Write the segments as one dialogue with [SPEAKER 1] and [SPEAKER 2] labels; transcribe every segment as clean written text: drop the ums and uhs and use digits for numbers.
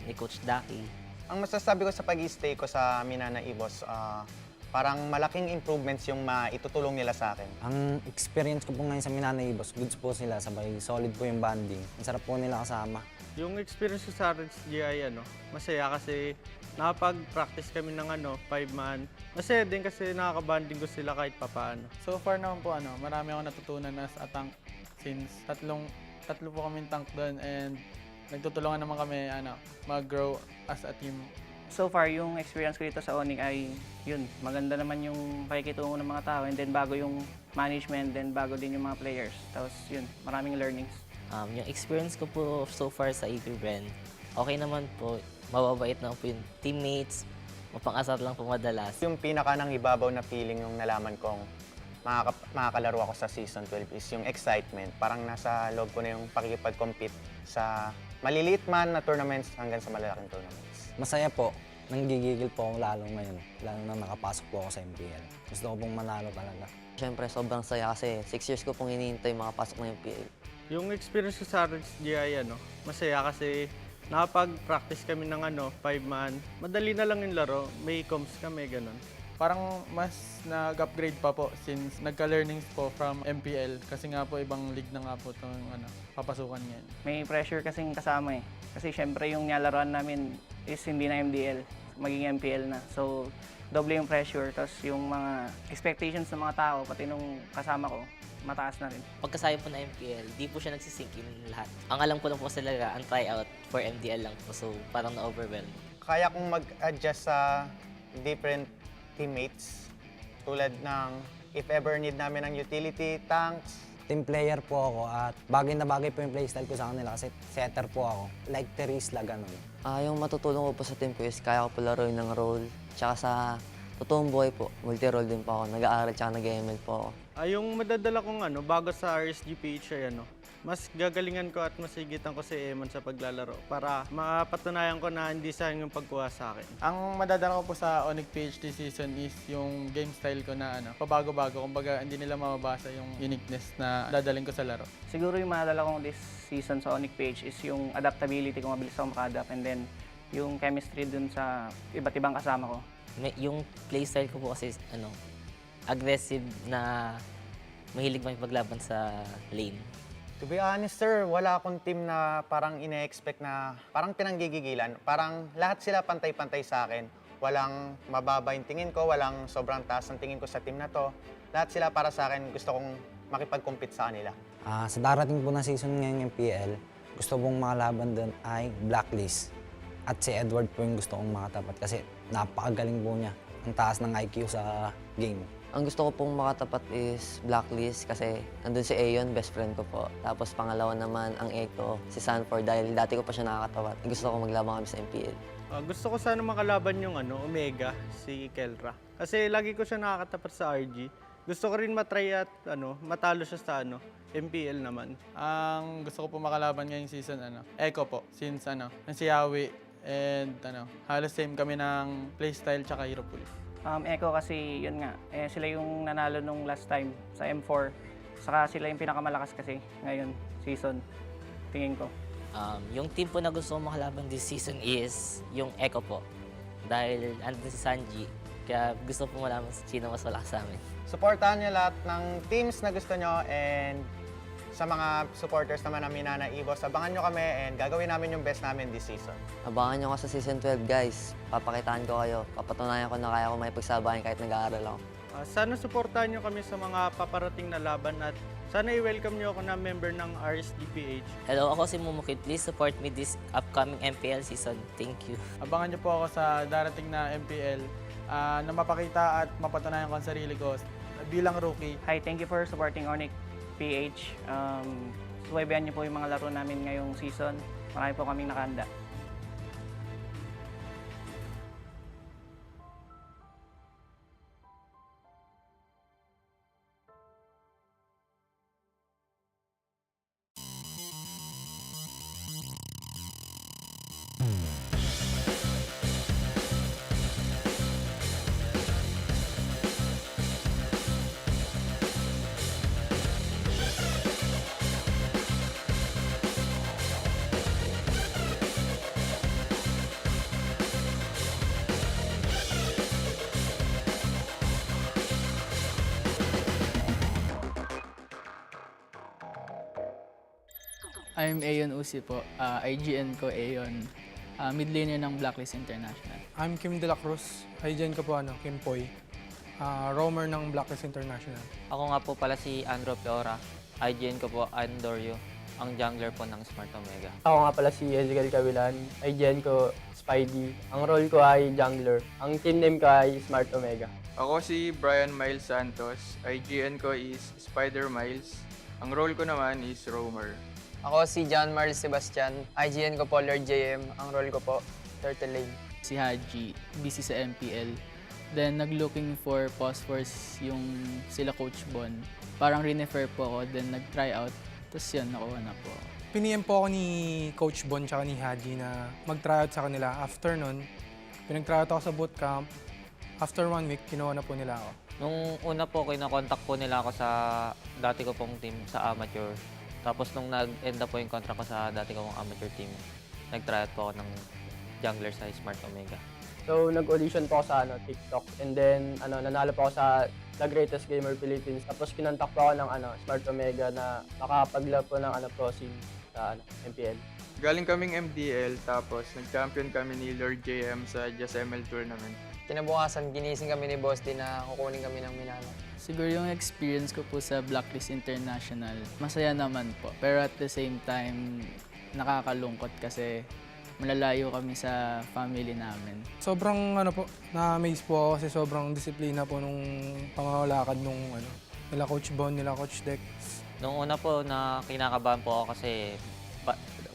[SPEAKER 1] ni Coach Daki.
[SPEAKER 2] Ang masasabi ko sa pag-stay ko sa MNNE, boss, parang malaking improvements yung maitutulong nila sa akin.
[SPEAKER 3] Ang experience ko po ngayon sa MNNE, boss, goods po sila, sabay solid po yung banding. Ang sarap po nila kasama.
[SPEAKER 4] Yung experience ko sa RSGI, masaya kasi nakapag-practice kami ng 5-man. Masaya din kasi nakakabanding ko sila kahit papaano.
[SPEAKER 5] So far naman po, marami akong natutunan as a tank since tatlo po kaming tank doon and nagtutulungan naman kami mag-grow as a team.
[SPEAKER 6] So far, yung experience ko dito sa ONIC ay yun, maganda naman yung pakikitungo ng mga tao and then bago yung management, then bago din yung mga players. Tapos yun, maraming learnings.
[SPEAKER 1] Yung experience ko po so far sa Bren, okay naman po. Mababait naman po yung teammates, mapang-asar lang po madalas.
[SPEAKER 2] Yung pinaka nang ibabaw na feeling yung nalaman kong makakalaro ako sa Season 12 is yung excitement. Parang nasa loob ko na yung pakikipag-compete sa maliliit man na tournaments hanggang sa malalaking tournaments.
[SPEAKER 3] Masaya po. Nanggigigil po ako lalo ngayon. Lalo na nakapasok po ako sa MPL. Gusto ko pong manalo talaga.
[SPEAKER 7] Siyempre, sobrang saya kasi 6 years ko pong hinihintay makapasok ng MPL.
[SPEAKER 4] Yung experience ko sa RSGI, masaya kasi nakapag-practice kami ng 5-man. Madali na lang yung laro, may comms kami, ganun.
[SPEAKER 5] Parang mas nag-upgrade pa po since nagka-learnings po from MPL kasi nga po ibang league na nga po itong papasukan ngayon.
[SPEAKER 6] May pressure kasing kasama eh. Kasi syempre yung nilaruan namin is hindi na MDL, maging MPL na. So, doble yung pressure, tapos yung mga expectations ng mga tao, pati nung kasama ko, mataas na rin.
[SPEAKER 1] Pagkasaya po na MPL, di po siya nagsisink in lahat. Ang alam ko lang po talaga, ang tryout for MDL lang po. So, parang na-overwhelm.
[SPEAKER 2] Kaya kong mag-adjust sa different teammates tulad ng if ever need namin ng utility, tanks.
[SPEAKER 3] Team player po ako at bagay na bagay po yung playstyle ko sa kanila kasi setter po ako. Like Terisla, ganun.
[SPEAKER 7] Yung matutulong ko po sa team ko is kaya ko po laruin ng role. Tsaka sa totoong buhay po, multi-role din po ako. Nag-aaral tsaka nag-ML po ako.
[SPEAKER 4] Yung madadala kong bago sa RSG-PH ay mas gagalingan ko at masigitan ko si Eman sa paglalaro para mapatunayan ko na hindi sayang yung pagkuha sa akin.
[SPEAKER 5] Ang madadala ko po sa ONIC PhD season is yung game style ko na pabago-bago. Kumbaga hindi nila mababasa yung uniqueness na dadaling ko sa laro.
[SPEAKER 6] Siguro yung madala kong this season sa ONIC PH is yung adaptability ko, mabilis ako maka-adapt, and then yung chemistry dun sa iba't ibang kasama ko.
[SPEAKER 1] Yung playstyle ko po kasi, aggressive na mahilig makipaglaban sa lane.
[SPEAKER 2] To be honest, sir, wala akong team na parang ine-expect na parang pinanggigigilan. Parang lahat sila pantay-pantay sa akin. Walang mababa yung tingin ko, walang sobrang taas ang tingin ko sa team na to. Lahat sila para sa akin, gusto kong makipag-compete sa kanila.
[SPEAKER 3] Sa darating po na season ngayong MPL, gusto pong makalaban doon ay Blacklist. At si Edward po yung gusto kong makatapat kasi napakagaling po niya. Ang taas ng IQ sa game.
[SPEAKER 7] Ang gusto ko pong makatapat is Blacklist kasi nandun si Aeon, best friend ko po. Tapos pangalawa naman ang Echo, si Sanford dahil dati ko pa siya nakakatapat. Gusto ko maglaban kami sa MPL.
[SPEAKER 4] Gusto ko sana makalaban yung Omega, si Kelra. Kasi lagi ko siya nakakatapat sa RG. Gusto ko rin matry at matalo siya sa MPL naman.
[SPEAKER 5] Ang gusto ko po makalaban ngayong season, Echo po, since si Yawi and halos same kami ng playstyle tsaka hero pool.
[SPEAKER 6] Echo kasi yun nga, sila yung nanalo nung last time sa M4. Saka sila yung pinakamalakas kasi ngayon season, tingin ko.
[SPEAKER 1] Yung team po na gusto ko makalaban this season is yung Echo po. Dahil andun si Sanji, kaya gusto po malaman sino mas malakas sa amin.
[SPEAKER 2] Supportahan niyo lahat ng teams na gusto nyo and sa mga supporters naman ng MNNE, boss, abangan nyo kami and gagawin namin yung best namin this season.
[SPEAKER 7] Abangan nyo ka sa Season 12, guys. Papakitaan ko kayo. Papatunayan ko na kaya ko may pagsabayan kahit nag-aaral ako.
[SPEAKER 4] Sana supportahan nyo kami sa mga paparating na laban at sana i-welcome nyo ako na member ng RSG-PH.
[SPEAKER 1] Hello, ako si Mumukid. Please support me this upcoming MPL season. Thank you.
[SPEAKER 5] Abangan niyo po ako sa darating na MPL na mapakita at mapatunayan ko ang sarili ko bilang rookie.
[SPEAKER 6] Hi, thank you for supporting ONIC PH. Subaybayan niyo po yung mga laro namin ngayong season. Marami po kaming nakahanda.
[SPEAKER 5] I'm Ayon Usi po. IGN ko Ayon. Mid laner ng Blacklist International.
[SPEAKER 8] I'm Kim De La Cruz. IGN ko po Kim Poy. Roamer ng Blacklist International.
[SPEAKER 9] Ako nga po pala si Andrew Pleora. IGN ko po Andorio, ang jungler po ng Smart Omega.
[SPEAKER 10] Ako nga pala si Ezekiel Cavilan. IGN ko Spidey. Ang role ko ay jungler. Ang team name ko ay Smart Omega.
[SPEAKER 11] Ako si Brian Miles Santos. IGN ko is Spider Miles. Ang role ko naman is Roamer.
[SPEAKER 12] Ako si John Marl Sebastian. IGN ko po Lord JM. Ang role ko po, Turtle Lane.
[SPEAKER 5] Si Haji, busy sa MPL. Then nag-looking for phosphors yung sila Coach Bon. Parang rinefer po ako, then nag-try out. Tapos yun, nakuha na po.
[SPEAKER 8] Piniem po ako ni Coach Bon tsaka ni Haji na mag-tryout sa kanila. After nun, pinag-tryout ako sa bootcamp. After 1 week, kinuha na po nila ako.
[SPEAKER 9] Nung una po, kinakontak po nila ako sa dati ko pong team sa amateur. Tapos nung nag-end up po yung contract ko sa dati kong amateur team, nag-tryout po ako ng jungler sa Smart Omega.
[SPEAKER 10] So, nag-audition po ako sa TikTok. And then, nanalo po ako sa The Greatest Gamer Philippines. Tapos, kinontak po ako ng Smart Omega na makapag-lab po ng pro scene sa MPL.
[SPEAKER 11] Galing kaming MDL, tapos nag-champion kami ni Lord JM sa Just ML tournament.
[SPEAKER 12] Kinabukasan, ginising kami ni Boss din na kukunin kami ng Minano.
[SPEAKER 5] Siguro yung experience ko po sa Blacklist International, masaya naman po. Pero at the same time, nakakalungkot kasi malalayo kami sa family namin.
[SPEAKER 8] Sobrang na-amaze po ako kasi sobrang disiplina po nung pangangalakad nung nila Coach Bon, nila Coach Dex.
[SPEAKER 9] Nung una po, na kinakabahan po ako kasi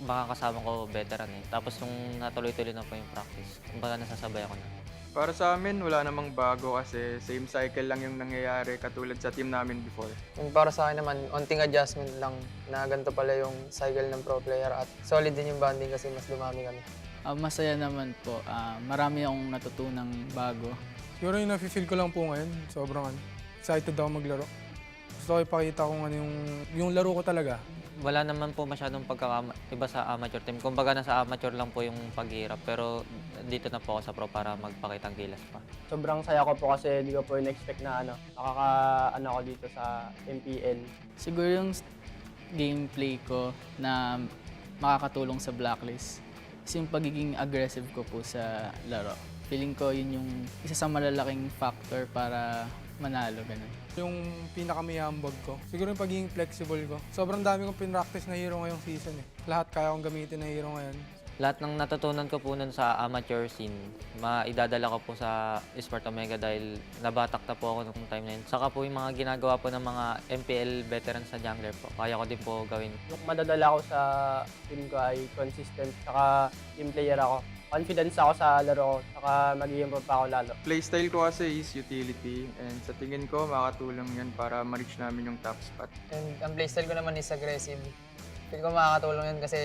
[SPEAKER 9] baka kasama ko veteran eh. Tapos nung natuloy-tuloy na po yung practice, baka nasasabay ako na.
[SPEAKER 11] Para sa amin, wala namang bago kasi same cycle lang yung nangyayari katulad sa team namin before.
[SPEAKER 12] Yung para sa akin naman, onting adjustment lang na ganito pala yung cycle ng pro player at solid din yung bonding kasi mas dumami kami.
[SPEAKER 5] Masaya naman po. Marami akong natutunang bago.
[SPEAKER 8] Siguro yung nafe-feel ko lang po ngayon, sobrang excited ako maglaro. Gusto ko ipakita kung yung laro ko talaga.
[SPEAKER 9] Wala naman po masyadong iba sa amateur team. Kumbaga nasa amateur lang po yung paghihirap, pero dito na po ako sa pro para magpakitang gilas pa.
[SPEAKER 10] Sobrang saya ko po kasi di ko po in-expect na ako dito sa MPL.
[SPEAKER 5] Siguro yung gameplay ko na makakatulong sa Blacklist is yung pagiging aggressive ko po sa laro. Feeling ko yun yung isa sa malalaking factor para manalo, ganun.
[SPEAKER 8] Yung pinakamayambag ko, siguro yung pagiging flexible ko. Sobrang dami kong pinractice na hero ngayong season eh. Lahat kaya kong gamitin na hero ngayon.
[SPEAKER 9] Lahat ng natutunan ko po nun sa amateur scene, maidadala ko po sa Smart Omega dahil nabatak na po ako nung time na yun. Saka po yung mga ginagawa po ng mga MPL veterans sa jungler po, kaya ko din po gawin.
[SPEAKER 10] Yung madadala ko sa team ko ay consistent, saka team player ako. Confidence ako sa laro ko, saka mag-i-improve pa ako lalo.
[SPEAKER 11] Playstyle ko kasi is utility and sa tingin ko makakatulong yan para ma-reach namin yung top spot.
[SPEAKER 12] And ang playstyle ko naman is aggressive. Feel ko makakatulong yun kasi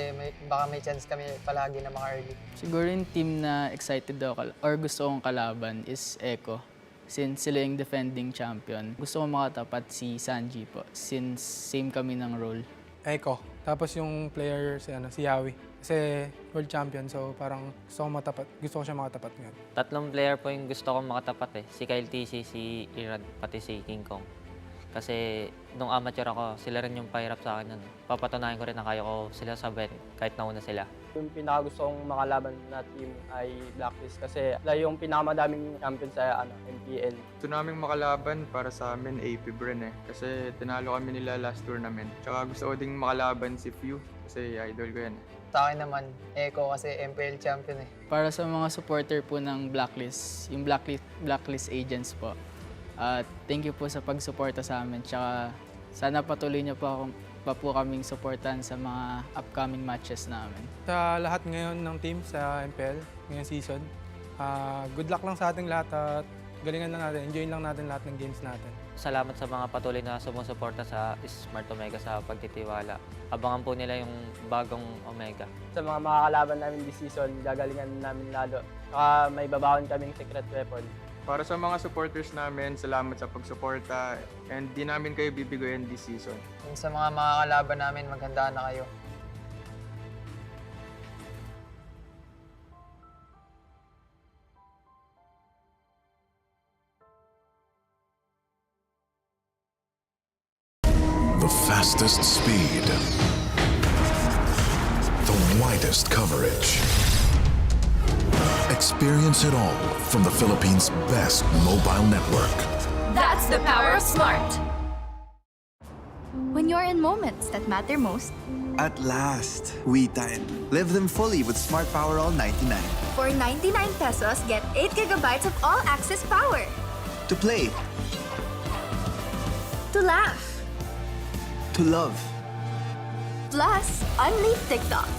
[SPEAKER 12] baka may chance kami palagi na maka-early.
[SPEAKER 5] Siguro yung team na excited ako or gusto kong kalaban is Echo. Since sila yung defending champion, gusto kong makatapat si Sanji po since same kami ng role.
[SPEAKER 8] Echo. Tapos yung player si Yawi. Kasi world champion, so parang gusto ko siya makatapat ngayon.
[SPEAKER 9] 3 player po yung gusto kong makatapat eh. Si Kyle TC, si Irad, pati si King Kong. Kasi nung amateur ako, sila rin yung pahirap sa akin nun. Papatunayan ko rin na kaya ko sila sabayan kahit nauna sila.
[SPEAKER 10] Yung pinakagusto kong makalaban na team ay Blacklist kasi yung pinakamadaming champion sa MPL.
[SPEAKER 11] Gusto naming makalaban para sa amin AP Bren eh. Kasi tinalo kami nila last tournament. Tsaka gusto ko ding makalaban si Few kasi idol ko yan eh.
[SPEAKER 12] Sa akin naman, Echo kasi MPL champion eh.
[SPEAKER 5] Para sa mga supporter po ng Blacklist, yung Blacklist agents po, thank you po sa pagsuporta sa amin. Tsaka sana patuloy niyo pa po kaming supportan sa mga upcoming matches namin.
[SPEAKER 8] Sa lahat ngayon ng team sa MPL, ngayong season, good luck lang sa ating lahat at galingan lang natin, enjoyin lang natin lahat ng games natin.
[SPEAKER 9] Salamat sa mga patuloy na sumusuporta sa Smart Omega sa pagtitiwala. Abangan po nila yung bagong Omega.
[SPEAKER 10] Sa mga makakalaban namin this season, gagalingan namin lalo. Saka may babaon kaming secret weapon.
[SPEAKER 11] Para sa mga supporters namin, salamat sa pagsuporta and di namin kayo bibigoyin this season.
[SPEAKER 12] And sa mga makakalaban namin, maghandaan na kayo.
[SPEAKER 13] The fastest speed, widest coverage. Experience it all from the Philippines' best mobile network.
[SPEAKER 14] That's the power of smart. When you're in moments that matter most,
[SPEAKER 15] At last, we time. Live them fully with Smart Power All 99.
[SPEAKER 14] for 99 pesos, get 8 gigabytes of all-access power.
[SPEAKER 15] To play,
[SPEAKER 14] To laugh,
[SPEAKER 15] to love,
[SPEAKER 14] plus unleash TikTok.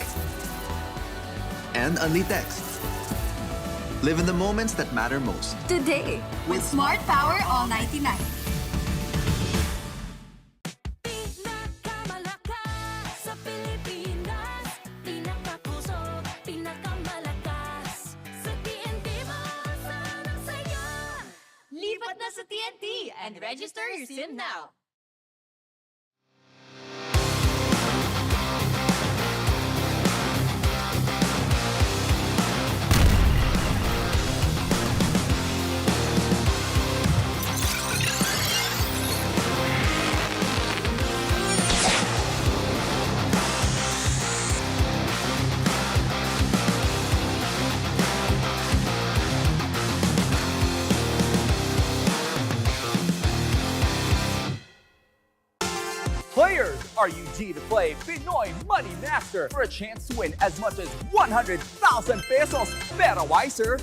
[SPEAKER 15] and only text. Live in the moments that matter most.
[SPEAKER 14] Today, with Smart Power All 99.
[SPEAKER 16] Lipat na sa TNT and register your SIM now.
[SPEAKER 17] Players, are you G to play Pinoy Money Master for a chance to win as much as 100,000 pesos? Pero wiser,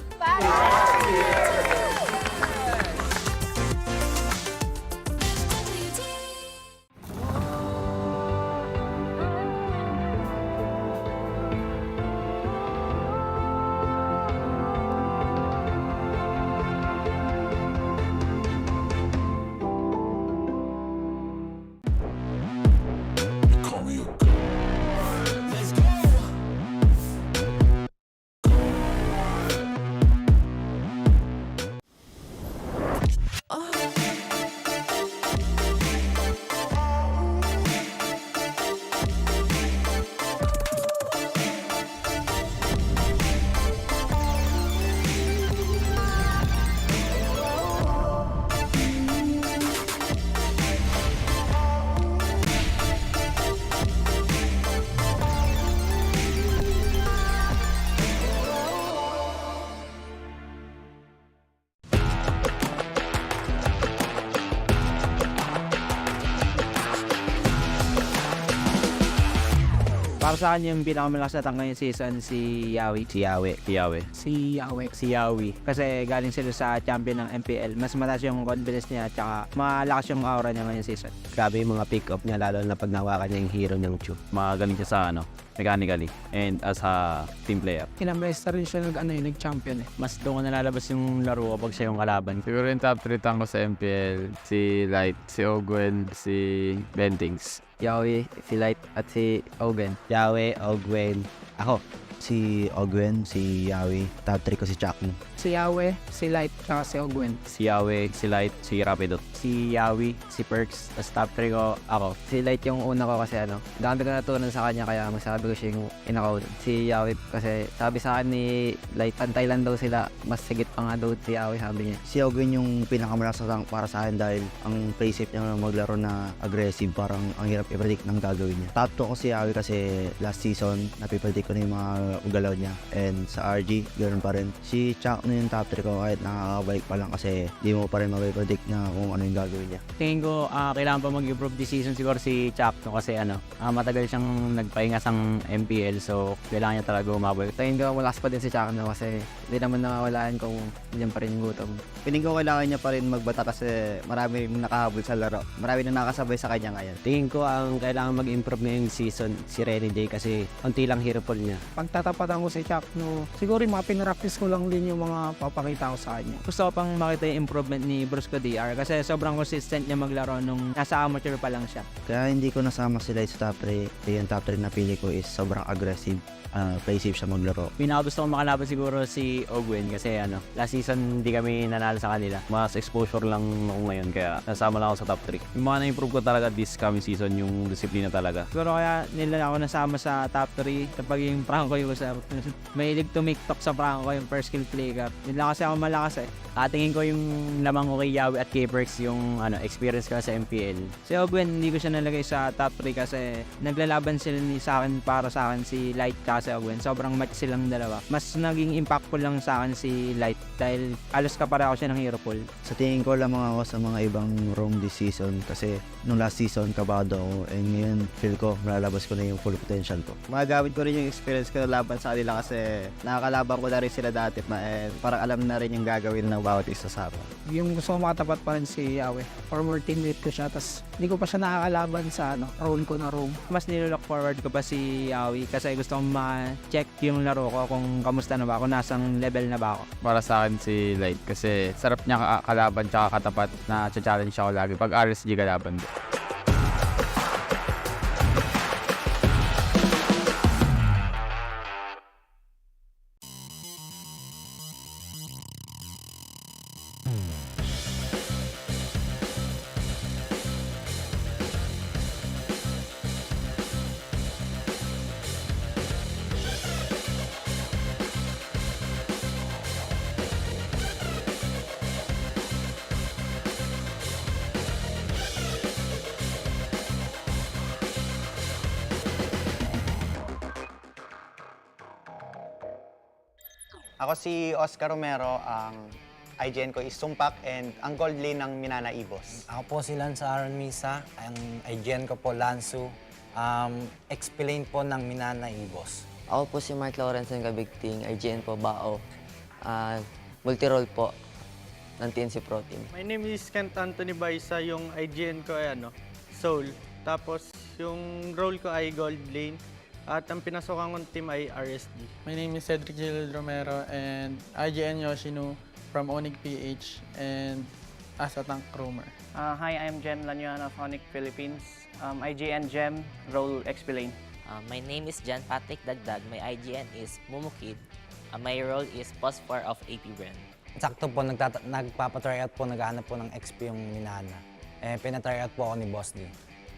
[SPEAKER 18] Para sa akin yung pinakamalakas na tangga yung season si Yawi. Si Yawi. Kasi galing sila sa champion ng MPL. Mas mataas yung confidence niya at saka malakas yung aura niya ngayong season.
[SPEAKER 19] Grabe yung mga pick-up niya lalo na pag nawakan niya yung hero niyang Chu.
[SPEAKER 20] Magaling siya sa mechanically and as a team player.
[SPEAKER 5] Kinamesta rin siya nag-champion eh.
[SPEAKER 9] Mas doon ko nalalabas yung laro kapag siya yung kalaban.
[SPEAKER 20] Siguro yung top 3 tango sa MPL, si Light, si Ogwen, si Bentings.
[SPEAKER 19] Yawi, si Light at si Ogwen. Yawi, Ogwen. Ako, si Ogwen, si Yawi. Top 3 ko si Chakmo.
[SPEAKER 5] Si Yawe, si Light, saka si Ogwen.
[SPEAKER 20] Si Yawe, si Light, si Rapido.
[SPEAKER 18] Si Yawi, si Perks, tapos top 3 ko ako. Si Light yung una ko kasi dami ko natutunan sa kanya kaya masabi ko siya yung inakaw. Si Yawi kasi sabi sa akin ni Light, pantay lang daw sila, mas sigit pa nga daw si Yawi sabi niya.
[SPEAKER 19] Si Ogwen yung pinakamalakas para sa akin dahil ang play safe niya maglaro na aggressive, parang ang hirap i-predict ng gagawin niya. Top 2 ko si Yawi kasi last season napipredict ko na yung mga ugalaw niya, and sa RG ganoon pa rin. Si Chak na yung top 3 ko kahit nakakabalik pa lang kasi di mo pa rin mapipredict na kung ano yung gagawin niya.
[SPEAKER 9] Tingin ko kailangan pa mag-improve this season siguro si Chakno kasi matagal siyang nagpahinga sa MPL so kailangan niya talaga umabot.
[SPEAKER 18] Tingin ko malakas pa din si Chakno kasi hindi naman nawawalaan kung diyan pa rin yung gutom.
[SPEAKER 19] Piling ko kailangan niya pa rin magbata kasi marami rin nakahabol sa laro. Marami na nakasabay sa kanya ngayon.
[SPEAKER 21] Tingin ko ang kailangan mag-improve ngayong season si Renny Day kasi konti lang hero pool niya.
[SPEAKER 5] Pagtatapatan ko si Chakno, siguro yung mga pinractice ko lang din yung mga papakita ko sa kanya.
[SPEAKER 18] Gusto ko pang makita yung improvement ni Brusco DR kasi sobrang consistent niya maglaro nung nasa amateur pa lang siya.
[SPEAKER 19] Kaya hindi ko nasama sila sa top 3. Yung top 3 na pili ko is sobrang aggressive. Play safe siya maglaro.
[SPEAKER 9] Pinakagusto ko makalaban siguro si Ogwen kasi last season hindi kami nanalo sa kanila.
[SPEAKER 20] Mas exposure lang ako ngayon kaya nasama lang ako sa top 3. Yung mga na-improve ko talaga this coming season yung disiplina talaga.
[SPEAKER 18] Siguro kaya nila ako nasama sa top 3 kapag yung Franco user. Mahilig to make talk sa Franco yung first skill play cap. Yun lang kasi ako malakas eh.
[SPEAKER 21] Tingin ko yung lamang ko kay Yawi at kay Perks yung experience ko sa MPL. Si Ogwen, hindi ko siya nalagay sa top 3 kasi naglalaban sila sa akin para sa akin si Light kasi Ogwen. Sobrang match silang dalawa. Mas naging impactful lang sa akin si Light dahil alos kapareho siya ng hero pool.
[SPEAKER 19] Sa tingin ko lamang ako sa mga ibang room this season kasi nung last season kabado ako and ngayon feel ko malalabas ko na yung full potential ko.
[SPEAKER 3] Magagamit ko rin yung experience ko na laban sa kanila kasi nakakalaban ko na rin sila dati and parang alam na rin yung gagawin ng bawat isa sa akin.
[SPEAKER 22] Yung gusto ko makatapat pa rin si Yawe. Former teammate ko siya, tas hindi ko pa siya nakakalaban sa role ko na room.
[SPEAKER 21] Mas nilook forward ko pa si Yawi kasi gusto kong ma-check yung laro ko kung kamusta na ba ako, nasang level na ba ako.
[SPEAKER 23] Para sa akin si Light kasi sarap niya kalaban tsaka katapat na challenge ako lagi pag RSG kalaban ko.
[SPEAKER 2] Ako si Oscar Romero, ang IGN ko is Sumpak and ang gold lane ng MNNE boss.
[SPEAKER 24] Ako po si Lance Aaron Misa, ang IGN ko po Lansu, explain po ng MNNE boss.
[SPEAKER 7] Ako po si Mark Lawrence ng Kabigting, IGN po Bao. Multi-role po ng TNC Pro Team.
[SPEAKER 4] My name is Kent Anthony Baisa, yung IGN ko ay Soul. Tapos yung role ko ay Gold Lane. At ang pinasokan kong team ay RSD.
[SPEAKER 8] My name is Cedric Gil Romero and IGN Yoshino from Mpl-Ph and as a tank roamer.
[SPEAKER 6] Hi, I'm Jem Lanyuan of ONIC Philippines. IGN Gem, role explain.
[SPEAKER 1] My name is John Patrick Dagdag. My IGN is Mumukid. My role is Post-4 of AP Brand.
[SPEAKER 24] Sakto po, nagpapatry out po, naghahanap po ng XP yung Minana. Pinatry out po ako ni Boss D.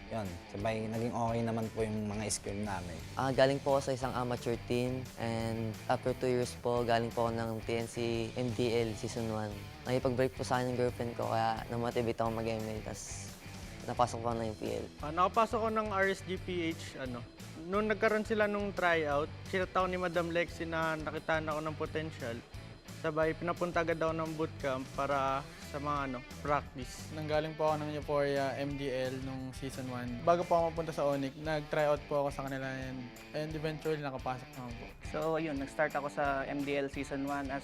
[SPEAKER 24] Yun, sabay naging okay naman po yung mga skill namin.
[SPEAKER 7] Galing po ako sa isang amateur team and after 2 years po, galing po ako ng TNC MDL Season 1. Nakipag-break po sa akin yung girlfriend ko kaya namotivate ako mag-ML, tapos napasok po ako ng MPL.
[SPEAKER 4] Nakapasok ko ng RSGPH, Nung nagkaroon sila nung tryout, sinata ko ni Madam Lexi na nakitaan ako ng potential. Sabay, pinapunta agad ako ng bootcamp para sa mga practice.
[SPEAKER 8] Nanggaling po ako ng Euphoria MDL nung Season 1. Bago po ako mapunta sa ONIC, nag-tryout po ako sa kanila and eventually nakapasok naman po.
[SPEAKER 6] So yun, nag-start ako sa MDL Season 1 as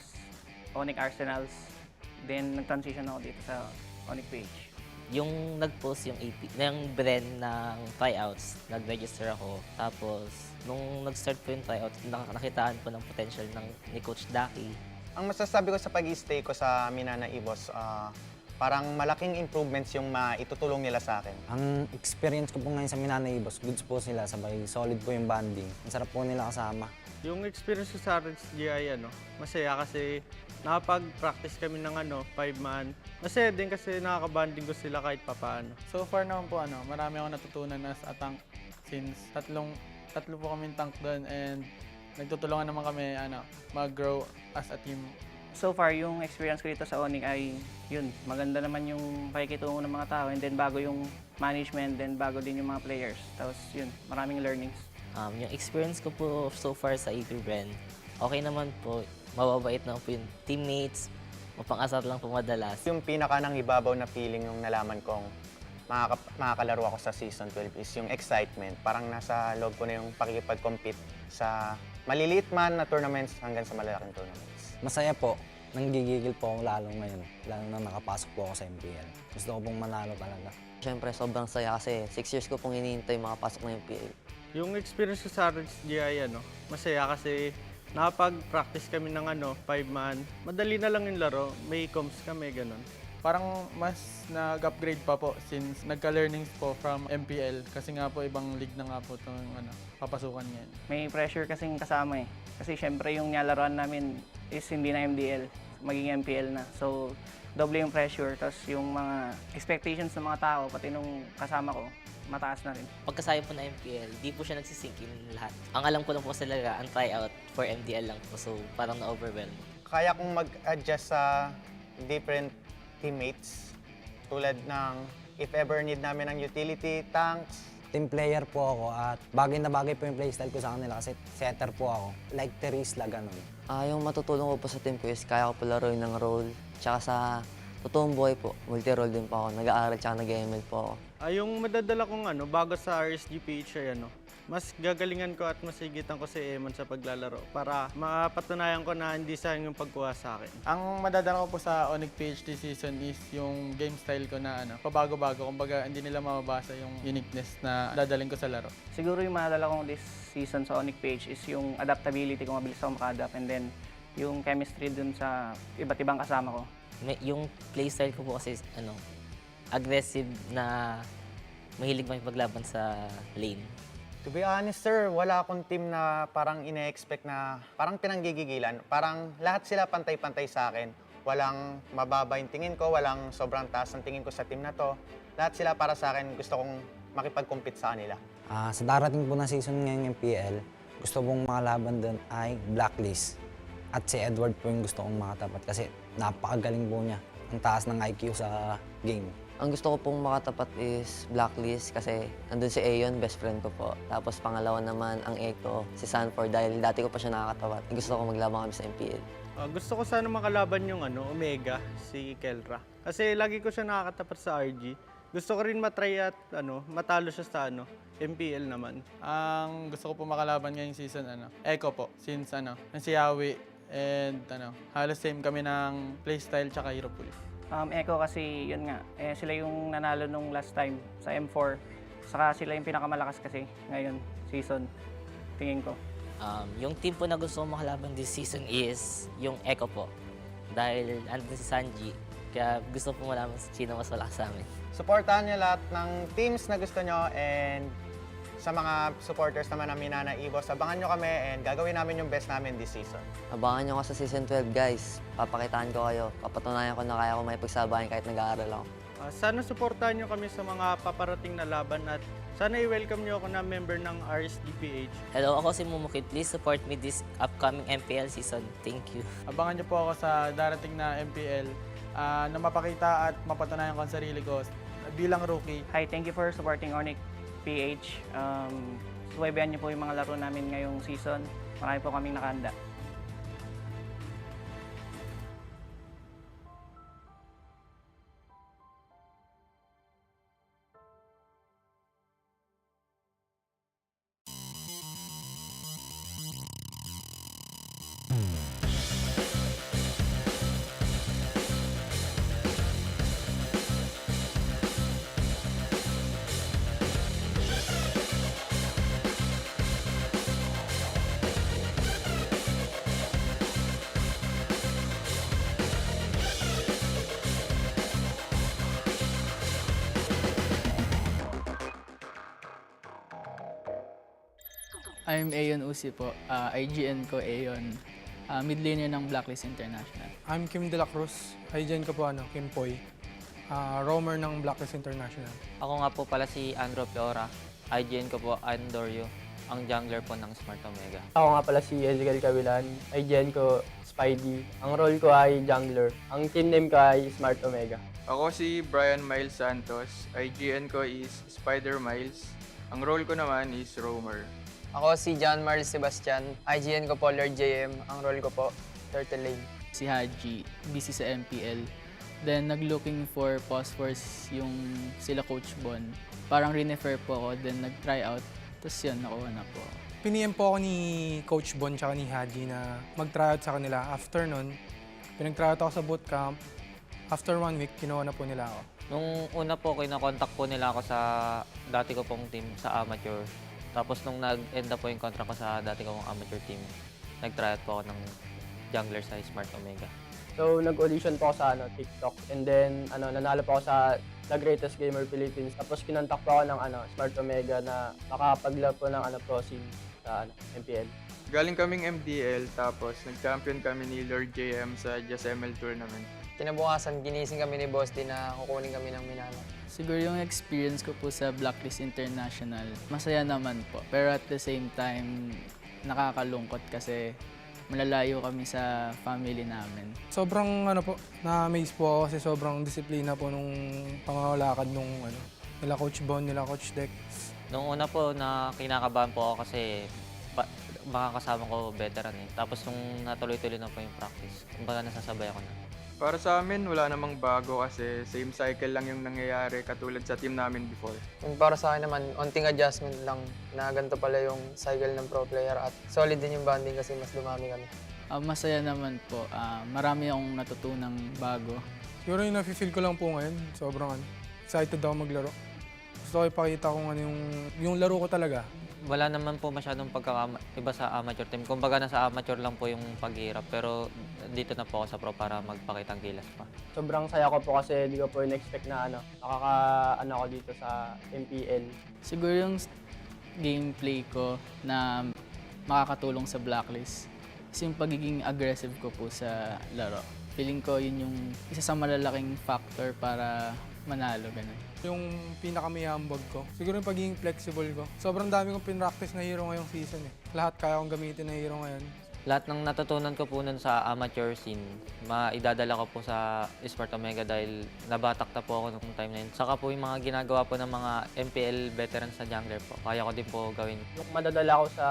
[SPEAKER 6] ONIC Arsenals. Then nag-transition ako dito sa ONIC page.
[SPEAKER 1] Yung nag-post yung AP, yung brand ng tryouts, nag-register ako. Tapos, nung nag-start po yung tryouts, nakitaan po ng potential ni Coach Daki.
[SPEAKER 2] Ang masasabi ko sa pag-stay ko sa MNNE boss, parang malaking improvements yung maitutulong nila sa akin.
[SPEAKER 24] Ang experience ko po ngayon sa MNNE boss, goods po sila, sabay solid po yung banding. Ang sarap po nila kasama.
[SPEAKER 4] Yung experience ko sa RSGI, masaya kasi nakapag-practice kami ng 5-man. Masaya din kasi nakaka-banding ko sila kahit papaano.
[SPEAKER 8] So far naman po, marami akong natutunan as a tank since tatlo po kaming tank doon and nagtutulungan naman kami mag-grow as a team.
[SPEAKER 6] So far, yung experience ko dito sa ONIC ay yun, maganda naman yung pakikitungo ng mga tao and then bago yung management, then bago din yung mga players. Tapos yun, maraming learnings.
[SPEAKER 1] Yung experience ko po so far sa AP Brand, okay naman po, mababait naman po yung teammates, mapang-asar lang po madalas.
[SPEAKER 2] Yung pinaka nang ibabaw na feeling yung nalaman kong makakalaro ako sa Season 12 is yung excitement. Parang nasa loob ko na yung pakikipag-compete sa maliliit man na tournaments hanggang sa malalaking tournaments.
[SPEAKER 24] Masaya po, nanggigigil po ako lalo ngayon, lalo na nakapasok po ako sa MPL. Gusto ko pong manalo talaga.
[SPEAKER 7] Siyempre, sobrang saya kasi 6 years ko pong hinihintay makapasok ng MPL.
[SPEAKER 4] Yung experience ko sa RSGI, masaya kasi nakapag-practice kami ng 5-man. Madali na lang yung laro, may comms kami, ganun.
[SPEAKER 8] Parang mas nag-upgrade pa po since nagka-learnings po from MPL kasi nga po ibang league na nga po itong papasukan ngayon.
[SPEAKER 6] May pressure kasing kasama eh. Kasi syempre yung nilaruan namin is hindi na MDL, maging MPL na. So doble yung pressure, tapos yung mga expectations ng mga tao, pati nung kasama ko, mataas na rin.
[SPEAKER 1] Pagkasaya po na MPL, di po siya nagsisink in lahat. Ang alam ko lang po talaga, ang tryout for MDL lang po, so parang na-overwhelm.
[SPEAKER 2] Kaya kong mag-adjust sa different teammates. Tulad ng if ever need namin ng utility, tanks.
[SPEAKER 24] Team player po ako at bagay na bagay po yung playstyle ko sa kanila kasi setter po ako. Like Terisla, ganun.
[SPEAKER 7] Yung matutulong ko po sa team ko is kaya ko po laruin ng role. Tsaka sa totoong buhay po, multi-role din po ako. Nag-aaral tsaka nag-ML po ako.
[SPEAKER 4] Yung madadala kong bago sa RSG-PH ay mas gagalingan ko at masigitan ko si Eman sa paglalaro para mapatunayan ko na hindi sayang yung pagkuha sa akin.
[SPEAKER 8] Ang madadala ko po sa ONIC-PH this season is yung game style ko na pabago-bago. Kumbaga hindi nila mababasa yung uniqueness na dadaling ko sa laro.
[SPEAKER 6] Siguro yung madadala kong this season sa ONIC-PH is yung adaptability kung mabilis ako maka-adapt and then yung chemistry dun sa iba't ibang kasama ko.
[SPEAKER 1] Yung playstyle ko po kasi aggressive na mahilig makipaglaban sa lane.
[SPEAKER 2] To be honest, sir, wala akong team na parang ine-expect na parang pinanggigigilan. Parang lahat sila pantay-pantay sa akin. Walang mababa yung tingin ko, walang sobrang taas ang tingin ko sa team na to. Lahat sila para sa akin, gusto kong makipag-compete sa kanila.
[SPEAKER 24] Sa darating po na season ngayong MPL, gusto pong makalaban doon ay Blacklist. At si Edward po yung gusto kong makatapat kasi napakagaling po niya. Ang taas ng IQ sa game.
[SPEAKER 7] Ang gusto ko pong makatapat is Blacklist kasi nandun si Aeon, best friend ko po. Tapos pangalawa naman ang Echo, si Sanford dahil dati ko pa siya nakakatapat. Gusto ko maglaban kami sa MPL.
[SPEAKER 4] Gusto ko sana makalaban yung Omega, si Kelra. Kasi lagi ko siya nakakatapat sa RG. Gusto ko rin matry at matalo siya sa MPL naman.
[SPEAKER 8] Ang gusto ko po makalaban ngayong season, Echo po. Since si Yawi and halos same kami ng playstyle tsaka hero pool.
[SPEAKER 6] Echo kasi yun nga, sila yung nanalo nung last time sa M4. Saka sila yung pinakamalakas kasi ngayon, season, tingin ko.
[SPEAKER 1] Yung team po na gusto ko makalaban this season is yung Echo po. Dahil andun si Sanji, kaya gusto po malaman sino mas malakas sa amin.
[SPEAKER 2] Supportahan niyo lahat ng teams na gusto nyo and sa mga supporters naman ng Minana Evos, abangan nyo kami and gagawin namin yung best namin this season.
[SPEAKER 7] Abangan nyo ako sa season 12, guys. Papakitaan ko kayo. Papatunayan ko na kaya ko makipagsabayan kahit nag-aaral ako.
[SPEAKER 4] Sana supportahan nyo kami sa mga paparating na laban at sana i-welcome nyo ako na member ng RSG-PH.
[SPEAKER 1] Hello, ako si Mumukid. Please support me this upcoming MPL season. Thank you.
[SPEAKER 8] Abangan niyo po ako sa darating na MPL na mapakita at mapatunayan ko ang sarili ko bilang rookie.
[SPEAKER 6] Hi, thank you for supporting ONIC-PH. Subaybayan niyo po yung mga laro namin ngayong season. Marami po kaming nakahanda.
[SPEAKER 5] I'm Aeon Usi po. IGN ko Aeon. Mid laner ng Blacklist International.
[SPEAKER 10] I'm Kim De La Cruz. IGN ko po Kim Poy. Roamer ng Blacklist International.
[SPEAKER 9] Ako nga po pala si Andro Piora. IGN ko po Andorio, ang jungler po ng Smart Omega.
[SPEAKER 11] Ako nga pala si Ezekiel Cavilan. IGN ko Spidey. Ang role ko ay jungler. Ang team name ko ay Smart Omega.
[SPEAKER 12] Ako si Brian Miles Santos. IGN ko is Spider Miles. Ang role ko naman is Roamer.
[SPEAKER 11] Ako si John Marl Sebastian. IGN ko po Lord JM. Ang role ko po Turtle Lane.
[SPEAKER 5] Si Haji, busy sa MPL. Then nag-looking for phosphors yung sila Coach Bon. Parang renefer po ako, then nag-try out. Tapos yun, nakuha na po.
[SPEAKER 10] Piniem po ako ni Coach Bon tsaka ni Haji na mag-tryout sa kanila. After nun, pinag-tryout ako sa bootcamp. After 1 week, kinuha na po nila ako.
[SPEAKER 9] Nung una po, kinakontak po nila ako sa dati ko pong team sa amateur. Tapos nung nag-end na po yung contract ko sa dati kong amateur team, nag-tryout po ako ng jungler sa Smart Omega.
[SPEAKER 11] So, nag-audition po ako sa TikTok. And then, nanalo po ako sa The Greatest Gamer Philippines. Tapos, kinontak po ako ng Smart Omega na makakapaglaro po ng pro scene sa MPL.
[SPEAKER 12] Galing kaming MDL, tapos nag-champion kami ni Lord JM sa Just ML Tournament.
[SPEAKER 11] Kinabukasan, ginising kami ni Boss din na kukunin kami ng Minana.
[SPEAKER 5] Siguro yung experience ko po sa Blacklist International, masaya naman po. Pero at the same time, nakakalungkot kasi malalayo kami sa family namin.
[SPEAKER 10] Sobrang na-amaze po ako kasi sobrang disiplina po nung pamamalakad nung nila Coach Bon, nila Coach Dex.
[SPEAKER 9] Nung una po na kinakabahan po ako kasi makakasama ko veteran eh. Tapos nung natuloy-tuloy na po yung practice, kumbaga nasasabay ako na.
[SPEAKER 12] Para sa amin, wala namang bago kasi same cycle lang yung nangyayari katulad sa team namin before.
[SPEAKER 11] Yung para sa akin naman, onting adjustment lang na ganito pala yung cycle ng pro player at solid din yung bonding kasi mas dumami kami.
[SPEAKER 5] Masaya naman po. Marami akong natutunang bago.
[SPEAKER 10] Siguro yung nafe-feel ko lang po ngayon, sobrang excited ako maglaro. Gusto ko ipakita kung yung laro ko talaga.
[SPEAKER 9] Wala naman po masyadong iba sa amateur team. Kumbaga nasa amateur lang po yung paghihirap pero dito na po ako sa pro para magpakitang gilas pa.
[SPEAKER 11] Sobrang saya ko po kasi di ko po in-expect na ako dito sa MPL.
[SPEAKER 5] Siguro yung gameplay ko na makakatulong sa blacklist is yung pagiging aggressive ko po sa laro. Feeling ko yun yung isa sa malalaking factor para manalo, ganun.
[SPEAKER 10] Yung pinakamayambag ko, siguro yung pagiging flexible ko. Sobrang dami kong pinractice na hero ngayong season eh. Lahat kaya kong gamitin na hero ngayon.
[SPEAKER 9] Lahat ng natutunan ko po nun sa amateur scene, maidadala ko po sa Smart Omega dahil nabatak na po ako nung time na yun. Saka po yung mga ginagawa po ng mga MPL veterans sa jungler po, kaya ko din po gawin.
[SPEAKER 11] Yung madadala ko sa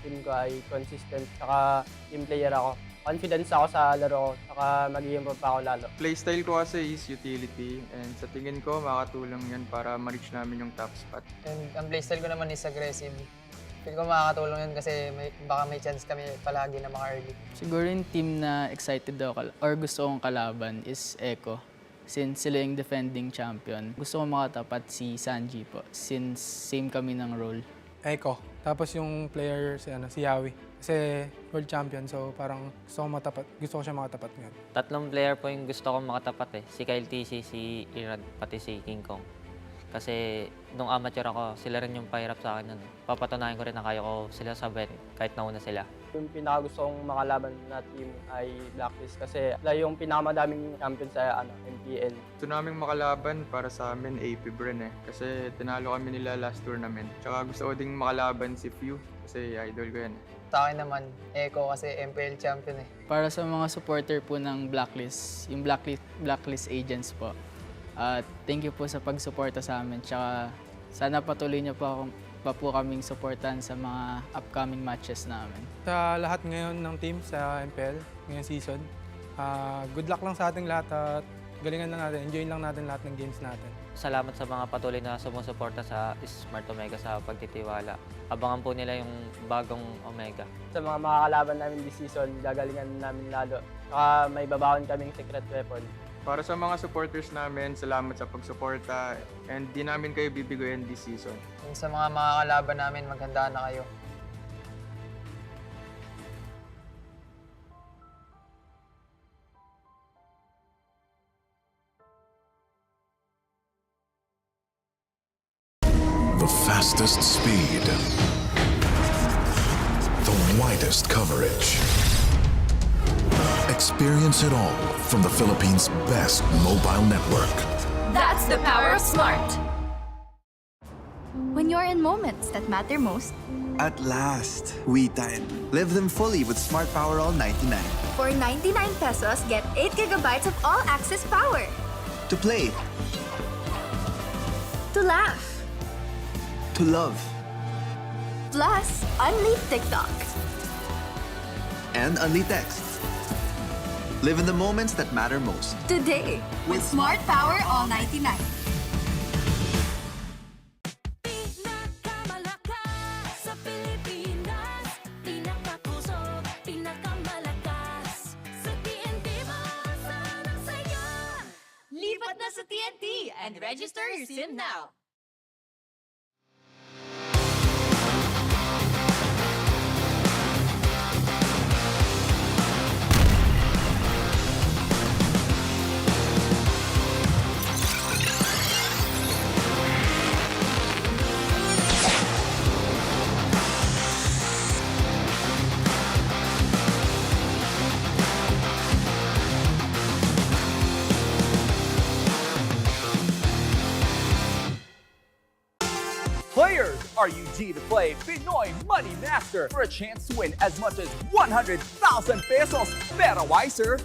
[SPEAKER 11] team ko ay consistent, saka team player ako. Confidence ako sa laro ko, saka mag-i-improve pa ako lalo.
[SPEAKER 12] Playstyle ko kasi is utility and sa tingin ko makakatulong yan para ma-reach namin yung top spot.
[SPEAKER 11] And ang playstyle ko naman is aggressive. Feel ko makakatulong yun kasi baka may chance kami palagi na maka-early.
[SPEAKER 5] Siguro yung team na excited ako or gusto kong kalaban is Echo. Since sila yung defending champion, gusto kong makatapat si Sanji po since same kami ng role.
[SPEAKER 10] Echo. Tapos yung player si Yawi. Kasi world champion, so parang gusto ko siya makatapat ngayon.
[SPEAKER 9] Tatlong player po yung gusto kong makatapat eh. Si Kyle TC, si Irad, pati si King Kong. Kasi nung amateur ako, sila rin yung pahirap sa akin nun. Papatunayan ko rin na kaya ko sila sabayan kahit nauna sila.
[SPEAKER 11] Yung pinakagusto kong makalaban na team ay Blacklist kasi yung pinakamadaming champion sa MPL.
[SPEAKER 12] Ito naming makalaban para sa amin AP Bren eh. Kasi tinalo kami nila last tournament. Tsaka gusto ko ding makalaban si Few kasi idol ko yan eh.
[SPEAKER 11] Sa akin naman, Echo kasi MPL champion eh.
[SPEAKER 5] Para sa mga supporter po ng Blacklist, yung Blacklist agents po, thank you po sa pagsuporta sa amin. Tsaka sana patuloy niyo pa po kaming supportan sa mga upcoming matches namin.
[SPEAKER 10] Sa lahat ngayon ng team sa MPL, ngayong season, good luck lang sa ating lahat at galingan lang natin, enjoy lang natin lahat ng games natin.
[SPEAKER 9] Salamat sa mga patuloy na sumusuporta sa Smart Omega sa pagtitiwala. Abangan po nila yung bagong Omega.
[SPEAKER 11] Sa mga makakalaban namin this season, gagalingan namin lalo. Saka may babaon kaming secret weapon.
[SPEAKER 12] Para sa mga supporters namin, salamat sa pagsuporta and di namin kayo bibigoyin this season.
[SPEAKER 11] And sa mga makakalaban namin, maghanda na kayo.
[SPEAKER 13] The fastest speed, the widest coverage. Experience it all from the Philippines' best mobile network.
[SPEAKER 14] That's the power of smart. When you're in moments that matter most,
[SPEAKER 15] at last, we time. Live them fully with Smart Power All 99.
[SPEAKER 14] for 99 pesos, get 8 gigabytes of all-access power.
[SPEAKER 15] To play,
[SPEAKER 14] To laugh.
[SPEAKER 15] to love,
[SPEAKER 14] Plus, unleash TikTok.
[SPEAKER 15] and only text. Live in the moments that matter most.
[SPEAKER 14] Today, with Smart Power All 99.
[SPEAKER 16] Sa Pilipinas, pinakakusog, pinakamalakas. Sa TNT, maaasahan sa iyo. Lipat na sa TNT and register your SIM now.
[SPEAKER 17] Are you G to play Pinoy Money Master for a chance to win as much as 100,000 pesos? Pero wiser,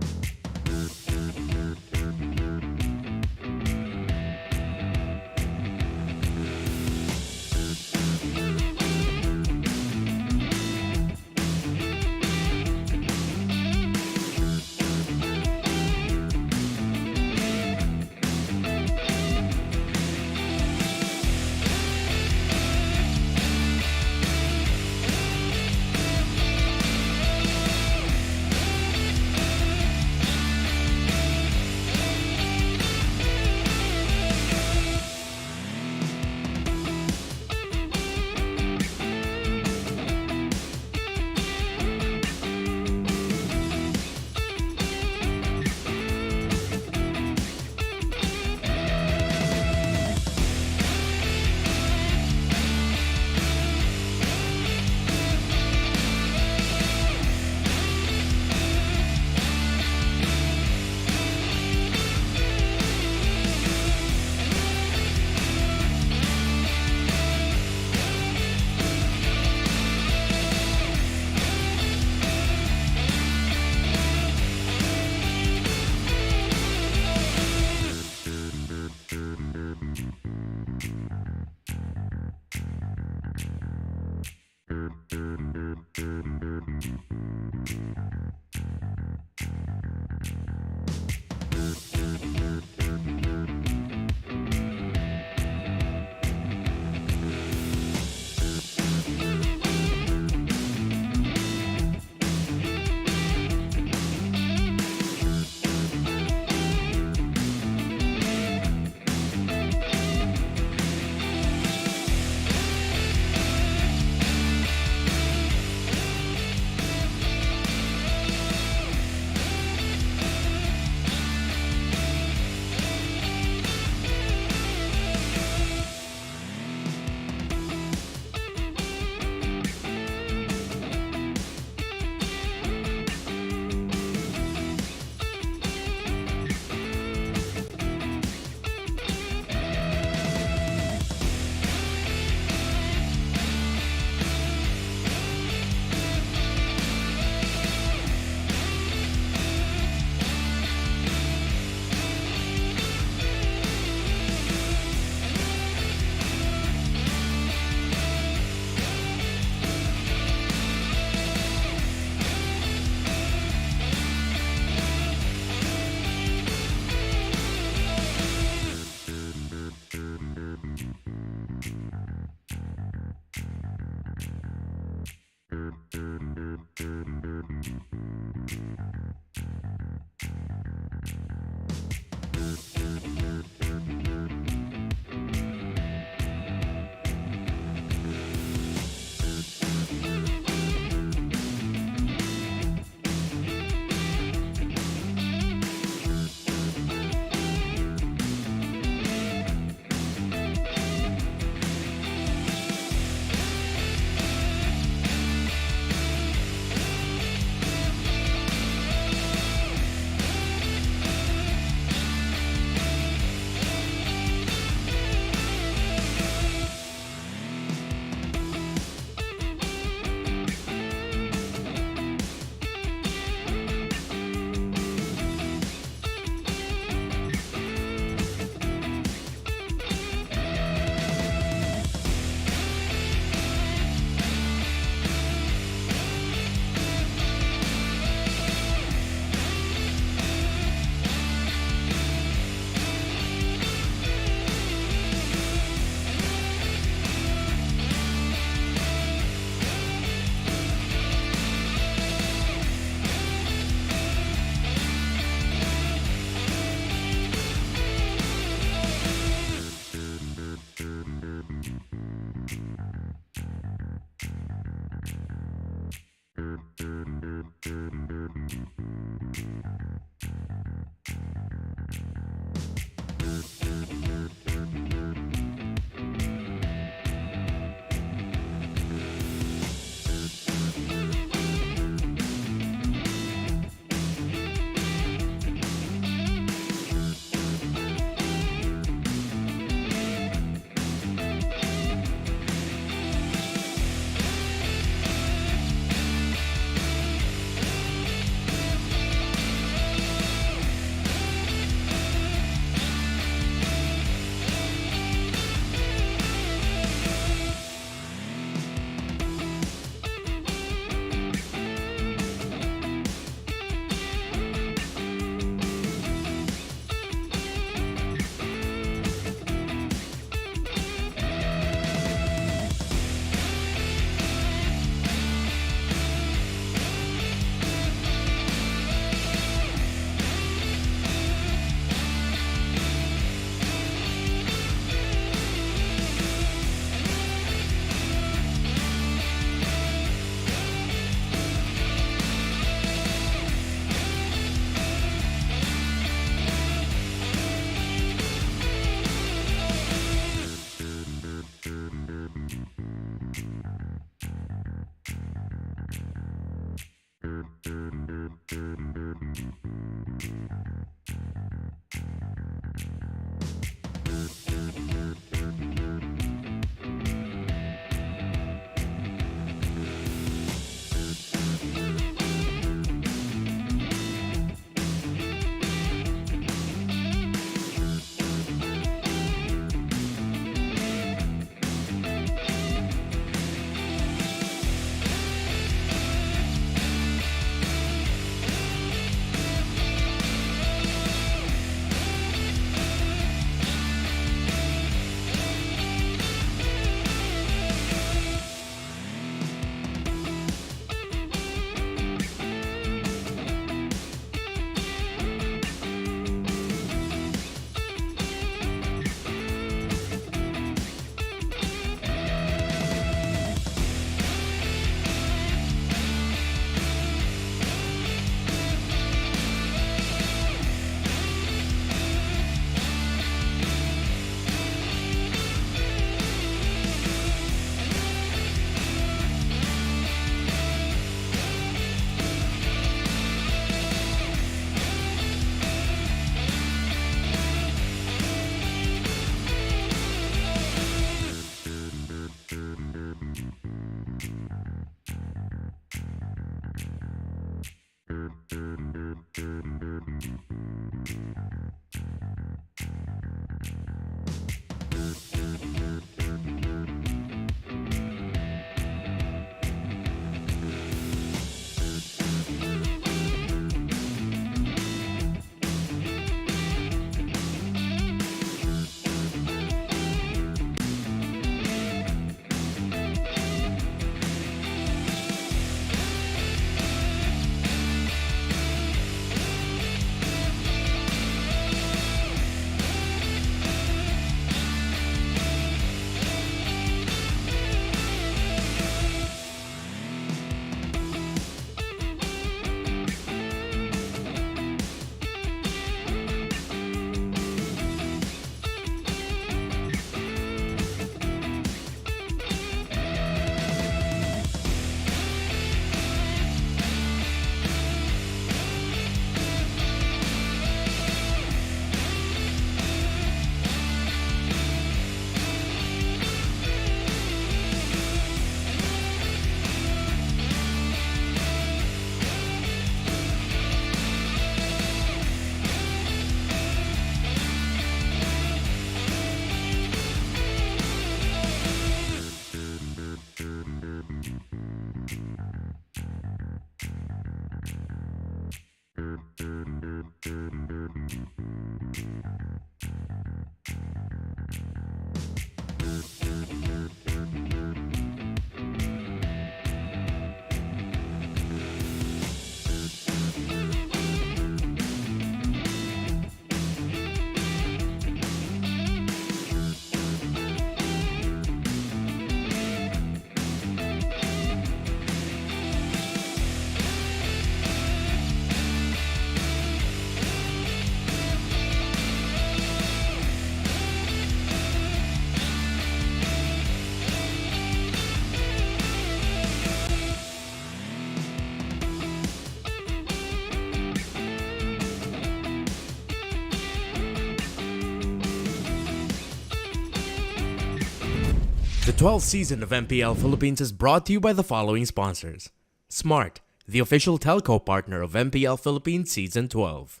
[SPEAKER 3] The 12th season of MPL Philippines is brought to you by the following sponsors. Smart, the official telco partner of MPL Philippines Season 12.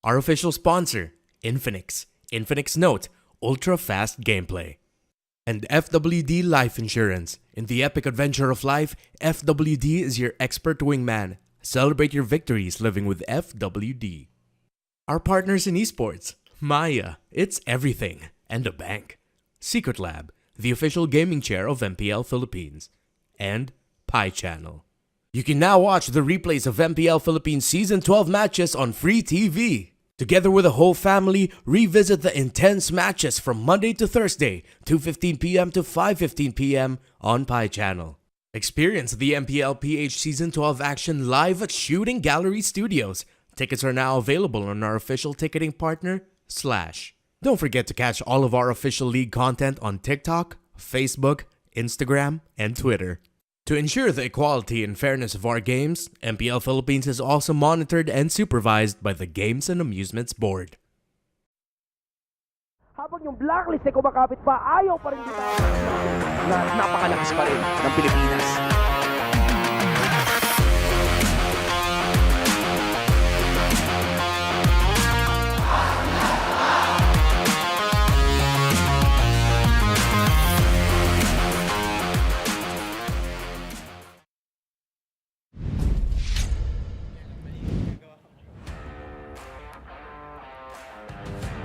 [SPEAKER 3] Our official sponsor, Infinix. Infinix Note, ultra-fast gameplay. And FWD Life Insurance. In the epic adventure of life, FWD is your expert wingman. Celebrate your victories living with FWD. Our partners in esports, Maya, it's everything, and a bank. Secret Lab, the official gaming chair of MPL Philippines. And Pi Channel. You can now watch the replays of MPL Philippines Season 12 matches on free TV. Together with the whole family, revisit the intense matches from Monday to Thursday, 2:15 p.m. to 5:15 p.m. on Pi Channel. Experience the Mpl-Ph Season 12 action live at Shooting Gallery Studios. Tickets are now available on our official ticketing partner, Slash. Don't forget to catch all of our official league content on TikTok, Facebook, Instagram, and Twitter. To ensure the equality and fairness of our games, MPL Philippines is also monitored and supervised by the Games and Amusements Board.
[SPEAKER 17] Habang yung blacklist ay kumakapit pa, ayaw pa rin na napakalakas pa rin ng Pilipinas.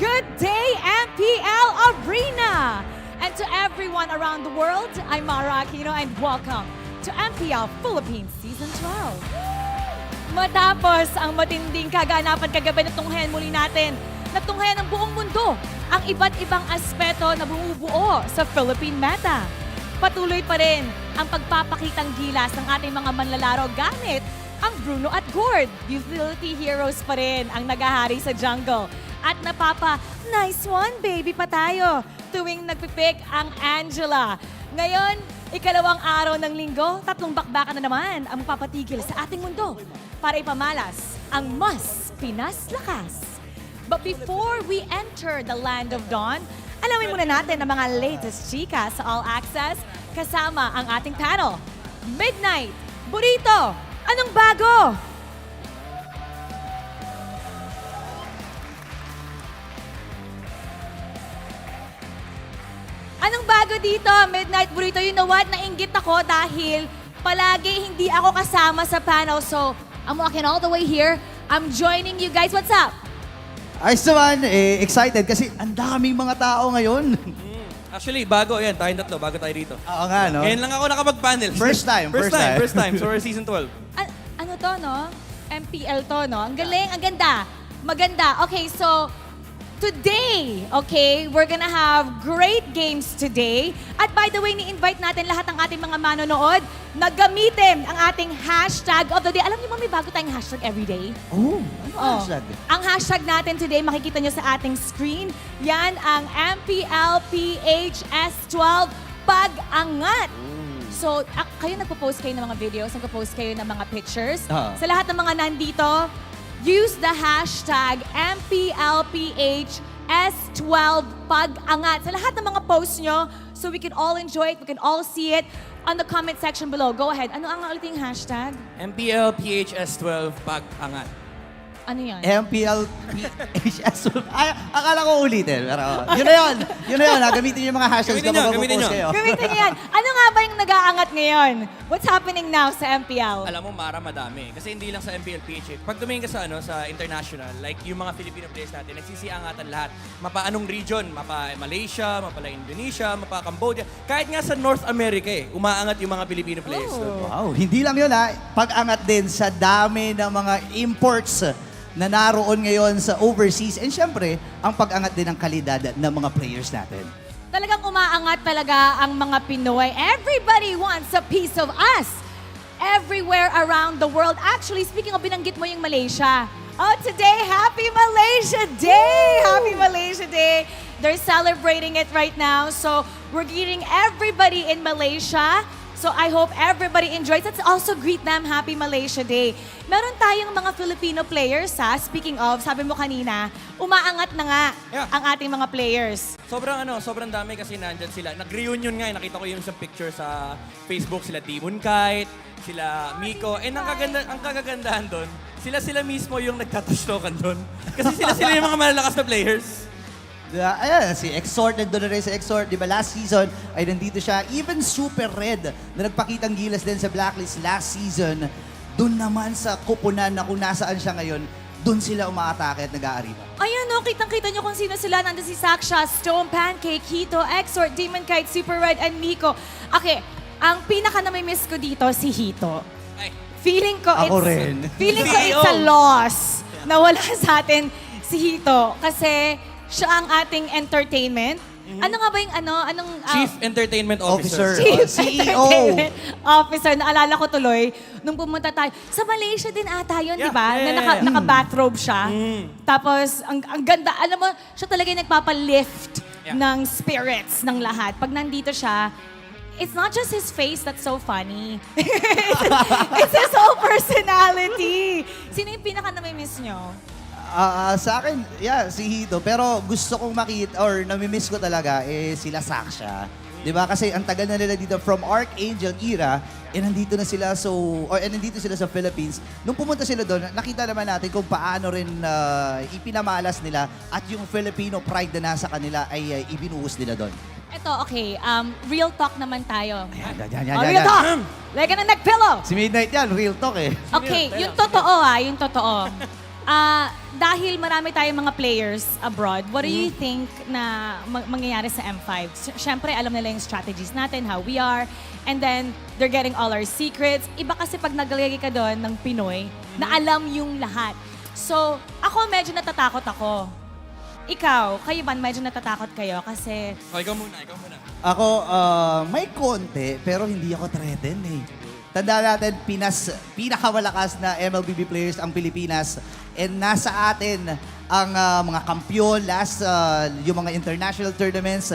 [SPEAKER 18] Good day, MPL Arena! And to everyone around the world, I'm Mara Aquino and welcome to MPL Philippines Season 12. Matapos ang matinding kaganapan kagabi na tunghayan muli natin, natunghayan ng buong mundo ang iba't ibang aspeto na bumubuo sa Philippine meta. Patuloy pa rin ang pagpapakitang gilas ng ating mga manlalaro gamit ang Bruno at Gord. Utility heroes pa rin ang nagahari sa jungle. At nice one baby pa tayo tuwing nagpipick ang Angela. Ngayon, ikalawang araw ng linggo, 3 bakbakan na naman ang papatigil sa ating mundo para ipamalas ang mas Pinas lakas. But before we enter the land of dawn, alamin muna natin ang mga latest chika sa All Access kasama ang ating panel. Midnight, Burrito, anong bago? Anong bago dito, Midnight Burrito? You know what? Nainggit ako dahil palagi hindi ako kasama sa panel. So, I'm walking all the way here. I'm joining you guys. What's up?
[SPEAKER 19] Ayos naman, excited kasi ang daming mga tao ngayon.
[SPEAKER 20] Actually, bago yan. Tayong tatlo, bago tayo dito.
[SPEAKER 19] Oo nga, no?
[SPEAKER 20] Ngayon lang ako nakapag-panel.
[SPEAKER 19] First time.
[SPEAKER 20] First time. So, we're season 12.
[SPEAKER 18] Ano to, no? MPL to, no? Ang galing, ang ganda. Maganda. Okay, so today, okay, we're gonna have great games today. At by the way, ni-invite natin lahat ng ating mga manonood na gamitin ang ating hashtag of the day. Alam niyo ba may bago tayong hashtag everyday?
[SPEAKER 19] Oh, ano hashtag?
[SPEAKER 18] Ang hashtag natin today, makikita nyo sa ating screen, yan ang Mpl-Ph S12 Pag-angat. So, kayo nagpo-post kayo ng mga videos, nagpo-post kayo ng mga pictures. Sa lahat ng mga nandito, use the hashtag Mpl-Ph S12 Pag-angat sa lahat ng mga posts nyo so we can all enjoy it, we can all see it on the comment section below. Go ahead. Ano ang ulit yung hashtag?
[SPEAKER 20] Mpl-Ph S12 Pag-angat.
[SPEAKER 18] Ano yan?
[SPEAKER 19] Mpl-Ph S12. Akala ko ulitin. Pero yun na yun. Gamitin yung mga hashtags na mapopost kayo.
[SPEAKER 18] Gamitin nyo yan. Ano nga ba yung nag-aangat ngayon? What's happening now sa MPL?
[SPEAKER 20] Alam mo, Mara, madami. Kasi hindi lang sa Mpl-Ph. Pag tumingin ka sa international, like yung mga Filipino players natin, nagsisiangatan lahat. Mapa anong region? Mapa Malaysia, mapa Indonesia, mapa Cambodia. Kahit nga sa North America umaangat yung mga Filipino players.
[SPEAKER 19] Wow, hindi lang yun pag-angat din sa dami ng mga imports na naroon ngayon sa overseas. And syempre, ang pag-angat din ng kalidad ng mga players natin.
[SPEAKER 18] Talagang umaangat talaga ang mga Pinoy. Everybody wants a piece of us. Everywhere around the world. Actually, speaking of binanggit mo yung Malaysia. Oh, today, Happy Malaysia Day! Happy Malaysia Day! They're celebrating it right now. So, we're greeting everybody in Malaysia So I hope everybody enjoys. Let's also greet them Happy Malaysia Day. Meron tayong mga Filipino players ha. Speaking of, sabi mo kanina, umaangat na nga ang ating mga players.
[SPEAKER 20] Sobrang dami kasi nandyan sila. Nag-reunion nga, nakita ko yung isang picture sa Facebook, sila Demon Kite, sila Miko. And ang kagagandahan doon, sila mismo yung nagtatushtokan doon. Kasi sila yung mga malalakas na players.
[SPEAKER 19] Ayan, si Exort, nandun na rin si Exort. Di ba, last season ay nandito siya. Even Super Red na nagpakitang gilas din sa Blacklist last season, dun naman sa kupunan na kung nasaan siya ngayon, dun sila umaatake at nag-aariba.
[SPEAKER 18] Ayan no, kitang-kita nyo kung sino sila. Nandun si Saksha, Stone, Pancake, Hito, Exort, Demon Kite, Super Red, and Miko. Okay, ang pinaka na may miss ko dito, si Hito. Feeling ko it's a loss na wala sa atin si Hito. Kasi siya ang ating entertainment. Ano nga ba yung
[SPEAKER 20] Chief Entertainment Officer.
[SPEAKER 18] Chief
[SPEAKER 19] CEO.
[SPEAKER 18] Entertainment Officer. Naalala ko tuloy, nung pumunta tayo, sa Malaysia din ata yun, di ba? Na naka-bathrobe siya. Tapos, ang ganda, alam mo, siya talaga yung nagpapalift ng spirits ng lahat. Pag nandito siya, it's not just his face that's so funny. It's his whole personality. Sino yung pinaka na may miss nyo?
[SPEAKER 19] Sa akin, si Hito. Pero gusto kong makita, or namimiss ko talaga, sila Saksha. Diba? Kasi ang tagal na nila dito from Archangel era, nandito na sila nandito sila sa Philippines. Nung pumunta sila doon, nakita naman natin kung paano rin ipinamalas nila at yung Filipino pride na nasa kanila ay ibinuhos nila doon.
[SPEAKER 18] Ito, okay. Real talk naman tayo.
[SPEAKER 19] Yan.
[SPEAKER 18] Real talk! Like na nag-pillow!
[SPEAKER 19] Si Midnight yan, real talk eh.
[SPEAKER 18] Okay, yung totoo yung totoo. Dahil marami tayong mga players abroad, what do you think na mangyayari sa M5? Siyempre, alam nila yung strategies natin, how we are, and then they're getting all our secrets. Iba kasi pag naglagay ka doon ng Pinoy, na alam yung lahat. So, ako medyo natatakot ako. Ikaw, kayo ba medyo natatakot kayo? Kasi...
[SPEAKER 20] Ikaw muna.
[SPEAKER 19] Ako, may konti, pero hindi ako threatened eh. Tandaan natin, pinakamalakas na MLBB players ang Pilipinas. And nasa atin ang mga kampiyon, yung mga international tournaments.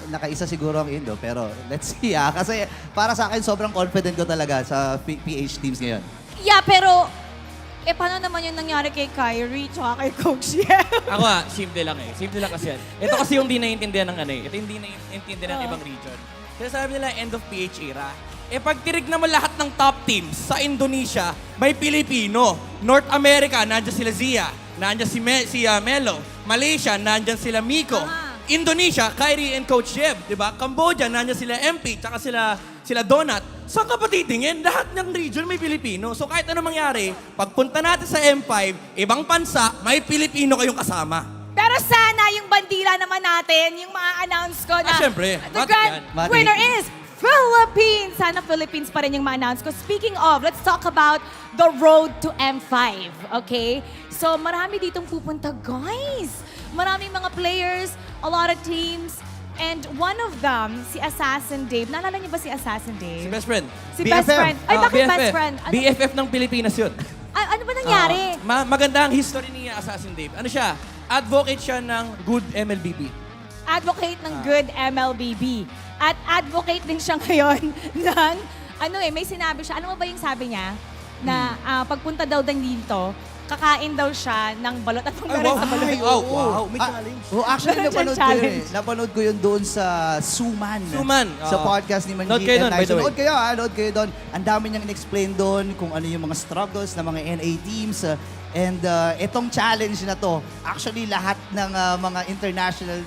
[SPEAKER 19] Nakaisa siguro ang Indo. Pero let's see Kasi para sa akin, sobrang confident ko talaga sa PH teams ngayon.
[SPEAKER 18] Yeah, pero... paano naman yung nangyari kay Kyrie tsaka kay Coach Yel?
[SPEAKER 20] Ako simple lang Simple lang kasi yan. Ito kasi yung di naiintindihan ng Ito yung di naiintindihan ng ibang region. Kasi sabi nila, end of PH era. Pag tirignan mo lahat ng top teams sa Indonesia, may Pilipino. North America, nandiyan sila Zia. Nandiyan si Melo. Malaysia, nandiyan sila Miko. Indonesia, Kyrie and Coach Jeb. Diba? Cambodia, nandiyan sila MP, tsaka sila Donut. Saan ka pa titingin? Lahat ng region may Pilipino. So kahit ano mangyari, pagpunta natin sa M5, ibang bansa, may Pilipino kayong kasama.
[SPEAKER 18] Pero sana yung bandila naman natin, yung ma-announce ko na
[SPEAKER 20] syempre.
[SPEAKER 18] the grand winner is Philippines! Sana Philippines pa rin yung ma-announce ko. Speaking of, let's talk about the road to M5, okay? So marami ditong pupunta, guys. Maraming mga players, a lot of teams, and one of them, si Assassin Dave. Naalala niyo ba si Assassin Dave?
[SPEAKER 20] Si best friend.
[SPEAKER 18] Si best friend. Ay, bakit best friend?
[SPEAKER 20] BFF ng Pilipinas yun.
[SPEAKER 18] Ano ba nangyari?
[SPEAKER 20] Maganda ang history ni Assassin Dave. Ano siya? Advocate siya ng good MLBB.
[SPEAKER 18] Advocate ng good MLBB. At advocate din siya ngayon ng, may sinabi siya. Ano ba yung sabi niya? Na pagpunta daw dito, kakain daw siya ng balot at pagkarin sa balot.
[SPEAKER 19] Wow, may challenge. Actually, napanood ko yun doon sa Suman. Sa podcast ni Manjit. Nood kayo doon. Ang dami niyang in-explain doon kung ano yung mga struggles ng mga NA teams. And itong challenge na to, actually lahat ng mga international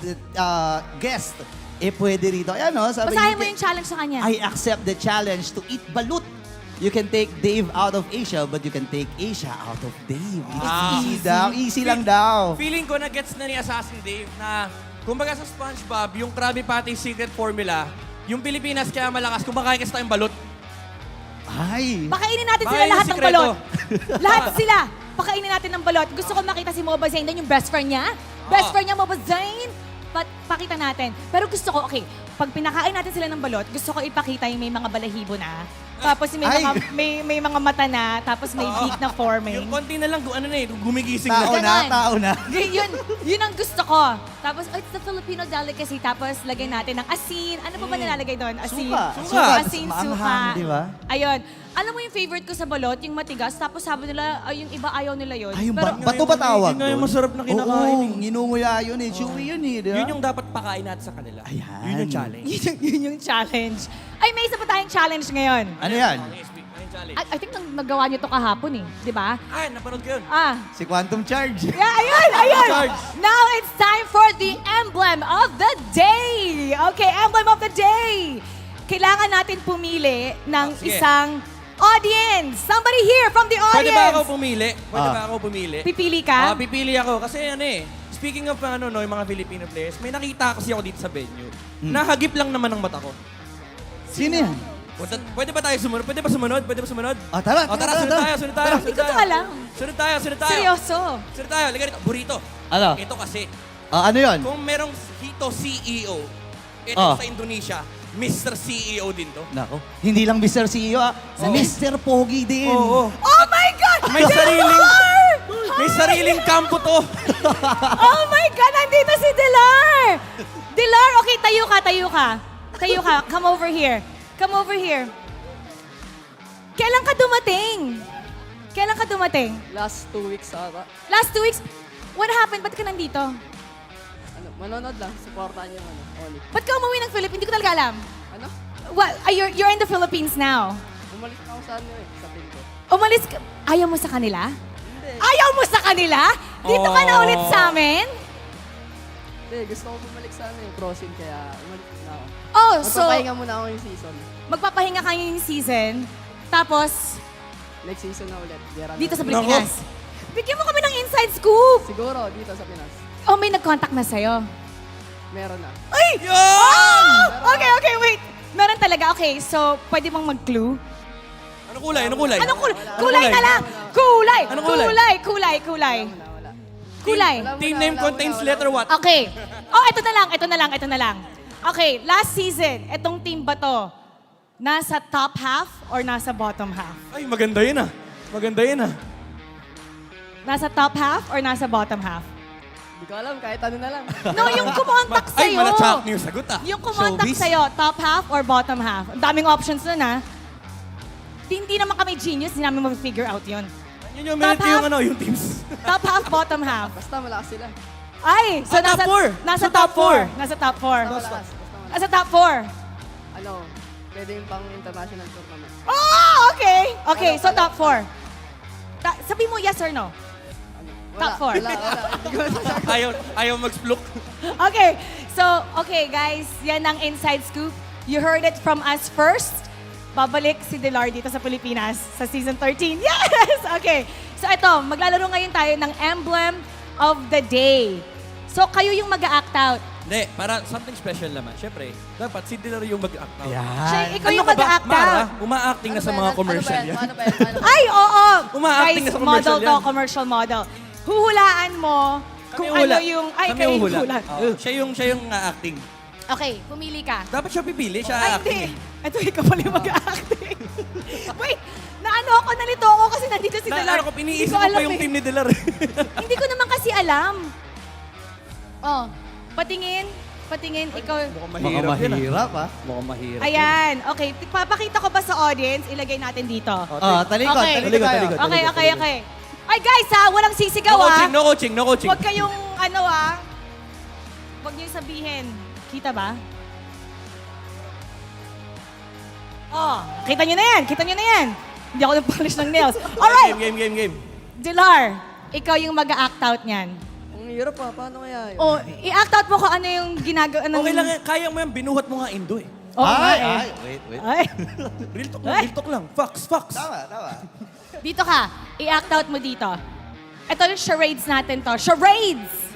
[SPEAKER 19] guests, pwede rito. Ayan, sabi
[SPEAKER 18] basahin mo yung challenge sa kanya.
[SPEAKER 19] I accept the challenge to eat balut. You can take Dave out of Asia, but you can take Asia out of Dave. Easy lang daw.
[SPEAKER 20] Feeling ko na gets na ni Assassin Dave na kumbaga sa SpongeBob, yung Krabby Patty secret formula, yung Pilipinas kaya malakas, kumakain kasi tayong balot.
[SPEAKER 18] Pakainin natin sila lahat ng balot. Lahat sila. Pakainin natin ng balot. Gusto ko makita si Moba Zayn doon, yung best friend niya. Best friend niya, Moba Zayn. Pakita natin. Pero gusto ko, pag pinakain natin sila ng balot, gusto ko ipakita yung may mga balahibo na Tapos may mga mata na, tapos may beak na forming.
[SPEAKER 20] Yung konti na lang, gumigising
[SPEAKER 19] Tao
[SPEAKER 20] na.
[SPEAKER 19] tao na.
[SPEAKER 18] Yun ang gusto ko. Tapos, it's the Filipino delicacy. Tapos, lagyan natin ng asin. Ano pa ba nilalagay doon? Asin.
[SPEAKER 19] Suka.
[SPEAKER 18] Asin,
[SPEAKER 19] Maanghang,
[SPEAKER 18] suka.
[SPEAKER 19] di ba?
[SPEAKER 18] Ayun. Alam mo yung favorite ko sa balot, yung matigas. Tapos sabi nila, yung iba ayaw nila yun.
[SPEAKER 19] Ay, yung
[SPEAKER 18] Pero,
[SPEAKER 19] bato ba tawag?
[SPEAKER 20] Yun nga yung masarap na kinakain
[SPEAKER 19] Oo, nginunguya yun eh. Chewy yun eh. di ba?
[SPEAKER 20] Yun yung dapat pakain natin sa kanila.
[SPEAKER 19] Ayan.
[SPEAKER 20] Yun yung challenge.
[SPEAKER 18] yun yung challenge. Ay, may isa pa tayong challenge ngayon.
[SPEAKER 19] Ano yan?
[SPEAKER 18] I think nagawa niyo to kahapon eh. Di ba?
[SPEAKER 20] Ay, napanood ko yun.
[SPEAKER 19] Si Quantum Charge.
[SPEAKER 18] Yeah, ayun. Now it's time for the emblem of the day. Okay, emblem of the day. Kailangan natin pumili ng isang audience. Somebody here from the audience.
[SPEAKER 20] Pwede ba ako pumili?
[SPEAKER 18] Pipili ka?
[SPEAKER 20] Pipili ako. Kasi speaking of yung mga Filipino players, may nakita kasi ako dito sa venue. Nahagip lang naman ang mata ko.
[SPEAKER 19] Sino yan?
[SPEAKER 20] Pwede ba tayo sumunod? Pwede ba sumunod?
[SPEAKER 19] Tara.
[SPEAKER 20] Sunod tayo.
[SPEAKER 18] Hindi ko to alam.
[SPEAKER 20] Sunod tayo.
[SPEAKER 18] Seryoso.
[SPEAKER 20] Sunod tayo. Liga rito. Burrito.
[SPEAKER 19] Ano?
[SPEAKER 20] Ito kasi,
[SPEAKER 19] Ano yun?
[SPEAKER 20] kung merong Hito CEO, ito sa Indonesia, Mr. CEO din to.
[SPEAKER 19] Nako. Hindi lang Mr. CEO, Mr. Pogi din.
[SPEAKER 20] Oo.
[SPEAKER 18] Oh my God!
[SPEAKER 20] May sariling kampo to.
[SPEAKER 18] Oh my God! Nandito si Delar! Delar, okay, tayo ka. Come over here. Kailan ka dumating?
[SPEAKER 11] Last 2 weeks ata.
[SPEAKER 18] Last 2 weeks? What happened? Ba't ka nandito?
[SPEAKER 11] Manonood lang, supportahan yung ONIC.
[SPEAKER 18] Ba't ka umuwi ng Philippines? Hindi ko talaga alam.
[SPEAKER 11] Ano?
[SPEAKER 18] What? You're in the Philippines now.
[SPEAKER 11] Umalis na ako sa team ko.
[SPEAKER 18] Umalis ka. Ayaw mo sa kanila?
[SPEAKER 11] Hindi.
[SPEAKER 18] Ayaw mo sa kanila? Dito ka na ulit sa amin?
[SPEAKER 11] Hindi, gusto ko bumalik sa crossing, kaya umalis na ako.
[SPEAKER 18] Oh, so...
[SPEAKER 11] Magpapahinga muna ako yung season.
[SPEAKER 18] Magpapahinga ka yung season. Tapos,
[SPEAKER 11] Next season na ulit.
[SPEAKER 18] dito sa Pilipinas. Bigyan mo kami ng inside scoop.
[SPEAKER 11] Siguro, dito sa Pinas.
[SPEAKER 18] Oh, may nag-contact na sa'yo.
[SPEAKER 11] Meron na.
[SPEAKER 18] Ay! Oh! Okay, wait. Meron talaga. Okay, so pwede bang mag-clue?
[SPEAKER 20] Anong kulay?
[SPEAKER 18] Kulay na lang! Kulay!
[SPEAKER 20] Anong kulay?
[SPEAKER 18] Kulay.
[SPEAKER 20] Team name contains letter what?
[SPEAKER 18] Okay. Oh, ito na lang. Okay, last season, itong team ba to? Nasa top half or nasa bottom half?
[SPEAKER 20] Ay, maganda yun ah.
[SPEAKER 18] Nasa top half or nasa bottom half?
[SPEAKER 11] Hindi ko alam, kahit ano na lang.
[SPEAKER 18] No, yung kumontak
[SPEAKER 20] Ay,
[SPEAKER 18] sa'yo.
[SPEAKER 20] manachak niyo sagot ah.
[SPEAKER 18] Yung kumontak sa'yo, top half or bottom half? Ang daming options nun, ha? Hindi naman kami genius, hindi namin ma-figure out yun.
[SPEAKER 20] Yun yung
[SPEAKER 18] Top half?
[SPEAKER 20] yung teams.
[SPEAKER 18] Top half, bottom half.
[SPEAKER 11] Basta malakas sila.
[SPEAKER 18] Ay, so
[SPEAKER 20] top four.
[SPEAKER 18] Nasa top 4. Nasa top 4. Nasa top 4.
[SPEAKER 11] Pwede yung pang international tournament.
[SPEAKER 18] Oh, okay. Okay, so top 4. Sabi mo yes or no? Top 4.
[SPEAKER 11] Wala. Hindi ko masasagot.
[SPEAKER 20] Ayaw mag-splook.
[SPEAKER 18] Okay, so, okay guys, yan ang inside scoop. You heard it from us first. Babalik si Delar dito sa Pilipinas sa season 13. Yes! Okay. So ito, maglalaro ngayon tayo ng emblem of the day. So kayo yung mag-act out.
[SPEAKER 20] Hindi, para something special naman. Siyempre, dapat si Dilar yung mag-act out.
[SPEAKER 18] Siya, ikaw yung mag-act out.
[SPEAKER 20] Mara, uma-acting na sa mga commercial yan.
[SPEAKER 18] Ay, oo!
[SPEAKER 20] Uma-acting na sa commercial
[SPEAKER 18] model to, commercial model. Huhulaan mo kung ano yung... Ay, kayo yung hula.
[SPEAKER 20] Siya yung acting.
[SPEAKER 18] Okay, pumili ka.
[SPEAKER 20] Dapat siya pipili, siya
[SPEAKER 18] Ay,
[SPEAKER 20] acting.
[SPEAKER 18] hindi. Ito, ikaw pala yung mag-acting. Wait, nalito ako kasi nandito si Delar.
[SPEAKER 20] Iniisip ko pa yung team ni Delar.
[SPEAKER 18] Hindi ko naman kasi alam. Oh, patingin, ikaw.
[SPEAKER 19] Mukhang mahirap, ha?
[SPEAKER 20] Mukhang mahirap.
[SPEAKER 18] Ayan, okay. Papakita ko ba sa audience? Ilagay natin dito.
[SPEAKER 19] Talikod.
[SPEAKER 18] Okay. Ay guys ha, walang sisigaw ha.
[SPEAKER 20] No coaching.
[SPEAKER 18] Huwag kayong huwag niyong sabihin. Kita ba? Oh, kita niyo na yan. Hindi ako nag-polish ng nails. Alright!
[SPEAKER 20] Game.
[SPEAKER 18] Delar, ikaw yung mag-act out niyan.
[SPEAKER 11] Ang hirap pa, paano kaya yun?
[SPEAKER 18] Oh, i-act out mo kung ano yung ginagawa.
[SPEAKER 20] Okay lang yan, kaya mo yan, binuhat mo nga Indo eh.
[SPEAKER 19] Wait.
[SPEAKER 18] Ay.
[SPEAKER 20] Real talk lang. Facts.
[SPEAKER 19] Tama.
[SPEAKER 18] Dito ka, i-act out mo dito. Ito yung charades natin to. Charades!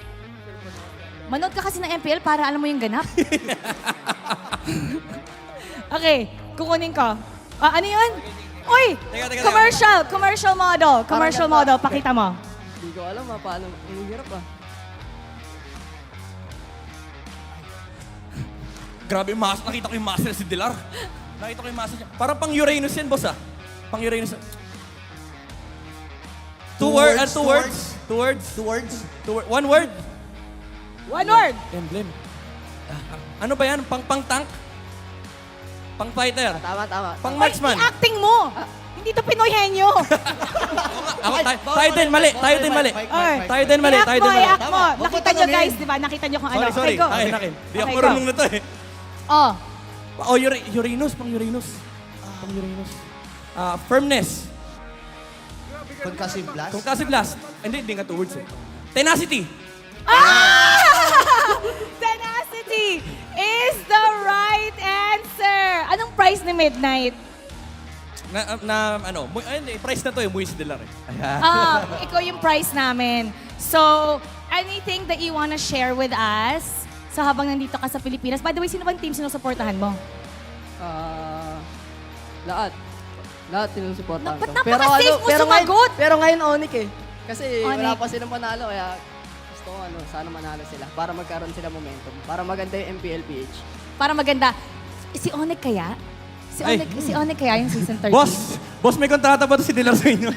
[SPEAKER 18] Manood ka kasi ng MPL para alam mo yung ganap. Okay, kukunin ko. Ano yun? Uy!
[SPEAKER 20] Teka.
[SPEAKER 18] Commercial model. Pakita mo.
[SPEAKER 11] Hindi ko alam paano. Ang hirap pa.
[SPEAKER 20] Grabe yung nakita ko yung master si Delar. Nakita ko yung muscles niya. Parang pang Uranus yan, boss ah. Pang Uranus. Two words. One word.
[SPEAKER 18] One word.
[SPEAKER 20] Emblem. Ano ba yan? Pang-tank? Pang-fighter?
[SPEAKER 11] Tama.
[SPEAKER 20] Pang-marksman?
[SPEAKER 18] Acting mo. Hindi to Pinoy henyo.
[SPEAKER 20] Tayo din mali. Tayo din mali.
[SPEAKER 18] I-act mo. Nakita nyo guys, di ba? Nakita nyo kung ano.
[SPEAKER 20] Sorry.
[SPEAKER 18] Okay, go.
[SPEAKER 20] Akin. Di ako
[SPEAKER 18] Okay,
[SPEAKER 20] marunong
[SPEAKER 18] go.
[SPEAKER 20] na to eh.
[SPEAKER 18] Oh.
[SPEAKER 20] Oh, Uranus. Pang-Uranus. Firmness. Concussive blast. Hindi nga 2 words eh. Tenacity.
[SPEAKER 18] Tenacity is the right answer. Anong price ni Midnight?
[SPEAKER 20] Price na to yung Muis de la Re.
[SPEAKER 18] Ikaw yung price namin. So, anything that you wanna share with us so habang nandito ka sa Pilipinas? By the way, sino bang team sinusuportahan mo?
[SPEAKER 11] Lahat sinusuportahan ko.
[SPEAKER 18] Ba't napaka-safe mo sumagot?
[SPEAKER 11] Pero ngayon ONIC eh. Kasi
[SPEAKER 18] ONIC.
[SPEAKER 11] wala pa silang panalo, kaya gusto ko sana manalo sila para magkaroon sila momentum. Para maganda yung MPL-Ph.
[SPEAKER 18] Para maganda. Si ONIC kaya? Si ONIC kaya yung season 13?
[SPEAKER 20] Boss, may kontrata ba to si Dilar sa inyo?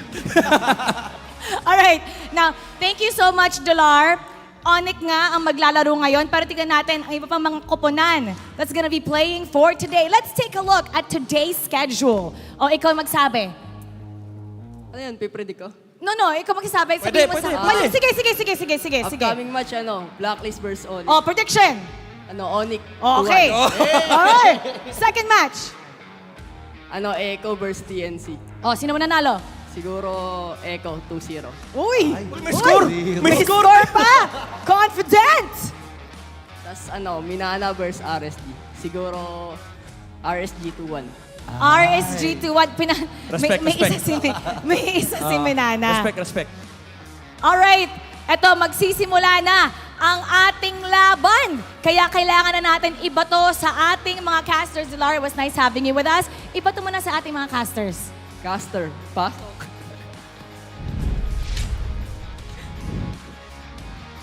[SPEAKER 18] Alright. Now, thank you so much, Delar. ONIC nga ang maglalaro ngayon. Pero tignan natin ang iba pang mga koponan that's gonna be playing for today. Let's take a look at today's schedule. O, ikaw magsabi.
[SPEAKER 11] Ano yan, pipredict ko?
[SPEAKER 18] No, ikaw magsasabi. Sabihin mo
[SPEAKER 20] pwede.
[SPEAKER 18] Sige.
[SPEAKER 11] Upcoming match, Blacklist versus ONIC.
[SPEAKER 18] Oh, prediction.
[SPEAKER 11] ONIC.
[SPEAKER 18] Okay. Alright. Second match.
[SPEAKER 11] Echo versus TNC.
[SPEAKER 18] Oh, sino mananalo?
[SPEAKER 11] Siguro Echo 2-0.
[SPEAKER 18] Uy!
[SPEAKER 20] May score!
[SPEAKER 18] May score pa! Confident!
[SPEAKER 11] Tapos Minana versus RSG. Siguro RSG 2-1.
[SPEAKER 18] RSG 2-1.
[SPEAKER 20] Respect.
[SPEAKER 18] May isa si Minana.
[SPEAKER 20] Respect.
[SPEAKER 18] Alright. Eto, magsisimula na ang ating laban. Kaya kailangan na natin ibato sa ating mga casters. Delar, it was nice having you with us. Ibato mo na sa ating mga casters.
[SPEAKER 11] Caster, pa?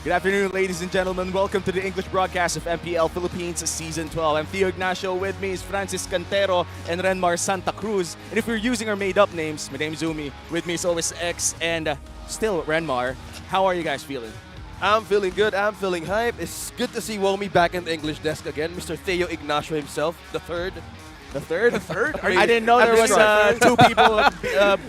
[SPEAKER 21] Good afternoon, ladies and gentlemen. Welcome to the English broadcast of MPL Philippines Season 12. I'm Theo Ignacio. With me is Francis Cantero and Renmar Santa Cruz. And if we're using our made-up names, my name is Umi. With me is always X and still Renmar. How are you guys feeling?
[SPEAKER 22] I'm feeling good. I'm feeling hype. It's good to see Womi back in the English desk again. Mr. Theo Ignacio himself, the third.
[SPEAKER 21] The third?
[SPEAKER 22] The third?
[SPEAKER 21] I didn't know there was 2 people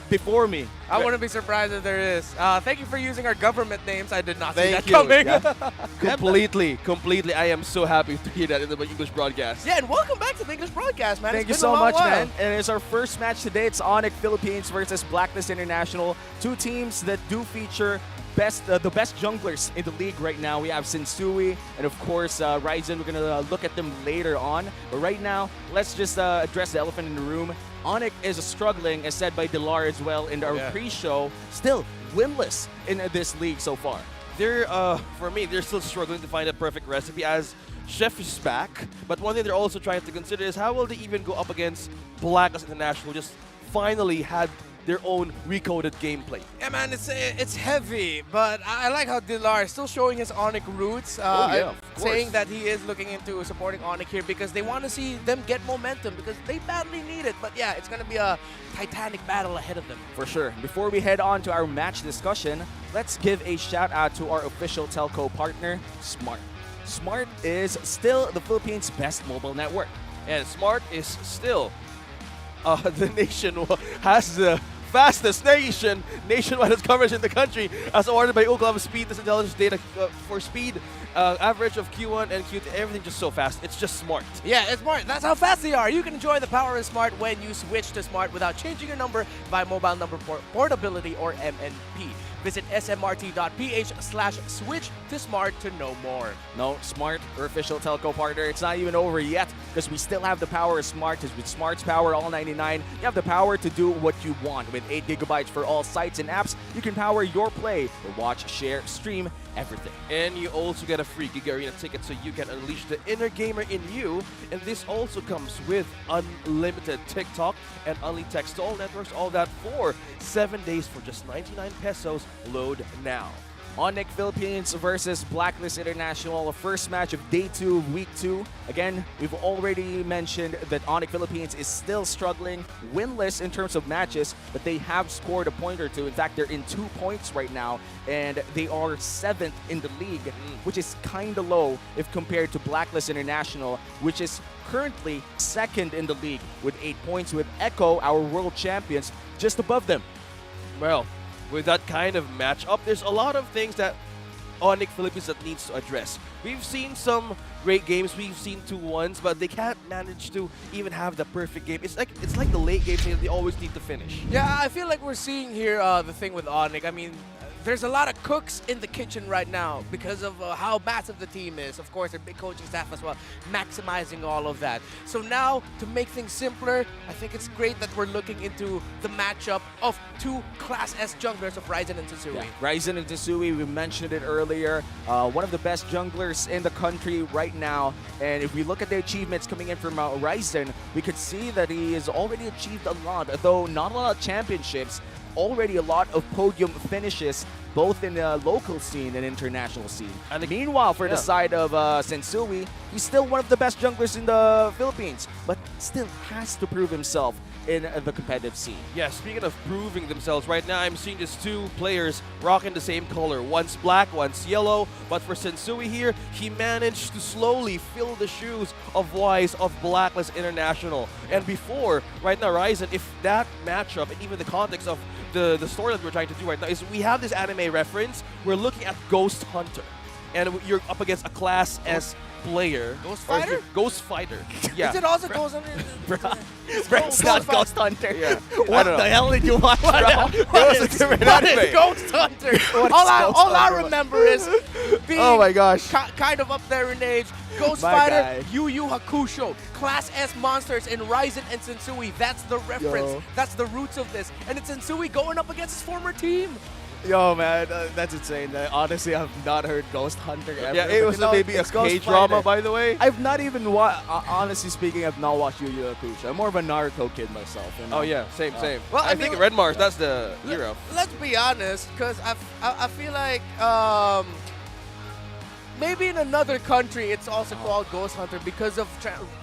[SPEAKER 21] before me.
[SPEAKER 23] I wouldn't be surprised if there is. Thank you for using our government names. I did not see that
[SPEAKER 22] Thank you.
[SPEAKER 23] coming.
[SPEAKER 22] Yeah. Completely. I am so happy to hear that in the English broadcast.
[SPEAKER 23] Yeah, and welcome back to the English broadcast, man.
[SPEAKER 21] Thank
[SPEAKER 23] It's
[SPEAKER 21] you
[SPEAKER 23] been a
[SPEAKER 21] so
[SPEAKER 23] long
[SPEAKER 21] much,
[SPEAKER 23] while.
[SPEAKER 21] man. And it's our first match today. It's ONIC Philippines versus Blacklist International. 2 teams that do feature the best junglers in the league right now. We have Sensui and of course Ryzen. We're gonna look at them later on. But right now, let's just address the elephant in the room. ONIC is struggling, as said by Delar as well in our pre-show. Still winless in this league so far.
[SPEAKER 22] They're, for me, they're still struggling to find a perfect recipe as Chef is back. But one thing they're also trying to consider is how will they even go up against Blacklist International, just finally had their own recoded gameplay.
[SPEAKER 23] Yeah, man, it's heavy, but I like how Dilar is still showing his ONIC roots,
[SPEAKER 22] of
[SPEAKER 23] saying
[SPEAKER 22] course.
[SPEAKER 23] that he is looking into supporting ONIC here because they want to see them get momentum because they badly need it. But yeah, it's going to be a titanic battle ahead of them.
[SPEAKER 21] For sure. Before we head on to our match discussion, let's give a shout out to our official telco partner, Smart. Smart is still the Philippines' best mobile network.
[SPEAKER 22] And Smart is still the nation has the fastest nationwide coverage in the country as awarded by Ookla Speed Intelligence Data for speed, average of Q1 and Q2, everything just so fast. It's just Smart.
[SPEAKER 23] Yeah, it's Smart. That's how fast they are. You can enjoy the power of Smart when you switch to Smart without changing your number by mobile number portability or MNP. Visit smrt.ph/switch to Smart to know more.
[SPEAKER 21] No, Smart, our official telco partner, it's not even over yet because we still have the power of Smart. Because with Smart's Power All 99, you have the power to do what you want. With 8 gigabytes for all sites and apps, you can power your play or watch, share, stream, everything.
[SPEAKER 22] And you also get a free Gig Arena ticket so you can unleash the inner gamer in you. And this also comes with unlimited TikTok and only text to all networks, all that for 7 days for just 99 pesos. Load now.
[SPEAKER 21] ONIC Philippines versus Blacklist International, first match of day 2 of week 2. Again, we've already mentioned that ONIC Philippines is still struggling, winless in terms of matches, but they have scored a point or two. In fact, they're in 2 points right now, and they are 7th in the league, which is kind of low if compared to Blacklist International, which is currently 2nd in the league with 8 points, with Echo, our world champions, just above them.
[SPEAKER 23] Well, with that kind of matchup, there's a lot of things that ONIC Philippines that needs to address. We've seen some great games, we've seen 2-1s, but they can't manage to even have the perfect game. It's like the late games they always need to finish. Yeah, I feel like we're seeing here the thing with ONIC. I mean, there's a lot of cooks in the kitchen right now because of how massive the team is. Of course, their big coaching staff as well, maximizing all of that. So now, to make things simpler, I think it's great that we're looking into the matchup of 2 Class S junglers of Ryzen and Sensui.
[SPEAKER 21] Yeah. Ryzen and Sensui, we mentioned it earlier, one of the best junglers in the country right now. And if we look at the achievements coming in from Ryzen, we could see that he has already achieved a lot, though not a lot of championships. Already a lot of podium finishes, both in the local scene and international scene. And meanwhile, for the side of Sensui, he's still one of the best junglers in the Philippines, but still has to prove himself in the competitive scene.
[SPEAKER 23] Yeah, speaking of proving themselves, right now I'm seeing just 2 players rocking the same color. One's black, one's yellow. But for Sensui here, he managed to slowly fill the shoes of Wise of Blacklist International. And before, right now, Ryzen, if that matchup and even the context of the story that we're trying to do right now is we have this anime reference, we're looking at Ghost Hunter. And you're up against a Class S player. Ghost Fighter? Ghost Fighter. Yeah. Is it also Ghost Hunter?
[SPEAKER 21] It's not Ghost Hunter.
[SPEAKER 23] Yeah.
[SPEAKER 21] What the hell did you watch, bro?
[SPEAKER 23] What is Ghost Hunter? All I remember is being
[SPEAKER 21] oh my gosh.
[SPEAKER 23] Kind of up there in age. Ghost
[SPEAKER 21] My
[SPEAKER 23] Fighter,
[SPEAKER 21] guy.
[SPEAKER 23] Yu Yu Hakusho, Class S monsters in Ryzen and Sensui. That's the reference.
[SPEAKER 21] Yo.
[SPEAKER 23] That's the roots of this. And it's Sensui going up against his former team.
[SPEAKER 21] Yo, man, that's insane. Honestly, I've not heard Ghost Hunter ever.
[SPEAKER 23] Yeah, it was maybe a K-drama, by the way.
[SPEAKER 21] I've not even honestly speaking, I've not watched Yu Yu Hakusho. I'm more of a Naruto kid myself. You know?
[SPEAKER 23] Oh yeah, same. Well, I think Red Mars, that's the era. Let's be honest, because I feel like maybe in another country it's also called Ghost Hunter because of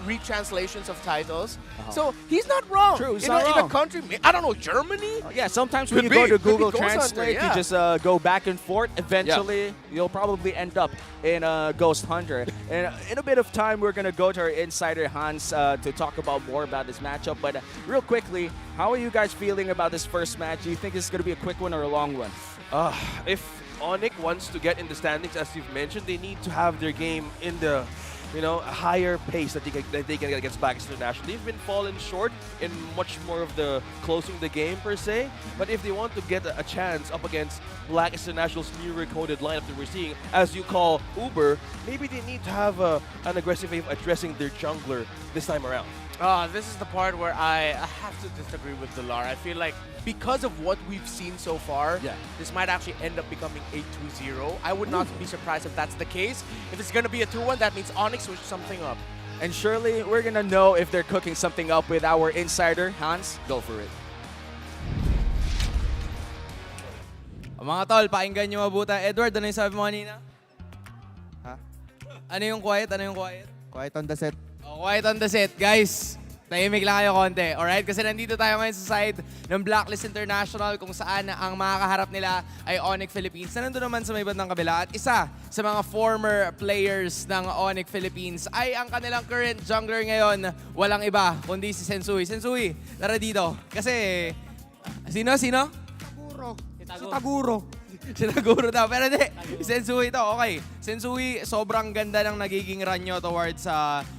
[SPEAKER 23] retranslations of titles. So he's not wrong.
[SPEAKER 21] True, he's not
[SPEAKER 23] in
[SPEAKER 21] wrong.
[SPEAKER 23] a country, I don't know, Germany?
[SPEAKER 21] Yeah, sometimes
[SPEAKER 23] Could
[SPEAKER 21] when you go to
[SPEAKER 23] be
[SPEAKER 21] Google
[SPEAKER 23] Ghost Hunter,
[SPEAKER 21] Translate,
[SPEAKER 23] yeah.
[SPEAKER 21] you just go back and forth. Eventually, you'll probably end up in Ghost Hunter. And in a bit of time, we're going to go to our insider, Hans, to talk about more about this matchup. But real quickly, how are you guys feeling about this first match? Do you think this is going to be a quick one or a long one?
[SPEAKER 23] If ONIC wants to get in the standings, as you've mentioned, they need to have their game in the higher pace that they can get against Blacklist International. They've been falling short in much more of the closing the game per se, but if they want to get a chance up against Blacklist International's new recoded lineup that we're seeing, as you call Uber, maybe they need to have an aggressive way of addressing their jungler this time around. This is the part where I have to disagree with Delar. I feel like because of what we've seen so far, this might actually end up becoming a 2-0. I would not be surprised if that's the case. If it's going to be a 2-1, that means ONIC switched something up.
[SPEAKER 21] And surely, we're going to know if they're cooking something up with our insider, Hans. Go for it.
[SPEAKER 2] Mga tol, pakinggan nyo mabuti. Edward, ano yung sabi mo kanina?
[SPEAKER 4] Ha?
[SPEAKER 2] Ano yung quiet?
[SPEAKER 4] Quiet on the set.
[SPEAKER 2] Oh, quiet on the set, guys. Tahimik lang kayo konti, alright? Kasi nandito tayo ngayon sa side ng Blacklist International kung saan ang makakaharap nila ay ONIC Philippines na nandun naman sa may bandang kabila. At isa sa mga former players ng ONIC Philippines ay ang kanilang current jungler ngayon, walang iba kundi si Sensui. Sensui, tara dito. Kasi, sino?
[SPEAKER 4] Taguro.
[SPEAKER 2] Taguro. Si Taguro daw. Pero hindi, Sensui ito. Okay. Sensui, sobrang ganda ng nagiging run nyo towards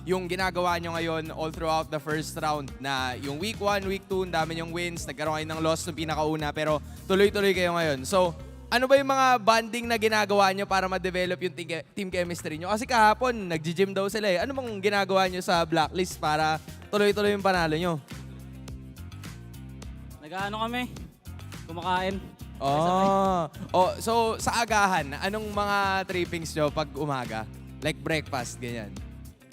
[SPEAKER 2] yung ginagawa nyo ngayon all throughout the first round na yung week 1, week 2, ang dami nyong wins, nagkaroon kayo ng loss ng pinakauna, pero tuloy-tuloy kayo ngayon. So, ano ba yung mga bonding na ginagawa nyo para ma-develop yung team chemistry nyo? Kasi kahapon, nag-gym daw sila eh. Ano bang ginagawa nyo sa Blacklist para tuloy-tuloy yung panalo nyo?
[SPEAKER 7] Nag-ano kami? Kumakain.
[SPEAKER 2] So sa agahan, anong mga trippings nyo pag umaga? Like breakfast, ganyan.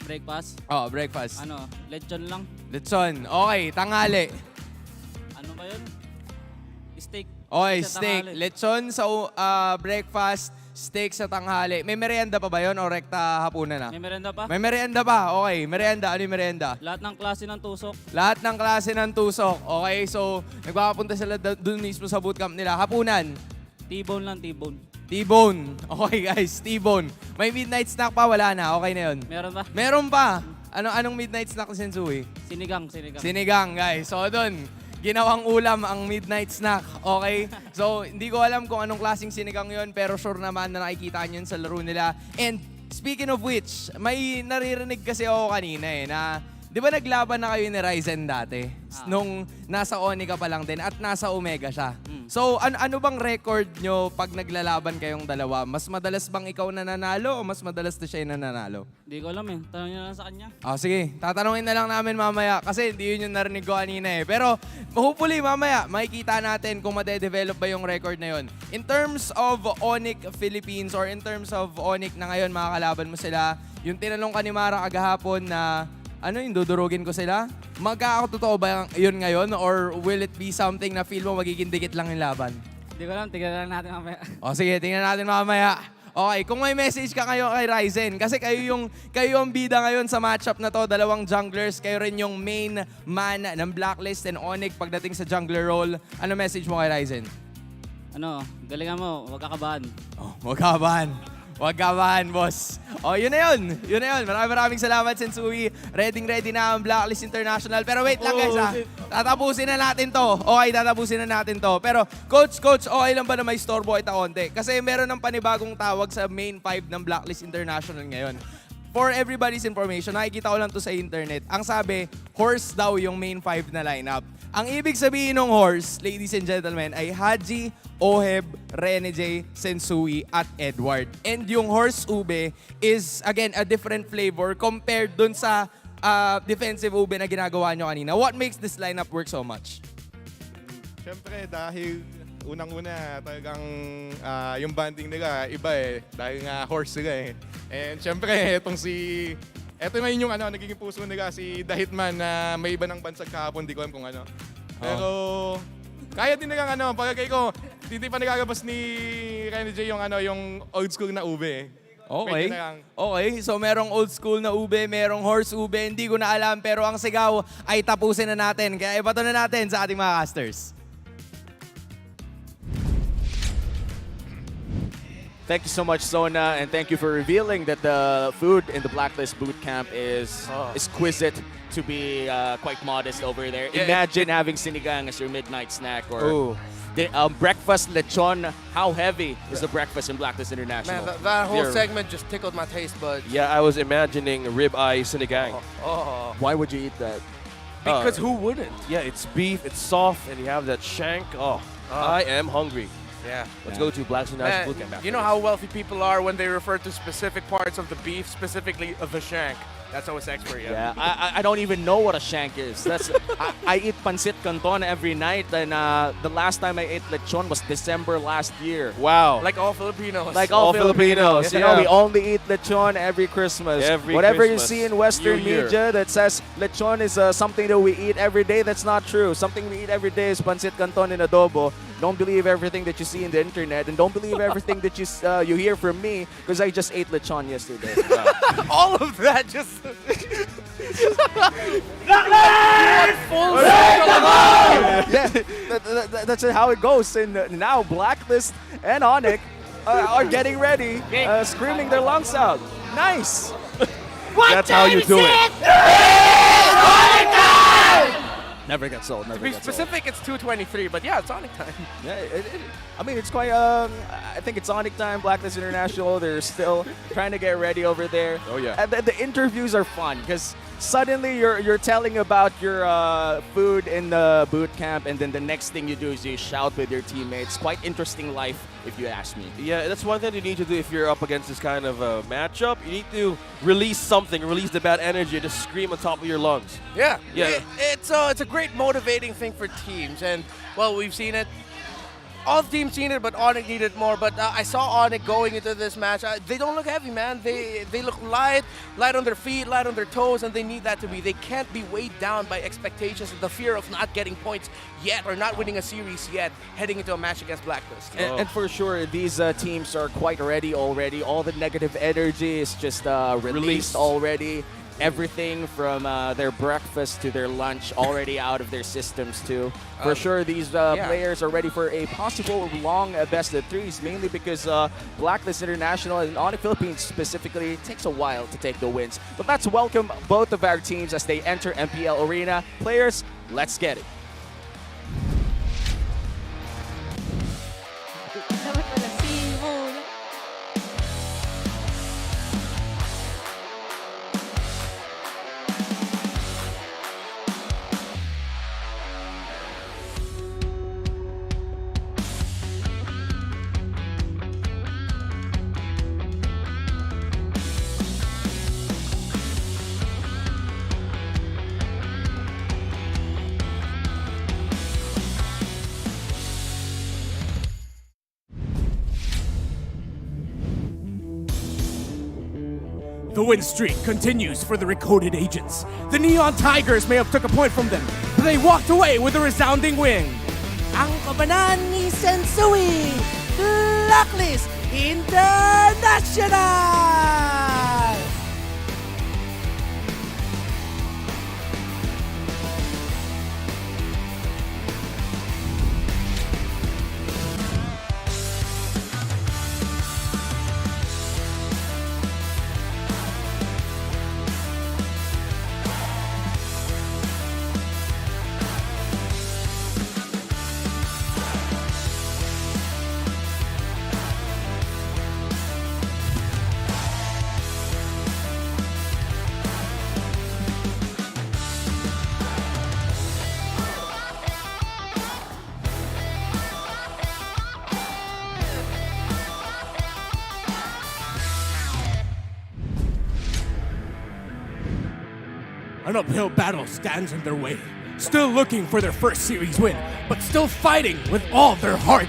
[SPEAKER 7] Breakfast?
[SPEAKER 2] Breakfast.
[SPEAKER 7] Ano, lechon lang.
[SPEAKER 2] Lechon. Okay, tanghali.
[SPEAKER 7] Ano ba yun? Steak.
[SPEAKER 2] Okay,
[SPEAKER 7] Sa
[SPEAKER 2] steak.
[SPEAKER 7] tanghali.
[SPEAKER 2] Lechon sa breakfast, steak sa tanghali. May merienda pa ba yon o rekta hapunan na?
[SPEAKER 7] May merenda pa?
[SPEAKER 2] May merienda pa. Okay, merienda. Ano yung merienda?
[SPEAKER 7] Lahat ng klase ng tusok.
[SPEAKER 2] Lahat ng klase ng tusok. Okay, so nagpapapunta sila dun mismo sa bootcamp nila. Hapunan.
[SPEAKER 7] T-bone lang, T-bone.
[SPEAKER 2] T-bone. Okay guys, T-bone. May midnight snack pa? Wala na. Okay na yun.
[SPEAKER 7] Meron pa?
[SPEAKER 2] Meron pa. Anong midnight snack ni Sensui?
[SPEAKER 7] Sinigang.
[SPEAKER 2] Sinigang, guys. So, doon, ginawang ulam ang midnight snack. Okay? So, hindi ko alam kung anong klaseng sinigang yon, pero sure naman na nakikita nyo yun sa laro nila. And, speaking of which, may naririnig kasi ako kanina na, di ba naglaban na kayo ni Ryzen dati? Nung nasa ONIC ka pa lang din at nasa Omega siya. So, ano bang record nyo pag naglalaban kayong dalawa? Mas madalas bang ikaw nananalo o mas madalas na siya yung nananalo?
[SPEAKER 7] Hindi ko alam eh. Tanong nyo lang sa kanya.
[SPEAKER 2] Sige, tatanungin na lang namin mamaya kasi hindi yun yung narinig ko kanina eh. Pero hopefully mamaya makikita natin kung madedevelop ba yung record na yun. In terms of ONIC Philippines or in terms of ONIC na ngayon makakalaban mo sila, yung tinanong ka ni Mara kagahapon na yung dudurugin ko sila? Magkakatotoo ba yun ngayon or will it be something na feel mo magiging dikit lang yung laban?
[SPEAKER 7] Hindi ko alam. Tignan lang natin mamaya.
[SPEAKER 2] Sige, tingnan natin mamaya. Okay, kung may message ka kayo kay Ryzen, kasi kayo yung bida ngayon sa matchup na to, dalawang junglers, kayo rin yung main man ng Blacklist and ONIC pagdating sa jungler role. Ano message mo kay Ryzen?
[SPEAKER 7] Galingan mo. Huwag kakabahan.
[SPEAKER 2] Huwag kabahan. Huwag kabahan, boss. Yun na yun. Yun na yun. Maraming salamat, Sensui. Ready na ang Blacklist International. Pero wait lang, guys, ha. Tatapusin na natin to. Okay, tatapusin na natin to. Pero, Coach, okay lang ba na may storbo ita onte? Kasi meron ng panibagong tawag sa main 5 ng Blacklist International ngayon. For everybody's information, nakikita ko lang to sa internet. Ang sabi, horse daw yung main 5 na lineup. Ang ibig sabihin ng horse, ladies and gentlemen, ay Haji, Oheb, Rene J, Sensui, at Edward. And yung horse ube is, again, a different flavor compared dun sa defensive ube na ginagawa nyo kanina. What makes this lineup work so much?
[SPEAKER 1] Siyempre, dahil unang-una talagang yung banding nila iba eh. Dahil nga horse sila eh. And siyempre, eto ngayon yung nagiging puso nila, si The Hitman na may iba ng bansag kahapon, di ko alam kung ano. Pero kaya din nilang pagkakay ko, hindi pa nagagabas ni Rene J yung old school na ube.
[SPEAKER 2] Okay. Okay, so merong old school na ube, merong horse ube, hindi ko na alam, pero ang sigaw ay tapusin na natin. Kaya ibato na natin sa ating mga casters.
[SPEAKER 21] Thank you so much, Sona, and thank you for revealing that the food in the Blacklist boot camp is exquisite, to be quite modest over there.
[SPEAKER 23] Yeah,
[SPEAKER 21] Imagine having sinigang as your midnight snack or the breakfast lechon. How heavy is the breakfast in Blacklist International?
[SPEAKER 23] Man, that whole segment just tickled my taste buds.
[SPEAKER 22] Yeah, I was imagining ribeye sinigang.
[SPEAKER 21] Why would you eat that?
[SPEAKER 23] Because who wouldn't?
[SPEAKER 22] Yeah, it's beef, it's soft, and you have that shank. I am hungry.
[SPEAKER 23] Yeah.
[SPEAKER 22] Let's go to Blacklist International boot camp after
[SPEAKER 23] You know
[SPEAKER 22] this.
[SPEAKER 23] how wealthy people are when they refer to specific parts of the beef, specifically the shank. That's how it's expert.
[SPEAKER 21] Yeah, I don't even know what a shank is. That's I eat pancit canton every night, and the last time I ate lechon was December last year.
[SPEAKER 22] Wow.
[SPEAKER 23] Like all Filipinos.
[SPEAKER 21] Like all Filipinos. You know,
[SPEAKER 22] yeah.
[SPEAKER 21] we only eat lechon every Christmas. Whatever you see in Western media that says lechon is something that we eat every day, that's not true. Something we eat every day is pancit canton and adobo. Don't believe everything that you see in the internet, and don't believe everything that you hear from me, because I just ate lechon yesterday.
[SPEAKER 23] All of that just...
[SPEAKER 21] Full that's how it goes. And now Blacklist and ONIC are getting ready, screaming their lungs out. Nice.
[SPEAKER 22] That's how you do it.
[SPEAKER 21] Never gets old.
[SPEAKER 23] To be specific, it's 2:23, but yeah, it's ONIC time.
[SPEAKER 21] Yeah, I mean, it's quite. I think it's ONIC time. Blacklist International. They're still trying to get ready over there.
[SPEAKER 22] Oh yeah.
[SPEAKER 21] And the interviews are fun because suddenly you're telling about your food in the boot camp, and then the next thing you do is you shout with your teammates. Quite interesting life, if you ask me.
[SPEAKER 22] Yeah, that's one thing you need to do if you're up against this kind of matchup. You need to release something, release the bad energy, just scream on top of your lungs.
[SPEAKER 23] Yeah.
[SPEAKER 22] Yeah.
[SPEAKER 23] It's a great motivating thing for teams, and well, we've seen it. all the teams needed, but ONIC needed more. But I saw ONIC going into this match. They don't look heavy, man. They look light on their feet, light on their toes, and they need that to be. They can't be weighed down by expectations and the fear of not getting points yet or not winning a series yet, heading into a match against Blacklist.
[SPEAKER 21] And for sure, these teams are quite ready already. All the negative energy is just released already. Everything from their breakfast to their lunch already out of their systems too. For sure, these players are ready for a possible long best of threes, mainly because Blacklist International and ONIC Philippines specifically, it takes a while to take the wins. But let's welcome both of our teams as they enter MPL Arena. Players, let's get it.
[SPEAKER 5] The win streak continues for the Recoded Agents. The Neon Tigers may have took a point from them, but they walked away with a resounding win.
[SPEAKER 6] Ang kabanan ni Sensui, Blacklist International!
[SPEAKER 5] An uphill battle stands in their way, still looking for their first series win, but still fighting with all their heart.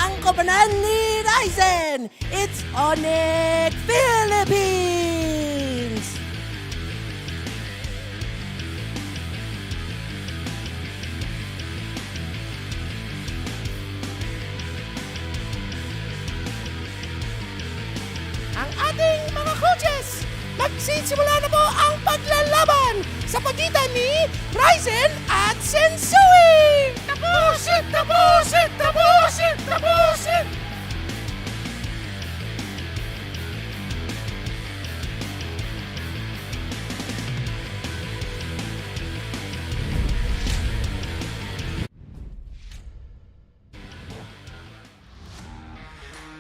[SPEAKER 6] Ang kabanan ni Ryzen, it's ONIC Philippines! Ang ating mga coaches, magsisimula na po ang paglalaban sa pagitan ni Ryzen at Sensui! Tapusin! Tapusin! Tapusin! Tapusin!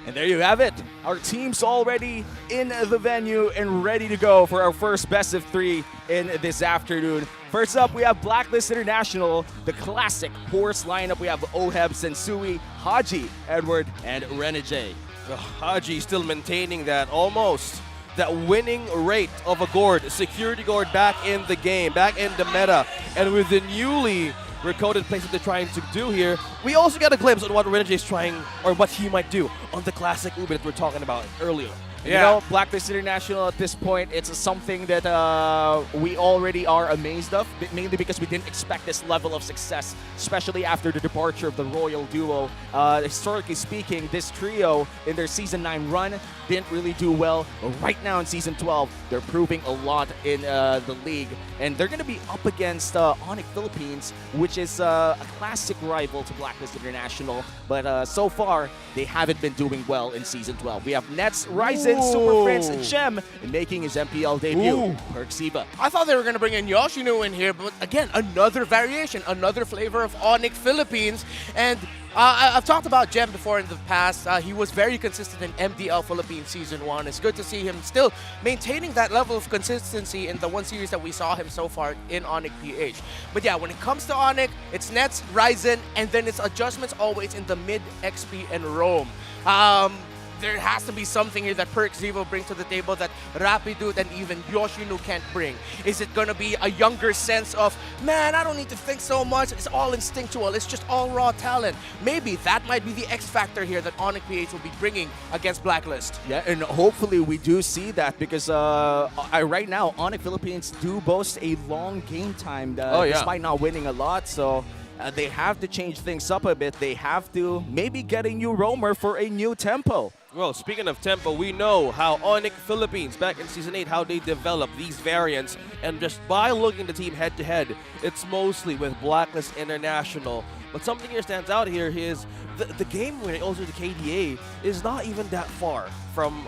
[SPEAKER 21] And there you have it. Our team's already in the venue and ready to go for our first best of three in this afternoon. First up, we have Blacklist International, the classic horse lineup. We have Oheb, Sensui, Haji, Edward, and Renegade.
[SPEAKER 23] Haji still maintaining that winning rate of a Gord, a security Gord back in the game, back in the meta. And with the newly recoded plays that they're trying to do here, we also got a glimpse on what Renegade is trying, or what he might do on the classic Ube that we're talking about earlier.
[SPEAKER 21] You know, Blacklist International at this point, it's something that we already are amazed of, mainly because we didn't expect this level of success, especially after the departure of the Royal Duo. Historically speaking, this trio in their Season 9 run didn't really do well. But right now in Season 12, they're proving a lot in the league. And they're going to be up against ONIC Philippines, which is a classic rival to Blacklist International. But so far, they haven't been doing well in Season 12. We have Nets, Ryzen, Super Prince, Gem making his MPL debut. Perksiva.
[SPEAKER 23] I thought they were going to bring in Yoshino in here, but again, another variation, another flavor of ONIC Philippines. And I've talked about Gem before in the past. He was very consistent in MDL Philippines Season 1. It's good to see him still maintaining that level of consistency in the one series that we saw him so far in Mpl-Ph. But yeah, when it comes to ONIC, it's Nets, Ryzen, and then it's adjustments always in the mid, XP, and Roam.
[SPEAKER 6] there has to be something here that Perkzivo brings to the table that Rapidut and even Yoshinu can't bring. Is it gonna be a younger sense of, man, I don't need to think so much, it's all instinctual, it's just all raw talent? Maybe that might be the X factor here that ONIC-PH will be bringing against Blacklist.
[SPEAKER 21] Yeah, and hopefully we do see that because right now, ONIC Philippines do boast a long game time despite not winning a lot. So they have to change things up a bit. They have to maybe get a new roamer for a new tempo.
[SPEAKER 23] Well, speaking of tempo, we know how ONIC Philippines, back in Season 8, how they develop these variants. And just by looking at the team head-to-head, it's mostly with Blacklist International. But something here stands out here is the game winner, also the KDA, is not even that far from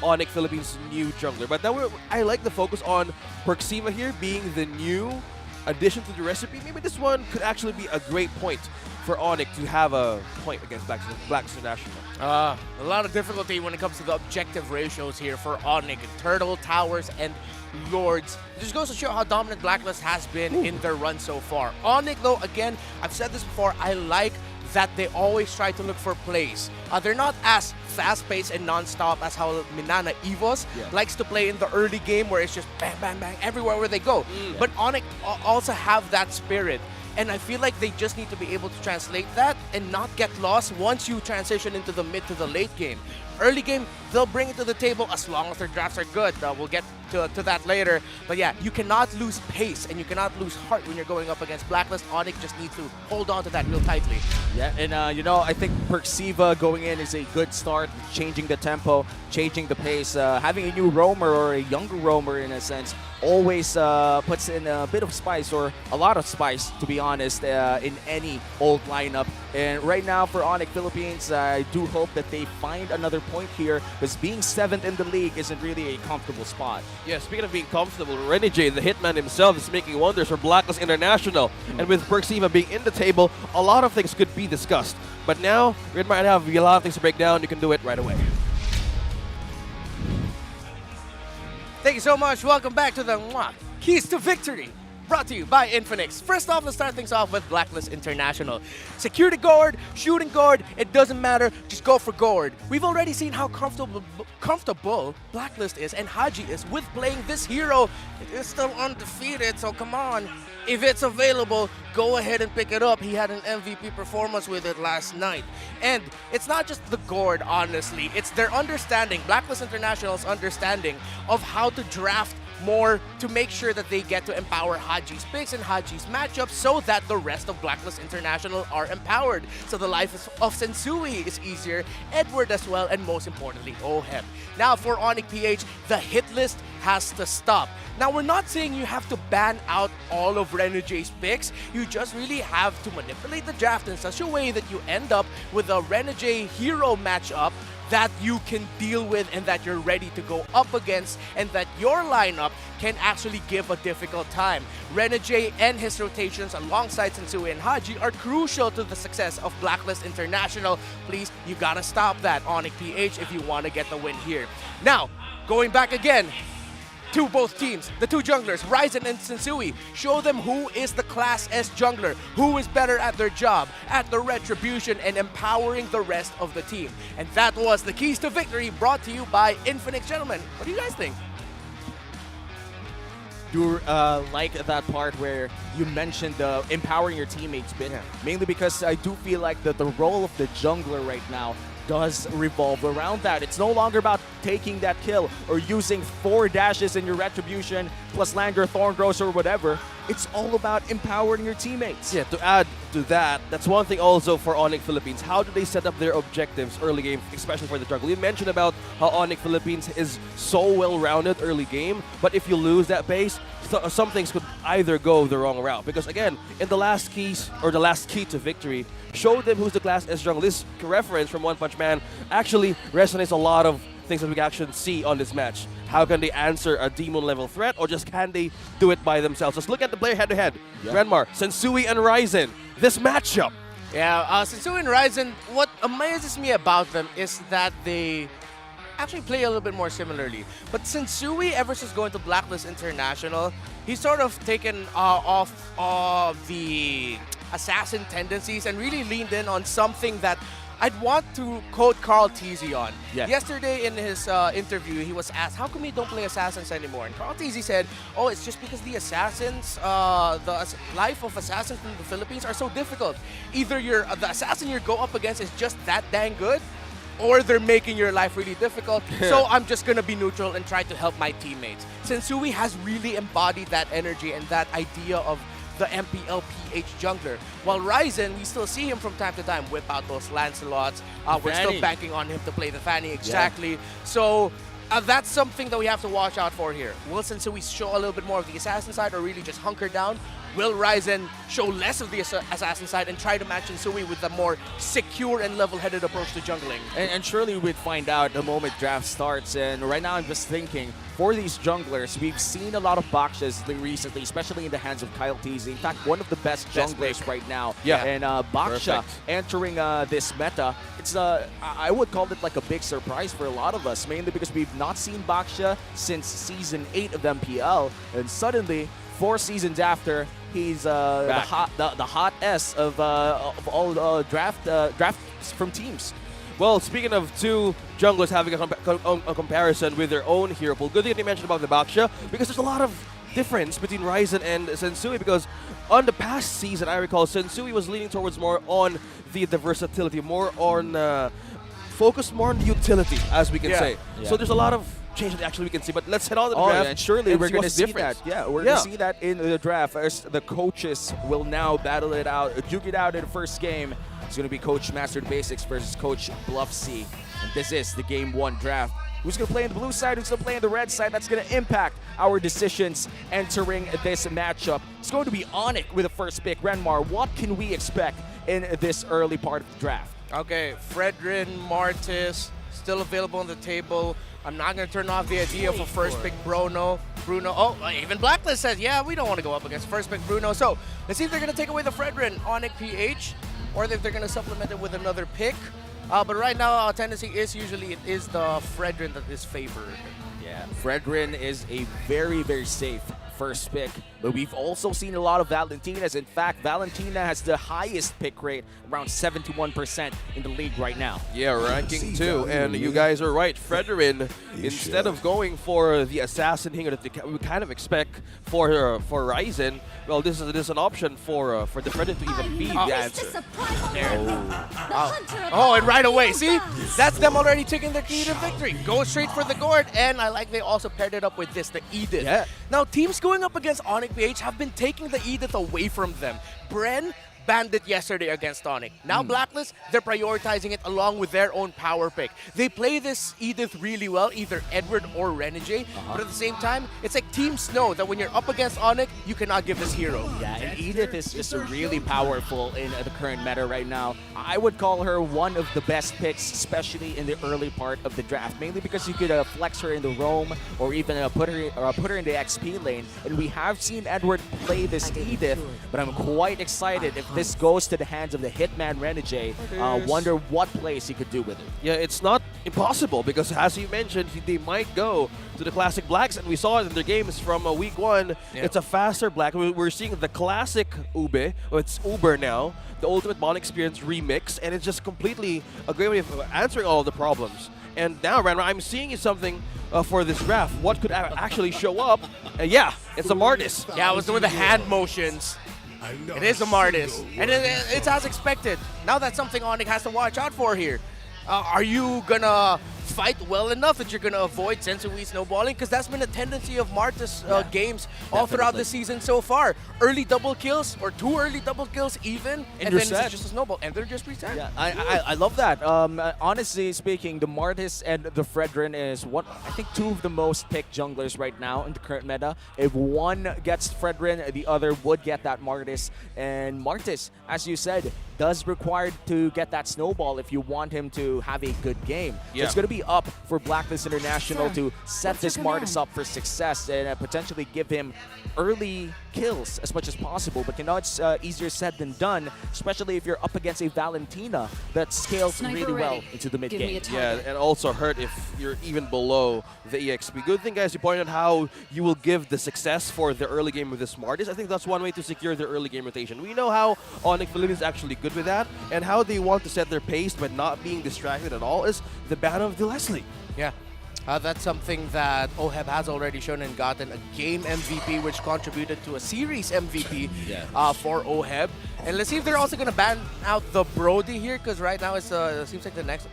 [SPEAKER 23] ONIC Philippines' new jungler. But now I like the focus on Perkzivo here being the new addition to the recipe. Maybe this one could actually be a great point for ONIC to have a point against Blacklist International.
[SPEAKER 6] A lot of difficulty when it comes to the objective ratios here for ONIC. Turtle, Towers, and Lords. It just goes to show how dominant Blacklist has been in their run so far. ONIC, though, again, I've said this before, I like that they always try to look for plays. They're not as fast-paced and non-stop as how Minana Evos likes to play in the early game, where it's just bang, bang, bang everywhere where they go. But ONIC also have that spirit. And I feel like they just need to be able to translate that and not get lost once you transition into the mid to the late game. Early game, they'll bring it to the table as long as their drafts are good. We'll get to that later. But yeah, you cannot lose pace and you cannot lose heart when you're going up against Blacklist. ONIC just needs to hold on to that real tightly.
[SPEAKER 21] Yeah, and I think Perkzivo going in is a good start, changing the tempo, changing the pace. Having a new roamer or a younger roamer in a sense always puts in a bit of spice, or a lot of spice to be honest, in any old lineup. And right now for ONIC Philippines, I do hope that they find another point here, because being 7th in the league isn't really a comfortable spot.
[SPEAKER 23] Yeah, speaking of being comfortable, Renegade, the hitman himself, is making wonders for Blacklist International. And with Perkzivo being in the table, a lot of things could be discussed. But now, Red might have a lot of things to break down. You can do it right away.
[SPEAKER 6] Thank you so much. Welcome back to the Keys to Victory, brought to you by Infinix. First off, let's start things off with Blacklist International. Security guard, shooting guard, it doesn't matter, just go for guard. We've already seen how comfortable Blacklist is and Haji is with playing this hero. It is still undefeated, so come on. If it's available, go ahead and pick it up. He had an MVP performance with it last night. And it's not just the guard, honestly. It's their understanding, Blacklist International's understanding of how to draft more to make sure that they get to empower Haji's picks and Haji's matchups so that the rest of Blacklist International are empowered. So the life of Sensui is easier, Edward as well, and most importantly, Oheb. Now for ONIC-PH, the hit list has to stop. Now we're not saying you have to ban out all of Renegade's picks, you just really have to manipulate the draft in such a way that you end up with a Renegade hero matchup that you can deal with and that you're ready to go up against, and that your lineup can actually give a difficult time. Renegade and his rotations alongside Sensui and Haji are crucial to the success of Blacklist International. Please, you gotta stop that, ONIC-PH, if you want to get the win here. Now, going back again to both teams, the two junglers, Ryzen and Sensui, show them who is the Class S jungler, who is better at their job, at the retribution, and empowering the rest of the team. And that was the Keys to Victory, brought to you by Infinix. Gentlemen, what do you guys think?
[SPEAKER 21] Do like that part where you mentioned empowering your teammates bit, mainly because I do feel like the role of the jungler right now does revolve around that. It's no longer about taking that kill or using 4 dashes in your retribution plus land your Thorngrows or whatever. It's all about empowering your teammates.
[SPEAKER 23] Yeah, to add to that, that's one thing also for ONIC Philippines. How do they set up their objectives early game, especially for the jungle? You mentioned about how ONIC Philippines is so well-rounded early game, but if you lose that base, some things could either go the wrong route. Because again, in the last keys, or the last key to victory, show them who's the Class S jungle. This reference from One Punch Man actually resonates a lot of things that we can actually see on this match. How can they answer a demon level threat, or just can they do it by themselves? Let's look at the player head-to-head. Renmar, Sensui and Ryzen. This matchup.
[SPEAKER 6] Yeah, Sensui and Ryzen, what amazes me about them is that they actually play a little bit more similarly. But Sensui, ever since going to Blacklist International, he's sort of taken off the assassin tendencies and really leaned in on something that I'd want to quote Carl Teasy on.
[SPEAKER 21] Yeah.
[SPEAKER 6] Yesterday in his interview, he was asked, how come you don't play Assassins anymore? And Carl Teasy said, oh, it's just because the Assassins, life of Assassins in the Philippines are so difficult. Either the assassin you go up against is just that dang good, or they're making your life really difficult. So I'm just gonna be neutral and try to help my teammates. Sensui has really embodied that energy and that idea of the Mpl-Ph jungler. While Ryzen, we still see him from time to time whip out those Lancelots. We're still
[SPEAKER 21] Fanny.
[SPEAKER 6] banking on him to play the Fanny, exactly. So that's something that we have to watch out for here. Will Sensui show a little bit more of the assassin side or really just hunker down? Will Ryzen show less of the assassin side and try to match Sensui with a more secure and level-headed approach to jungling?
[SPEAKER 21] And surely we'd find out the moment draft starts. And right now I'm just thinking, for these junglers, we've seen a lot of Bakshas recently, especially in the hands of Kyle Teasy. In fact, one of the best junglers right now.
[SPEAKER 6] Yeah.
[SPEAKER 21] And Baksha
[SPEAKER 6] Perfect.
[SPEAKER 21] entering this meta, it's I would call it like a big surprise for a lot of us, mainly because we've not seen Baksha since Season 8 of MPL. And suddenly, 4 seasons after, he's the hot S of all drafts from teams.
[SPEAKER 23] Well, speaking of two junglers having a comparison with their own hero pool, good thing that you mentioned about the Baksha, because there's a lot of difference between Ryzen and Sensui, because on the past season, I recall, Sensui was leaning towards more on the versatility, more on focused more on the utility, as we can say.
[SPEAKER 21] Yeah.
[SPEAKER 23] So there's a lot of change that actually we can see, but let's head on to the draft.
[SPEAKER 21] Yeah, and surely we're going to see
[SPEAKER 23] difference.
[SPEAKER 21] that. Yeah, we're going to see that in the draft. As the coaches will now battle it out, duke it out in the first game. It's going to be Coach Mastered Basics versus Coach Bluff C. And this is the Game 1 draft. Who's going to play on the blue side? Who's going to play on the red side? That's going to impact our decisions entering this matchup. It's going to be ONIC with the first pick. Renmar, what can we expect in this early part of the draft?
[SPEAKER 6] Okay, Fredrin, Martis, still available on the table. I'm not going to turn off the idea for first pick Bruno. Oh, even Blacklist says, yeah, we don't want to go up against first pick Bruno. So let's see if they're going to take away the Fredrin Mpl-Ph, or if they're going to supplement it with another pick. But right now, our tendency is usually it is the Fredrin that is favored.
[SPEAKER 21] Yeah, Fredrin is a very, very safe first pick, but we've also seen a lot of Valentinas. In fact, Valentina has the highest pick rate, around 71% in the league right now.
[SPEAKER 23] Yeah, ranking 2, and you guys are right. Fredrin, instead of going for the assassin here that we kind of expect for Ryzen, well, this is an option for the Fredrin to even be the answer.
[SPEAKER 6] Oh, and right away, see? That's them already taking the key to victory. Go straight for the gourd, and I like they also paired it up with this, the Edith.
[SPEAKER 21] Yeah.
[SPEAKER 6] Now, teams going up against Mpl-Ph have been taking the Edith away from them. Bren banned it yesterday against ONIC. Now Blacklist, they're prioritizing it along with their own power pick. They play this Edith really well, either Edward or Renegade, but at the same time, it's like teams know that when you're up against ONIC, you cannot give this hero.
[SPEAKER 21] Yeah, and Edith is just really powerful in the current meta right now. I would call her one of the best picks, especially in the early part of the draft, mainly because you could flex her in the roam or even put her in the XP lane. And we have seen Edward play this Edith, but I'm quite excited if this goes to the hands of the Hitman Renegade. Wonder what plays he could do with it.
[SPEAKER 23] Yeah, it's not impossible because, as you mentioned, they might go to the classic blacks, and we saw it in their games from week 1. It's a faster black. We're seeing the classic Ube, or it's Uber now, the Ultimate Bond Experience remix, and it's just completely a great way of answering all of the problems. And now, Ranma, I'm seeing something for this draft. What could actually show up? Yeah, it's a Martis.
[SPEAKER 6] Yeah, I was doing the hand motions. It is a Martis, and it's as expected. Now that's something ONIC has to watch out for here. Are you gonna fight well enough that you're gonna avoid Sensui snowballing? Because that's been a tendency of Martis games all throughout the season so far. Early double kills, or 2 early double kills even, and then it's just a snowball, and they're just reset.
[SPEAKER 21] Yeah, I love that. Honestly speaking, the Martis and the Fredrin is I think 2 of the most picked junglers right now in the current meta. If one gets Fredrin, the other would get that Martis. And Martis, as you said, does require to get that snowball if you want him to have a good game. So it's going to be up for Blacklist International to set this Martis up for success and potentially give him early kills as much as possible. But you know, it's easier said than done, especially if you're up against a Valentina that scales really well into the mid game.
[SPEAKER 23] Yeah, and also hurt if you're even below the EXP. Good thing, guys, you pointed out how you will give the success for the early game with the Smartest. I think that's one way to secure the early game rotation. We know how ONIC Philippines is actually good good with that. And how they want to set their pace but not being distracted at all is the ban of the Leslie.
[SPEAKER 8] Yeah. That's something that OHEB has already shown and gotten a game MVP, which contributed to a series MVP for OHEB. And let's see if they're also going to ban out the Brody here, because right now it seems like the next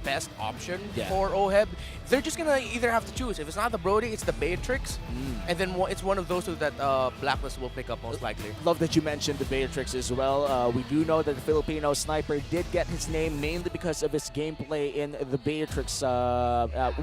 [SPEAKER 8] best option for OHEB. They're just going to either have to choose. If it's not the Brody, it's the Beatrix. And then it's one of those two that Blacklist will pick up most likely.
[SPEAKER 9] Love that you mentioned the Beatrix as well. We do know that the Filipino sniper did get his name mainly because of his gameplay in the Beatrix,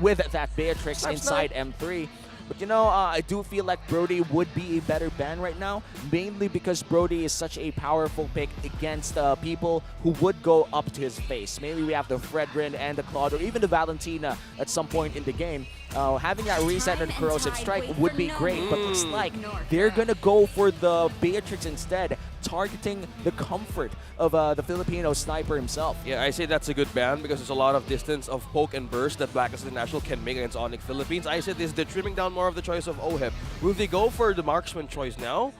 [SPEAKER 9] with that Beatrix inside M3. But you know, I do feel like Brody would be a better ban right now, mainly because Brody is such a powerful pick against people who would go up to his face. Mainly we have the Fredrin and the Claude, or even the Valentina at some point in the game. Having that reset and corrosive strike would be great, but looks like they're gonna go for the Beatrix instead, targeting the comfort of the Filipino sniper himself.
[SPEAKER 23] Yeah, I say that's a good ban because there's a lot of distance of poke and burst that Blacklist International can make against ONIC Philippines. I said they're trimming down more of the choice of OHEB. Will they go for the marksman choice now,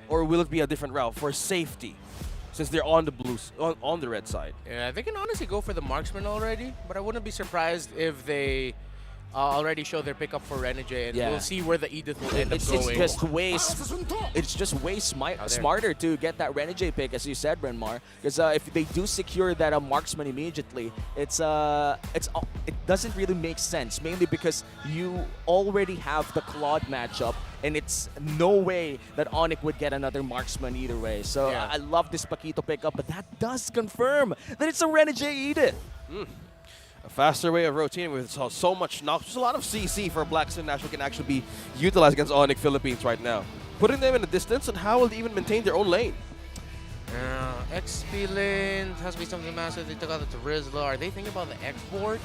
[SPEAKER 23] or will it be a different route for safety? Since they're on the blues, on the red side.
[SPEAKER 8] Yeah, they can honestly go for the marksman already, but I wouldn't be surprised if they already show their pickup for Renegade, and we'll see where the Edith will end up going.
[SPEAKER 9] It's just way smarter to get that Renegade pick, as you said, Renmar, because if they do secure that marksman immediately, it doesn't really make sense, mainly because you already have the Claude matchup, and it's no way that ONIC would get another marksman either way. So I love this Paquito pickup, but that does confirm that it's a Renegade Edith.
[SPEAKER 23] A faster way of rotating with so much knock. Just a lot of CC for Blacklist International can actually be utilized against ONIC Philippines right now. Putting them in the distance, and how will they even maintain their own lane?
[SPEAKER 8] XP lane has to be something massive. They took out the Rizla. Are they thinking about the X-Board?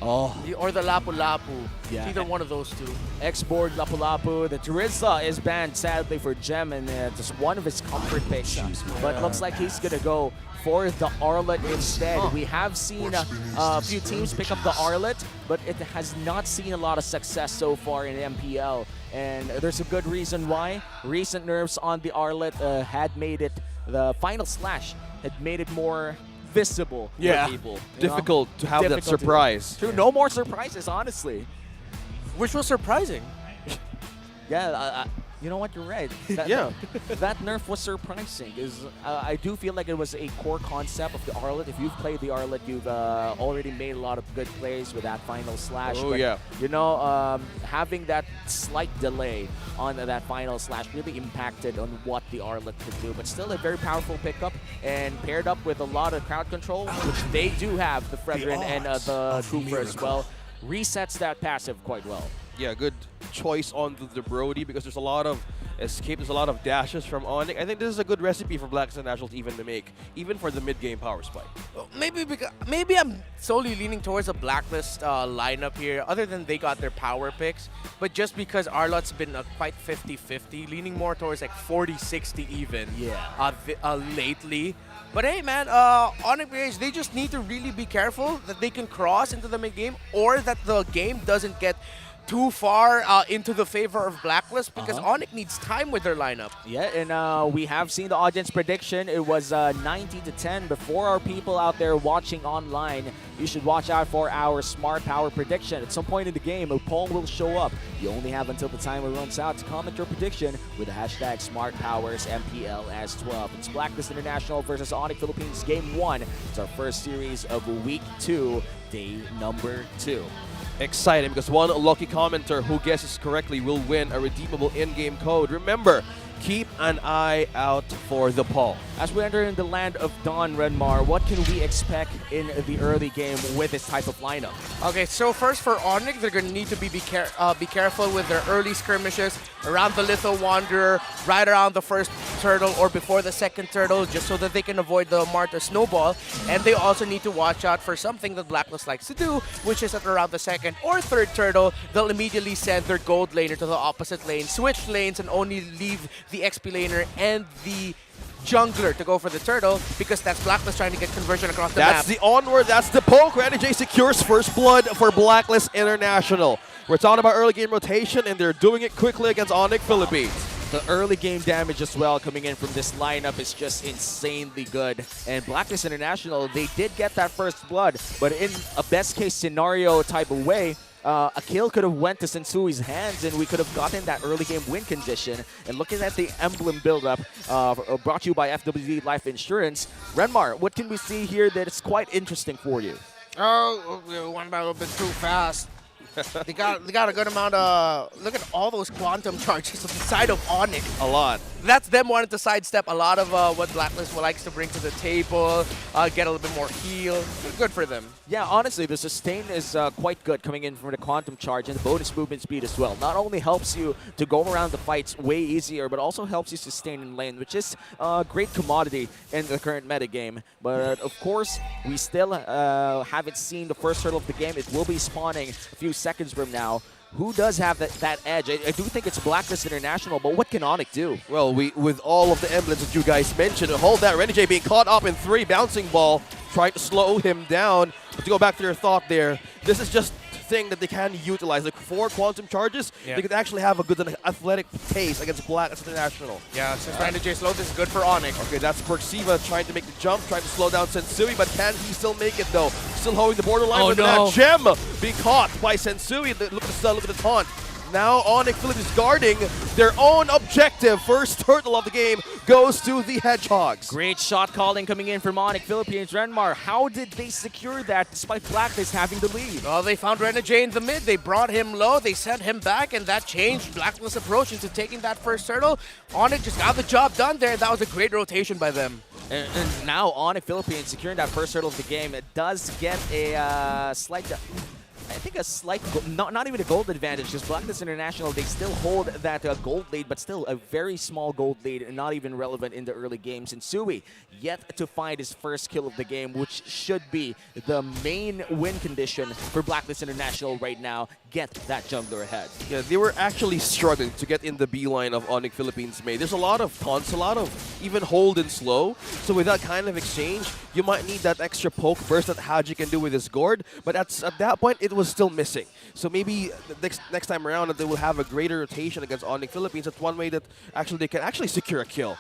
[SPEAKER 9] Or the
[SPEAKER 8] Lapu-Lapu.
[SPEAKER 9] Yeah.
[SPEAKER 8] It's either one of those two.
[SPEAKER 9] X-Board, Lapu-Lapu. The Terizla is banned, sadly, for Gem, and just one of his comfort picks. But looks like he's going to go for the Arlet instead. We have seen a few teams pick up the Arlet, but it has not seen a lot of success so far in MPL. And there's a good reason why. Recent nerfs on the Arlet had made it, the final slash had made it more visible for people.
[SPEAKER 23] Difficult to have that surprise.
[SPEAKER 9] True, no more surprises, honestly.
[SPEAKER 8] Which was surprising.
[SPEAKER 9] You know what, you're right. That nerf was surprising, because I do feel like it was a core concept of the Arlet. If you've played the Arlet, you've already made a lot of good plays with that final slash. You know, having that slight delay on that final slash really impacted on what the Arlet could do. But still a very powerful pickup, and paired up with a lot of crowd control, which they do have, the Fredrin and the Trooper as well, resets that passive quite well.
[SPEAKER 23] Yeah, good choice on the Brody, because there's a lot of escape, there's a lot of dashes from ONIC. I think this is a good recipe for Blacklist International to even to make, even for the mid-game power spike.
[SPEAKER 8] Maybe I'm solely leaning towards a Blacklist lineup here, other than they got their power picks, but just because Arlot's been quite 50-50, leaning more towards like 40-60 even lately. But hey, man, ONIC, they just need to really be careful that they can cross into the mid-game, or that the game doesn't get too far into the favor of Blacklist, because ONIC needs time with their lineup.
[SPEAKER 9] Yeah, and we have seen the audience prediction. It was 90-10. Before our people out there watching online, you should watch out for our smart power prediction. At some point in the game, a poll will show up. You only have until the timer runs out to comment your prediction with the hashtag #SmartPowersMPL-S12. It's Blacklist International versus ONIC Philippines Game 1. It's our first series of Week 2, day number 2.
[SPEAKER 23] Exciting, because one lucky commenter who guesses correctly will win a redeemable in-game code. Remember, keep an eye out for the poll.
[SPEAKER 9] As we enter in the land of Dawn, Renmar, what can we expect in the early game with this type of lineup?
[SPEAKER 8] Okay, so first for ONIC, they're going to need to be careful with their early skirmishes around the Litho Wanderer, right around the first turtle or before the second turtle, just so that they can avoid the Marta Snowball. And they also need to watch out for something that Blacklist likes to do, which is at around the second or third turtle, they'll immediately send their gold laner to the opposite lane, switch lanes, and only leave the XP laner and the jungler to go for the turtle, because that's Blacklist trying to get conversion across the map.
[SPEAKER 23] That's the onward, that's the poke. Renegade secures first blood for Blacklist International. We're talking about early game rotation, and they're doing it quickly against ONIC Philippines.
[SPEAKER 9] The early game damage as well coming in from this lineup is just insanely good. And Blacklist International, they did get that first blood, but in a best case scenario type of way, a kill could have went to Sensui's hands and we could have gotten that early game win condition. And looking at the emblem buildup brought to you by FWD Life Insurance, Renmar, what can we see here that is quite interesting for you?
[SPEAKER 8] Oh, we went by a little bit too fast. They got a good amount of, look at all those quantum charges on the side of ONIC.
[SPEAKER 23] A lot.
[SPEAKER 8] That's them wanting to sidestep a lot of what Blacklist likes to bring to the table, get a little bit more heal. Good for them.
[SPEAKER 9] Yeah, honestly, the sustain is quite good coming in from the quantum charge and the bonus movement speed as well. Not only helps you to go around the fights way easier, but also helps you sustain in lane, which is a great commodity in the current meta game. But of course, we still haven't seen the first hurdle of the game. It will be spawning a few seconds from now. Who does have that edge? I do think it's Blacklist International, but what can ONIC do?
[SPEAKER 23] Well, with all of the emblems that you guys mentioned, hold that, Renegade being caught up in 3, bouncing ball, trying to slow him down. But to go back to your thought there, this is just thing that they can utilize. Like 4 quantum charges, they could actually have a good athletic pace against Blacklist International.
[SPEAKER 8] Yeah, since Renegade slow, this is good for ONIC.
[SPEAKER 23] Okay, that's Perksiva trying to make the jump, trying to slow down Sensui, but can he still make it though? Still holding the borderline with that gem being caught by Sensui. Look at the stun, look at the taunt. Now ONIC Philippines is guarding their own objective. First turtle of the game goes to the Hedgehogs.
[SPEAKER 9] Great shot calling coming in from ONIC Philippines. Renmar, how did they secure that despite Blacklist having the lead?
[SPEAKER 8] Well, they found Renegade in the mid. They brought him low. They sent him back, and that changed Blacklist's approach into taking that first turtle. ONIC just got the job done there. That was a great rotation by them.
[SPEAKER 9] And now ONIC Philippines securing that first hurdle of the game. It does get a slight... I think a slight, not even a gold advantage, because Blacklist International, they still hold that gold lead, but still a very small gold lead and not even relevant in the early games. And Sui yet to find his first kill of the game, which should be the main win condition for Blacklist International right now. Get that jungler ahead.
[SPEAKER 23] Yeah, they were actually struggling to get in the beeline of ONIC Philippines made. There's a lot of taunts, a lot of even hold and slow. So with that kind of exchange, you might need that extra poke burst that Haji can do with his gourd. But at that point, it was still missing. So maybe next time around, they will have a greater rotation against ONIC Philippines. That's one way that they can actually secure a kill.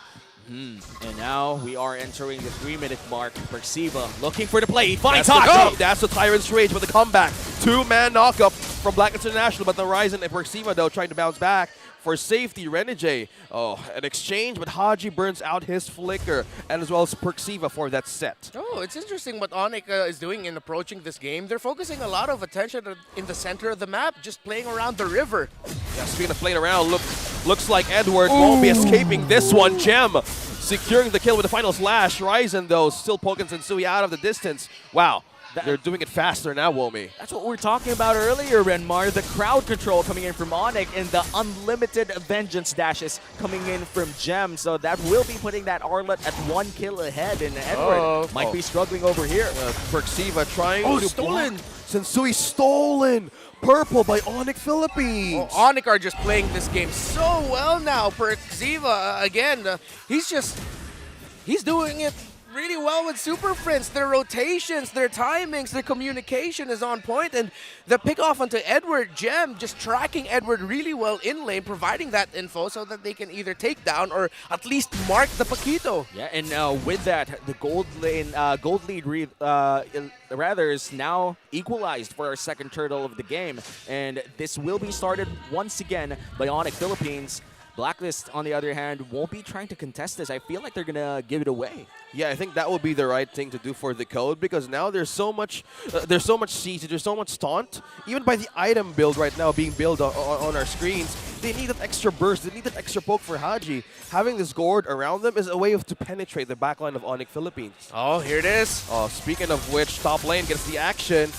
[SPEAKER 9] And now we are entering the 3-minute mark. Perksiva looking for the play. He finds Haji.
[SPEAKER 23] That's the Tyrant's Rage with the comeback. 2-man knockup from Blacklist International, but the Ryzen and Perksiva though trying to bounce back for safety. Renegade, an exchange, but Haji burns out his flicker, and as well as Perksiva for that set.
[SPEAKER 8] Oh, it's interesting what ONIC is doing in approaching this game. They're focusing a lot of attention in the center of the map, just playing around the river.
[SPEAKER 23] Yeah, speaking of playing around, looks like Edward won't be escaping this one. Gem securing the kill with the final slash. Ryzen, though, still poking Sensui out of the distance. Wow. They're doing it faster now, Womi.
[SPEAKER 9] That's what we were talking about earlier, Renmar. The crowd control coming in from ONIC and the unlimited vengeance dashes coming in from Gem. So that will be putting that Arlet at 1 kill ahead. And Edward might be struggling over here.
[SPEAKER 23] Perksiva trying to
[SPEAKER 8] stolen!
[SPEAKER 23] block. Sensui stolen! Purple by ONIC Philippines.
[SPEAKER 8] ONIC are just playing this game so well now. Perksiva, again, he's doing it really well with Super Friends. Their rotations, their timings, their communication is on point, and the pick off onto Edward, Gem just tracking Edward really well in lane, providing that info so that they can either take down or at least mark the Paquito.
[SPEAKER 9] Yeah, and with that, the gold lead rather is now equalized for our second turtle of the game, and this will be started once again by ONIC Philippines. Blacklist, on the other hand, won't be trying to contest this. I feel like they're gonna give it away.
[SPEAKER 23] Yeah, I think that would be the right thing to do for the code, because now there's so much siege, there's so much taunt. Even by the item build right now being built on our screens, they need that extra burst, they need that extra poke for Haji. Having this gourd around them is a way to penetrate the backline of ONIC Philippines.
[SPEAKER 8] Oh, here it is.
[SPEAKER 23] Speaking of which, top lane gets the action.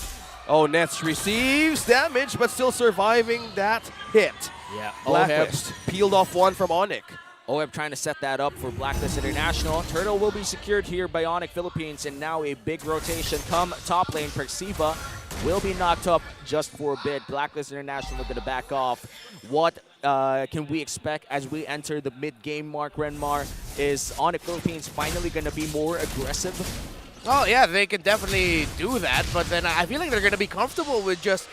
[SPEAKER 23] Oh, Nets receives damage, but still surviving that hit.
[SPEAKER 9] Yeah,
[SPEAKER 23] Blacklist peeled off one from ONIC.
[SPEAKER 9] OEB trying to set that up for Blacklist International. Turtle will be secured here by ONIC Philippines, and now a big rotation come top lane. Perksiva will be knocked up just for a bit. Blacklist International going to back off. What can we expect as we enter the mid-game mark, Renmar? Is ONIC Philippines finally going to be more aggressive?
[SPEAKER 8] Oh, yeah, they can definitely do that, but then I feel like they're going to be comfortable with just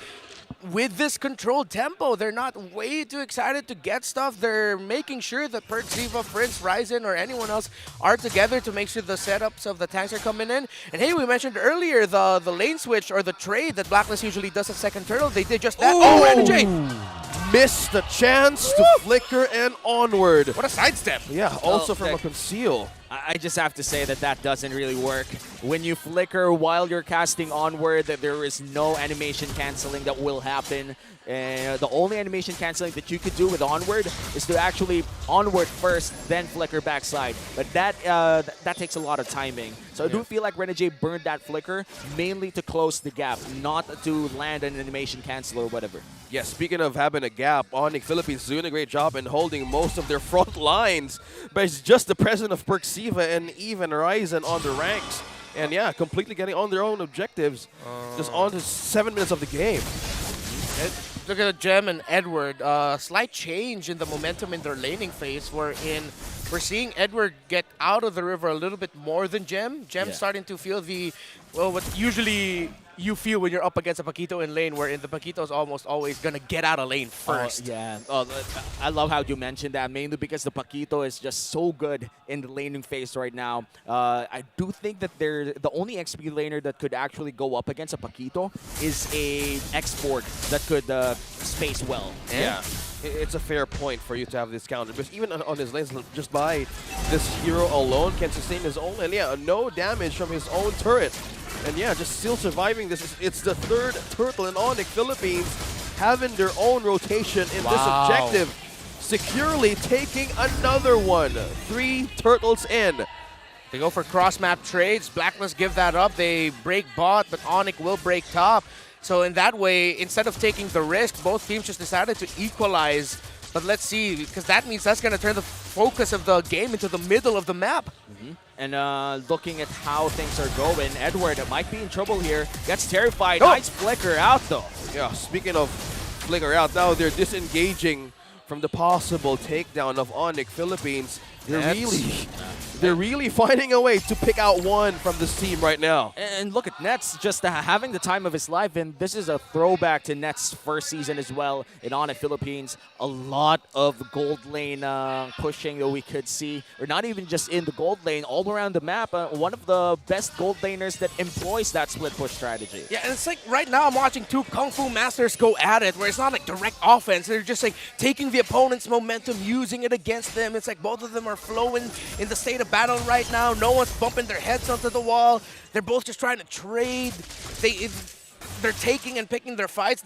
[SPEAKER 8] with this controlled tempo. They're not way too excited to get stuff. They're making sure that Perxiva, Prince, Ryzen, or anyone else are together to make sure the setups of the tanks are coming in. And hey, we mentioned earlier the lane switch or the trade that Blacklist usually does at second turtle. They did just that. Oh, NJ!
[SPEAKER 23] Missed the chance to flicker and onward.
[SPEAKER 8] What a sidestep.
[SPEAKER 23] Yeah, also from a conceal.
[SPEAKER 9] I just have to say that doesn't really work. When you flicker while you're casting onward, there is no animation canceling that will happen. And the only animation canceling that you could do with onward is to actually onward first, then flicker backside. But that takes a lot of timing. So I do feel like Renegade burned that flicker mainly to close the gap, not to land an animation cancel or whatever.
[SPEAKER 23] Yeah, speaking of having a gap, ONIC Philippines doing a great job in holding most of their front lines. But it's just the presence of Perxiva and even Ryzen on the ranks. And yeah, completely getting on their own objectives. Just on to 7 minutes of the game.
[SPEAKER 8] Look at Gem and Edward. Slight change in the momentum in their laning phase. We're seeing Edward get out of the river a little bit more than Gem. Gem's starting to feel what usually you feel when you're up against a Paquito in lane, wherein the Paquito is almost always going to get out of lane first.
[SPEAKER 9] I love how you mentioned that, mainly because the Paquito is just so good in the laning phase right now. I do think that the only XP laner that could actually go up against a Paquito is a export that could space well.
[SPEAKER 23] Yeah. It's a fair point for you to have this counter, because even on his lanes, just by this hero alone can sustain his own, and yeah, no damage from his own turret. And yeah, just still surviving this. It's the third turtle in ONIC Philippines having their own rotation in this objective. Securely taking another one. 3 turtles in.
[SPEAKER 8] They go for cross-map trades. Blacklist give that up. They break bot, but ONIC will break top. So in that way, instead of taking the risk, both teams just decided to equalize. But let's see, because that means that's going to turn the focus of the game into the middle of the map.
[SPEAKER 9] And looking at how things are going, Edward might be in trouble here. Gets terrified. Nice flicker out, though.
[SPEAKER 23] Yeah, speaking of flicker out, now they're disengaging from the possible takedown of ONIC Philippines. They're really finding a way to pick out one from this team right now.
[SPEAKER 9] And look at Nets just having the time of his life, and this is a throwback to Nets' first season as well in ONIC Philippines. A lot of gold lane pushing that we could see, or not even just in the gold lane, all around the map. One of the best gold laners that employs that split push strategy.
[SPEAKER 8] Yeah, and it's like right now I'm watching 2 Kung Fu masters go at it, where it's not like direct offense. They're just like taking the opponent's momentum, using it against them. It's like both of them are flowing in the state of battle right now. No one's bumping their heads onto the wall. They're both just trying to trade. They're taking and picking their fights.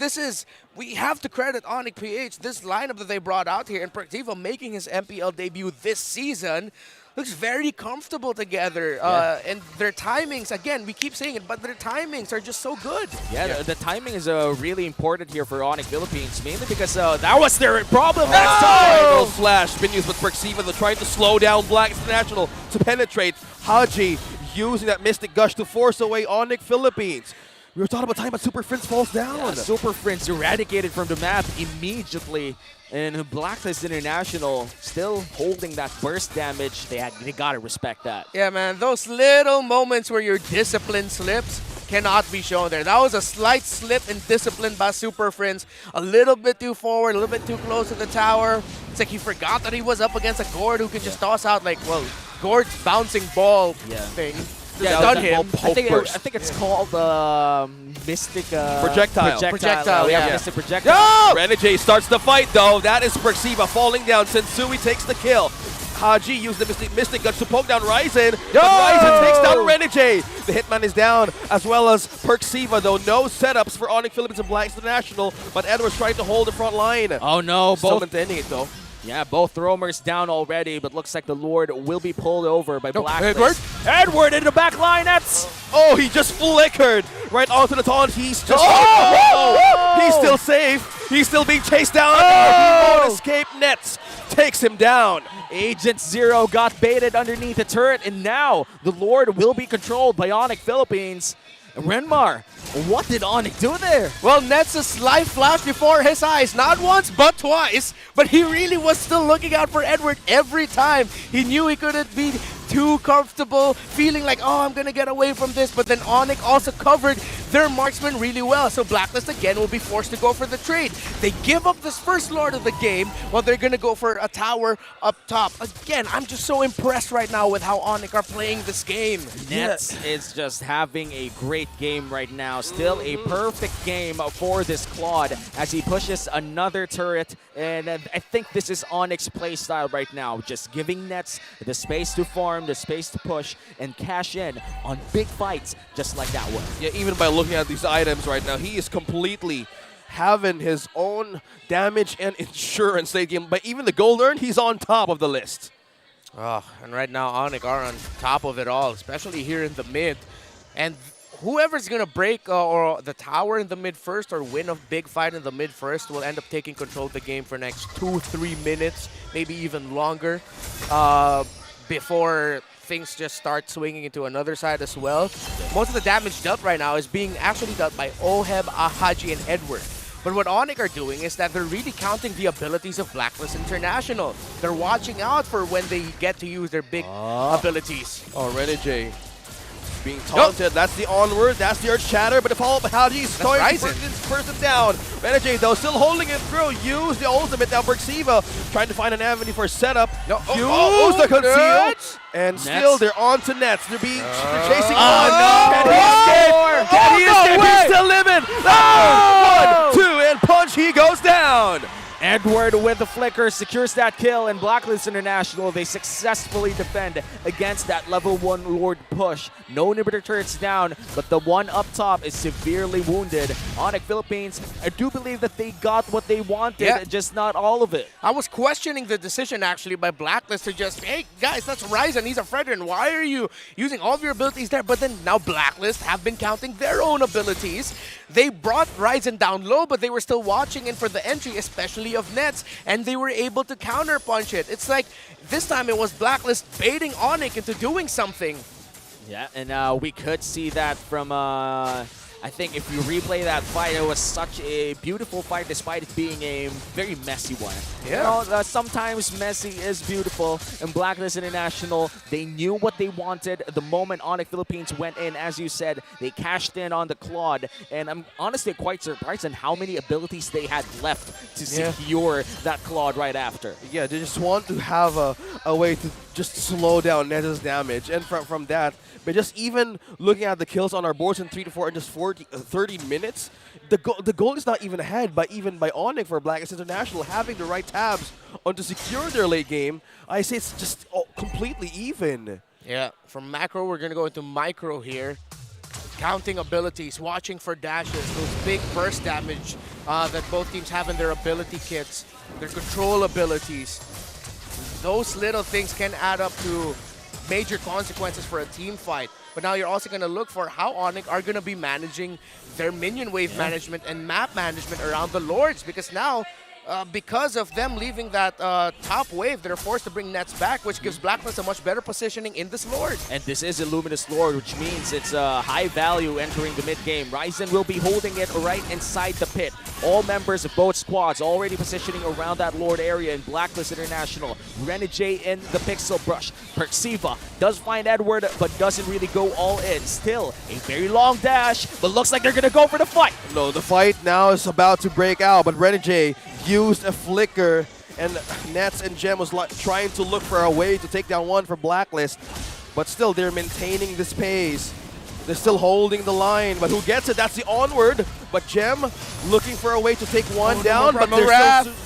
[SPEAKER 8] We have to credit Mpl-Ph. This lineup that they brought out here, and Perxiva making his MPL debut this season, looks very comfortable together. And their timings, again, we keep saying it, but their timings are just so good.
[SPEAKER 9] Yeah, the timing is really important here for ONIC Philippines, mainly because that was their problem next time.
[SPEAKER 23] No flash been used with Perxiva. They're trying to slow down Black International to penetrate. Haji using that Mystic Gush to force away ONIC Philippines. We were talking about time, but Super Prince falls down.
[SPEAKER 9] Yeah, Super Prince eradicated from the map immediately. And Blacklist International still holding that burst damage. They gotta respect that.
[SPEAKER 8] Yeah, man, those little moments where your discipline slips cannot be shown there. That was a slight slip in discipline by Super Prince. A little bit too forward, a little bit too close to the tower. It's like he forgot that he was up against a Gord who could just toss out Gord's bouncing ball thing.
[SPEAKER 9] I think it's called Mystic
[SPEAKER 23] Projectile.
[SPEAKER 9] Mystic Projectile.
[SPEAKER 23] Renegade starts the fight though. That is Perxiva falling down. Sensui takes the kill. Haji used the Mystic Guns to poke down Ryzen. But Ryzen takes down Renegade. The Hitman is down, as well as Perxiva though. No setups for ONIC Philippines and Black International, but Edward's trying to hold the front line.
[SPEAKER 9] Oh no,
[SPEAKER 23] both ending it though.
[SPEAKER 9] Yeah, both roamers down already, but looks like the Lord will be pulled over by Blacklist. Edward in the back line, Nets!
[SPEAKER 23] Oh, he just flickered right onto the taunt. He's just... He's still safe. He's still being chased down. He won't escape. Nets takes him down.
[SPEAKER 9] Agent Zero got baited underneath the turret, and now the Lord will be controlled by ONIC Philippines. Renmar, what did ONIC do there?
[SPEAKER 8] Well, Nets' life flashed before his eyes, not once but twice, but he really was still looking out for Edward every time. He knew he couldn't be too comfortable, feeling like, oh, I'm gonna get away from this, but then ONIC also covered their marksman really well, so Blacklist again will be forced to go for the trade. They give up this first Lord of the game, while they're gonna go for a tower up top. Again, I'm just so impressed right now with how ONIC are playing this game.
[SPEAKER 9] Nets is just having a great game right now. Still a perfect game for this Claude as he pushes another turret. And I think this is ONIC's play style right now. Just giving Nets the space to farm, the space to push, and cash in on big fights just like that one.
[SPEAKER 23] Yeah, even by looking at these items right now, he is completely having his own damage and insurance late game. But even the gold earned, he's on top of the list.
[SPEAKER 8] Oh, and right now ONIC are on top of it all, especially here in the mid. And whoever's going to break or the tower in the mid first or win a big fight in the mid first will end up taking control of the game for the next 2-3 minutes, maybe even longer, before things just start swinging into another side as well. Most of the damage dealt right now is being actually dealt by Oheb, Ahaji, and Edward. But what ONIC are doing is that they're really counting the abilities of Blacklist International. They're watching out for when they get to use their big abilities.
[SPEAKER 23] Oh, Renegade being taunted. That's the onward. That's the Earth Shatter. But the follow-up, Haji's going to person down. Renegade, though, still holding it through. Use the ultimate. Now Berxiva trying to find an avenue for a setup. No, use the conceal. And still, they're on to Nets. They're chasing on. Can he escape? Can he escape? He's still living. 1, 2, and punch. He goes down.
[SPEAKER 9] Edward with the flicker secures that kill, and Blacklist International, they successfully defend against that level 1 Lord push. No inhibitor turrets down, but the one up top is severely wounded. ONIC Philippines, I do believe that they got what they wanted, just not all of it.
[SPEAKER 8] I was questioning the decision actually by Blacklist to just, hey guys, that's Ryzen, he's a Fredrin, why are you using all of your abilities there? But then now Blacklist have been counting their own abilities. They brought Ryzen down low, but they were still watching in for the entry, especially of Nets, and they were able to counterpunch it. It's like this time it was Blacklist baiting ONIC into doing something.
[SPEAKER 9] Yeah, and we could see that from, I think if you replay that fight, it was such a beautiful fight despite it being a very messy one.
[SPEAKER 8] Yeah.
[SPEAKER 9] You know, sometimes messy is beautiful, and Blacklist International, they knew what they wanted. The moment ONIC Philippines went in, as you said, they cashed in on the Claude, and I'm honestly quite surprised on how many abilities they had left to secure that Claude right after.
[SPEAKER 23] Yeah, they just want to have a way to just slow down Nets' damage, and from that, but just even looking at the kills on our boards in 3 to 4 in just 30 minutes, the goal is not even ahead by ONIC for Blacklist International having the right tabs on to secure their late game. I say it's just completely even.
[SPEAKER 8] Yeah, from macro we're gonna go into micro here. Counting abilities, watching for dashes, those big burst damage that both teams have in their ability kits, their control abilities. Those little things can add up to major consequences for a team fight. But now you're also going to look for how ONIC are going to be managing their minion wave management and map management around the Lords, because now because of them leaving that top wave, they're forced to bring Nets back, which gives Blacklist a much better positioning in this Lord.
[SPEAKER 9] And this is a Luminous Lord, which means it's a high value entering the mid-game. Ryzen will be holding it right inside the pit. All members of both squads already positioning around that Lord area in Blacklist International. Renegade in the Pixel Brush. Berxiva does find Edward, but doesn't really go all in. Still, a very long dash, but looks like they're going to go for the fight.
[SPEAKER 23] No, the fight now is about to break out, but Renegade used a flicker, and Nets and Gem was trying to look for a way to take down one for Blacklist, but still they're maintaining this pace. They're still holding the line, but who gets it? That's the onward. But Gem looking for a way to take one down, but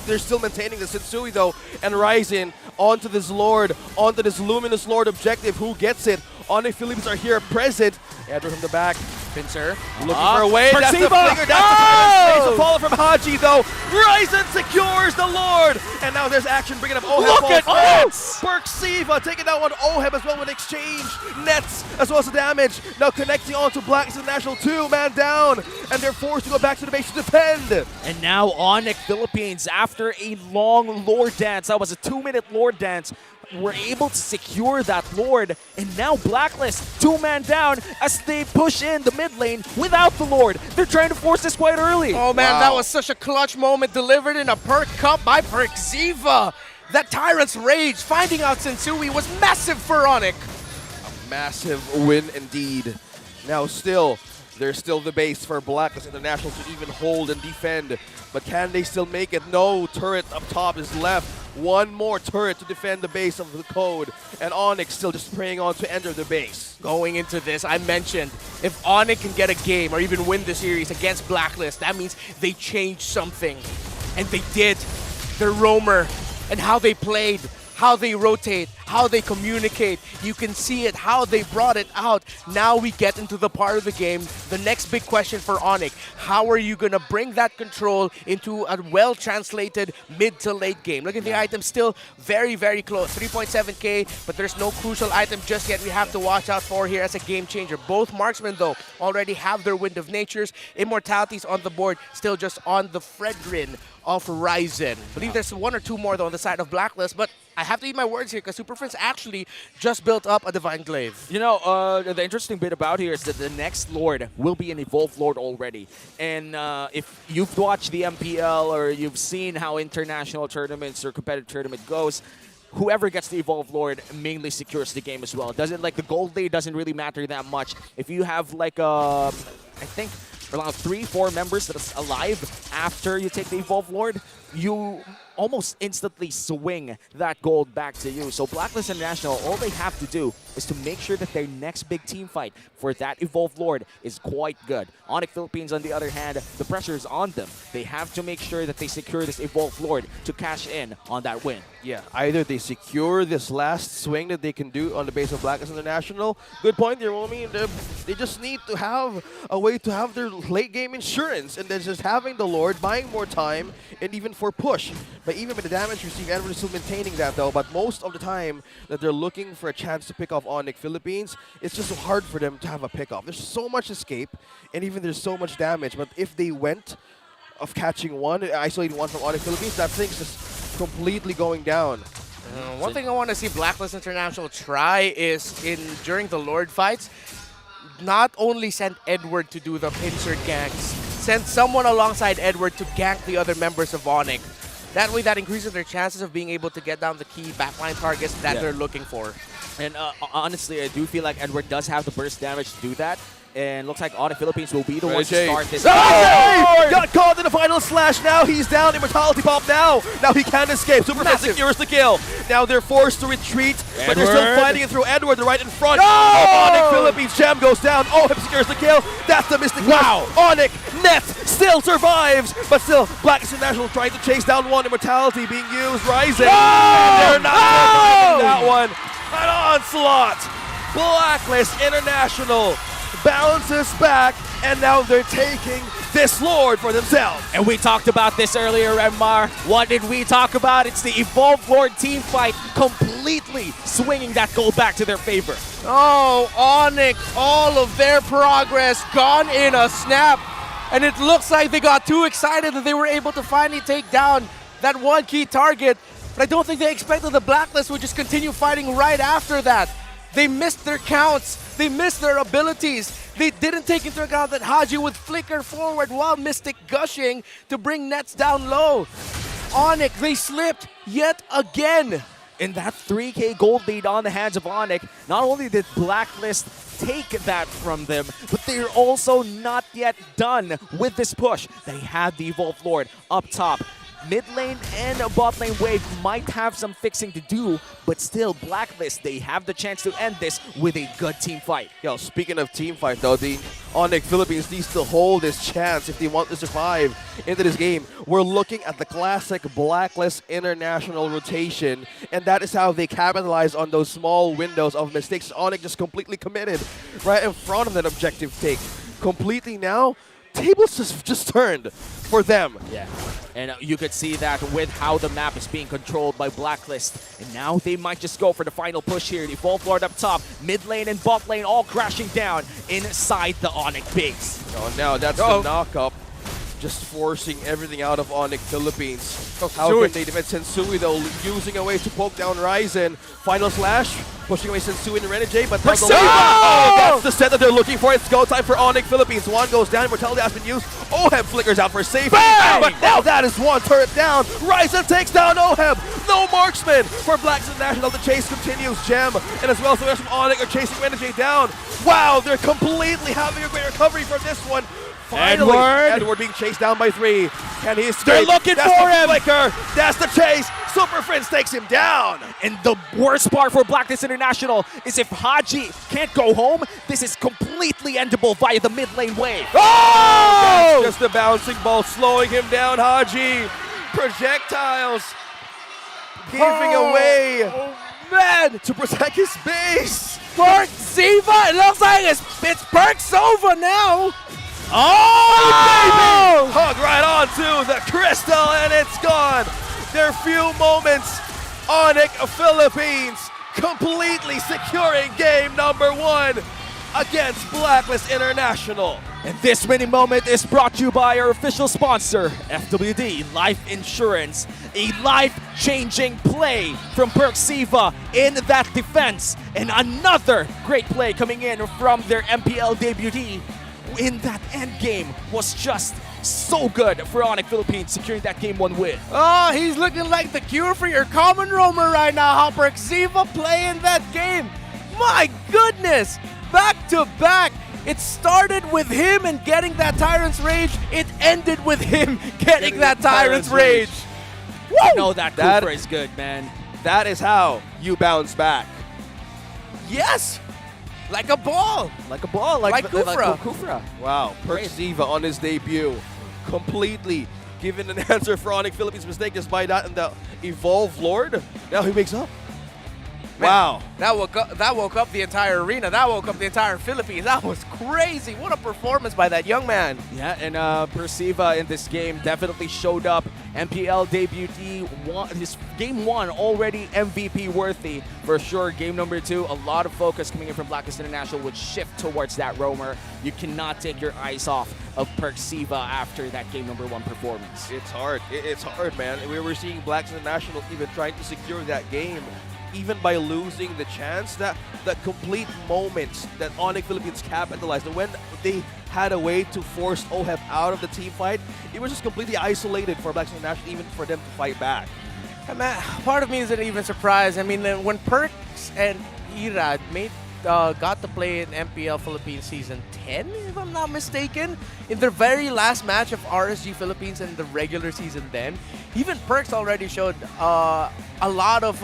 [SPEAKER 23] they're still maintaining the Sensui though, and Ryzen onto this Lord, onto this Luminous Lord objective. Who gets it? ONIC Philippines are here present. Edward from the back. Pincer looking for a way. That's the flicker. That's the follow from Haji though. Ryzen secures the Lord. And now there's action bringing up Oheb.
[SPEAKER 9] Look at
[SPEAKER 23] Nets. Berxiva taking that one. Oheb as well with exchange. Nets as well as the damage. Now connecting on to Blacklist International. 2-man down. And they're forced to go back to the base to defend.
[SPEAKER 9] And now ONIC Philippines, after a long Lord dance, that was a 2-minute Lord dance, were able to secure that Lord, and now Blacklist 2-man down as they push in the mid lane without the Lord. They're trying to force this quite early.
[SPEAKER 8] Oh man, that was such a clutch moment delivered in a perk cup by Berxiva. That Tyrant's Rage finding out Sensui was massive for ONIC.
[SPEAKER 23] Massive win indeed. Now still, there's still the base for Blacklist International to even hold and defend. But can they still make it? No, turret up top is left. One more turret to defend the base of the code. And ONIC still just praying on to enter the base.
[SPEAKER 8] Going into this, I mentioned, if ONIC can get a game or even win the series against Blacklist, that means they changed something. And they did. Their roamer and how they played, how they rotate, how they communicate. You can see it, how they brought it out. Now we get into the part of the game. The next big question for ONIC, how are you going to bring that control into a well-translated mid to late game? Look at the item, still very, very close. 3.7k, but there's no crucial item just yet we have to watch out for here as a game changer. Both marksmen, though, already have their Wind of Natures. Immortality's on the board, still just on the Fredrin of Ryzen. I believe there's one or two more, though, on the side of Blacklist, but I have to eat my words here because Super Friends actually just built up a Divine Glaive.
[SPEAKER 9] You know, the interesting bit about here is that the next Lord will be an Evolved Lord already. And if you've watched the MPL or you've seen how international tournaments or competitive tournament goes, whoever gets the Evolved Lord mainly secures the game as well. Doesn't like the gold lead doesn't really matter that much. If you have like I think around 3-4 members that are alive after you take the Evolved Lord, you almost instantly swing that gold back to you. So Blacklist International, all they have to do is to make sure that their next big team fight for that Evolved Lord is quite good. ONIC Philippines, on the other hand, the pressure is on them. They have to make sure that they secure this Evolved Lord to cash in on that win.
[SPEAKER 23] Yeah, either they secure this last swing that they can do on the base of Blacklist International. Good point there, Romy. They just need to have a way to have their late game insurance, and then just having the Lord, buying more time, and even for push. But even with the damage received, Edward is still maintaining that though. But most of the time that they're looking for a chance to pick off ONIC Philippines, it's just hard for them to have a pick off. There's so much escape, and even there's so much damage. But if they went of catching one, isolating one from ONIC Philippines, that thing's just completely going down.
[SPEAKER 8] One thing I want to see Blacklist International try is during the Lord fights, not only send Edward to do the insert ganks, send someone alongside Edward to gank the other members of ONIC. That way, that increases their chances of being able to get down the key backline targets that they're looking for.
[SPEAKER 9] And honestly, I do feel like Edward does have the burst damage to do that. And looks like ONIC Philippines will be the ones to start this.
[SPEAKER 23] Got caught in the final slash. Now he's down. Immortality pop now. Now he can't escape. Superman secures the kill. Now they're forced to retreat, but they're still fighting it through Edward, right in front. ONIC Philippines. Gem goes down. Oh, him secures the kill. That's the Mystic. Wow. ONIC Net still survives, but still Blacklist International trying to chase down one. Immortality being used. Rising. And they're not surviving that one. An onslaught. Blacklist International bounces back, and now they're taking this Lord for themselves.
[SPEAKER 9] And we talked about this earlier, Remar. What did we talk about? It's the Evolved Lord team fight completely swinging that goal back to their favor.
[SPEAKER 8] Oh, ONIC, all of their progress gone in a snap. And it looks like they got too excited that they were able to finally take down that one key target. But I don't think they expected the Blacklist would just continue fighting right after that. They missed their counts. They missed their abilities. They didn't take into account that Haji would flicker forward while Mystic gushing to bring nets down low. ONIC, they slipped yet again.
[SPEAKER 9] In that 3k gold lead on the hands of ONIC, not only did Blacklist take that from them, but they're also not yet done with this push. They had the Evolved Lord up top. Mid lane and bot lane wave might have some fixing to do, but still, Blacklist, they have the chance to end this with a good team fight.
[SPEAKER 23] Yo, speaking of team fight though, the ONIC Philippines needs to hold this chance if they want to survive into this game. We're looking at the classic Blacklist International rotation, and that is how they capitalize on those small windows of mistakes. ONIC just completely committed right in front of that objective take. Completely now, tables just turned for them.
[SPEAKER 9] Yeah, and you could see that with how the map is being controlled by Blacklist. And now they might just go for the final push here. The Evolved Lord up top, mid lane and bot lane all crashing down inside the ONIC base.
[SPEAKER 23] Oh, now that's the knock-up. Just forcing everything out of ONIC Philippines. How can they defend Sensui though? Using a way to poke down Ryzen. Final slash, pushing away Sensui and Renegade, but that's the set that they're looking for. It's go time for ONIC Philippines. One goes down, Immortality has been used. Oheb flickers out for safety. But now that is one turret down. Ryzen takes down Oheb. No marksman for Blacks International. The chase continues. Gem and as well as the rest from ONIC are chasing Renegade down. Wow, they're completely having a great recovery from this one. Finally, Edward being chased down by 3. Can he escape?
[SPEAKER 9] They're looking
[SPEAKER 23] That's
[SPEAKER 9] for
[SPEAKER 23] the
[SPEAKER 9] him.
[SPEAKER 23] Flicker. That's the chase. Super Friends takes him down.
[SPEAKER 9] And the worst part for Blacklist International is if Haji can't go home, this is completely endable via the mid lane wave.
[SPEAKER 23] Oh! That's just a bouncing ball slowing him down, Haji. Projectiles giving away.
[SPEAKER 6] Oh, man!
[SPEAKER 23] To protect his base.
[SPEAKER 6] Perk Ziva, it looks like it's Perk's over now.
[SPEAKER 23] Oh, baby! Hug right onto the crystal and it's gone. Their few moments, ONIC Philippines completely securing game number 1 against Blacklist International.
[SPEAKER 9] And this winning moment is brought to you by our official sponsor, FWD Life Insurance. A life-changing play from Perksiva in that defense. And another great play coming in from their MPL debutee in that end game was just so good for ONIC Philippines securing that game 1 win.
[SPEAKER 6] Oh, he's looking like the cure for your common roamer right now. How Perksiva playing that game. My goodness, back to back. It started with him and getting that Tyrant's Rage. It ended with him getting that Tyrant's Rage.
[SPEAKER 9] You know that Kufra is good, man.
[SPEAKER 23] That is how you bounce back.
[SPEAKER 6] Yes, like a ball.
[SPEAKER 9] Like a ball,
[SPEAKER 6] like
[SPEAKER 9] Kufra.
[SPEAKER 6] Kufra.
[SPEAKER 23] Wow, Perksiva on his debut, completely given an answer for ONIC Philippines' mistake just by that and the Evolve Lord. Now he wakes up.
[SPEAKER 8] Man,
[SPEAKER 23] wow.
[SPEAKER 8] That woke up the entire arena. That woke up the entire Philippines. That was crazy. What a performance by that young man.
[SPEAKER 9] Yeah, and Persiva in this game definitely showed up. MPL debutee, his game 1 already MVP worthy for sure. Game number 2, a lot of focus coming in from Blacklist International would shift towards that roamer. You cannot take your eyes off of Persiva after that game number 1 performance.
[SPEAKER 23] It's hard. It's hard, man. We were seeing Blacks International even trying to secure that game, even by losing the chance. That complete moments that ONIC Philippines capitalized, and when they had a way to force Oheb out of the team fight, it was just completely isolated for Blacks International, even for them to fight back.
[SPEAKER 8] And man, part of me isn't even surprised. I mean, when Perks and Irad got to play in MPL Philippines Season 10, if I'm not mistaken, in their very last match of RSG Philippines in the regular season then, even Perks already showed a lot of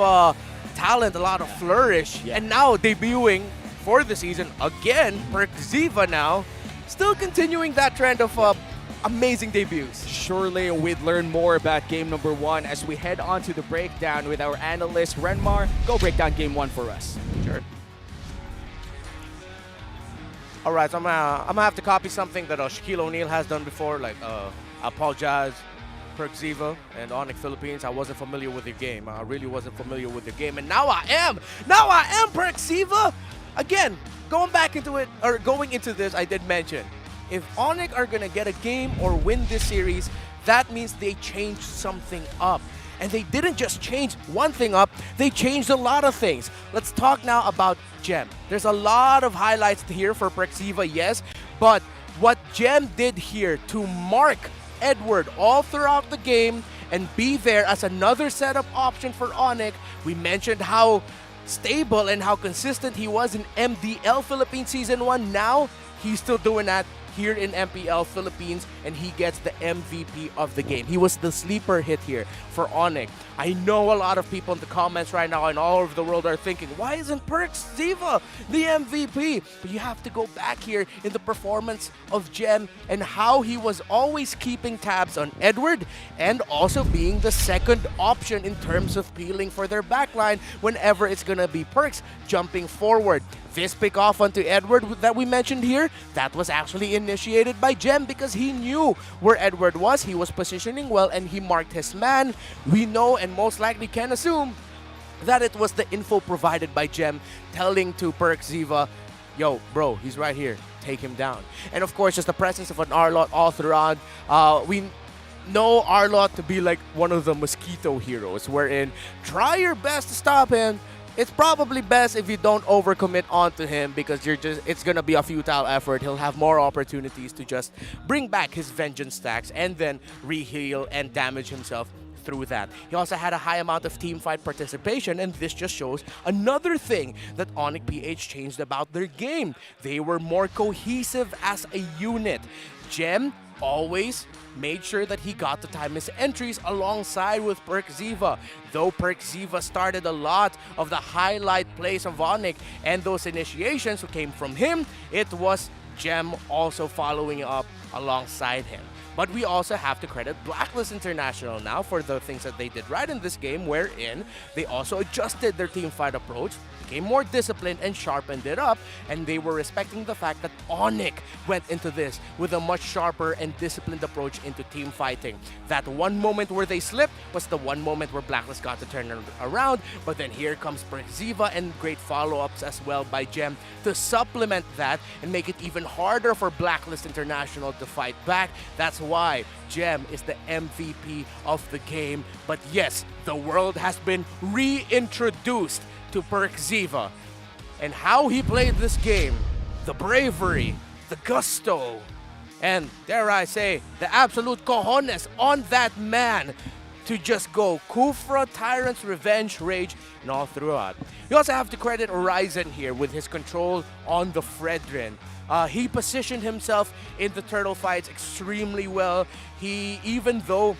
[SPEAKER 8] talent, a lot of flourish, and now debuting for the season again, Perksiva now, still continuing that trend of amazing debuts.
[SPEAKER 9] Surely we'd learn more about game number 1 as we head on to the breakdown with our analyst Renmar. Go break down game 1 for us.
[SPEAKER 8] Sure. All right, so I'm gonna have to copy something that Shaquille O'Neal has done before. Like, I apologize, Perksiva and ONIC Philippines. I wasn't familiar with your game. I really wasn't familiar with your game, and now I am. Now I am, Perksiva. Again, going into this, I did mention, if ONIC are gonna get a game or win this series, that means they changed something up. And they didn't just change one thing up, they changed a lot of things. Let's talk now about Gem. There's a lot of highlights here for Perksiva, yes, but what Gem did here to mark Edward all throughout the game and be there as another setup option for ONIC. We mentioned how stable and how consistent he was in MDL Philippines Season 1. Now, he's still doing that here in MPL Philippines, and he gets the MVP of the game. He was the sleeper hit here for ONIC. I know a lot of people in the comments right now and all over the world are thinking, why isn't Perksiva the MVP? But you have to go back here in the performance of Gem and how he was always keeping tabs on Edward and also being the second option in terms of peeling for their backline whenever it's gonna be Perks jumping forward. This pick off onto Edward that we mentioned here, that was actually initiated by Gem because he knew where Edward was. He was positioning well and he marked his man. We know and most likely can assume that it was the info provided by Gem telling to Perksiva, yo, bro, he's right here. Take him down. And of course, just the presence of an Arlot all throughout. We know Arlot to be like one of the mosquito heroes, wherein try your best to stop him, it's probably best if you don't overcommit onto him because it's gonna be a futile effort. He'll have more opportunities to just bring back his vengeance stacks and then reheal and damage himself through that. He also had a high amount of team fight participation, and this just shows another thing that Mpl-Ph changed about their game. They were more cohesive as a unit. Gem always made sure that he got to time his entries alongside with PerkZiva. Though PerkZiva started a lot of the highlight plays of ONIC and those initiations who came from him, it was Gem also following up alongside him. But we also have to credit Blacklist International now for the things that they did right in this game, wherein they also adjusted their team fight approach, became more disciplined and sharpened it up, and they were respecting the fact that ONIC went into this with a much sharper and disciplined approach into team fighting. That one moment where they slipped was the one moment where Blacklist got to turn it around, but then here comes PerkZiva and great follow-ups as well by Gem to supplement that and make it even harder for Blacklist International to fight back. That's why Gem is the MVP of the game. But yes, the world has been reintroduced to PerkZiva. And how he played this game, the bravery, the gusto, and dare I say, the absolute cojones on that man to just go Kufra, Tyrant's Revenge, Rage, and all throughout. You also have to credit Horizon here with his control on the Fredrin. He positioned himself in the turtle fights extremely well. Even though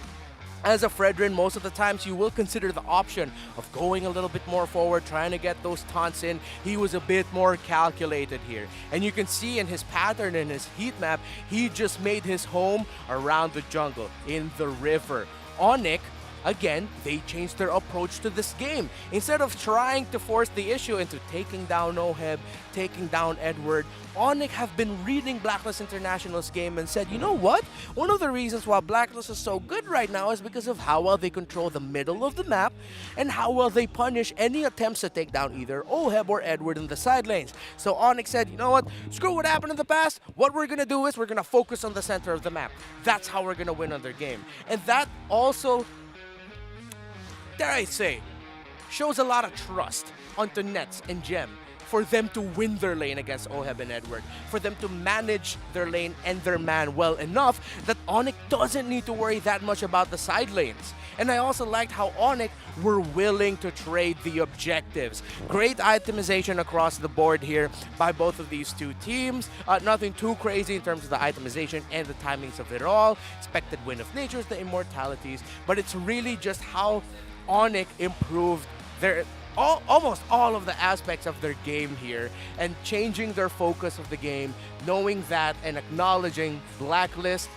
[SPEAKER 8] as a Fredrin, most of the times you will consider the option of going a little bit more forward, trying to get those taunts in. He was a bit more calculated here. And you can see in his pattern, in his heat map, he just made his home around the jungle, in the river. ONIC, again, they changed their approach to this game. Instead of trying to force the issue into taking down Oheb, taking down Edward, ONIC have been reading Blacklist International's game and said, you know what? One of the reasons why Blacklist is so good right now is because of how well they control the middle of the map and how well they punish any attempts to take down either Oheb or Edward in the side lanes. So ONIC said, you know what? Screw what happened in the past. What we're gonna do is we're gonna focus on the center of the map. That's how we're gonna win on their game. And that also, dare I say, shows a lot of trust onto Nets and Gem for them to win their lane against Oheb and Edward, for them to manage their lane and their man well enough that ONIC doesn't need to worry that much about the side lanes. And I also liked how ONIC were willing to trade the objectives. Great itemization across the board here by both of these two teams. Nothing too crazy in terms of the itemization and the timings of it all. Expected win of natures, the immortalities, but it's really just how ONIC improved their almost all of the aspects of their game here and changing their focus of the game, knowing that and acknowledging Blacklist,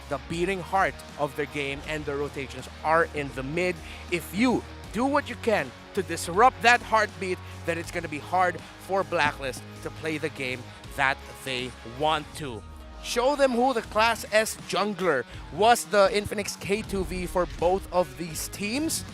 [SPEAKER 8] the beating heart of their game and the rotations are in the mid. If you do what you can to disrupt that heartbeat, then it's going to be hard for Blacklist to play the game that they want to. Show them who the Class S jungler was the Infinix K2V for both of these teams.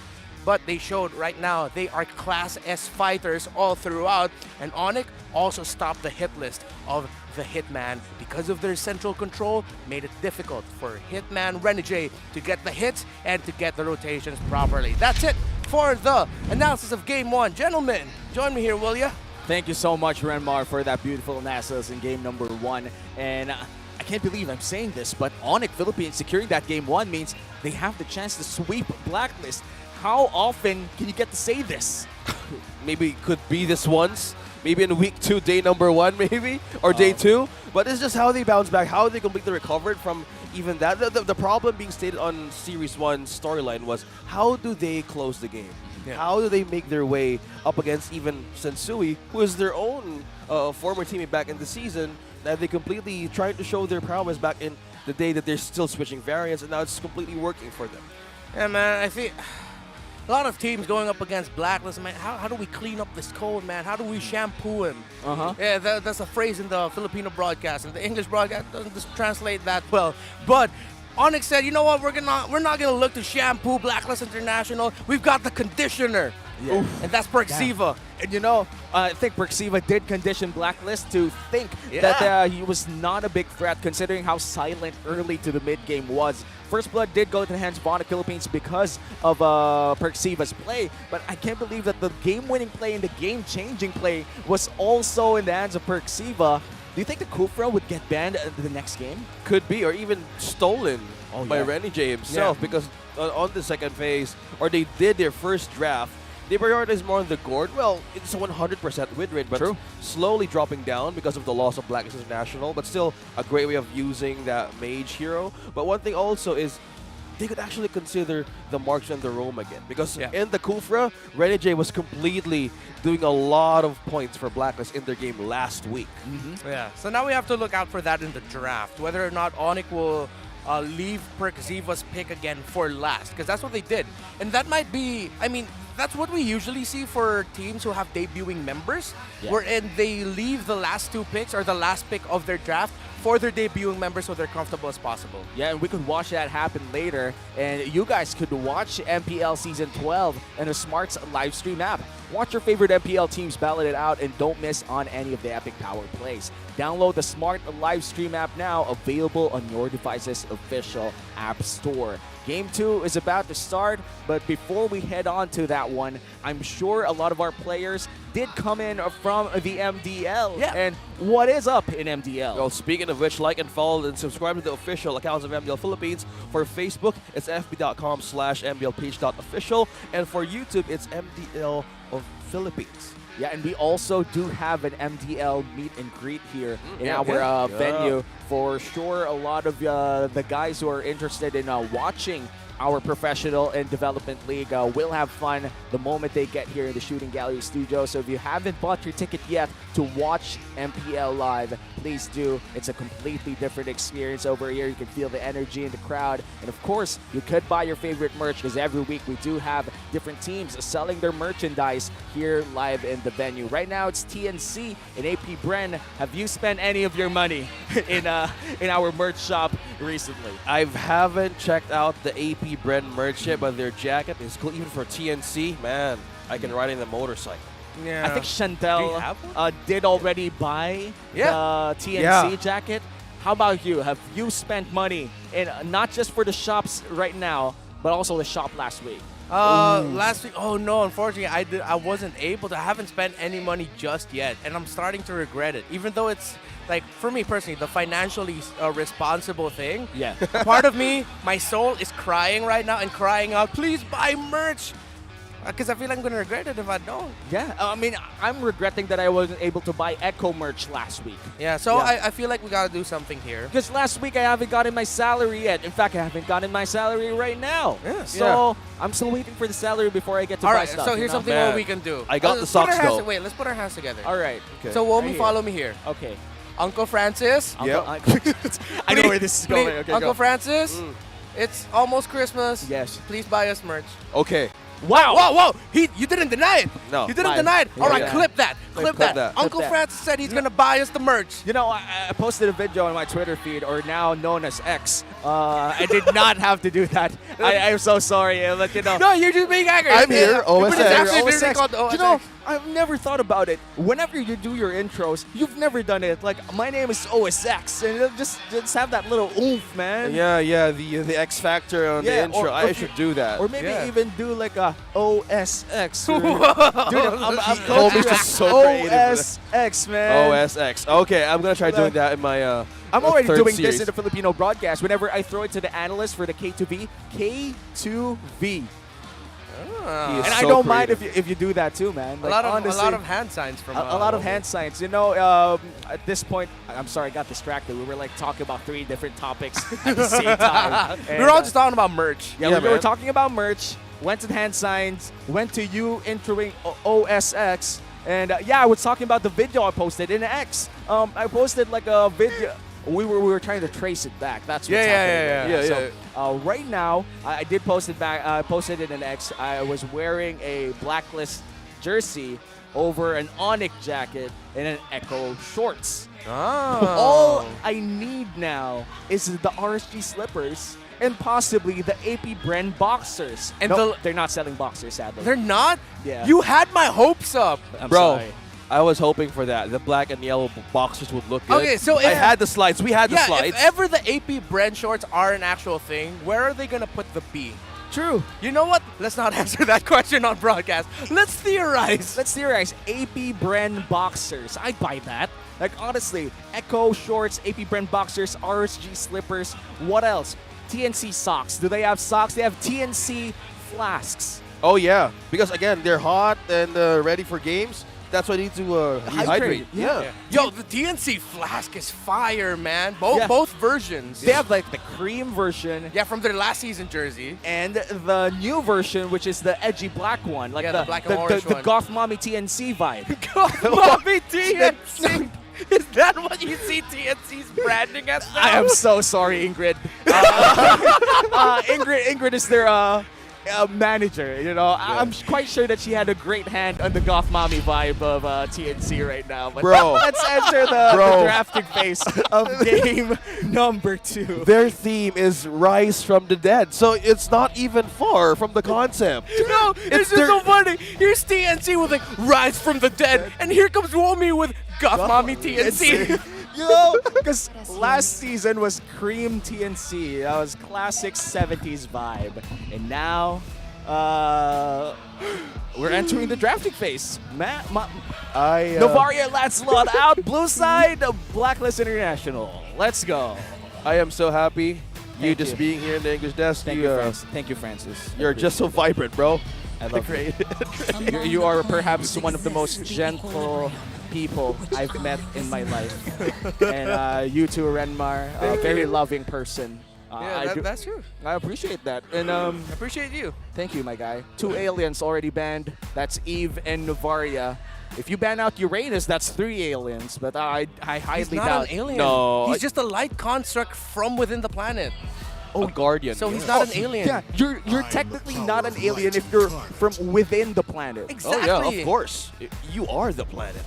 [SPEAKER 8] But they showed right now they are Class S fighters all throughout. And ONIC also stopped the hit list of the Hitman because of their central control, made it difficult for Hitman Renegade to get the hits and to get the rotations properly. That's it for the analysis of Game 1. Gentlemen, join me here, will ya?
[SPEAKER 9] Thank you so much, Renmar, for that beautiful analysis in game number 1. And I can't believe I'm saying this, but ONIC Philippines securing that game 1 means they have the chance to sweep Blacklist. How often can you get to say this?
[SPEAKER 23] Maybe it could be this once. Maybe in week 2, day number 1, maybe, or day 2. But it's just how they bounce back, how they completely recovered from even that. The problem being stated on Series 1 storyline was, how do they close the game? Yeah. How do they make their way up against even Sensui, who is their own former teammate back in the season, that they completely tried to show their prowess back in the day that they're still switching variants, and now it's completely working for them.
[SPEAKER 8] Yeah, man, I think a lot of teams going up against Blacklist, man. How do we clean up this code, man? How do we shampoo him? Yeah, that's a phrase in the Filipino broadcast, and the English broadcast doesn't just translate that well. But ONIC said, you know what? We're not gonna look to shampoo Blacklist International. We've got the conditioner.
[SPEAKER 9] Yeah.
[SPEAKER 8] And that's Perxiva.
[SPEAKER 9] And you know, I think Perxiva did condition Blacklist to think that he was not a big threat considering how silent early to the mid game was. First Blood did go to the hands of ONIC Philippines because of Perxiva's play, but I can't believe that the game-winning play and the game-changing play was also in the hands of Perxiva. Do you think the Kufra would get banned the next game?
[SPEAKER 23] Could be, or even stolen by Renny J himself, because on the second phase, or they did their first draft, they prioritized more on the Gord. Well, it's a 100% win rate, but slowly dropping down because of the loss of Blacklist International, but still a great way of using that mage hero. But one thing also is they could actually consider the Marks and the Roam again, because in the Kufra, Renny J was completely doing a lot of points for Blacklist in their game last week.
[SPEAKER 8] Yeah, so now we have to look out for that in the draft, whether or not ONIC will leave Perxiva's pick again for last, because that's what they did. And that might be, I mean, that's what we usually see for teams who have debuting members, wherein they leave the last two picks or the last pick of their draft for their debuting members so they're comfortable as possible.
[SPEAKER 9] Yeah, and we could watch that happen later. And you guys could watch MPL Season 12 in a Smart's live stream app. Watch your favorite MPL teams battle it out and don't miss on any of the epic power plays. Download the Smart live stream app now, available on your device's official app store. Game 2 is about to start, but before we head on to that one, I'm sure a lot of our players did come in from the MDL. And what is up in MDL?
[SPEAKER 23] Well, speaking of which, like and follow and subscribe to the official accounts of MDL Philippines. For Facebook, it's fb.com/mdlph.official. And for YouTube, it's MDL of Philippines.
[SPEAKER 9] Yeah, and we also do have an MDL meet and greet here in our venue. For sure, a lot of the guys who are interested in watching our professional and development league will have fun the moment they get here in the Shooting Gallery studio. So if you haven't bought your ticket yet to watch MPL live, please do. It's a completely different experience over here. You can feel the energy in the crowd. And of course, you could buy your favorite merch, because every week we do have different teams selling their merchandise here live in the venue. Right now, it's TNC and AP Bren. Have you spent any of your money in our merch shop recently?
[SPEAKER 23] I haven't checked out the AP Bren merch yet, but their jacket is cool. Even for TNC, man, I can ride in the motorcycle.
[SPEAKER 9] I think Chantel did already buy the TNC jacket. How about you? Have you spent money in not just for the shops right now, but also the shop last week?
[SPEAKER 8] Last week, oh no, unfortunately, I wasn't able to. I haven't spent any money just yet, and I'm starting to regret it. Even though it's, like, for me personally, the financially responsible thing.
[SPEAKER 9] Yeah.
[SPEAKER 8] A part of me, my soul is crying right now and crying out, please buy merch. Because I feel like I'm going to regret it if I don't.
[SPEAKER 9] Yeah, I mean, I'm regretting that I wasn't able to buy Echo merch last week.
[SPEAKER 8] Yeah, so I feel like we got to do something here.
[SPEAKER 9] Because last week I haven't gotten my salary yet. In fact, I haven't gotten my salary right now. So I'm still waiting for the salary before I get to buy stuff.
[SPEAKER 8] So here's something what we can do.
[SPEAKER 23] I got the socks though.
[SPEAKER 8] Wait, let's put our hands together.
[SPEAKER 9] All right.
[SPEAKER 23] Okay.
[SPEAKER 8] So Womi, follow me here.
[SPEAKER 9] Okay.
[SPEAKER 8] Uncle Francis.
[SPEAKER 9] I know where this is going. Okay,
[SPEAKER 8] Uncle
[SPEAKER 9] go.
[SPEAKER 8] Francis, it's almost Christmas.
[SPEAKER 9] Yes.
[SPEAKER 8] Please buy us merch.
[SPEAKER 23] Okay.
[SPEAKER 9] Wow.
[SPEAKER 8] Whoa. You didn't deny it.
[SPEAKER 23] No.
[SPEAKER 8] You didn't deny it. All right, clip that.
[SPEAKER 23] Clip
[SPEAKER 8] Clip that.
[SPEAKER 23] that.
[SPEAKER 8] Uncle
[SPEAKER 9] Clip that.
[SPEAKER 8] Francis said he's going to buy us the merch.
[SPEAKER 9] You know, I posted a video on my Twitter feed, or now known as X. I did not have to do that. I'm so sorry. I'll let you know.
[SPEAKER 8] No, you're just being accurate.
[SPEAKER 23] I'm here,
[SPEAKER 8] But it's
[SPEAKER 23] OSX.
[SPEAKER 8] actually literally called the OSX.
[SPEAKER 9] You know, I've never thought about it. Whenever you do your intros, you've never done it. Like, my name is OSX, and it'll just have that little oomph, man.
[SPEAKER 23] Yeah, the X Factor on the intro. I should do that.
[SPEAKER 9] Or maybe even do like a OSX. Dude, I'm
[SPEAKER 23] Homie's just so creative.
[SPEAKER 9] OSX, man.
[SPEAKER 23] OSX. Okay, I'm gonna try doing that in my
[SPEAKER 9] I'm already
[SPEAKER 23] third
[SPEAKER 9] doing
[SPEAKER 23] series.
[SPEAKER 9] this in the Filipino broadcast. Whenever I throw it to the analyst for the K2V, K2V. And I don't mind if you do that too, man. Like,
[SPEAKER 8] a
[SPEAKER 9] honestly,
[SPEAKER 8] lot of hand signs from
[SPEAKER 9] a lot of hand signs. You know, at this point, I'm sorry, I got distracted. We were like talking about 3 different topics at the same time.
[SPEAKER 8] We were all just talking about merch.
[SPEAKER 9] Yeah, we were talking about merch. Went to hand signs. Went to you introing OSX. And I was talking about the video I posted in X. I posted like a video. We were trying to trace it back. That's what's happening. So, right now, I did post it back. I posted it in X. I was wearing a Blacklist jersey over an ONIC jacket and an Echo shorts. All I need now is the RSG slippers and possibly the AP brand boxers.
[SPEAKER 8] And
[SPEAKER 9] they're not selling boxers, sadly.
[SPEAKER 8] They're not?
[SPEAKER 9] Yeah.
[SPEAKER 8] You had my hopes up.
[SPEAKER 22] Bro,
[SPEAKER 9] sorry.
[SPEAKER 22] I was hoping for that. The black and yellow boxers would look good.
[SPEAKER 8] Okay, so
[SPEAKER 22] I had the slides. We had the slides.
[SPEAKER 8] If ever the AP brand shorts are an actual thing, where are they gonna put the B?
[SPEAKER 9] True.
[SPEAKER 8] You know what? Let's not answer that question on broadcast. Let's theorize.
[SPEAKER 9] Let's theorize. AP brand boxers. I'd buy that. Like, honestly, Echo shorts, AP brand boxers, RSG slippers. What else? TNC socks. Do they have socks? They have TNC flasks.
[SPEAKER 22] Oh, yeah. Because, again, they're hot and ready for games. That's why I need to rehydrate. Yeah.
[SPEAKER 8] Yo, the TNC flask is fire, man. Both versions.
[SPEAKER 9] They have like the cream version.
[SPEAKER 8] Yeah, from their last season jersey.
[SPEAKER 9] And the new version, which is the edgy black one. Like
[SPEAKER 8] the black and orange
[SPEAKER 9] the
[SPEAKER 8] one.
[SPEAKER 9] Goth Mommy TNC vibe.
[SPEAKER 8] Goth Mommy TNC. Is that what you see TNC's branding as now?
[SPEAKER 9] I am so sorry, Ingrid. Ingrid is their manager, you know. I'm quite sure that she had a great hand on the Goth Mommy vibe of TNC right now. But
[SPEAKER 22] Bro.
[SPEAKER 9] let's enter the drafting phase of game number 2.
[SPEAKER 22] Their theme is Rise from the Dead, so it's not even far from the concept.
[SPEAKER 8] No, it's just so funny. Here's TNC with like Rise from the Dead, and here comes Womi with Goth Mommy TNC.
[SPEAKER 9] Yo, because last season was cream TNC. That was classic 70s vibe. And now, we're entering the drafting phase. Novaria Lancelot out, blue side, Blacklist International. Let's go.
[SPEAKER 22] I am so happy.
[SPEAKER 9] Thank
[SPEAKER 22] just
[SPEAKER 9] you.
[SPEAKER 22] being here in the English desk.
[SPEAKER 9] Thank you, Francis. Thank you, Francis.
[SPEAKER 22] You're just so vibrant, bro.
[SPEAKER 9] I love you. You are perhaps one of the most gentle people I've met in my life. And you too, Renmar, a very loving person.
[SPEAKER 8] That's true.
[SPEAKER 9] I appreciate that. And
[SPEAKER 8] appreciate you.
[SPEAKER 9] Thank you, my guy. 2 aliens already banned. That's Eve and Novaria. If you ban out Uranus, that's 3 aliens. But I highly
[SPEAKER 8] He's not
[SPEAKER 9] doubt.
[SPEAKER 8] an alien.
[SPEAKER 22] No.
[SPEAKER 8] He's just a light construct from within the planet.
[SPEAKER 22] A guardian.
[SPEAKER 8] So he's not an alien.
[SPEAKER 9] Yeah, you're technically not an alien if you're from within the planet.
[SPEAKER 8] Exactly.
[SPEAKER 22] Oh, yeah, of course. You are the planet.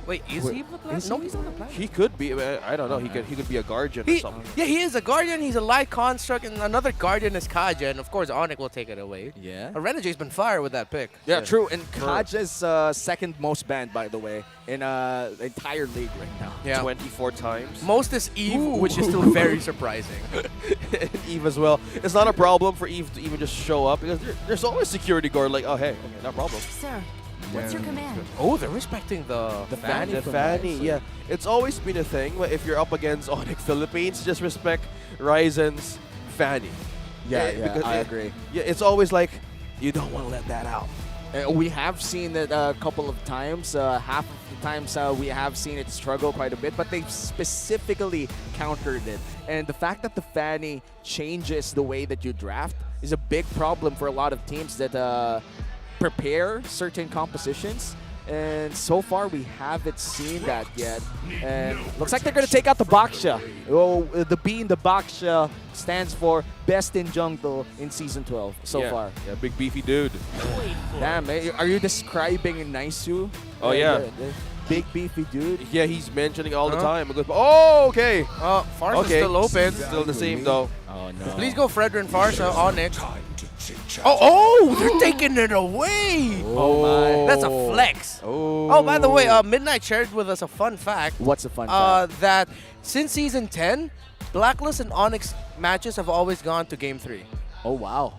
[SPEAKER 8] Wait, is he the planet? No, he's on the planet.
[SPEAKER 22] He could be. I don't know. He could be a guardian or something.
[SPEAKER 8] Yeah, he is a guardian. He's a light construct, and another guardian is Kaja, and of course, ONIC will take it away.
[SPEAKER 9] Yeah.
[SPEAKER 8] Renegade's been fire with that pick.
[SPEAKER 9] Yeah, true. And Kaja's second most banned, by the way, in the entire league right now.
[SPEAKER 8] Yeah.
[SPEAKER 22] 24 times.
[SPEAKER 8] Most is Eve, which is still very surprising.
[SPEAKER 22] And Eve as well. It's not a problem for Eve to even just show up because there's always security guard like, oh, hey, okay, no problem.
[SPEAKER 16] Sir, what's your command?
[SPEAKER 8] Oh, they're respecting the
[SPEAKER 22] Fanny. The Fanny, yeah. It's always been a thing. But if you're up against ONIC Philippines, just respect Ryzen's Fanny.
[SPEAKER 9] Yeah,
[SPEAKER 22] because
[SPEAKER 9] I agree.
[SPEAKER 22] Yeah, it's always like, you don't want to let that out.
[SPEAKER 9] We have seen it a couple of times. Half of the times we have seen it struggle quite a bit, but they've specifically countered it. And the fact that the Fanny changes the way that you draft is a big problem for a lot of teams that prepare certain compositions. And so far, we haven't seen that yet. And looks like they're going to take out the Baksha. Oh, the B in the Baksha stands for Best in Jungle in Season 12 so far.
[SPEAKER 22] Yeah, big beefy dude.
[SPEAKER 9] Damn, are you describing Naisu?
[SPEAKER 22] Oh, yeah.
[SPEAKER 9] The big beefy dude?
[SPEAKER 22] Yeah, he's mentioning all the time. Oh, okay.
[SPEAKER 8] Farsa is still open.
[SPEAKER 22] Still the same, though.
[SPEAKER 9] Oh, no.
[SPEAKER 8] Please go Fredrin and Farsa, ONIC. Oh, they're taking it away.
[SPEAKER 9] Oh, my.
[SPEAKER 8] That's a flex. Oh, by the way, Midnight shared with us a fun fact.
[SPEAKER 9] What's a fun fact?
[SPEAKER 8] That since Season 10, Blacklist and ONIC matches have always gone to Game 3.
[SPEAKER 9] Oh, wow.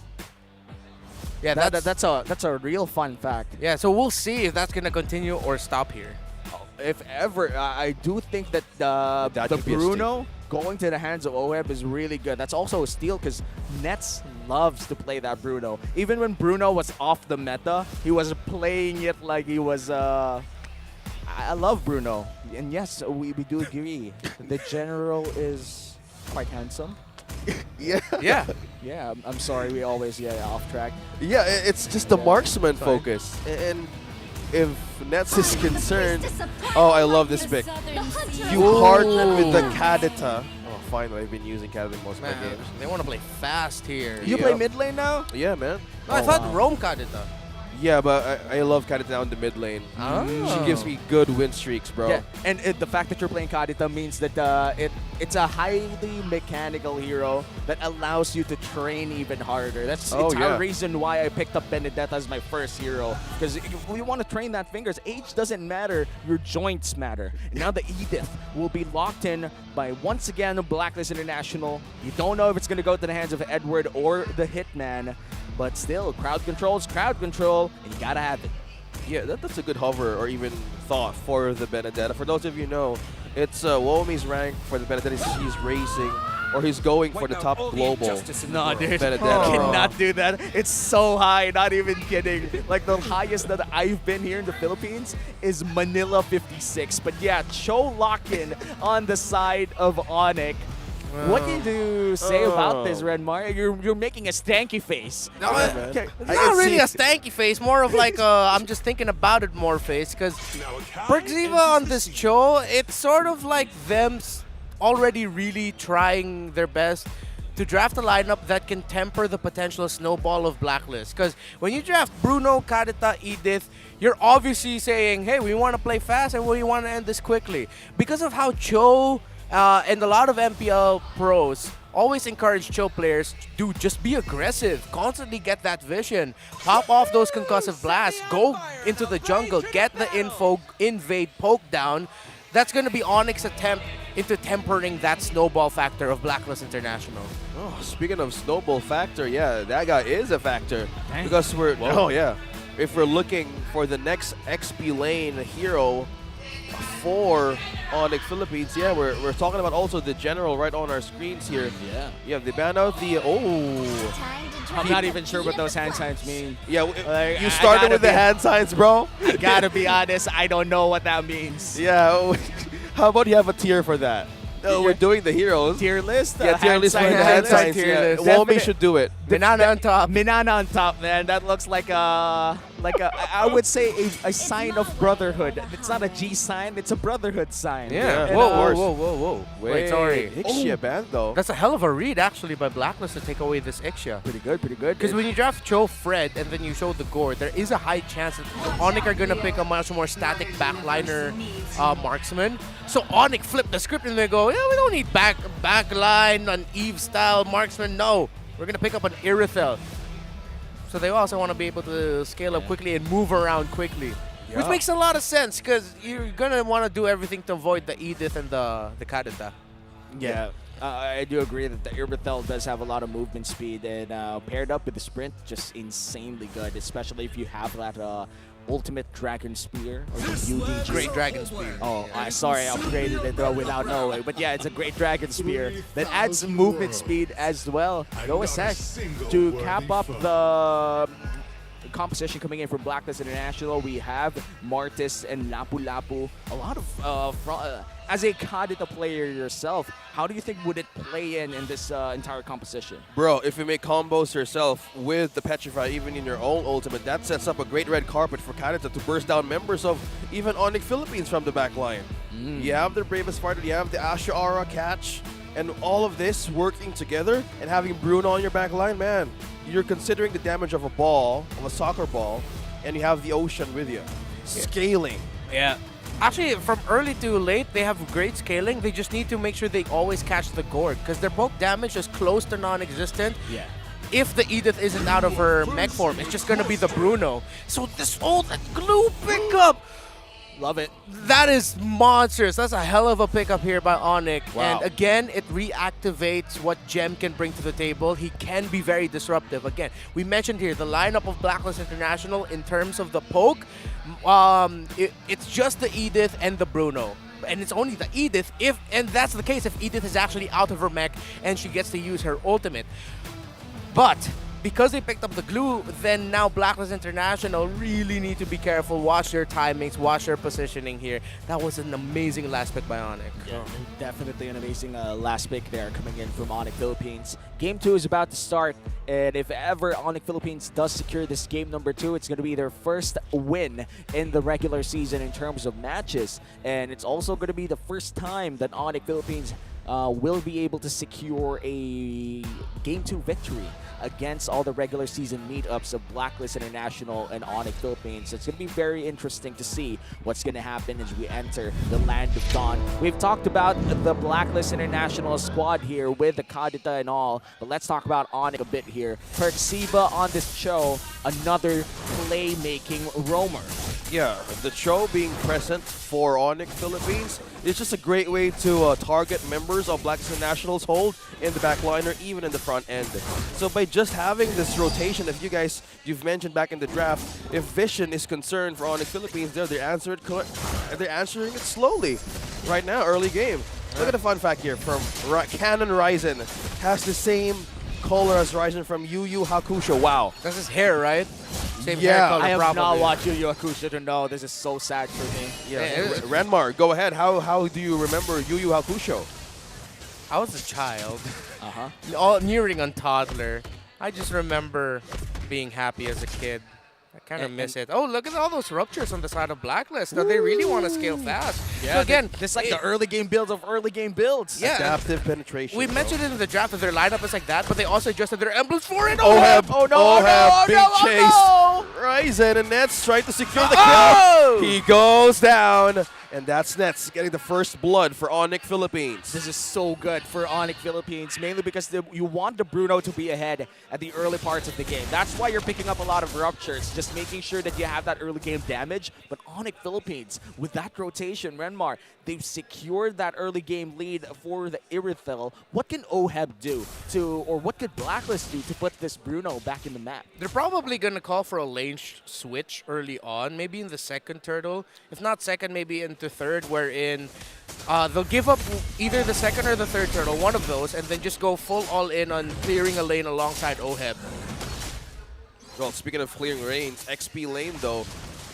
[SPEAKER 8] Yeah,
[SPEAKER 9] that's a real fun fact.
[SPEAKER 8] Yeah, so we'll see if that's going to continue or stop here.
[SPEAKER 9] If ever, I do think that the Bruno going to the hands of OEB is really good. That's also a steal because Nets loves to play that Bruno. Even when Bruno was off the meta, he was playing it like he was... I love Bruno. And yes, we do agree. The general is quite handsome.
[SPEAKER 22] Yeah.
[SPEAKER 8] Yeah.
[SPEAKER 9] Yeah, I'm sorry we always get off track.
[SPEAKER 22] Yeah, it's just the marksman focus. And if Nets is concerned... Oh, I love this pick. You partnered with the Kadita. Oh, finally, I've been using Kadita most of my games.
[SPEAKER 8] They want to play fast here.
[SPEAKER 9] You play mid lane now?
[SPEAKER 22] Yeah, man.
[SPEAKER 8] No, I thought Rome Kadita.
[SPEAKER 23] Yeah, but I love Kadita down the mid lane. She gives me good win streaks, bro.
[SPEAKER 9] Yeah, and the fact that you're playing Kadita means that it's a highly mechanical hero that allows you to train even harder. That's the entire reason why I picked up Benedetta as my first hero. Because if we want to train that fingers, age doesn't matter, your joints matter. And now the Edith will be locked in by, once again, Blacklist International. You don't know if it's going to go to the hands of Edward or the Hitman. But still, crowd control is crowd control, and you gotta have it.
[SPEAKER 23] Yeah, that's a good hover or even thought for the Benedetta. For those of you who know, it's Womi's rank for the Benedetta. He's racing, or he's going for the top global.
[SPEAKER 9] No, dude.
[SPEAKER 23] Benedetta.
[SPEAKER 9] Cannot do that. It's so high, not even kidding. Like, the highest that I've been here in the Philippines is Manila 56. But yeah, Cho lock-in on the side of ONIC. What can you say about this, Red Mario? You're making a stanky face.
[SPEAKER 8] No, it's not really a stanky face. More of like I'm just thinking about it more face. Because Perxiva on this Cho, it's sort of like them already really trying their best to draft a lineup that can temper the potential snowball of Blacklist. Because when you draft Bruno, Kadita, Edith, you're obviously saying, hey, we want to play fast and we want to end this quickly. Because of how Cho and a lot of MPL pros always encourage Cho players to just be aggressive, constantly get that vision, pop off those concussive blasts, go into the jungle, get the info, invade, poke down. That's going to be ONIC's attempt into tempering that snowball factor of Blacklist International.
[SPEAKER 23] Oh, speaking of snowball factor, yeah, that guy is a factor.
[SPEAKER 2] Dang.
[SPEAKER 23] Because if we're looking for the next XP lane hero for ONIC Philippines, we're talking about also the general right on our screens here. Yeah, they banned out the
[SPEAKER 9] I'm not even sure what those hand signs mean.
[SPEAKER 23] Yeah,
[SPEAKER 9] Like,
[SPEAKER 23] you started with the hand signs, bro.
[SPEAKER 9] I gotta be honest, I don't know what that means.
[SPEAKER 23] Yeah, how about you have a tier for that? No, we're doing the heroes.
[SPEAKER 9] Tier list?
[SPEAKER 23] Yeah, tier list for the hand signs. Yeah. Womi should do it.
[SPEAKER 8] Minana on top.
[SPEAKER 9] Minana on top, man. That looks like a I would say a sign of brotherhood. It's not a G sign, it's a brotherhood sign.
[SPEAKER 23] Yeah.
[SPEAKER 9] And,
[SPEAKER 8] Whoa. Wait, sorry.
[SPEAKER 23] Ixia banned though.
[SPEAKER 8] That's a hell of a read actually by Blacklist to take away this Ixia.
[SPEAKER 9] Pretty good.
[SPEAKER 8] Because when you draft Cho, Fred, and then you show the Gore, there is a high chance that ONIC are going to pick a much more static backliner marksman. So ONIC flipped the script and they go, yeah, we don't need backline, an Eve style marksman. No, we're going to pick up an Irithel. So they also want to be able to scale up quickly and move around quickly. Which makes a lot of sense because you're going to want to do everything to avoid the Edith and the Kadita.
[SPEAKER 9] Yeah. I do agree that the Irithel does have a lot of movement speed, and paired up with the sprint, just insanely good, especially if you have that ultimate Dragon Spear or the UDG.
[SPEAKER 8] Great Dragon Spear.
[SPEAKER 9] Oh, sorry, I upgraded it without knowing. But yeah, it's a great Dragon Spear that adds some movement speed as well. No assess to cap up the composition coming in from Blacklist International. We have Martis and Lapu Lapu. A lot of as a Kadita player yourself, how do you think would it play in this entire composition?
[SPEAKER 23] Bro, if you make combos yourself with the Petrify, even in your own ultimate, that sets up a great red carpet for Kadita to burst down members of even ONIC Philippines from the back line. You have the Bravest Fighter, you have the Asha Aura catch, and all of this working together and having Bruno on your back line, man, you're considering the damage of a ball, of a soccer ball, and you have the ocean with you. Scaling.
[SPEAKER 8] Yeah. Actually, from early to late, they have great scaling. They just need to make sure they always catch the gourd because their poke damage is close to non-existent.
[SPEAKER 9] Yeah.
[SPEAKER 8] If the Edith isn't out of her mech form, it's just going to be the Bruno. So that glue pickup.
[SPEAKER 9] Love it.
[SPEAKER 8] That is monstrous. That's a hell of a pickup here by ONIC.
[SPEAKER 9] Wow.
[SPEAKER 8] And again, it reactivates what Gem can bring to the table. He can be very disruptive. Again, we mentioned here the lineup of Blacklist International in terms of the poke. It's just the Edith and the Bruno. And it's only the Edith, and that's the case if Edith is actually out of her mech and she gets to use her ultimate. But because they picked up the glue, then now Blacklist International really need to be careful, watch their timings, watch their positioning here. That was an amazing last pick by ONIC.
[SPEAKER 9] Yeah, definitely an amazing last pick there coming in from ONIC Philippines. Game 2 is about to start, and if ever ONIC Philippines does secure this game number 2, it's going to be their first win in the regular season in terms of matches. And it's also going to be the first time that ONIC Philippines will be able to secure a Game 2 victory against all the regular season meetups of Blacklist International and ONIC Philippines. It's going to be very interesting to see what's going to happen as we enter the Land of Dawn. We've talked about the Blacklist International squad here with the Kadita and all, but let's talk about ONIC a bit here. Perksiba on this show, another playmaking roamer.
[SPEAKER 23] Yeah, the show being present for ONIC Philippines is just a great way to target members of Blacklist International's hold in the back line or even in the front end. So by just having this rotation, if you've mentioned back in the draft, if vision is concerned for ONIC Philippines, they're answering it slowly right now, early game. Look at the fun fact here from Canon Ryzen. Has the same color as Ryzen from Yu Yu Hakusho. Wow.
[SPEAKER 2] That's his hair, right? Same hair
[SPEAKER 23] Yeah,
[SPEAKER 2] color,
[SPEAKER 9] I have
[SPEAKER 2] probably.
[SPEAKER 9] not watched Yu Yu Hakusho to know. This is so sad for me.
[SPEAKER 23] Yeah, Renmar, go ahead. How do you remember Yu Yu Hakusho?
[SPEAKER 10] I was a child,
[SPEAKER 9] Uh-huh.
[SPEAKER 10] nearing on toddler. I just remember being happy as a kid. I kind of miss it. Oh, look at all those ruptures on the side of Blacklist. Now they really want to scale fast.
[SPEAKER 9] Yeah,
[SPEAKER 10] so again,
[SPEAKER 9] this like the early game builds of early game builds.
[SPEAKER 10] Yeah.
[SPEAKER 23] Adaptive penetration.
[SPEAKER 10] We mentioned it in the draft that their lineup is like that, but they also adjusted their emblems for it.
[SPEAKER 23] Oheb,
[SPEAKER 9] Oh no,
[SPEAKER 23] Oheb, big chase.
[SPEAKER 9] oh
[SPEAKER 23] Ryzen and Nets trying to secure the kill.
[SPEAKER 9] Oh!
[SPEAKER 23] He goes down, and that's Nets getting the first blood for ONIC Philippines.
[SPEAKER 9] This is so good for ONIC Philippines, mainly because you want the Bruno to be ahead at the early parts of the game. That's why you're picking up a lot of ruptures, just making sure that you have that early game damage. But ONIC Philippines, with that rotation, Renmar, they've secured that early game lead for the Irithel. What can OHEB do or what could Blacklist do to put this Bruno back in the map?
[SPEAKER 10] They're probably going to call for a lane switch early on, maybe in the second turtle. If not second, maybe into third, wherein they'll give up either the second or the third turtle, one of those, and then just go full all in on clearing a lane alongside OHEB.
[SPEAKER 23] Well, speaking of clearing lanes, XP lane, though,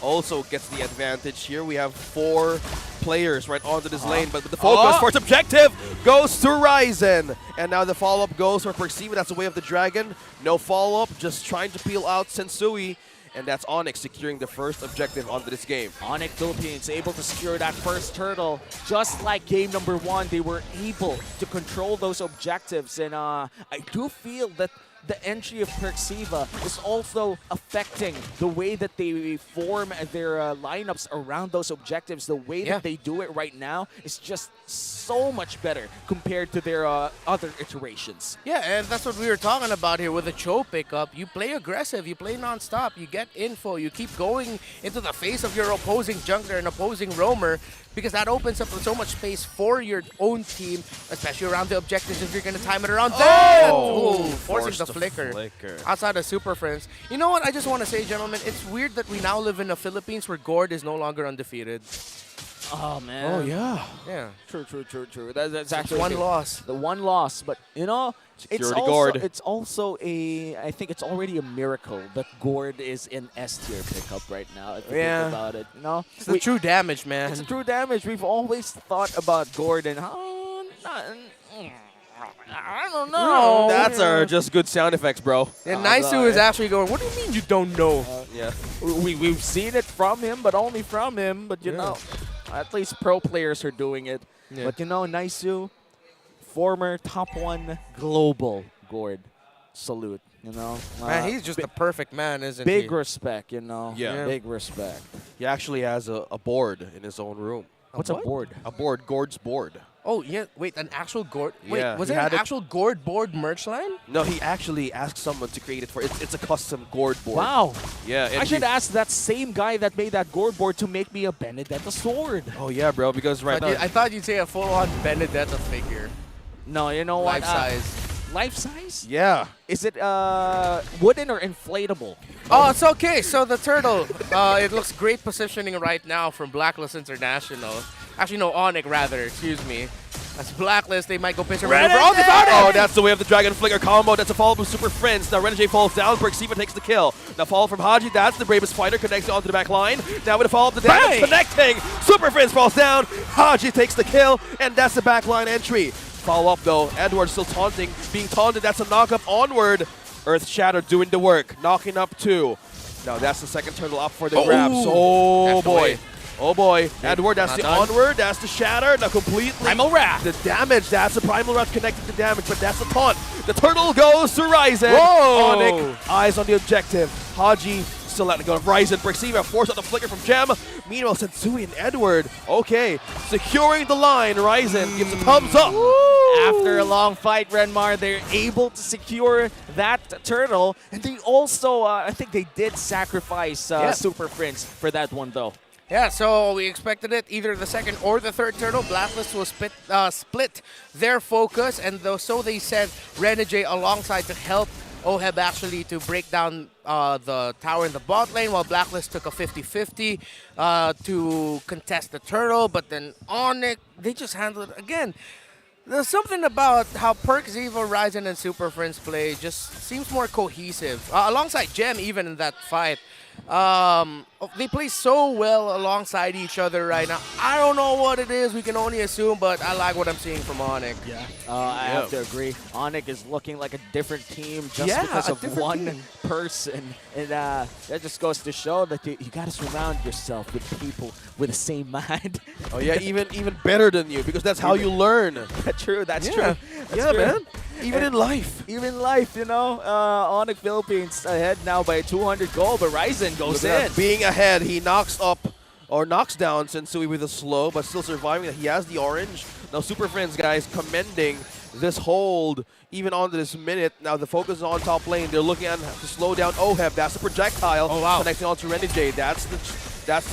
[SPEAKER 23] also gets the advantage here. We have 4 players right onto this lane, but the focus for its objective goes to Ryzen. And now the follow-up goes for Perksiba. That's the way of the dragon. No follow-up, just trying to peel out Sensui. And that's ONIC securing the first objective onto this game.
[SPEAKER 9] ONIC Philippines able to secure that first turtle. Just like game number 1, they were able to control those objectives. And I do feel that the entry of Perksiba is also affecting the way that they form their lineups around those objectives. The way that they do it right now is just so much better compared to their other iterations.
[SPEAKER 10] Yeah, and that's what we were talking about here with the Cho pickup. You play aggressive, you play non-stop, you get info, you keep going into the face of your opposing jungler and opposing roamer, because that opens up so much space for your own team, especially around the objectives if you're going to time it around that. Forcing the flicker outside of Super Friends. You know what? I just want to say, gentlemen, it's weird that we now live in the Philippines where Gord is no longer undefeated.
[SPEAKER 9] Oh, man.
[SPEAKER 23] Oh, yeah.
[SPEAKER 10] Yeah.
[SPEAKER 9] True. That's actually
[SPEAKER 10] one loss.
[SPEAKER 9] The one loss. But, you know, it's also I think it's already a miracle that Gord is in S tier pickup right now. If you think about it, you know?
[SPEAKER 10] It's the true damage, man.
[SPEAKER 9] It's true damage. We've always thought about Gord and I don't know.
[SPEAKER 23] That's our just good sound effects, bro.
[SPEAKER 10] And Naisu is actually going, what do you mean you don't know?
[SPEAKER 23] Yeah.
[SPEAKER 9] We've seen it from him, but only from him. But, you know, at least pro players are doing it.
[SPEAKER 10] Yeah.
[SPEAKER 9] But, you know, Naisu, former top 1 global Gord. Salute, you know.
[SPEAKER 10] Man, he's just the perfect man, isn't he?
[SPEAKER 9] Big respect, you know.
[SPEAKER 23] Yeah.
[SPEAKER 9] Big respect.
[SPEAKER 23] He actually has a board in his own room.
[SPEAKER 9] What's a board?
[SPEAKER 23] A board, Gord's board.
[SPEAKER 10] Oh, yeah. Wait, an actual Gord? Wait,
[SPEAKER 23] Yeah,
[SPEAKER 10] was
[SPEAKER 23] he
[SPEAKER 10] there an
[SPEAKER 23] had it-
[SPEAKER 10] actual Gord board merch line?
[SPEAKER 23] No, he actually asked someone to create it for it's a custom Gord board.
[SPEAKER 9] Wow.
[SPEAKER 23] Yeah. and
[SPEAKER 9] I should
[SPEAKER 23] he-
[SPEAKER 9] ask that same guy that made that Gord board to make me a Benedetta sword.
[SPEAKER 23] Oh yeah, bro. Because right now,
[SPEAKER 10] I thought you'd say a full-on Benedetta figure.
[SPEAKER 9] No, you know what?
[SPEAKER 10] Life size.
[SPEAKER 9] Life size?
[SPEAKER 23] yeah.
[SPEAKER 9] Is it wooden or inflatable?
[SPEAKER 10] Oh, it's okay. So the turtle, it looks great positioning right now from Blacklist International. Actually, no, ONIC rather, excuse me. That's Blacklist, they might go pitch a maneuver. Oh, they found it!
[SPEAKER 23] Oh, that's the way of the Dragon Flicker combo. That's a follow-up with Super Friends. Now Renegade falls down. Perksiba takes the kill. Now follow from Haji. That's the bravest fighter. Connects onto the back line. Now with a follow-up, the damage connecting. Super Friends falls down. Haji takes the kill. And that's the back line entry. Follow-up, though. Edward still taunting. Being taunted. That's a knock-up onward. Earth Shatter doing the work. Knocking up 2. Now that's the second turtle up for the grabs. Oh,
[SPEAKER 10] That's the
[SPEAKER 23] boy.
[SPEAKER 10] way.
[SPEAKER 23] Oh boy, Edward, that's
[SPEAKER 2] Not
[SPEAKER 23] the
[SPEAKER 2] done.
[SPEAKER 23] onward, that's the shatter, now completely.
[SPEAKER 2] Primal Wrath.
[SPEAKER 23] The damage, that's the Primal Wrath connected to damage, but that's the taunt. The turtle goes to Ryzen.
[SPEAKER 2] Whoa!
[SPEAKER 23] ONIC, eyes on the objective. Haji still letting go of Ryzen. Brexiva forced out the flicker from Gem. Meanwhile, Sensui and Edward, okay, securing the line. Ryzen gives a thumbs up.
[SPEAKER 9] After a long fight, Renmar, they're able to secure that turtle. And they also, I think they did sacrifice Super Prince for that one, though.
[SPEAKER 10] Yeah, so we expected it, either the second or the third turtle. Blacklist will split their focus, and so they sent Renegade alongside to help OHEB actually to break down the tower in the bot lane, while Blacklist took a 50-50 to contest the turtle. But then ONIC, they just handled it again. There's something about how Perks, Evo, Ryzen, and Super Friends play just seems more cohesive. Alongside Gem, even in that fight. They play so well alongside each other right now. I don't know what it is. We can only assume, but I like what I'm seeing from ONIC.
[SPEAKER 9] Yeah, I have to agree. ONIC is looking like a different team just because of one person. And that just goes to show that you got to surround yourself with people with the same mind.
[SPEAKER 23] Oh yeah, even better than you, because that's how you learn.
[SPEAKER 9] That's true. That's
[SPEAKER 23] Yeah.
[SPEAKER 9] true.
[SPEAKER 23] Yeah, man. Even in life.
[SPEAKER 9] Even in life, you know. ONIC Philippines ahead now by 200 gold, but Ryzen goes
[SPEAKER 23] Look at
[SPEAKER 9] in.
[SPEAKER 23] that. Being ahead, he knocks down Sensui with a slow, but still surviving. He has the orange. Now, Super Friends, guys, commending this hold even on this minute. Now, the focus is on top lane. They're looking at to slow down OHEB. That's the projectile.
[SPEAKER 10] Oh, wow.
[SPEAKER 23] Connecting on to Renegade. That's the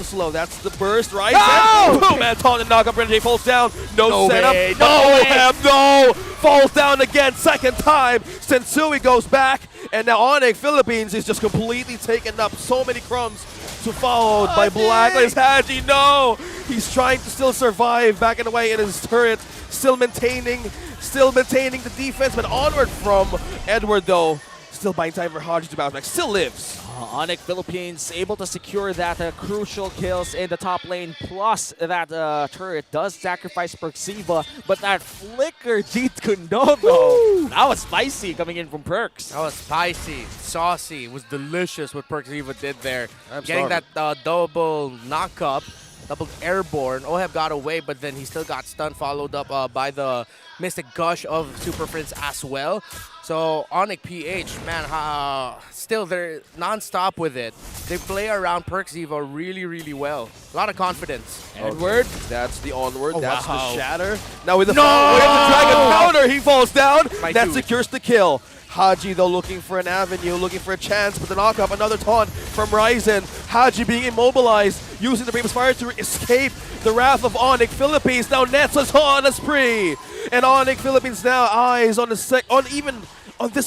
[SPEAKER 23] slow. That's the burst, right? No! Boom! And taunt and knock up. Renegade falls down. No setup.
[SPEAKER 10] way,
[SPEAKER 23] No, OHEB, no! Falls down again, second time. Sensui goes back. And now ONIC Philippines is just completely taken up. So many crumbs to followed by Blacklist. Haji, no! He's trying to still survive, backing away in his turret, still maintaining the defense, but onward from Edward though. Still buying time for Haji to bounce back. Still lives.
[SPEAKER 9] ONIC Philippines able to secure that crucial kills in the top lane, plus that turret does sacrifice Perxiva, but that flicker Jeet Kundo though, that was spicy coming in from Perks.
[SPEAKER 10] That was spicy, saucy. It was delicious what Perks Evo did there.
[SPEAKER 23] I'm
[SPEAKER 10] Getting
[SPEAKER 23] starving.
[SPEAKER 10] that double knock-up, double airborne. OHEB got away, but then he still got stunned, followed up by the Mystic Gush of Super Prince as well. So Mpl-Ph, man, still they're non-stop with it. They play around Perks Evo really, really well. A lot of confidence.
[SPEAKER 23] Edward, that's the onward,
[SPEAKER 10] Oh,
[SPEAKER 23] that's
[SPEAKER 10] wow.
[SPEAKER 23] the shatter. Now with the dragon powder, he falls down.
[SPEAKER 10] My
[SPEAKER 23] That
[SPEAKER 10] dude.
[SPEAKER 23] secures the kill. Haji though looking for an avenue, looking for a chance, but the knock up, another taunt from Ryzen. Haji being immobilized, using the Bravest Fire to escape the wrath of ONIC Philippines. Now Nets is on a spree. And ONIC Philippines now eyes on this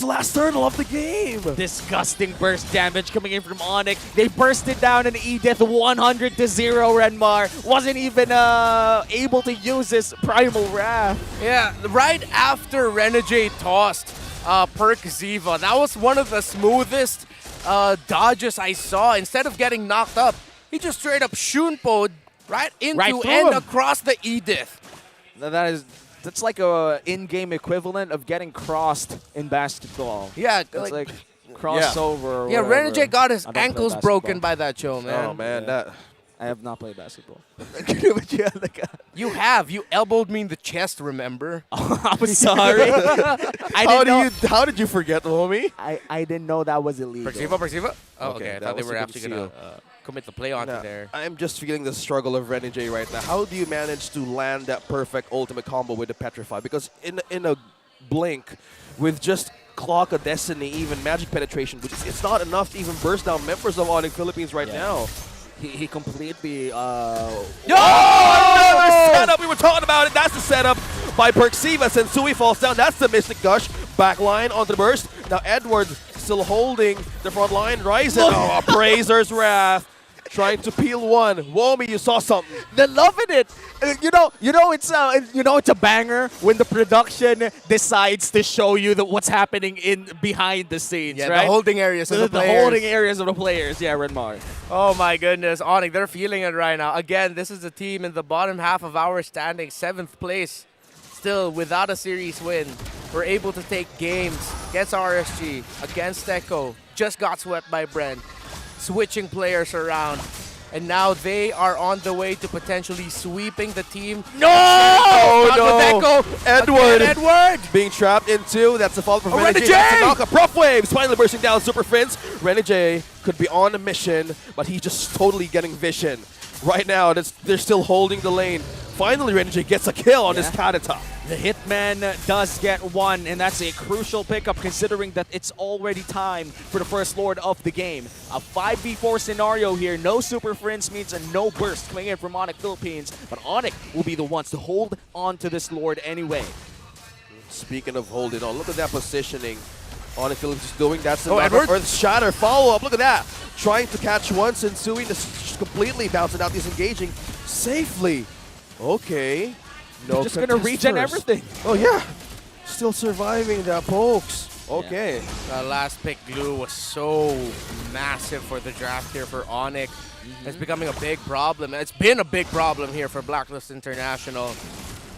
[SPEAKER 23] last turtle of the game.
[SPEAKER 9] Disgusting burst damage coming in from ONIC. They bursted down an Edith 100 to 0. Renmar wasn't even able to use his Primal Wrath.
[SPEAKER 10] Yeah, right after Renegade tossed Perks Evo, that was one of the smoothest dodges I saw. Instead of getting knocked up, he just straight up shunpo'd right into
[SPEAKER 9] through
[SPEAKER 10] and
[SPEAKER 9] him.
[SPEAKER 10] across the Edith.
[SPEAKER 9] That's like a in-game equivalent of getting crossed in basketball.
[SPEAKER 10] Yeah,
[SPEAKER 9] it's like crossover. Or
[SPEAKER 10] Yeah,
[SPEAKER 9] whatever.
[SPEAKER 10] Renegade got his
[SPEAKER 9] I don't play
[SPEAKER 10] ankles
[SPEAKER 9] basketball.
[SPEAKER 10] broken by that show, man.
[SPEAKER 23] Oh man, that
[SPEAKER 9] I have not played basketball.
[SPEAKER 10] You have. You elbowed me in the chest, remember?
[SPEAKER 9] I'm sorry.
[SPEAKER 23] How did you forget, homie?
[SPEAKER 9] I didn't know that was illegal.
[SPEAKER 10] Perxiva? Oh,
[SPEAKER 23] Okay,
[SPEAKER 10] okay. I
[SPEAKER 23] that
[SPEAKER 10] thought they
[SPEAKER 23] was
[SPEAKER 10] were
[SPEAKER 23] a good
[SPEAKER 10] actually going to commit the play onto
[SPEAKER 23] Now,
[SPEAKER 10] there.
[SPEAKER 23] I'm just feeling the struggle of Renegade right now. How do you manage to land that perfect ultimate combo with the Petrify? Because in a blink, with just Clock of Destiny, even Magic Penetration, it's not enough to even burst down members of ONIC Philippines right now.
[SPEAKER 9] He completely...
[SPEAKER 23] Another setup! We were talking about it. That's the setup by Perxiva. Sensui falls down. That's the Mystic Gush. Backline onto the burst. Now Edward still holding the front line. Ryzen. Oh, Appraiser's Wrath. Trying to peel one. Womi, you saw something.
[SPEAKER 9] They're loving it. It's a banger when the production decides to show you what's happening in behind the scenes,
[SPEAKER 10] Yeah,
[SPEAKER 9] right?
[SPEAKER 10] the holding areas of the players.
[SPEAKER 9] holding areas of the players. Yeah, Renmar.
[SPEAKER 10] Oh my goodness, ONIC, they're feeling it right now. Again, this is the team in the bottom half of our standing, 7th place. Still without a series win. We're able to take games against RSG, against Echo. Just got swept by Brent. Switching players around. And now they are on the way to potentially sweeping the team.
[SPEAKER 23] No!
[SPEAKER 10] Echo.
[SPEAKER 23] Edward.
[SPEAKER 10] Again, Edward!
[SPEAKER 23] Being trapped into, that's a fall from
[SPEAKER 10] Renegade!
[SPEAKER 23] Renegade. That's a knock-up. Prof Waves finally bursting down Super Prince. Renegade could be on a mission, but he's just totally getting vision. Right now, they're still holding the lane. Finally, Renegade gets a kill on this Kadita.
[SPEAKER 9] The Hitman does get one, and that's a crucial pickup considering that it's already time for the first Lord of the game. A 5v4 scenario here. No Super Friends means a no burst coming in from ONIC Philippines, but ONIC will be the ones to hold on to this Lord anyway.
[SPEAKER 23] Speaking of holding on, look at that positioning. ONIC Philippines is doing that.
[SPEAKER 10] Edward.
[SPEAKER 23] Earth Shatter follow-up, look at that. Trying to catch one, Sensui just completely bouncing out. He's engaging safely. Okay. No,
[SPEAKER 9] just gonna regen everything.
[SPEAKER 23] Oh yeah, still surviving the pokes. Okay.
[SPEAKER 10] The last pick glue was so massive for the draft here for ONIC. It's becoming a big problem. It's been a big problem here for Blacklist International.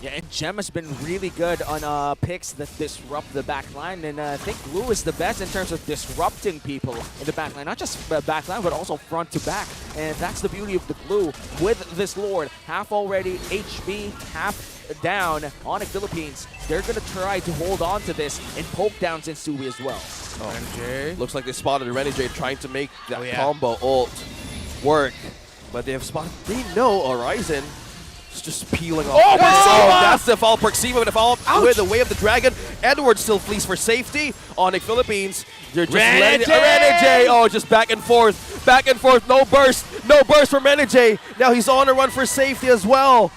[SPEAKER 9] Yeah, and Gem has been really good on picks that disrupt the backline, and I think Glue is the best in terms of disrupting people in the backline. Not just backline, but also front to back. And that's the beauty of the Glue with this Lord. Half already, HB, half down. ONIC Philippines, they're going to try to hold on to this and poke down Sensui as well.
[SPEAKER 23] Oh. Looks like they spotted Renegade trying to make that combo ult work. But they have spotted, they know Horizon. It's just peeling off. Oh, that's the follow. Perksima with the follow with the Way of the Dragon. Edward still flees for safety. ONIC Philippines, they're just letting it. Renegade! Oh, just back and forth. Back and forth. No burst. No burst from Renegade. Now he's on a run for safety as well.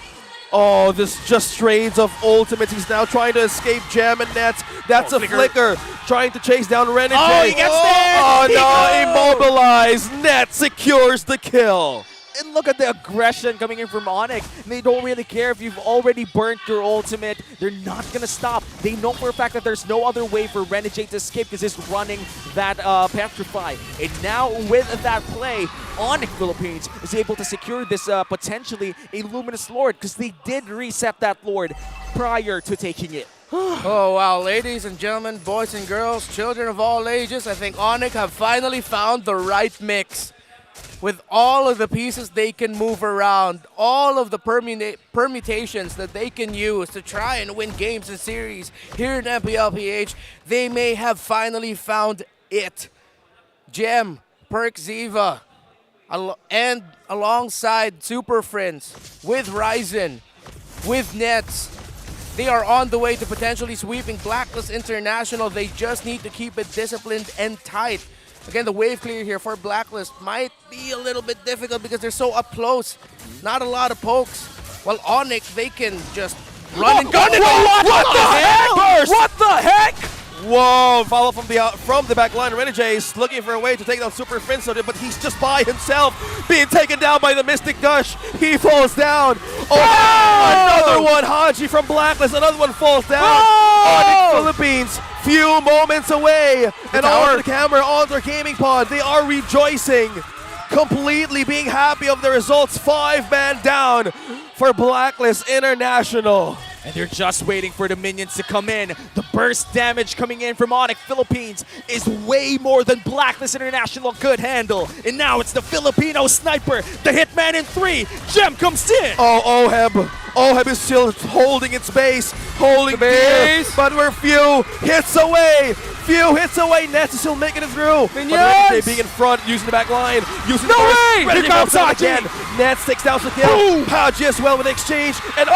[SPEAKER 23] Oh, this just trades of ultimates. He's now trying to escape Gem and Nets. That's a flicker. Trying to chase down Renegade.
[SPEAKER 9] Oh, he gets there!
[SPEAKER 23] Oh, no. Immobilized. Net secures the kill.
[SPEAKER 9] And look at the aggression coming in from ONIC. They don't really care if you've already burnt your ultimate. They're not going to stop. They know for a fact that there's no other way for Renegade to escape because he's running that Petrify. And now with that play, ONIC Philippines is able to secure this potentially a Luminous Lord because they did reset that Lord prior to taking it.
[SPEAKER 10] Oh, wow. Ladies and gentlemen, boys and girls, children of all ages, I think ONIC have finally found the right mix. With all of the pieces they can move around, all of the permutations that they can use to try and win games and series here in Mpl-Ph, they may have finally found it. Gem, Perk Ziva, and alongside Super Friends, with Ryzen, with Nets, they are on the way to potentially sweeping Blacklist International. They just need to keep it disciplined and tight. Again, the wave clear here for Blacklist might be a little bit difficult because they're so up close. Not a lot of pokes. While ONIC, they can just run and gun it.
[SPEAKER 23] What the heck?
[SPEAKER 9] What the heck?
[SPEAKER 23] Whoa, follow from the back line. Renegade's looking for a way to take down Super Prince, but he's just by himself, being taken down by the Mystic Gush. He falls down. Oh, another one. Haji from Blacklist, another one falls down. ONIC Philippines, few moments away. And on the camera, on their gaming pod, they are rejoicing, completely being happy of the results. 5-man down for Blacklist International.
[SPEAKER 9] And they're just waiting for the minions to come in. The burst damage coming in from ONIC Philippines is way more than Blacklist International could handle. And now it's the Filipino sniper, the Hitman in 3. Gem comes in.
[SPEAKER 23] Oh, Oheb is still holding its base, holding the base, but we're few hits away. Nets is still making it through. Minions! Being in front, using the back line, using the burst. Here comes again. Nets takes down the kill. Haji as well with the exchange. And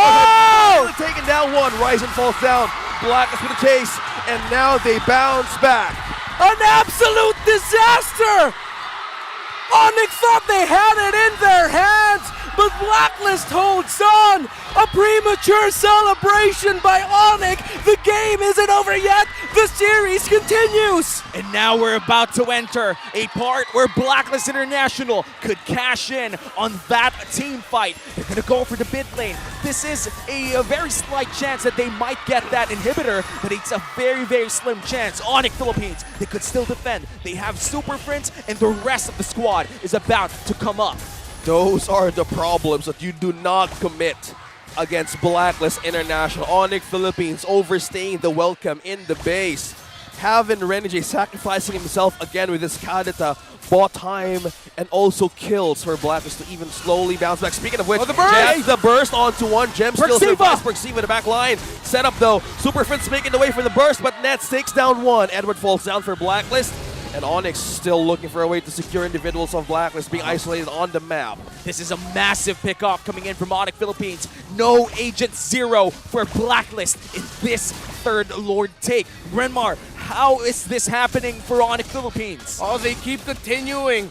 [SPEAKER 23] taking down one. Ryzen falls down. Blacklist with the chase. And now they bounce back.
[SPEAKER 6] An absolute disaster! ONIC thought they had it in their hands, but Blacklist holds on. A premature celebration by ONIC. The game isn't over yet. The series continues.
[SPEAKER 9] And now we're about to enter a part where Blacklist International could cash in on that team fight. They're going to go for the mid lane. This is a very slight chance that they might get that inhibitor, but it's a very, very slim chance. ONIC Philippines, they could still defend. They have Super Friends, and the rest of the squad is about to come up.
[SPEAKER 23] Those are the problems that you do not commit against Blacklist International. ONIC Philippines overstaying the welcome in the base. Having Renegade sacrificing himself again with his Kadita bought time and also kills for Blacklist to even slowly bounce back. Speaking of which,
[SPEAKER 22] the burst!
[SPEAKER 23] Gem, the burst onto one. Gem still
[SPEAKER 22] Perxiva!
[SPEAKER 23] survives. Perxiva in the back line. Set up though. Super Fritz making the way for the burst, but Nets takes down one. Edward falls down for Blacklist. And ONIC still looking for a way to secure individuals of Blacklist being isolated on the map.
[SPEAKER 9] This is a massive pickoff coming in from ONIC Philippines. No Agent Zero for Blacklist in this third Lord take. Renmar, how is this happening for ONIC Philippines?
[SPEAKER 10] Oh, they keep continuing.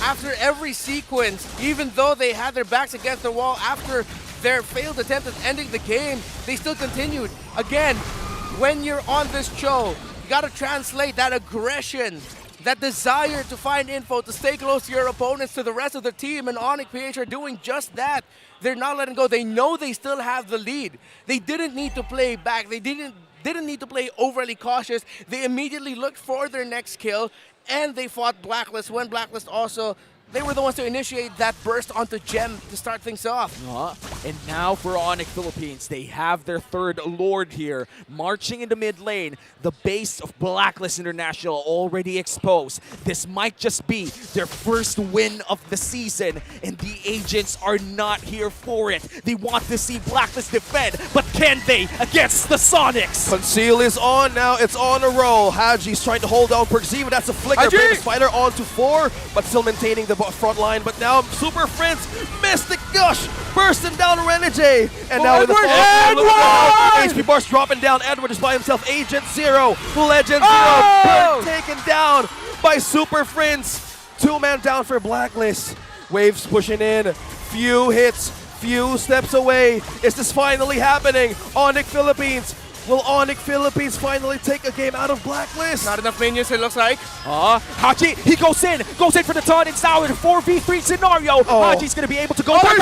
[SPEAKER 10] After every sequence, even though they had their backs against the wall after their failed attempt at ending the game, they still continued. Again, when you're on this show, you gotta translate that aggression, that desire to find info, to stay close to your opponents, to the rest of the team, and Mpl-Ph are doing just that. They're not letting go. They know they still have the lead. They didn't need to play back. They didn't need to play overly cautious. They immediately looked for their next kill, and they fought Blacklist when Blacklist also, they were the ones to initiate that burst onto Gem to start things off.
[SPEAKER 9] And now for ONIC Philippines, they have their third Lord here. Marching in the mid lane, the base of Blacklist International already exposed. This might just be their first win of the season, and the Agents are not here for it. They want to see Blacklist defend, but can they against the Sonics?
[SPEAKER 23] Conceal is on now. It's on a roll. Haji's trying to hold down Perxiva. That's a flicker. Brings the Spider on to 4, but still maintaining the front line. But now Super Prince missed the gush, bursting down Renegade. And now
[SPEAKER 22] Edward!
[SPEAKER 23] HP bars dropping down. Edward is by himself. Agent Zero, Legend Zero, taken down by Super Prince. 2-man down for Blacklist. Waves pushing in. Few hits, few steps away. Is this finally happening? ONIC Philippines. Will ONIC Philippines finally take a game out of Blacklist?
[SPEAKER 10] Not enough minions, it looks like.
[SPEAKER 9] Haji, he goes in for the turn. It's now in a 4v3 scenario. Haji's going to be able to go back.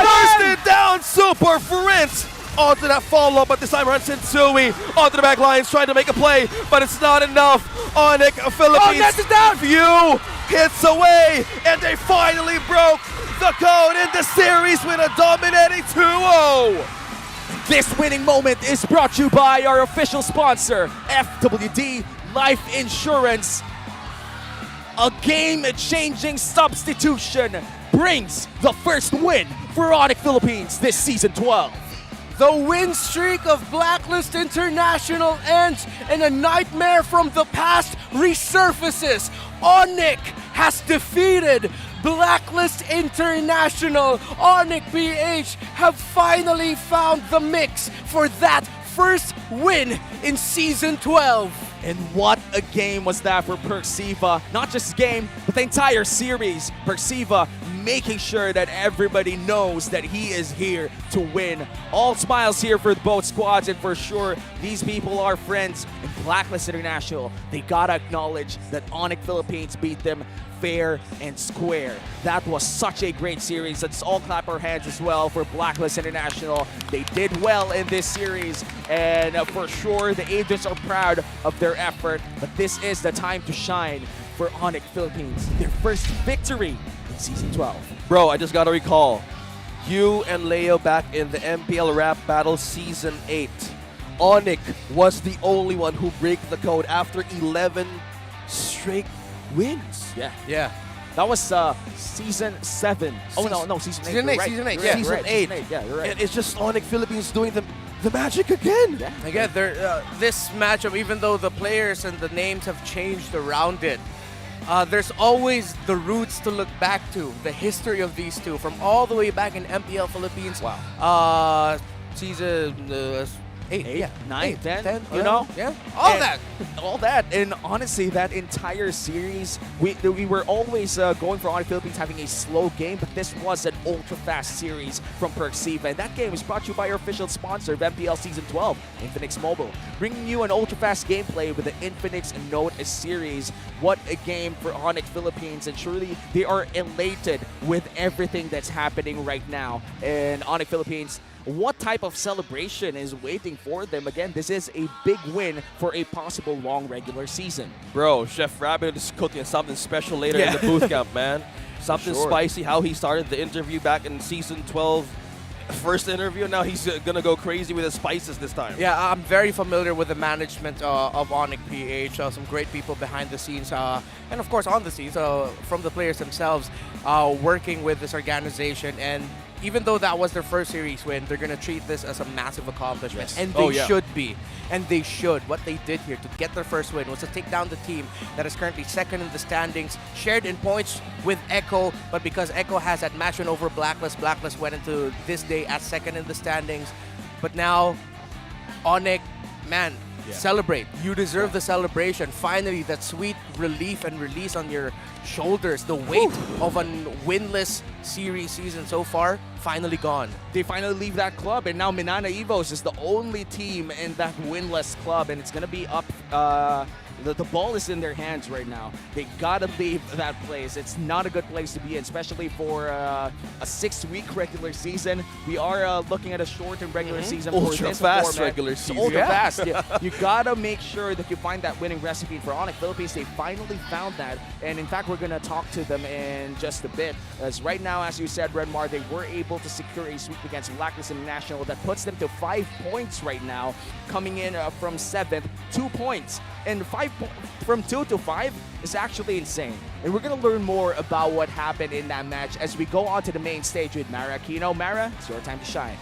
[SPEAKER 23] Bursted down Super Prince onto that follow-up, but this time runs Sensui onto the back lines, trying to make a play, but it's not enough. ONIC Philippines, few hits away, and they finally broke the code in the series with a dominating 2-0.
[SPEAKER 9] This winning moment is brought to you by our official sponsor, FWD Life Insurance. A game-changing substitution brings the first win for ONIC Philippines this season 12.
[SPEAKER 10] The win streak of Blacklist International ends, and a nightmare from the past resurfaces. ONIC has defeated Blacklist International. Mpl-Ph have finally found the mix for that first win in Season 12.
[SPEAKER 9] And what a game was that for Perxiva. Not just game, but the entire series. Perxiva making sure that everybody knows that he is here to win. All smiles here for both squads, and for sure, these people are friends. And Blacklist International, they gotta acknowledge that ONIC Philippines beat them fair and square. That was such a great series. Let's all clap our hands as well for Blacklist International. They did well in this series, and for sure the Agents are proud of their effort, but this is the time to shine for ONIC Philippines. Their first victory in Season 12.
[SPEAKER 23] Bro, I just gotta recall, you and Leo back in the MPL Rap Battle Season 8. ONIC was the only one who broke the code after 11 straight wins.
[SPEAKER 9] Yeah. That was Season 7. No, Season 8.
[SPEAKER 10] Season 8, Season 8, yeah.
[SPEAKER 23] Season 8.
[SPEAKER 9] Yeah, you're right.
[SPEAKER 23] And it's just ONIC Philippines doing the magic again.
[SPEAKER 9] Yeah.
[SPEAKER 10] Again, this matchup, even though the players and the names have changed around it, there's always the roots to look back to, the history of these two, from all the way back in MPL Philippines.
[SPEAKER 23] Wow.
[SPEAKER 10] Season 8,
[SPEAKER 9] 9, 10, you
[SPEAKER 10] 11,
[SPEAKER 9] know?
[SPEAKER 10] Yeah,
[SPEAKER 9] All that. And honestly, that entire series, we were always going for ONIC Philippines having a slow game, but this was an ultra-fast series from Perxiva. And that game is brought to you by our official sponsor of MPL Season 12, Infinix Mobile. Bringing you an ultra-fast gameplay with the Infinix Note series. What a game for ONIC Philippines, and surely they are elated with everything that's happening right now. And ONIC Philippines, what type of celebration is waiting for them? Again, this is a big win for a possible long regular season.
[SPEAKER 23] Bro, Chef Rabbit is cooking something special later in the booth camp, man. Something spicy, how he started the interview back in Season 12. first interview. Now he's gonna go crazy with the spices this time.
[SPEAKER 10] Yeah, I'm very familiar with the management of Mpl-Ph. Some great people behind the scenes, and of course on the scenes, from the players themselves, working with this organization. And even though that was their first series win, they're gonna treat this as a massive accomplishment,
[SPEAKER 23] Yes.
[SPEAKER 10] and
[SPEAKER 23] Oh,
[SPEAKER 10] they
[SPEAKER 23] yeah.
[SPEAKER 10] should be. And they should. What they did here to get their first win was to take down the team that is currently second in the standings, shared in points with Echo, but because Echo has that match win over Blacklist, Blacklist went into this day as second in the standings. But now, ONIC, man, celebrate. You deserve the celebration. Finally, that sweet relief and release on your shoulders. The weight of a winless series season so far, finally gone.
[SPEAKER 9] They finally leave that club, and now MNNE Evos is the only team in that winless club, and it's gonna be up. The ball is in their hands right now. They gotta leave that place. It's not a good place to be in, especially for a 6-week regular season. We are looking at a shortened regular season for
[SPEAKER 23] Ultra
[SPEAKER 9] this
[SPEAKER 23] fast
[SPEAKER 9] format.
[SPEAKER 23] regular
[SPEAKER 9] It's
[SPEAKER 23] season.
[SPEAKER 9] ultra fast. Yeah. You gotta make sure that you find that winning recipe for ONIC Philippines. They finally found that, and in fact, we're gonna talk to them in just a bit. As right now, as you said, Redmar, they were able to secure a sweep against Blacklist International that puts them to 5 points right now, coming in from 7th, 2 points. And from 2 to 5 is actually insane. And we're going to learn more about what happened in that match as we go on to the main stage with Mara Aquino. Mara, it's your time to shine.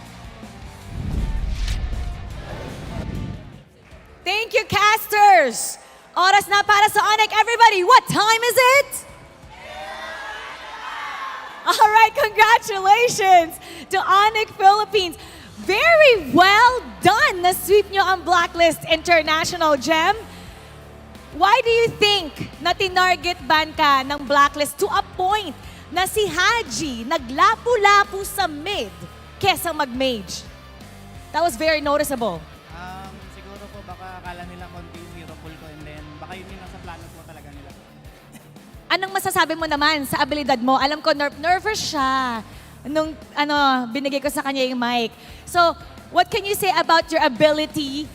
[SPEAKER 18] Thank you, casters! Oras na para sa ONIC. Everybody, what time is it? All right, congratulations to ONIC Philippines. Very well done na sweep nyo ang Blacklist International, Gem. Why do you think na tinarget ban ka ng Blacklist to a point na si Haji naglapu-lapu sa mid kesa mag-mage? That was very noticeable.
[SPEAKER 12] Siguro po baka akala nila konti yung hero pool ko and then baka yun yung nasa plano po talaga nila.
[SPEAKER 18] Anong masasabi mo naman sa abilidad mo? Alam ko nervous siya nung binigay ko sa kanya yung mic. So, what can you say about your ability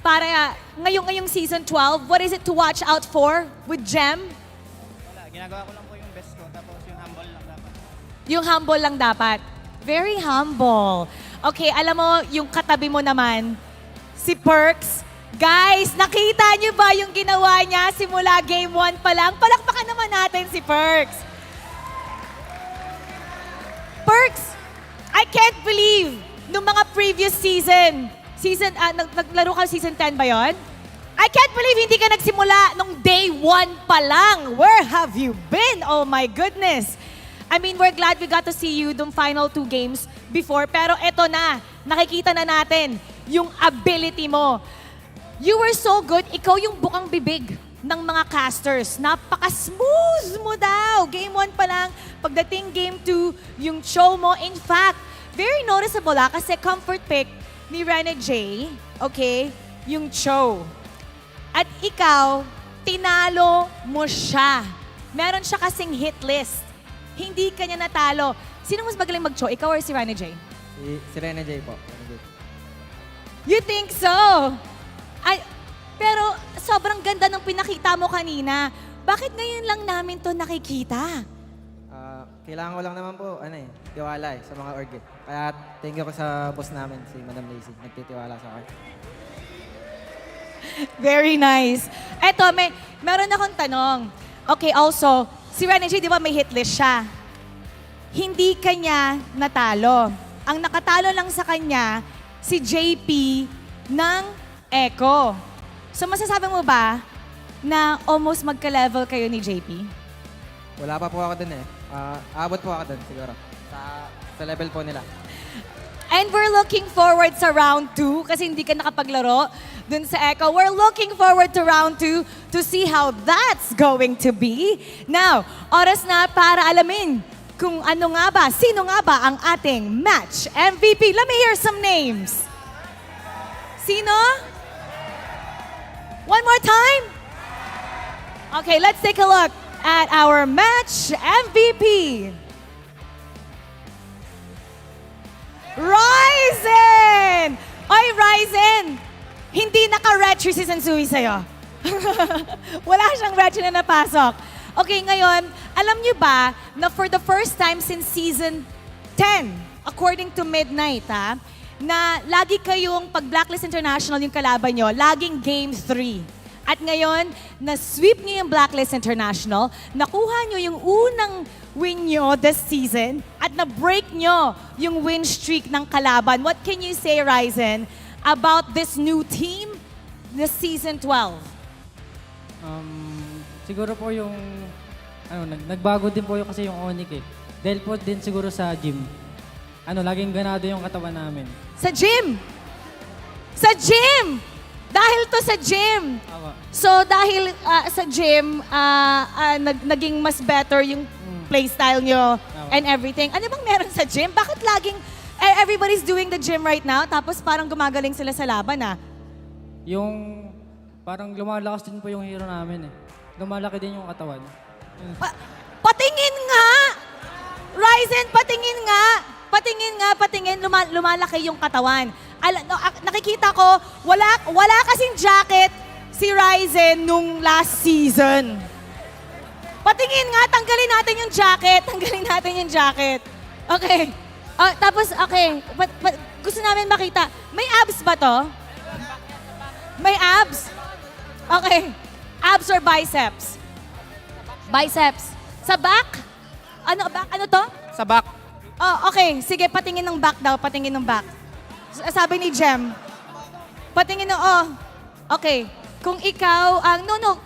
[SPEAKER 18] para ngayong season 12? What is it to watch out for with Gem?
[SPEAKER 12] Wala, ginagawa ko lang po yung best ko tapos yung humble lang dapat.
[SPEAKER 18] Yung humble lang dapat. Very humble. Okay, alam mo, yung katabi mo naman, si Perks. Guys, nakita niyo ba yung ginawa niya simula game 1 pa lang? Palakpakan naman natin si Perks. Perks, I can't believe nung mga previous naglaro ka season 10 ba yon? I can't believe hindi ka nagsimula nung day 1 pa lang. Where have you been? Oh my goodness. I mean, we're glad we got to see you nung final 2 games before. Pero eto na, nakikita na natin yung ability mo. You were so good. Ikaw yung bukang bibig ng mga casters. Napaka-smooth mo daw. Game 1 pa lang. Pagdating game 2, yung show mo. In fact, very noticeable kasi comfort pick ni Rene J, okay, yung show. At ikaw, tinalo mo siya. Meron siya kasing hit list. Hindi ka niya natalo. Sino mas magaling mag-show? Ikaw or si Rene J?
[SPEAKER 13] Si Rene J po.
[SPEAKER 18] You think so? Pero sobrang ganda ng pinakita mo kanina. Bakit ngayon lang namin to nakikita?
[SPEAKER 13] Kailangan ko lang naman po, tiwala sa mga org. Kaya thank you ko sa boss namin, si Madam Lazy. Nagtitiwala sa akin.
[SPEAKER 18] Very nice. Eto, meron akong tanong. Okay, also, si Rene J, di ba may hit list siya? Hindi kanya natalo. Ang nakatalo lang sa kanya, si JP ng Echo. So masasabi mo ba na almost magka-level kayo ni JP?
[SPEAKER 13] Wala pa po ako dun eh. Abot po ako dun siguro. Sa level po nila.
[SPEAKER 18] And we're looking forward sa round 2 kasi hindi ka nakapaglaro dun sa Echo. We're looking forward to round 2 to see how that's going to be. Now, oras na para alamin kung sino nga ba ang ating match MVP. Let me hear some names. Sino? One more time? Okay, let's take a look at our match MVP. Ryzen! Oy, Ryzen! Hindi naka-retro si Sensui sa'yo. Wala siyang retro na napasok. Okay, ngayon, alam niyo ba na for the first time since season 10, according to Midnight, na lagi kayong, pag Blacklist International yung kalaban nyo, laging Game 3. At ngayon, na-sweep nyo yung Blacklist International, nakuha nyo yung unang win nyo this season, at na-break nyo yung win streak ng kalaban. What can you say, Ryzen, about this new team, this season 12?
[SPEAKER 3] Siguro po yung, nagbago din po yung kasi yung ONIC eh. Dahil po din siguro sa gym. Laging ganado yung katawan namin.
[SPEAKER 18] Sa gym! Sa gym! Dahil to sa gym. So dahil sa gym, naging mas better yung playstyle nyo and everything. Ano bang meron sa gym? Bakit laging everybody's doing the gym right now tapos parang gumagaling sila sa laban
[SPEAKER 3] Yung parang lumalakas din po yung hero namin eh. Lumalaki din yung katawan.
[SPEAKER 18] Patingin nga! Ryzen, patingin nga! Patingin. Lumalaki yung katawan. Nakikita ko, wala kasing jacket si Ryzen nung last season. Patingin nga, tanggalin natin yung jacket. Okay. Tapos, okay. Gusto namin makita. May abs ba to? May abs? Okay. Abs or biceps? Biceps. Sa back? Ano to?
[SPEAKER 12] Sa back.
[SPEAKER 18] Oh, okay. Sige, patingin ng back daw. Patingin ng back. Sabi ni Jem. Patingin ng, okay. Kung ikaw,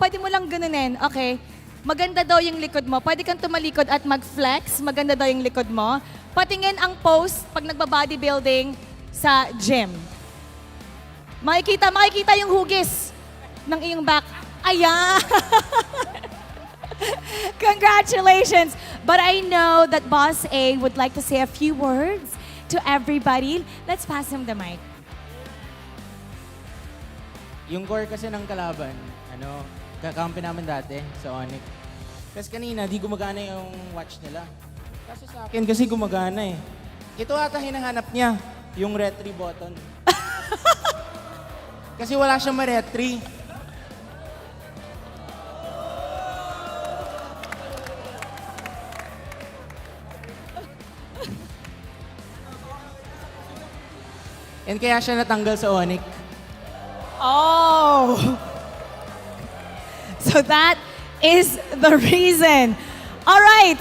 [SPEAKER 18] pwede mo lang ganunin. Okay. Maganda daw yung likod mo. Pwede kang tumalikod at mag-flex. Maganda daw yung likod mo. Patingin ang pose pag nagba-bodybuilding sa gym. Makikita yung hugis ng iyong back. Ayan! Congratulations! But I know that Boss A would like to say a few words to everybody. Let's pass him the mic.
[SPEAKER 14] Yung core kasi ng kalaban, kakampi namin dati sa ONIC. Kasi kanina, di gumagana yung watch nila. Kasi sa akin kasi gumagana eh. Ito ata hinahanap niya, yung retry button. Kasi wala siyang ma-retry. And kaya siya natanggal sa ONIC.
[SPEAKER 18] Oh! So that is the reason. All right.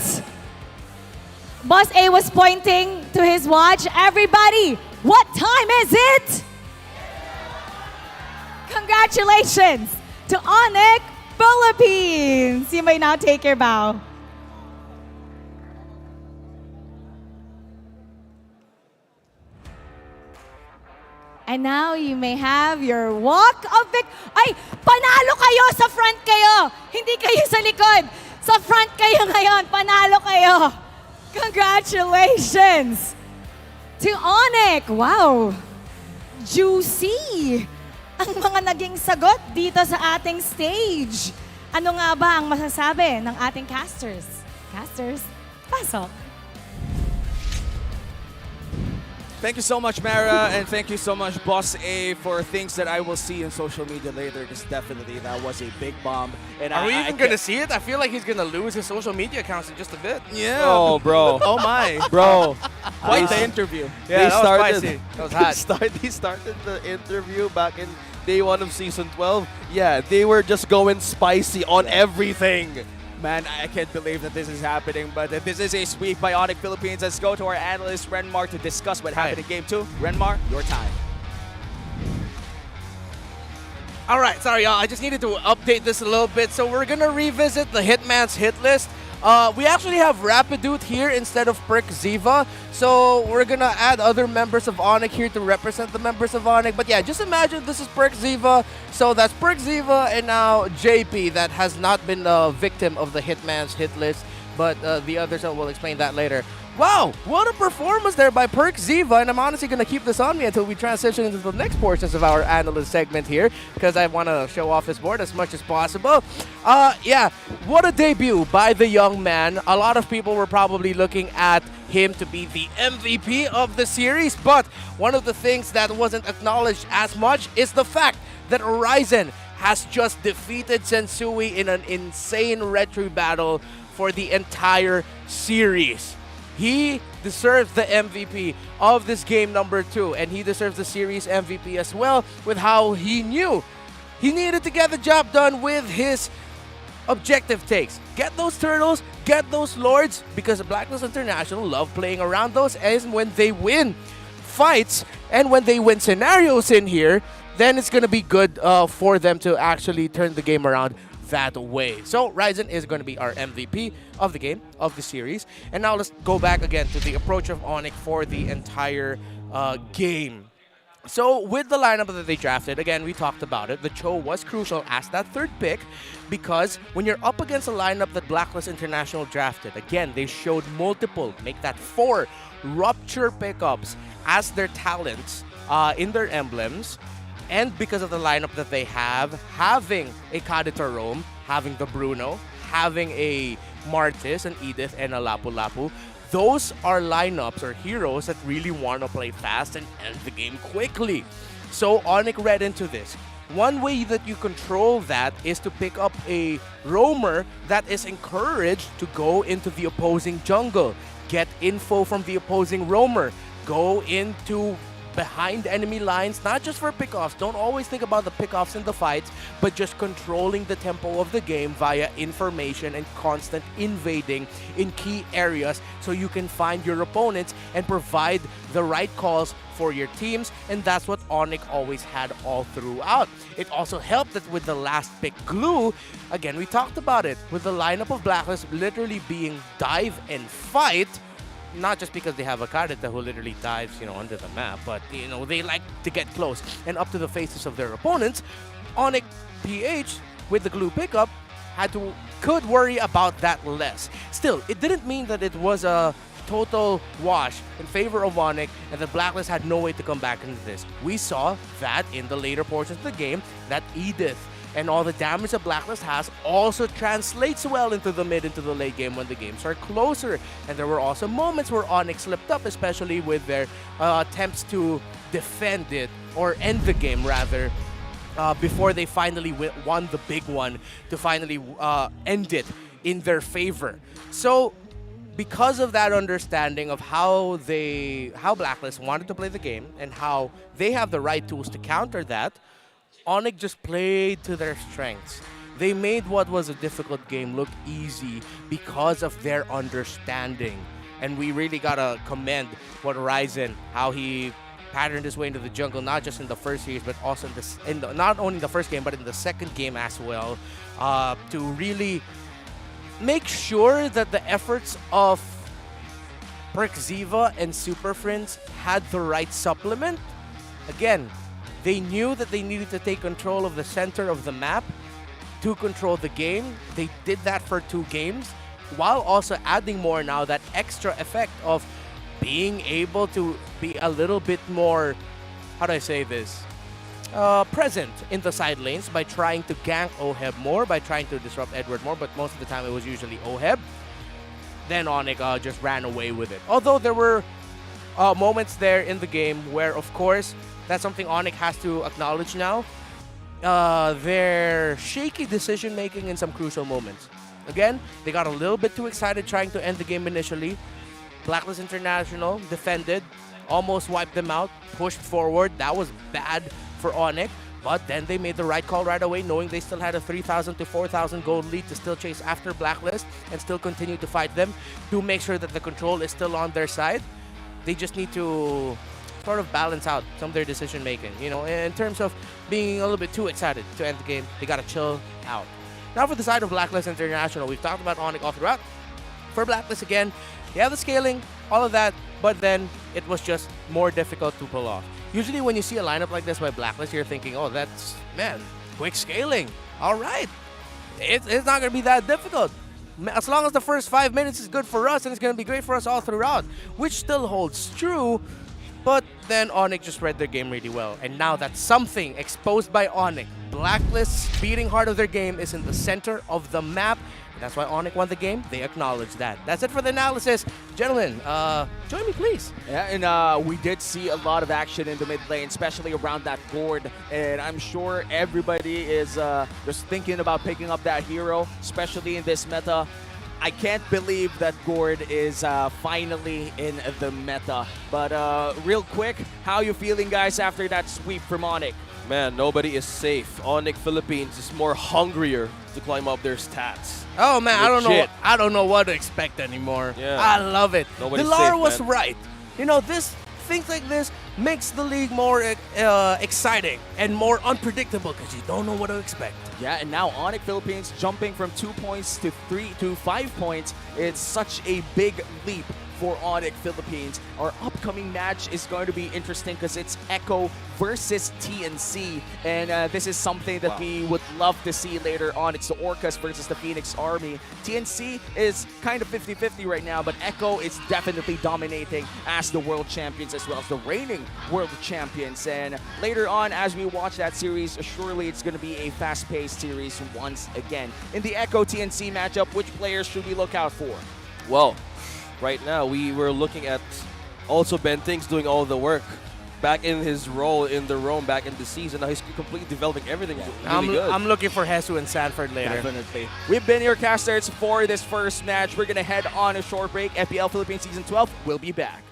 [SPEAKER 18] Boss A was pointing to his watch. Everybody, what time is it? Congratulations to ONIC Philippines. You may now take your bow. And now you may have your walk of Ay, panalo kayo! Sa front kayo! Hindi kayo sa likod! Sa front kayo ngayon! Panalo kayo! Congratulations to ONIC! Wow! Juicy! Ang mga naging sagot dito sa ating stage. Ano nga ba ang masasabi ng ating casters? Casters, pasok!
[SPEAKER 9] Thank you so much, Mara, and thank you so much, Boss A, for things that I will see in social media later. Because definitely that was a big bomb. And
[SPEAKER 10] Are we even going to see it? I feel like he's going to lose his social media accounts in just a bit.
[SPEAKER 9] Yeah. Oh, bro.
[SPEAKER 10] Oh, my.
[SPEAKER 9] Bro.
[SPEAKER 22] Quite the interview.
[SPEAKER 10] Yeah, that was spicy. That was hot.
[SPEAKER 22] They started the interview back in day 1 of Season 12. Yeah, they were just going spicy on everything.
[SPEAKER 9] Man, I can't believe that this is happening, but this is a sweep by ONIC Philippines. Let's go to our analyst, Renmar, to discuss what happened in Game 2. Renmar, your time.
[SPEAKER 10] All right, sorry, y'all. I just needed to update this a little bit. So we're going to revisit the Hitman's hit list. We actually have Rapidude here instead of Perk Ziva. So we're going to add other members of ONIC here to represent the members of ONIC. But yeah, just imagine this is Perk Ziva. So that's Perk Ziva and now JP that has not been a victim of the Hitman's hit list. But the others, will explain that later. Wow, what a performance there by Perk Ziva, and I'm honestly going to keep this on me until we transition into the next portions of our analyst segment here, because I want to show off his board as much as possible. Yeah, what a debut by the young man. A lot of people were probably looking at him to be the MVP of the series, but one of the things that wasn't acknowledged as much is the fact that Ryzen has just defeated Sensui in an insane retro battle for the entire series. He deserves the MVP of this game number 2. And he deserves the series MVP as well with how he knew he needed to get the job done with his objective takes. Get those turtles, get those lords, because Blacklist International love playing around those, and when they win fights and when they win scenarios in here, then it's going to be good for them to actually turn the game around that way. So Ryzen is going to be our MVP of the game, of the series. And now let's go back again to the approach of ONIC for the entire game. So with the lineup that they drafted, again, we talked about it, the Cho was crucial as that third pick because when you're up against a lineup that Blacklist International drafted, again, they showed multiple, make that 4 Rupture pickups as their talents in their emblems. And because of the lineup that they have, having a Kadita Rome, having the Bruno, having a Martis, an Edith, and a Lapu-Lapu, those are lineups or heroes that really want to play fast and end the game quickly. So ONIC read into this. One way that you control that is to pick up a roamer that is encouraged to go into the opposing jungle, get info from the opposing roamer, go into behind enemy lines, not just for pickoffs. Don't always think about the pickoffs in the fights, but just controlling the tempo of the game via information and constant invading in key areas so you can find your opponents and provide the right calls for your teams, and that's what ONIC always had all throughout. It also helped that with the last pick, Glue, again, we talked about it, with the lineup of Blacklist literally being dive and fight, not just because they have a Kadita who literally dives, under the map, but, they like to get close and up to the faces of their opponents. Mpl-Ph, with the Glue pickup, could worry about that less. Still, it didn't mean that it was a total wash in favor of ONIC and the Blacklist had no way to come back into this. We saw that in the later portions of the game, that Edith and all the damage that Blacklist has also translates well into the mid, into the late game when the games are closer. And there were also moments where ONIC slipped up, especially with their attempts to defend it, or end the game rather, before they finally won the big one to finally end it in their favor. So because of that understanding of how Blacklist wanted to play the game and how they have the right tools to counter that, ONIC just played to their strengths. They made what was a difficult game look easy because of their understanding. And we really gotta commend what Ryzen, how he patterned his way into the jungle, not just in the first series, but also not only the first game, but in the second game as well, to really make sure that the efforts of Perkziva and Super Friends had the right supplement. Again, they knew that they needed to take control of the center of the map to control the game. They did that for 2 games, while also adding more now that extra effect of being able to be a little bit more, how do I say this, present in the side lanes by trying to gank OHEB more, by trying to disrupt Edward more, but most of the time it was usually OHEB. Then ONIC just ran away with it. Although there were moments there in the game where, of course, that's something ONIC has to acknowledge now. Their shaky decision-making in some crucial moments. Again, they got a little bit too excited trying to end the game initially. Blacklist International defended, almost wiped them out, pushed forward. That was bad for ONIC. But then they made the right call right away, knowing they still had a 3,000 to 4,000 gold lead to still chase after Blacklist and still continue to fight them to make sure that the control is still on their side. They just need to sort of balance out some of their decision making. In terms of being a little bit too excited to end the game, they gotta chill out. Now for the side of Blacklist International, we've talked about ONIC all throughout. For Blacklist again, they have the scaling, all of that, but then it was just more difficult to pull off. Usually when you see a lineup like this by Blacklist, you're thinking, oh, that's, man, quick scaling. All right. It's not going to be that difficult. As long as the first 5 minutes is good for us, and it's going to be great for us all throughout, which still holds true. But then ONIC just read their game really well. And now that's something exposed by ONIC. Blacklist's beating heart of their game is in the center of the map. And that's why ONIC won the game. They acknowledge that. That's it for the analysis. Gentlemen, join me, please.
[SPEAKER 9] Yeah, and we did see a lot of action in the mid lane, especially around that board. And I'm sure everybody is just thinking about picking up that hero, especially in this meta. I can't believe that Gord is finally in the meta. But real quick, how you feeling, guys, after that sweep from ONIC?
[SPEAKER 23] Man, nobody is safe. ONIC Philippines is more hungrier to climb up their stats.
[SPEAKER 10] Oh man,
[SPEAKER 23] Legit.
[SPEAKER 10] I don't know what to expect anymore.
[SPEAKER 23] Yeah.
[SPEAKER 10] I love it.
[SPEAKER 23] Nobody's
[SPEAKER 10] Dilar
[SPEAKER 23] safe,
[SPEAKER 10] was
[SPEAKER 23] man.
[SPEAKER 10] right. You know, things like this makes the league more exciting and more unpredictable because you don't know what to expect.
[SPEAKER 9] Yeah, and now ONIC Philippines jumping from 2 points to 5 points. It's such a big leap for ONIC Philippines. Our upcoming match is going to be interesting because it's Echo versus TNC, and this is something that we would love to see later on. It's the Orcas versus the Phoenix Army. TNC is kind of 50-50 right now, but Echo is definitely dominating as the world champions as well as the reigning world champions. And later on, as we watch that series, surely it's going to be a fast-paced series once again. In the Echo TNC matchup, which players should we look out for?
[SPEAKER 23] Well, right now we were looking at also Ben Things doing all the work. Back in his role in the Rome back in the season, now he's completely developing everything. Really good.
[SPEAKER 10] I'm looking for Hesu and Sanford later.
[SPEAKER 9] Definitely. We've been your casters for this first match. We're going to head on a short break. MPL Philippines Season 12 will be back.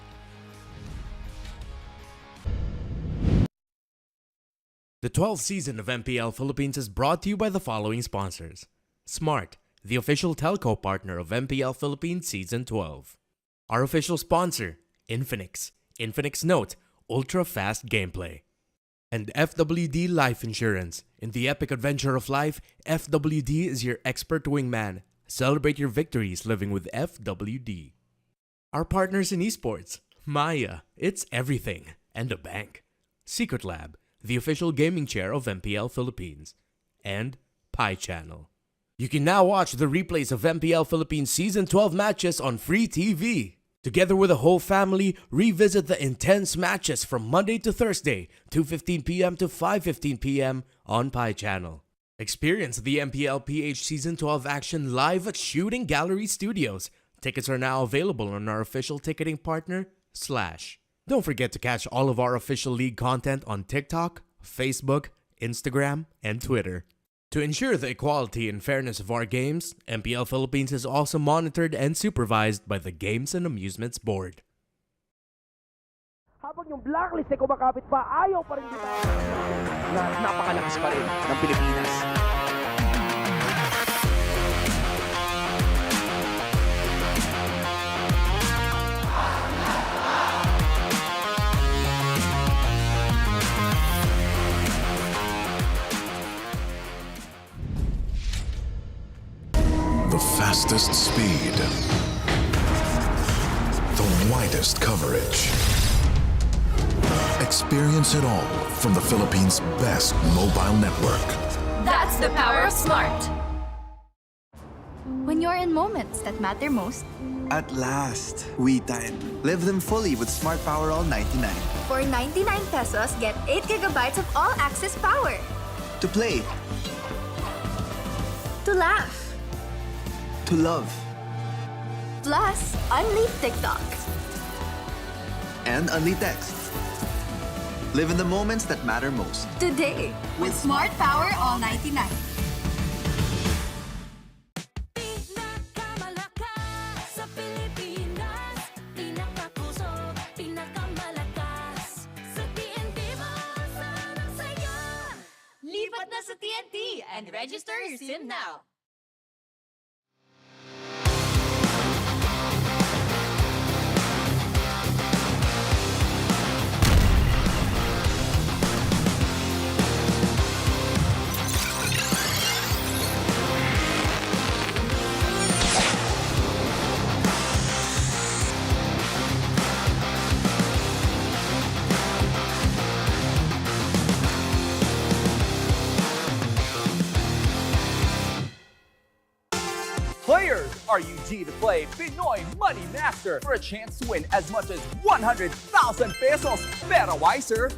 [SPEAKER 5] The 12th season of MPL Philippines is brought to you by the following sponsors. Smart, the official telco partner of MPL Philippines Season 12. Our official sponsor, Infinix. Infinix Note, ultra-fast gameplay. And FWD Life Insurance. In the epic adventure of life, FWD is your expert wingman. Celebrate your victories living with FWD. Our partners in esports, Maya, it's everything, and a bank. Secret Lab, the official gaming chair of MPL Philippines. And Pi Channel. You can now watch the replays of MPL Philippines Season 12 matches on free TV. Together with the whole family, revisit the intense matches from Monday to Thursday, 2:15 p.m. to 5:15 p.m. on Pi Channel. Experience the Mpl-Ph Season 12 action live at Shooting Gallery Studios. Tickets are now available on our official ticketing partner, Slash. Don't forget to catch all of our official league content on TikTok, Facebook, Instagram, and Twitter. To ensure the equality and fairness of our games, MPL Philippines is also monitored and supervised by the Games and Amusements Board.
[SPEAKER 6] Habang yung blacklist ay kumakapit pa, ayaw pa rin kita.
[SPEAKER 9] Napakalakas pa rin ng Pilipinas.
[SPEAKER 15] The fastest speed, the widest coverage. Experience it all from the Philippines' best mobile network.
[SPEAKER 16] That's the power of smart. When you're in moments that matter most,
[SPEAKER 17] At last, we time. Live them fully with Smart Power All 99.
[SPEAKER 16] for 99 pesos, get 8 gigabytes of all-access power.
[SPEAKER 17] To play,
[SPEAKER 16] To laugh,
[SPEAKER 17] to love,
[SPEAKER 16] plus unleash TikTok.
[SPEAKER 17] and only text. Live in the moments that matter most.
[SPEAKER 16] Today, with Smart Power All 99. Lipat na sa TNT and register your SIM now.
[SPEAKER 19] Players, are you G to play Pinoy Money Master for a chance to win as much as 100,000 pesos? Pero wiser.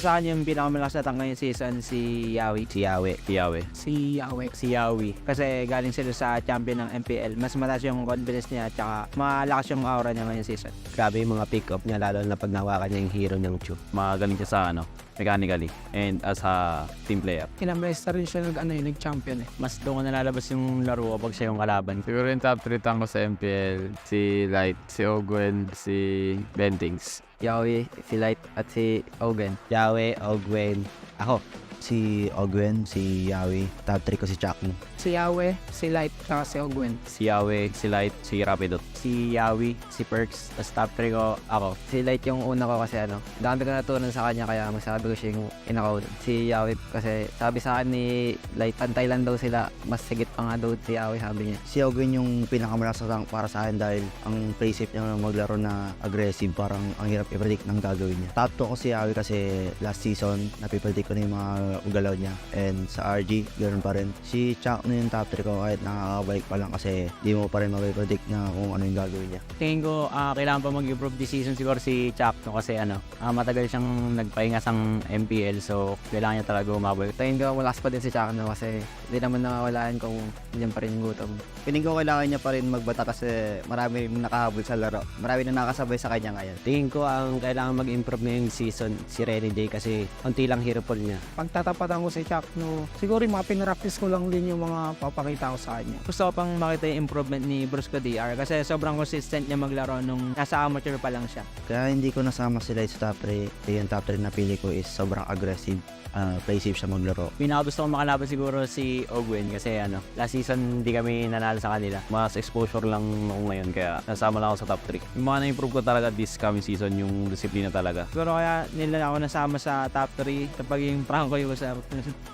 [SPEAKER 4] sa akin yung pinakamalakas na tank ngayong season, si Yawi. Si Yawi. Kasi galing sila sa champion ng MPL. Mas mataas yung confidence niya at saka malakas yung aura niya ngayong season.
[SPEAKER 11] Grabe yung mga pick-up niya, lalo na pag nawakan niya yung hero niyang Chu. Magaling siya sa mechanically and as a team player.
[SPEAKER 20] Ilang beses na rin siya nag-champion eh.
[SPEAKER 11] Mas doon ko nalalabas yung laro kapag siya yung kalaban.
[SPEAKER 24] Siguro yung top 3 tank ko sa MPL, si Light, si Ogwen, si Bentings.
[SPEAKER 11] Yawi, si Light at si Ogwen. Yawi, Ogwen. Ako, si Ogwen, si Yawi. Top 3 ko si Chucky.
[SPEAKER 20] Si Yawe, si Light, saka si Ogwen.
[SPEAKER 11] Si Yawi, si Light, si Rapidot.
[SPEAKER 4] Si Yawi, si Perks, tapos top 3 ko ako. Si Light yung una ko kasi dami ko natutunan sa kanya kaya masabi ko siya yung inakaw. Si Yawi kasi sabi sa akin ni Light, pantay lang daw sila, mas sigit pa nga daw si Yawi sabi niya.
[SPEAKER 11] Si Ogwen yung pinakamalakas na tank para sa akin dahil ang play safe niya maglaro na aggressive, parang ang hirap i-predict ng gagawin niya. Top 2 ko si Yawi kasi last season napipredict ko na yung mga galaw niya, and sa RG ganoon pa rin. Si Chuck na yung top 3 ko kahit nakakabalik pa lang kasi di mo pa rin mapipredict na kung ano yung gagawin niya.
[SPEAKER 4] Tingin ko kailangan pa mag-improve this season siguro si Chuck kasi matagal siyang nagpahinga sa MPL so kailangan niya talaga umabot. Tingin ko malakas pa din si Chuck kasi hindi naman nawawalaan kung hindi pa rin yung gutom.
[SPEAKER 11] Piling ko kailangan niya pa rin magbata kasi marami rin nakahabol sa laro. Marami na nakasabay sa kanya ngayon. Tingin ko ang kailangan mag-improve ngayong season si Renny J kasi konti lang hero pool niya.
[SPEAKER 20] Pagtatapatan ko si Chuck, siguro yung mga pinractice ko lang din yung mga papakita ko sa kanya.
[SPEAKER 4] Gusto ko pang makita yung improvement ni Brusco DR kasi sobrang consistent niya maglaro nung nasa amateur pa lang siya.
[SPEAKER 11] Kaya hindi ko nasama sila sa top 3. Yung top 3 na pili ko is sobrang aggressive. Play safe siya maglaro.
[SPEAKER 4] Pinakagusto ko makalaban siguro si Ogwen kasi last season hindi kami nanalo sa kanila.
[SPEAKER 11] Mas exposure lang ako ngayon kaya nasama lang ako sa top 3. Yung mga na-improve ko talaga this coming season yung disiplina talaga.
[SPEAKER 4] Siguro kaya nila ako nasama sa top 3 kapag yung prank ko yung sir.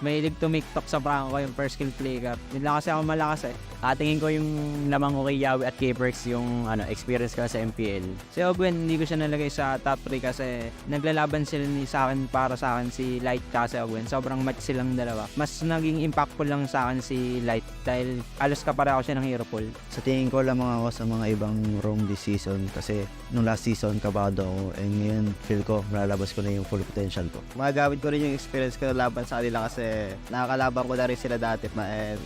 [SPEAKER 4] Mahilig tumiktok sa prank ko yung first skill play ka. Hindi lang kasi ako malakas eh. Tingin ko yung lamang ko kay Yawi at kay Perks yung experience ko sa MPL. Si Ogwen hindi ko siya nalagay sa top 3 kasi naglalaban sila sa akin para sa akin si Light at si Ogwen. Sobrang match silang dalawa. Mas naging impactful lang sa akin si Light dahil alos kapareho siya ng hero pool.
[SPEAKER 11] Sa tingin ko lamang ako sa mga ibang room this season kasi nung last season kabado ako and ngayon feel ko malalabas ko na yung full potential ko. Magagamit ko rin yung experience ko laban sa kanila kasi nakakalaban ko na rin sila dati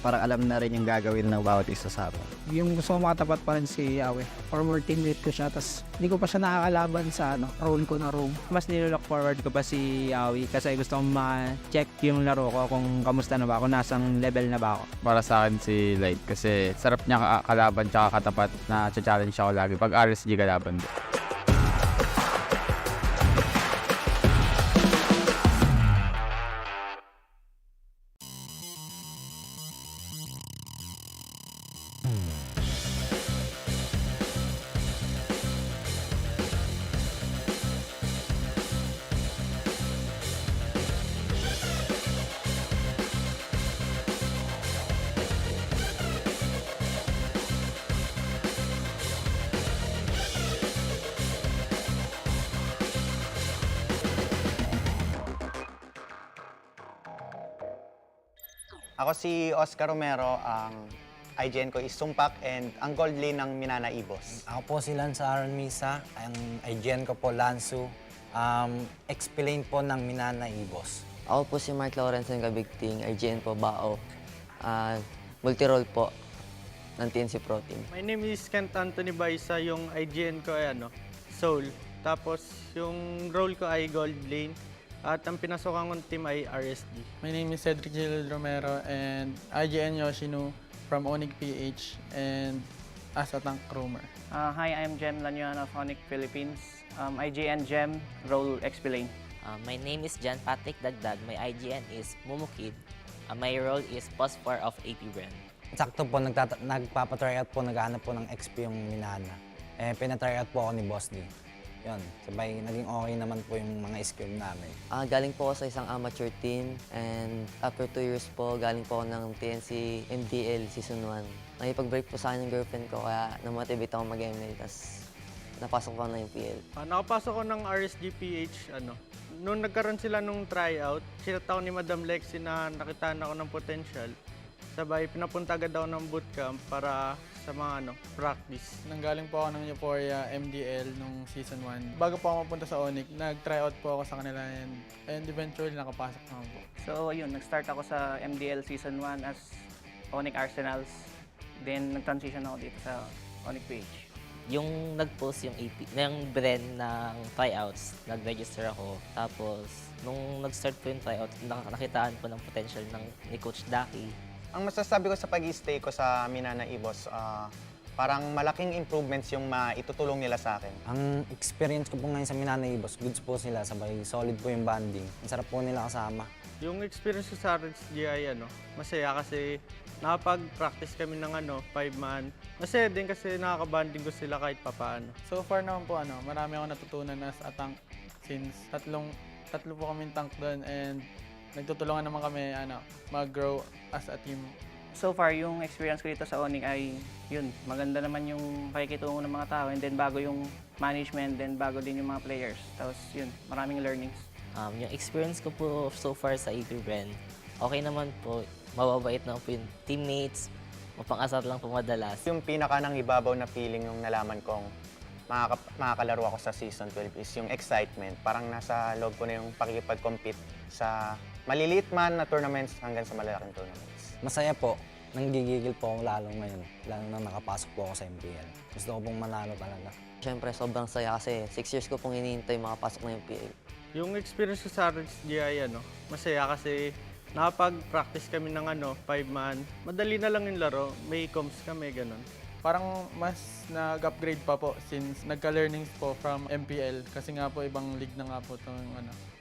[SPEAKER 11] parang alam na rin yung gagawin ng bawat isa sa akin.
[SPEAKER 20] Yung gusto ko makatapat pa rin si Yawe. Former teammate ko siya, tapos hindi ko pa siya nakakalaban sa role ko na room.
[SPEAKER 4] Mas nilook forward ko pa si Yawi kasi gusto kong ma-check yung laro ko kung kamusta na ba ako, nasang level na ba ako.
[SPEAKER 24] Para sa akin si Light kasi sarap niya kalaban tsaka katapat na challenge ako lagi pag RSG kalaban din.
[SPEAKER 25] Ako si Oscar Romero, ang IGN ko is Sumpak and ang gold lane ng MNNE Boss.
[SPEAKER 26] Ako po si Lance Aaron Misa, ang IGN ko po Lansu, explain po ng MNNE Boss.
[SPEAKER 27] Ako po si Mark Lawrence ng Kabigting, IGN po Bao, multi-role po ng TNC Pro Team.
[SPEAKER 28] My name is Kent Anthony Baisa, yung IGN ko ay Soul. Tapos yung role ko ay gold lane. At ang pinasokan kong team ay RSD.
[SPEAKER 29] My name is Cedric Gil Romero and IGN Yoshino from Mpl-Ph and as a tank roamer.
[SPEAKER 12] Hi, I'm Jem Lanyuan of ONIC Philippines. IGN Jem, role explain.
[SPEAKER 30] My name is John Patrick Dagdag. My IGN is Mumukid. My role is Phosphor of AP Brand.
[SPEAKER 26] Sakto po, nagpapatry out po, naghahanap po ng XP yung Minana. Pinatry out po ako ni Boss D. Yun, sabay naging okay naman po yung mga skill namin.
[SPEAKER 27] Galing po ako sa isang amateur team and after 2 years po, galing po ako ng TNC MDL Season 1. Nakipag-break po sa akin yung girlfriend ko kaya namotivate ako mag-ML tapos napasok pa ng MPL.
[SPEAKER 28] Nakapasok ko ng RSGPH, Nung nagkaroon sila nung tryout, sinat ako ni Madam Lexi na nakitaan ako ng potential. Sabay, pinapunta agad ako ng bootcamp para sa mga practice.
[SPEAKER 29] Nanggaling po ako ng Euphoria MDL nung season 1. Bago po ako mapunta sa ONIC, nag-tryout po ako sa kanila and eventually nakapasok naman po.
[SPEAKER 12] So yun, nag-start ako sa MDL season 1 as ONIC Arsenals. Then nag-transition ako dito sa Mpl-Ph.
[SPEAKER 30] Yung nag-post yung brand ng tryouts, nag-register ako. Tapos, nung nag-start po yung tryout, nakitaan po ng potential ni Coach Daki.
[SPEAKER 25] Ang masasabi ko sa pag-stay ko sa MNNE, boss, parang malaking improvements yung maitutulong nila sa akin.
[SPEAKER 26] Ang experience ko po ngayon sa MNNE, boss, goods po sila, sabay solid po yung banding. Ang sarap po nila kasama.
[SPEAKER 28] Yung experience ko sa RSGI, masaya kasi nakapag-practice kami ng 5-man. Masaya din kasi nakaka-banding ko sila kahit papaano.
[SPEAKER 29] So far naman po, marami akong natutunan as a tank since tatlo po kaming tank doon and nagtutulungan naman kami mag-grow as a team.
[SPEAKER 12] So far, yung experience ko dito sa ONIC ay yun, maganda naman yung pakikitungo ng mga tao and then bago yung management, then bago din yung mga players. Tapos yun, maraming learnings.
[SPEAKER 30] Yung experience ko po so far sa AP brand, okay naman po. Mababait na po yung teammates, mapang-asar lang po madalas.
[SPEAKER 25] Yung pinaka nang ibabaw na feeling yung nalaman kong makakalaro ako sa Season 12 is yung excitement. Parang nasa loob ko na yung pakikipag-compete sa maliliit man na tournaments hanggang sa malalaking tournaments.
[SPEAKER 26] Masaya po. Nanggigigil po ako lalo ngayon. Lalo na nakapasok po ako sa MPL. Gusto ko pong manalo talaga.
[SPEAKER 27] Siyempre, sobrang saya kasi 6 years ko pong hinihintay makapasok ng MPL.
[SPEAKER 28] Yung experience ko sa RSGI, masaya kasi nakapag-practice kami ng 5-man. Madali na lang yung laro, may comms kami, ganun.
[SPEAKER 29] Parang mas nag-upgrade pa po since nagka-learnings po from MPL kasi nga po ibang league na nga po itong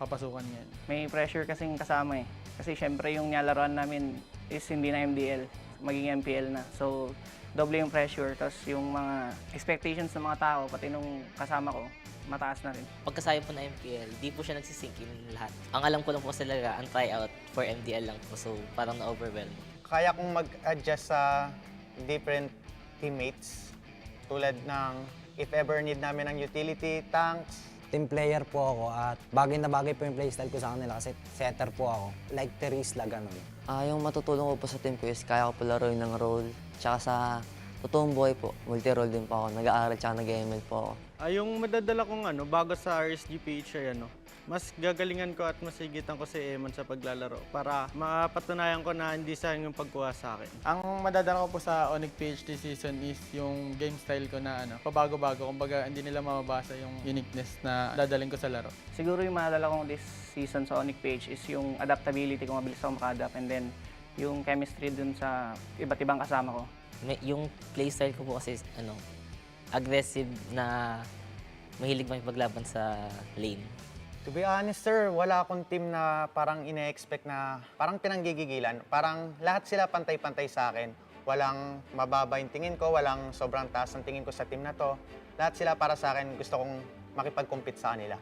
[SPEAKER 29] papasukan ngayon.
[SPEAKER 12] May pressure kasing kasama eh. Kasi syempre yung nilaruan namin is hindi na MDL, maging MPL na. So, doble yung pressure, tapos yung mga expectations ng mga tao, pati nung kasama ko, mataas na rin.
[SPEAKER 30] Pagkasaya po na MPL, di po siya nagsisink in lahat. Ang alam ko lang po talaga, ang tryout for MDL lang po. So, parang na-overwhelm.
[SPEAKER 25] Kaya kong mag-adjust sa different teammates tulad ng if ever need namin ng utility, tanks.
[SPEAKER 26] Team player po ako at bagay na bagay po yung playstyle ko sa kanila kasi setter po ako. Like Terisla, ganun.
[SPEAKER 27] Yung matutulong ko po sa team ko is kaya ko po laruin ng role. Tsaka sa totoong buhay po, multi-role din po ako. Nag-aaral tsaka nag-ML po ako.
[SPEAKER 28] Yung madadala kong bago sa RSGPH ay mas gagalingan ko at masigitan ko si Eman sa paglalaro para mapatunayan ko na hindi sayang yung pagkuha sa akin.
[SPEAKER 29] Ang madadala ko po sa ONIC PhD season is yung game style ko na pabago-bago. Kumbaga hindi nila mababasa yung uniqueness na dadaling ko sa laro.
[SPEAKER 12] Siguro yung madadala kong this season sa Mpl-Ph is yung adaptability ko, mabilis ako maka-adapt, and then yung chemistry dun sa iba't ibang kasama ko.
[SPEAKER 30] Yung playstyle ko po kasi aggressive na mahilig makipaglaban sa lane.
[SPEAKER 25] To be honest, sir, wala akong team na parang ine-expect na parang pinanggigigilan. Parang lahat sila pantay-pantay sa akin. Walang mababa yung tingin ko, walang sobrang taas ang tingin ko sa team na to. Lahat sila para sa akin, gusto kong makipag-compete sa kanila.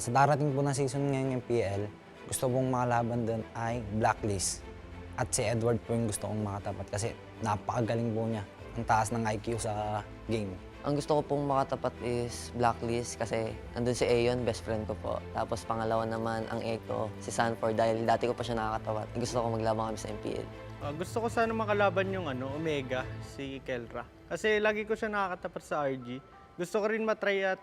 [SPEAKER 26] Sa darating po na season ngayong MPL, gusto kong makalaban doon ay Blacklist. At si Edward po yung gusto kong makatapat kasi napakagaling po niya. Ang taas ng IQ sa game.
[SPEAKER 27] Ang gusto ko pong makatapat is Blacklist kasi nandun si Aeon, best friend ko po. Tapos pangalawa naman ang Echo, si Sanford dahil dati ko pa siya nakakatapat. Gusto ko maglaban kami sa MPL.
[SPEAKER 28] Gusto ko sana makalaban yung Omega, si Kelra. Kasi lagi ko siya nakakatapat sa RG. Gusto ko rin matry at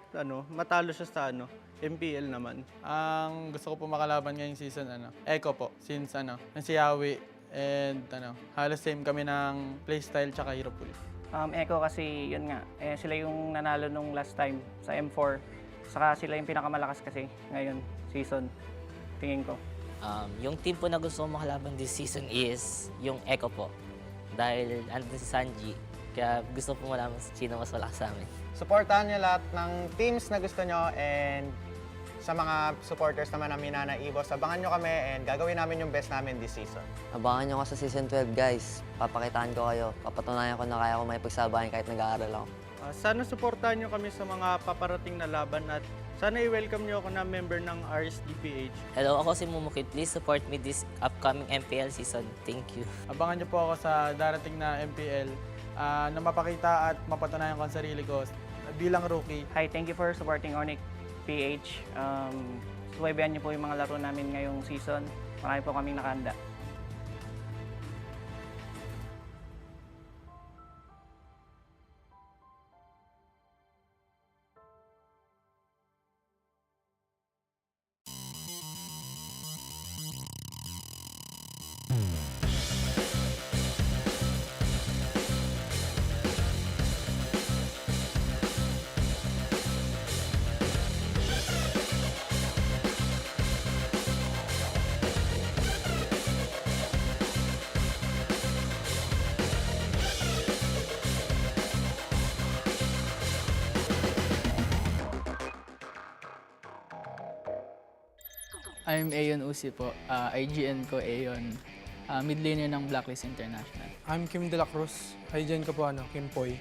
[SPEAKER 28] matalo siya sa MPL naman.
[SPEAKER 29] Ang gusto ko po makalaban ngayong season Echo po since si Yawi and halos same kami ng playstyle tsaka hero pool.
[SPEAKER 12] Echo kasi yun nga, sila yung nanalo nung last time sa M4. Saka sila yung pinakamalakas kasi ngayon, season, tingin ko.
[SPEAKER 30] Yung team po na gusto ko makalaban this season is yung Echo po. Dahil andun si Sanji, kaya gusto po malaman sino mas malakas sa amin.
[SPEAKER 25] Supportahan niyo lahat ng teams na gusto nyo, and sa mga supporters naman ng MNNE, boss, abangan nyo kami and gagawin namin yung best namin this season.
[SPEAKER 27] Abangan nyo ako sa season 12, guys. Papakitaan ko kayo. Papatunayan ko na kaya ko may pagsabayan kahit nag-aaral ako.
[SPEAKER 28] Sana supportahan nyo kami sa mga paparating na laban at sana i-welcome nyo ako na member ng RSGPH.
[SPEAKER 30] Hello, ako si Mumukid. Please support me this upcoming MPL season. Thank you.
[SPEAKER 29] Abangan nyo po ako sa darating na MPL na mapakita at mapatunayan ko ang sarili ko bilang rookie.
[SPEAKER 12] Hi, thank you for supporting ONIC-PH. Subaybayan niyo po yung mga laro namin ngayong season. Marami po kaming nakahanda.
[SPEAKER 1] I'm Ayon Usi po. IGN ko Ayon. Mid laner ng Blacklist International.
[SPEAKER 2] I'm Kim De La Cruz. IGN ko po Kim Poy.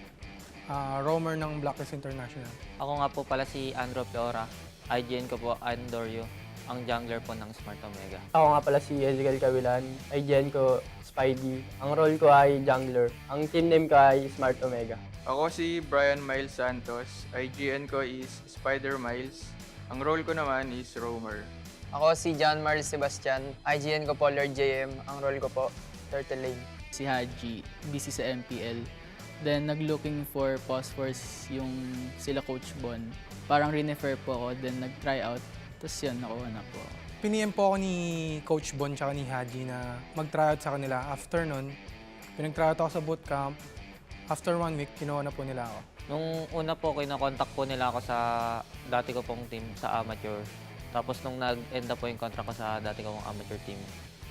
[SPEAKER 2] Roamer ng Blacklist International.
[SPEAKER 3] Ako nga po pala si Andrew Peora. IGN ko po Andorio, ang jungler po ng Smart Omega.
[SPEAKER 7] Ako nga pala si Ezekiel Cavilan. IGN ko Spidey. Ang role ko ay jungler. Ang team name ko ay Smart Omega.
[SPEAKER 8] Ako si Brian Miles Santos. IGN ko is Spider Miles. Ang role ko naman is Roamer.
[SPEAKER 13] Ako si John Marl Sebastian. IGN ko po Lord JM. Ang role ko po Turtle Lane.
[SPEAKER 1] Si Haji, busy sa MPL. Then nag-looking for phosphors yung sila Coach Bon. Parang renefer po ako, then nag-try out. Tapos yun, nakuha na po.
[SPEAKER 2] Piniem po ako ni Coach Bon tsaka ni Haji na mag-tryout sa kanila. After nun, pinag-tryout ako sa bootcamp. After 1 week, kinuha na po nila ako.
[SPEAKER 3] Nung una po, kinakontak po nila ako sa dati ko pong team sa amateur. Tapos nung nag-end na po yung contract ko sa dati kong amateur team,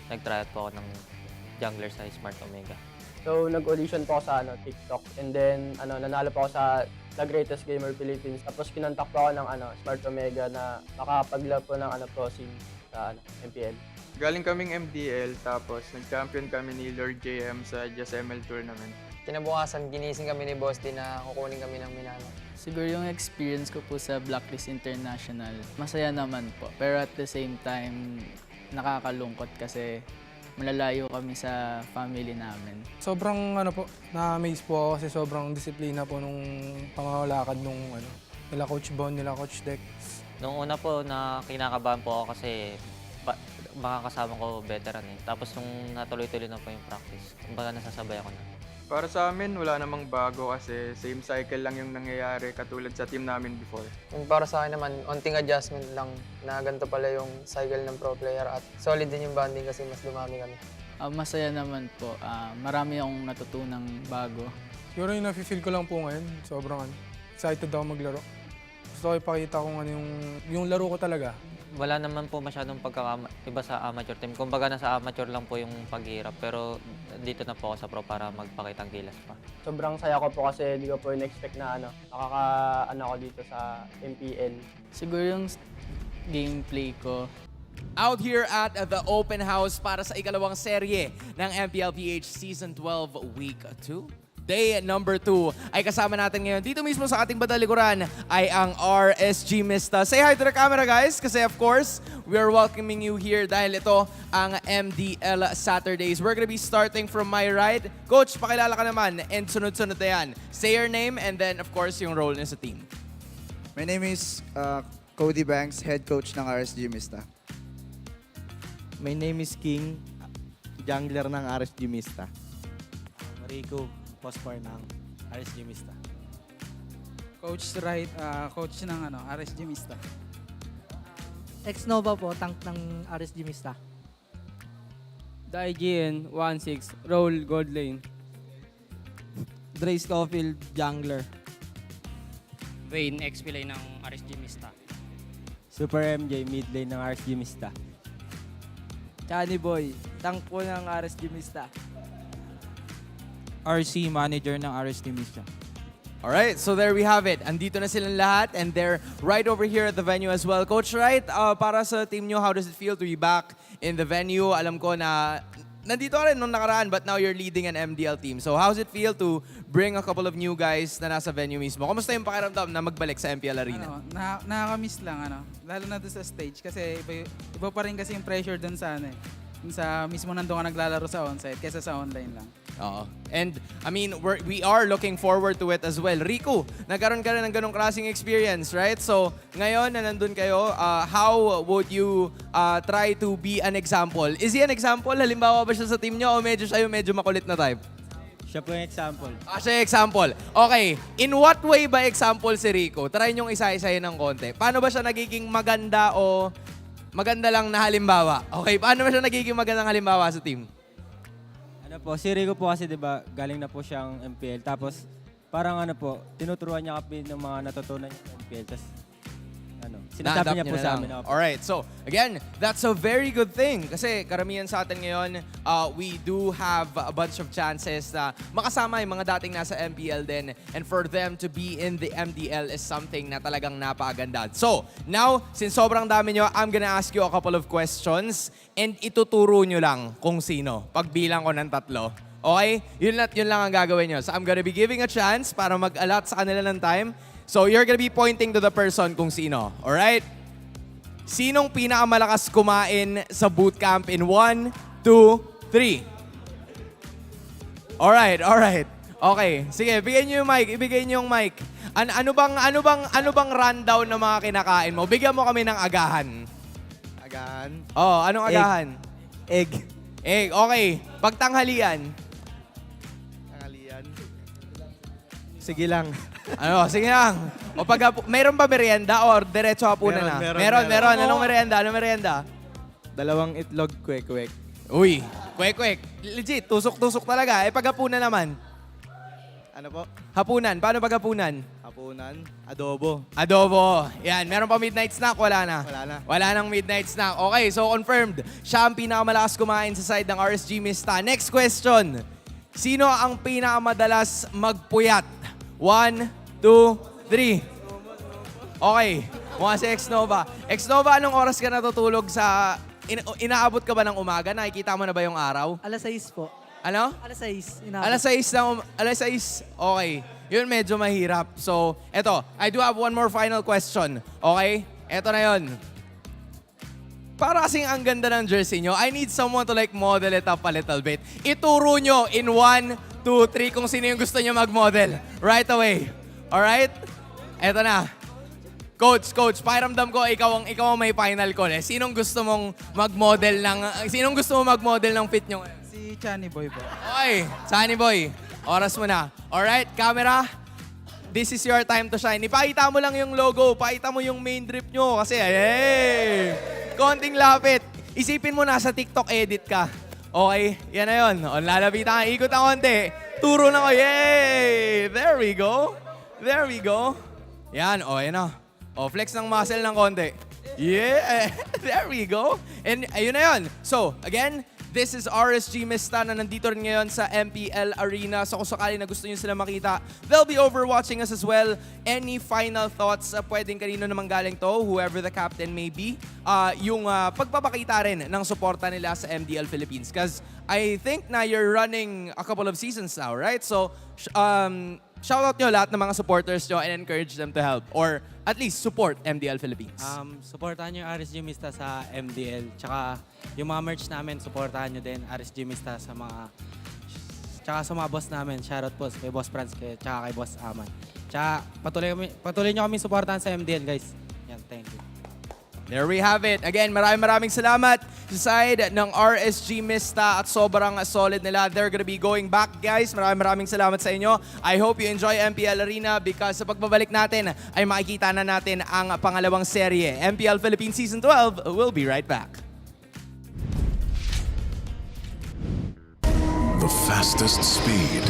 [SPEAKER 3] nag-tryout po ako ng jungler sa Smart Omega.
[SPEAKER 7] So, nag-audition po ako sa TikTok. And then, nanalo po ako sa The Greatest Gamer Philippines. Tapos, kinontak po ako ng Smart Omega na makakapag-lab po ng pro-scene sa MPL.
[SPEAKER 8] Galing kaming MDL, tapos nag-champion kami ni Lord JM sa Just ML tournament.
[SPEAKER 13] Kinabukasan, ginising kami ni Boss din na kukunin kami ng Minano.
[SPEAKER 1] Siguro yung experience ko po sa Blacklist International, masaya naman po. Pero at the same time, nakakalungkot kasi malalayo kami sa family namin.
[SPEAKER 2] Sobrang na-amaze po ako kasi sobrang disiplina po nung pamamalakad nung nila Coach Bon, nila Coach Dex.
[SPEAKER 3] Nung una po, kinakabahan po ako kasi makakasama ko veteran eh. Tapos nung natuloy-tuloy na po yung practice, kumbaga nasasabay ako na.
[SPEAKER 8] Para sa amin, wala namang bago kasi same cycle lang yung nangyayari katulad sa team namin before.
[SPEAKER 13] Yung para sa akin naman, onting adjustment lang na ganito pala yung cycle ng pro player at solid din yung bonding kasi mas dumami kami.
[SPEAKER 1] Masaya naman po. Marami akong natutunang bago.
[SPEAKER 2] Siguro yung nafe-feel ko lang po ngayon, sobrang excited ako maglaro. Gusto ko ipakita kung yung laro ko talaga.
[SPEAKER 3] Wala naman po masyadong iba sa amateur team. Kumbaga nasa amateur lang po yung paghihirap pero dito na po ako sa pro para magpakitang gilas pa.
[SPEAKER 7] Sobrang saya ko po kasi hindi ko po in-expect na ako dito sa MPL.
[SPEAKER 1] Siguro yung gameplay ko.
[SPEAKER 5] Out here at the open house para sa ikalawang serye ng Mpl-Ph Season 12 Week 2. Day number 2 ay kasama natin ngayon. Dito mismo sa ating badalikuran ay ang RSG Mista. Say hi to the camera guys kasi of course, we are welcoming you here dahil ito ang MDL Saturdays. We're gonna be starting from my right. Coach, pakilala ka naman and sunod-sunod na yan. Say your name and then of course yung role niya sa team.
[SPEAKER 14] My name is Cody Banks, head coach ng RSG Mista.
[SPEAKER 18] My name is King, jungler ng RSG Mista.
[SPEAKER 21] Rico, Pospar ng RSG Mista.
[SPEAKER 22] Coach Wright, coach ng RSG Mista.
[SPEAKER 31] Ex-Nova po, tank ng RSG Mista.
[SPEAKER 32] The IGN 16, role gold lane.
[SPEAKER 18] Dre Scofield, jungler.
[SPEAKER 33] Wayne, XP lane ng RSG Mista.
[SPEAKER 18] Super MJ, mid lane ng RSG Mista. Chani Boy, tank po ng RSG Mista.
[SPEAKER 21] RC, manager ng RSG Mista.
[SPEAKER 5] Alright, so there we have it. Andito na silang lahat and they're right over here at the venue as well. Coach Wright, para sa team nyo, how does it feel to be back in the venue? Alam ko na nandito ka rin nung nakaraan but now you're leading an MDL team. So how's it feel to bring a couple of new guys na nasa venue mismo? Kamusta yung pakiramdam na magbalik sa MPL Arena?
[SPEAKER 22] Nakakamiss lang, lalo na doon sa stage kasi iba pa rin kasi yung pressure doon sa sa mismo nandun ka naglalaro sa onsite kaysa sa online lang.
[SPEAKER 5] And I mean, we are looking forward to it as well. Rico, nagkaroon ka rin ng ganong klaseng experience, right? So, ngayon na nandun kayo, how would you try to be an example? Is he an example? Halimbawa ba siya sa team nyo o medyo makulit na type?
[SPEAKER 18] Siya po yung example.
[SPEAKER 5] Siya yung example. Okay, in what way ba example si Rico? Try nyong isa-isahin ng konti. Paano ba siya nagiging maganda o maganda lang na halimbawa? Okay, paano ba siya nagiging magandang halimbawa sa team?
[SPEAKER 18] Si Rico po kasi 'di ba, galing na po siyang MPL tapos parang tinuturuan niya kami ng mga natutunan niya sa MPL tapos
[SPEAKER 32] Sinasabi niya po sa amin.
[SPEAKER 4] Alright, so again, that's a very good thing kasi karamihan sa atin ngayon, we do have a bunch of chances na makasama yung mga dating nasa MPL din, and for them to be in the MDL is something na talagang napakaganda. So, now, since sobrang dami nyo, I'm gonna ask you a couple of questions and ituturo nyo lang kung sino. Pagbilang ko ng 3. Okay? Yun lang ang gagawin nyo. So, I'm gonna be giving a chance para mag-allot sa kanila ng time. So, you're gonna be pointing to the person kung sino. Alright? Sinong pinakamalakas kumain sa bootcamp in 1, 2, 3? Alright. Okay. Sige, ibigay niyo yung mic. Ano bang rundown ng mga kinakain mo? Bigyan mo kami ng agahan.
[SPEAKER 21] Agahan?
[SPEAKER 4] Oh, anong agahan?
[SPEAKER 21] Egg.
[SPEAKER 4] Okay. Pagtanghalian.
[SPEAKER 21] Sige lang.
[SPEAKER 4] Sige lang. O mayroon ba merienda or diretso hapunan na? Meron. Anong merienda?
[SPEAKER 21] 2 itlog, kwek-kwek.
[SPEAKER 4] Uy, kwek-kwek. Legit, tusok-tusok talaga. Paghapunan naman.
[SPEAKER 21] Ano po?
[SPEAKER 4] Hapunan. Paano paghapunan?
[SPEAKER 21] Hapunan, adobo.
[SPEAKER 4] Yan, meron pa midnight snack? Wala na. Wala nang midnight snack. Okay, so confirmed. Siya ang pinakamalakas kumain sa side ng RSG Mista. Next question. Sino ang pinakamadalas magpuyat? 1, 2, 3. Okay, mukha si X-Nova. X-Nova, anong oras ka natutulog sa... Inaabot ka ba ng umaga? Nakikita mo na ba yung araw?
[SPEAKER 31] Alas 6 po.
[SPEAKER 4] Ano?
[SPEAKER 31] Alas 6.
[SPEAKER 4] Alas 6. Okay. Yun medyo mahirap. So, eto. I do have one more final question. Okay? Eto na yun. Para kasing ang ganda ng jersey nyo, I need someone to like model it up a little bit. Ituro nyo in 1, 2, 3 kung sino yung gusto nyo mag-model. Right away. Alright? Eto na. Coach, pakiramdam ko ikaw ang may final call eh. Sinong gusto mong mag-model ng fit nyo ngayon?
[SPEAKER 22] Si Chani Boy po.
[SPEAKER 4] Okay, Chani Boy. Oras mo na. Alright, camera. This is your time to shine. Ipakita mo lang yung logo. Pakita mo yung main drip nyo kasi hey! Konting lapit. Isipin mo nasa TikTok edit ka. Okay, yan na yun. O, lalapitan ka. Ikot ang konti. Turo na ko. Yay! There we go. Yan, yan na. O, flex ng muscle ng konti. Yeah! There we go. And ayun na yun. So, again, this is RSG Mista na nandito rin ngayon sa MPL Arena. So kung sakali na gusto nyo sila makita, they'll be over watching us as well. Any final thoughts? Pwedeng kanino naman galing to, whoever the captain may be. Yung pagpapakita rin ng suporta nila sa MDL Philippines. Because I think na you're running a couple of seasons now, right? So, shoutout nyo lahat ng mga supporters nyo and encourage them to help. Or at least support MDL Philippines.
[SPEAKER 21] Supportahan nyo yung RSG Mista sa MDL. Tsaka yung mga merch namin, supportahan nyo din RSG Mista sa mga... Tsaka sa mga boss namin. Shoutout po kay Boss Franz, tsaka kay Boss Aman. Tsaka patuloy nyo kami supportahan sa MDL, guys. Yan, thank you.
[SPEAKER 4] There we have it. Again, maraming salamat sa side ng RSG Mista at sobrang solid nila. They're gonna be going back, guys. Maraming salamat sa inyo. I hope you enjoy MPL Arena because sa pagbabalik natin ay makikita na natin ang pangalawang serye. MPL Philippines Season 12 will be right back.
[SPEAKER 6] The fastest speed.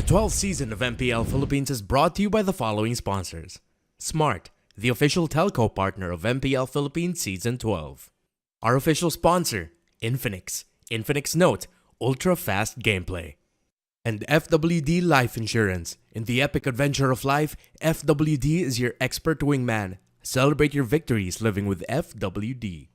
[SPEAKER 5] The 12th season of MPL Philippines is brought to you by the following sponsors. Smart, the official telco partner of MPL Philippines Season 12. Our official sponsor, Infinix. Infinix Note, ultra-fast gameplay. And FWD Life Insurance. In the epic adventure of life, FWD is your expert wingman. Celebrate your victories living with FWD.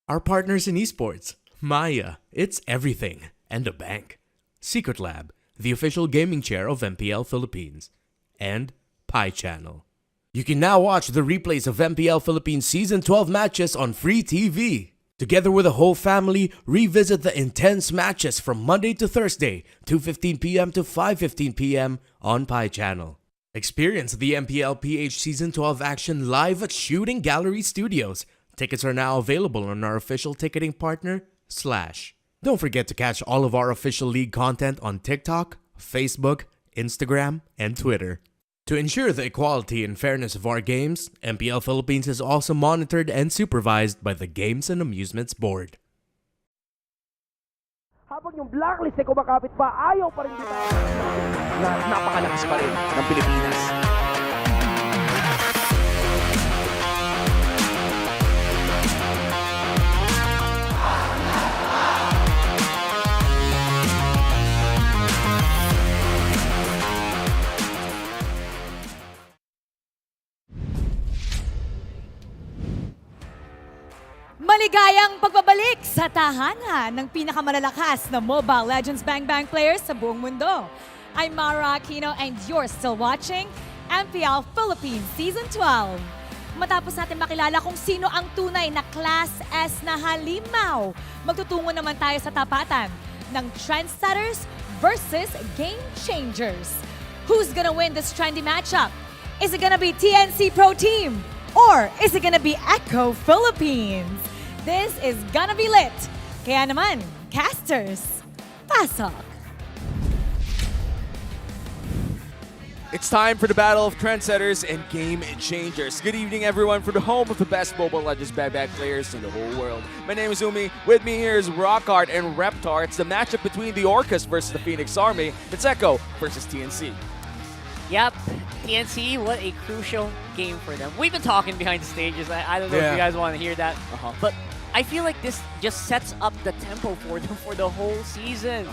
[SPEAKER 5] Our partners in esports. Maya, it's everything. And a bank. Secret Lab, the official gaming chair of MPL Philippines. And Pi Channel. You can now watch the replays of MPL Philippines Season 12 matches on free TV. Together with the whole family, revisit the intense matches from Monday to Thursday, 2:15 p.m. to 5:15 p.m. on Pi Channel. Experience the Mpl-Ph Season 12 action live at Shooting Gallery Studios. Tickets are now available on our official ticketing partner, Slash. Don't forget to catch all of our official league content on TikTok, Facebook, Instagram, and Twitter. To ensure the equality and fairness of our games, MPL Philippines is also monitored and supervised by the Games and Amusements Board.
[SPEAKER 9] Habang yung blacklist ay kumakapit pa, ayaw pa rin kita. Napakalakas pa rin ng Pilipinas.
[SPEAKER 10] Maligayang pagbabalik sa tahanan ng pinakamalalakas na Mobile Legends Bang Bang players sa buong mundo. I'm Mara Aquino and you're still watching MPL Philippines Season 12. Matapos natin makilala kung sino ang tunay na Class S na halimaw, magtutungo naman tayo sa tapatan ng Trendsetters versus Game Changers. Who's gonna win this trendy matchup? Is it gonna be TNC Pro Team? Or is it gonna be Echo Philippines? This is gonna be lit. Kaya naman, casters, pasok!
[SPEAKER 11] It's time for the battle of trendsetters and game changers. Good evening, everyone, from the home of the best Mobile Legends Bang Bang players in the whole world. My name is Umi. With me here is Rockhart and Reptar. It's the matchup between the Orcas versus the Phoenix Army. It's Echo versus TNC.
[SPEAKER 15] Yep, TNC, what a crucial game for them. We've been talking behind the stages. I don't know if you guys want to hear that, but I feel like this just sets up the tempo for them for the whole season.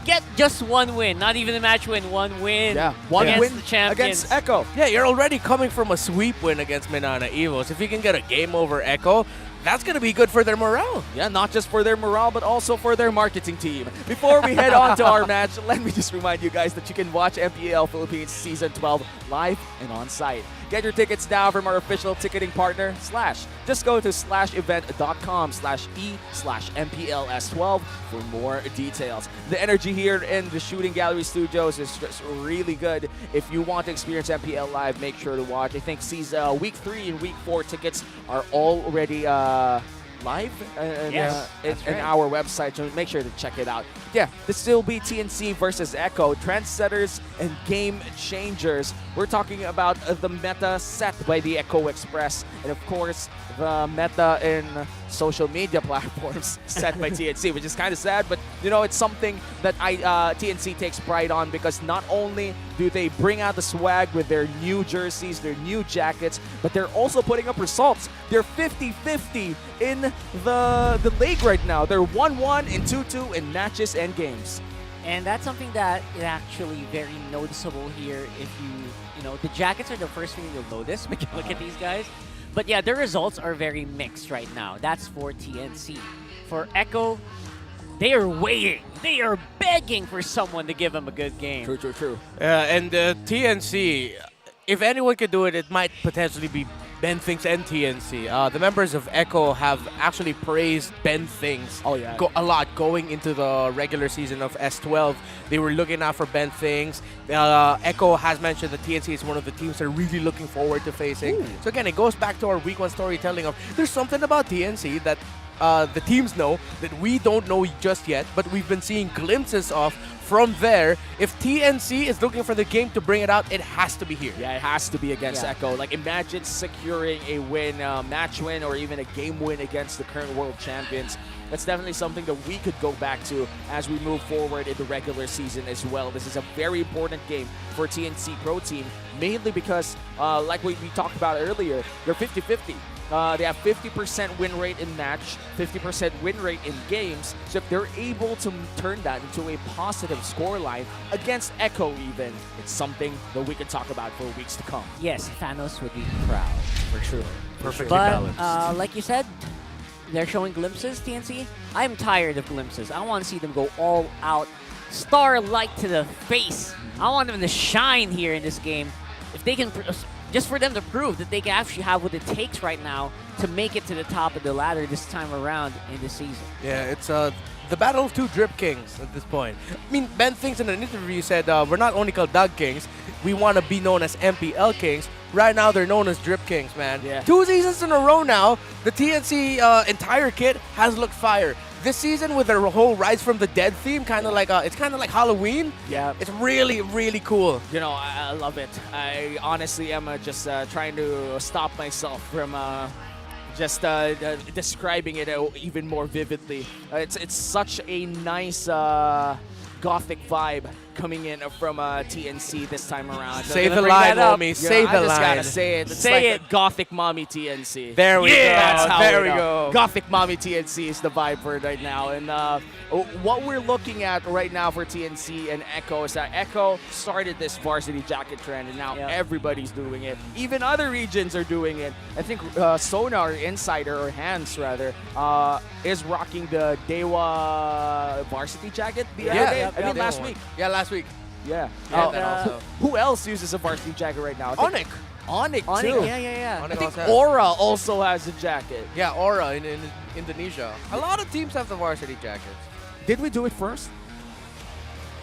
[SPEAKER 15] Get just one win, not even a match win, one win.
[SPEAKER 11] Yeah, one
[SPEAKER 15] against
[SPEAKER 11] win
[SPEAKER 15] the champions.
[SPEAKER 11] against Echo.
[SPEAKER 16] Yeah, you're already coming from a sweep win against MNNE Evos. If you can get a game over Echo, that's going to be good for their morale.
[SPEAKER 11] Yeah, not just for their morale, but also for their marketing team. Before we head on to our match, let me just remind you guys that you can watch MPL Philippines Season 12 live and on site. Get your tickets now from our official ticketing partner, Slash. Just go to slashevent.com/e/MPLS12 for more details. The energy here in the Shooting Gallery Studios is just really good. If you want to experience MPL live, make sure to watch. I think Week 3 and Week 4 tickets are already live in our website, so make sure to check it out. Yeah, this will be TNC versus Echo, Trendsetters and Game Changers. We're talking about the meta set by the Echo Express, and of course, the meta in social media platforms set by TNC, which is kind of sad, but you know, it's something that TNC takes pride on, because not only do they bring out the swag with their new jerseys, their new jackets, but they're also putting up results. They're 50-50 in the league right now. They're 1-1 and 2-2 in matches and games.
[SPEAKER 15] And that's something that is actually very noticeable here. If you know, the jackets are the first thing you'll notice when you look at these guys. But yeah, their results are very mixed right now. That's for TNC. For Echo, they are waiting. They are begging for someone to give them a good game.
[SPEAKER 11] True.
[SPEAKER 16] And TNC, if anyone could do it, it might potentially be Ben Things and TNC. The members of Echo have actually praised Ben Things a lot going into the regular season of S12. They were looking out for Ben Things. Echo has mentioned that TNC is one of the teams they're really looking forward to facing. So again, it goes back to our week 1 storytelling of there's something about TNC that the teams know that we don't know just yet, but we've been seeing glimpses of from there. If TNC is looking for the game to bring it out, it has to be here.
[SPEAKER 11] Yeah, it has to be against Echo. Like, imagine securing a win, match win, or even a game win against the current world champions. That's definitely something that we could go back to as we move forward in the regular season as well. This is a very important game for TNC Pro Team, mainly because, like we talked about earlier, they're 50-50. They have 50% win rate in match, 50% win rate in games. So if they're able to turn that into a positive scoreline against Echo even, it's something that we can talk about for weeks to come.
[SPEAKER 15] Yes, Thanos would be proud, for sure.
[SPEAKER 11] Perfectly
[SPEAKER 15] but,
[SPEAKER 11] balanced.
[SPEAKER 15] like you said, they're showing glimpses, TNC. I'm tired of glimpses. I want to see them go all out. Starlight to the face. I want them to shine here in this game. If they can... Just for them to prove that they can actually have what it takes right now to make it to the top of the ladder this time around in the season.
[SPEAKER 16] Yeah, it's the battle of two Drip Kings at this point. I mean, Ben Things in an interview said, we're not only called Dog Kings, we want to be known as MPL Kings. Right now, they're known as Drip Kings, man.
[SPEAKER 11] Yeah.
[SPEAKER 16] 2 seasons in a row now, the TNC entire kit has looked fire. This season with their whole Rise from the Dead theme, kind of like it's kind of like Halloween.
[SPEAKER 11] Yeah,
[SPEAKER 16] it's really, really cool.
[SPEAKER 11] You know, I love it. I honestly am just trying to stop myself from just describing it even more vividly. It's such a nice gothic vibe coming in from TNC this time around.
[SPEAKER 16] Say the line, mommy. Say the line.
[SPEAKER 11] I just gotta say it. It's
[SPEAKER 15] say
[SPEAKER 11] like
[SPEAKER 15] it.
[SPEAKER 11] A Gothic Mommy TNC.
[SPEAKER 16] There we go.
[SPEAKER 11] That's how
[SPEAKER 16] there we go.
[SPEAKER 11] Gothic Mommy TNC is the vibe for it right now. And what we're looking at right now for TNC and Echo is that Echo started this varsity jacket trend, and now everybody's doing it. Even other regions are doing it. I think Sonar Insider, or Hans rather, is rocking the Dewa varsity jacket the other day. I mean, last week.
[SPEAKER 16] Yeah, last week.
[SPEAKER 11] Yeah.
[SPEAKER 16] Also.
[SPEAKER 11] Who else uses a varsity jacket right now?
[SPEAKER 16] ONIC.
[SPEAKER 11] ONIC
[SPEAKER 15] ONIC,
[SPEAKER 11] too.
[SPEAKER 15] yeah.
[SPEAKER 11] I think Aura also has a jacket.
[SPEAKER 16] Yeah, Aura in Indonesia. A lot of teams have the varsity jackets.
[SPEAKER 11] Did we do it first?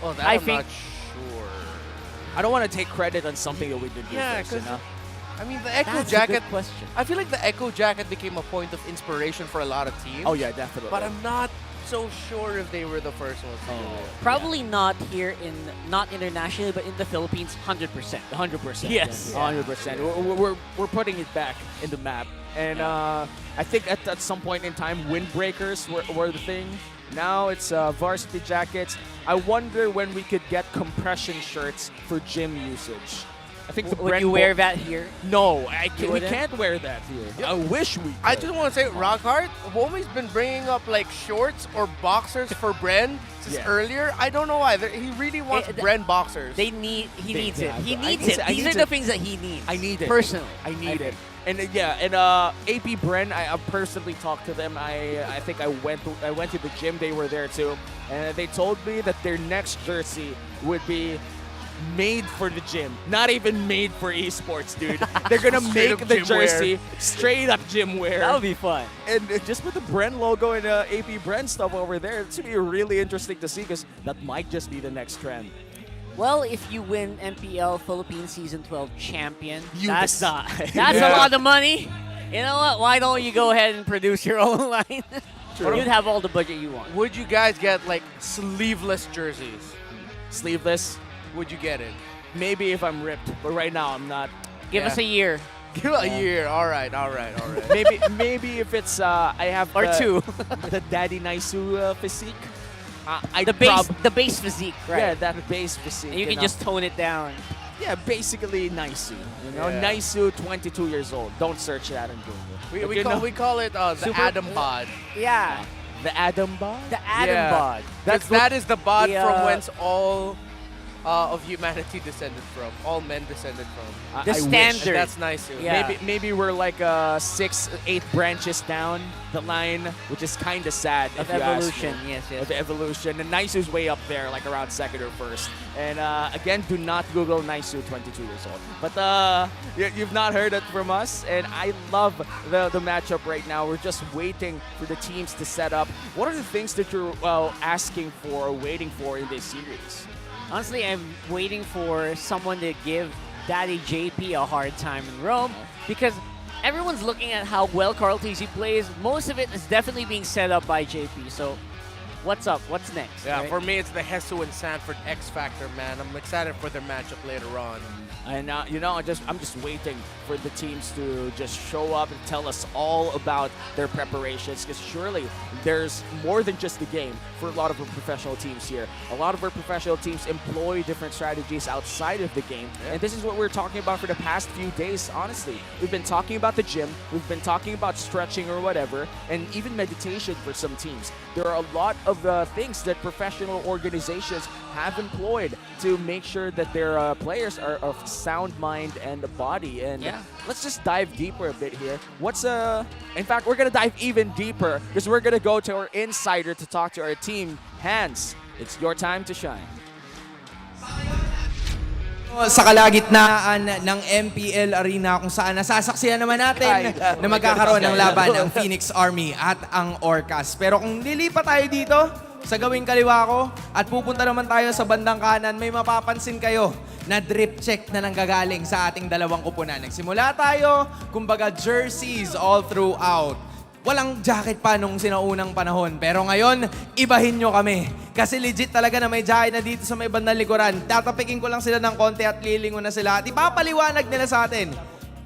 [SPEAKER 16] Oh, that
[SPEAKER 15] I
[SPEAKER 16] I'm
[SPEAKER 15] think-
[SPEAKER 16] not sure.
[SPEAKER 11] I don't want to take credit on something that we did
[SPEAKER 16] Yeah,
[SPEAKER 11] first. You know?
[SPEAKER 16] I mean, the Echo
[SPEAKER 15] That's a
[SPEAKER 16] jacket.
[SPEAKER 15] good question.
[SPEAKER 16] I feel like the Echo jacket became a point of inspiration for a lot of teams.
[SPEAKER 11] Oh yeah, definitely.
[SPEAKER 16] But I'm not so sure if they were the first ones to do it.
[SPEAKER 15] Probably not here not internationally, but in the Philippines, 100%.
[SPEAKER 11] 100%.
[SPEAKER 15] Yes.
[SPEAKER 11] 100%. We're putting it back in the map. And I think at some point in time, windbreakers were the thing. Now it's varsity jackets. I wonder when we could get compression shirts for gym usage. I think the
[SPEAKER 15] Would
[SPEAKER 11] brand
[SPEAKER 15] you wear that here?
[SPEAKER 11] No, we
[SPEAKER 15] wouldn't?
[SPEAKER 11] can't wear that here. I wish we could.
[SPEAKER 16] I just want to say, Rockhart, Homie's been bringing up like shorts or boxers for Bren since earlier. I don't know why. He really wants Bren boxers.
[SPEAKER 15] He needs it. He needs
[SPEAKER 11] need
[SPEAKER 15] it.
[SPEAKER 11] it. I
[SPEAKER 15] These
[SPEAKER 11] need
[SPEAKER 15] are the
[SPEAKER 11] it.
[SPEAKER 15] things that he needs.
[SPEAKER 11] I need it.
[SPEAKER 15] Personally.
[SPEAKER 11] I need it.
[SPEAKER 15] think.
[SPEAKER 11] And AP Bren, I personally talked to them. I think I went to the gym. They were there too, and they told me that their next jersey would be made for the gym, not even made for esports, dude. They're gonna make the jersey straight up gym wear.
[SPEAKER 15] That would be fun.
[SPEAKER 11] And just with the Bren logo and AP Bren stuff over there, it's gonna be really interesting to see, because that might just be the next trend.
[SPEAKER 15] Well, if you win MPL Philippines Season 12 champion,
[SPEAKER 11] You
[SPEAKER 15] that's
[SPEAKER 11] decide.
[SPEAKER 15] that's a lot of money. You know what? Why don't you go ahead and produce your own line? You'd have all the budget you want.
[SPEAKER 16] Would you guys get like sleeveless jerseys?
[SPEAKER 11] Sleeveless?
[SPEAKER 16] Would you get it?
[SPEAKER 11] Maybe if I'm ripped, but right now I'm not.
[SPEAKER 15] Give us a year.
[SPEAKER 16] Give it a year. All right.
[SPEAKER 11] maybe if it's I have
[SPEAKER 15] Or
[SPEAKER 11] the,
[SPEAKER 15] two.
[SPEAKER 11] the Daddy Naisu physique.
[SPEAKER 15] The base physique, right?
[SPEAKER 11] Yeah, that base physique.
[SPEAKER 15] And you can just tone it down.
[SPEAKER 11] Yeah, basically Naisu. You know,
[SPEAKER 16] Yeah.
[SPEAKER 11] Naisu, 22 years old. Don't search that on Google.
[SPEAKER 16] We call it the
[SPEAKER 15] Super-
[SPEAKER 16] Adam bod.
[SPEAKER 15] Yeah.
[SPEAKER 11] The Adam bod?
[SPEAKER 15] The Adam
[SPEAKER 16] Yeah.
[SPEAKER 15] bod.
[SPEAKER 16] That is the bod
[SPEAKER 15] the,
[SPEAKER 16] from whence all of humanity descended from. All men descended from.
[SPEAKER 15] The
[SPEAKER 11] I wish.
[SPEAKER 15] standard.
[SPEAKER 16] And that's nice.
[SPEAKER 15] Yeah.
[SPEAKER 11] Maybe we're like 6, 8 branches down the line, which is kind of sad.
[SPEAKER 15] Of
[SPEAKER 11] if you ask
[SPEAKER 15] evolution,
[SPEAKER 11] me.
[SPEAKER 15] yes, yes.
[SPEAKER 11] Of evolution. And Naisu's way up there, like around second or first. And again, do not Google Naisu 22 years old. But you've not heard it from us, and I love the matchup right now. We're just waiting for the teams to set up. What are the things that you're asking for or waiting for in this series?
[SPEAKER 15] Honestly, I'm waiting for someone to give Daddy JP a hard time in Rome, because everyone's looking at how well Carl TC plays. Most of it is definitely being set up by JP. So, what's up? What's next?
[SPEAKER 16] Yeah,
[SPEAKER 15] right?
[SPEAKER 16] for me, it's the Hesu and Sanford X Factor, man. I'm excited for their matchup later on.
[SPEAKER 11] And you know, I'm just waiting for the teams to just show up and tell us all about their preparations, because surely there's more than just the game for a lot of our professional teams here. A lot of our professional teams employ different strategies outside of the game, and this is what we're talking about for the past few days, honestly. We've been talking about the gym, we've been talking about stretching or whatever, and even meditation for some teams. There are a lot of things that professional organizations have employed to make sure that their players are of sound mind and body. And let's just dive deeper a bit here. In fact, we're gonna dive even deeper because we're gonna go to our insider to talk to our team. Hans, it's your time to shine.
[SPEAKER 4] Sa kalagitnaan ng MPL Arena kung saan nasasaksihan naman natin na magkakaroon ng laban ang Phoenix Army at ang Orcas. Pero kung lilipat tayo dito sa gawing kaliwa ko at pupunta naman tayo sa bandang kanan, may mapapansin kayo na drip check na nanggagaling sa ating dalawang kupunan. Nagsimula tayo, kumbaga jerseys all throughout. Walang jacket pa nung sinaunang panahon. Pero ngayon, ibahin nyo kami. Kasi legit talaga na may jacket na dito sa may bandang likuran. Tatapikin ko lang sila ng konti at lilingon na sila. At ipapaliwanag nila sa atin.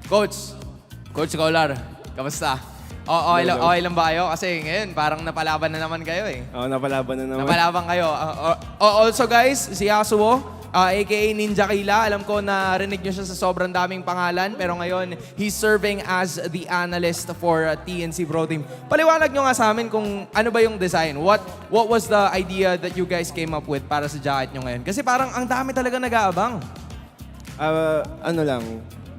[SPEAKER 4] Coach Scholar, kamusta? Okay lang ba kayo? Kasi ngayon, parang napalaban na naman kayo eh.
[SPEAKER 8] Oo, napalaban na naman.
[SPEAKER 4] Napalaban kayo. Also guys, si Yasuo, aka Ninja Kila. Alam ko na rinig nyo siya sa sobrang daming pangalan. Pero ngayon, he's serving as the analyst for TNC Pro Team. Paliwanag nyo nga sa amin kung ano ba yung design. What was the idea that you guys came up with para sa jacket nyo ngayon? Kasi parang ang dami talaga nag-aabang.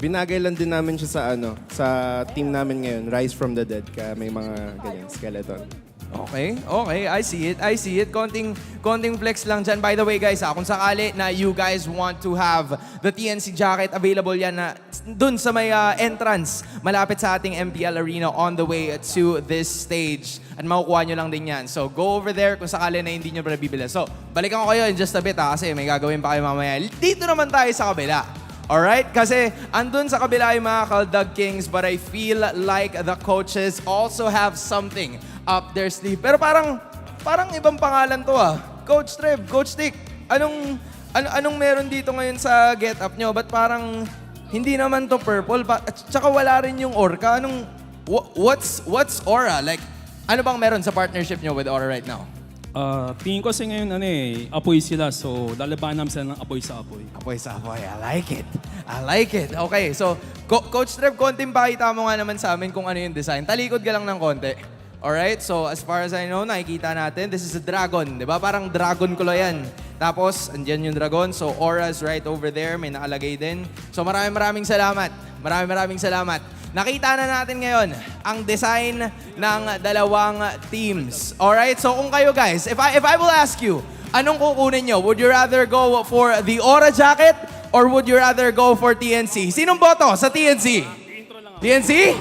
[SPEAKER 8] Binagay lang din namin siya sa team namin ngayon, Rise from the Dead, kaya may mga ganyan, skeleton.
[SPEAKER 4] Okay. I see it. Konting flex lang dyan. By the way, guys, kung sakali na you guys want to have the TNC jacket, available yan na dun sa may entrance, malapit sa ating MPL Arena on the way to this stage. At makukuha nyo lang din yan. So, go over there kung sakali na hindi nyo pa nabibili. So, balikan ko kayo in just a bit kasi may gagawin pa kayo mamaya. Dito naman tayo sa kabila. Alright? Kasi andun sa kabila yung mga Kaldag Kings, but I feel like the coaches also have something up their sleeve. Pero parang ibang pangalan to Coach Trev, Coach Tick, anong meron dito ngayon sa get-up nyo? Ba't parang hindi naman to purple? At saka wala rin yung Orca. What's Aura? Like, ano bang meron sa partnership nyo with Aura right now?
[SPEAKER 12] Tingin ko kasi ngayon, apoy sila. So, lalaban namin sila ng apoy sa apoy.
[SPEAKER 4] Apoy sa apoy. I like it. Okay, so, Coach Trev, konting pakita mo nga naman sa amin kung ano yung design. Talikod ka lang ng konti. Alright, so as far as I know, nakikita natin, this is a dragon. Diba? Parang dragon kulo yan. Tapos, andyan yung dragon. So, Aura's right over there. May nakalagay din. So, maraming salamat. Maraming salamat. Nakita na natin ngayon ang design ng dalawang teams. Alright, so kung kayo guys, if I will ask you, anong kukunin nyo? Would you rather go for the Aura jacket or would you rather go for TNC? Sinong boto sa TNC? TNC?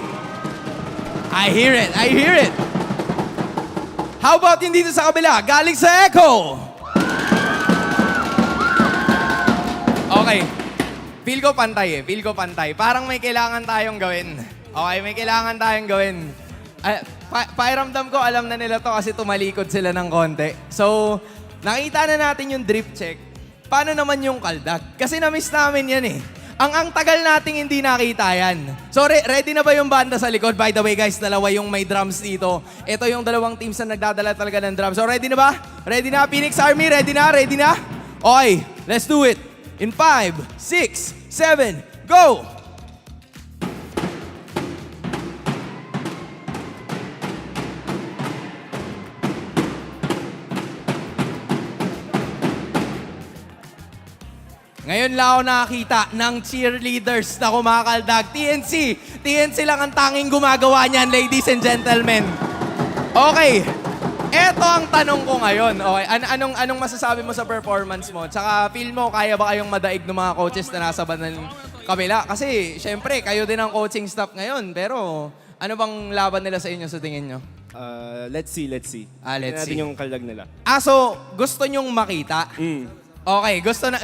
[SPEAKER 4] I hear it. How about yung dito sa kabila? Galing sa Echo. Okay. Feel ko pantay. Parang may kailangan tayong gawin. Okay, may kailangan tayong gawin. Pakiramdam ko, alam na nila to kasi tumalikod sila ng konti. So, nakita na natin yung drip check. Paano naman yung Kaldag? Kasi na-miss namin yan eh. Ang tagal nating hindi nakita yan. So, ready na ba yung banda sa likod? By the way, guys, dalawa yung may drums dito. Ito yung dalawang teams na nagdadala talaga ng drums. So, ready na ba? Ready na? Phoenix Army, ready na? Okay, let's do it. In 5, 6, 7, go! Ngayon lang ako nakakita ng cheerleaders na kumakaldag. TNC lang ang tanging gumagawa niyan, ladies and gentlemen. Okay. Eto ang tanong ko ngayon. Okay, anong masasabi mo sa performance mo? Tsaka feel mo, kaya ba kayong madaig ng mga coaches na nasa bandang kabila? Kasi, syempre, kayo din ang coaching staff ngayon. Pero, ano bang laban nila sa inyo sa tingin nyo?
[SPEAKER 8] Let's see.
[SPEAKER 4] Let's see.
[SPEAKER 8] Natin yung Kaldag nila.
[SPEAKER 4] So, gusto nyong makita? Okay,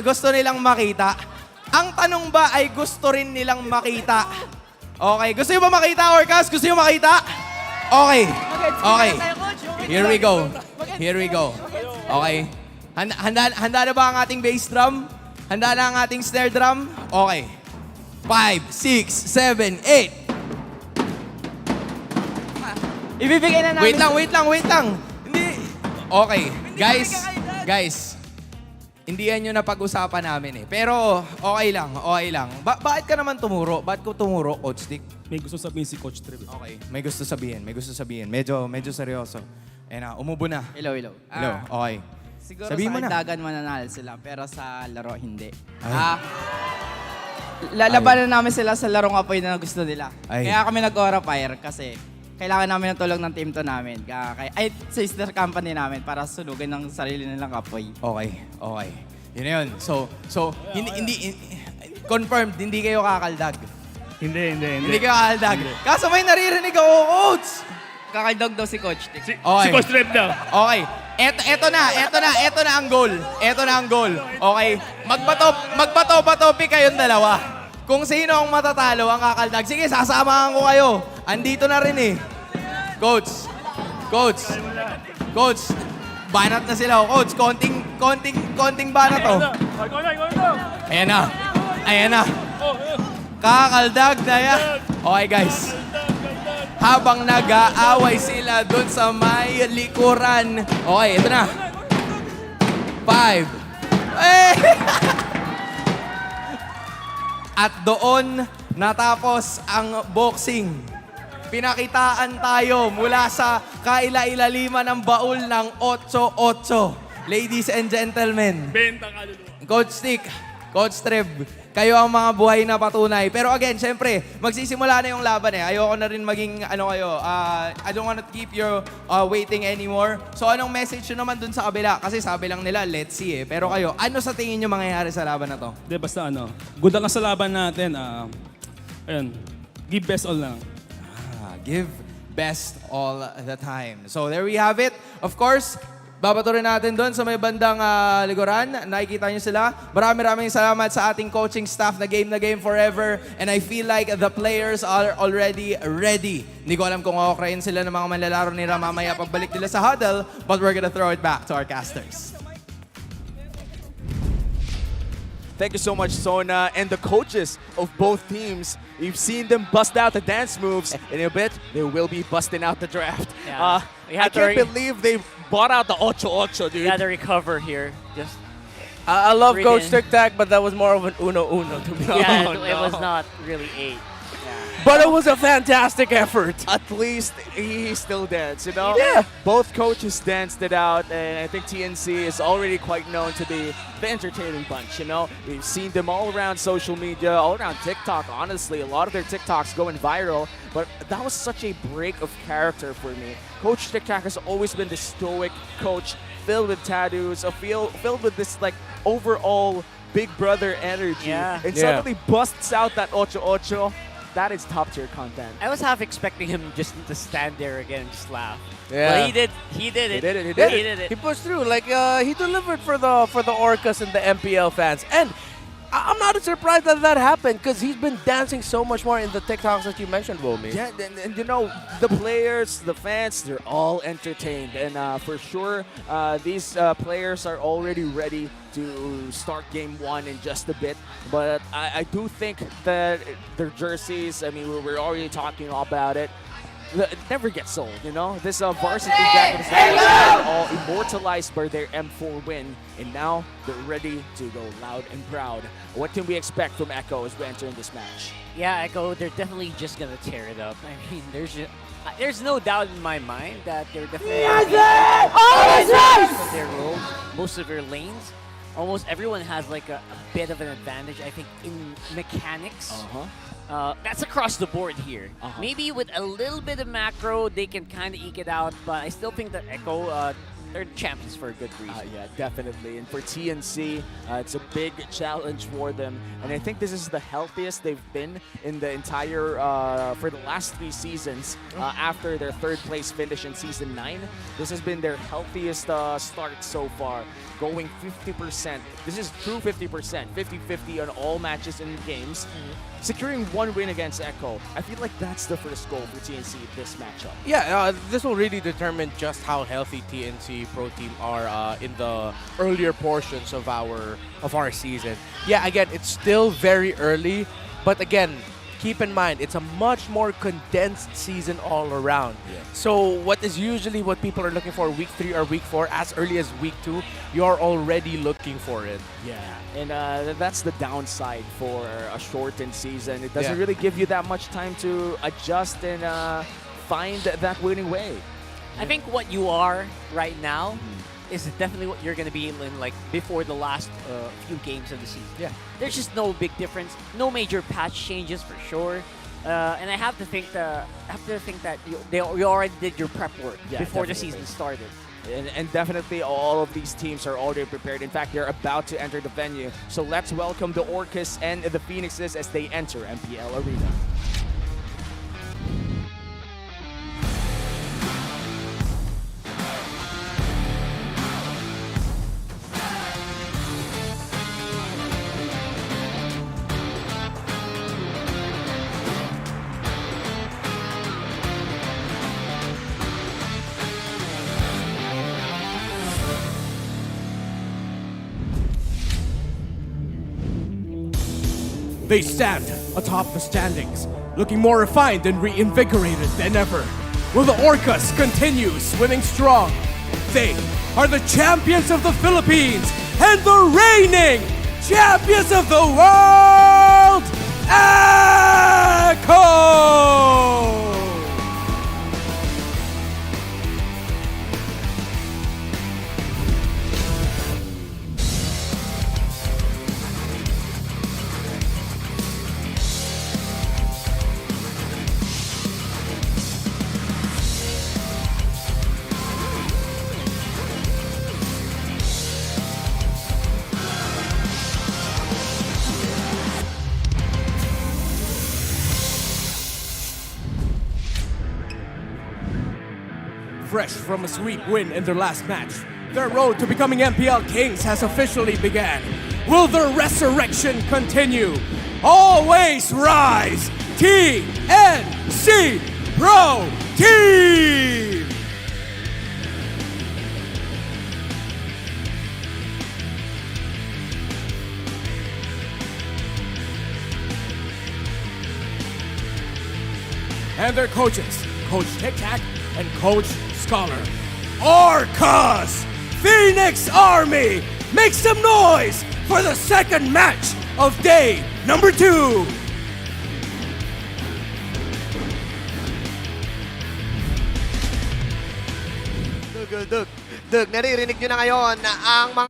[SPEAKER 4] gusto nilang makita. Ang tanong ba ay gusto rin nilang makita Okay. Gusto nyo ba makita, Orcas? Gusto nyo makita? Okay. Okay. Here we go. Here we go. Okay. Handa na ba ang ating bass drum? Handa na ang ating snare drum? Okay. 5, 6, 7, 8.
[SPEAKER 18] Ibibigay na namin.
[SPEAKER 4] Wait lang. Hindi. Okay. Guys. Hindi yan yung napag-usapan namin eh. Pero okay lang. Bakit ka naman tumuro? Bakit ko tumuro, Coach Dick?
[SPEAKER 12] May gusto sabihin si Coach Trev.
[SPEAKER 4] Okay. May gusto sabihin. Medyo seryoso. Umubo na.
[SPEAKER 18] Hello.
[SPEAKER 4] Okay.
[SPEAKER 18] Siguro
[SPEAKER 4] Sabihin mo
[SPEAKER 18] sa
[SPEAKER 4] na.
[SPEAKER 18] dagan mananalo sila, pero sa laro hindi. Lalabanan namin sila sa larong apoy na gusto nila.
[SPEAKER 4] Ay.
[SPEAKER 18] Kaya kami nag-aura fire kasi kailangan namin ng tulong ng team to namin. Sister company namin para sunugin ng sarili nilang apoy.
[SPEAKER 4] Okay. Yun na yun. So hindi confirmed, hindi kayo kakaldag. Hindi kayo kakaldag. Kaso may naririnig ako, Coach!
[SPEAKER 18] Kakaldog daw si Coach Dick.
[SPEAKER 4] Okay.
[SPEAKER 12] Si Coach Trev daw.
[SPEAKER 4] Okay. Eto na ang goal. Okay. Magbato-batopi kayong dalawa. Kung sino ang matatalo ang kakaldag. Sige, sasamahan ko kayo. Andito na rin eh. Coach. Banat na sila. Coach, konting banat oh. Ayan na. Kakaldag na yan. Okay guys. Habang nag-aaway sila dun sa may likuran. Okay, ito na. 5. At doon natapos ang boxing. Pinakitaan tayo mula sa kaila-ilaliman ng baul ng 8-8. Ladies and gentlemen. Coach Stick, Coach Trev, kayo ang mga buhay na patunay. Pero again, syempre, magsisimula na yung laban eh. Ayoko na rin maging, I don't wanna keep you waiting anymore. So anong message nyo naman dun sa kabila? Kasi sabi lang nila, let's see eh. Pero kayo, ano sa tingin nyo mangyayari sa laban na to?
[SPEAKER 12] Basta good lang sa laban natin. Give best all lang.
[SPEAKER 4] Give best all the time. So there we have it. Of course, babaturin natin doon sa may bandang likuran. Nakikita nyo sila. Maraming salamat sa ating coaching staff na game forever. And I feel like the players are already ready. Hindi ko alam kung okay sila ng mga manlalaro nila mamaya pagbalik nila sa huddle. But we're gonna throw it back to our casters.
[SPEAKER 11] Thank you so much, Sona, and the coaches of both teams. You've seen them bust out the dance moves. In a bit, they will be busting out the draft.
[SPEAKER 15] Yeah.
[SPEAKER 11] I can't believe they bought out the 8-8, dude.
[SPEAKER 15] You had to recover here. Just
[SPEAKER 16] I love Coach Tic Tac, but that was more of an uno-uno to me.
[SPEAKER 15] yeah, it was not really 8.
[SPEAKER 16] But it was a fantastic effort.
[SPEAKER 11] At least he still danced, you know?
[SPEAKER 16] Yeah.
[SPEAKER 11] Both coaches danced it out, and I think TNC is already quite known to be the entertaining bunch, you know? We've seen them all around social media, all around TikTok, honestly. A lot of their TikToks going viral, but that was such a break of character for me. Coach Tic Tac has always been the stoic coach, filled with tattoos, filled with this, like, overall big brother energy.
[SPEAKER 15] Yeah.
[SPEAKER 11] And suddenly busts out that 8-8. That is top tier content.
[SPEAKER 15] I was half expecting him just to stand there again and just laugh.
[SPEAKER 16] Yeah.
[SPEAKER 15] But he did it.
[SPEAKER 11] He did it.
[SPEAKER 16] He pushed through. Like he delivered for the Orcas and the MPL fans. And I'm not surprised that happened because he's been dancing so much more in the TikToks that you mentioned, Womi.
[SPEAKER 11] Yeah, and you know, the players, the fans, they're all entertained. And for sure, these players are already ready to start game 1 in just a bit. But I do think that their jerseys, I mean, we're already talking about it. It never gets sold, you know? This varsity jacket is all immortalized by their M4 win, and now they're ready to go loud and proud. What can we expect from Echo as we enter in this match?
[SPEAKER 15] Yeah, Echo, they're definitely just gonna tear it up. I mean, there's no doubt in my mind that they're definitely their role, most of their lanes. Almost everyone has like a bit of an advantage, I think, in mechanics. That's across the board here. Maybe with a little bit of macro, they can kind of eke it out, but I still think that Echo, They're champions for a good reason.
[SPEAKER 11] Yeah, definitely. And for TNC, it's a big challenge for them. And I think this is the healthiest they've been in the entire, for the last 3 seasons after their 3rd place finish in Season 9. This has been their healthiest start so far, going 50%. This is true 50%, 50-50 on all matches and games. Securing 1 win against Echo. I feel like that's the first goal for TNC this matchup.
[SPEAKER 16] Yeah, this will really determine just how healthy TNC Pro Team are in the earlier portions of our season. Yeah, again, it's still very early, but again, keep in mind, it's a much more condensed season all around.
[SPEAKER 11] Yeah.
[SPEAKER 16] So what people are looking for week 3 or week 4, as early as week 2, you're already looking for it.
[SPEAKER 11] Yeah, and that's the downside for a shortened season. It doesn't really give you that much time to adjust and find that winning way.
[SPEAKER 15] I think what you are right now is definitely what you're going to be in like before the last few games of the season.
[SPEAKER 16] Yeah.
[SPEAKER 15] There's just no big difference, no major patch changes for sure. And I have to think that you already did your prep work before the season started.
[SPEAKER 11] And definitely all of these teams are already prepared. In fact, they're about to enter the venue. So let's welcome the Orcas and the Phoenixes as they enter MPL Arena.
[SPEAKER 5] They stand atop the standings, looking more refined and reinvigorated than ever. Will the Orcas continue swimming strong? They are the champions of the Philippines and the reigning champions of the world, Echo! Fresh from a sweep win in their last match, their road to becoming MPL Kings has officially began. Will their resurrection continue? Always rise! TNC Pro Team! And their coaches, Coach Tic Tac and Coach Scholar. Orcas! Phoenix Army! Make some noise for the second match of day number 2!
[SPEAKER 9] Dug, naririnig nyo na ngayon na ang mga...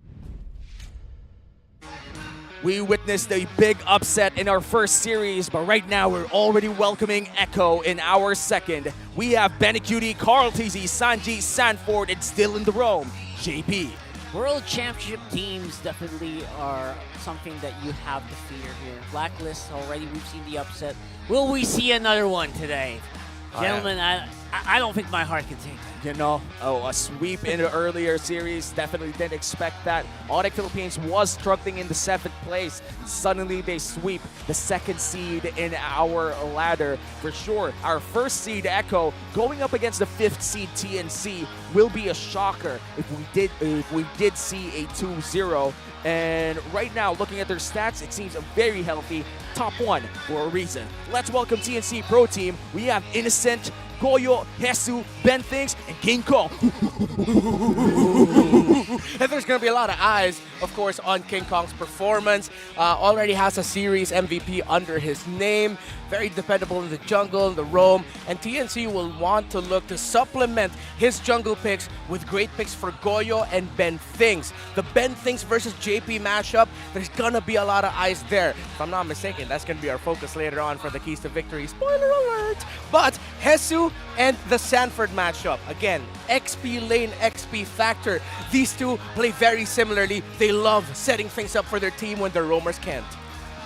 [SPEAKER 11] We witnessed a big upset in our first series, but right now we're already welcoming Echo in our second. We have Benecutie, Carl TZ, Sanji, Sanford, and still in the roam, JP.
[SPEAKER 15] World Championship teams definitely are something that you have to fear here. Blacklist already, we've seen the upset. Will we see another one today? Gentlemen, I don't think my heart can take that.
[SPEAKER 11] You know, a sweep in the earlier series, definitely didn't expect that. ONIC Philippines was struggling in the 7th place. Suddenly they sweep the 2nd seed in our ladder. For sure, our 1st seed Echo going up against the 5th seed TNC will be a shocker if we did see a 2-0. And right now, looking at their stats, it seems very healthy. Top 1 for a reason. Let's welcome TNC Pro Team. We have Innocent, Goyo, Hesu, Ben Things, and King Kong.
[SPEAKER 16] And there's going to be a lot of eyes, of course, on King Kong's performance. Already has a series MVP under his name. Very dependable in the jungle, the roam. And TNC will want to look to supplement his jungle picks with great picks for Goyo and Ben Things. The Ben Things versus JP matchup, there's going to be a lot of eyes there. If I'm not mistaken, that's going to be our focus later on for the keys to victory. Spoiler alert! But Hesu and the Sanford matchup, again, XP lane, XP factor. These two play very similarly. They love setting things up for their team when their roamers can't.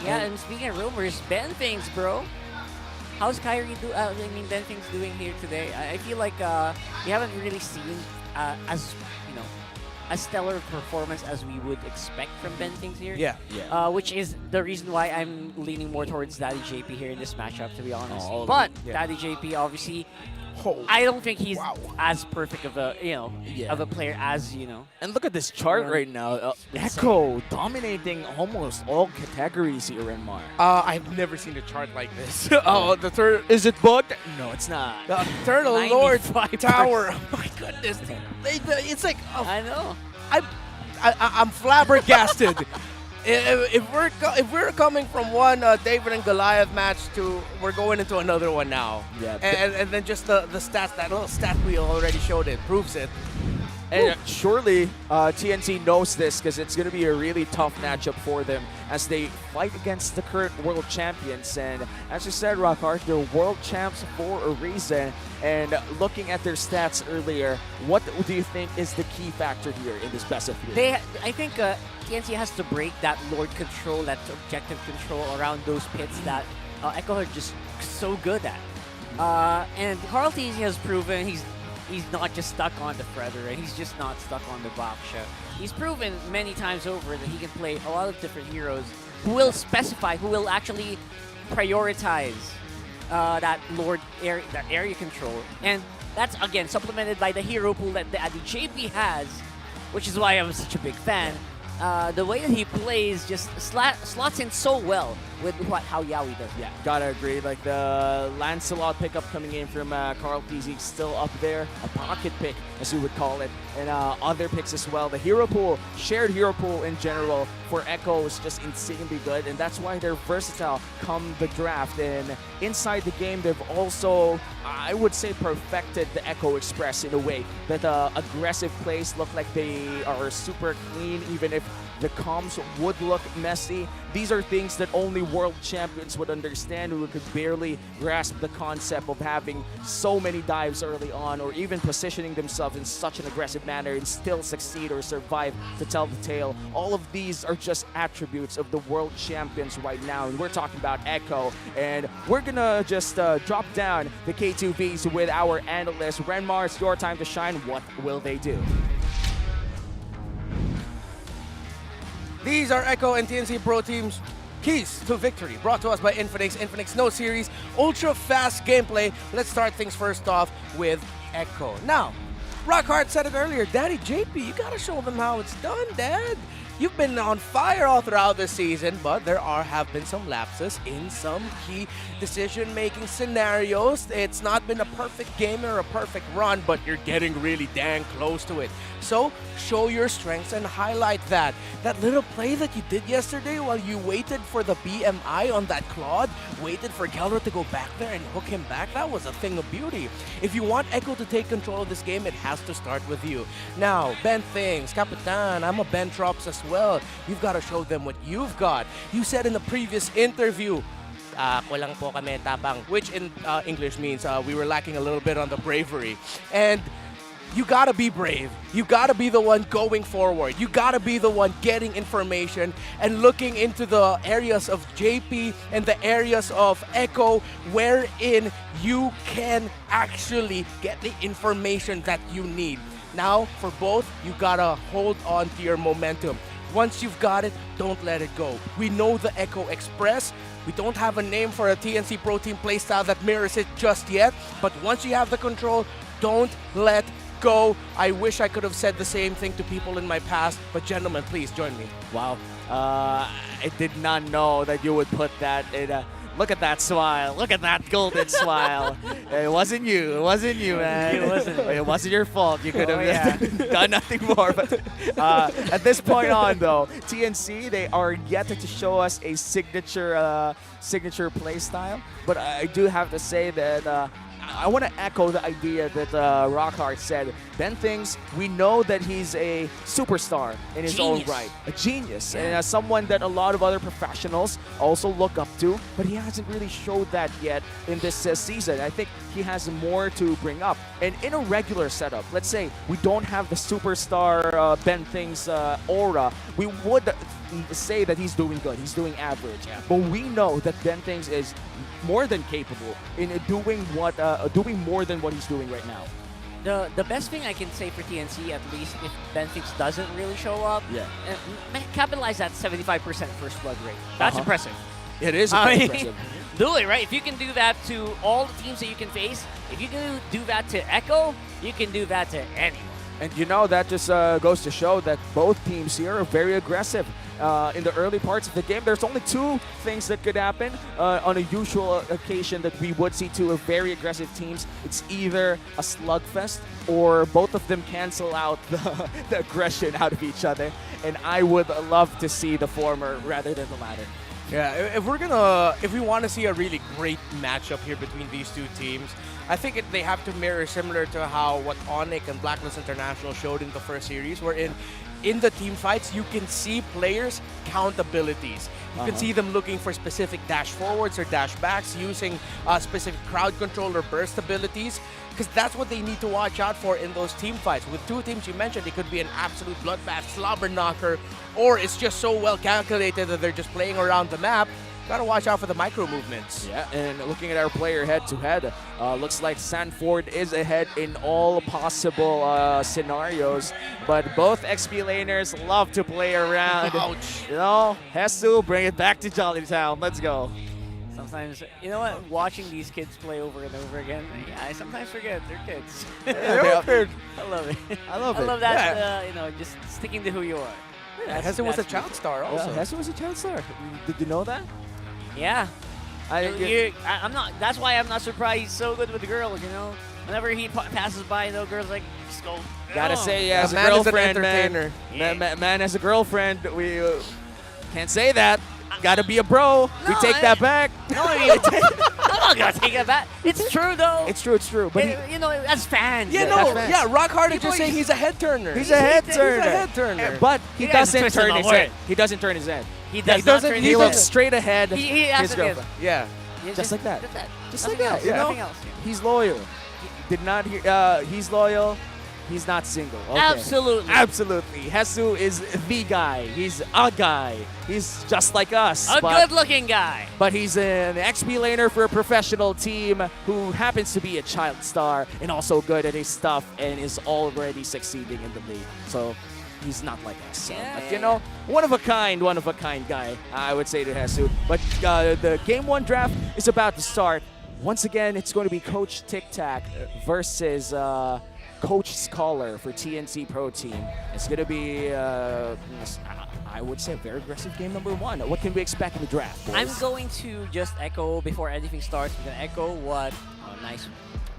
[SPEAKER 15] Yeah, and speaking of rumors, Ben things, bro. How's Kyrie Ben things doing here today? I feel like we haven't really seen as a stellar performance as we would expect from Ben things here.
[SPEAKER 16] Yeah.
[SPEAKER 15] Which is the reason why I'm leaning more towards Daddy JP here in this matchup, to be honest.
[SPEAKER 16] Oh,
[SPEAKER 15] but
[SPEAKER 16] yeah.
[SPEAKER 15] Daddy JP, obviously, I don't think he's as perfect of a of a player as
[SPEAKER 11] And look at this chart right now. Echo dominating almost all categories here in Mar.
[SPEAKER 16] I've never seen a chart like this. Oh, the third is it bugged?
[SPEAKER 11] No, it's not.
[SPEAKER 16] The Turtle Lord Tower. Oh my goodness! It's like
[SPEAKER 15] I know.
[SPEAKER 16] I'm flabbergasted. If we're coming from one David and Goliath match to we're going into another one now.
[SPEAKER 11] Yeah.
[SPEAKER 16] And then just the stats, that little stat wheel already showed it, proves it.
[SPEAKER 11] And surely TNC knows this because it's going to be a really tough matchup for them as they fight against the current world champions. And as you said, Rockhart, they're world champs for a reason. And looking at their stats earlier, what do you think is the key factor here in this best of three?
[SPEAKER 15] I think TNC has to break that Lord control, that objective control around those pits that Echo are just so good at. And Carl TZ has proven he's not just stuck on the Feather, and he's just not stuck on the Baksha. He's proven many times over that he can play a lot of different heroes who will specify, who will actually prioritize that area control. And that's, again, supplemented by the hero pool that the JP has, which is why I'm such a big fan. The way that he plays just slots in so well with how Yaoi does.
[SPEAKER 11] Yeah, gotta agree. Like the Lancelot pickup coming in from Carl TZ still up there. A pocket pick, as you would call it. And other picks as well. The hero pool, shared hero pool in general for Echo is just insanely good. And that's why they're versatile come the draft. And inside the game, they've also, I would say, perfected the Echo Express in a way. That aggressive plays look like they are super clean, even if the comms would look messy. These are things that only world champions would understand, who could barely grasp the concept of having so many dives early on, or even positioning themselves in such an aggressive manner and still succeed or survive to tell the tale. All of these are just attributes of the world champions right now, and we're talking about Echo. And we're gonna just drop down the K2Vs with our analyst. Renmar, it's your time to shine. What will they do?
[SPEAKER 16] These are Echo and TNC Pro Team's keys to victory, brought to us by Infinix. Infinix No Series, ultra fast gameplay. Let's start things first off with Echo. Now, Rockhart said it earlier, Daddy JP, you gotta show them how it's done, Dad. You've been on fire all throughout the season, but there have been some lapses in some key decision-making scenarios. It's not been a perfect game or a perfect run, but you're getting really dang close to it. So, show your strengths and highlight that. That little play that you did yesterday while you waited for the BMI on that Claude, waited for Gelro to go back there and hook him back, that was a thing of beauty. If you want Echo to take control of this game, it has to start with you. Now, Ben Things, Kapitan, I'm a Ben Trops as well. You've got to show them what you've got. You said in the previous interview, kulang po kami tapang, which in English means we were lacking a little bit on the bravery. And you gotta be brave. You gotta be the one going forward. You gotta be the one getting information and looking into the areas of JP and the areas of Echo wherein you can actually get the information that you need. Now, for both, you gotta hold on to your momentum. Once you've got it, don't let it go. We know the Echo Express. We don't have a name for a TNC Pro Team playstyle that mirrors it just yet, but once you have the control, don't let go. I wish I could have said the same thing to people in my past, but gentlemen, please join me.
[SPEAKER 11] Wow. I did not know that you would put that in a... Look at that smile. Look at that golden smile. It wasn't you. It wasn't you, man. It wasn't your fault. You could have done nothing more. But at this point on, though, TNC, they are yet to show us a signature play style. But I do have to say that I want to echo the idea that Rockhart said. Ben thinks we know that he's a superstar in his own right, a genius, and someone that a lot of other professionals also look up to, but he hasn't really showed that yet in this season. I think he has more to bring up. And in a regular setup, let's say we don't have the superstar Ben Things aura, we would say that he's doing good, he's doing average. But we know that Ben Things is more than capable in doing more than what he's doing right now.
[SPEAKER 15] The best thing I can say for TNC, at least if Ben Fix doesn't really show up, capitalize that 75% first blood rate. That's impressive.
[SPEAKER 11] It is impressive.
[SPEAKER 15] Do it, right? If you can do that to all the teams that you can face, if you can do that to Echo, you can do that to anyone.
[SPEAKER 11] And you know, that just goes to show that both teams here are very aggressive. In the early parts of the game, there's only two things that could happen on a usual occasion that we would see two very aggressive teams. It's either a slugfest or both of them cancel out the aggression out of each other. And I would love to see the former rather than the latter.
[SPEAKER 16] Yeah, if we want to see a really great matchup here between these two teams, I think they have to mirror similar to what ONIC and Blacklist International showed in the first series, wherein in the team fights, you can see players' count abilities. You can see them looking for specific dash forwards or dash backs, using specific crowd control or burst abilities, because that's what they need to watch out for in those team fights. With two teams you mentioned, it could be an absolute bloodbath slobber knocker, or it's just so well calculated that they're just playing around the map. Gotta watch out for the micro movements.
[SPEAKER 11] Yeah, and looking at our player head-to-head, looks like Sanford is ahead in all possible scenarios, but both XP laners love to play around.
[SPEAKER 16] Ouch.
[SPEAKER 11] You know, Hesu, bring it back to Jollytown. Let's go.
[SPEAKER 15] Sometimes, you know what, watching these kids play over and over again, I sometimes forget they're kids. I love it.
[SPEAKER 11] I love it.
[SPEAKER 15] I love that, you know, just sticking to who you are.
[SPEAKER 16] Yeah, Hesu was a child star also.
[SPEAKER 11] Yeah, Hesu was a child star. Did you know that?
[SPEAKER 15] Yeah. I'm not. That's why I'm not surprised he's so good with the girls. You know, whenever he passes by, you know, girls like just go.
[SPEAKER 11] Gotta say,
[SPEAKER 16] yeah,
[SPEAKER 11] as a
[SPEAKER 16] man is an
[SPEAKER 11] girlfriend,
[SPEAKER 16] entertainer.
[SPEAKER 11] Man as a girlfriend, we can't say that. Gotta be a bro. We take that back.
[SPEAKER 15] No, I'm not gonna take that back. It's true though.
[SPEAKER 11] It's true. But
[SPEAKER 15] you know, as fans.
[SPEAKER 16] Yeah, Rockhart is just saying he's a head turner.
[SPEAKER 11] He's a head turner. But he doesn't turn his head. He doesn't turn his head.
[SPEAKER 15] He doesn't.
[SPEAKER 11] He looks straight ahead.
[SPEAKER 15] He has
[SPEAKER 11] his girlfriend.
[SPEAKER 16] Yeah.
[SPEAKER 11] Just like that. Just like
[SPEAKER 15] Nothing
[SPEAKER 11] that.
[SPEAKER 15] else.
[SPEAKER 11] You know?
[SPEAKER 15] Nothing else.
[SPEAKER 11] He's loyal. Did not hear. He's loyal. He's not single. Okay. Absolutely. Hesu is the guy. He's a guy. He's just like us.
[SPEAKER 15] A good-looking guy.
[SPEAKER 11] But he's an XP laner for a professional team who happens to be a child star and also good at his stuff and is already succeeding in the league. So he's not like us. So, you know, one of a kind guy, I would say to Hesu. But the Game 1 draft is about to start. Once again, it's going to be Coach Tic Tac versus Coach Scholar for TNC Pro Team. It's going to be, I would say, a very aggressive game number 1. What can we expect in the draft, boys?
[SPEAKER 15] I'm going to just echo before anything starts. I'm going to echo what... Oh, nice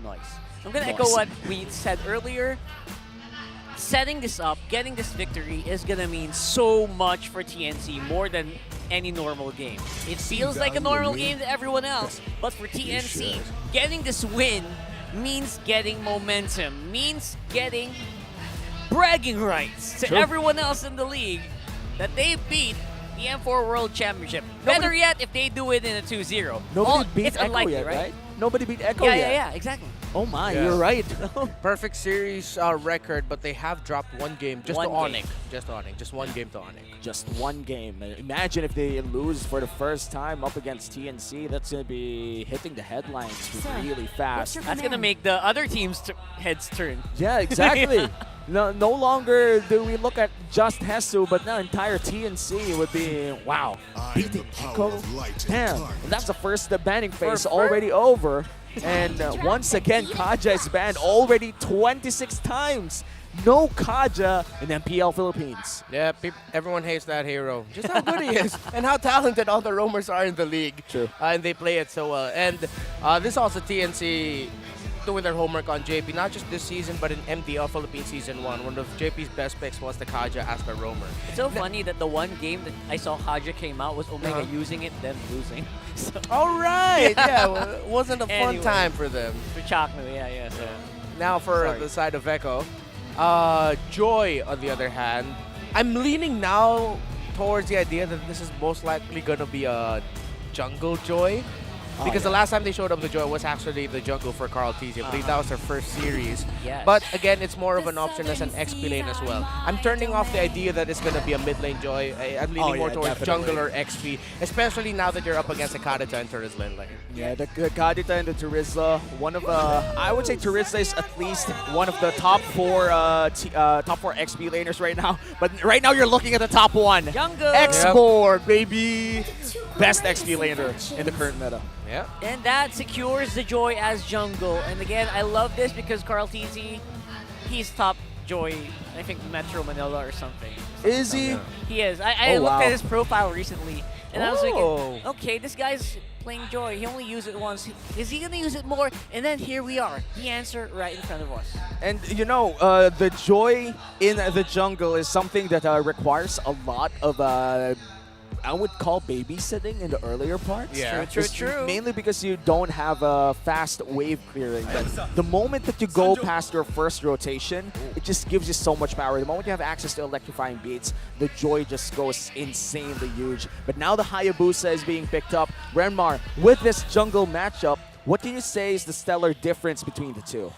[SPEAKER 15] noise. I'm going to echo what we said earlier. Setting this up, getting this victory is going to mean so much for TNC, more than any normal game. It feels like a normal game to everyone else, but for TNC, getting this win means getting momentum, means getting bragging rights to everyone else in the league that they beat the M4 World Championship. Better yet, if they do it in a 2-0.
[SPEAKER 11] Nobody beat
[SPEAKER 15] it's
[SPEAKER 11] Echo
[SPEAKER 15] unlikely,
[SPEAKER 11] yet, right? Nobody beat Echo
[SPEAKER 15] yeah,
[SPEAKER 11] yet.
[SPEAKER 15] Yeah, exactly.
[SPEAKER 11] Oh my, you're right.
[SPEAKER 16] Perfect series record, but they have dropped one game just to ONIC. Just one game to ONIC.
[SPEAKER 11] Just one game. Imagine if they lose for the first time up against TNC. That's going to be hitting the headlines really fast.
[SPEAKER 15] That's going to make the other team's heads turn.
[SPEAKER 11] Yeah, exactly. No longer do we look at just Hesu, but now entire TNC would be, wow, beating Echo? Damn, and that's the first banning phase already over. And once again, Kaja is banned already 26 times. No Kaja in MPL Philippines.
[SPEAKER 16] Yeah, everyone hates that hero. Just how good he is and how talented all the roamers are in the league.
[SPEAKER 11] True.
[SPEAKER 16] And they play it so well. And this also TNC doing their homework on JP, not just this season, but in MDL Philippines Season 1. One of JP's best picks was the Kaja as the roamer.
[SPEAKER 15] It's so funny that the one game that I saw Haja came out was Omega using it, then losing. So,
[SPEAKER 16] all right. Yeah, well, it wasn't a fun
[SPEAKER 15] Anyway.
[SPEAKER 16] time for them.
[SPEAKER 15] For Chaknu, yeah. So.
[SPEAKER 16] Now for
[SPEAKER 15] Sorry.
[SPEAKER 16] the side of Echo. Joy, on the other hand, I'm leaning now towards the idea that this is most likely going to be a jungle Joy. Because the last time they showed up the Joy was actually the jungle for Carl TZ. I believe that was their first series.
[SPEAKER 15] Yes.
[SPEAKER 16] But again, it's more of an option as an XP lane as well. I'm turning off the idea that it's going to be a mid lane Joy. I'm leaning more towards jungle or XP, especially now that you're up against a Kadita and Terizla lane.
[SPEAKER 11] Yeah, the Kadita and the Terizla, one of I would say Terizla is at least one of the top four XP laners right now. But right now you're looking at the top one.
[SPEAKER 15] Jungle.
[SPEAKER 11] X-Board, baby. Best XP laner in the current meta.
[SPEAKER 16] Yeah.
[SPEAKER 15] And that secures the Joy as jungle. And again, I love this because Carl TZ, he's top Joy, I think Metro Manila or something.
[SPEAKER 11] Is he?
[SPEAKER 15] He is. I looked at his profile recently, and I was thinking,
[SPEAKER 11] Oh.
[SPEAKER 15] okay, this guy's playing Joy. He only used it once. Is he going to use it more? And then here we are. The answer right in front of us.
[SPEAKER 11] And you know, the Joy in the jungle is something that requires a lot of I would call babysitting in the earlier parts.
[SPEAKER 16] Yeah.
[SPEAKER 15] True.
[SPEAKER 11] Mainly because you don't have a fast wave clearing. But the moment that you go past your first rotation, it just gives you so much power. The moment you have access to electrifying beats, the Joy just goes insanely huge. But now the Hayabusa is being picked up. Renmar, with this jungle matchup, what do you say is the stellar difference between the two?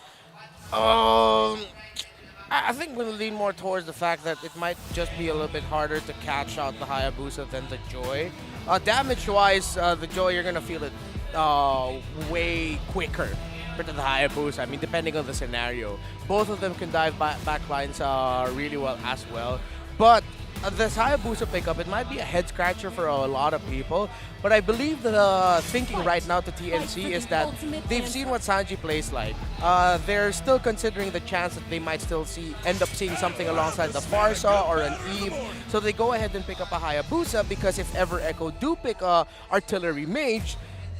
[SPEAKER 16] I think we'll lean more towards the fact that it might just be a little bit harder to catch out the Hayabusa than the Joy. Damage-wise, the Joy, you're going to feel it way quicker compared to the Hayabusa. I mean, depending on the scenario. Both of them can dive backlines really well as well. But this Hayabusa pickup, it might be a head-scratcher for a lot of people. But I believe the thinking right now to TNC is that they've seen what Sanji plays like. They're still considering the chance that they might still end up seeing something alongside the Farsa or an Eve. So they go ahead and pick up a Hayabusa because if ever Echo do pick a Artillery Mage,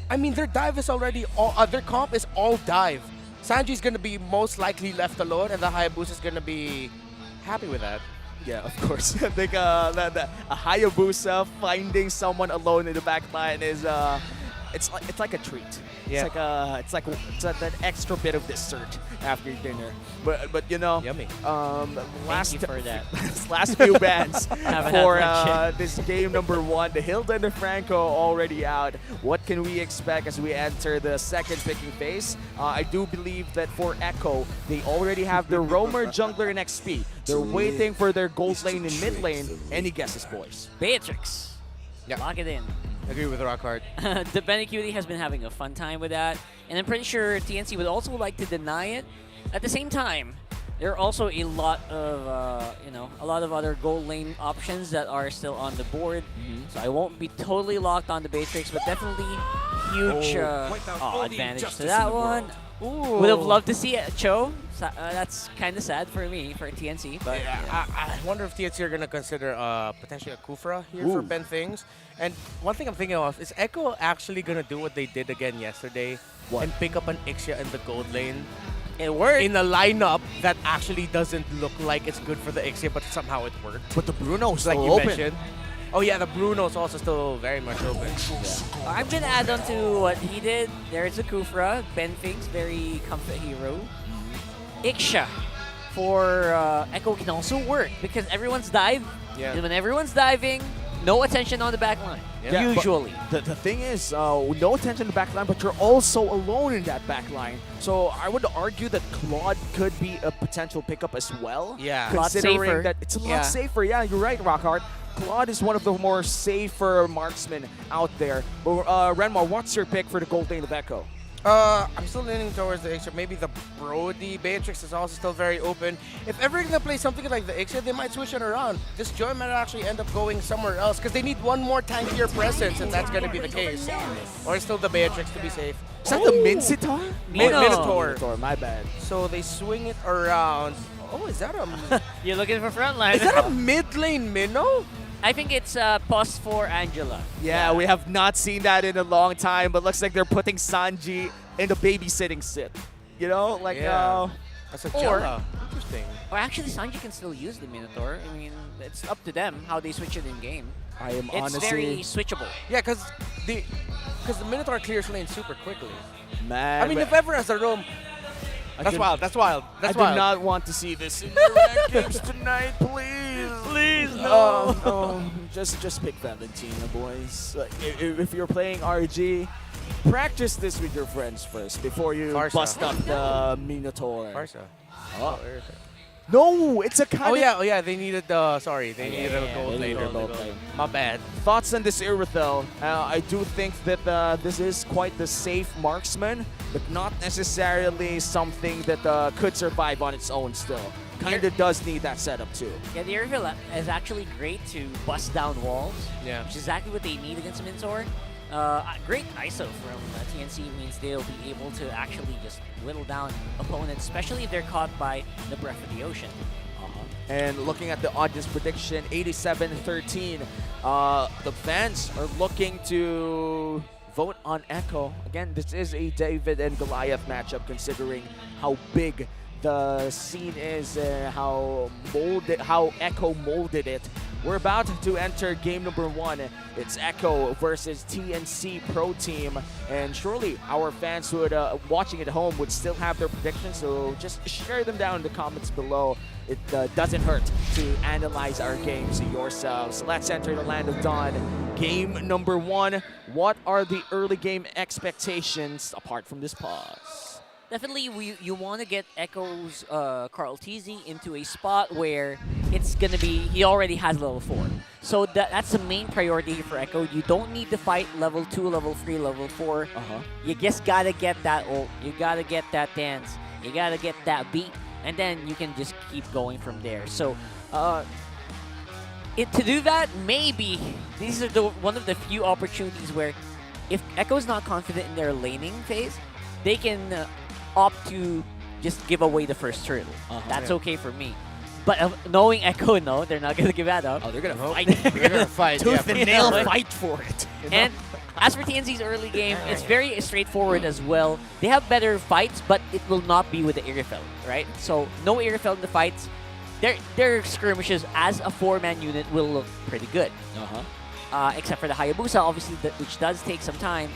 [SPEAKER 16] I mean, their dive is already their comp is all dive. Sanji's gonna be most likely left alone, and the Hayabusa is gonna be happy with that.
[SPEAKER 11] Yeah, of course. I think a Hayabusa finding someone alone in the back line is it's like a treat.
[SPEAKER 16] Yeah.
[SPEAKER 11] It's like that extra bit of dessert after dinner. But you know,
[SPEAKER 16] yummy.
[SPEAKER 11] Last
[SPEAKER 15] Thank you for that.
[SPEAKER 11] last few bans
[SPEAKER 15] Haven't
[SPEAKER 11] for
[SPEAKER 15] had my shit.
[SPEAKER 11] this game number 1. The Hilda and the Franco already out. What can we expect as we enter the second picking phase? I do believe that for Echo, they already have their roamer, jungler, and XP. They're waiting for their gold lane and mid lane. Any guesses, boys?
[SPEAKER 15] Beatrix.
[SPEAKER 16] Yeah.
[SPEAKER 15] Lock it in.
[SPEAKER 16] Agree with Rockhard.
[SPEAKER 15] The Benny Cutie has been having a fun time with that, and I'm pretty sure TNC would also like to deny it. At the same time, there are also a lot of a lot of other gold lane options that are still on the board. So I won't be totally locked on the Beatrix, but definitely huge advantage to that one. Would have loved to see it, Cho. That's kind of sad for me, for TNC. But
[SPEAKER 16] Yeah, I wonder if TNC are going to consider potentially a Kufra here for Ben Things. And one thing I'm thinking of, is Echo actually going to do what they did again yesterday and pick up an Ixia in the gold lane?
[SPEAKER 15] It worked.
[SPEAKER 16] In a lineup that actually doesn't look like it's good for the Ixia, but somehow it worked.
[SPEAKER 11] But the Bruno's
[SPEAKER 16] Like
[SPEAKER 11] still
[SPEAKER 16] you
[SPEAKER 11] open.
[SPEAKER 16] mentioned. Oh yeah, the Bruno's also still very much open.
[SPEAKER 15] I'm gonna add on to what he did. There's a Kufra, Ben Finks, very comfort hero. Ixia for Echo can also work because everyone's dive.
[SPEAKER 16] Yeah.
[SPEAKER 15] And when everyone's diving, no attention on the back line.
[SPEAKER 11] Yeah,
[SPEAKER 15] Usually.
[SPEAKER 11] but the thing is, no attention to the back line, but you're also alone in that back line. So I would argue that Claude could be a potential pickup as well.
[SPEAKER 16] Yeah.
[SPEAKER 15] A lot
[SPEAKER 11] Considering
[SPEAKER 15] safer.
[SPEAKER 11] that it's a lot
[SPEAKER 15] Yeah.
[SPEAKER 11] safer. Yeah, you're right, Rockhard. Claude is one of the more safer marksmen out there. But Renmar, what's your pick for the gold lane of Echo?
[SPEAKER 16] I'm still leaning towards the Ixia. Maybe the Brody. Beatrix is also still very open. If ever going to play something like the Ixia, they might switch it around. This Joy might actually end up going somewhere else because they need one more tankier presence, and that's going to be the case. Or still the Beatrix to be safe.
[SPEAKER 11] Is that the Minotaur?
[SPEAKER 16] Minotaur.
[SPEAKER 11] My bad.
[SPEAKER 16] So they swing it around. Oh, is that a...
[SPEAKER 15] You're looking for frontline.
[SPEAKER 16] is that a mid lane Minnow?
[SPEAKER 15] I think it's pause for Angela.
[SPEAKER 11] Yeah, we have not seen that in a long time, but looks like they're putting Sanji in the babysitting sit. You know, like
[SPEAKER 16] that's a
[SPEAKER 15] Or-
[SPEAKER 16] Jella. Interesting.
[SPEAKER 15] Or actually, Sanji can still use the Minotaur. I mean, it's up to them how they switch it in game.
[SPEAKER 11] I am
[SPEAKER 15] It's
[SPEAKER 11] honestly
[SPEAKER 15] very switchable.
[SPEAKER 16] Yeah, because the Minotaur clears lane super quickly.
[SPEAKER 11] mad.
[SPEAKER 16] I mean, if ever has a roam, that's
[SPEAKER 11] do-
[SPEAKER 16] wild. That's wild. That's
[SPEAKER 11] I
[SPEAKER 16] wild.
[SPEAKER 11] do not want to see this in your ranked games tonight, please.
[SPEAKER 15] Please, no.
[SPEAKER 11] No. Just pick Valentina, boys. Like, if you're playing RG, practice this with your friends first before you
[SPEAKER 16] Farsa.
[SPEAKER 11] bust up the Minotaur.
[SPEAKER 16] Farsa.
[SPEAKER 11] Oh. No, it's a kind
[SPEAKER 16] Oh yeah, they needed they needed a gold later. My bad.
[SPEAKER 11] Thoughts on this Irithel? I do think that this is quite the safe marksman, but not necessarily something that could survive on its own still. Kinda does need that setup too.
[SPEAKER 15] Yeah, the Airville is actually great to bust down walls.
[SPEAKER 16] Yeah.
[SPEAKER 15] Which is exactly what they need against Minotaur. Great ISO from TNC means they'll be able to actually just whittle down opponents, especially if they're caught by the Breath of the Ocean.
[SPEAKER 11] And looking at the audience prediction, 87-13. The fans are looking to vote on Echo. Again, this is a David and Goliath matchup considering how big the scene is, how Echo molded it. We're about to enter game number 1. It's Echo versus TNC Pro Team, and surely our fans who are watching at home would still have their predictions, so just share them down in the comments below. It doesn't hurt to analyze our games yourselves. Let's enter the Land of Dawn. Game number 1. What are the early game expectations apart from this pause?
[SPEAKER 15] Definitely, you want to get Echo's Carl Teasy into a spot where it's going to be, he already has level 4. So that's the main priority for Echo. You don't need to fight level 2, level 3, level 4. You just got to get that ult. You got to get that dance. You got to get that beat. And then you can just keep going from there. So to do that, maybe these are one of the few opportunities where if Echo's not confident in their laning phase, they can opt to just give away the first turtle. That's okay for me. But knowing Echo, no, they're not going to give that up.
[SPEAKER 11] Oh, they're going to fight.
[SPEAKER 16] They're gonna fight.
[SPEAKER 11] Tooth and nail
[SPEAKER 15] Yeah.
[SPEAKER 11] fight for it.
[SPEAKER 15] And as for TNC's early game, it's very straightforward as well. They have better fights, but it will not be with the Irithel, right? So no Irithel in the fights. Their skirmishes as a 4-man unit will look pretty good. Except for the Hayabusa, obviously, which does take some time.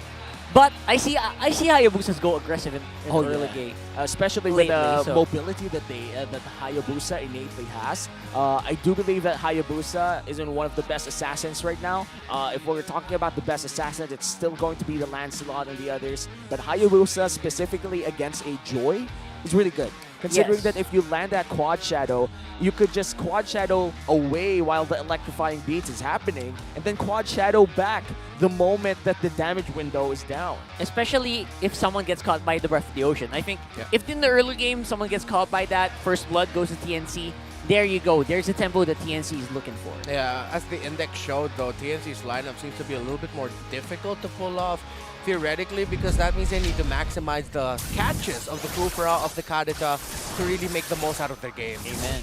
[SPEAKER 15] But I see Hayabusas go aggressive in the early game.
[SPEAKER 11] Especially with the mobility that the Hayabusa innately has. I do believe that Hayabusa is in one of the best assassins right now. If we're talking about the best assassins, it's still going to be the Lancelot and the others. But Hayabusa specifically against a Joy is really good. Considering that if you land that Quad Shadow, you could just Quad Shadow away while the electrifying beats is happening, and then Quad Shadow back the moment that the damage window is down.
[SPEAKER 15] Especially if someone gets caught by the Breath of the Ocean. I think if in the early game someone gets caught by that, First Blood goes to TNC, there you go. There's a tempo that TNC is looking for.
[SPEAKER 16] Yeah, as the index showed though, TNC's lineup seems to be a little bit more difficult to pull off theoretically, because that means they need to maximize the catches of the Kufra, of the Kadita, to really make the most out of their game.
[SPEAKER 15] Amen.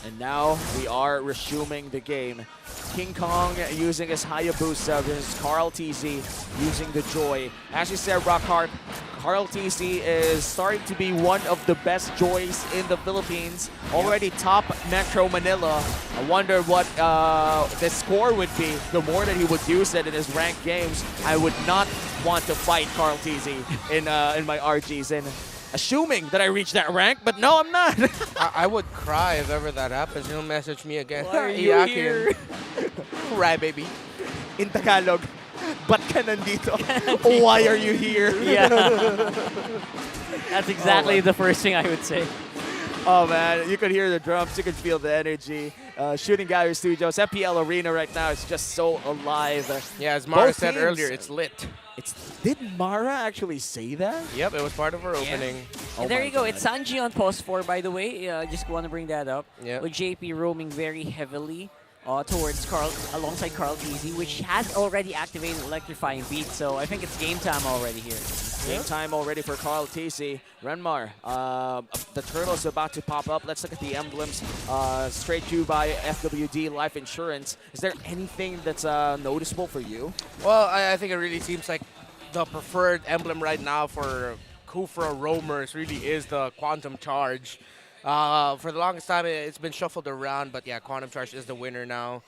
[SPEAKER 11] And now we are resuming the game. King Kong using his Hayabusa versus Carl TZ using the Joy. As you said, Rockhard, Carl TZ is starting to be one of the best Joys in the Philippines. Already top Metro Manila. I wonder what the score would be the more that he would use it in his ranked games. I would not want to fight Carl TZ in my RGs. And assuming that I reach that rank, but no, I'm not.
[SPEAKER 16] I would cry if ever that happens. You'll message me again.
[SPEAKER 11] Why are you here?
[SPEAKER 16] Cry, baby.
[SPEAKER 11] In Tagalog, ba't ka nandito? Why are you here?
[SPEAKER 15] Yeah. That's exactly the first thing I would say.
[SPEAKER 11] Oh man, you could hear the drums, you could feel the energy. Shooting Gallery Studios, MPL Arena right now is just so alive.
[SPEAKER 16] Yeah, as Mara
[SPEAKER 11] Both
[SPEAKER 16] said
[SPEAKER 11] teams-
[SPEAKER 16] earlier, it's lit.
[SPEAKER 11] Did Mara actually say that?
[SPEAKER 16] Yep, it was part of her opening.
[SPEAKER 11] Oh
[SPEAKER 15] And there
[SPEAKER 11] my
[SPEAKER 15] you go.
[SPEAKER 11] God.
[SPEAKER 15] It's Sanji on post 4, by the way. Just want to bring that up.
[SPEAKER 16] Yep.
[SPEAKER 15] With JP roaming very heavily towards Carl, alongside Carl TZ, which has already activated Electrifying Beat. So I think it's game time already here.
[SPEAKER 11] Game time already for Carl TC. Renmar, the turtle's about to pop up. Let's look at the emblems. Straight to by FWD Life Insurance. Is there anything that's noticeable for you?
[SPEAKER 16] Well, I think it really seems like the preferred emblem right now for Kufra Roamers really is the Quantum Charge. For the longest time, it's been shuffled around, but yeah, Quantum Charge is the winner now.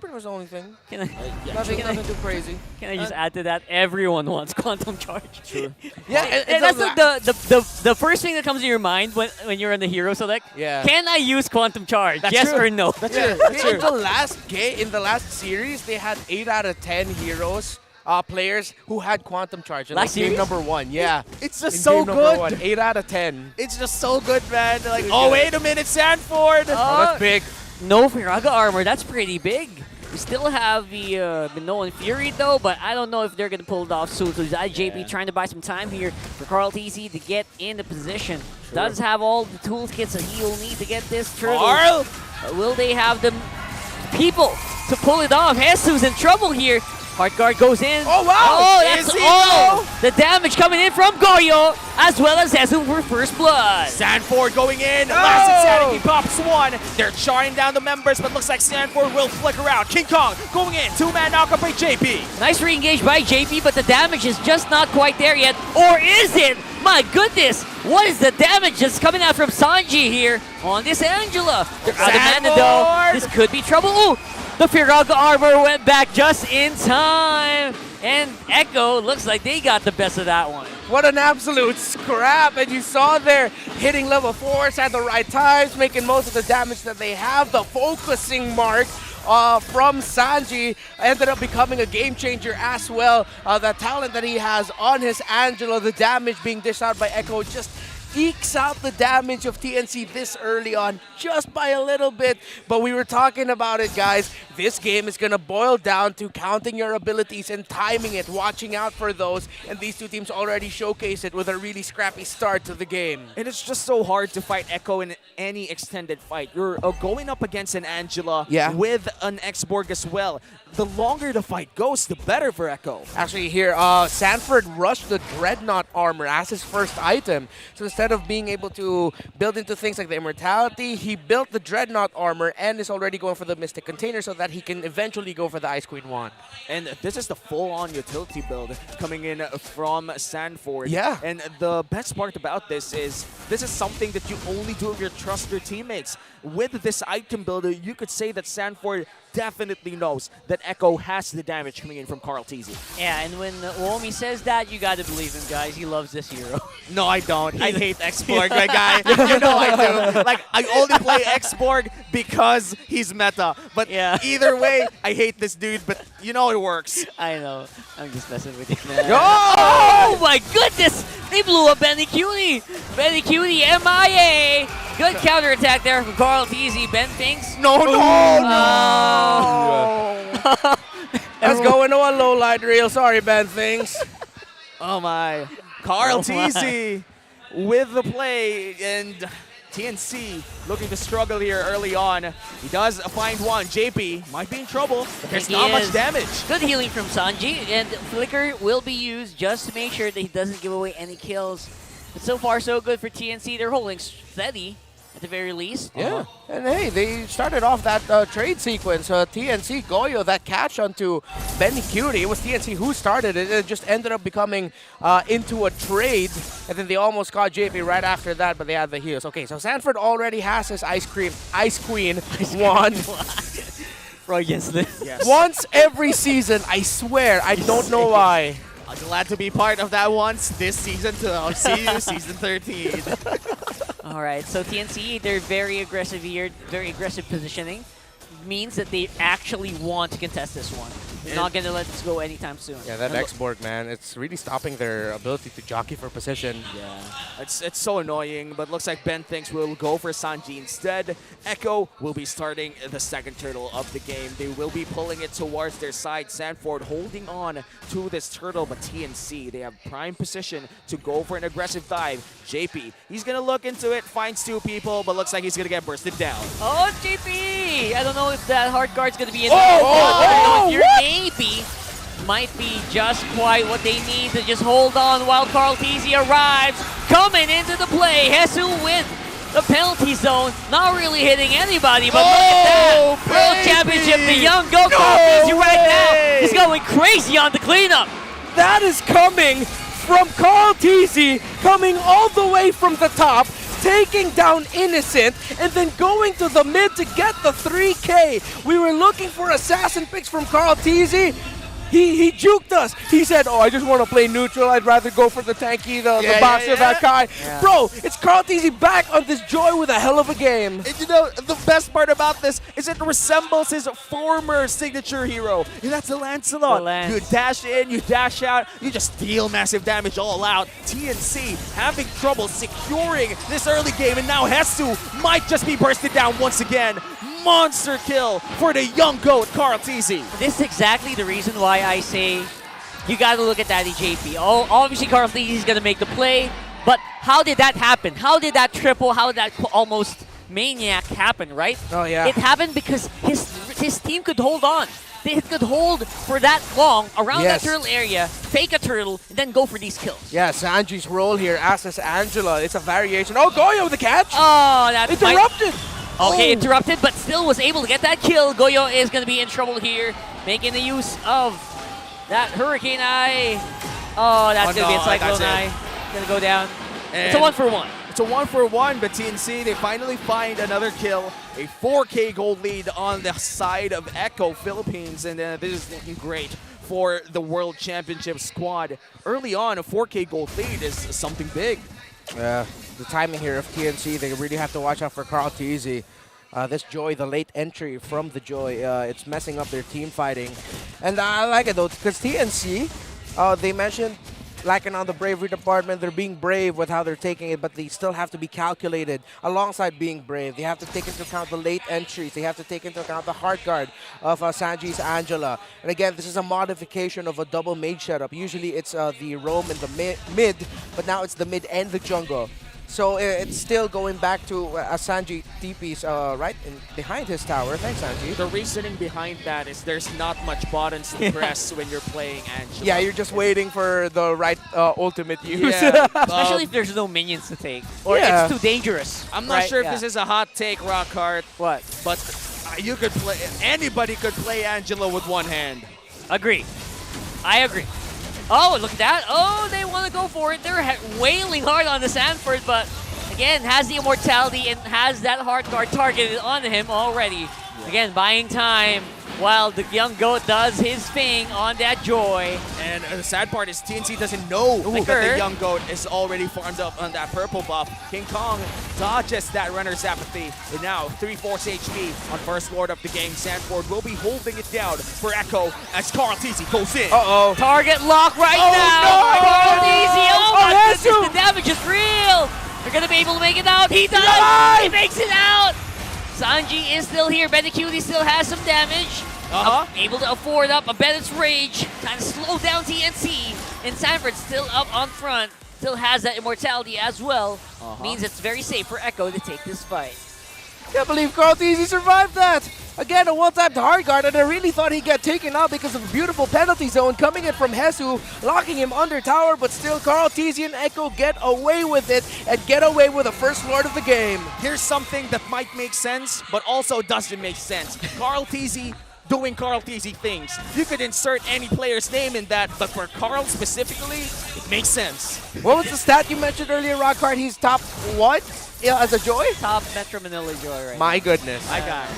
[SPEAKER 16] Pretty much the only thing. Nothing too crazy.
[SPEAKER 15] Can I just add to that? Everyone wants Quantum Charge.
[SPEAKER 16] True.
[SPEAKER 15] And that's the first thing that comes to your mind when you're on the hero select.
[SPEAKER 16] Yeah.
[SPEAKER 15] Can I use Quantum Charge?
[SPEAKER 16] That's
[SPEAKER 15] yes
[SPEAKER 16] true.
[SPEAKER 15] or no?
[SPEAKER 16] That's true. In the last series, they had 8 out of 10 heroes. Players who had Quantum Charge in
[SPEAKER 15] Last
[SPEAKER 16] game
[SPEAKER 15] series?
[SPEAKER 16] number 1. Yeah.
[SPEAKER 4] It's just
[SPEAKER 16] In
[SPEAKER 4] so
[SPEAKER 16] game number
[SPEAKER 4] good.
[SPEAKER 16] 1, 8 out of 10.
[SPEAKER 4] It's just so good, man. Like, oh, wait a minute, Sanford.
[SPEAKER 16] Oh, that's big.
[SPEAKER 15] No Firaga armor. That's pretty big. We still have the Minoan Fury though, but I don't know if they're gonna pull it off soon. So JP trying to buy some time here for Carl TC to get in the position. Does have all the toolkits that he'll need to get this turtle.
[SPEAKER 4] Carl!
[SPEAKER 15] Will they have the people to pull it off? Jesus in trouble here. Heart Guard goes in.
[SPEAKER 4] Oh, wow!
[SPEAKER 15] Oh, that's
[SPEAKER 4] Is he,
[SPEAKER 15] all
[SPEAKER 4] though?
[SPEAKER 15] the damage coming in from Goyo, as well as Jesus for first blood.
[SPEAKER 4] Sanford going in. Last Insanity pops one. They're charring down the members, but looks like Sanford will flicker out. King Kong going in. 2-man knockup by JP.
[SPEAKER 15] Nice re-engage by JP, but the damage is just not quite there yet. Or is it? My goodness! What is the damage that's coming out from Sanji here on this Angela? They're out of mana though. This could be trouble. Ooh! The Firaga armor went back just in time. And Echo looks like they got the best of that one.
[SPEAKER 16] What an absolute scrap. And you saw there hitting level 4s at the right times, making most of the damage that they have. The focusing mark from Sanji ended up becoming a game changer as well. The talent that he has on his Angelo, the damage being dished out by Echo just ekes out the damage of TNC this early on just by a little bit. But we were talking about it, guys. This game is going to boil down to counting your abilities and timing it, watching out for those. And these two teams already showcase it with a really scrappy start to the game.
[SPEAKER 4] And it's just so hard to fight Echo in any extended fight. You're going up against an Angela with an X-Borg as well. The longer the fight goes, the better for Echo.
[SPEAKER 16] Actually here, Sanford rushed the Dreadnought armor as his first item. So instead of being able to build into things like the Immortality, he built the Dreadnought armor and is already going for the Mystic Container so that he can eventually go for the Ice Queen wand.
[SPEAKER 4] And this is the full-on utility build coming in from Sanford.
[SPEAKER 16] Yeah.
[SPEAKER 4] And the best part about this is something that you only do if you trust your teammates. With this item builder, you could say that Sanford definitely knows that Echo has the damage coming in from Carl Teasy.
[SPEAKER 15] Yeah, and when Uomi says that, you gotta believe him, guys. He loves this hero.
[SPEAKER 4] No, I don't. I hate X-Borg, my guy. You know I do. Like, I only play X-Borg because he's meta. But either way, I hate this dude, but you know it works.
[SPEAKER 15] I know. I'm just messing with you, man.
[SPEAKER 4] Oh!
[SPEAKER 15] Oh my goodness! They blew up Benny Cutie! Benny Cutie MIA! Good counterattack there from Carl Teasy. Ben thinks.
[SPEAKER 16] No! Let's go into a low light reel. Sorry, Ben Things.
[SPEAKER 4] Oh my. Carl Teasy with the play, and TNC looking to struggle here early on. He does find one. JP might be in trouble, but there's not much damage.
[SPEAKER 15] Good healing from Sanji, and Flicker will be used just to make sure that he doesn't give away any kills. But so far, so good for TNC. They're holding steady, at the very least.
[SPEAKER 16] Yeah, and hey, they started off that trade sequence. TNC Goyo, that catch onto Benny Cutie. It was TNC who started it. It just ended up becoming into a trade, and then they almost got JP right after that, but they had the heals. Okay, so Sanford already has his Ice Queen wand.
[SPEAKER 15] Bro, yes.
[SPEAKER 16] Once every season, I swear. I don't know why.
[SPEAKER 4] I'm glad to be part of that once this season too. I'll see you season 13.
[SPEAKER 15] All right, so TNC, they're very aggressive here, very aggressive positioning. Means that they actually want to contest this one. They're not going to let this go anytime soon.
[SPEAKER 16] Yeah, that X-Borg, man, it's really stopping their ability to jockey for position.
[SPEAKER 4] Yeah, it's so annoying, but looks like Ben thinks we'll go for Sanji instead. Echo will be starting the second turtle of the game. They will be pulling it towards their side. Sanford holding on to this turtle, but TNC, they have prime position to go for an aggressive dive. JP, he's going to look into it, finds two people, but looks like he's going to get bursted down.
[SPEAKER 15] Oh, JP! I don't know if that hard guard's going to be in there. Maybe might be just quite what they need to just hold on while Carl Teasy arrives. Coming into the play, Hesu with the penalty zone. Not really hitting anybody, but look at that. World Championship, the young Carl Teasy right now is going crazy on the cleanup.
[SPEAKER 16] That is coming from Carl Teasy coming all the way from the top, taking down Innocent, and then going to the mid to get the 3K. We were looking for assassin picks from Carl Teasy. He juked us. He said, oh, I just want to play neutral. I'd rather go for the tanky, the boxer, that guy.
[SPEAKER 11] Yeah.
[SPEAKER 16] Bro, it's Carl Teasy back on this joy with a hell of a game.
[SPEAKER 11] And you know, the best part about this is it resembles his former signature hero. And that's the Lancelot. You dash in, you dash out, you just deal massive damage all out. TNC having trouble securing this early game, and now Hesu might just be bursted down once again. Monster kill for the young GOAT, Carl Teasy.
[SPEAKER 15] This is exactly the reason why I say you got to look at Daddy JP. Oh, obviously Carl Teasy is going to make the play, but how did that happen? How did that triple, how did that almost maniac happen, right?
[SPEAKER 16] Oh, yeah.
[SPEAKER 15] It happened because his team could hold on. They could hold for that long around that turtle area, fake a turtle, and then go for these kills.
[SPEAKER 16] Yeah, Sanji's role here, as is Angela. It's a variation. Oh, Goyo with the catch.
[SPEAKER 15] Oh, that's
[SPEAKER 16] interrupted.
[SPEAKER 15] Okay, interrupted, but still was able to get that kill. Goyo is going to be in trouble here, making the use of that Hurricane Eye. Oh, that's going to be a Cyclone Eye. Going to go down. It's a 1-for-1.
[SPEAKER 11] It's a 1-for-1, but TNC, they finally find another kill. A 4K gold lead on the side of Echo Philippines, and this is looking great for the World Championship squad. Early on, a 4K gold lead is something big.
[SPEAKER 16] Yeah, the timing here of TNC, they really have to watch out for Carl Teasy. This Joy, the late entry from the Joy, it's messing up their team fighting. And I like it though, because TNC, they mentioned lacking on the bravery department. They're being brave with how they're taking it, but they still have to be calculated alongside being brave. They have to take into account the late entries. They have to take into account the hard guard of Sanji's Angela. And again, this is a modification of a double mage setup. Usually it's the roam in the mid, but now it's the mid and the jungle. So it's still going back to Sanji TP's right behind his tower. Thanks, Sanji.
[SPEAKER 11] The reasoning behind that is there's not much buttons to press when you're playing Angela.
[SPEAKER 16] Yeah, you're just waiting for the right ultimate use.
[SPEAKER 11] Yeah.
[SPEAKER 15] Especially if there's no minions to take. Or it's too dangerous.
[SPEAKER 11] I'm not sure if this is a hot take, Rockhart.
[SPEAKER 15] What?
[SPEAKER 11] But you could play, anybody could play Angela with one hand.
[SPEAKER 15] Agree. I agree. Oh, look at that. Oh, they want to go for it. They're wailing hard on the Sanford, but again, has the immortality and has that hard guard targeted on him already. Yeah. Again, buying time while the young GOAT does his thing on that Joy.
[SPEAKER 11] And the sad part is TNC doesn't know that the young GOAT is already farmed up on that purple buff. King Kong dodges that runner's apathy. And now 3-4 HP on first lord of the game. Sanford will be holding it down for Echo as Carl Teasy goes in.
[SPEAKER 16] Uh-oh.
[SPEAKER 15] Target lock right now.
[SPEAKER 11] No!
[SPEAKER 15] Carl Teasy. Oh my goodness, the damage is real. They're going to be able to make it out. He does. He makes it out. Sanji is still here. Benecutie still has some damage. Able to afford up a Bennett's Rage. Kind of slow down TNC. And Sanford still up on front. Still has that immortality as well. Means it's very safe for Echo to take this fight.
[SPEAKER 16] Can't believe Carl Teasy survived that. Again, a one-tapped hard guard, and I really thought he'd get taken out because of a beautiful penalty zone coming in from Hesu, locking him under tower, but still Carl Teasy and Echo get away with it and get away with the first lord of the game.
[SPEAKER 11] Here's something that might make sense, but also doesn't make sense. Carl Teasy doing Carl Teasy things. You could insert any player's name in that, but for Carl specifically, it makes sense.
[SPEAKER 16] What was the stat you mentioned earlier, Rockhart? He's top what? As a Joy?
[SPEAKER 15] Top Metro Manila Joy right
[SPEAKER 16] My goodness.
[SPEAKER 11] I got it.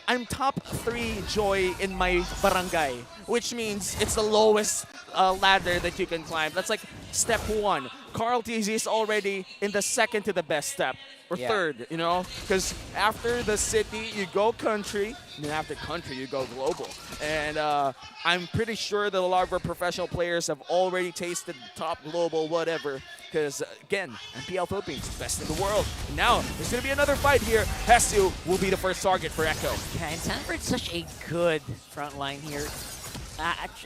[SPEAKER 11] I'm top 3 Joy in my barangay, which means it's the lowest ladder that you can climb. That's like step 1. Carl Teasy is already in the second to the best step, or third, you know? Because after the city, you go country, and then after country, you go global. And I'm pretty sure that a lot of our professional players have already tasted top global whatever. Because, again, MPL Philippines, best in the world. And now, there's going to be another fight here. Hesu will be the first target for Echo.
[SPEAKER 15] Yeah, and Sanford's such a good front line here.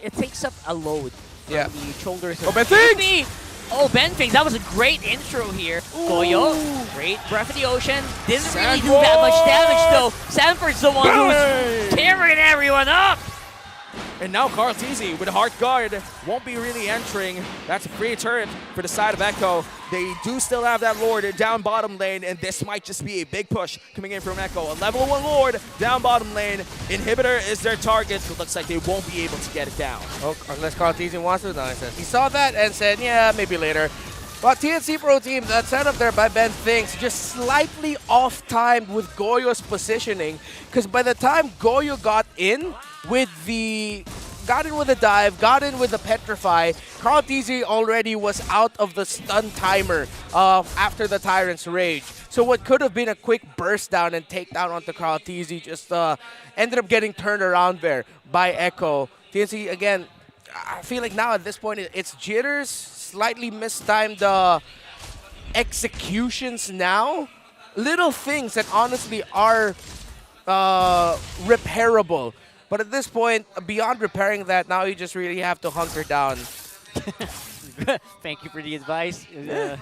[SPEAKER 15] It takes up a load from the shoulders of
[SPEAKER 16] Benfings!
[SPEAKER 15] Oh, Benfings, that was a great intro here. Goyo, great Breath of the Ocean. Didn't really do that much damage, though. Sanford's the one who's tearing everyone up.
[SPEAKER 11] And now Carl Teasy with a Heart Guard won't be really entering. That's a free turret for the side of Echo. They do still have that Lord down bottom lane, and this might just be a big push coming in from Echo. A level 1 Lord down bottom lane. Inhibitor is their target, so it looks like they won't be able to get it down.
[SPEAKER 16] Oh, unless Carl Teasy wants to. No, he saw that and said, yeah, maybe later. But TNC Pro Team, that setup there by Ben Thinks, just slightly off-timed with Goyo's positioning. Because by the time Goyo got in with the dive, got in with the Petrify, Carl Teasy already was out of the stun timer after the Tyrant's Rage. So what could have been a quick burst down and takedown onto Carl Teasy just ended up getting turned around there by Echo. TNC, again, I feel like now at this point it's jitters, slightly mistimed executions now. Little things that honestly are repairable. But at this point, beyond repairing that, now you just really have to hunker down.
[SPEAKER 15] Thank you for the advice.
[SPEAKER 16] There's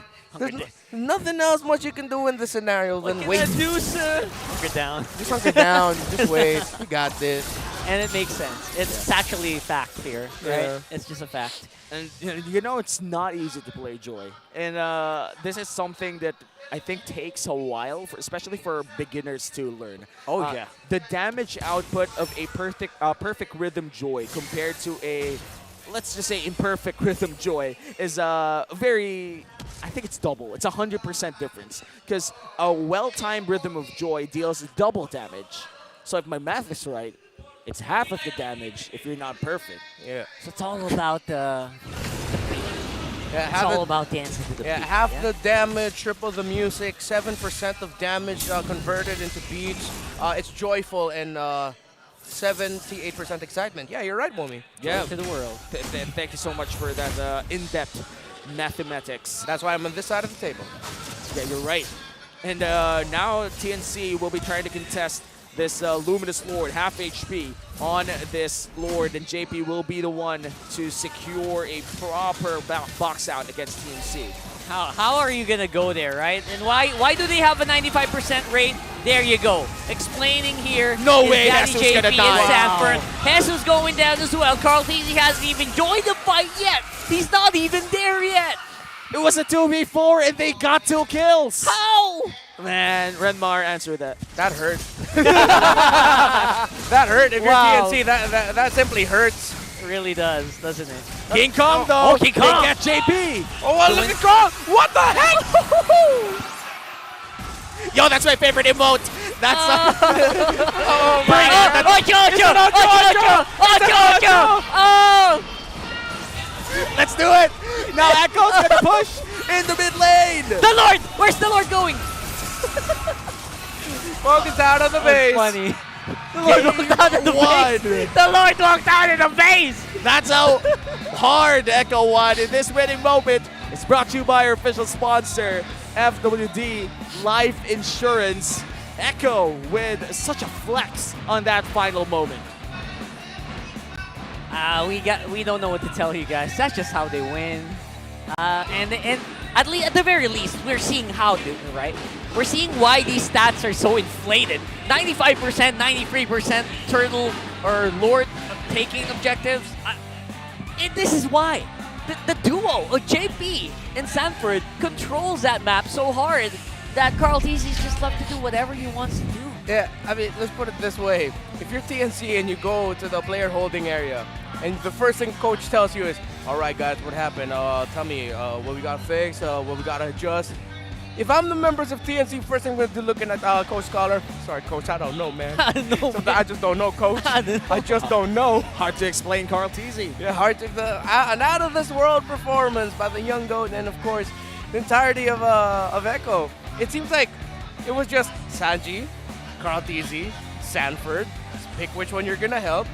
[SPEAKER 16] nothing else much you can do in this scenario than wait.
[SPEAKER 15] Hunker down.
[SPEAKER 16] Just hunker down. Just wait. We got this.
[SPEAKER 15] And it makes sense. It's actually a fact here, right?
[SPEAKER 11] Yeah.
[SPEAKER 15] It's just a fact.
[SPEAKER 11] And you know, it's not easy to play Joy. And this is something that I think takes a while, especially for beginners to learn.
[SPEAKER 15] Oh, yeah.
[SPEAKER 11] The damage output of a perfect rhythm Joy compared to a, let's just say, imperfect rhythm Joy is very, I think it's double. It's 100% difference. Because a well-timed rhythm of Joy deals double damage. So if my math is right, it's half of the damage if you're not perfect.
[SPEAKER 16] Yeah.
[SPEAKER 15] So it's all about the it's all about dancing to the beat.
[SPEAKER 16] Half the damage, triple the music, 7% of damage converted into beats. It's joyful and 78% excitement. Yeah, you're right, Momi.
[SPEAKER 11] Yeah.
[SPEAKER 15] To the world.
[SPEAKER 11] Thank you so much for that in-depth mathematics.
[SPEAKER 16] That's why I'm on this side of the table.
[SPEAKER 11] Yeah, you're right. And now TNC will be trying to contest this Luminous Lord, half HP on this Lord, and JP will be the one to secure a proper box out against TNC.
[SPEAKER 15] How are you gonna go there, right? And why do they have a 95% rate? There you go. Explaining here.
[SPEAKER 11] No
[SPEAKER 15] is
[SPEAKER 11] way
[SPEAKER 15] Daddy
[SPEAKER 11] Jesus
[SPEAKER 15] JP
[SPEAKER 11] gonna
[SPEAKER 15] and
[SPEAKER 11] die.
[SPEAKER 15] Sanford. Jesus going down as well. Carl Teasy hasn't even joined the fight yet. He's not even there yet.
[SPEAKER 11] It was a 2v4 and they got 2 kills.
[SPEAKER 15] How?
[SPEAKER 11] Man, Renmar, answer that.
[SPEAKER 16] That hurt. That hurt. If you're TNC, that simply hurts.
[SPEAKER 15] It really does, doesn't it?
[SPEAKER 11] King Kong, though.
[SPEAKER 15] Oh, King Kong.
[SPEAKER 11] They get JP.
[SPEAKER 16] Oh, look at Kong. What the heck?
[SPEAKER 11] Yo, that's my favorite emote. That's
[SPEAKER 15] oh my God! Oh!
[SPEAKER 11] Let's do it. Now Echo's gonna push in the mid lane.
[SPEAKER 15] The Lord! Where's the Lord going?
[SPEAKER 16] Focus out on the base.
[SPEAKER 15] Funny. The Lord walked out in the base. The Lord walked out in the base.
[SPEAKER 11] That's how hard Echo won in this winning moment. It's brought to you by our official sponsor, FWD Life Insurance. Echo with such a flex on that final moment.
[SPEAKER 15] We don't know what to tell you guys. That's just how they win. And at the very least, we're seeing how they, right? We're seeing why these stats are so inflated. 95%, 93% turtle or Lord taking objectives. This is why. The duo of JP and Sanford controls that map so hard that Carl Teasy's just left to do whatever he wants to do.
[SPEAKER 16] Yeah, I mean, let's put it this way. If you're TNC and you go to the player holding area, and the first thing coach tells you is, all right, guys, what happened? Tell me what we got to fix, what we got to adjust. If I'm the members of TNC, first thing I'm going to do looking at Coach Scholar. Sorry, Coach, I don't know, man. I just don't know, Coach. I just don't know.
[SPEAKER 11] Hard to explain Carl Teasy.
[SPEAKER 16] Yeah, hard to an out-of-this-world performance by the young goat, and of course, the entirety of Echo. It seems like it was just Sanji, Carl Teasy, Sanford. Pick which one you're gonna help.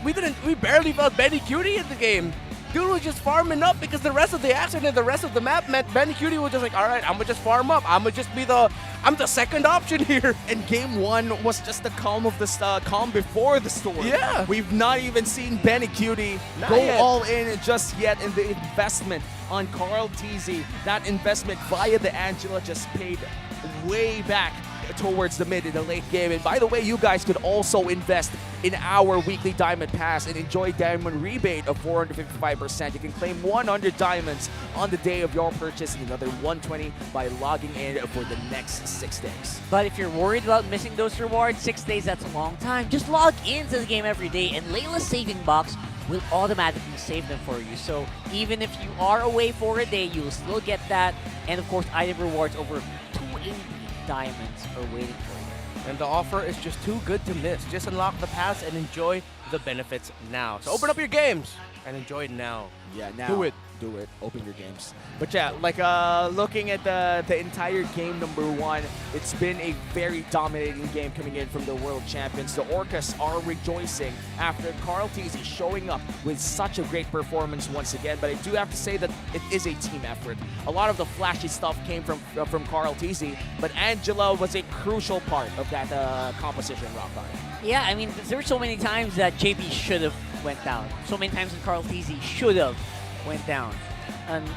[SPEAKER 16] We barely felt Benny Cutie in the game. Dude was just farming up because the rest of the action and the rest of the map meant Benny Cutie was just like, all right, I'm gonna just farm up. I'm gonna just be I'm the second option here.
[SPEAKER 11] And game 1 was just the calm of the calm before the storm.
[SPEAKER 16] Yeah.
[SPEAKER 11] We've not even seen Benny Cutie go all in just yet in the investment on Carl Teasy. That investment via the Angela just paid way back towards the mid in the late game. And by the way, you guys could also invest in our weekly Diamond Pass and enjoy Diamond rebate of 455%. You can claim 100 diamonds on the day of your purchase and another 120 by logging in for the next 6 days.
[SPEAKER 15] But if you're worried about missing those rewards, 6 days, that's a long time. Just log into the game every day and Layla's saving box will automatically save them for you. So even if you are away for a day, you'll still get that. And of course, item rewards over 280 diamonds are waiting for you.
[SPEAKER 16] And the offer is just too good to miss. Just unlock the pass and enjoy the benefits now. So open up your games and enjoy it now.
[SPEAKER 11] Yeah, now.
[SPEAKER 16] Do it.
[SPEAKER 11] Do it. Open your games. But yeah, like looking at the entire game number 1, it's been a very dominating game coming in from the world champions. The Orcas are rejoicing after Carl Teasy showing up with such a great performance once again. But I do have to say that it is a team effort. A lot of the flashy stuff came from Carl Teasy, but Angela was a crucial part of that composition, Rockon.
[SPEAKER 15] Yeah, I mean, there were so many times that JP should have went down. So many times that Carl Teasy should have went down. And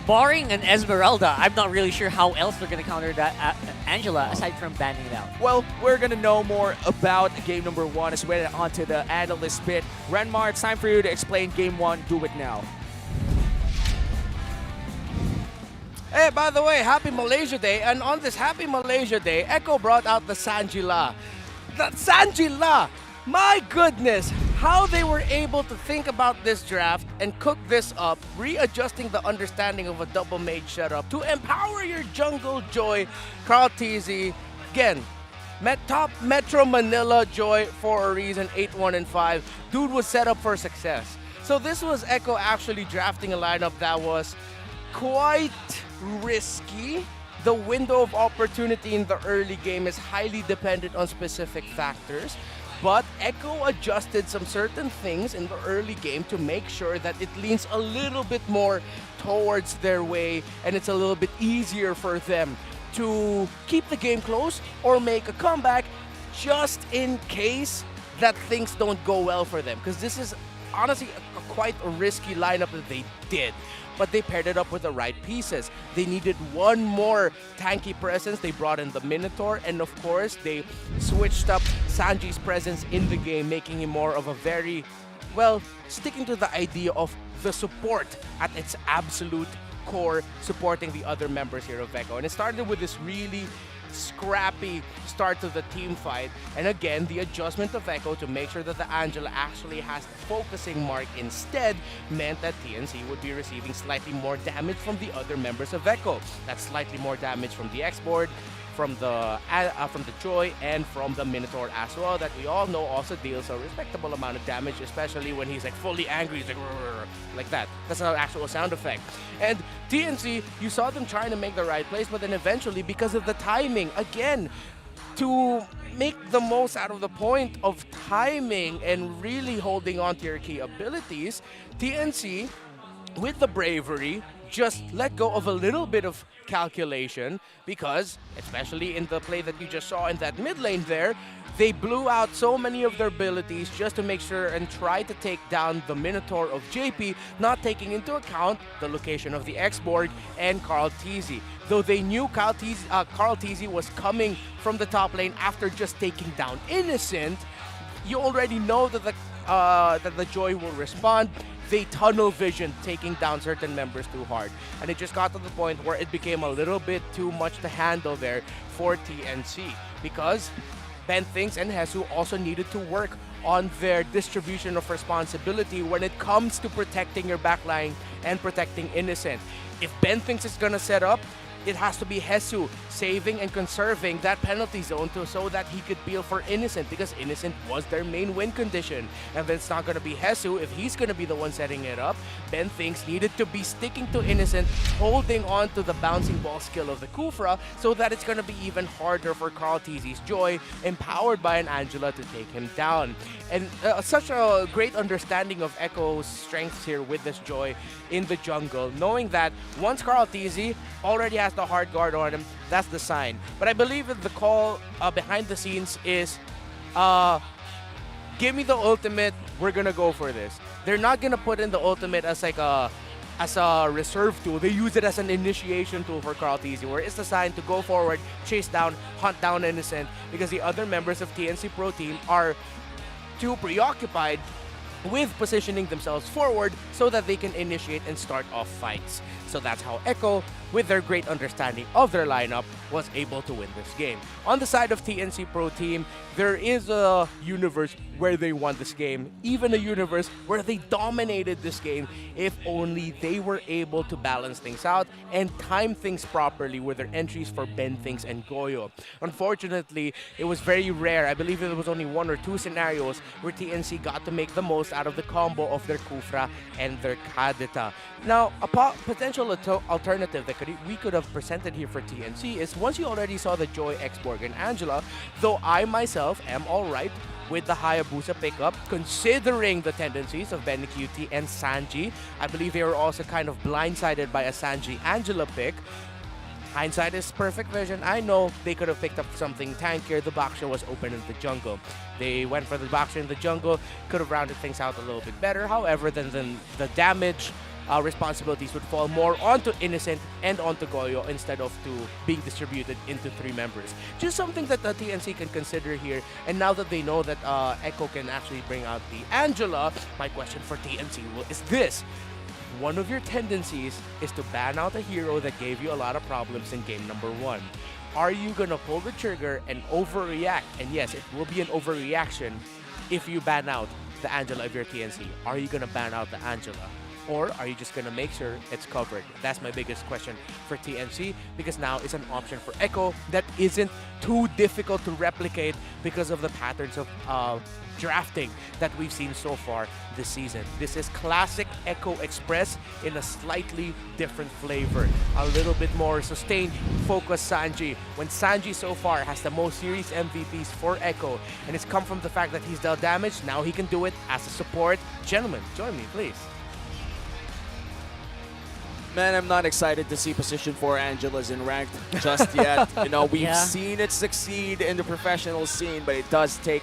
[SPEAKER 15] barring an Esmeralda, I'm not really sure how else they're going to counter that Angela aside from banning it out.
[SPEAKER 11] Well, we're going to know more about game number 1 as we head on to the analyst bit. Renmar, it's time for you to explain game 1. Do it now.
[SPEAKER 16] Hey, by the way, happy Malaysia Day. And on this happy Malaysia Day, Echo brought out the Sanjila. The Sanjila! My goodness, how they were able to think about this draft and cook this up, readjusting the understanding of a double mage setup to empower your jungle Joy, Carl Teasy. Again, top Metro Manila Joy for a reason, 8-1 and 5. Dude was set up for success. So this was Echo actually drafting a lineup that was quite risky. The window of opportunity in the early game is highly dependent on specific factors. But Echo adjusted some certain things in the early game to make sure that it leans a little bit more towards their way and it's a little bit easier for them to keep the game close or make a comeback just in case that things don't go well for them. Because this is honestly quite a risky lineup that they did. But they paired it up with the right pieces. They needed one more tanky presence. They brought in the Minotaur, and of course, they switched up Sanji's presence in the game, making him more of a very, well, sticking to the idea of the support at its absolute core, supporting the other members here of Echo. And it started with this really scrappy start to the team fight, and again the adjustment of Echo to make sure that the Angela actually has the focusing mark instead meant that TNC would be receiving slightly more damage from the other members of Echo. That's slightly more damage from the X-Board, from the Joy, and from the Minotaur as well, that we all know also deals a respectable amount of damage, especially when he's like fully angry. He's like that. That's an actual sound effect. And TNC, you saw them trying to make the right plays, but then eventually, because of the timing, again, to make the most out of the point of timing and really holding on to your key abilities, TNC, with the bravery, just let go of a little bit of calculation, because, especially in the play that you just saw in that mid lane there, they blew out so many of their abilities just to make sure and try to take down the Minotaur of JP, not taking into account the location of the X-Borg and Carl Teasy. Though they knew Carl Teasy was coming from the top lane after just taking down Innocent, you already know that the Joy will respond. They tunnel vision, taking down certain members too hard. And it just got to the point where it became a little bit too much to handle there for TNC, because Ben Thinks and Hesu also needed to work on their distribution of responsibility when it comes to protecting your backline and protecting Innocent. If Ben Thinks is gonna set up, it has to be Hesu saving and conserving that penalty zone so that he could peel for Innocent, because Innocent was their main win condition. And then it's not going to be Hesu if he's going to be the one setting it up. Ben Thinks needed to be sticking to Innocent, holding on to the bouncing ball skill of the Kufra, so that it's going to be even harder for Carl Teasy's Joy, empowered by an Angela, to take him down. And such a great understanding of Echo's strengths here with this Joy in the jungle, knowing that once Carl Teasy already has the hard guard on him, that's the sign. But I believe that the call behind the scenes is, give me the ultimate, we're gonna go for this. They're not gonna put in the ultimate as like a reserve tool. They use it as an initiation tool for Carl Teasy, where it's the sign to go forward, chase down, hunt down Innocent, because the other members of TNC Pro Team are too preoccupied with positioning themselves forward so that they can initiate and start off fights. So that's how Echo, with their great understanding of their lineup, was able to win this game. On the side of TNC Pro Team, there is a universe where they won this game, even a universe where they dominated this game if only they were able to balance things out and time things properly with their entries for Benthings and Goyo. Unfortunately, it was very rare. I believe there was only 1 or 2 scenarios where TNC got to make the most out of the combo of their Kufra and their Kadeta. Now, a potential alternative that we could have presented here for TNC is once you already saw the Joy, Xborg, and Angela, though I myself am alright with the Hayabusa pickup, considering the tendencies of Benecuti and Sanji. I believe they were also kind of blindsided by a Sanji-Angela pick. Hindsight is perfect vision. I know they could have picked up something tankier. The Baksha was open in the jungle. They went for the Baksha in the jungle, could have rounded things out a little bit better. However, then the damage responsibilities would fall more onto Innocent and onto Goyo instead of being distributed into 3 members. Just something that the TNC can consider here. And now that they know that Echo can actually bring out the Angela, my question for TNC is this. One of your tendencies is to ban out a hero that gave you a lot of problems in game number 1. Are you gonna pull the trigger and overreact? And yes, it will be an overreaction if you ban out the Angela of your TNC. Are you gonna ban out the Angela? Or are you just gonna make sure it's covered? That's my biggest question for TNC, because now it's an option for Echo that isn't too difficult to replicate because of the patterns of drafting that we've seen so far this season. This is classic Echo Express in a slightly different flavor. A little bit more sustained focus Sanji, when Sanji so far has the most series MVPs for Echo, and it's come from the fact that he's dealt damage. Now he can do it as a support. Gentlemen, join me, please.
[SPEAKER 11] Man, I'm not excited to see position 4 Angelas in ranked just yet. You know, we've seen it succeed in the professional scene, but it does take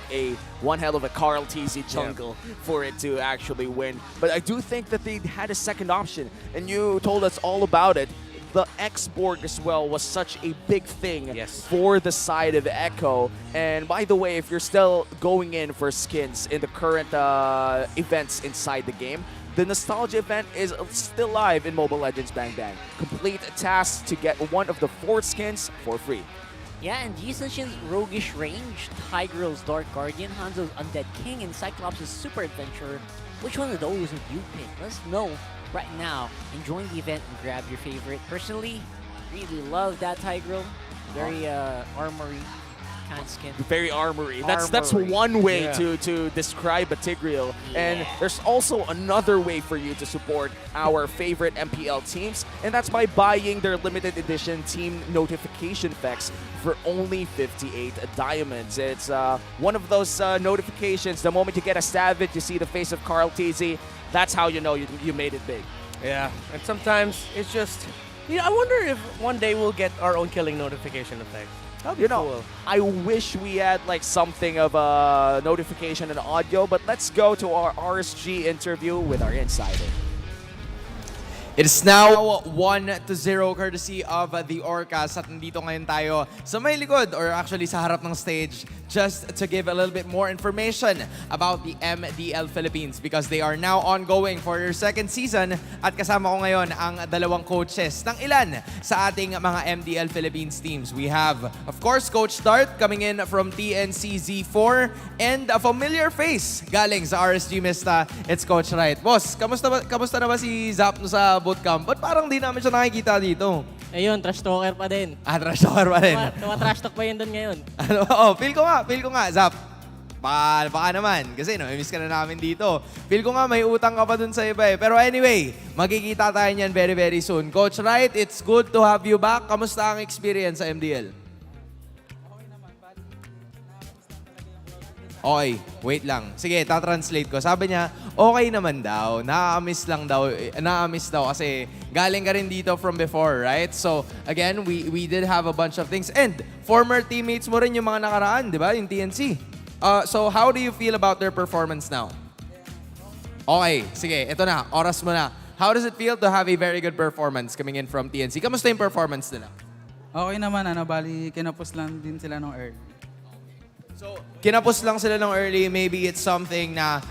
[SPEAKER 11] one hell of a Carl TZ jungle for it to actually win. But I do think that they had a second option, and you told us all about it. The Xborg as well was such a big thing for the side of Echo. And by the way, if you're still going in for skins in the current events inside the game, the Nostalgia event is still live in Mobile Legends Bang Bang. Complete tasks to get one of the 4 skins for free.
[SPEAKER 15] Yeah, and Yisenshin's Roguish Range, Tigreal's Dark Guardian, Hanzo's Undead King, and Cyclops' Super Adventurer. Which one of those would you pick? Let us know right now. Enjoy the event and grab your favorite. Personally, really love that Tigreal. Very armory kind of skin.
[SPEAKER 11] Very armory. That's one way to describe a Tigreal. And there's also another way for you to support our favorite MPL teams, and that's by buying their limited edition team notification packs for only 58 diamonds. It's one of those notifications. The moment you get a Savage, you see the face of Carl TZ, that's how you know you made it big.
[SPEAKER 16] Yeah, and sometimes it's just, I wonder if one day we'll get our own killing notification effect.
[SPEAKER 11] You know, I wish we had like something of a notification and audio, but let's go to our RSG interview with our insider.
[SPEAKER 4] It is now 1-0 courtesy of the Orcas at nandito ngayon tayo sa may likod, or actually sa harap ng stage, just to give a little bit more information about the MDL Philippines, because they are now ongoing for their 2nd season, at kasama ko ngayon ang dalawang coaches ng ilan sa ating mga MDL Philippines teams. We have, of course, Coach Dart coming in from TNC Z4, and a familiar face galing sa RSG Mista, it's Coach Wright. Boss, kamusta na ba si Zap sa bootcamp? Ba't parang di namin siya nakikita dito?
[SPEAKER 33] Ayun, trash talker pa din.
[SPEAKER 4] Trash talker pa din.
[SPEAKER 33] Trash talk pa yun doon ngayon.
[SPEAKER 4] Feel ko nga, Zap. Baka naman, kasi miss ka na namin dito. Feel ko nga may utang ka pa dun sa iba eh. Pero anyway, magkikita tayo niyan very, very soon. Coach Wright, it's good to have you back. Kamusta ang experience sa MDL? Okay, wait lang. Sige, tatranslate ko. Sabi niya, okay naman daw. Nakamiss daw kasi galing ka rin dito from before, right? So, again, we did have a bunch of things. And former teammates mo rin yung mga nakaraan, di ba? Yung TNC. So, how do you feel about their performance now? Okay, sige, ito na. Oras mo na. How does it feel to have a very good performance coming in from TNC? Kamusta yung performance nila?
[SPEAKER 22] Okay naman, bali kinapos lang din sila nung early.
[SPEAKER 4] Kinapos lang sila ng early, maybe it's something na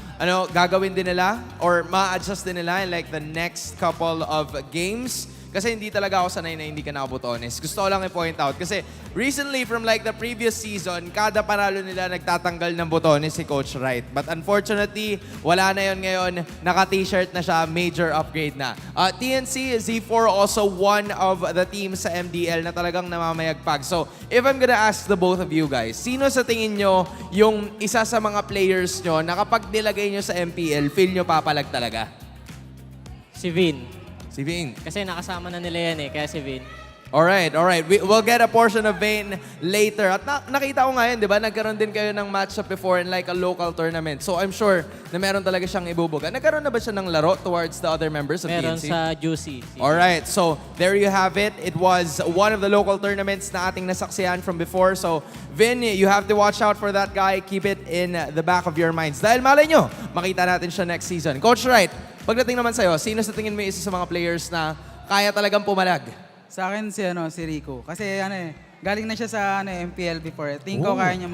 [SPEAKER 4] gagawin din nila or ma-adjust din nila in like the next couple of games. Kasi hindi talaga ako sanay na hindi ka nakabutones. Gusto ko lang i-point out. Kasi recently, from like the previous season, kada panalo nila nagtatanggal ng butones si Coach Wright. But unfortunately, wala na yon ngayon. Naka-t-shirt na siya, major upgrade na. TNC, Z4 also one of the teams sa MDL na talagang namamayagpag. So, if I'm gonna ask the both of you guys, sino sa tingin nyo yung isa sa mga players nyo na kapag nilagay nyo sa MPL, feel nyo papalag talaga?
[SPEAKER 33] Si Vin.
[SPEAKER 4] Si Vin.
[SPEAKER 33] Kasi nakasama na nila yan kaya si Vin.
[SPEAKER 4] Alright. We'll get a portion of Vane later. At nakita ko ngayon, di ba, nagkaroon din kayo ng matchup before in like a local tournament. So I'm sure na meron talaga siyang ibubuga. Nagkaroon na ba siya ng laro towards the other members of
[SPEAKER 33] Meron
[SPEAKER 4] TNC?
[SPEAKER 33] sa Juicy.
[SPEAKER 4] Alright, so there you have it. It was one of the local tournaments na ating nasaksihan from before. So Vin, you have to watch out for that guy. Keep it in the back of your minds. Dahil malay nyo, makita natin siya next season. Coach Wright, pagdating naman sa'yo, sino sa tingin mo isa sa mga players na kaya talagang pumalag?
[SPEAKER 22] Sa akin si Rico. Kasi galing na siya sa MPL before. Tingin ko kaya niya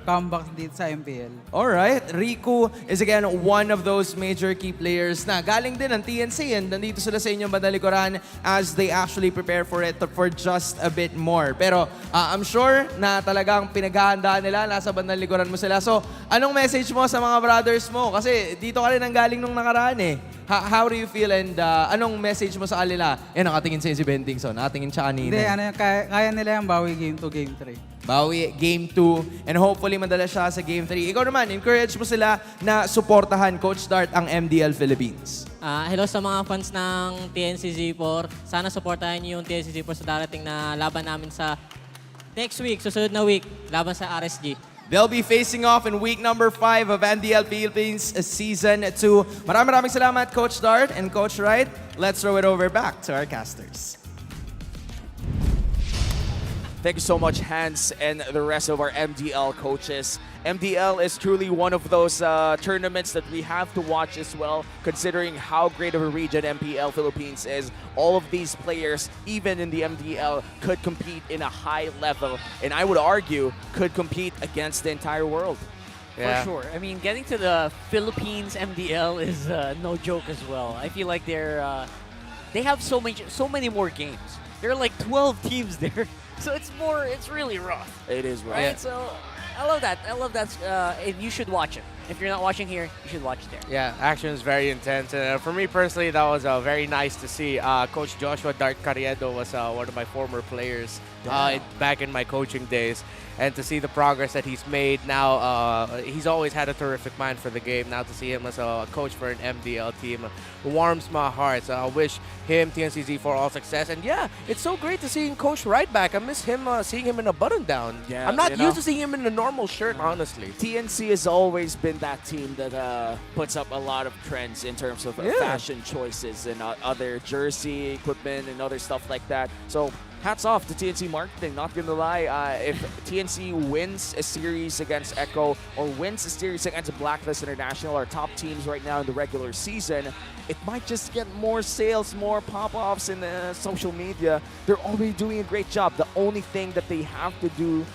[SPEAKER 22] comeback dito sa MPL.
[SPEAKER 4] Alright, Riku is again one of those major key players na galing din ng TNC and nandito sila sa inyong bandang likuran as they actually prepare for it for just a bit more. Pero I'm sure na talagang pinaghahandaan nila, nasa bandang likuran mo sila. So, anong message mo sa mga brothers mo? Kasi dito ka rin ang galing nung nakaraan How do you feel and anong message mo sa kanila? Nakatingin sa'yo si Bendingson, nakatingin siya kanina.
[SPEAKER 22] Hindi, kaya nila yung bawi game 2, game 3.
[SPEAKER 4] Bawi Game 2 and hopefully madala siya sa Game 3. Ikaw naman, encourage mo sila na suportahan Coach Dart ang MDL Philippines.
[SPEAKER 33] Hello sa mga fans ng TNC Z4. Sana supportahan niyo yung TNC Z4 sa darating na laban namin sa next week, susunod na week, laban sa RSG.
[SPEAKER 4] They'll be facing off in week number 5 of MDL Philippines Season 2. Maraming salamat, Coach Dart and Coach Wright. Let's throw it over back to our casters.
[SPEAKER 11] Thank you so much, Hans, and the rest of our MDL coaches. MDL is truly one of those tournaments that we have to watch as well, considering how great of a region MPL Philippines is. All of these players, even in the MDL, could compete in a high level, and I would argue could compete against the entire world.
[SPEAKER 15] For sure. I mean, getting to the Philippines MDL is no joke as well. I feel like they have so many more games. There are like 12 teams there. So it's really rough.
[SPEAKER 11] It is rough.
[SPEAKER 15] Right? So I love that. And you should watch it. If you're not watching here, you should watch it there.
[SPEAKER 16] Yeah, action is very intense. For me personally, that was very nice to see. Coach Joshua Dart Carriedo was one of my former players back in my coaching days. And to see the progress that he's made now, he's always had a terrific mind for the game. Now to see him as a coach for an MDL team warms my heart. So I wish him, TNCZ, all success. And yeah, it's so great to see Coach Wright back. I miss him seeing him in a button-down.
[SPEAKER 11] Yeah,
[SPEAKER 16] I'm not used to seeing him in a normal shirt, honestly.
[SPEAKER 11] TNC has always been that team that puts up a lot of trends in terms of fashion choices and other jersey equipment and other stuff like that. So hats off to TNC Marketing, not gonna lie. If TNC wins a series against Echo or wins a series against Blacklist International, our top teams right now in the regular season, it might just get more sales, more pop-offs in social media. They're already doing a great job. The only thing that they have to do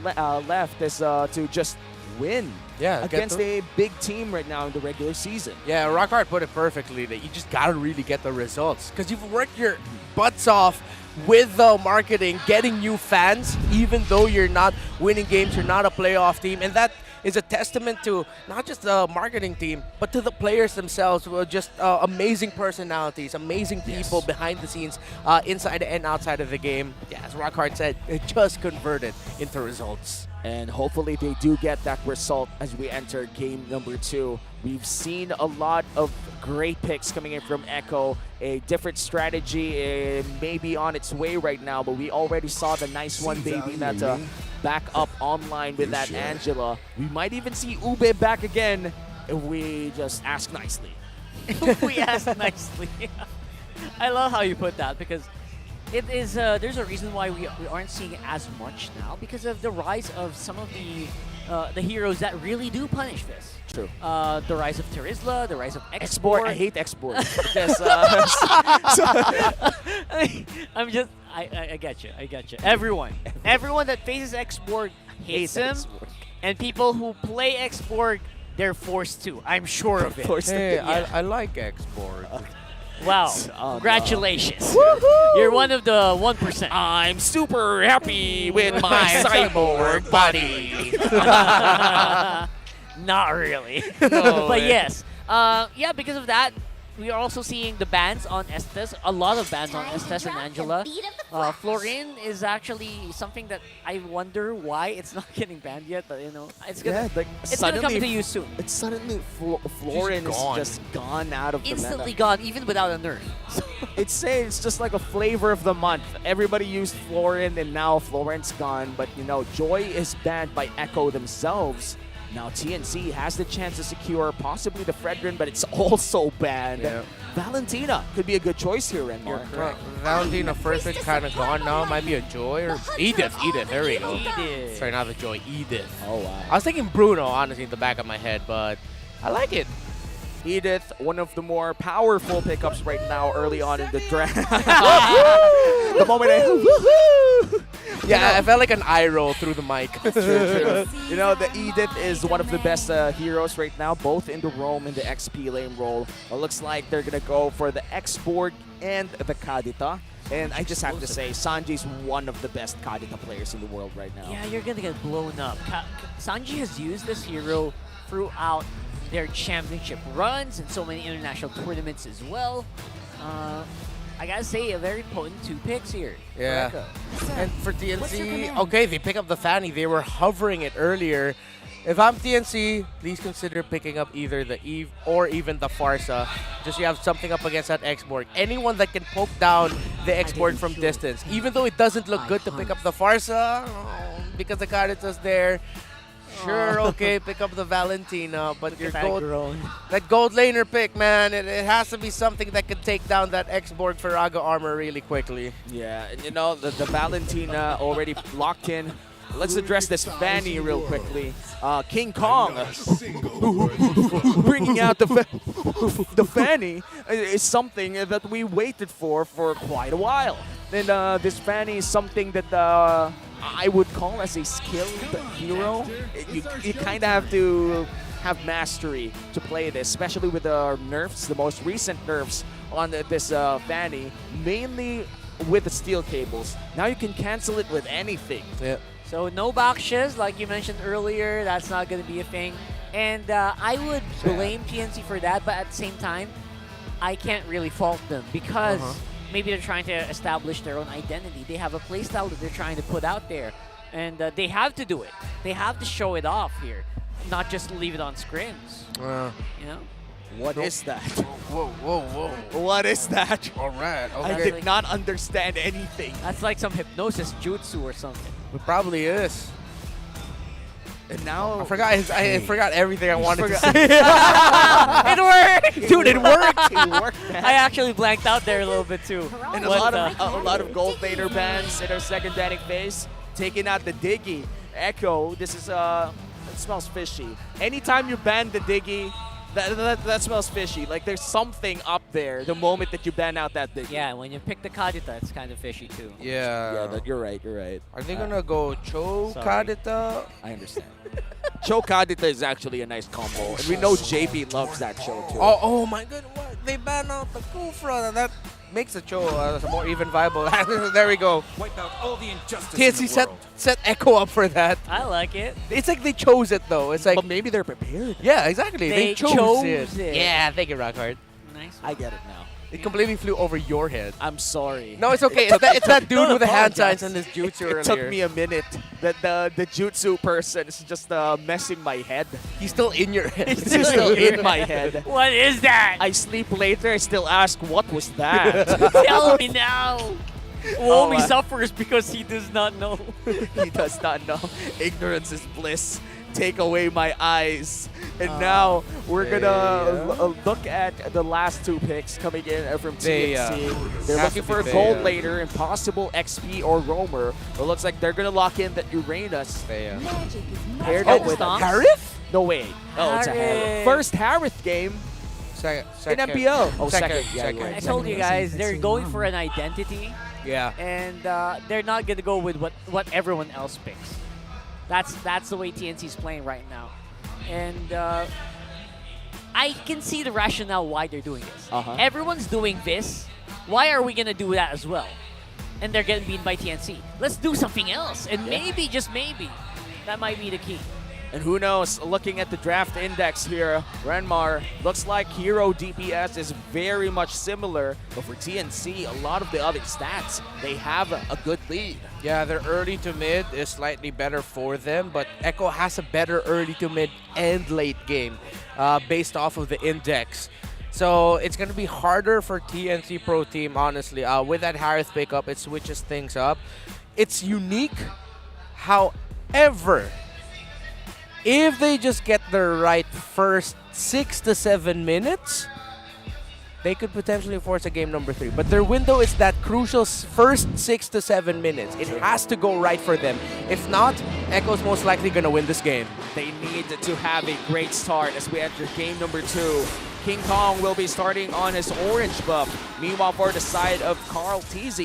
[SPEAKER 11] left is to just win against a big team right now in the regular season.
[SPEAKER 16] Yeah, Rockhard put it perfectly that you just gotta really get the results because you've worked your butts off with the marketing, getting new fans, even though you're not winning games, you're not a playoff team, and that is a testament to not just the marketing team, but to the players themselves who are just amazing personalities, amazing people behind the scenes, inside and outside of the game. Yeah, as Rockhard said, it just converted into results.
[SPEAKER 11] And hopefully they do get that result as we enter game number 2. We've seen a lot of great picks coming in from Echo. A different strategy may be on its way right now, but we already saw the nice one, baby, that back up online with that Angela. We might even see Ube back again if we just ask nicely.
[SPEAKER 15] We ask nicely. I love how you put that because it is. There's a reason why we aren't seeing as much now because of the rise of some of the heroes that really do punish this.
[SPEAKER 11] True.
[SPEAKER 15] The rise of Terizla, the rise of Export.
[SPEAKER 11] I hate Export.
[SPEAKER 15] I get you. Everyone that faces Export hates him.
[SPEAKER 11] Export.
[SPEAKER 15] And people who play X-Borg, they're forced to. I'm sure of it.
[SPEAKER 16] Hey,
[SPEAKER 15] Yeah.
[SPEAKER 16] I like X-Borg.
[SPEAKER 15] Wow.
[SPEAKER 11] no.
[SPEAKER 15] Congratulations. You're one of the 1%.
[SPEAKER 11] I'm super happy with my cyborg body.
[SPEAKER 15] Not really.
[SPEAKER 11] No
[SPEAKER 15] but
[SPEAKER 11] way.
[SPEAKER 15] yes. Yeah, because of that, we are also seeing the bans on Estes. A lot of bans on Estes and Angela. Florin is actually something that I wonder why it's not getting banned yet. But it's gonna it's gonna come to you soon.
[SPEAKER 11] It's suddenly Florin is
[SPEAKER 16] gone.
[SPEAKER 11] just gone out of
[SPEAKER 15] Instantly
[SPEAKER 11] the meta.
[SPEAKER 15] gone, even without a nerf.
[SPEAKER 11] It's just like a flavor of the month. Everybody used Florin, and now Florin's gone. But Joy is banned by Echo themselves. Now TNC has the chance to secure possibly the Fredrin, but it's also banned.
[SPEAKER 16] Yeah.
[SPEAKER 11] Valentina could be a good choice here, Renmar.
[SPEAKER 16] Well, Valentina first pick kind of gone now. Might be a Joy or Edith. There we go.
[SPEAKER 15] Edith.
[SPEAKER 16] Sorry, not the Joy. Edith.
[SPEAKER 11] Oh, wow.
[SPEAKER 16] I was thinking Bruno, honestly, in the back of my head, but I like it.
[SPEAKER 11] Edith, one of the more powerful pickups right now early on in the draft. The moment
[SPEAKER 16] Yeah, I felt like an eye roll through the mic.
[SPEAKER 11] True. The Edith is one of the best heroes right now, both in the roam and the XP lane role. It looks like they're going to go for the X-Borg and the Kadita. And I just have to say, Sanji's one of the best Kadita players in the world right now.
[SPEAKER 15] Yeah, you're gonna get blown up. Sanji has used this hero throughout their championship runs and so many international tournaments as well. I gotta say, a very potent 2 picks here.
[SPEAKER 16] Yeah.
[SPEAKER 15] For Echo.
[SPEAKER 16] And for
[SPEAKER 15] What's your
[SPEAKER 16] TNC,
[SPEAKER 15] command?
[SPEAKER 16] okay, they pick up the Fanny. They were hovering it earlier. If I'm TNC, please consider picking up either the Eve or even the Farsa. Just you have something up against that X-Borg. Anyone that can poke down the X-Borg from distance. Even though it doesn't look good to pick up the Farsa, because the Kadita's there. Sure, okay, pick up the Valentina, but your that gold laner pick, man, it has to be something that can take down that X-Borg Faraga armor really quickly.
[SPEAKER 11] Yeah, and the Valentina already locked in. Let's address this Fanny real quickly. King Kong bringing out the Fanny is something that we waited for quite a while. And this Fanny is something that I would call as a skilled hero. You kind of have to have mastery to play this, especially with the nerfs, the most recent nerfs on this Fanny, mainly with the steel cables. Now you can cancel it with anything.
[SPEAKER 16] Yeah.
[SPEAKER 15] So no bakshes, like you mentioned earlier, that's not going to be a thing. And I would blame TNC for that, but at the same time, I can't really fault them because maybe they're trying to establish their own identity. They have a playstyle that they're trying to put out there, and they have to do it. They have to show it off here, not just leave it on scrims.
[SPEAKER 11] What is that?
[SPEAKER 16] Whoa.
[SPEAKER 11] What is that?
[SPEAKER 16] All right.
[SPEAKER 11] I did not understand anything.
[SPEAKER 15] That's like some hypnosis jutsu or something.
[SPEAKER 16] It probably is.
[SPEAKER 11] And now
[SPEAKER 16] I forgot everything I wanted to say.
[SPEAKER 15] It worked!
[SPEAKER 11] Dude, it worked! It worked, man.
[SPEAKER 15] I actually blanked out there a little bit too.
[SPEAKER 11] And a lot of gold laner bans in our second banning phase. Taking out the Diggy. Echo, this is it smells fishy. Anytime you ban the Diggy, that smells fishy. Like there's something up there the moment that you ban out that Diggy.
[SPEAKER 15] Yeah, when you pick the Kadita, it's kind of fishy too.
[SPEAKER 16] Yeah.
[SPEAKER 11] You're right.
[SPEAKER 16] Are they gonna go Cho Kadita?
[SPEAKER 11] I understand. Cho Kadita is actually a nice combo. And we know JP loves that Cho too.
[SPEAKER 16] Oh my god, what? They ban out the Kufra. That makes the Cho more even viable. There we go.
[SPEAKER 9] Wipe out all the injustice
[SPEAKER 16] TNC set Echo up for that.
[SPEAKER 15] I like it.
[SPEAKER 16] It's like they chose it though. It's like
[SPEAKER 11] But maybe they're prepared.
[SPEAKER 16] yeah, exactly.
[SPEAKER 15] They
[SPEAKER 16] chose
[SPEAKER 15] chose
[SPEAKER 16] it.
[SPEAKER 15] it.
[SPEAKER 16] Yeah, thank you, Rockhard.
[SPEAKER 15] Nice.
[SPEAKER 11] I get it now.
[SPEAKER 16] It completely flew over your head.
[SPEAKER 11] I'm sorry.
[SPEAKER 16] No, it's okay. It's that dude with the hand signs and this jutsu earlier.
[SPEAKER 11] It took me a minute. The jutsu person is just messing my head.
[SPEAKER 16] He's still in your head.
[SPEAKER 11] It's still in my head.
[SPEAKER 15] What is that?
[SPEAKER 11] I sleep later. I still ask, what was that?
[SPEAKER 15] Tell me now. Who only suffers because he does not know.
[SPEAKER 11] He does not know. Ignorance is bliss. Take away my eyes. And now we're gonna look at the last 2 picks coming in from TNC. They're looking for a gold laner and possible XP or roamer. It looks like they're gonna lock in the Uranus. Paired up with
[SPEAKER 16] Harith?
[SPEAKER 11] No way. Oh, it's a Harith. First Harith game
[SPEAKER 16] Second.
[SPEAKER 11] in MPL. Oh,
[SPEAKER 16] Second.
[SPEAKER 11] Yeah, you're right.
[SPEAKER 15] I told you guys, they're going for an identity.
[SPEAKER 16] Yeah.
[SPEAKER 15] And they're not going to go with what everyone else picks. That's the way TNC's playing right now. And I can see the rationale why they're doing this. Everyone's doing this. Why are we going to do that as well? And they're getting beaten by TNC. Let's do something else. And maybe, just maybe, that might be the key.
[SPEAKER 11] And who knows, looking at the draft index here, Renmar, looks like hero DPS is very much similar, but for TNC, a lot of the other stats, they have a good lead.
[SPEAKER 16] Yeah, their early to mid is slightly better for them, but Echo has a better early to mid and late game based off of the index. So it's going to be harder for TNC Pro Team, honestly. With that Harith pickup, it switches things up. It's unique. However, if they just get the right first 6 to 7 minutes, they could potentially force a game number 3. But their window is that crucial first 6 to 7 minutes. It has to go right for them. If not, Echo's most likely going to win this game.
[SPEAKER 11] They need to have a great start as we enter game number 2. King Kong will be starting on his orange buff. Meanwhile, for the side of Carl TZ,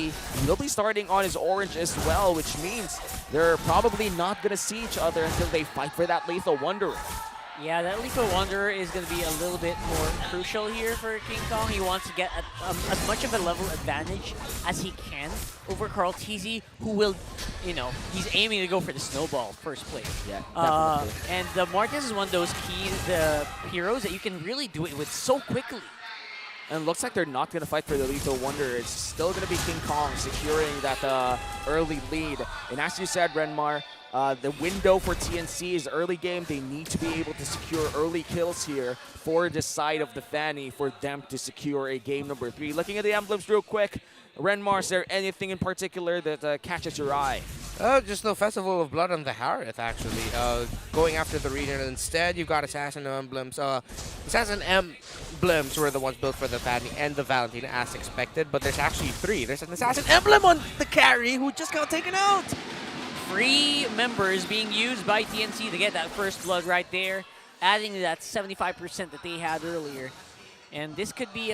[SPEAKER 11] he'll be starting on his orange as well, which means they're probably not going to see each other until they fight for that Lethal Wanderer.
[SPEAKER 15] Yeah, that Lethal Wanderer is going to be a little bit more crucial here for King Kong. He wants to get as much of a level advantage as he can over Carl TZ, who will, you know, he's aiming to go for the snowball first place.
[SPEAKER 11] Yeah,
[SPEAKER 15] and the Marquez is one of those heroes that you can really do it with so quickly.
[SPEAKER 11] And it looks like they're not going to fight for the Lethal Wanderer. It's still going to be King Kong securing that early lead. And as you said, Renmar, the window for TNC is early game. They need to be able to secure early kills here for the side of the Fanny for them to secure a game number 3. Looking at the emblems real quick, Renmar, is there anything in particular that catches your eye?
[SPEAKER 16] Just the Festival of Blood on the Harith, actually. Going after the region. Instead, you've got Assassin emblems. Assassin emblems were the ones built for the Fanny and the Valentina, as expected. But there's actually 3. There's an Assassin emblem on the carry who just got taken out.
[SPEAKER 15] Free members being used by TNC to get that first blood right there, adding to that 75% that they had earlier. And this could be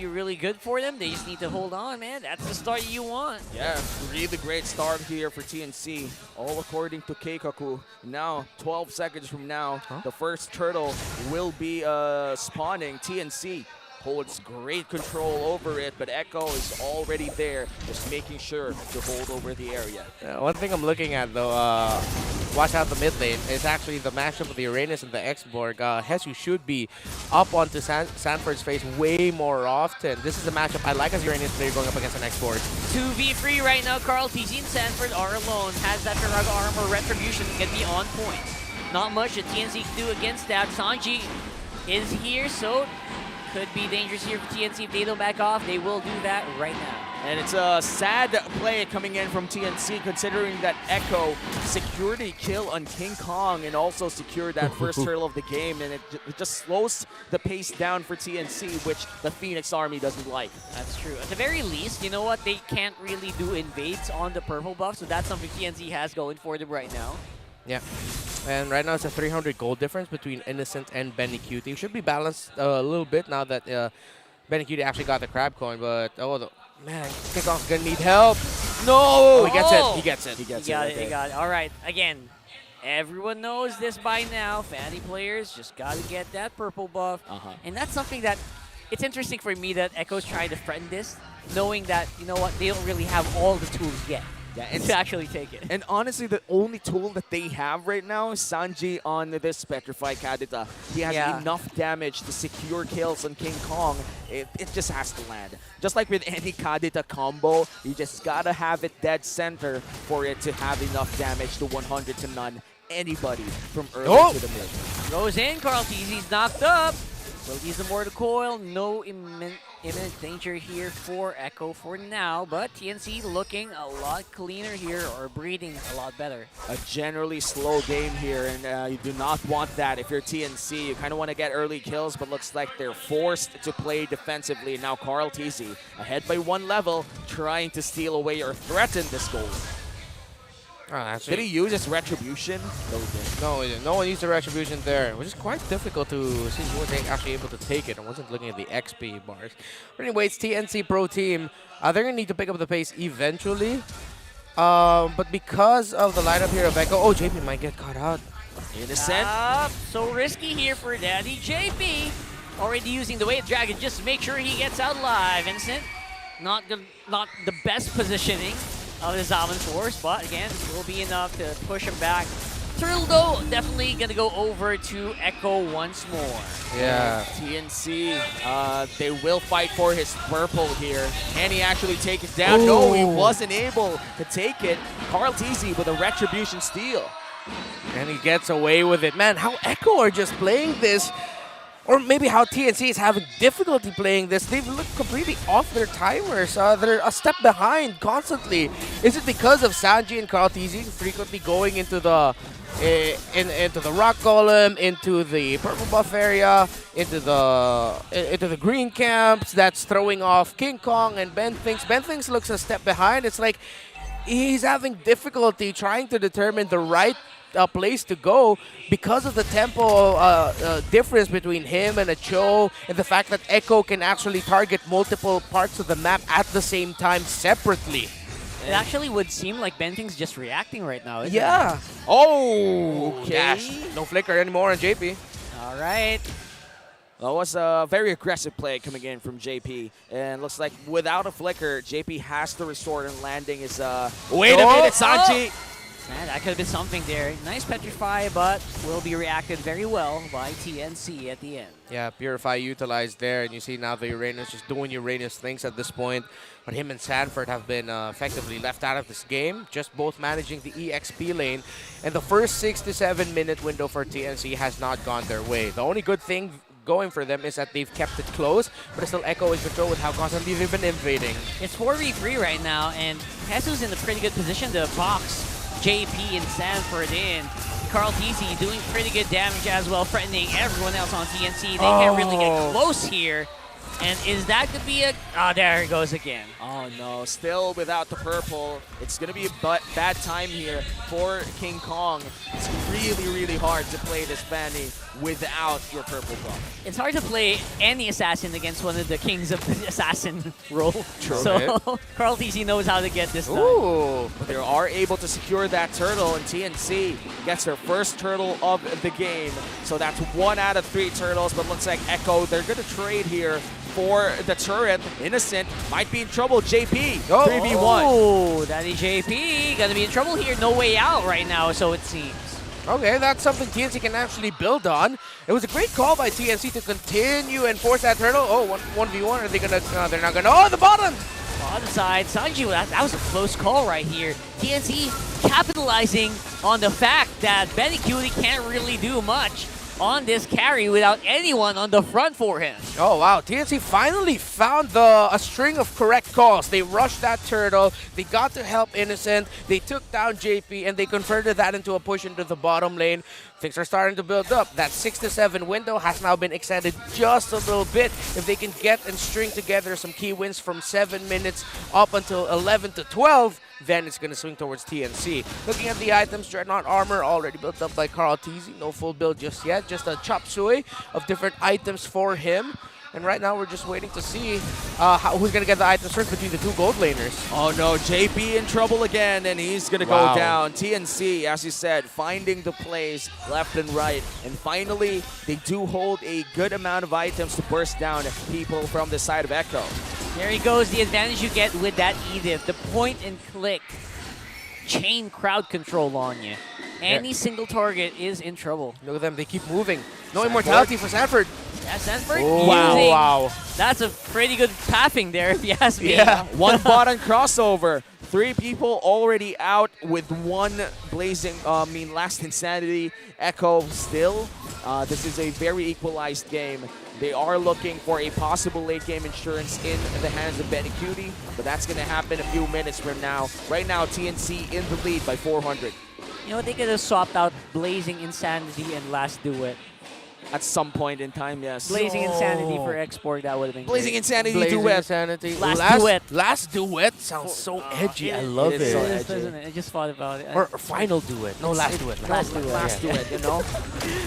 [SPEAKER 15] really good for them. They just need to hold on, man. That's the start you want.
[SPEAKER 11] Yeah, really great start here for TNC, all according to Keikaku. Now, 12 seconds from now, the first turtle will be spawning. TNC holds great control over it, but Echo is already there, just making sure to hold over the area.
[SPEAKER 16] One thing I'm looking at, though, watch out the mid lane, is actually the matchup of the Uranus and the X-Borg. Hesu should be up onto Sanford's face way more often. This is a matchup I like as Uranus player going up against an X-Borg.
[SPEAKER 15] 2v3 right now. Carl TZ and Sanford are alone. Has that Taraga armor. Retribution can be on point. Not much that TNC can do against that. Sanji is here, so could be dangerous here for TNC if they don't back off. They will do that right now.
[SPEAKER 11] And it's a sad play coming in from TNC, considering that Echo secured a kill on King Kong and also secured that first turtle of the game, and it just slows the pace down for TNC, which the Phoenix Army doesn't like.
[SPEAKER 15] That's true. At the very least, you know what? They can't really do invades on the purple buff, so that's something TNC has going for them right now.
[SPEAKER 16] Yeah, and right now it's a 300 gold difference between Innocent and Benny Cutie. Should be balanced a little bit now that Benny Cutie actually got the crab coin, but man, King Kong's gonna need help. No! He gets it. He gets it.
[SPEAKER 11] He gets
[SPEAKER 15] He got
[SPEAKER 11] it.
[SPEAKER 15] it. He got it. All right. Again, everyone knows this by now. Fanny players just got to get that purple buff. And that's something that it's interesting for me that Echo's trying to friend this, knowing that, you know what, they don't really have all the tools yet. To actually take it.
[SPEAKER 11] And honestly, the only tool that they have right now is Sanji on this Petrified Kadita. He has enough damage to secure kills on King Kong. It just has to land. Just like with any Kadita combo, you just gotta have it dead center for it to have enough damage to 100 to none anybody from early to the mid.
[SPEAKER 15] Goes in, Carl TZ's knocked up. Will use the Mortal Coil. No imminent danger here for Echo for now, but TNC looking a lot cleaner here, or breathing a lot better.
[SPEAKER 11] A generally slow game here, and you do not want that if you're TNC. You kind of want to get early kills, but looks like they're forced to play defensively. Now Carl TZ ahead by 1 level, trying to steal away or threaten this goal. Did he use his Retribution? No, he didn't.
[SPEAKER 16] No, he didn't. No one used the Retribution there, which is quite difficult to see who was actually able to take it. I wasn't looking at the XP bars. But anyways, TNC Pro Team, they're going to need to pick up the pace eventually. But because of the lineup here of Echo, oh, JP might get caught out.
[SPEAKER 11] Innocent.
[SPEAKER 15] So risky here for Daddy JP. Already using the Wave Dragon just to make sure he gets out alive. Innocent, not the best positioning of the Zaman Force, but again, will be enough to push him back. Turtle, though, definitely going to go over to Echo once more.
[SPEAKER 16] Yeah.
[SPEAKER 11] TNC, they will fight for his purple here. Can he actually take it down? No, he wasn't able to take it. Carl Teasy with a Retribution steal.
[SPEAKER 16] And he gets away with it. Man, how Echo are just playing this, or maybe how TNC is having difficulty playing this. They've looked completely off their timers. They're a step behind constantly. Is it because of Sanji and Carl Teasy frequently going into the into the rock golem, into the purple buff area, into the green camps, that's throwing off King Kong and Ben Thinks. Ben Thinks looks a step behind. It's like he's having difficulty trying to determine the right place to go because of the tempo difference between him and a Cho, and the fact that Echo can actually target multiple parts of the map at the same time separately.
[SPEAKER 15] It actually would seem like Benting's just reacting right now, isn't
[SPEAKER 16] Yeah.
[SPEAKER 15] it?
[SPEAKER 16] Oh,
[SPEAKER 15] Okay.
[SPEAKER 16] Dash. No flicker anymore on JP.
[SPEAKER 15] All right.
[SPEAKER 11] That was a very aggressive play coming in from JP. And looks like without a flicker, JP has to resort and landing his... Wait a minute, Sanji!
[SPEAKER 15] Man, that could have been something there. Nice Petrify, but will be reacted very well by TNC at the end.
[SPEAKER 16] Yeah, Purify utilized there, and you see now the Uranus just doing Uranus things at this point. But him and Sanford have been effectively left out of this game, just both managing the EXP lane. And the first 6 to 7 minute window for TNC has not gone their way. The only good thing going for them is that they've kept it close, but still Echo is control with how constantly they've been invading.
[SPEAKER 15] It's 4v3 right now, and Jesus in a pretty good position to box JP and Sanford in. Carl TC doing pretty good damage as well, threatening everyone else on TNC. They can't really get close here. And is that going to be a... Oh, there it goes again.
[SPEAKER 11] Oh no, still without the purple. It's going to be a bad time here for King Kong. It's really, really hard to play this Fanny without your purple buff.
[SPEAKER 15] It's hard to play any assassin against one of the kings of the assassin role.
[SPEAKER 11] True.
[SPEAKER 15] So Carl TC knows how to get this done.
[SPEAKER 11] Ooh, but they are able to secure that turtle, and TNC gets their first turtle of the game. So that's 1 out of 3 turtles, but looks like Echo, they're going to trade here for the turret. Innocent might be in trouble. JP, 3v1.
[SPEAKER 15] Oh, Daddy JP gonna be in trouble here. No way out right now, so it seems.
[SPEAKER 16] Okay, that's something TNC can actually build on. It was a great call by TNC to continue and force that turtle. Oh, 1v1. Are they gonna? They're not gonna. Oh, the bottom!
[SPEAKER 15] Bottom side, Sanji, that was a close call right here. TNC capitalizing on the fact that Benny Cutie can't really do much on this carry without anyone on the front for him.
[SPEAKER 16] Oh, wow. TNC finally found a string of correct calls. They rushed that turtle. They got to help Innocent. They took down JP, and they converted that into a push into the bottom lane. Things are starting to build up. That 6 to 7 window has now been extended just a little bit. If they can get and string together some key wins from 7 minutes up until 11 to 12, then it's going to swing towards TNC. Looking at the items, Dreadnought armor already built up by Carl Teasy. No full build just yet. Just a chop suey of different items for him. And right now, we're just waiting to see who's going to get the items first between the 2 gold laners.
[SPEAKER 11] Oh no, JP in trouble again, and he's going to go down. TNC, as you said, finding the plays left and right. And finally, they do hold a good amount of items to burst down people from the side of Echo.
[SPEAKER 15] There he goes, the advantage you get with that Edith, the point and click chain crowd control on you. Any single target is in trouble.
[SPEAKER 16] Look at them, they keep moving. No immortality for Sanford.
[SPEAKER 15] Yeah, Sanford
[SPEAKER 16] using... Wow.
[SPEAKER 15] That's a pretty good pathing there, if you ask me.
[SPEAKER 11] Yeah, 1 bottom crossover. 3 people already out with 1 blazing, last insanity. Echo still. This is a very equalized game. They are looking for a possible late game insurance in the hands of Benny Cutie, but that's going to happen a few minutes from now. Right now, TNC in the lead by 400.
[SPEAKER 15] You know, they could have swapped out Blazing Insanity and Last Duet.
[SPEAKER 11] at some point in time, yes.
[SPEAKER 15] Blazing Insanity for export, that would have been
[SPEAKER 11] Blazing
[SPEAKER 15] great.
[SPEAKER 11] Insanity
[SPEAKER 16] Blazing
[SPEAKER 11] duet.
[SPEAKER 16] Insanity.
[SPEAKER 15] Last duet.
[SPEAKER 16] Last duet sounds so edgy. I love it.
[SPEAKER 11] is so
[SPEAKER 15] It is,
[SPEAKER 11] edgy.
[SPEAKER 15] doesn't it? I just thought about it.
[SPEAKER 16] Or final duet. No, last duet.
[SPEAKER 15] Last duet.
[SPEAKER 11] Last
[SPEAKER 16] Yeah.
[SPEAKER 11] duet, you know?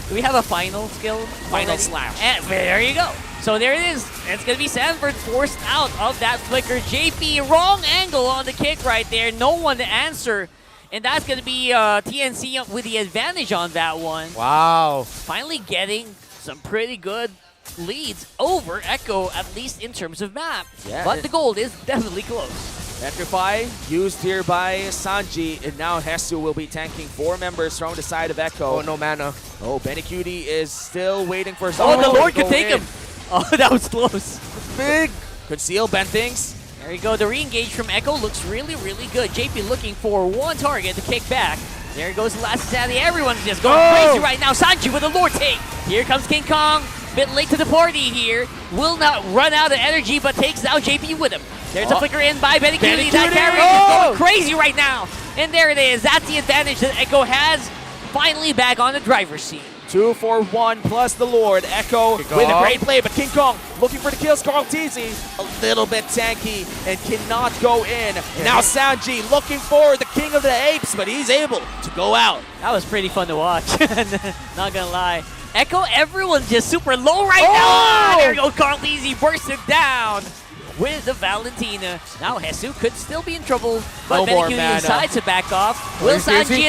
[SPEAKER 15] Do we have a final skill?
[SPEAKER 11] Final
[SPEAKER 15] already?
[SPEAKER 11] slash.
[SPEAKER 15] There you go. So there it is. It's going to be Sanford forced out of that flicker. JP, wrong angle on the kick right there. No one to answer. And that's going to be TNC with the advantage on that one.
[SPEAKER 16] Wow.
[SPEAKER 15] Finally getting some pretty good leads over Echo, at least in terms of map.
[SPEAKER 11] Yeah.
[SPEAKER 15] But the gold is definitely close.
[SPEAKER 11] Petrify used here by Sanji, and now Hesu will be tanking 4 members from the side of Echo.
[SPEAKER 16] Oh, no mana.
[SPEAKER 11] Oh, Benecutie is still waiting for
[SPEAKER 15] Oh,
[SPEAKER 11] someone
[SPEAKER 15] the
[SPEAKER 11] to
[SPEAKER 15] Lord
[SPEAKER 11] go
[SPEAKER 15] could take
[SPEAKER 11] in.
[SPEAKER 15] him. Oh, that was close.
[SPEAKER 11] Big. Conceal Bentings.
[SPEAKER 15] There you go. The re-engage from Echo looks really, really good. JP looking for one target to kick back. There goes the last Sandy. Everyone's just going crazy right now. Sanji with a Lord take. Here comes King Kong. Bit late to the party here. Will not run out of energy, but takes down JP with him. There's a flicker in by Benecutie. That carry is going crazy right now. And there it is. That's the advantage that Echo has. Finally back on the driver's seat.
[SPEAKER 11] 2 for 1 plus the Lord. Echo with a great play, but King Kong looking for the kills. Carl Teasy a little bit tanky and cannot go in. Now Sanji looking for the King of the Apes, but he's able to go out.
[SPEAKER 15] That was pretty fun to watch. Not gonna lie. Echo, everyone's just super low right now. There goes Carl Teasy bursting down with the Valentina. Now Hesu could still be in trouble, but
[SPEAKER 11] No more
[SPEAKER 15] Benecutie
[SPEAKER 11] mana.
[SPEAKER 15] decides to back off. Will
[SPEAKER 11] Where's
[SPEAKER 15] Sanji
[SPEAKER 11] Teasy?
[SPEAKER 15] be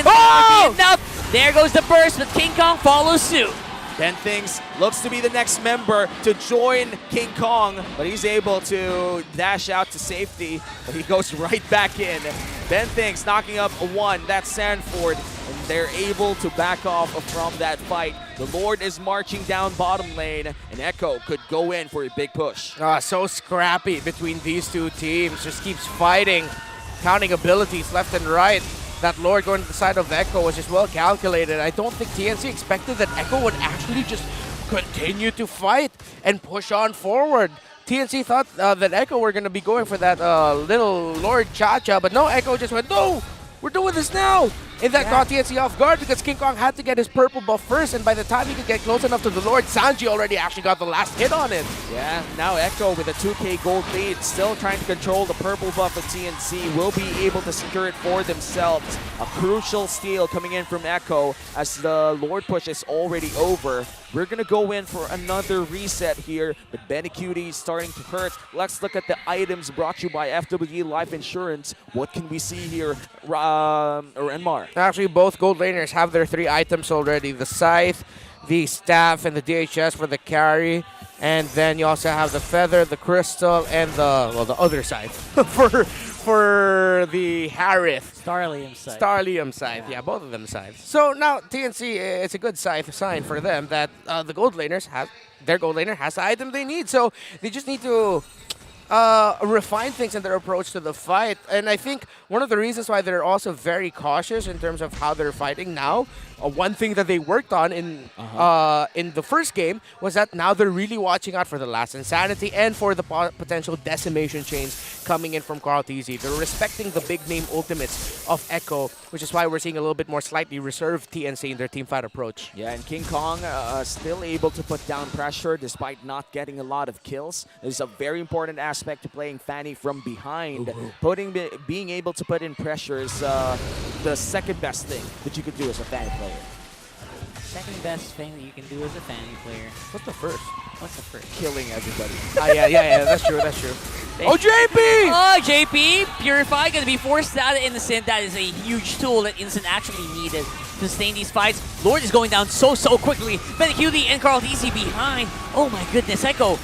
[SPEAKER 15] enough? There goes the burst, but King Kong follows suit.
[SPEAKER 11] Ben Things looks to be the next member to join King Kong, but he's able to dash out to safety, but he goes right back in. Ben Things knocking up a 1, that's Sanford, and they're able to back off from that fight. The Lord is marching down bottom lane, and Echo could go in for a big push.
[SPEAKER 16] So scrappy between these two teams. Just keeps fighting, counting abilities left and right. That Lord going to the side of Echo was just well calculated. I don't think TNC expected that Echo would actually just continue to fight and push on forward. TNC thought that Echo were going to be going for that little Lord Cha-Cha, but no, Echo just went, no, we're doing this now. And that caught TNC off guard because King Kong had to get his purple buff first, and by the time he could get close enough to the Lord, Sanji already actually got the last hit on it.
[SPEAKER 11] Yeah, now Echo with a 2k gold lead, still trying to control the purple buff of TNC, will be able to secure it for themselves. A crucial steal coming in from Echo as the Lord push is already over. We're going to go in for another reset here, but Benecutie is starting to hurt. Let's look at the items brought to you by FWE Life Insurance. What can we see here, Renmar?
[SPEAKER 16] Actually, both gold laners have their 3 items already. The Scythe, the Staff, and the DHS for the carry. And then you also have the Feather, the Crystal, and the other Scythe for the Harith.
[SPEAKER 15] Starlium Scythe.
[SPEAKER 16] Starlium Scythe, yeah, both of them Scythes. So now TNC, it's a good sign for them that the gold laners their gold laner has the item they need. So they just need to refine things in their approach to the fight. And I think one of the reasons why they're also very cautious in terms of how they're fighting now, one thing that they worked on in the first game was that now they're really watching out for the last Insanity and for the potential decimation chains coming in from Carl Teasy. They're respecting the big name ultimates of Echo, which is why we're seeing a little bit more slightly reserved TNC in their teamfight approach.
[SPEAKER 11] Yeah, and King Kong still able to put down pressure despite not getting a lot of kills. This is a very important aspect to playing Fanny from behind. Being able to put in pressure is the second best thing that you could do as a Fanny player.
[SPEAKER 15] Second best thing that you can do as a Fanny player.
[SPEAKER 16] What's the first?
[SPEAKER 15] What's the first?
[SPEAKER 11] Killing everybody.
[SPEAKER 16] Yeah, that's true.
[SPEAKER 11] Oh, JP!
[SPEAKER 15] Oh, JP! Purify going to be forced out of Innocent. That is a huge tool that Innocent actually needed to sustain these fights. Lord is going down so quickly. Benecutie and Carl DC behind. Oh my goodness, Echo.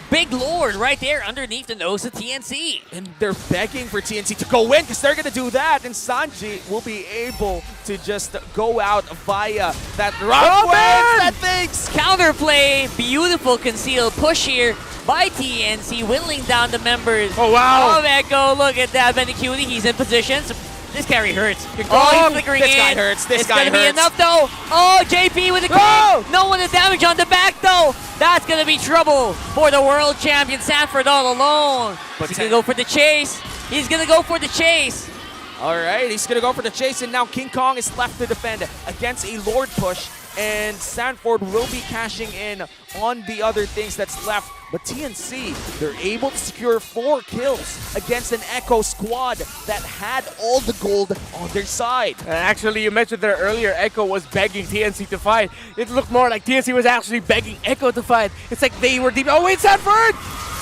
[SPEAKER 15] Big Lord right there underneath the nose of TNC.
[SPEAKER 11] And they're begging for TNC to go in because they're going to do that. And Sanji will be able to just go out via that that things.
[SPEAKER 15] Counterplay, beautiful concealed push here by TNC, whittling down the members.
[SPEAKER 16] Oh, wow.
[SPEAKER 15] Of Echo. Look at that, Benecutie. He's in position. This carry hurts.
[SPEAKER 11] He's
[SPEAKER 15] flickering
[SPEAKER 11] this
[SPEAKER 15] in.
[SPEAKER 11] guy hurts. This guy
[SPEAKER 15] It's going to be
[SPEAKER 11] hurts.
[SPEAKER 15] enough, though. Oh, JP with a kick. No one to damage on the back, though. That's going to be trouble for the world champion Sanford all alone. But he's going to go for the chase. He's going to go for the chase.
[SPEAKER 11] All right, he's going to go for the chase, and now King Kong is left to defend against a Lord push, and Sanford will be cashing in on the other things that's left. But TNC, they're able to secure 4 kills against an Echo squad that had all the gold on their side.
[SPEAKER 16] Actually, you mentioned there earlier, Echo was begging TNC to fight. It looked more like TNC was actually begging Echo to fight. It's like they were deep. Oh, wait, Sanford!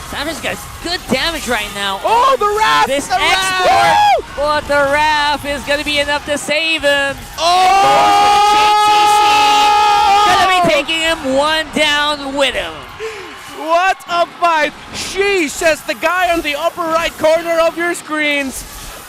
[SPEAKER 15] Sanford's got good damage right now.
[SPEAKER 16] Oh, the Wrath!
[SPEAKER 15] This
[SPEAKER 16] the
[SPEAKER 15] export! But the Wrath is going to be enough to save him.
[SPEAKER 16] Oh!
[SPEAKER 15] Going to be taking him 1 down with him.
[SPEAKER 16] What a fight! Sheesh, says the guy on the upper right corner of your screens.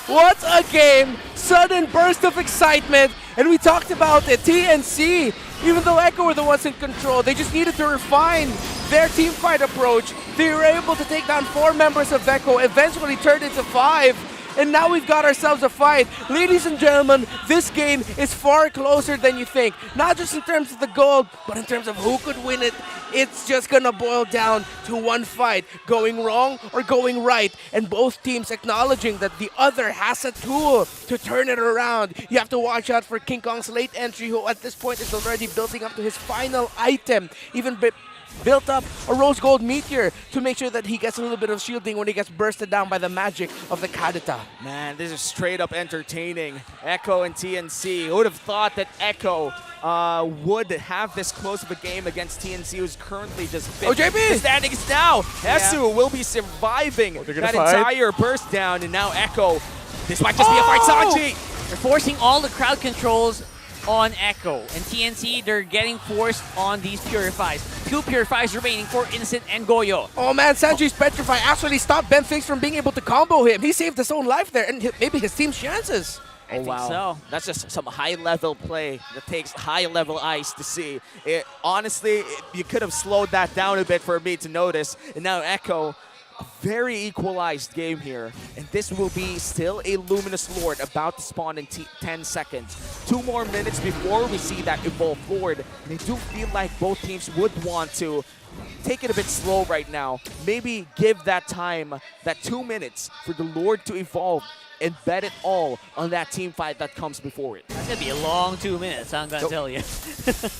[SPEAKER 16] What a game! Sudden burst of excitement. And we talked about it. TNC, even though Echo were the ones in control, they just needed to refine their team fight approach. They were able to take down 4 members of Echo, eventually turned into 5. And now we've got ourselves a fight. Ladies and gentlemen, this game is far closer than you think. Not just in terms of the gold, but in terms of who could win it. It's just gonna boil down to one fight, going wrong or going right, and both teams acknowledging that the other has a tool to turn it around. You have to watch out for King Kong's late entry, who at this point is already building up to his final item, even built up a rose gold meteor to make sure that he gets a little bit of shielding when he gets bursted down by the magic of the Kadita.
[SPEAKER 11] Man, this is straight up entertaining. Echo and TNC. Who would have thought that Echo would have this close of a game against TNC, who's currently just
[SPEAKER 16] Oh, JP!
[SPEAKER 11] The standings now. Hesu will be surviving that entire burst down, and now Echo. This might just be a fight, Sanji.
[SPEAKER 15] They're forcing all the crowd controls on Echo, and TNC, they're getting forced on these Purifies. 2 Purifies remaining for Innocent and Goyo.
[SPEAKER 16] Oh man, Sanji's Petrify actually stopped Ben Fix from being able to combo him. He saved his own life there, and maybe his team's chances.
[SPEAKER 11] Oh, wow.
[SPEAKER 15] So.
[SPEAKER 11] That's just some high-level play that takes high-level eyes to see. Honestly, you could have slowed that down a bit for me to notice. And now Echo, a very equalized game here. And this will be still a Luminous Lord about to spawn in 10 seconds. 2 more minutes before we see that evolve forward. And I do feel like both teams would want to take it a bit slow right now. Maybe give that time, that 2 minutes, for the Lord to evolve and bet it all on that team fight that comes before it.
[SPEAKER 15] That's going to be a long 2 minutes, I'm going to tell you.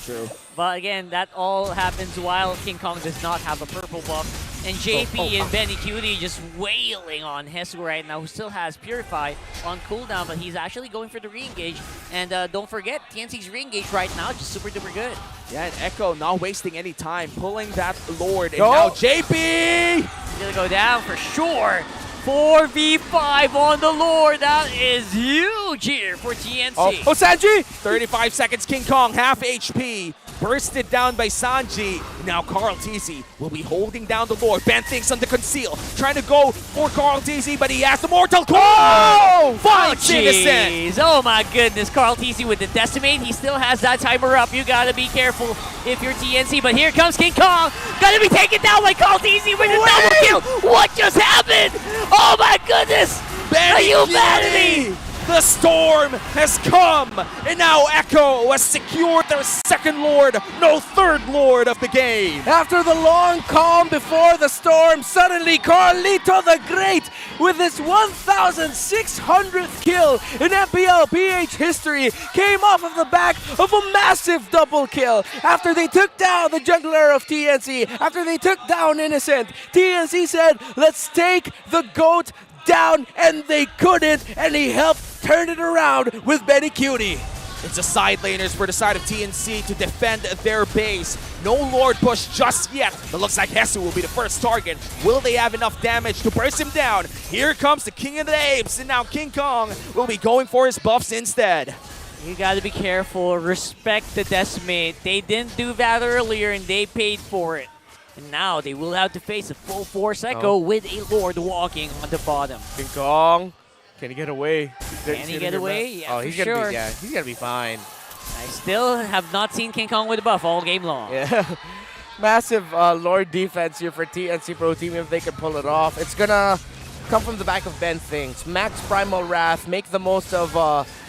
[SPEAKER 11] True.
[SPEAKER 15] But again, that all happens while King Kong does not have a purple buff. And JP and Benny Cutie just wailing on Hesu right now, who still has Purify on cooldown, but he's actually going for the re-engage. And don't forget, TNC's re-engage right now just super duper good.
[SPEAKER 11] Yeah, and Echo not wasting any time, pulling that Lord. And now JP!
[SPEAKER 15] He's going to go down for sure. 4v5 on the Lord. That is huge here for TNC.
[SPEAKER 11] Oh, Sanji! 35 seconds, King Kong, half HP. Bursted down by Sanji. Now Carl TZ will be holding down the Lord. Ben thinks on the conceal. Trying to go for Carl TZ, but he has the Mortal Coil!
[SPEAKER 15] Oh!
[SPEAKER 11] Finds Innocent!
[SPEAKER 15] Jeez. Oh my goodness, Carl TZ with the Decimate. He still has that timer up. You gotta be careful if you're TNC. But here comes King Kong. Gotta be taken down by Carl TZ with a double kill. What just happened? Oh my goodness!
[SPEAKER 11] The humanity! The storm has come, and now Echo has secured their second Lord, no third Lord of the game.
[SPEAKER 16] After the long calm before the storm, suddenly Carlito the Great, with his 1,600th kill in Mpl-Ph history, came off of the back of a massive double kill. After they took down the jungler of TNC, after they took down Innocent, TNC said, let's take the GOAT down, and they couldn't, and he helped turn it around with Benny Cutie.
[SPEAKER 11] It's the side laners for the side of TNC to defend their base. No Lord push just yet, but looks like Hesu will be the first target. Will they have enough damage to burst him down? Here comes the King of the Apes, and now King Kong will be going for his buffs instead.
[SPEAKER 15] You gotta be careful, respect the Decimate. They didn't do that earlier, and they paid for it. And now they will have to face a full force Echo with a Lord walking on the bottom.
[SPEAKER 16] King Kong, can he get away?
[SPEAKER 15] Can he get away? Yeah,
[SPEAKER 16] he's
[SPEAKER 15] for
[SPEAKER 16] gonna
[SPEAKER 15] sure.
[SPEAKER 16] be, he's gonna be fine.
[SPEAKER 15] I still have not seen King Kong with a buff all game long.
[SPEAKER 16] Yeah, massive Lord defense here for TNC Pro Team if they can pull it off. It's gonna come from the back of Ben Things. Max Primal Wrath, make the most of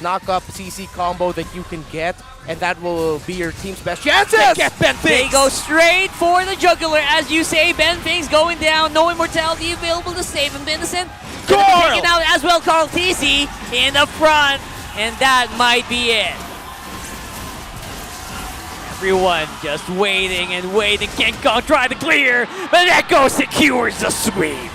[SPEAKER 16] knock-up CC combo that you can get, and that will be your team's best chances!
[SPEAKER 11] Get Ben Things!
[SPEAKER 15] They go straight for the jugular, as you say. Ben Things going down, no immortality available to save him. Innocent
[SPEAKER 11] Carl!
[SPEAKER 15] Taken out as well, Carl TC in the front, and that might be it. Everyone just waiting and waiting. King Kong trying to clear, but Echo secures the sweep.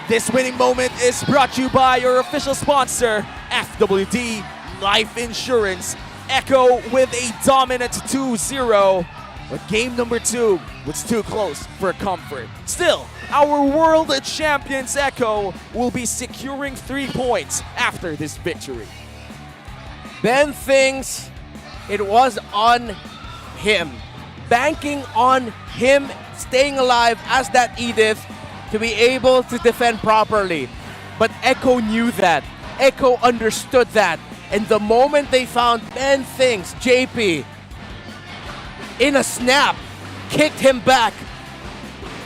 [SPEAKER 11] This winning moment is brought to you by your official sponsor, FWD Life Insurance. Echo with a dominant 2-0, but game number 2 was too close for comfort. Still, our world champions Echo will be securing 3 points after this victory.
[SPEAKER 16] Ben thinks it was on him. Banking on him staying alive as that Edith to be able to defend properly. But Echo knew that. Echo understood that. And the moment they found Ben thinks, JP, in a snap, kicked him back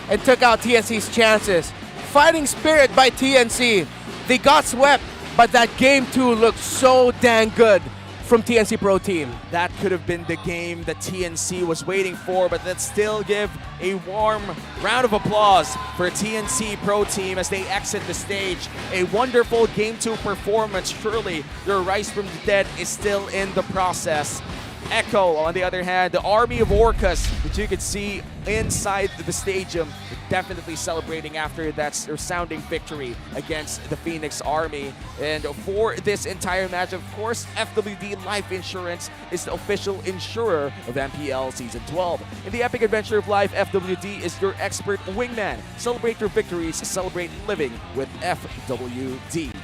[SPEAKER 16] and took out TNC's chances. Fighting spirit by TNC. They got swept, but that game 2 looked so dang good from TNC Pro Team.
[SPEAKER 11] That could have been the game that TNC was waiting for, but let's still give a warm round of applause for TNC Pro Team as they exit the stage. A wonderful Game 2 performance. Surely your rise from the dead is still in the process. Echo, on the other hand, the army of orcas that you could see inside the stadium, definitely celebrating after that resounding victory against the Phoenix Army. And for this entire match, of course, FWD Life Insurance is the official insurer of MPL Season 12. In the epic adventure of life, FWD is your expert wingman. Celebrate your victories, celebrate living with FWD.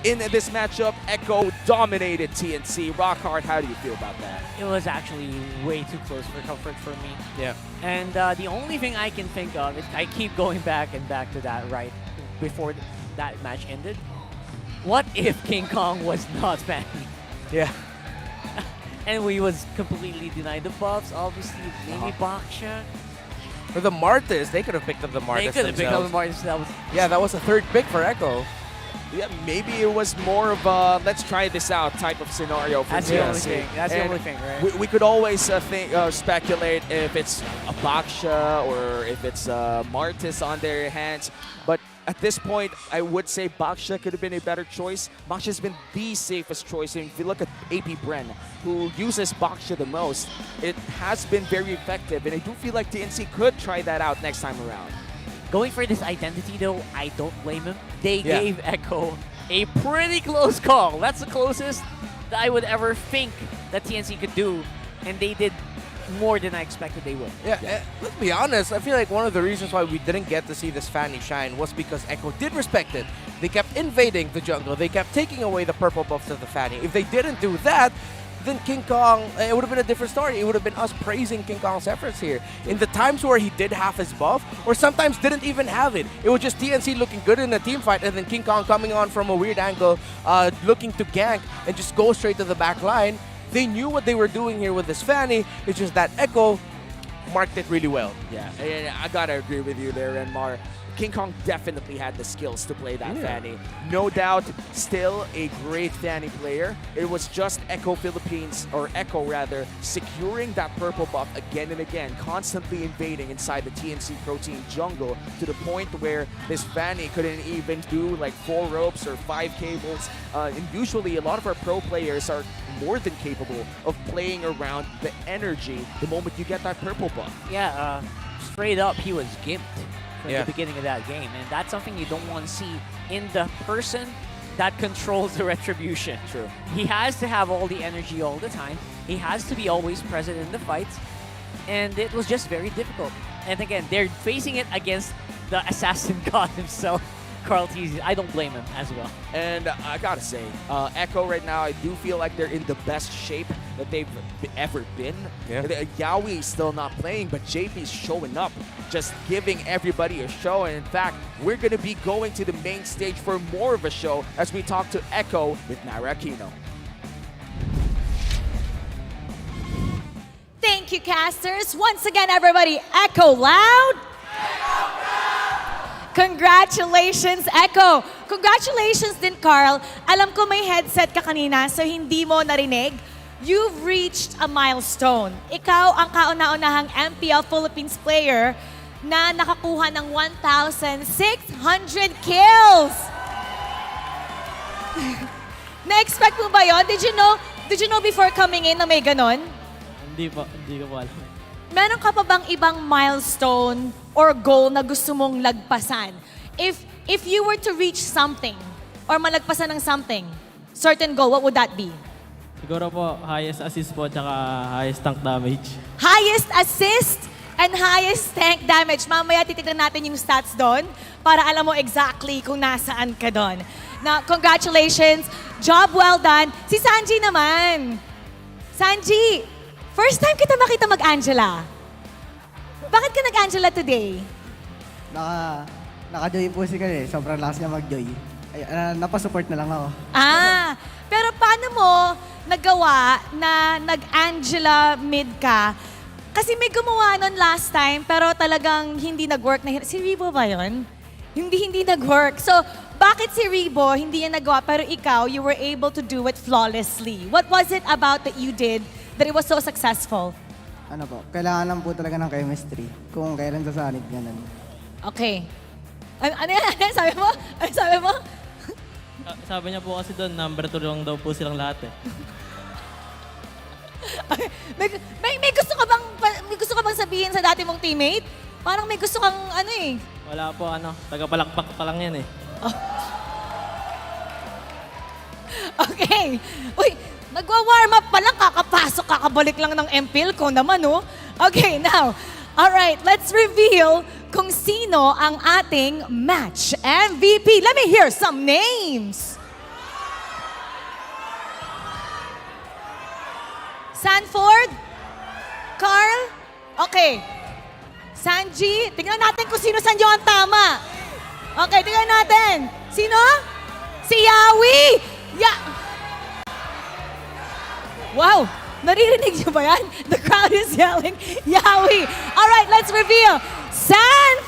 [SPEAKER 11] In this matchup, Echo dominated TNC. Rockhard, how do you feel about that?
[SPEAKER 15] It was actually way too close for comfort for me.
[SPEAKER 16] Yeah.
[SPEAKER 15] And the only thing I can think of is I keep going back and back to that right before that match ended. What if King Kong was not Fanny?
[SPEAKER 16] Yeah.
[SPEAKER 15] And we was completely denied the buffs, obviously, maybe Baksha.
[SPEAKER 16] For the Martis, they could have picked up the Martis
[SPEAKER 15] They could have picked up the Martis.
[SPEAKER 16] Yeah, that was a third pick for Echo.
[SPEAKER 11] Yeah, maybe it was more of a let's try this out type of scenario for
[SPEAKER 15] That's
[SPEAKER 11] TNC.
[SPEAKER 15] the only thing. That's the only thing, right?
[SPEAKER 11] We could always speculate if it's a Baksha or if it's Martis on their hands. But at this point, I would say Baksha could have been a better choice. Baksha's been the safest choice. And if you look at AP Bren, who uses Baksha the most, it has been very effective. And I do feel like TNC could try that out next time around.
[SPEAKER 15] Going for this identity, though, I don't blame him. They gave Echo a pretty close call. That's the closest that I would ever think that TNC could do, and they did more than I expected they would.
[SPEAKER 16] Yeah, let's be honest. I feel like one of the reasons why we didn't get to see this Fanny shine was because Echo did respect it. They kept invading the jungle. They kept taking away the purple buffs of the Fanny. If they didn't do that, then King Kong, it would have been a different story. It would have been us praising King Kong's efforts here. In the times where he did have his buff, or sometimes didn't even have it, it was just TNC looking good in a team fight, and then King Kong coming on from a weird angle, looking to gank, and just go straight to the back line. They knew what they were doing here with this Fanny. It's just that Echo marked it really well.
[SPEAKER 11] Yeah, and I gotta agree with you there, Renmar. King Kong definitely had the skills to play that Fanny. No doubt, still a great Fanny player. It was just Echo Philippines, or Echo rather, securing that purple buff again and again, constantly invading inside the TNC Pro Team jungle to the point where this Fanny couldn't even do like 4 ropes or 5 cables. And usually a lot of our pro players are more than capable of playing around the energy the moment you get that purple buff.
[SPEAKER 15] Yeah, straight up, he was gimped from
[SPEAKER 11] Yeah.
[SPEAKER 15] the beginning of that game, and that's something you don't want to see in the person that controls the retribution.
[SPEAKER 11] True.
[SPEAKER 15] He has to have all the energy all the time. He has to be always present in the fights, and it was just very difficult. And again, they're facing it against the assassin god himself, Carl Teasy. I don't blame him as well.
[SPEAKER 11] And I gotta say, Echo right now, I do feel like they're in the best shape that they've ever been.
[SPEAKER 16] Yeah.
[SPEAKER 11] Yaoi is still not playing, but JP's showing up, just giving everybody a show. And in fact, we're gonna be going to the main stage for more of a show as we talk to Echo with Naira Aquino.
[SPEAKER 10] Thank you, casters. Once again, everybody, echo loud. Congratulations, Echo. Congratulations din, Carl. Alam ko may headset ka kanina, so hindi mo narinig. You've reached a milestone. Ikaw ang kauna-unahang MPL Philippines player na nakakuha ng 1,600 kills. Na-expect mo ba yun? Did you know before coming in na may ganon?
[SPEAKER 33] Hindi ko po alam.
[SPEAKER 10] Meron ka pa bang ibang milestone or goal na gusto mong lagpasan? If you were to reach something or malagpasan ng something, certain goal, what would that be?
[SPEAKER 33] Siguro po, highest assist po, tsaka highest tank damage.
[SPEAKER 10] Highest assist and highest tank damage. Mamaya titignan natin yung stats doon para alam mo exactly kung nasaan ka doon. Now, congratulations. Job well done. Si Sanji naman. Sanji, first time kita makita mag-Angela. Bakit ka nag-Angela today?
[SPEAKER 18] Naka-joy po si Kanye. Sobrang lakas niya mag-joy. Napasupport na lang ako.
[SPEAKER 10] Pero paano mo nagawa na nag-Angela mid ka? Kasi may gumawa nun last time, pero talagang hindi nag-work. Si Rebo ba yun? Hindi nag-work. So, bakit si Rebo hindi niya nagawa, pero ikaw, you were able to do it flawlessly? What was it about that you did that it was so successful?
[SPEAKER 18] Ano po, kailangan lang po talaga ng chemistry. Kung kailan sasanib, ganun.
[SPEAKER 10] Okay. Ano yan? Sabi mo? Ano sabi mo?
[SPEAKER 33] Sabi niya po kasi doon, number 2 lang daw po silang lahat eh.
[SPEAKER 10] may gusto ka bang sabihin sa dati mong teammate? Parang may gusto kang ano eh.
[SPEAKER 33] Wala po, taga-palakpak pa lang yan eh.
[SPEAKER 10] Okay. Uy, nagwa-warm up pa lang, kakabalik lang ng Mpl ko naman, oh. Okay, now, all right, let's reveal kung sino ang ating match MVP. Let me hear some names. Sanford? Carl? Okay. Sanji, tingnan natin kung sino Sanjo ang tama. Okay, tingnan natin. Sino? Si Yawi! Wow! Naririnig niyo ba yan? The crowd is yelling, Yawi! Alright, let's reveal. Sanford!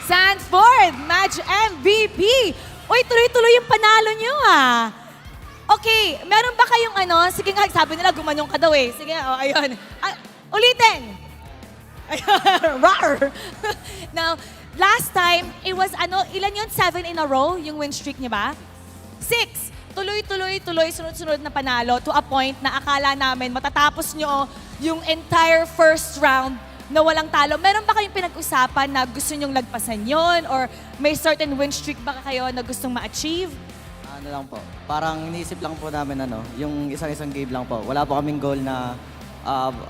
[SPEAKER 10] Sanford, match MVP. Uy, tuloy-tuloy yung panalo niyo ah. Okay, meron ba kayong ano? Sige nga, sabi nila gumanyong ka daw eh. Sige, ayun. Ulitin! Rar! Now, last time, it was ilan yun? 7 in a row, yung win streak niya ba? 6. Tuloy-tuloy, sunod-sunod na panalo to a point na akala namin matatapos nyo yung entire first round na walang talo. Meron ba kayong pinag-usapan na gusto nyong lagpasan yon or may certain win streak ba kayo na gustong ma-achieve?
[SPEAKER 18] Ano lang po, parang iniisip lang po namin yung isang game lang po. Wala po kaming goal na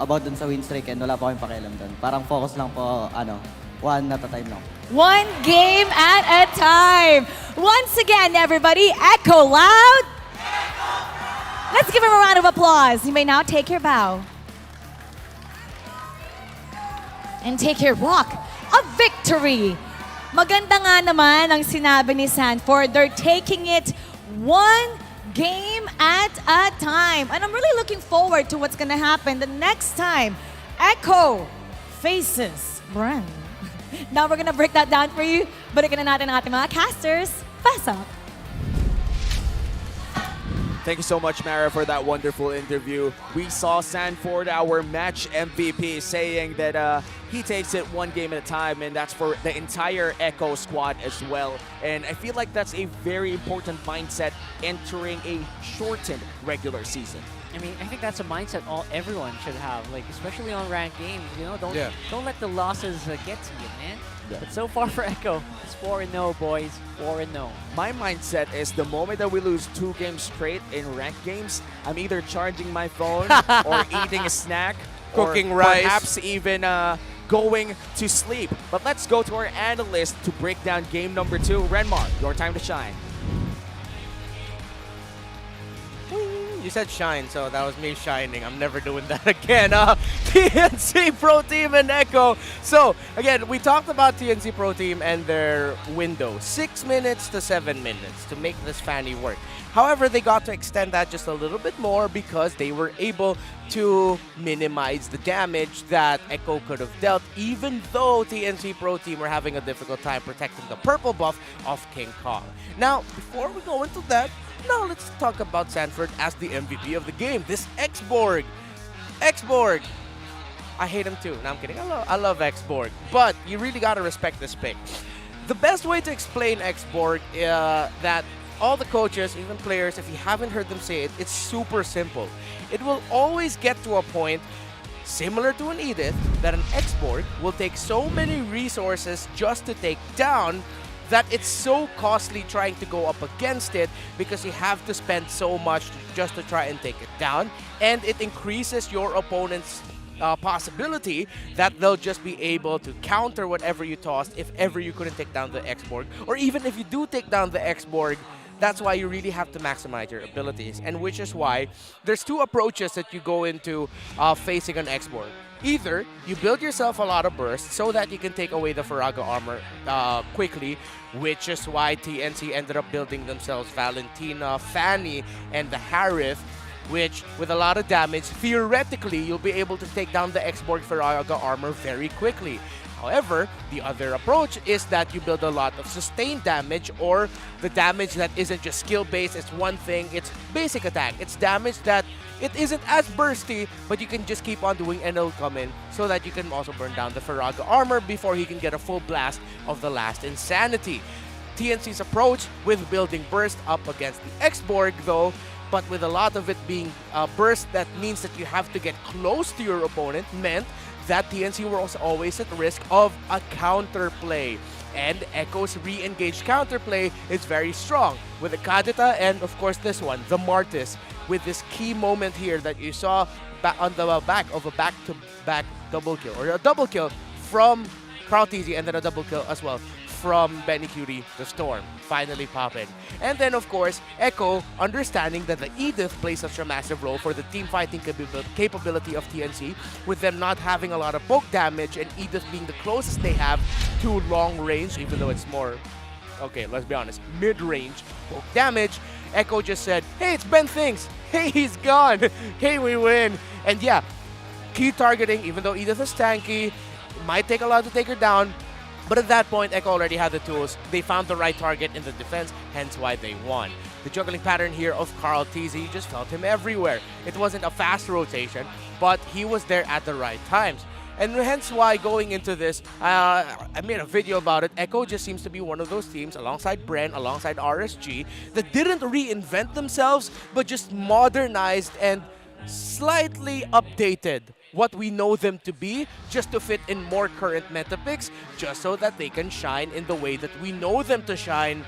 [SPEAKER 18] about dun sa win streak and wala po kaming pakialam dun. Parang focus lang po, one at a time lang.
[SPEAKER 10] One game at a time. Once again, everybody, echo loud. Let's give him a round of applause. You may now take your bow. And take your walk of victory. Maganda nga naman ang sinabi ni Sanford. They're taking it one game at a time. And I'm really looking forward to what's gonna happen the next time Echo faces Bren. Now we're gonna break that down for you. Balikan na natin ang ating mga casters. Pass up.
[SPEAKER 11] Thank you so much, Mara, for that wonderful interview. We saw Sanford, our match MVP, saying that he takes it one game at a time, and that's for the entire Echo squad as well. And I feel like that's a very important mindset entering a shortened regular season.
[SPEAKER 15] I mean, I think that's a mindset everyone should have, like especially on ranked games. You know, don't let the losses get to you, man. Yeah. But so far for Echo, it's 4-0, boys. 4-0.
[SPEAKER 11] My mindset is the moment that we lose 2 games straight in ranked games, I'm either charging my phone or eating a snack,
[SPEAKER 16] cooking
[SPEAKER 11] or
[SPEAKER 16] rice,
[SPEAKER 11] perhaps even going to sleep. But let's go to our analyst to break down game number 2. Renmar, your time to shine.
[SPEAKER 16] You said shine, so that was me shining. I'm never doing that again. TNC Pro Team and Echo. So, again, we talked about TNC Pro Team and their window. 6 minutes to 7 minutes to make this fanny work. However, they got to extend that just a little bit more because they were able to minimize the damage that Echo could have dealt, even though TNC Pro Team were having a difficult time protecting the purple buff of King Kong. Now, before we go into that, now let's talk about Sanford as the MVP of the game. This X-Borg. I hate him too. No, I'm kidding. I love X-Borg. But you really got to respect this pick. The best way to explain Xborg that all the coaches, even players, if you haven't heard them say it, it's super simple. It will always get to a point similar to an Edith that an Xborg will take so many resources just to take down that it's so costly trying to go up against it because you have to spend so much just to try and take it down, and it increases your opponent's possibility that they'll just be able to counter whatever you tossed if ever you couldn't take down the Xborg, or even if you do take down the Xborg. That's why you really have to maximize your abilities, and which is why there's two approaches that you go into facing an Xborg. Either you build yourself a lot of burst so that you can take away the Faraga armor quickly, which is why TNC ended up building themselves Valentina, Fanny, and the Harith, which, with a lot of damage, theoretically, you'll be able to take down the Xborg Faraga armor very quickly. However, the other approach is that you build a lot of sustained damage, or the damage that isn't just skill-based, it's one thing, it's basic attack. It's damage that it isn't as bursty, but you can just keep on doing and it'll come in so that you can also burn down the Faraga armor before he can get a full blast of the last Insanity. TNC's approach with building burst up against the Xborg, though, but with a lot of it being burst that means that you have to get close to your opponent, meant that TNC was always at risk of a counterplay. And Echo's re-engaged counterplay is very strong with the Kadita and, of course, this one, the Martis, with this key moment here that you saw on the back of a back-to-back double kill, or a double kill from Krautizi, and then a double kill as well from Benny Cutie, the Storm, finally popping. And then, of course, Echo, understanding that the Edith plays such a massive role for the team fighting capability of TNC, with them not having a lot of poke damage and Edith being the closest they have to long range, even though it's more, okay, let's be honest, mid-range poke damage. Echo just said, hey, it's Ben Things. Hey, he's gone. Hey, we win. And yeah, key targeting, even though Edith is tanky, it might take a lot to take her down. But at that point, Echo already had the tools. They found the right target in the defense, hence why they won. The juggling pattern here of Carl TZ, you just felt him everywhere. It wasn't a fast rotation, but he was there at the right times. And hence why going into this, I made a video about it. Echo just seems to be one of those teams, alongside Bren, alongside RSG, that didn't reinvent themselves, but just modernized and slightly updated what we know them to be, just to fit in more current meta picks, just so that they can shine in the way that we know them to shine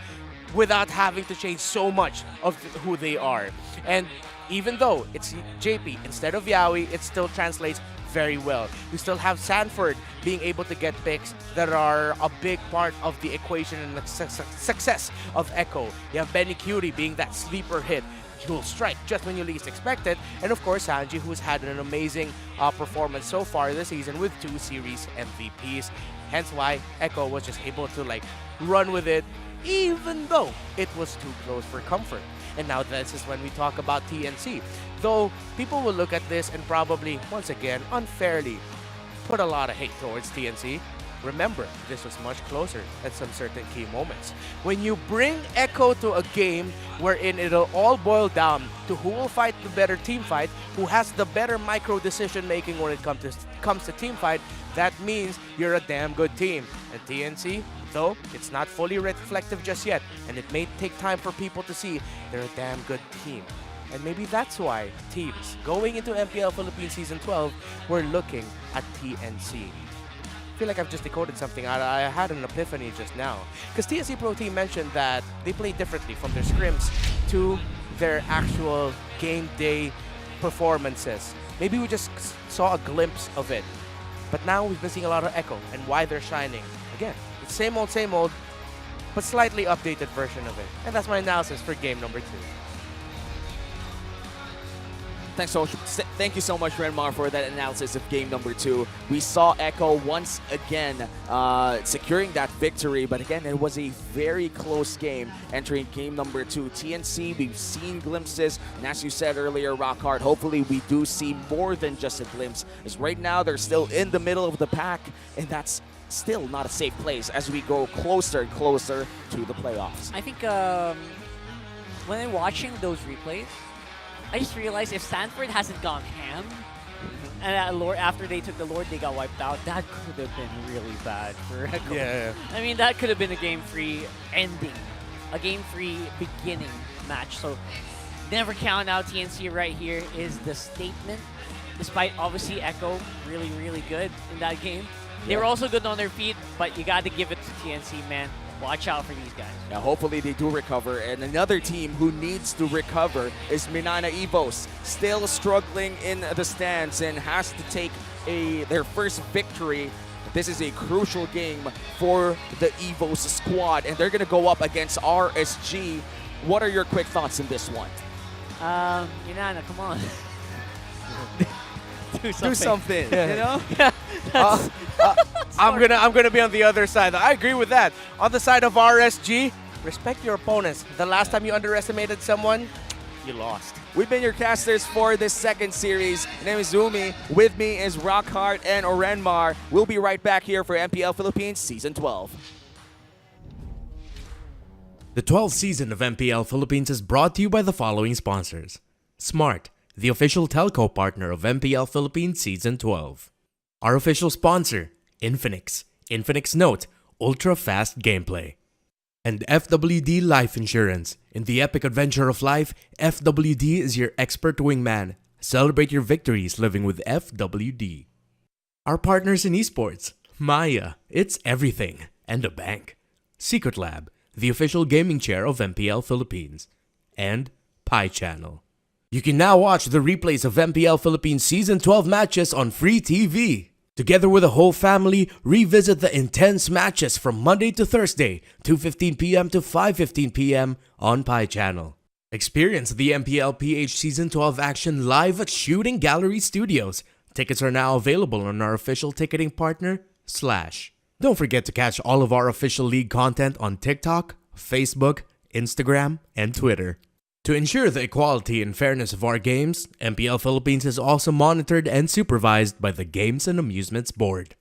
[SPEAKER 16] without having to change so much of who they are. And even though it's JP instead of Yaoi, it still translates very well. You still have Sanford being able to get picks that are a big part of the equation and the success of Echo. You have Benny Cutie being that sleeper hit. Dual strike just when you least expect it, and of course Sanji, who's had an amazing performance so far this season with 2 series MVPs. Hence why Echo was just able to run with it, even though it was too close for comfort. And now this is when we talk about TNC. Though people will look at this and probably, once again, unfairly put a lot of hate towards TNC. Remember, this was much closer at some certain key moments. When you bring Echo to a game wherein it'll all boil down to who will fight the better team fight, who has the better micro decision making when it comes to team fight, that means you're a damn good team. And TNC, though it's not fully reflective just yet, and it may take time for people to see, they're a damn good team. And maybe that's why teams going into MPL Philippines Season 12 were looking at TNC. I feel like I've just decoded something. I had an epiphany just now. Because TNC Pro Team mentioned that they play differently from their scrims to their actual game day performances. Maybe we just saw a glimpse of it. But now we've been seeing a lot of Echo and why they're shining. Again, it's same old, but slightly updated version of it. And that's my analysis for game number 2.
[SPEAKER 11] Thank you so much, Renmar, for that analysis of game number 2. We saw Echo once again securing that victory, but again, it was a very close game entering game number 2. TNC, we've seen glimpses, and as you said earlier, Rockhard, hopefully we do see more than just a glimpse, as right now they're still in the middle of the pack, and that's still not a safe place as we go closer and closer to the playoffs.
[SPEAKER 15] I think when I'm watching those replays, I just realized if Sanford hasn't gone ham, And after they took the Lord, they got wiped out. That could have been really bad for Echo.
[SPEAKER 16] Yeah.
[SPEAKER 15] I mean, that could have been a game-free ending, a game-free beginning match. So never count out TNC right here is the statement. Despite obviously Echo really, really good in that game. They were also good on their feet, but you got to give it to TNC, man. Watch out for these guys.
[SPEAKER 11] Now, hopefully they do recover. And another team who needs to recover is MNNE EVOS, still struggling in the stands and has to take their first victory. This is a crucial game for the EVOS squad, and they're going to go up against RSG. What are your quick thoughts in this one?
[SPEAKER 15] MNNE, come on.
[SPEAKER 11] Do something,
[SPEAKER 16] Yeah.
[SPEAKER 11] you know?
[SPEAKER 16] I'm gonna be on the other side. I agree with that. On the side of RSG, respect your opponents. The last time you underestimated someone, you lost.
[SPEAKER 11] We've been your casters for this second series. My name is Zumi. With me is Rockhart and Orenmar. We'll be right back here for MPL Philippines Season 12.
[SPEAKER 5] The 12th season of MPL Philippines is brought to you by the following sponsors. Smart, the official telco partner of MPL Philippines Season 12. Our official sponsor, Infinix. Infinix Note, ultra-fast gameplay. And FWD Life Insurance. In the epic adventure of life, FWD is your expert wingman. Celebrate your victories living with FWD. Our partners in esports, Maya, it's everything, and a bank. Secret Lab, the official gaming chair of MPL Philippines. And Pi Channel. You can now watch the replays of MPL Philippines Season 12 matches on free TV. Together with the whole family, revisit the intense matches from Monday to Thursday, 2:15 p.m. to 5:15 p.m. on Pi Channel. Experience the Mpl-Ph Season 12 action live at Shooting Gallery Studios. Tickets are now available on our official ticketing partner, Slash. Don't forget to catch all of our official league content on TikTok, Facebook, Instagram, and Twitter. To ensure the equality and fairness of our games, MPL Philippines is also monitored and supervised by the Games and Amusements Board.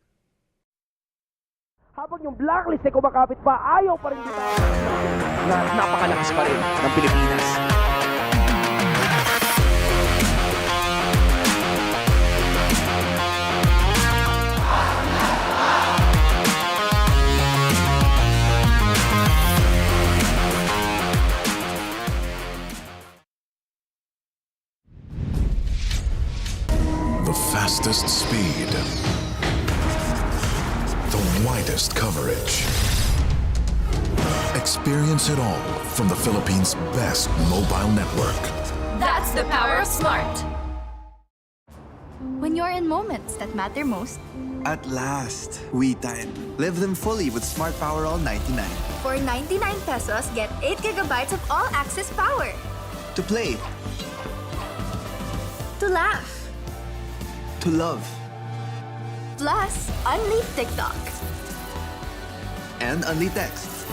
[SPEAKER 9] Habang yung blacklist ay kumakapit pa, ayaw pa rin kita. Napakalakas pa rin ng Pilipinas.
[SPEAKER 6] The fastest speed. The widest coverage. Experience it all from the Philippines' best mobile network.
[SPEAKER 2] That's the power of Smart. When you're in moments that matter most.
[SPEAKER 14] At last, we time. Live them fully with Smart Power All 99.
[SPEAKER 2] For 99 pesos, get 8 gigabytes of all-access power.
[SPEAKER 14] To play.
[SPEAKER 2] To laugh.
[SPEAKER 14] To love.
[SPEAKER 2] Plus, unleash TikTok.
[SPEAKER 14] And only text.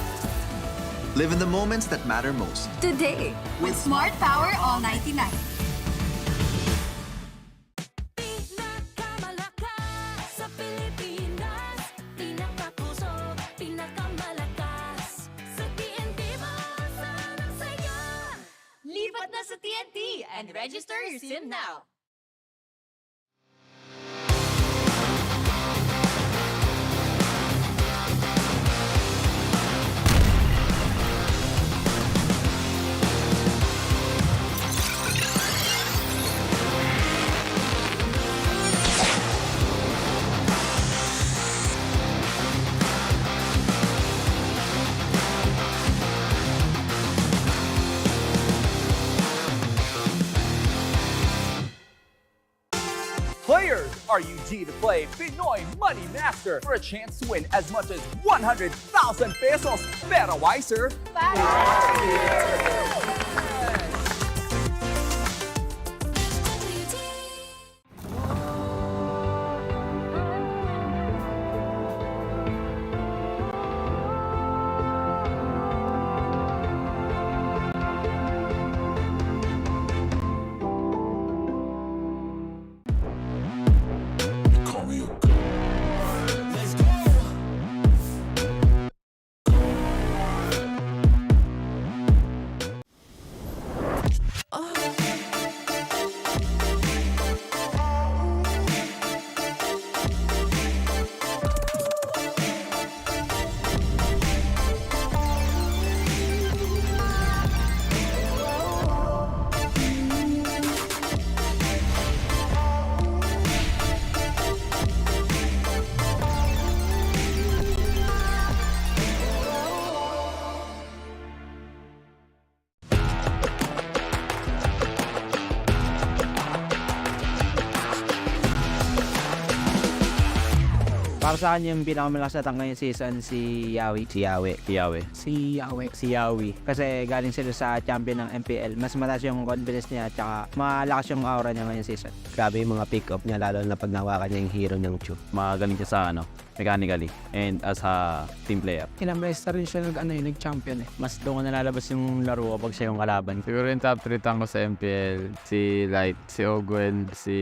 [SPEAKER 14] Live in the moments that matter most.
[SPEAKER 2] Today, with Smart Power All 99.
[SPEAKER 13] Lipat na sa TNT and register your SIM now.
[SPEAKER 17] Players, are you G to play Pinoy Money Master for a chance to win as much as 100,000 pesos? Pero wiser,
[SPEAKER 32] Para sa akin yung pinakamalakas na tangka yung season si Yawi. Si Yawi. Kasi galing sila sa champion ng MPL. Mas mataas yung confidence niya at saka malakas yung aura niya ngayong season.
[SPEAKER 1] Grabe yung mga pick-up niya, lalo na pag nawakan niya yung hero niyang Chu. Magaling siya sa mechanically and as a team player.
[SPEAKER 32] Ilang beses na rin siya nag-champion eh.
[SPEAKER 1] Mas doon ko nalalabas yung laro kapag siya yung kalaban. Siguro yung top 3 tank ko sa MPL, si Light, si Ogwen, si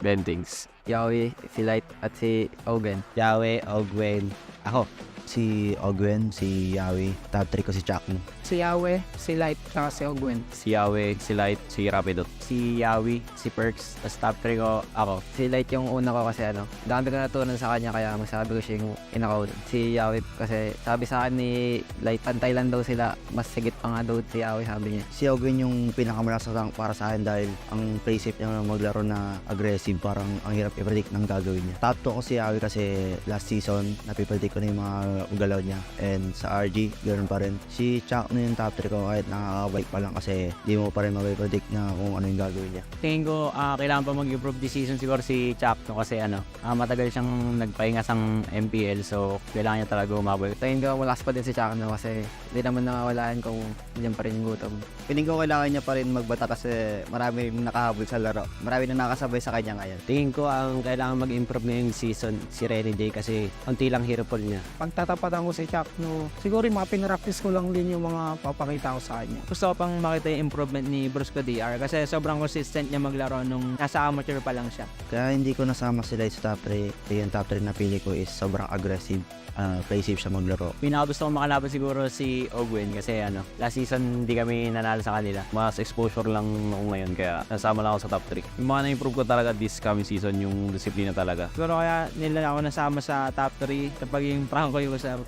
[SPEAKER 1] Bentings.
[SPEAKER 18] Yawi, si Light at si Ogen.
[SPEAKER 1] Yawe, Ogwen, ako.
[SPEAKER 18] Si Ogwen, si Yawi. Top 3 ko si Chakno.
[SPEAKER 32] Si Yawe, si Light, saka si Ogwen.
[SPEAKER 1] Si Yawe, si Light, si Rapidot.
[SPEAKER 32] Si Yawi, si Perks, tapos top 3 ko ako.
[SPEAKER 18] Si Light yung una ko kasi dami ko natutunan sa kanya kaya masabi ko siya yung inakaw. Si Yawi kasi sabi sa akin ni Light, pantay lang daw sila. Mas sigit pa nga daw si Yawi sabi niya. Si Ogwen yung pinakamalakas na tank para sa akin dahil ang play safe niya maglaro na aggressive, parang ang hirap i-predict ng gagawin niya. Top 2 ko si Yawi kasi last season napipredict ko na yung mga galaw niya. And sa RG, ganoon pa rin. Si Chuck na yung top 3 ko kahit nakakabike pa lang kasi di mo pa rin mapipredict na kung ano yung gagawin niya.
[SPEAKER 32] Tingin ko kailangan pa mag-improve this season siguro si Chakno kasi matagal siyang nagpahinga sa MPL so kailangan niya talaga umabol.
[SPEAKER 18] Tingin ko malakas pa din si Chakno kasi hindi naman nakawalaan kung diyan pa rin yung gutom. Piling ko kailangan niya pa rin magbata kasi marami rin nakahabol sa laro. Marami na nakasabay sa kanya ngayon.
[SPEAKER 1] Tingin ko ang kailangan mag-improve ngayong season si Renny J kasi unti lang hero pool niya.
[SPEAKER 32] Pagtatapatan ko si Chakno, siguro yung mga pinractice ko lang din yung mga papakita ko sa kanya. Gusto ko pang makita yung improvement ni Brusco DR kasi sobrang consistent niya maglaro nung nasa amateur pa lang siya.
[SPEAKER 18] Kaya hindi ko nasama sila sa top 3. Yung top 3 na pili ko is sobrang aggressive. Play safe siya maglaro.
[SPEAKER 1] Pinaka gusto ko makalaban siguro si Ogwen kasi last season hindi kami nanalo sa kanila. Mas exposure lang ako ngayon kaya nasama lang ako sa top 3. Yung mga na-improve ko talaga this coming season yung disiplina talaga.
[SPEAKER 32] Siguro kaya nila ako nasama sa top 3 kapag yung Franco user.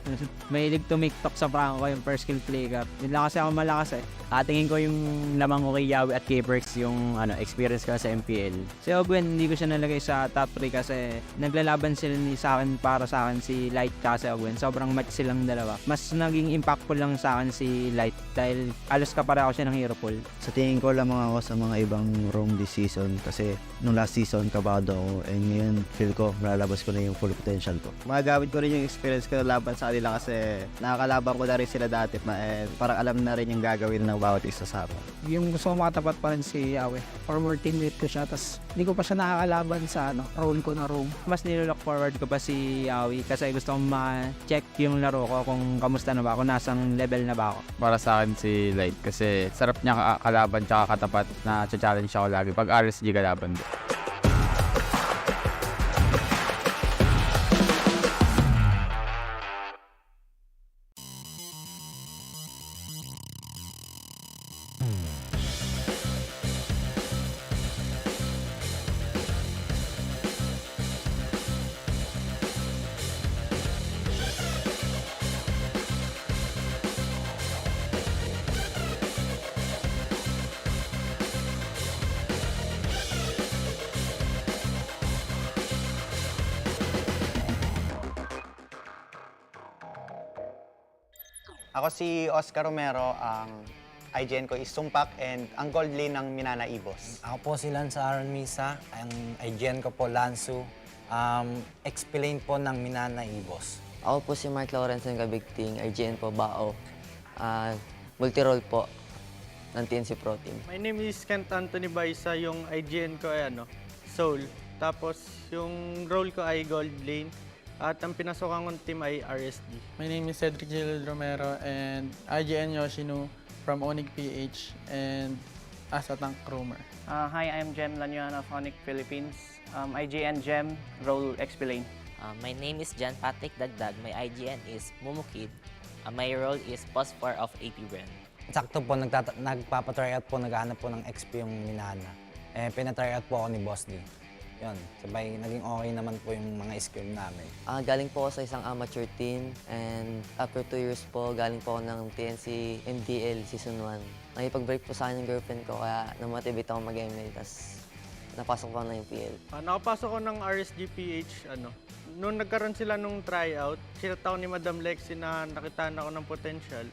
[SPEAKER 32] Mahilig to make talk sa Franco yung first skill play ka. Hindi lang kasi ako malakas eh. Tingin ko yung lamang ko kay Yawi at kay Perks yung experience ko sa MPL. Si Ogwen hindi ko siya nalagay sa top 3 kasi naglalaban sila sa akin para sa akin si Light kasi Ogwen. Sobrang match silang dalawa. Mas naging impactful lang sa akin si Light dahil alos kapareho siya ng hero pool.
[SPEAKER 18] Sa tingin ko lamang ako sa mga ibang room this season kasi nung last season kabado ako and ngayon feel ko malalabas ko na yung full potential ko. Magagamit ko rin yung experience ko na laban sa kanila kasi nakakalaban ko na rin sila dati and parang alam na rin yung gagawin ng bawat isa sa akin.
[SPEAKER 32] Yung gusto ko makatapat pa rin si Yawe. Former teammate ko siya tas hindi ko pa siya nakakalaban sa role ko na room. Mas nilook forward ko pa si Yawi kasi gusto kong ma-check yung laro ko kung kamusta na ba ako, nasang level na ba ako.
[SPEAKER 1] Para sa akin si Light kasi sarap niya kalaban tsaka katapat na challenge ako lagi pag RSG kalaban doon.
[SPEAKER 3] Ako si Oscar Romero, ang IGN ko is Sumpak and ang gold lane ng MNNE boss.
[SPEAKER 7] Ako po si Lance Aaron Misa, ang IGN ko po Lansu, explain po ng MNNE boss.
[SPEAKER 19] Ako po si Mark Lawrence ng Kabigting, IGN po Bao, multi-role po ng TNC Pro Team.
[SPEAKER 20] My name is Kent Anthony Baisa, yung IGN ko ay Soul. Tapos yung role ko ay gold lane. At ang pinasokan kong team ay RSD.
[SPEAKER 23] My name is Cedric Gil Romero and IGN Yoshino from Mpl-Ph and as a tank roamer.
[SPEAKER 24] Hi, I'm Jem Lanyon of ONIC Philippines. IGN Jem, role explain.
[SPEAKER 25] My name is John Patrick Dagdag. My IGN is Mumukid. My role is Post 4 of AP Brand.
[SPEAKER 7] Sakto po, nagpapatry out po, naghahanap po ng XP yung Minana. Pinatry out po ako ni Boss D. Yun, sabay naging okay naman po yung mga skill namin.
[SPEAKER 19] Galing po ako sa isang amateur team and after 2 years po, galing po ako ng TNC MDL Season 1. Nakipag-break po sa akin ng girlfriend ko kaya namotivate ako mag-ML, tapos napasok ko ng MPL.
[SPEAKER 20] Nakapasok ko ng RSG-PH, Noong nagkaroon sila nung tryout, sinataw ni Madam Lexi na nakitaan ako ng potential.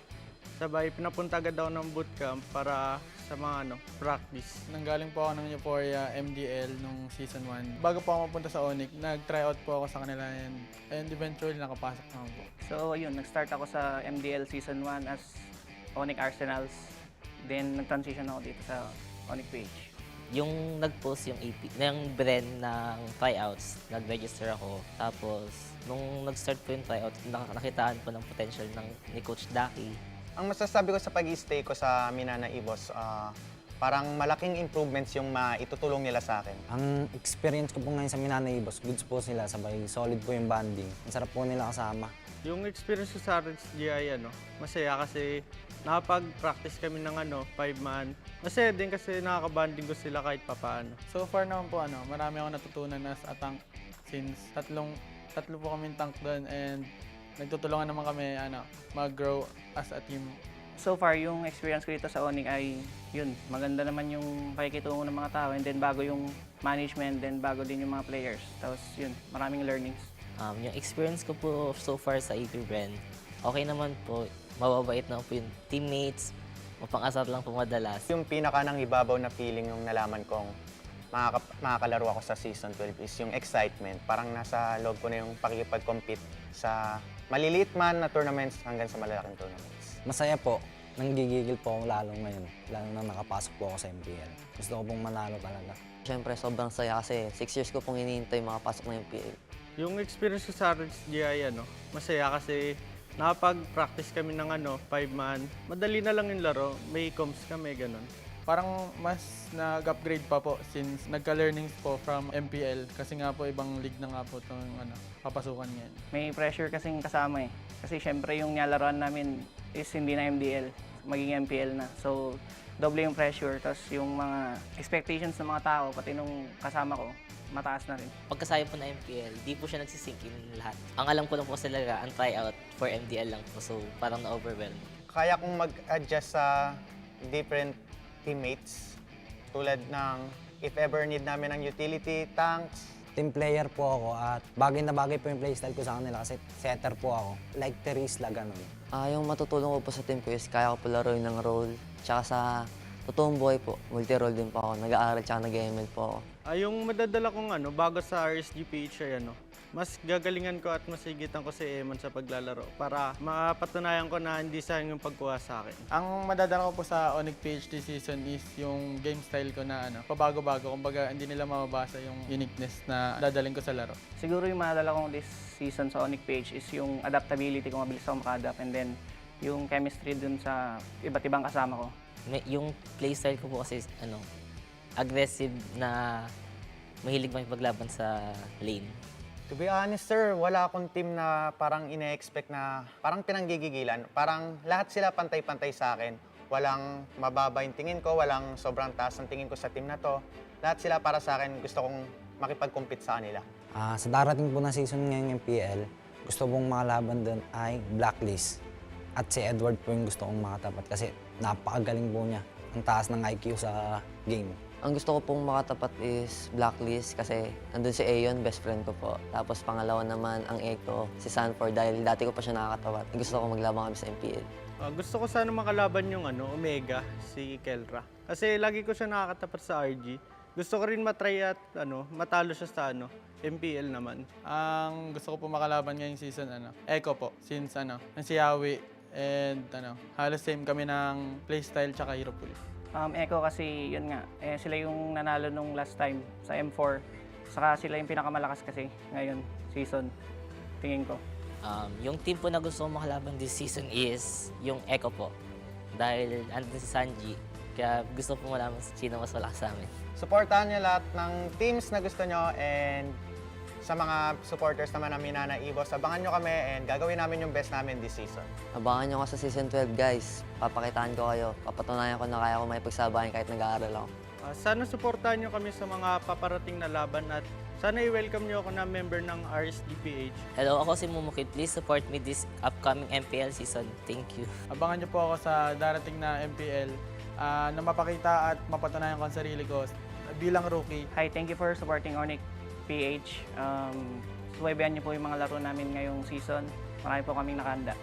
[SPEAKER 20] Sabay, pinapunta agad ako ng bootcamp para sa mga practice.
[SPEAKER 23] Nanggaling po ako ng Euphoria MDL nung season 1. Bago po ako mapunta sa ONIC, nag-tryout po ako sa kanila and eventually nakapasok naman po.
[SPEAKER 24] So yun, nag-start ako sa MDL Season 1 as ONIC Arsenals. Then nag-transition ako dito sa Mpl-Ph.
[SPEAKER 25] Yung nag-post yung AP, yung brand ng tryouts, nag-register ako. Tapos, nung nag-start po yung tryout, nakitaan po ng potential ni Coach Daki.
[SPEAKER 3] Ang masasabi ko sa pag-stay ko sa MNNE, boss, parang malaking improvements yung maitutulong nila sa akin.
[SPEAKER 7] Ang experience ko po ngayon sa MNNE, boss, goods po sila, sabay solid po yung banding. Ang sarap po nila kasama.
[SPEAKER 20] Yung experience ko sa RSGI, masaya kasi nakapag-practice kami ng 5-man. Masaya din kasi nakakabanding ko sila kahit papaano.
[SPEAKER 23] So far naman po, marami akong natutunan as a tank since tatlo po kaming tank doon and nagtutulungan naman kami mag-grow as a team.
[SPEAKER 24] So far, yung experience ko dito sa ONIC ay yun, maganda naman yung pakikitungo ng mga tao and then bago yung management, then bago din yung mga players. Tapos yun, maraming learnings.
[SPEAKER 25] Yung experience ko po so far sa AP brand, okay naman po. Mababait na po yung teammates, mapang-asar lang po madalas.
[SPEAKER 3] Yung pinaka nang ibabaw na feeling yung nalaman kong makakalaro ako sa Season 12 is yung excitement. Parang nasa loob ko na yung pakikipag-compete sa maliliit man na tournaments hanggang sa malalaking tournaments.
[SPEAKER 7] Masaya po. Nanggigigil po ako lalo ngayon. Lalo na nakapasok po ako sa MPL. Gusto ko pong manalo talaga.
[SPEAKER 19] Siyempre, sobrang saya kasi 6 years ko pong hinihintay makapasok ng MPL.
[SPEAKER 20] Yung experience ko sa RSGI, masaya kasi nakapag-practice kami ng 5-man. Madali na lang yung laro, may comms kami, ganun.
[SPEAKER 23] Parang mas nag-upgrade pa po since nagka-learnings po from MPL kasi nga po ibang league na nga po itong papasukan ngayon.
[SPEAKER 24] May pressure kasing kasama eh. Kasi syempre yung nilaruan namin is hindi na MDL, maging MPL na. So, doble yung pressure, tapos yung mga expectations ng mga tao, pati nung kasama ko, mataas na rin.
[SPEAKER 25] Pagkasaya po na MPL, di po siya nagsisink in lahat. Ang alam ko lang po talaga, ang tryout for MDL lang po. So, parang na-overwhelm.
[SPEAKER 3] Kaya kong mag-adjust sa different teammates. Tulad ng if ever need namin ng utility, tanks.
[SPEAKER 7] Team player po ako at bagay na bagay po yung playstyle ko sa kanila kasi setter po ako. Like Terisla, ganun.
[SPEAKER 19] Yung matutulong ko po sa team ko is kaya ko po laruin ng role. Tsaka sa totoong buhay po, multi-role din po ako. Nag-aaral tsaka nag-ML po ako.
[SPEAKER 20] Yung madadala kong bago sa RSG-PH ay mas gagalingan ko at masigitan ko si Eman sa paglalaro para mapatunayan ko na hindi sayang yung pagkuha sa akin.
[SPEAKER 23] Ang madadala ko po sa ONIC-PH this season is yung game style ko na pabago-bago. Kumbaga hindi nila mababasa yung uniqueness na dadaling ko sa laro.
[SPEAKER 24] Siguro yung madadala kong this season sa Mpl-Ph is yung adaptability ko, mabilis ako maka-adapt, and then yung chemistry dun sa iba't ibang kasama ko.
[SPEAKER 25] Yung playstyle ko po kasi aggressive na mahilig makipaglaban sa lane.
[SPEAKER 3] To be honest, sir, wala akong team na parang ine-expect na parang pinanggigigilan. Parang lahat sila pantay-pantay sa akin. Walang mababa yung tingin ko, walang sobrang taas ang tingin ko sa team na to. Lahat sila para sa akin, gusto kong makipag-compete sa kanila.
[SPEAKER 7] Sa darating po na season ngayong MPL, gusto pong makalaban doon ay Blacklist. At si Edward po yung gusto kong makatapat kasi napakagaling po niya. Ang taas ng IQ sa game.
[SPEAKER 19] Ang gusto ko pong makatapat is Blacklist kasi nandun si Aeon, best friend ko po. Tapos pangalawa naman ang Echo, si Sanford dahil dati ko pa siya nakakatapat. Gusto ko maglaban kami sa MPL.
[SPEAKER 20] Gusto ko sana makalaban yung Omega, si Kelra. Kasi lagi ko siya nakakatapat sa RG. Gusto ko rin matry at matalo siya sa MPL naman.
[SPEAKER 23] Ang gusto ko po makalaban ngayong season, Echo po. Since ang si Yawi and halos same kami ng playstyle tsaka hero pool.
[SPEAKER 24] Echo kasi yun nga, sila yung nanalo nung last time sa M4. Saka sila yung pinakamalakas kasi ngayon, season, tingin ko.
[SPEAKER 25] Yung team po na gusto kong makalaban this season is yung Echo po. Dahil andun si Sanji, kaya gusto po malaman sino mas malakas sa amin.
[SPEAKER 3] Supportahan niyo lahat ng teams na gusto nyo and sa mga supporters naman ng MNNE, boss, abangan nyo kami and gagawin namin yung best namin this season.
[SPEAKER 19] Abangan nyo ako sa Season 12, guys. Papakitaan ko kayo. Papatunayan ko na kaya ko makipagsabayan kahit nag-aaral ako.
[SPEAKER 20] Sana supportahan nyo kami sa mga paparating na laban at sana i-welcome nyo ako na member ng RSG-PH.
[SPEAKER 25] Hello, ako si Mumukid. Please support me this upcoming MPL season. Thank you.
[SPEAKER 23] Abangan nyo po ako sa darating na MPL na mapakita at mapatunayan ko ang sarili ko bilang rookie.
[SPEAKER 24] Hi, thank you for supporting ONIC-PH. Subaybayan niyo po yung mga laro namin ngayong season. Marami po kaming nakahanda.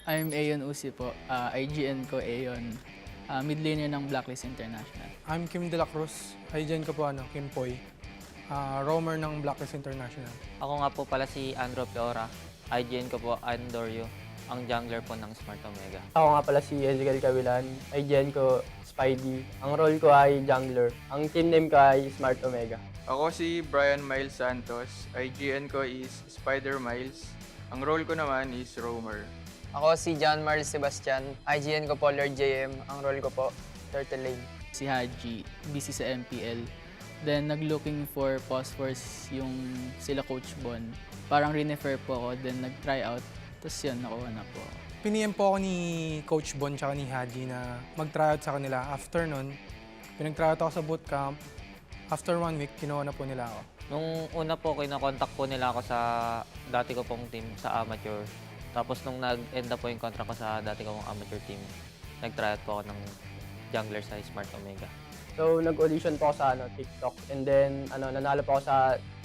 [SPEAKER 23] I'm Ayon Usi po. IGN ko Ayon. Mid laner ng Blacklist International. I'm Kim De La Cruz. IGN ko po Kim Poy. Roamer ng Blacklist International.
[SPEAKER 25] Ako nga po pala si Andrew Pleora. IGN ko po Andorio, ang jungler po ng Smart Omega.
[SPEAKER 4] Ako nga pala si Ezekiel Cavilan. IGN ko Spidey. Ang role ko ay jungler. Ang team name ko ay Smart Omega.
[SPEAKER 8] Ako si Brian Miles Santos. IGN ko is Spider Miles. Ang role ko naman is Roamer.
[SPEAKER 10] Ako si John Marl Sebastian. IGN ko po Lord JM. Ang role ko po Turtle Lane.
[SPEAKER 23] Si Haji, busy sa MPL. Then nag-looking for phosphors yung sila Coach Bon. Parang rinefer po ako, then nag-try out. Tapos yun, nakuha na po. Piniem po ako ni Coach Bon tsaka ni Haji na mag-try out sa kanila. After nun, pinag-try out ako sa bootcamp. After 1 week, kinuha na po nila ako.
[SPEAKER 25] Nung una po, kinakontak po nila ako sa dati ko pong team sa amateur. Tapos nung nag-end up po yung contract ko sa dati kong amateur team, nag-try out po ako ng jungler sa Smart Omega.
[SPEAKER 4] So, nag-audition po ako sa TikTok. And then, nanalo po ako sa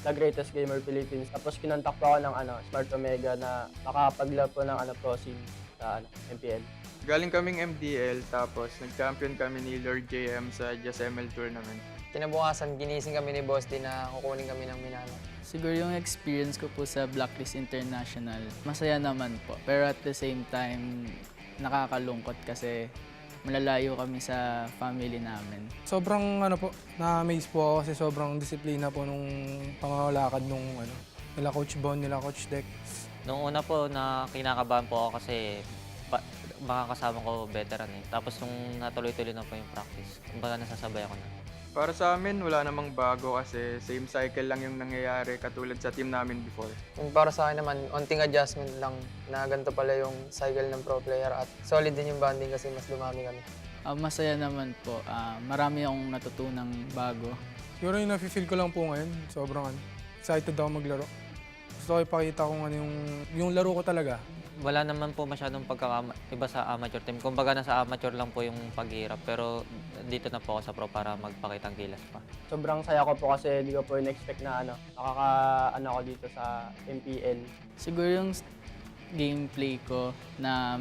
[SPEAKER 4] The Greatest Gamer Philippines. Tapos, kinontak po ako ng Smart Omega na makapaglaro po ng pro scene sa MPL.
[SPEAKER 8] Galing kaming MDL, tapos nag-champion kami ni Lord JM sa Just ML Tournament.
[SPEAKER 10] Kinabukasan, ginising kami ni Boss din na kukunin kami ng Minano.
[SPEAKER 23] Siguro yung experience ko po sa Blacklist International, masaya naman po. Pero at the same time, nakakalungkot kasi malalayo kami sa family namin. Sobrang na-amaze po ako kasi sobrang disiplina po nung pangangalakad nung nila Coach Bon, nila Coach Dex.
[SPEAKER 25] Nung una po na kinakabahan po ako kasi makakasama ko veteran eh. Tapos nung natuloy-tuloy na po yung practice, kumbaga nasasabay ako na.
[SPEAKER 8] Para sa amin, wala namang bago kasi same cycle lang yung nangyayari katulad sa team namin before.
[SPEAKER 10] Yung para sa akin naman, onting adjustment lang na ganito pala yung cycle ng pro player at solid din yung bonding kasi mas dumami kami.
[SPEAKER 23] Masaya naman po. Marami akong natutunang bago. Siguro yung nafe-feel ko lang po ngayon, sobrang excited ako maglaro. Gusto ko ipakita kung yung laro ko talaga.
[SPEAKER 25] Wala naman po masyadong pagkakaiba sa amateur team. Kumbaga nasa amateur lang po yung paghihirap pero dito na po ako sa pro para magpakitang gilas pa.
[SPEAKER 4] Sobrang saya ko po kasi hindi ko po in-expect na ako dito sa MPL.
[SPEAKER 23] Siguro yung gameplay ko na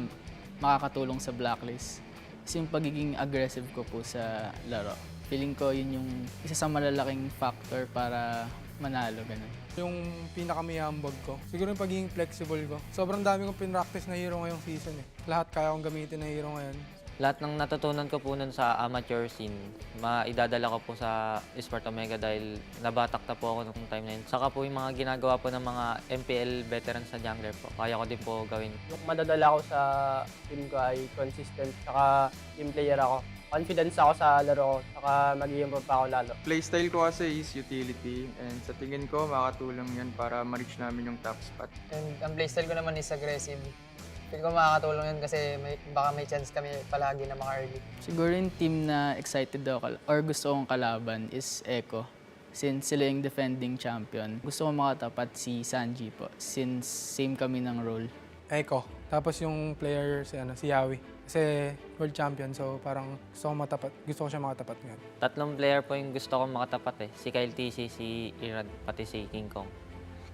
[SPEAKER 23] makakatulong sa Blacklist is yung pagiging aggressive ko po sa laro. Feeling ko yun yung isa sa malalaking factor para manalo, ganun. Yung pinakamayambag ko, siguro yung pagiging flexible ko. Sobrang dami kong pinractice na hero ngayong season eh. Lahat kaya kong gamitin na hero ngayon.
[SPEAKER 25] Lahat ng natutunan ko po nun sa amateur scene, maidadala ko po sa Smart Omega dahil nabatak na po ako nung time na yun. Saka po yung mga ginagawa po ng mga MPL veterans sa jungler po, kaya ko din po gawin.
[SPEAKER 4] Yung madadala ko sa team ko ay consistent, saka team player ako. Confidence ako sa laro ko, saka mag-i-improve pa ako lalo.
[SPEAKER 8] Playstyle ko kasi is utility and sa tingin ko makakatulong yan para ma-reach namin yung top spot.
[SPEAKER 10] And ang playstyle ko naman is aggressive. Feel ko makakatulong yun kasi baka may chance kami palagi na maka-early.
[SPEAKER 23] Siguro yung team na excited ako or gusto kong kalaban is Echo. Since sila yung defending champion, gusto kong makatapat si Sanji po since same kami ng role. Echo. Tapos yung player si Yawi. Kasi world champion, so parang gusto ko siya makatapat ngayon.
[SPEAKER 25] 3 player po yung gusto kong makatapat eh. Si Kyle TC, si Irad, pati si King Kong.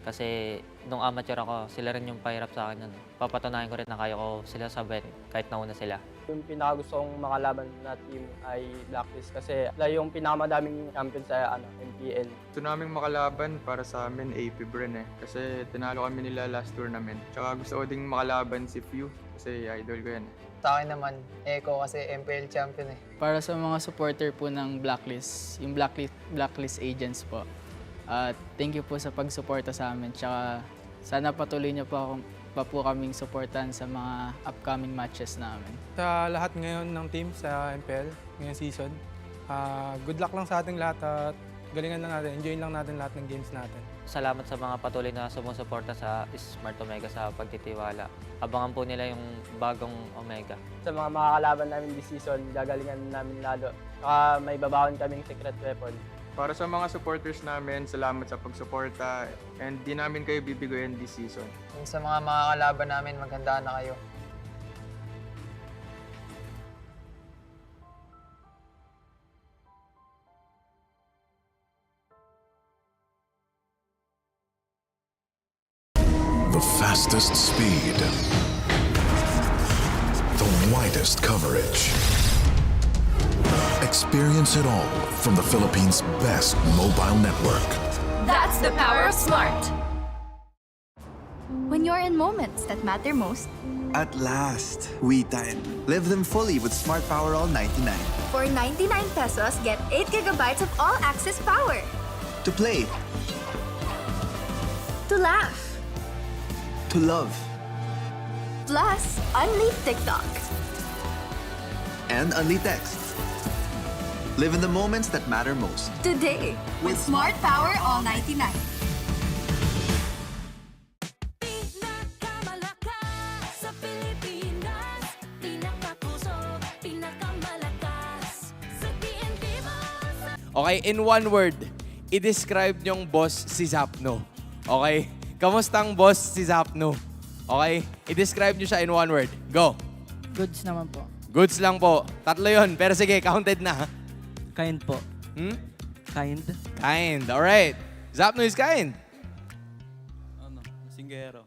[SPEAKER 25] Kasi nung amateur ako, sila rin yung pahirap sa akin. Papatunayan ko rin na kaya ko sila sabayan kahit nauna sila.
[SPEAKER 4] Yung pinaka-gusto kong makalaban na team ay Blacklist kasi yung pinakamadaming champion sa MPL.
[SPEAKER 8] Ito naming makalaban para sa amin AP Bren eh. Kasi tinalo kami nila last tournament. Tsaka gusto ko ding makalaban si Few kasi idol ko yan eh.
[SPEAKER 10] Sa akin naman, Echo kasi MPL champion eh.
[SPEAKER 23] Para sa mga supporter po ng Blacklist, yung Blacklist agents po, thank you po sa pagsuporta sa amin. Tsaka sana patuloy niyo pa po kaming supportan sa mga upcoming matches namin. Sa lahat ngayon ng team sa MPL, ngayong season, good luck lang sa ating lahat at galingan lang natin, enjoy lang natin lahat ng games natin.
[SPEAKER 25] Salamat sa mga patuloy na sumusuporta sa Smart Omega sa pagtitiwala. Abangan po nila yung bagong Omega.
[SPEAKER 4] Sa mga makakalaban namin this season, gagalingan namin lalo. Saka may babaon kaming secret weapon.
[SPEAKER 8] Para sa mga supporters namin, salamat sa pagsuporta and di namin kayo bibigoyin this season.
[SPEAKER 10] And sa mga makakalaban namin, maghandaan na kayo.
[SPEAKER 6] The fastest speed. widest coverage. Experience it all from the Philippines' best mobile network.
[SPEAKER 2] That's the power of Smart. When you're in moments that matter most,
[SPEAKER 11] At last, we time. Live them fully with Smart Power All 99.
[SPEAKER 2] for 99 pesos, get 8 gigabytes of all-access power.
[SPEAKER 11] To play,
[SPEAKER 2] To laugh,
[SPEAKER 11] to love,
[SPEAKER 2] plus unleash TikTok.
[SPEAKER 11] and only text. Live in the moments that matter most.
[SPEAKER 2] Today, with Smart Power All 99.
[SPEAKER 13] Sa Pilipinas, pinakakusog, pinakamalakas. Sa TNT mo, sa...
[SPEAKER 12] Okay, in one word, i-describe nyong boss si Zapno. Okay? Kamustang boss si Zapno? Okay? I-describe nyo siya in one word. Go!
[SPEAKER 24] Goods naman po.
[SPEAKER 12] Goods lang po. Tatlo yun. Pero sige, counted na.
[SPEAKER 24] Kind po.
[SPEAKER 12] Hmm?
[SPEAKER 24] Kind.
[SPEAKER 12] Kind. Alright. Zapno is kind.
[SPEAKER 1] Singgero.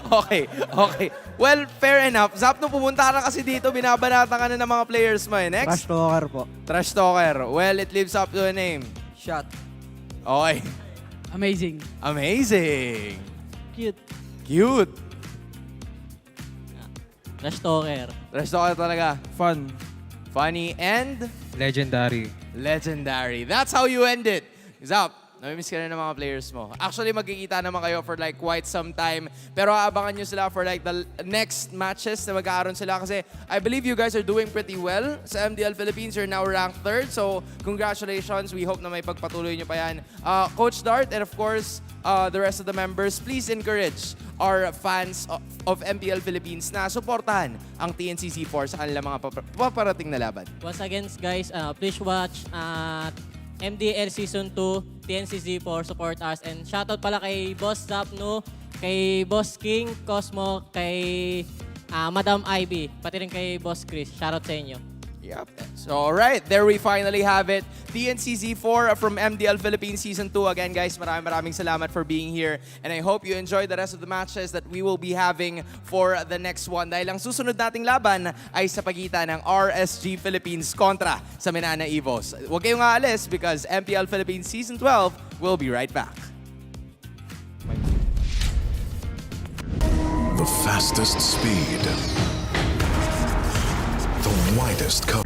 [SPEAKER 12] Okay, okay. Well, fair enough. Zapno, pumunta ka na kasi dito. Binabanatan ka na ng mga players mo. Next?
[SPEAKER 24] Trash talker po.
[SPEAKER 12] Trash talker. Well, it lives up to a name.
[SPEAKER 24] Shot.
[SPEAKER 12] Okay.
[SPEAKER 24] Amazing.
[SPEAKER 12] Amazing.
[SPEAKER 24] Cute.
[SPEAKER 12] Cute.
[SPEAKER 24] Trash talker.
[SPEAKER 12] Trash talker talaga.
[SPEAKER 24] Fun.
[SPEAKER 12] Funny and
[SPEAKER 24] Legendary.
[SPEAKER 12] legendary. That's how you end it. Zap, namimiss ka na ng mga players mo. Actually, magkikita naman kayo for like quite some time. Pero aabangan nyo sila for like the next matches na mag-aaron sila kasi I believe you guys are doing pretty well. Sa MDL Philippines, you're now ranked 3rd. So, congratulations. We hope na may pagpatuloy nyo pa yan. Coach Dart and of course, the rest of the members, please encourage our fans of MPL Philippines na suportahan ang TNCC4 sa kanilang mga paparating na laban.
[SPEAKER 24] Once again, guys, please watch MDL Season 2, TNCC4, support us. And shoutout pala kay Boss Zapno, kay Boss King, Cosmo, kay Madam Ivy, pati rin kay Boss Chris. Shoutout sa inyo.
[SPEAKER 12] Yep. So, alright, there we finally have it. TNCC4 from MDL Philippines Season 2. Again, guys, maraming salamat for being here. And I hope you enjoy the rest of the matches that we will be having for the next one. Dahil ang susunod nating laban ay sa pagitan ng RSG Philippines kontra sa MNNE Evos. Huwag kayong aalis because MPL Philippines Season 12 will be right back.
[SPEAKER 6] The fastest speed. The widest coverage.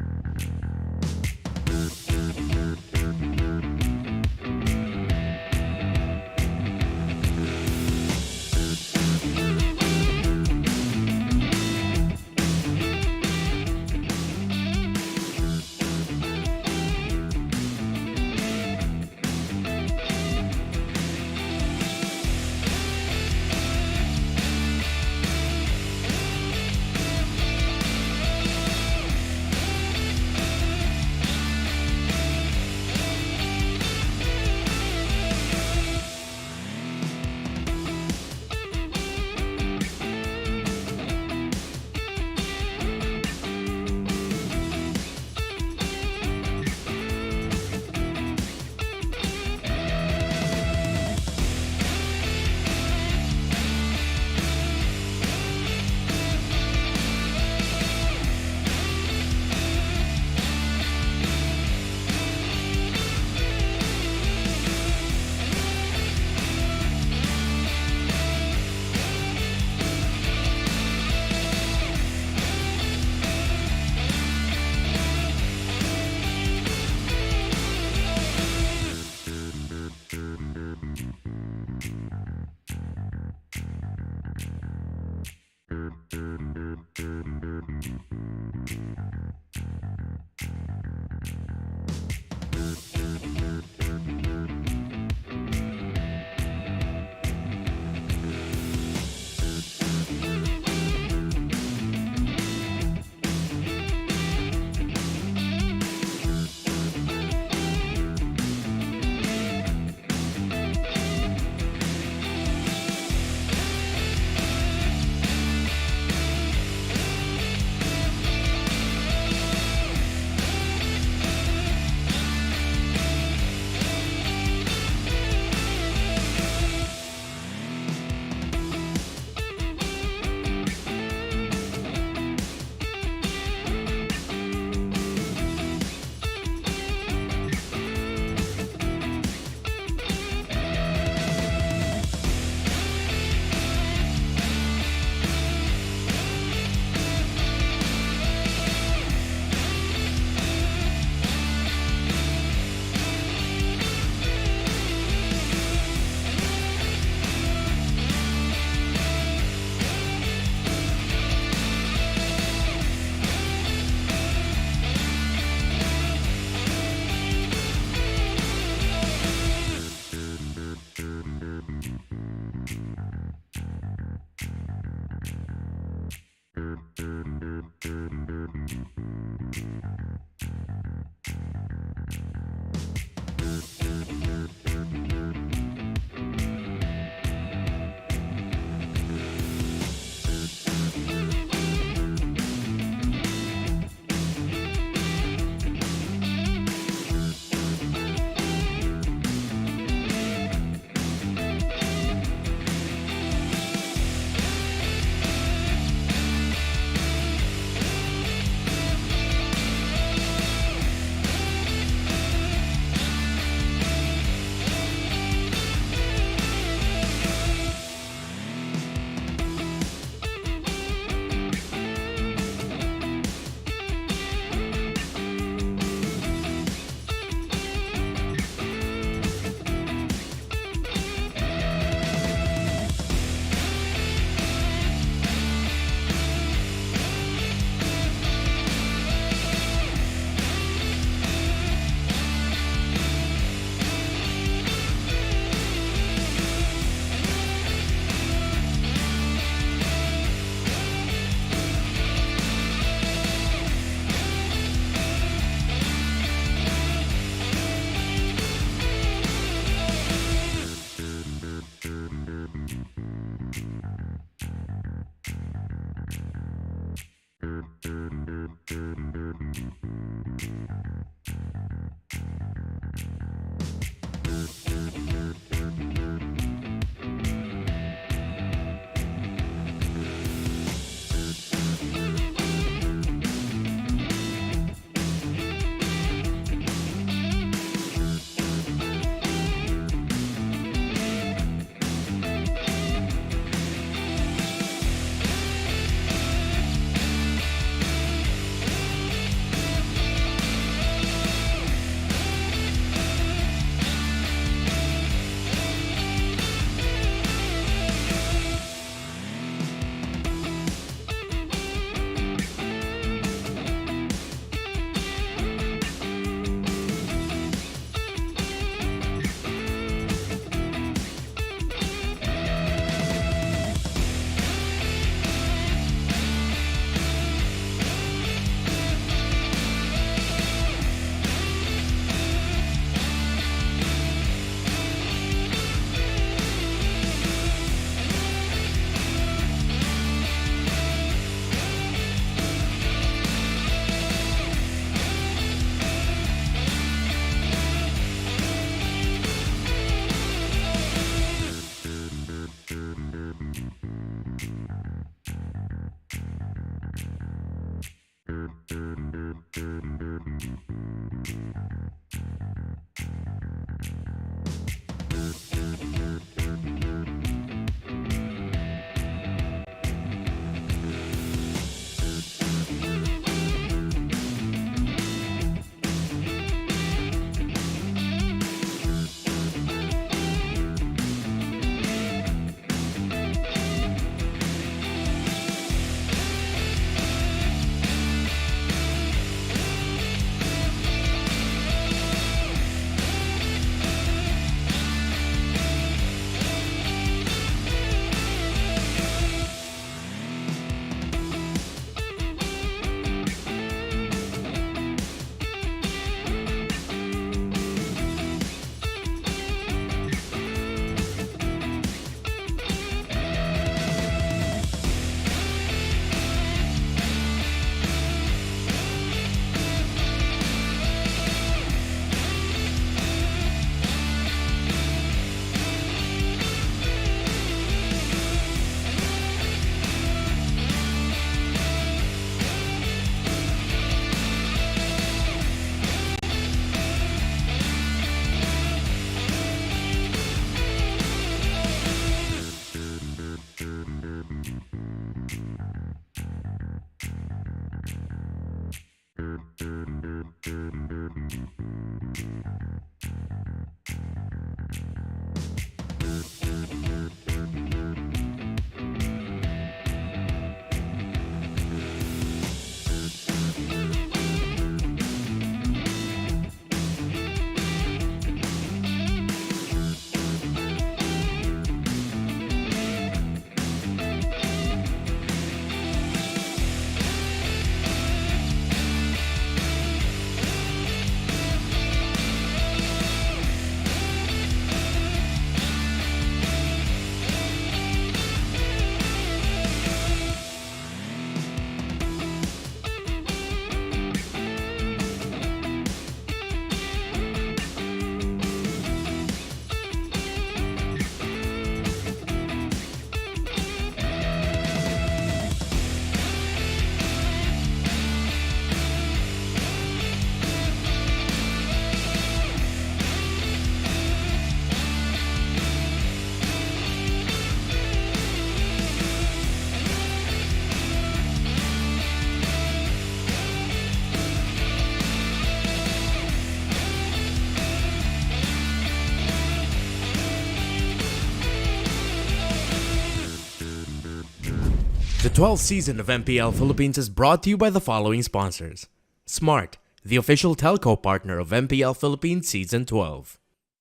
[SPEAKER 5] The 12th season of MPL Philippines is brought to you by the following sponsors. Smart, the official telco partner of MPL Philippines Season 12.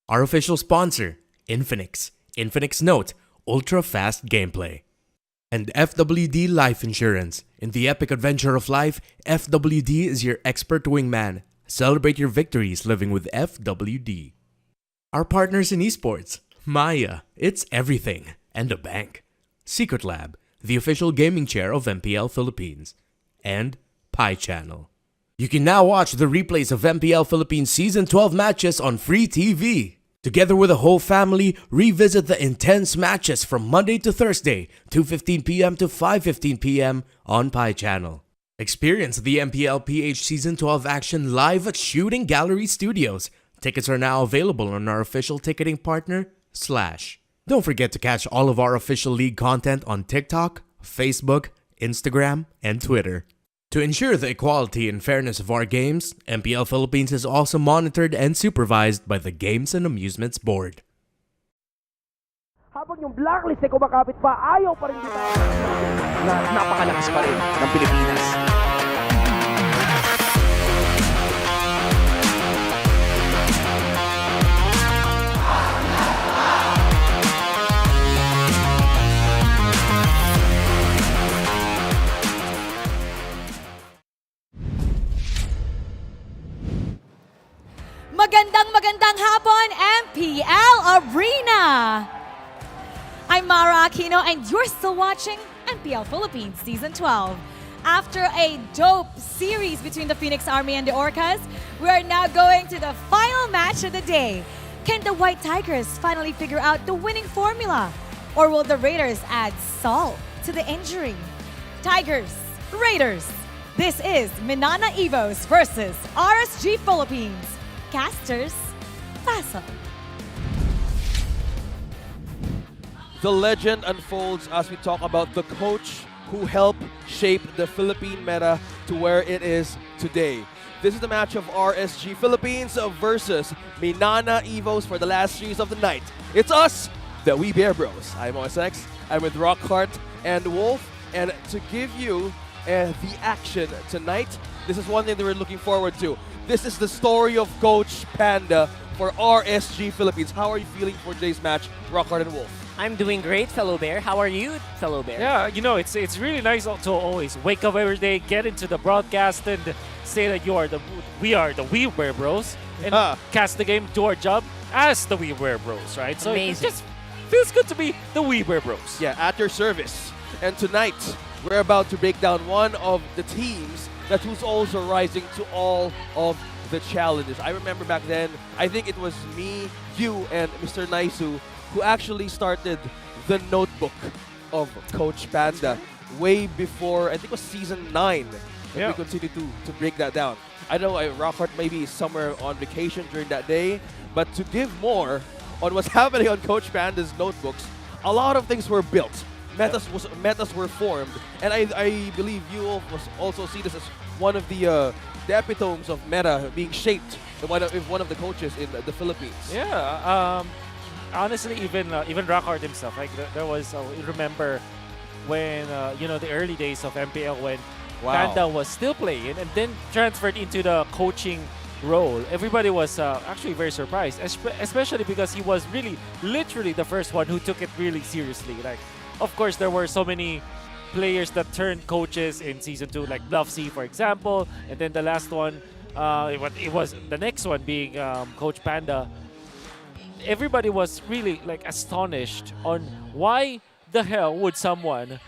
[SPEAKER 5] Our official sponsor, Infinix. Infinix Note, ultra-fast gameplay. And FWD Life Insurance. In the epic adventure of life, FWD is your expert wingman. Celebrate your victories living with FWD. Our partners in esports, Maya, it's everything, and a bank. Secret Lab, the official gaming chair of MPL Philippines. And Pi Channel. You can now watch the replays of MPL Philippines Season 12 matches on free TV. Together with the whole family, revisit the intense matches from Monday to Thursday, 2:15 p.m. to 5:15 p.m. on Pi Channel. Experience the Mpl-Ph Season 12 action live at Shooting Gallery Studios. Tickets are now available on our official ticketing partner, Slash. Don't forget to catch all of our official league content on TikTok, Facebook, Instagram, and Twitter. To ensure the equality and fairness of our games, MPL Philippines is also monitored and supervised by the Games and Amusements Board.
[SPEAKER 17] Habang yung blacklist ay kumakapit pa, ayaw pa rin kita na napakalakas pa rin ng Pilipinas.
[SPEAKER 13] Magandang hapon, MPL Arena! I'm Mara Aquino and you're still watching MPL Philippines Season 12. After a dope series between the Phoenix Army and the Orcas, we are now going to the final match of the day. Can the White Tigers finally figure out the winning formula? Or will the Raiders add salt to the injury? Tigers, Raiders, this is MNNE Evos versus RSG Philippines. Casters, Paso.
[SPEAKER 9] The legend unfolds as we talk about the coach who helped shape the Philippine meta to where it is today. This is the match of RSG Philippines versus MNNE Evos for the last series of the night. It's us, the We Bear Bros. I'm OSX, I'm with Rockhart and Wolf, and to give you the action tonight, this is one thing that we're looking forward to. This is the story of Coach Panda for RSG Philippines. How are you feeling for today's match, Rockhart and Wolf?
[SPEAKER 15] I'm doing great, fellow bear. How are you, fellow bear?
[SPEAKER 16] Yeah, you know, it's really nice to always wake up every day, get into the broadcast, and say that we are the We Bear Bros, and cast the game, do our job as the We Bear Bros, right? So
[SPEAKER 15] amazing.
[SPEAKER 16] it just feels good to be the We Bear Bros.
[SPEAKER 9] Yeah, at your service. And tonight, we're about to break down one of the teams that who's also rising to all of the challenges. I remember back then, I think it was me, you, and Mr. Naisu who actually started the notebook of Coach Panda way before, I think it was season 9. And we continued to break that down. I know Rockhart maybe is somewhere on vacation during that day, but to give more on what's happening on Coach Panda's notebooks, a lot of things were built. Metas were formed, and I believe you also see this as one of the epitomes of meta being shaped by one of the coaches in the Philippines.
[SPEAKER 16] Yeah, honestly, even Rockhart himself, like there was, remember when the early days of MPL when Panda was still playing and then transferred into the coaching role. Everybody was actually very surprised, especially because he was really literally the first one who took it really seriously. Like, of course, there were so many players that turned coaches in season 2, like Bluffsy, for example, and then the last one, it was the next one being Coach Panda. Everybody was really like astonished on why the hell would someone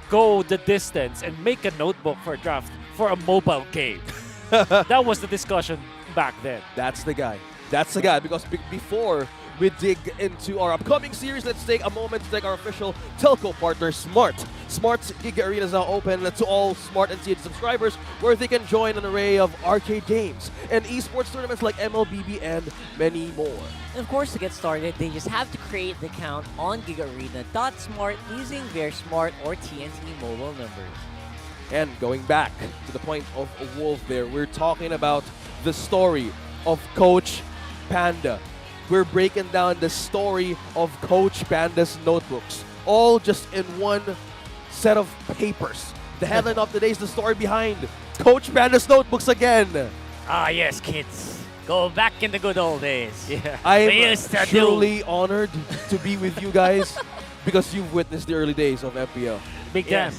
[SPEAKER 16] go the distance and make a notebook for a draft for a mobile game. That was the discussion back then.
[SPEAKER 9] That's the guy. That's the guy, because before we dig into our upcoming series, let's take a moment to thank our official telco partner, Smart. Smart's Giga Arena is now open to all Smart and CH subscribers, where they can join an array of arcade games and esports tournaments like MLBB and many more.
[SPEAKER 15] And of course, to get started, they just have to create the account on gigaarena.smart using their Smart or TNT mobile numbers.
[SPEAKER 9] And going back to the point of Wolf there, we're talking about the story of Coach Panda. We're breaking down the story of Coach Panda's notebooks, all just in one set of papers. The headline of today is the story behind Coach Panda's notebooks again.
[SPEAKER 15] Ah, yes, kids. Go back in the good old days. Yeah.
[SPEAKER 9] I'm
[SPEAKER 15] We used to
[SPEAKER 9] truly honored to be with you guys because you've witnessed the early days of MPL.
[SPEAKER 16] Big time.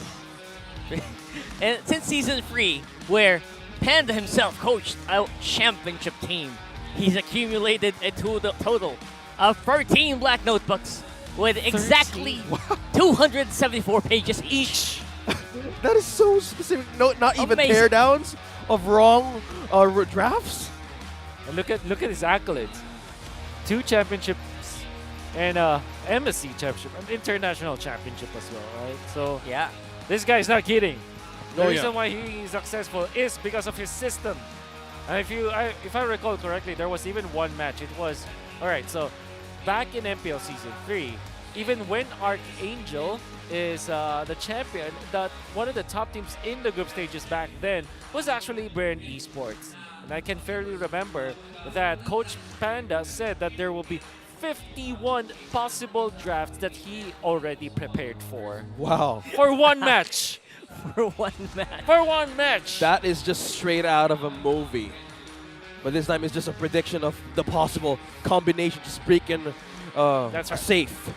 [SPEAKER 15] And since season 3, where Panda himself coached a championship team, he's accumulated a total of 13 black notebooks with exactly 274 pages each.
[SPEAKER 9] That is so specific. No, not even
[SPEAKER 15] Amazing.
[SPEAKER 9] teardowns of wrong drafts.
[SPEAKER 16] And look at his accolades. 2 championships and MSC championship, an international championship as well, right? So
[SPEAKER 15] yeah,
[SPEAKER 16] this guy's not kidding. The
[SPEAKER 9] Oh,
[SPEAKER 16] reason
[SPEAKER 9] yeah.
[SPEAKER 16] why he's successful is because of his system. And if I recall correctly, there was even one match. It was so back in MPL season 3, even when Archangel is the champion, that one of the top teams in the group stages back then was actually Burn Esports. And I can fairly remember that Coach Panda said that there will be 51 possible drafts that he already prepared for.
[SPEAKER 9] Wow.
[SPEAKER 16] For one match.
[SPEAKER 15] For one match.
[SPEAKER 16] For one match.
[SPEAKER 9] That is just straight out of a movie. But this time it's just a prediction of the possible combination, just breaking
[SPEAKER 16] That's
[SPEAKER 9] a
[SPEAKER 16] right.
[SPEAKER 9] safe.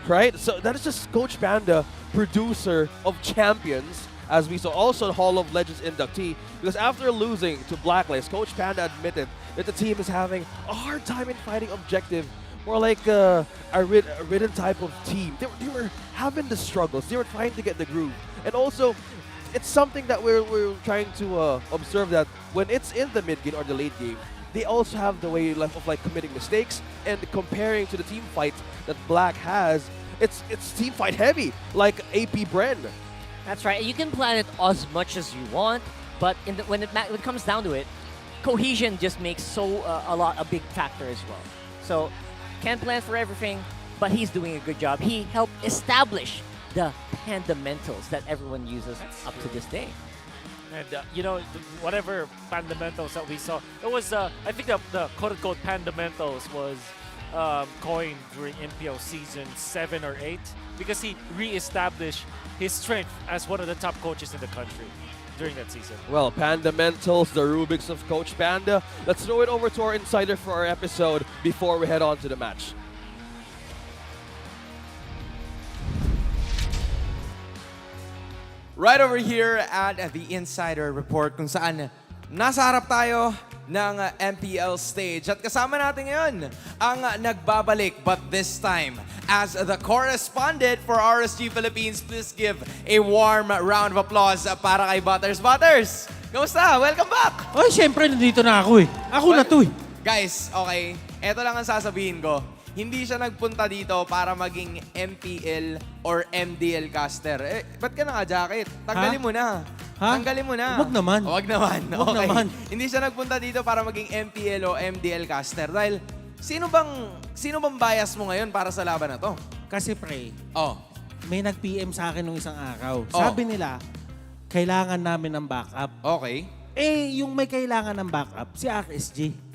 [SPEAKER 9] Right? So that is just Coach Panda, producer of champions, as we saw, also Hall of Legends inductee. Because after losing to Blacklist, Coach Panda admitted that the team is having a hard time in fighting objective, more like a ridden type of team. They were having the struggles. They were trying to get the groove. And also, it's something that we're trying to observe, that when it's in the mid game or the late game, they also have the way of like committing mistakes, and comparing to the team fight that Black has, it's team fight heavy, like AP Bren.
[SPEAKER 15] That's right. You can plan it as much as you want, but when it comes down to it, cohesion just makes a big factor as well. So can't plan for everything, but he's doing a good job. He helped establish the fundamentals that everyone uses up to this day.
[SPEAKER 16] And whatever fundamentals that we saw, it was I think the quote-unquote fundamentals was coined during MPL season 7 or 8 because he re-established his strength as one of the top coaches in the country during that season.
[SPEAKER 9] Well, Pandamentals, the Rubiks of Coach Panda. Let's throw it over to our insider for our episode before we head on to the match.
[SPEAKER 12] Right over here at the Insider Report kung saan nasa harap tayo ng MPL stage. At kasama natin ngayon ang nagbabalik, but this time as the correspondent for RSG Philippines. Please give a warm round of applause para kay Butters. Butters, kamusta? Welcome back!
[SPEAKER 7] Ay, syempre, nandito na ako eh. Ako na to eh.
[SPEAKER 12] Guys, okay, eto lang ang sasabihin ko. Hindi siya nagpunta dito para maging MPL or MDL caster. Ba't ka naka-jacket? Tanggalin mo na.
[SPEAKER 7] Ha?
[SPEAKER 12] Tanggalin mo na.
[SPEAKER 7] Huwag naman.
[SPEAKER 12] Huwag naman.
[SPEAKER 7] Huwag
[SPEAKER 12] Okay.
[SPEAKER 7] naman.
[SPEAKER 12] Hindi siya nagpunta dito para maging MPL o MDL caster. Dahil sino bang bias mo ngayon para sa laban na to?
[SPEAKER 7] Kasi pre,
[SPEAKER 12] Oh.
[SPEAKER 7] may nag-PM sa akin nung isang araw.
[SPEAKER 12] Oh.
[SPEAKER 7] Sabi nila, kailangan namin ng backup.
[SPEAKER 12] Okay.
[SPEAKER 7] Yung may kailangan ng backup, si RSG.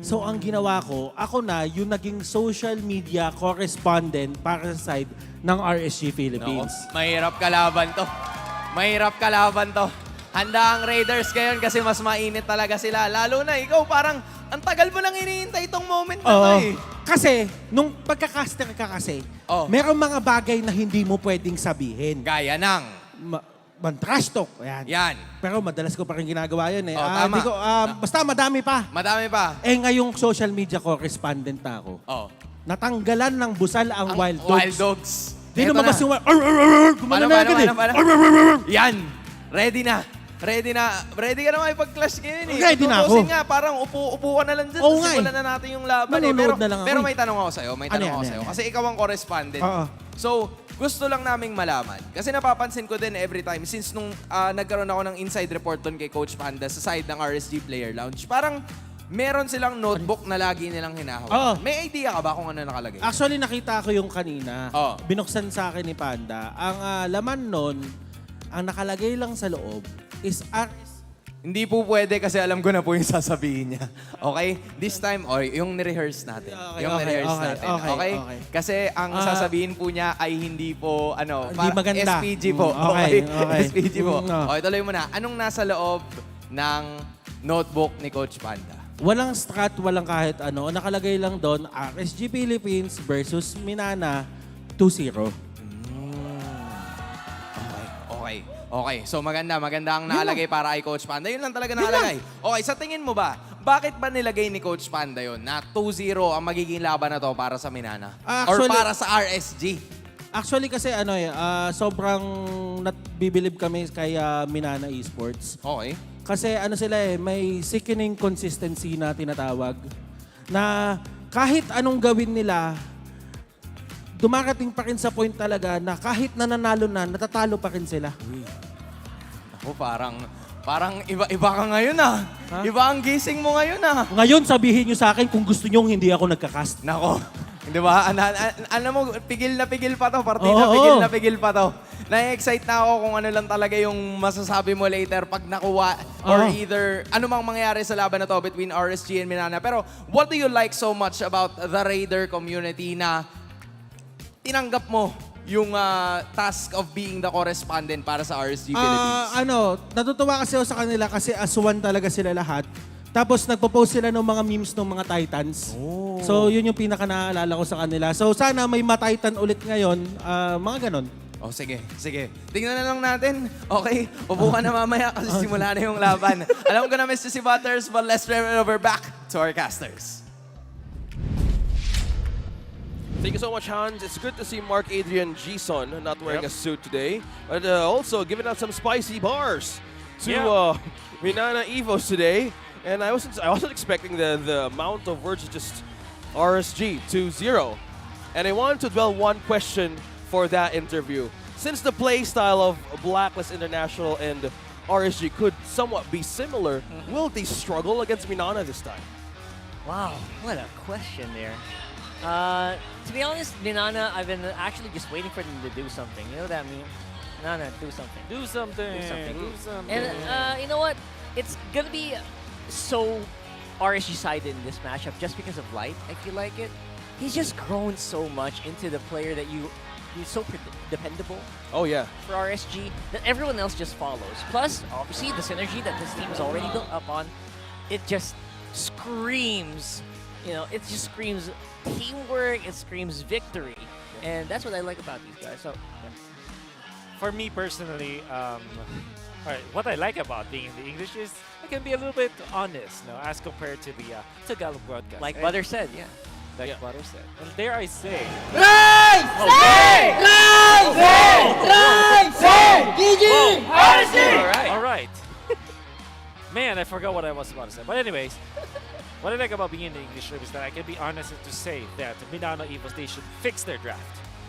[SPEAKER 7] So ang ginawa ko, ako na yung naging social media correspondent para sa side ng RSG Philippines.
[SPEAKER 12] Mahirap kalaban to. Mahirap kalaban to. Handa ang Raiders ngayon kasi mas mainit talaga sila. Lalo na ikaw parang ang tagal mo lang iniintay itong moment na to eh.
[SPEAKER 7] Kasi, nung pagkakaster ka kasi, merong mga bagay na hindi mo pwedeng sabihin.
[SPEAKER 12] Gaya ng?
[SPEAKER 7] Trash talk. Yan. Pero madalas ko pa rin ginagawa yun eh.
[SPEAKER 12] Tama.
[SPEAKER 7] Basta madami pa.
[SPEAKER 12] Madami pa.
[SPEAKER 7] Ngayong social media correspondent na ako. Natanggalan ng busal ang Wild Dogs.
[SPEAKER 12] Wild Dogs.
[SPEAKER 7] Di
[SPEAKER 12] Eto
[SPEAKER 7] lumabas
[SPEAKER 12] na.
[SPEAKER 7] yung gumano na agad eh.
[SPEAKER 12] Yan. Ready na. Ready na. Ready ka na makipag-clash ngayon eh.
[SPEAKER 7] Ready na ako.
[SPEAKER 12] Tutusin nga, parang upo ka na lang dyan.
[SPEAKER 7] Oo
[SPEAKER 12] Tapos
[SPEAKER 7] nga
[SPEAKER 12] simulan na natin yung laban eh.
[SPEAKER 7] Nanonood na lang ako
[SPEAKER 12] Pero
[SPEAKER 7] eh.
[SPEAKER 12] may tanong ako sa'yo. May tanong
[SPEAKER 7] Ano
[SPEAKER 12] ako
[SPEAKER 7] yan,
[SPEAKER 12] sa'yo.
[SPEAKER 7] ano yan?
[SPEAKER 12] Kasi ikaw ang correspondent.
[SPEAKER 7] Oo.
[SPEAKER 12] So, gusto lang naming malaman. Kasi napapansin ko din every time since nung nagkaroon ako ng inside report doon kay Coach Panda sa side ng RSG Player Lounge, parang meron silang notebook na lagi nilang hinahawak.
[SPEAKER 7] Oo.
[SPEAKER 12] May idea ka ba kung ano nakalagay?
[SPEAKER 7] Actually, nakita ko yung kanina. Binuksan sa akin ni Panda. Ang laman nun, ang nakalagay lang sa loob is
[SPEAKER 12] Hindi po pwede kasi alam ko na po yung sasabihin niya. Okay? This time, yung ni-rehearse natin. Okay? Kasi ang sasabihin po niya ay hindi po,
[SPEAKER 7] Hindi maganda.
[SPEAKER 12] SPG po.
[SPEAKER 7] Okay.
[SPEAKER 12] SPG po. Okay, tuloy mo na. Anong nasa loob ng notebook ni Coach Panda?
[SPEAKER 7] Walang strat, walang kahit ano. Nakalagay lang doon, RSG Philippines versus Minana 2-0.
[SPEAKER 12] Okay. So maganda ang nakalagay para kay Coach Panda. Yun lang talaga nakalagay. Okay, sa tingin mo ba, bakit ba nilagay ni Coach Panda yun na 2-0 ang magiging laban na to para sa Minana? Or para sa RSG?
[SPEAKER 7] Actually kasi sobrang bibilib kami kay Minana Esports.
[SPEAKER 12] Okay.
[SPEAKER 7] Kasi sila may sickening consistency na tinatawag. Na kahit anong gawin nila, dumarating pa rin sa point talaga na kahit nananalo na, natatalo pa rin sila.
[SPEAKER 12] Ako parang iba ka ngayon ah.
[SPEAKER 7] Ha?
[SPEAKER 12] Iba ang gising mo ngayon ah.
[SPEAKER 7] Ngayon sabihin nyo sa akin kung gusto nyo hindi ako nagkakast.
[SPEAKER 12] Nako. Di ba? Alam mo, pigil na pigil pa to. Partida,
[SPEAKER 7] Oo.
[SPEAKER 12] pigil pa to. Na-excite na ako kung ano lang talaga yung masasabi mo later pag nakuha or either ano mang mangyari sa laban na to between RSG and Minana. Pero what do you like so much about the Raider community na tinanggap mo yung task of being the correspondent para sa RSG Philippines?
[SPEAKER 7] Natutuwa kasi ako sa kanila kasi as one talaga sila lahat. Tapos nagpo-post sila ng mga memes ng mga Titans. So yun yung pinaka-naalala ko sa kanila. So sana may ma-Titan ulit ngayon, mga ganon.
[SPEAKER 12] Sige. Tingnan na lang natin. Okay, upo ka na mamaya kasi simula na yung laban. Alam ko na miss si Butters, but let's turn it over back to our casters.
[SPEAKER 9] Thank you so much, Hans. It's good to see Mark Adrian Gison not wearing a suit today, but also giving out some spicy bars to Minana Evos today. And I wasn't expecting the amount of words, just RSG 2-0. And I wanted to dwell one question for that interview. Since the play style of Blacklist International and RSG could somewhat be similar, will they struggle against Minana this time?
[SPEAKER 15] Wow, what a question there. To be honest, Minana, I've been actually just waiting for them to do something. You know what I mean? Minana, do something.
[SPEAKER 16] Do something.
[SPEAKER 15] And you know what? It's gonna be so RSG-sided in this matchup just because of Light, I feel like it. He's just grown so much into the player that he's so dependable.
[SPEAKER 9] Oh, yeah.
[SPEAKER 15] For RSG, that everyone else just follows. Plus, obviously, the synergy that this team is already built up on, it just screams, it just screams teamwork, it screams victory. And that's what I like about these guys. So,
[SPEAKER 16] For me personally, what I like about being in the English is I can be a little bit honest, as compared to the Tagalog broadcast.
[SPEAKER 15] Like Butter said, yeah.
[SPEAKER 16] Like Butter said. And dare I say... All right. Man, I forgot what I was about to say. But anyways, what I like about being in the English room is that I can be honest to say that Minana Evos, they should fix their draft.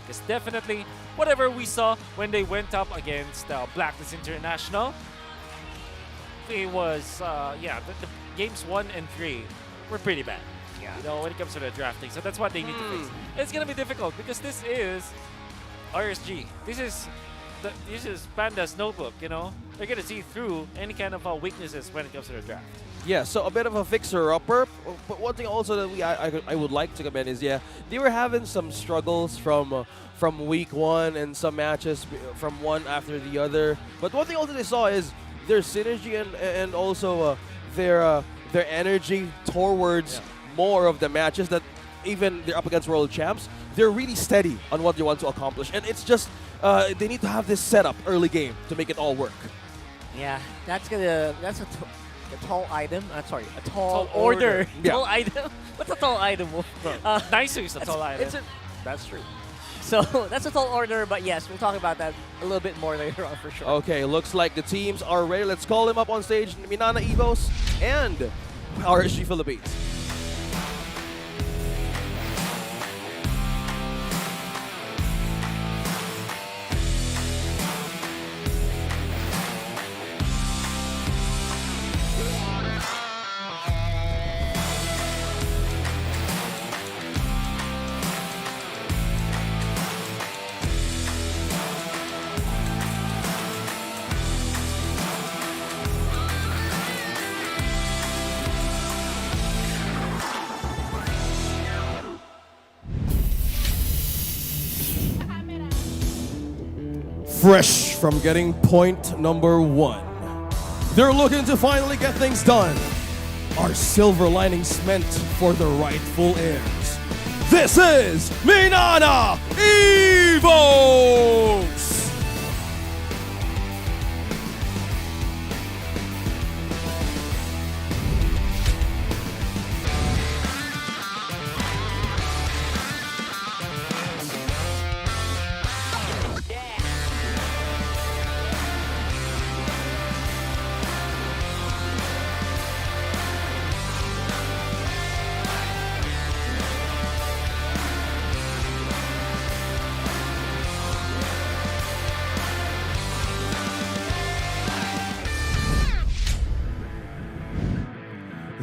[SPEAKER 16] Because definitely, whatever we saw when they went up against Blacklist International, it was, the games 1 and 3 were pretty bad. Yeah. When it comes to the drafting. So that's what they need to fix. It's going to be difficult because this is RSG. This is Panda's notebook, They're going to see through any kind of weaknesses when it comes to the draft.
[SPEAKER 9] Yeah, so a bit of a fixer-upper. But one thing also that I would like to commend is, they were having some struggles from week 1 and some matches from one after the other. But one thing also they saw is their synergy and also their energy towards more of the matches that even they're up against world champs. They're really steady on what they want to accomplish. And it's just, they need to have this setup early game to make it all work.
[SPEAKER 15] Yeah, that's a tall item. A tall order.
[SPEAKER 9] Yeah.
[SPEAKER 15] Tall item. What's a tall item?
[SPEAKER 16] Nice is a tall item.
[SPEAKER 15] That's true. So that's a tall order, but yes, we'll talk about that a little bit more later on for sure.
[SPEAKER 9] Okay, looks like the teams are ready. Let's call them up on stage. Minana Evos and RSG Philippines. fresh from getting point number 1. They're looking to finally get things done. Are silver linings meant for the rightful heirs? This is MNNE Evos!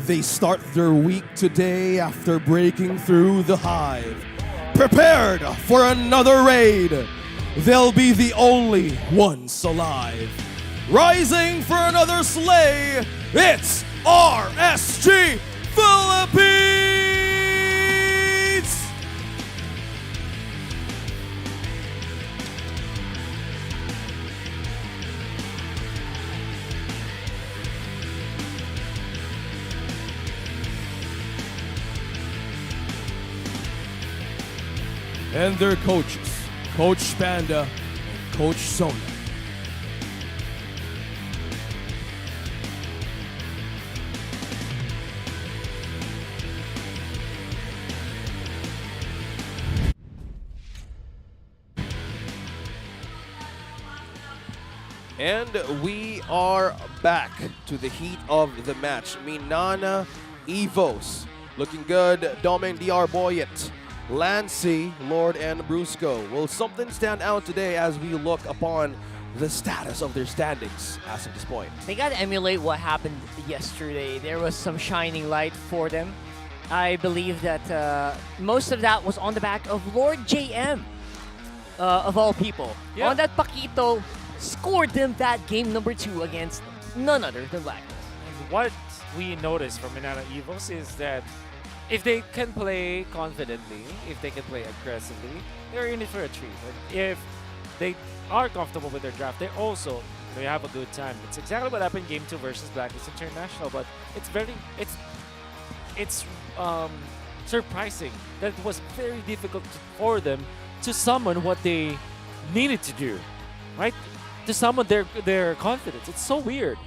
[SPEAKER 9] They start their week today after breaking through the hive. Prepared for another raid. They'll be the only ones alive. Rising for another slay, it's RSG Philippines! And their coaches, Coach Panda, Coach Sona. And we are back to the heat of the match. MNNE Evos looking good. Doming DR Boyet, Lancy, Lord, and Brusco. Will something stand out today as we look upon the status of their standings as of this point?
[SPEAKER 15] They got to emulate what happened yesterday. There was some shining light for them. I believe that most of that was on the back of Lord JM, of all people.
[SPEAKER 16] Yeah.
[SPEAKER 15] On that Paquito, scored them that game number 2 against none other than Blacklist.
[SPEAKER 16] What we noticed from MNNE Evos is that if they can play confidently, if they can play aggressively, they're in it for a treat. And if they are comfortable with their draft, they have a good time. It's exactly what happened Game 2 versus Blacklist International, but it's surprising that it was very difficult for them to summon what they needed to do, right? To summon their confidence. It's so weird.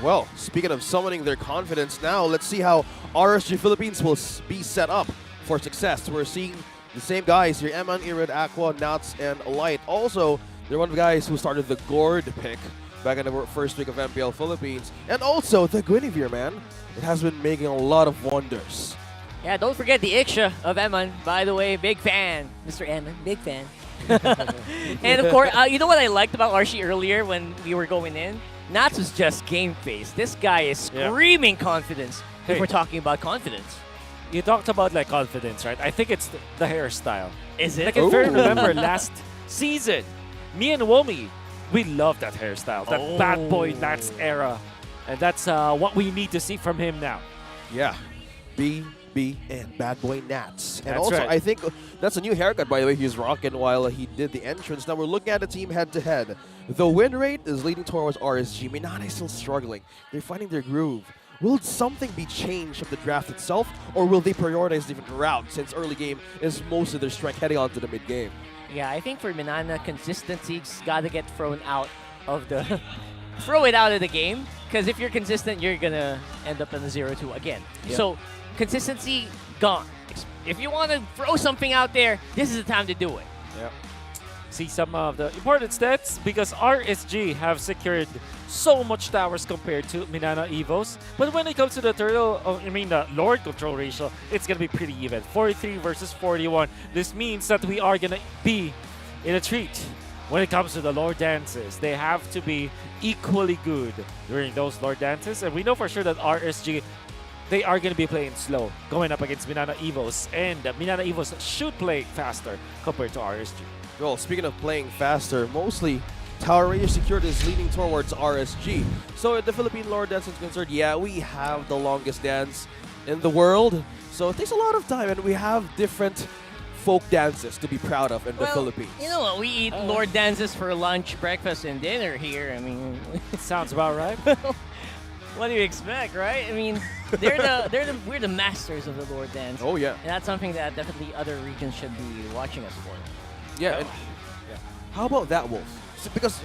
[SPEAKER 9] Well, speaking of summoning their confidence now, let's see how RSG Philippines will be set up for success. We're seeing the same guys here, MNNE, Red Aqua, Nats, and Light. Also, they're one of the guys who started the Gourd pick back in the first week of MPL Philippines. And also, the Guinevere, man. It has been making a lot of wonders.
[SPEAKER 15] Yeah, don't forget the Iksha of Eman. By the way, big fan. Mr. Eman, big fan. And of course, you know what I liked about Archie earlier when we were going in? Nats was just game face. This guy is screaming confidence if we're talking about confidence.
[SPEAKER 16] You talked about like confidence, right? I think it's the hairstyle.
[SPEAKER 15] Is it?
[SPEAKER 16] Like if you remember last season, me and Womi, we love that hairstyle, that bad boy Nats era. And that's what we need to see from him now.
[SPEAKER 9] Yeah. BB and Bad Boy Nats. And
[SPEAKER 16] That's
[SPEAKER 9] also,
[SPEAKER 16] right.
[SPEAKER 9] I think that's a new haircut, by the way, he's rocking while he did the entrance. Now we're looking at the team head-to-head. The win rate is leading towards RSG. MNNE is still struggling. They're finding their groove. Will something be changed of the draft itself, or will they prioritize different routes since early game is most of their strength heading onto the mid-game?
[SPEAKER 15] Yeah, I think for MNNE, consistency's got to get thrown out of the... throw it out of the game, because if you're consistent, you're going to end up in the 0-2 again.
[SPEAKER 16] Yep.
[SPEAKER 15] So, consistency, gone. If you want to throw something out there, this is the time to do it.
[SPEAKER 16] Yep. See some of the important stats because RSG have secured so much towers compared to MNNE Evos. But when it comes to the the Lord control ratio, it's going to be pretty even. 43 versus 41. This means that we are going to be in a treat. When it comes to the Lord dances, they have to be equally good during those Lord dances. And we know for sure that RSG, they are going to be playing slow, going up against MNNE Evos. And MNNE Evos should play faster compared to RSG.
[SPEAKER 9] Well, speaking of playing faster, mostly Tower Ranger Secured is leaning towards RSG. So the Philippine Lord dance is concerned, yeah, we have the longest dance in the world. So it takes a lot of time, and we have different folk dances to be proud of in the
[SPEAKER 15] Well,
[SPEAKER 9] Philippines?
[SPEAKER 15] You know what? We eat Lord dances for lunch, breakfast, and dinner here. I mean,
[SPEAKER 16] sounds about right.
[SPEAKER 15] What do you expect, right? I mean, we're the masters of the Lord dance.
[SPEAKER 9] Oh, yeah.
[SPEAKER 15] And that's something that definitely other regions should be watching us for.
[SPEAKER 9] Yeah. How about that, Wolf? Because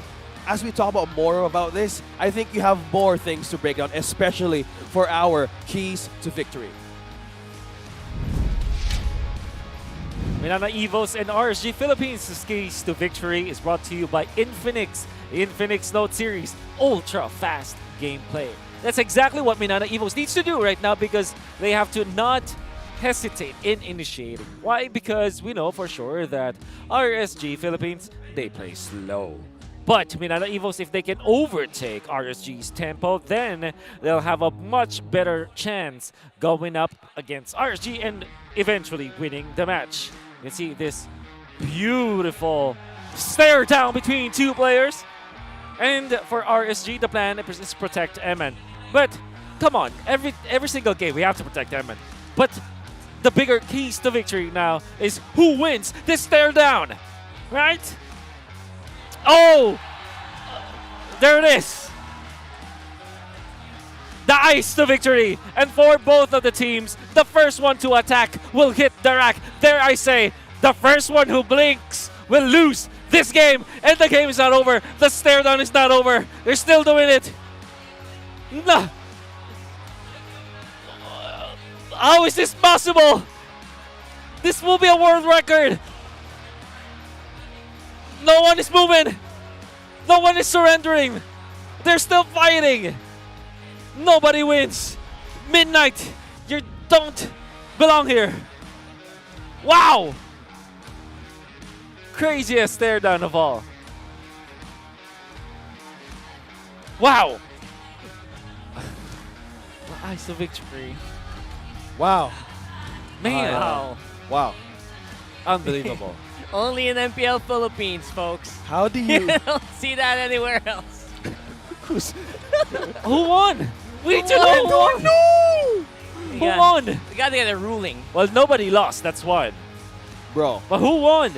[SPEAKER 9] as we talk about more about this, I think you have more things to break down, especially for our keys to victory.
[SPEAKER 16] MNNE Evos and RSG Philippines' keys to victory is brought to you by Infinix. Infinix Note Series ultra fast gameplay. That's exactly what MNNE Evos needs to do right now because they have to not hesitate in initiating. Why? Because we know for sure that RSG Philippines, they play slow. But MNNE Evos, if they can overtake RSG's tempo, then they'll have a much better chance going up against RSG and eventually winning the match. You can see this beautiful stare down between two players. And for RSG, the plan is protect MN. But come on, every single game we have to protect MN. But the bigger keys to victory now is who wins this stare down, right? Oh, there it is. The ice to victory. And for both of the teams, the first one to attack will hit the rack. There I say, the first one who blinks will lose this game. And the game is not over. The stare down is not over. They're still doing it. No. How is this possible? This will be a world record. No one is moving. No one is surrendering. They're still fighting. Nobody wins. Midnight, you don't belong here. Wow. Craziest stare down of all. Wow. The ice of victory.
[SPEAKER 9] Wow.
[SPEAKER 16] Man.
[SPEAKER 15] Wow.
[SPEAKER 9] Wow.
[SPEAKER 16] Unbelievable.
[SPEAKER 15] Only in MPL Philippines, folks.
[SPEAKER 9] How do you...
[SPEAKER 15] You don't see that anywhere else.
[SPEAKER 16] Who won? We
[SPEAKER 15] Who
[SPEAKER 16] don't
[SPEAKER 15] won?
[SPEAKER 16] know. No! Who won?
[SPEAKER 15] We gotta get a ruling.
[SPEAKER 16] Well, nobody lost. That's one.
[SPEAKER 9] Bro.
[SPEAKER 16] But who won?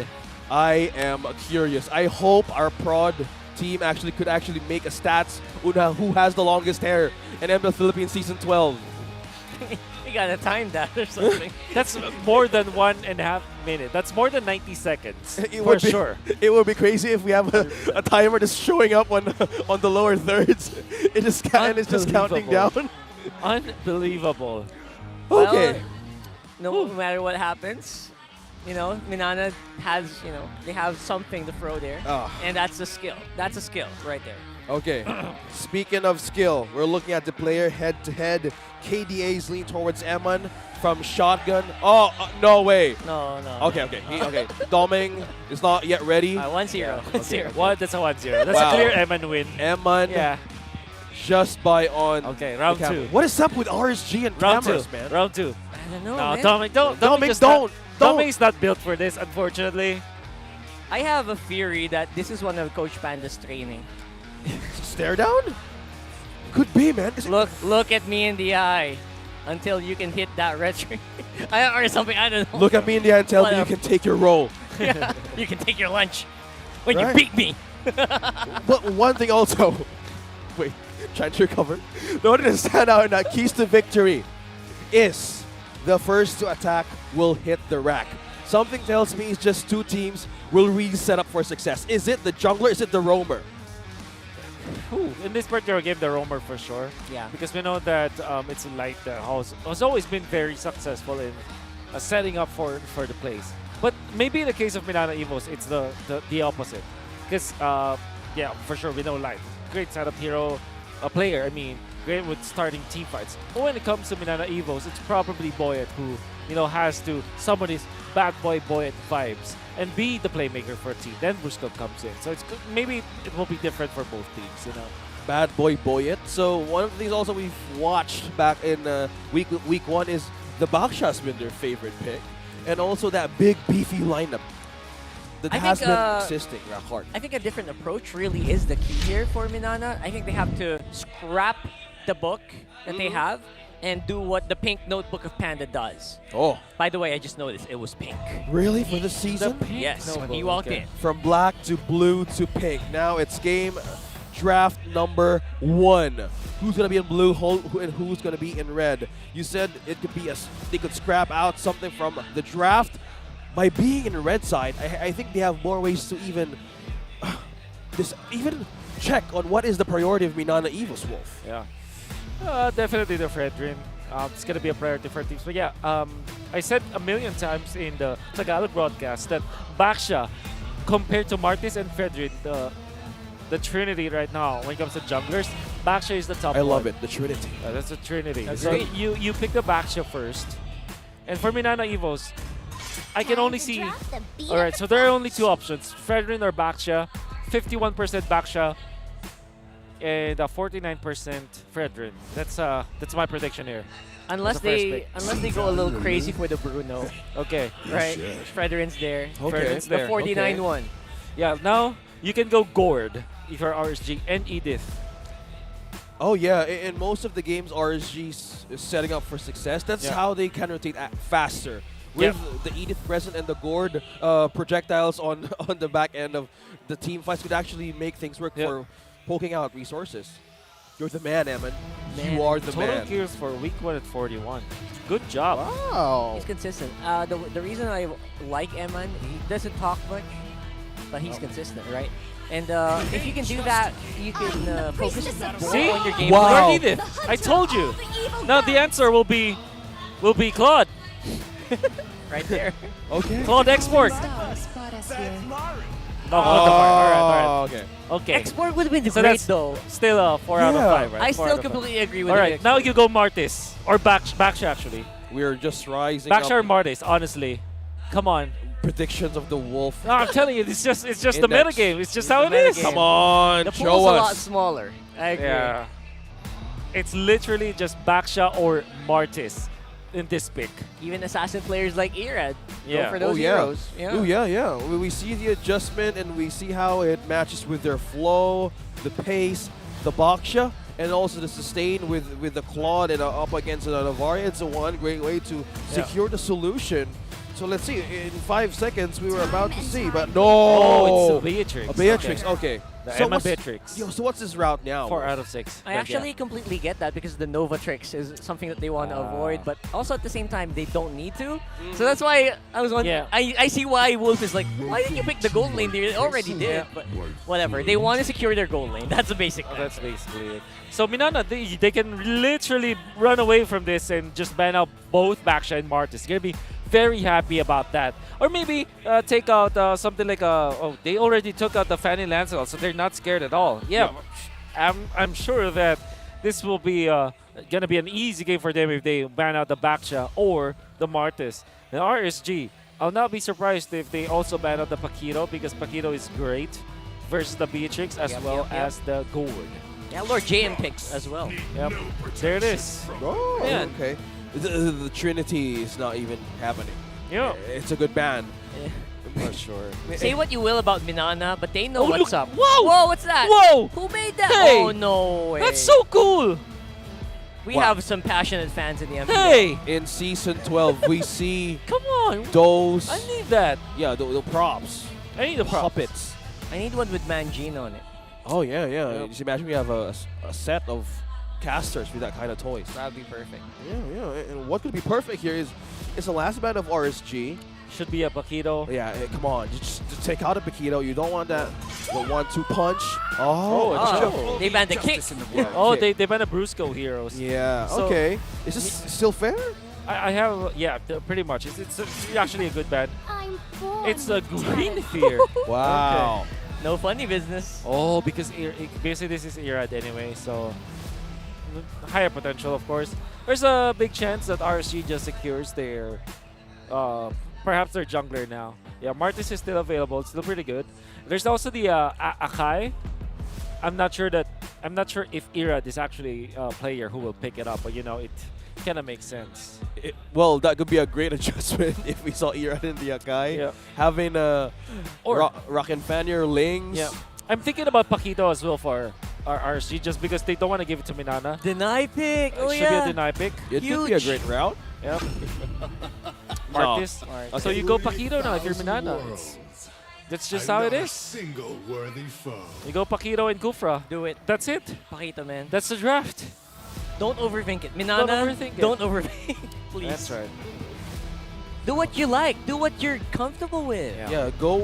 [SPEAKER 9] I am curious. I hope our prod team could make a stats who has the longest hair in MPL Philippines Season 12.
[SPEAKER 15] We gotta time that or something.
[SPEAKER 16] That's more than 1.5 minutes. That's more than 90 seconds.
[SPEAKER 9] It
[SPEAKER 16] for
[SPEAKER 9] would be,
[SPEAKER 16] sure.
[SPEAKER 9] It would be crazy if we have a timer just showing up on the lower thirds. It's just counting down.
[SPEAKER 16] Unbelievable.
[SPEAKER 9] Okay.
[SPEAKER 15] Well, no matter what happens, you know, MNNE has, you know, they have something to throw there. And that's a skill. That's a skill right there.
[SPEAKER 9] Okay. Speaking of skill, we're looking at the player head-to-head. KDA's lean towards Eman from shotgun. Oh, no way.
[SPEAKER 15] No.
[SPEAKER 9] Okay. Okay. Doming is not yet ready.
[SPEAKER 15] 1-0. 1-0.
[SPEAKER 16] That's a 1-0. That's a clear Eman win.
[SPEAKER 9] Eman.
[SPEAKER 16] Yeah.
[SPEAKER 9] Just by on.
[SPEAKER 16] Okay, round 2.
[SPEAKER 9] What is up with RSG and
[SPEAKER 16] round
[SPEAKER 9] cameras,
[SPEAKER 16] 2.
[SPEAKER 9] man?
[SPEAKER 16] Round 2.
[SPEAKER 15] I don't know,
[SPEAKER 16] No,
[SPEAKER 15] man.
[SPEAKER 16] Doming, don't. Doming's not built for this, unfortunately.
[SPEAKER 15] I have a theory that this is one of Coach Panda's training.
[SPEAKER 9] Stare down? Could be, man.
[SPEAKER 15] Look at me in the eye until you can hit that red screen. Or something, I don't know.
[SPEAKER 9] Look at me in the eye and tell me you can take your role.
[SPEAKER 15] Yeah, you can take your lunch when
[SPEAKER 9] Right.
[SPEAKER 15] you beat me.
[SPEAKER 9] But one thing also, wait, trying to recover. The one to stand out in that keys to victory is the first to attack will hit the rack. Something tells me it's just two teams will really set up for success. Is it the jungler? Is it the roamer?
[SPEAKER 16] Ooh, in this particular game, the roamer for sure.
[SPEAKER 15] Yeah.
[SPEAKER 16] Because we know that it's like the house has always been very successful in setting up for the plays. But maybe in the case of MNNE Evos, it's the opposite. Because yeah, for sure we know Light, great setup hero, a player. I mean, great with starting team fights. But when it comes to MNNE Evos, it's probably Boyet who has to summon his bad boy Boyet vibes and be the playmaker for a team. Then Brusco comes in. So it's maybe it will be different for both teams,
[SPEAKER 9] Bad boy Boyet. So one of the things also we've watched back in week 1 is the Bakshas been their favorite pick. And also that big beefy lineup that has been existing, Rakard.
[SPEAKER 15] I think a different approach really is the key here for MNNE. I think they have to scrap the book that they have and do what the pink notebook of Panda does.
[SPEAKER 9] Oh.
[SPEAKER 15] By the way, I just noticed it was pink.
[SPEAKER 9] Really? For the season?
[SPEAKER 15] Yes, when he walked in.
[SPEAKER 9] From black to blue to pink. Now it's game draft number 1. Who's gonna be in blue and who's gonna be in red? You said it could be they could scrap out something from the draft. By being in the red side, I think they have more ways to even check on what is the priority of MNNE Evil's Wolf.
[SPEAKER 16] Yeah. Definitely the Fredrin. It's going to be a priority for teams. But yeah, I said a million times in the Tagalog broadcast that Baksha, compared to Martis and Fredrin, the trinity right now when it comes to junglers, Baksha is the top
[SPEAKER 9] I love
[SPEAKER 16] one.
[SPEAKER 9] it, the trinity.
[SPEAKER 16] That's the trinity.
[SPEAKER 9] That's
[SPEAKER 16] So
[SPEAKER 9] great.
[SPEAKER 16] you pick the Baksha first. And for MNNE Evos, I can only see... Alright, so there are only 2 options. Fredrin or Baksha. 51% Baksha. And 49% Fredrin. That's my prediction here.
[SPEAKER 15] Unless they go a little crazy for the Bruno.
[SPEAKER 16] Okay.
[SPEAKER 15] Right? Fredrin's there.
[SPEAKER 16] Fredrin's there.
[SPEAKER 15] The 49 one.
[SPEAKER 16] Yeah, now you can go Gord if you're RSG and Edith.
[SPEAKER 9] Oh yeah, in most of the games RSG is setting up for success. That's how they can rotate faster. With the Edith present and the Gord projectiles on the back end of the team fights could actually make things work for poking out resources. You're the man, Emin. You are the
[SPEAKER 16] Total
[SPEAKER 9] man.
[SPEAKER 16] kills for week 1 at 41. Good job.
[SPEAKER 9] Wow.
[SPEAKER 15] He's consistent. The reason I like Eman, he doesn't talk much, but he's consistent, right? And if you can do that, you can focus more
[SPEAKER 16] See?
[SPEAKER 15] on your game.
[SPEAKER 16] Wow. Edith. I told you. Now the answer will be Claude.
[SPEAKER 15] Right there.
[SPEAKER 9] Okay.
[SPEAKER 16] Claude export. No, all right. Okay.
[SPEAKER 15] Export would have been
[SPEAKER 16] So
[SPEAKER 15] great
[SPEAKER 16] that's
[SPEAKER 15] though.
[SPEAKER 16] Still a 4 out of 5, right?
[SPEAKER 15] I
[SPEAKER 16] 4
[SPEAKER 15] still
[SPEAKER 16] out of 5.
[SPEAKER 15] completely agree with
[SPEAKER 16] All
[SPEAKER 15] you.
[SPEAKER 16] right, now you go Martis or Baksha actually.
[SPEAKER 9] We're just rising
[SPEAKER 16] Baksha or
[SPEAKER 9] up.
[SPEAKER 16] Martis, honestly. Come on.
[SPEAKER 9] Predictions of the Wolf.
[SPEAKER 16] No, I'm telling you, it's just the
[SPEAKER 9] Index.
[SPEAKER 16] metagame. It's just how it is.
[SPEAKER 9] Come on,
[SPEAKER 15] The
[SPEAKER 9] show
[SPEAKER 15] pool's a lot
[SPEAKER 9] us.
[SPEAKER 15] smaller. I agree.
[SPEAKER 16] Yeah. It's literally just Baksha or Martis in this pick.
[SPEAKER 15] Even assassin players like Irad
[SPEAKER 16] Yeah.
[SPEAKER 15] go for those
[SPEAKER 9] Oh yeah.
[SPEAKER 15] heroes. Yeah.
[SPEAKER 9] Oh yeah. We see the adjustment and we see how it matches with their flow, the pace, the Baksha, and also the sustain with the Claude and up against an Avaria. It's one great way to secure the solution. So let's see. In 5 seconds, we were about to see, but no.
[SPEAKER 16] Oh, it's a Beatrix.
[SPEAKER 9] A Beatrix. Okay.
[SPEAKER 16] The
[SPEAKER 9] So
[SPEAKER 16] Emma
[SPEAKER 9] what's-
[SPEAKER 16] Beatrix.
[SPEAKER 9] So what's his route now?
[SPEAKER 16] 4 out of 6.
[SPEAKER 15] I actually completely get that because the Nova Tricks is something that they want to avoid, but also at the same time they don't need to. So that's why I was wondering. I see why Wolf is like, why didn't you pick the gold lane? They already did, but whatever. They want to secure their gold lane. That's the basic.
[SPEAKER 16] That's basically it. So MNNE, they can literally run away from this and just ban out both Baksha and Martis. They're gonna be very happy about that. Or maybe take out something like they already took out the Fanny Lancel, so they're not scared at all. Yeah, I'm sure that this will be gonna be an easy game for them if they ban out the Baksha or the Martis. The RSG, I'll not be surprised if they also ban out the Paquito because Paquito is great versus the Beatrix as well as the Gourd.
[SPEAKER 15] Yeah, Lord JM picks as well.
[SPEAKER 16] Yep, there it is.
[SPEAKER 9] Oh,
[SPEAKER 16] Man.
[SPEAKER 9] okay. The Trinity is not even happening.
[SPEAKER 16] Yeah.
[SPEAKER 9] It's a good band.
[SPEAKER 16] For sure.
[SPEAKER 15] Say what you will about MNNE, but they know
[SPEAKER 16] Oh,
[SPEAKER 15] what's
[SPEAKER 16] look.
[SPEAKER 15] up.
[SPEAKER 16] Whoa!
[SPEAKER 15] Whoa, what's that?
[SPEAKER 16] Whoa!
[SPEAKER 15] Who made that?
[SPEAKER 16] Hey!
[SPEAKER 15] Oh, no way.
[SPEAKER 16] That's so cool!
[SPEAKER 15] We
[SPEAKER 9] Wow.
[SPEAKER 15] have some passionate fans in the MPL.
[SPEAKER 16] Hey!
[SPEAKER 9] In season 12, we see
[SPEAKER 16] Come on!
[SPEAKER 9] those.
[SPEAKER 16] I need that.
[SPEAKER 9] Yeah, the props.
[SPEAKER 16] I need the props.
[SPEAKER 9] Puppets.
[SPEAKER 15] I need one with Mangine on it.
[SPEAKER 9] Oh yeah. Just imagine we have a set of casters with that kind of toys.
[SPEAKER 15] That would be perfect.
[SPEAKER 9] Yeah. And what could be perfect here is the last band of RSG.
[SPEAKER 16] Should be a Paquito.
[SPEAKER 9] Yeah, come on, just take out a Paquito. You don't want that the 1-2 punch.
[SPEAKER 15] They banned the kick.
[SPEAKER 16] Oh, they banned the Brusco heroes.
[SPEAKER 9] Yeah.
[SPEAKER 16] So-
[SPEAKER 9] Okay. Is this still fair?
[SPEAKER 16] I have, pretty much. It's actually a good ban. It's a green fear.
[SPEAKER 9] Wow.
[SPEAKER 15] No funny business.
[SPEAKER 16] Oh, because basically this is Irad anyway, so higher potential, of course. There's a big chance that RSG just secures their, perhaps their jungler now. Yeah, Martis is still available. It's still pretty good. There's also the Akai. I'm not sure if Irad is actually a player who will pick it up, but you know, it kind of makes sense.
[SPEAKER 9] Well, that could be a great adjustment if we saw Iran in the Akai.
[SPEAKER 16] Yeah.
[SPEAKER 9] Having
[SPEAKER 16] Or-
[SPEAKER 9] Rock and Fanier Lings.
[SPEAKER 16] Yeah. I'm thinking about Paquito as well for RSG just because they don't want to give it to Minana.
[SPEAKER 15] Deny pick.
[SPEAKER 16] It should be a deny pick.
[SPEAKER 9] It could be a great route.
[SPEAKER 16] Yep. Martis. So you go Paquito now if you're Minana. That's just how it is.
[SPEAKER 6] Single worthy foe.
[SPEAKER 16] You go Paquito and Kufra.
[SPEAKER 15] Do it.
[SPEAKER 16] That's it.
[SPEAKER 15] Paquito, man.
[SPEAKER 16] That's the draft.
[SPEAKER 15] Don't overthink it. Minana,
[SPEAKER 16] overthink it.
[SPEAKER 15] don't overthink. Please.
[SPEAKER 16] That's right.
[SPEAKER 15] Do what you like. Do what you're comfortable with.
[SPEAKER 9] Yeah, go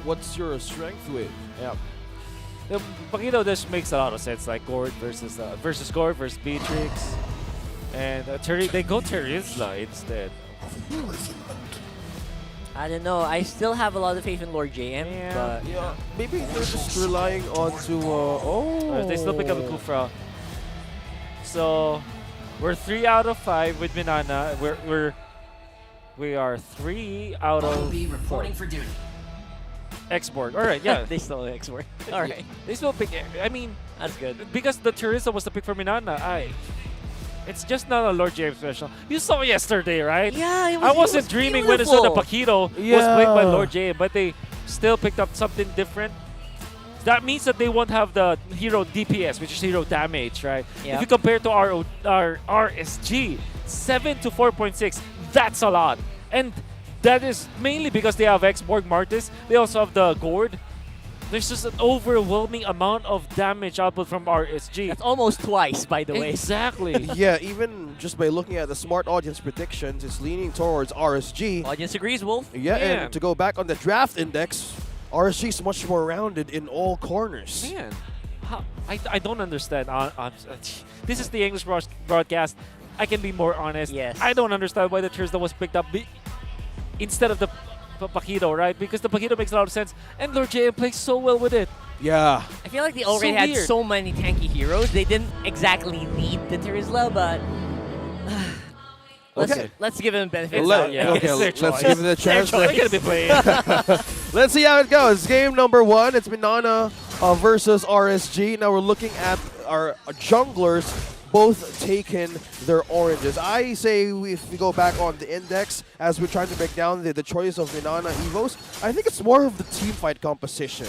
[SPEAKER 9] what's your strength with.
[SPEAKER 16] Yeah. Paquito, this makes a lot of sense. Like Gord versus Gord versus Beatrix. And they go Terizla instead.
[SPEAKER 15] I don't know. I still have a lot of faith in Lord JM, but
[SPEAKER 9] Yeah, maybe they're just relying on to
[SPEAKER 16] They still pick up a Kufra. So we're 3 out of 5 with Minana. We are 3 out of 4.
[SPEAKER 15] for duty.
[SPEAKER 16] Export. All right, yeah.
[SPEAKER 15] They still export. All right.
[SPEAKER 16] They still pick. I mean,
[SPEAKER 15] that's good.
[SPEAKER 16] Because the Teresa was the pick for Minana. It's just not a Lord James special. You saw yesterday, right?
[SPEAKER 15] Yeah,
[SPEAKER 16] I wasn't dreaming when I saw the Paquito was played by Lord James, but they still picked up something different. That means that they won't have the hero DPS, which is hero damage, right?
[SPEAKER 15] Yep.
[SPEAKER 16] If you compare to our RSG, 7 to 4.6, that's a lot. And that is mainly because they have X-Borg Martis. They also have the Gord. There's just an overwhelming amount of damage output from RSG.
[SPEAKER 15] That's almost twice, by the way.
[SPEAKER 16] Exactly.
[SPEAKER 9] Yeah, even just by looking at the smart audience predictions, it's leaning towards RSG.
[SPEAKER 15] Audience agrees, Wolf.
[SPEAKER 9] Yeah,
[SPEAKER 16] Man.
[SPEAKER 9] and to go back on the draft index, RSG is much more rounded in all corners.
[SPEAKER 16] Man, I don't understand. This is the English broadcast. I can be more honest.
[SPEAKER 15] Yes.
[SPEAKER 16] I don't understand why the Thursday was picked up instead of the Paquito, right? Because the Paquito makes a lot of sense, and Lord JM plays so well with it.
[SPEAKER 9] Yeah.
[SPEAKER 15] I feel like they already had
[SPEAKER 16] weird.
[SPEAKER 15] so many tanky heroes. They didn't exactly need the Terizla, but let's give them benefits.
[SPEAKER 9] Okay, let's give it a chance.
[SPEAKER 16] They're gonna be playing.
[SPEAKER 9] Let's see how it goes. Game number 1, it's Minana versus RSG. Now we're looking at our junglers both taking their oranges. I say if we go back on the index, as we're trying to break down the choice of Minana Evos, I think it's more of the team fight composition,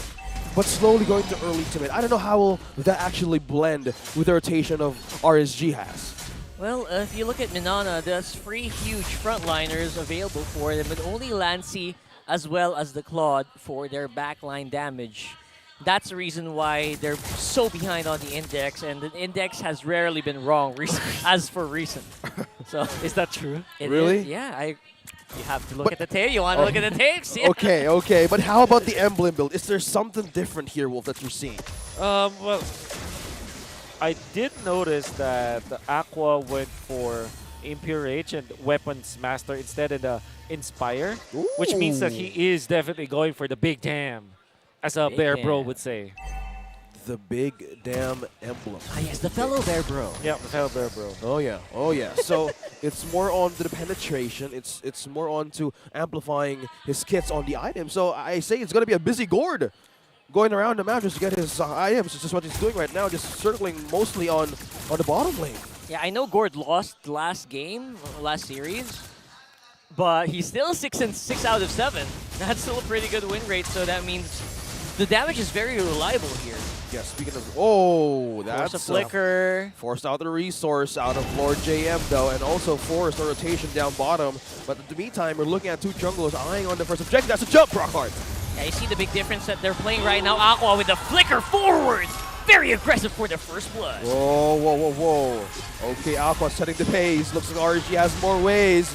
[SPEAKER 9] but slowly going to early to mid. I don't know how will that actually blend with the rotation of RSG has.
[SPEAKER 15] Well, if you look at Minana, there's 3 huge frontliners available for them, but only Lancy as well as the Claude for their backline damage. That's the reason why they're so behind on the index, and the index has rarely been wrong as for recent. So
[SPEAKER 16] is that true?
[SPEAKER 9] Really?
[SPEAKER 15] Yeah, you have to look at the tape. You want to look at the tapes? Yeah.
[SPEAKER 9] Okay. But how about the emblem build? Is there something different here, Wolf, that you're seeing?
[SPEAKER 16] Well, I did notice that the Aqua went for Mpl-Ph and Weapons Master instead of the Inspire, which means that he is definitely going for the big damn, as a Bear Bro would say.
[SPEAKER 9] The big damn emblem.
[SPEAKER 15] Ah, yes, the fellow Bear Bro.
[SPEAKER 16] Yeah, the fellow Bear Bro.
[SPEAKER 9] Oh yeah. So it's more on to the penetration. It's more on to amplifying his kits on the item. So I say it's gonna be a busy Gord going around the map just to get his items. It's just what he's doing right now, just circling mostly on the bottom lane.
[SPEAKER 15] Yeah, I know Gord lost last game, last series, but he's still 6 out of 7. That's still a pretty good win rate, so that means the damage is very reliable here.
[SPEAKER 9] Yeah, speaking of, that's
[SPEAKER 15] a flicker.
[SPEAKER 9] Forced out the resource out of Lord JM though, and also forced a rotation down bottom. But in the meantime, we're looking at 2 junglers eyeing on the first objective. That's a jump, Brockhart.
[SPEAKER 15] Yeah, you see the big difference that they're playing right now. Aqua with the flicker forward. Very aggressive for the first blood.
[SPEAKER 9] Whoa. Okay, Aqua setting the pace. Looks like RSG has more ways.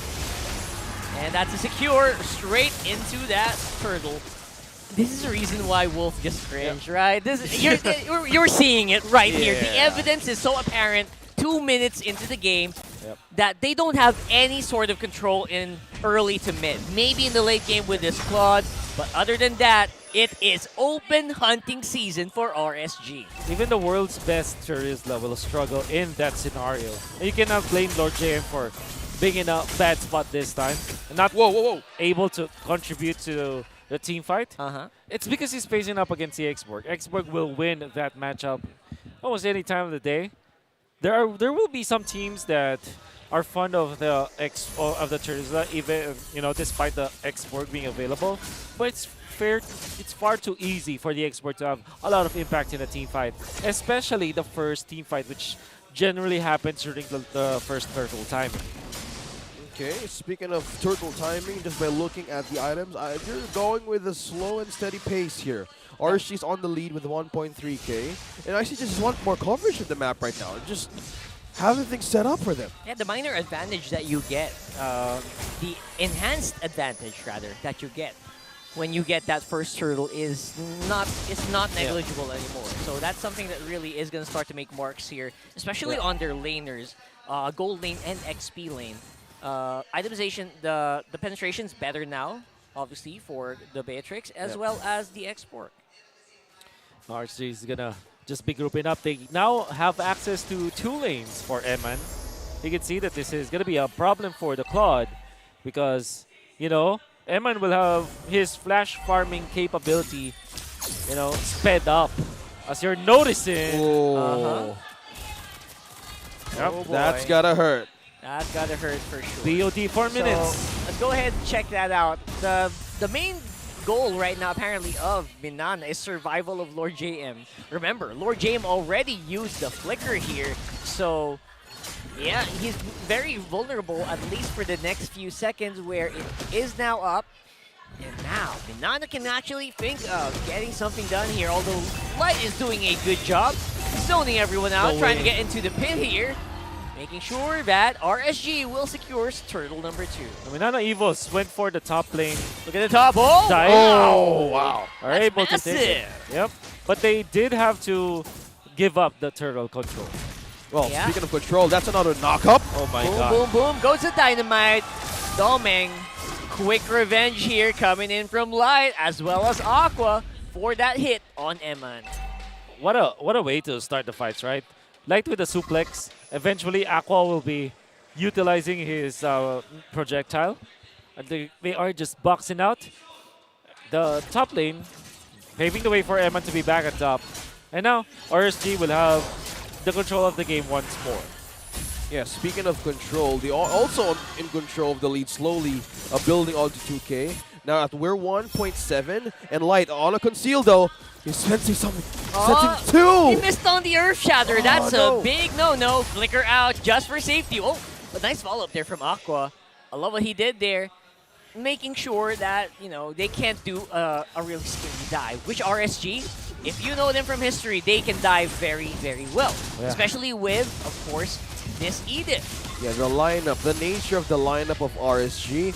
[SPEAKER 15] And that's a secure straight into that turtle. This is the reason why Wolf just cringed, right? You're seeing it right here. The evidence is so apparent 2 minutes into the game that they don't have any sort of control in early to mid. Maybe in the late game with this Claude, but other than that, it is open hunting season for RSG.
[SPEAKER 16] Even the world's best Terizla will struggle in that scenario. And you cannot blame Lord JM for being in a bad spot this time and not able to contribute to the team fight. It's because he's facing up against the X-Borg. X-Borg will win that matchup almost any time of the day. There will be some teams that are fond of the of the Charizard, even despite the export being available. But it's far too easy for the export to have a lot of impact in a team fight, especially the first team fight, which generally happens during the first turtle timing.
[SPEAKER 9] Okay, speaking of turtle timing, just by looking at the items, you're going with a slow and steady pace here. RSG's on the lead with 1.3k, and I see just want more coverage of the map right now. Just have everything set up for them.
[SPEAKER 15] Yeah, the minor advantage that you get, the enhanced advantage rather that you get when you get that first turtle is not negligible anymore. So that's something that really is going to start to make marks here, especially on their laners, gold lane and XP lane. Itemization, the penetration's better now, obviously, for the Beatrix, as well as the export.
[SPEAKER 16] RSG is gonna just be grouping up. They now have access to 2 lanes for Eman. You can see that this is gonna be a problem for the Claude because, Eman will have his flash farming capability, sped up. As you're noticing.
[SPEAKER 9] Oh,
[SPEAKER 16] Yep.
[SPEAKER 9] That's gotta hurt.
[SPEAKER 15] That's gotta hurt for sure.
[SPEAKER 16] BOD 4 minutes.
[SPEAKER 15] So, let's go ahead and check that out. The main goal right now, apparently, of MNNE is survival of Lord JM. Remember, Lord JM already used the flicker here, so yeah, he's very vulnerable, at least for the next few seconds, where it is now up. And now, MNNE can actually think of getting something done here, although Light is doing a good job, zoning everyone out, trying to get into the pit here, making sure that RSG will secure turtle number 2.
[SPEAKER 16] MNNE Evos went for the top lane.
[SPEAKER 15] Look at the top. Oh,
[SPEAKER 16] dive.
[SPEAKER 15] wow.
[SPEAKER 16] Are able to take it. Yep. But they did have to give up the turtle control.
[SPEAKER 9] Well, speaking of control, that's another knock-up.
[SPEAKER 16] Oh my
[SPEAKER 15] boom,
[SPEAKER 16] god.
[SPEAKER 15] Boom, boom, goes the dynamite. Domeng, quick revenge here coming in from Light, as well as Aqua for that hit on Eman.
[SPEAKER 16] What a way to start the fights, right? Light with a suplex. Eventually, Aqua will be utilizing his projectile. And they are just boxing out. The top lane, paving the way for Eman to be back at top. And now, RSG will have the control of the game once more.
[SPEAKER 9] Yeah, speaking of control, they are also in control of the lead, slowly building onto 2K. Now we're 1.7, and Light on a conceal though. He's sensing something. Sensing 2!
[SPEAKER 15] He missed on the Earth Shatter. That's a big no-no. Flicker out just for safety. Oh, a nice follow-up there from Aqua. I love what he did there, making sure that, they can't do a really scary dive, which RSG, if you know them from history, they can dive very, very well.
[SPEAKER 9] Yeah.
[SPEAKER 15] Especially with, of course, this Edith.
[SPEAKER 9] Yeah, the lineup, the nature of the lineup of RSG,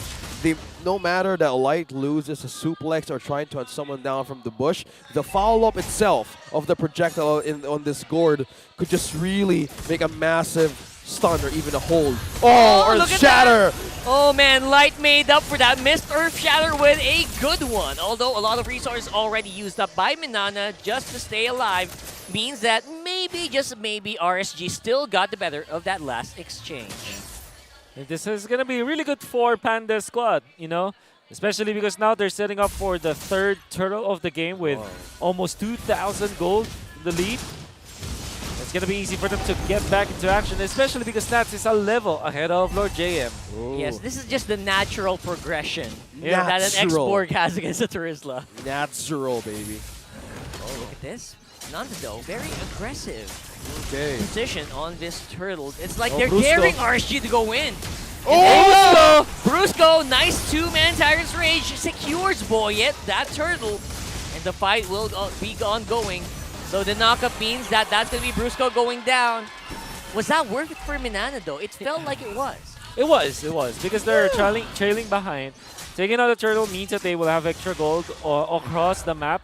[SPEAKER 9] no matter that Light loses a suplex or trying to hunt someone down from the bush, the follow-up itself of the projectile on this gourd could just really make a massive stun or even a hold. Oh, Earth Shatter!
[SPEAKER 15] Oh man, Light made up for that missed Earth Shatter with a good one. Although a lot of resources already used up by MNNE just to stay alive, means that maybe, just maybe, RSG still got the better of that last exchange.
[SPEAKER 16] And this is going to be really good for Panda's squad, especially because now they're setting up for the 3rd turtle of the game with almost 2,000 gold in the lead. It's going to be easy for them to get back into action, especially because Nats is a level ahead of Lord JM.
[SPEAKER 9] Ooh.
[SPEAKER 15] Yes, this is just the natural progression
[SPEAKER 16] Yeah.
[SPEAKER 15] that an X-Borg has against a Turisla.
[SPEAKER 9] Natural, baby.
[SPEAKER 15] Oh, look at this. Nando, very aggressive
[SPEAKER 9] Okay.
[SPEAKER 15] position on this turtle. It's like
[SPEAKER 9] Oh,
[SPEAKER 15] they're
[SPEAKER 9] Brusco.
[SPEAKER 15] daring RSG to go in.
[SPEAKER 9] Oh!
[SPEAKER 15] Brusco, nice 2-man Tyrant's Rage, secures Boyet, that turtle, and the fight will be ongoing. So the knockup means that that's going to be Brusco going down. Was that worth it for MNNE though? It felt like it was.
[SPEAKER 16] It was, because they're trailing behind. Taking out the turtle means that they will have extra gold across the map.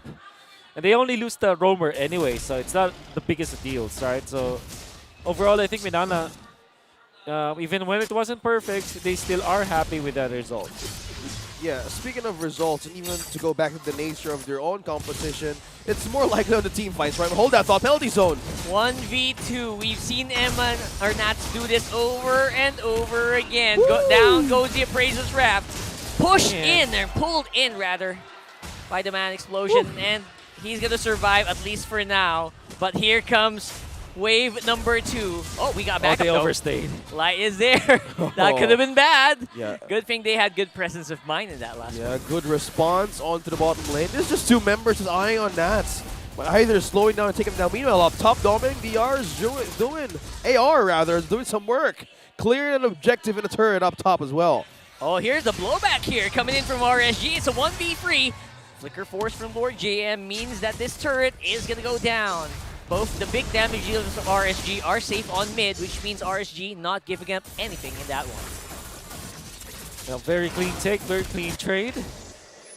[SPEAKER 16] And they only lose the roamer anyway, so it's not the biggest of deals, right? So overall, I think MNNE, even when it wasn't perfect, they still are happy with that result.
[SPEAKER 9] Yeah, speaking of results, and even to go back to the nature of their own competition, it's more likely on the team fights, right? Hold that thought, penalty zone.
[SPEAKER 15] 1v2. We've seen Eman or Nats do this over and over again. Down goes the Appraiser's Raft. Pushed in, or pulled in rather, by the Man Explosion. And he's going to survive, at least for now. But here comes Wave number 2. Oh, we got back
[SPEAKER 16] they
[SPEAKER 15] up, though.
[SPEAKER 16] overstayed.
[SPEAKER 15] Light is there. That could have been bad.
[SPEAKER 9] Yeah.
[SPEAKER 15] Good thing they had good presence of mind in that last one.
[SPEAKER 9] Yeah, good response onto the bottom lane. There's just 2 members just eyeing on Nats. But either slowing down and taking them down. Meanwhile, up top, Dominic DR is is doing some work. Clearing an objective in a turret up top as well.
[SPEAKER 15] Oh, here's the blowback here coming in from RSG. It's a 1v3. Flicker Force from Lord JM means that this turret is going to go down. Both the big damage dealers of RSG are safe on mid, which means RSG not giving up anything in that one.
[SPEAKER 16] Now, very clean take, very clean trade.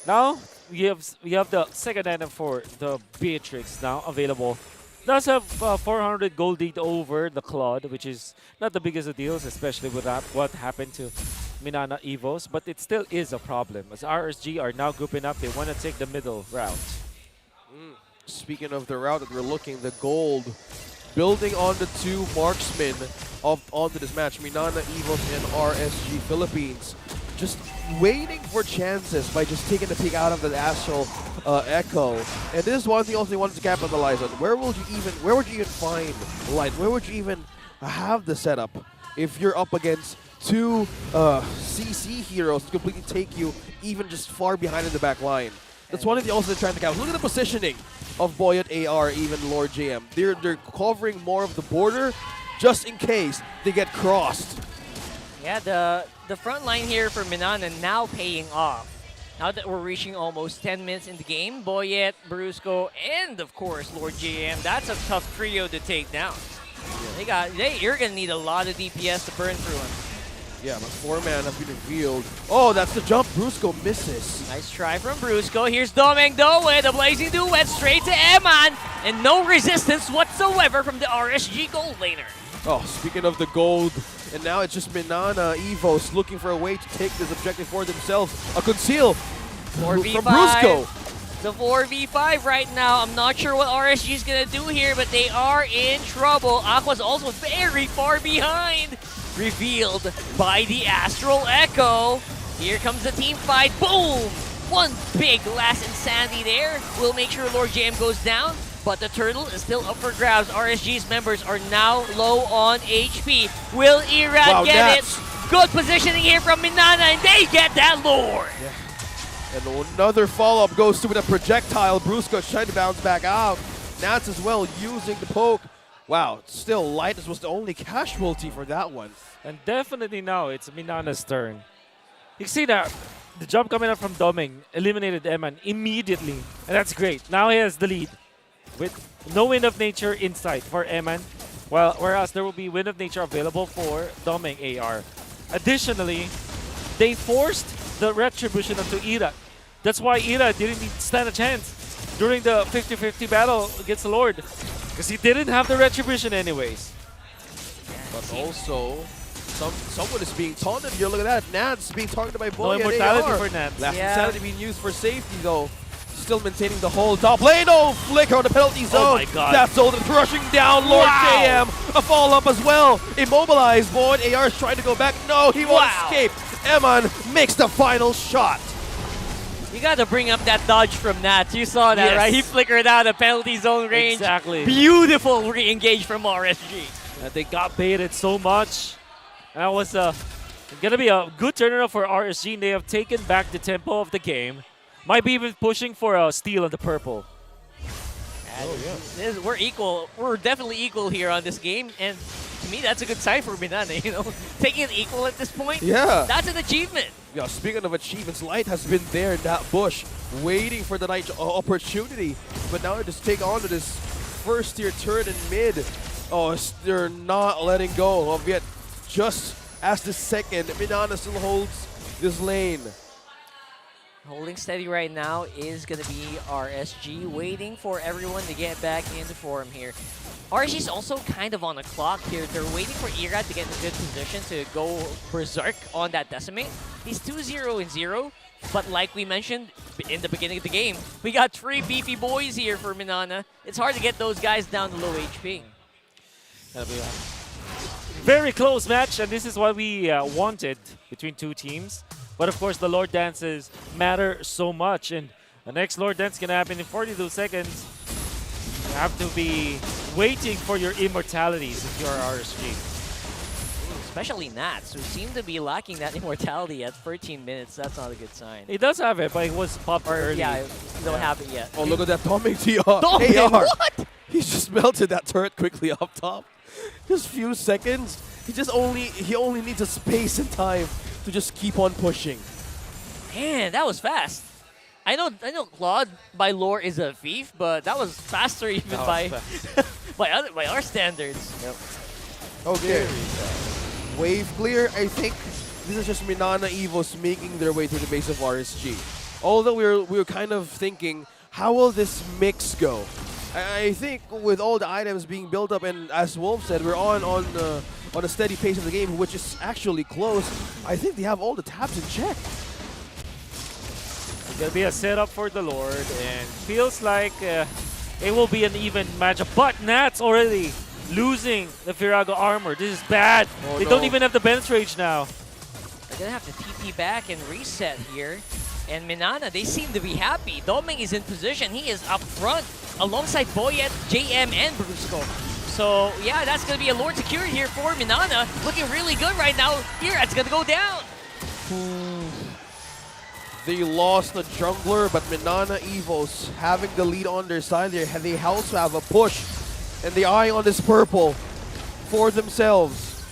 [SPEAKER 16] Now, we have the second item for the Beatrix now available. Does have 400 gold lead over the Claude, which is not the biggest of deals, especially with what happened to MNNE Evos, but it still is a problem as RSG are now grouping up. They want to take the middle route.
[SPEAKER 9] Speaking of the route that we're looking, the gold building on the 2 marksmen onto this match, MNNE Evos and RSG Philippines. Just waiting for chances by just taking a peek out of the Astral Echo. And this is one thing also they wanted to capitalize on. Where would you even find light? Where would you even have the setup if you're up against 2 CC heroes to completely take you even just far behind in the back line? That's one of the also they're trying to capture. Look at the positioning of Boyet AR, even Lord JM. They're covering more of the border just in case they get crossed.
[SPEAKER 15] Yeah, the front line here for MNNE now paying off. Now that we're reaching almost 10 minutes in the game, Boyet, Brusco, and of course Lord JM, that's a tough trio to take down. You're gonna need a lot of DPS to burn through him.
[SPEAKER 9] Yeah, but 4-man have been revealed. Oh, that's the jump. Brusco misses.
[SPEAKER 15] Nice try from Brusco. Here's Domeng though with a blazing duet straight to Eman, and no resistance whatsoever from the RSG gold laner.
[SPEAKER 9] Oh, speaking of the gold, and now it's just MNNE Evos looking for a way to take this objective for themselves. A conceal from
[SPEAKER 15] 4v5.
[SPEAKER 9] Brusco.
[SPEAKER 15] The 4v5 right now. I'm not sure what RSG is going to do here, but they are in trouble. Aqua's also very far behind. Revealed by the Astral Echo. Here comes the team fight. Boom! One big last insanity there. We'll make sure Lord JM goes down, but the turtle is still up for grabs. RSG's members are now low on HP. Will Irad get it? Good positioning here from MNNE, and they get that Lord.
[SPEAKER 9] Yeah. And another follow-up goes to with a projectile. Brusco trying to bounce back out. Nats as well using the poke. Wow, still Lightus was the only casualty for that one.
[SPEAKER 16] And definitely now it's MNNE's turn. You see that the jump coming up from Doming eliminated Eman immediately, and that's great. Now he has the lead with no Wind of Nature in sight for Eman, whereas there will be Wind of Nature available for Doming AR. Additionally, they forced the Retribution onto Ira. That's why Ira didn't stand a chance during the 50-50 battle against the Lord, because he didn't have the Retribution anyways.
[SPEAKER 9] But also, someone is being taunted here. Look at that. Nats being targeted by Boy.
[SPEAKER 16] No immortality for Nats.
[SPEAKER 9] Last insanity being used for safety, though. Still maintaining the whole top lane. Oh, flicker on the penalty zone.
[SPEAKER 16] Oh my god.
[SPEAKER 9] That's all crushing down Lord JM. A follow-up as well. Immobilized. Boyd AR is trying to go back. No, he won't escape. Eman makes the final shot.
[SPEAKER 15] You got to bring up that dodge from Nats. You saw that, right? He flickered out of penalty zone range.
[SPEAKER 16] Exactly.
[SPEAKER 15] Beautiful re-engage from RSG.
[SPEAKER 16] They got baited so much. That was gonna be a good turnaround for RSG. They have taken back the tempo of the game. Might be even pushing for a steal on the purple.
[SPEAKER 15] We're equal. We're definitely equal here on this game, and to me, that's a good sign for MNNE. You know, taking it equal at this point.
[SPEAKER 9] Yeah,
[SPEAKER 15] that's an achievement.
[SPEAKER 9] Yeah. Speaking of achievements, Light has been there in that bush, waiting for the night opportunity, but now they just take on to this first-tier turret in mid. Oh, they're not letting go of yet. Just as the second, MNNE still holds this lane.
[SPEAKER 15] Holding steady right now is going to be RSG, waiting for everyone to get back into form here. RSG is also kind of on the clock here. They're waiting for Irad to get in a good position to go berserk on that decimate. He's 2-0-0, but like we mentioned in the beginning of the game, we got 3 beefy boys here for MNNE. It's hard to get those guys down to low HP.
[SPEAKER 16] That'll be very close match, and this is what we wanted between two teams. But of course, the Lord Dances matter so much, and the next Lord Dance is gonna happen in 42 seconds. You have to be waiting for your immortalities if you're RSG.
[SPEAKER 15] Especially Nats, who seem to be lacking that immortality at 13 minutes. That's not a good sign.
[SPEAKER 16] He does have it, but it was popped early.
[SPEAKER 15] Yeah, you don't have it yet.
[SPEAKER 9] Oh, look at that Doming TR.
[SPEAKER 15] Doming,
[SPEAKER 9] AR.
[SPEAKER 15] what?
[SPEAKER 9] He just melted that turret quickly up top. Just few seconds. He only needs a space and time to just keep on pushing.
[SPEAKER 15] Man, that was fast. I know Claude by lore is a thief, but that was faster even by by our standards.
[SPEAKER 9] Yep. Okay. Wave clear. I think this is just MNNE Evos making their way to the base of RSG. Although we were kind of thinking, how will this mix go? I think with all the items being built up, and as Wolf said, we're on a steady pace of the game, which is actually close. I think they have all the taps in check.
[SPEAKER 16] It's going to be a setup for the Lord, and feels like it will be an even matchup. But Nats already losing the Firago armor. This is bad.
[SPEAKER 9] Oh,
[SPEAKER 16] they
[SPEAKER 9] no.
[SPEAKER 16] don't even have the bench rage now.
[SPEAKER 15] They're going to have to TP back and reset here. And MNNE, they seem to be happy. Doming is in position. He is up front alongside Boyet, JM, and Brusco. So, yeah, that's going to be a Lord secured here for MNNE. Looking really good right now. Here, it's going to go down.
[SPEAKER 9] They lost the jungler, but MNNE Evos having the lead on their side. They also have a push, and the eye on this purple for themselves.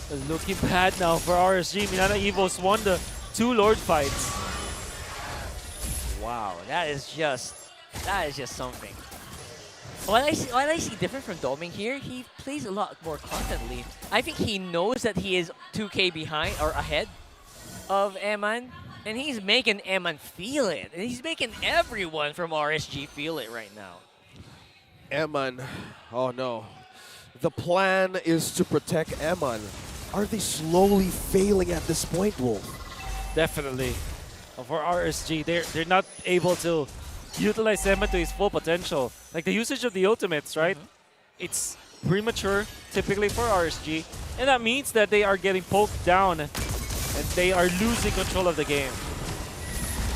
[SPEAKER 16] It's looking bad now for RSG. MNNE Evos won the 2 Lord fights.
[SPEAKER 15] Wow, that is just something. What I see different from Doming here, he plays a lot more confidently. I think he knows that he is 2K behind or ahead of Eman, and he's making Eman feel it. And he's making everyone from RSG feel it right now.
[SPEAKER 9] Eman, oh no. The plan is to protect Eman. Are they slowly failing at this point, Wolf?
[SPEAKER 16] Definitely. For RSG, they're not able to utilize Eman to his full potential. Like the usage of the ultimates, right? It's premature, typically for RSG, and that means that they are getting poked down and they are losing control of the game.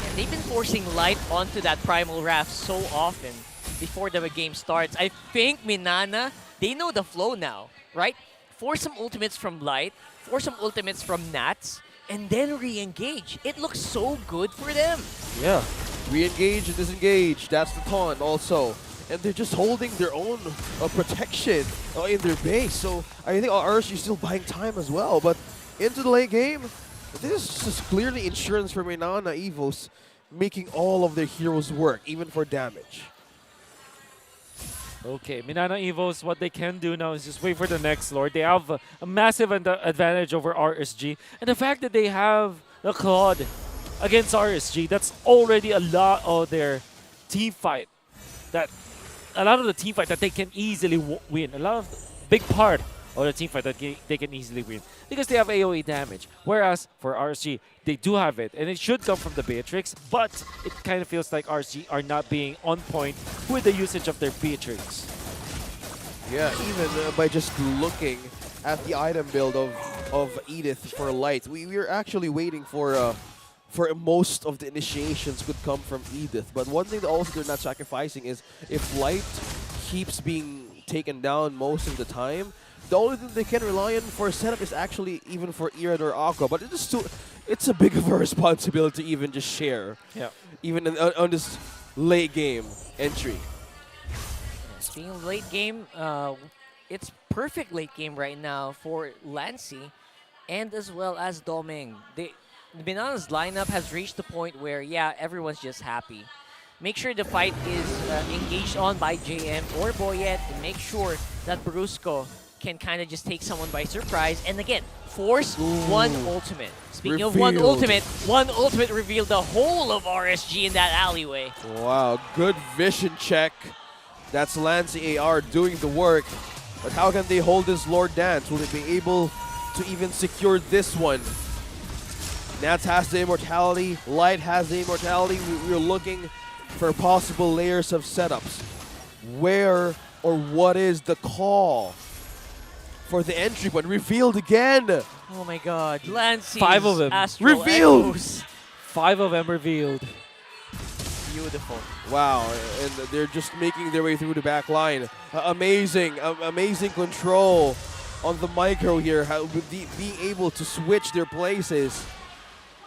[SPEAKER 15] Yeah, they've been forcing Light onto that Primal Wrath so often before the game starts. I think MNNE, they know the flow now, right? Force some ultimates from Light, force some ultimates from Nats, and then re-engage. It looks so good for them.
[SPEAKER 9] Yeah, re-engage and disengage. That's the taunt also. And they're just holding their own protection in their base. So I think RSG is still buying time as well. But into the late game, this is just clearly insurance for MNNE Evos, making all of their heroes work, even for damage.
[SPEAKER 16] Okay, MNNE Evos, what they can do now is just wait for the next Lord. They have a massive advantage over RSG. And the fact that they have the Claude against RSG, that's already a lot of their team fight. A lot of the team fight that they can easily win. A lot of big part of the team fight that they can easily win. Because they have AoE damage. Whereas for RSG, they do have it. And it should come from the Beatrix. But it kind of feels like RSG are not being on point with the usage of their Beatrix.
[SPEAKER 9] Yeah, even by just looking at the item build of Edith for Light, we are actually waiting for most of the initiations could come from Edith. But one thing that also they're not sacrificing is if Light keeps being taken down most of the time, the only thing they can rely on for a setup is actually even for Irad or Aqua. But it's a big of a responsibility to even just share.
[SPEAKER 16] Yeah.
[SPEAKER 9] Even on this late game entry.
[SPEAKER 15] Speaking of late game, it's perfect late game right now for Lancy and as well as Doming. MNNE's lineup has reached the point where, yeah, everyone's just happy. Make sure the fight is engaged on by JM or Boyet, and make sure that Brusco can kind of just take someone by surprise. And again, force one ultimate. Speaking of one ultimate revealed the whole of RSG in that alleyway.
[SPEAKER 9] Wow, good vision check. That's Lancy AR doing the work. But how can they hold this Lord Dance? Will they be able to even secure this one? Nats has the immortality, Light has the immortality. We're looking for possible layers of setups. Where or what is the call for the entry point? Revealed again.
[SPEAKER 15] Oh my god, Lancy.
[SPEAKER 16] 5 of them.
[SPEAKER 9] Revealed.
[SPEAKER 16] 5 of them revealed.
[SPEAKER 15] Beautiful.
[SPEAKER 9] Wow, and they're just making their way through the back line. Amazing control on the micro here, being able to switch their places.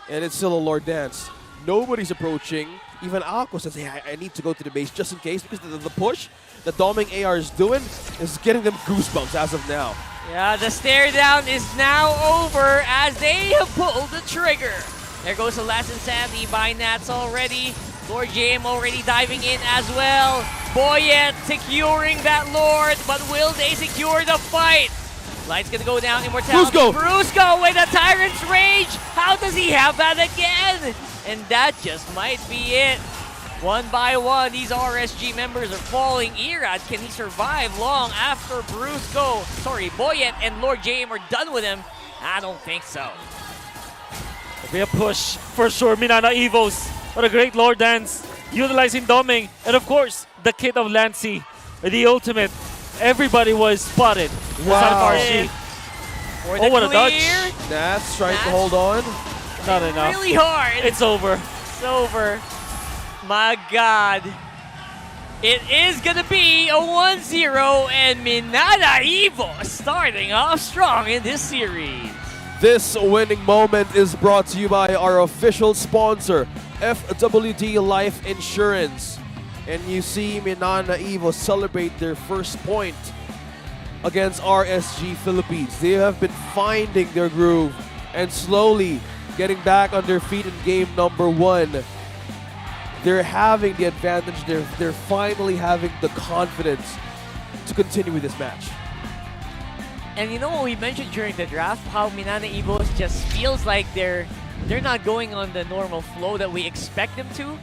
[SPEAKER 9] And it's still a Lord Dance. Nobody's approaching. Even Aqua says, hey, I need to go to the base just in case, because the push that Doming AR is doing is getting them goosebumps as of now.
[SPEAKER 15] Yeah, the stare down is now over as they have pulled the trigger. There goes the last insanity by Nats already. Lord JM already diving in as well. Boyet securing that Lord, but will they secure the fight? Light's gonna go down, Immortality. Brusco with a Tyrant's Rage. How does he have that again? And that just might be it. One by one, these RSG members are falling. Irad, can he survive long after Boyet and Lord JM are done with him? I don't think so.
[SPEAKER 16] It'll be a push for sure. MNNE Evos. What a great Lord Dance. Utilizing Doming. And of course, the kit of Lancy. The ultimate. Everybody was spotted.
[SPEAKER 9] Wow.
[SPEAKER 16] Oh, what a dodge.
[SPEAKER 9] Nats trying to hold on.
[SPEAKER 16] Not enough.
[SPEAKER 15] Really hard.
[SPEAKER 16] It's over.
[SPEAKER 15] It's over. My God. It is going to be a 1-0 and MNNE Evo starting off strong in this series.
[SPEAKER 9] This winning moment is brought to you by our official sponsor, FWD Life Insurance. And you see MNNE Evo celebrate their first point against RSG Philippines. They have been finding their groove and slowly getting back on their feet in game number 1. They're having the advantage. They're finally having the confidence to continue with this match.
[SPEAKER 15] And you know what we mentioned during the draft, how MNNE Evos just feels like they're not going on the normal flow that we expect them to.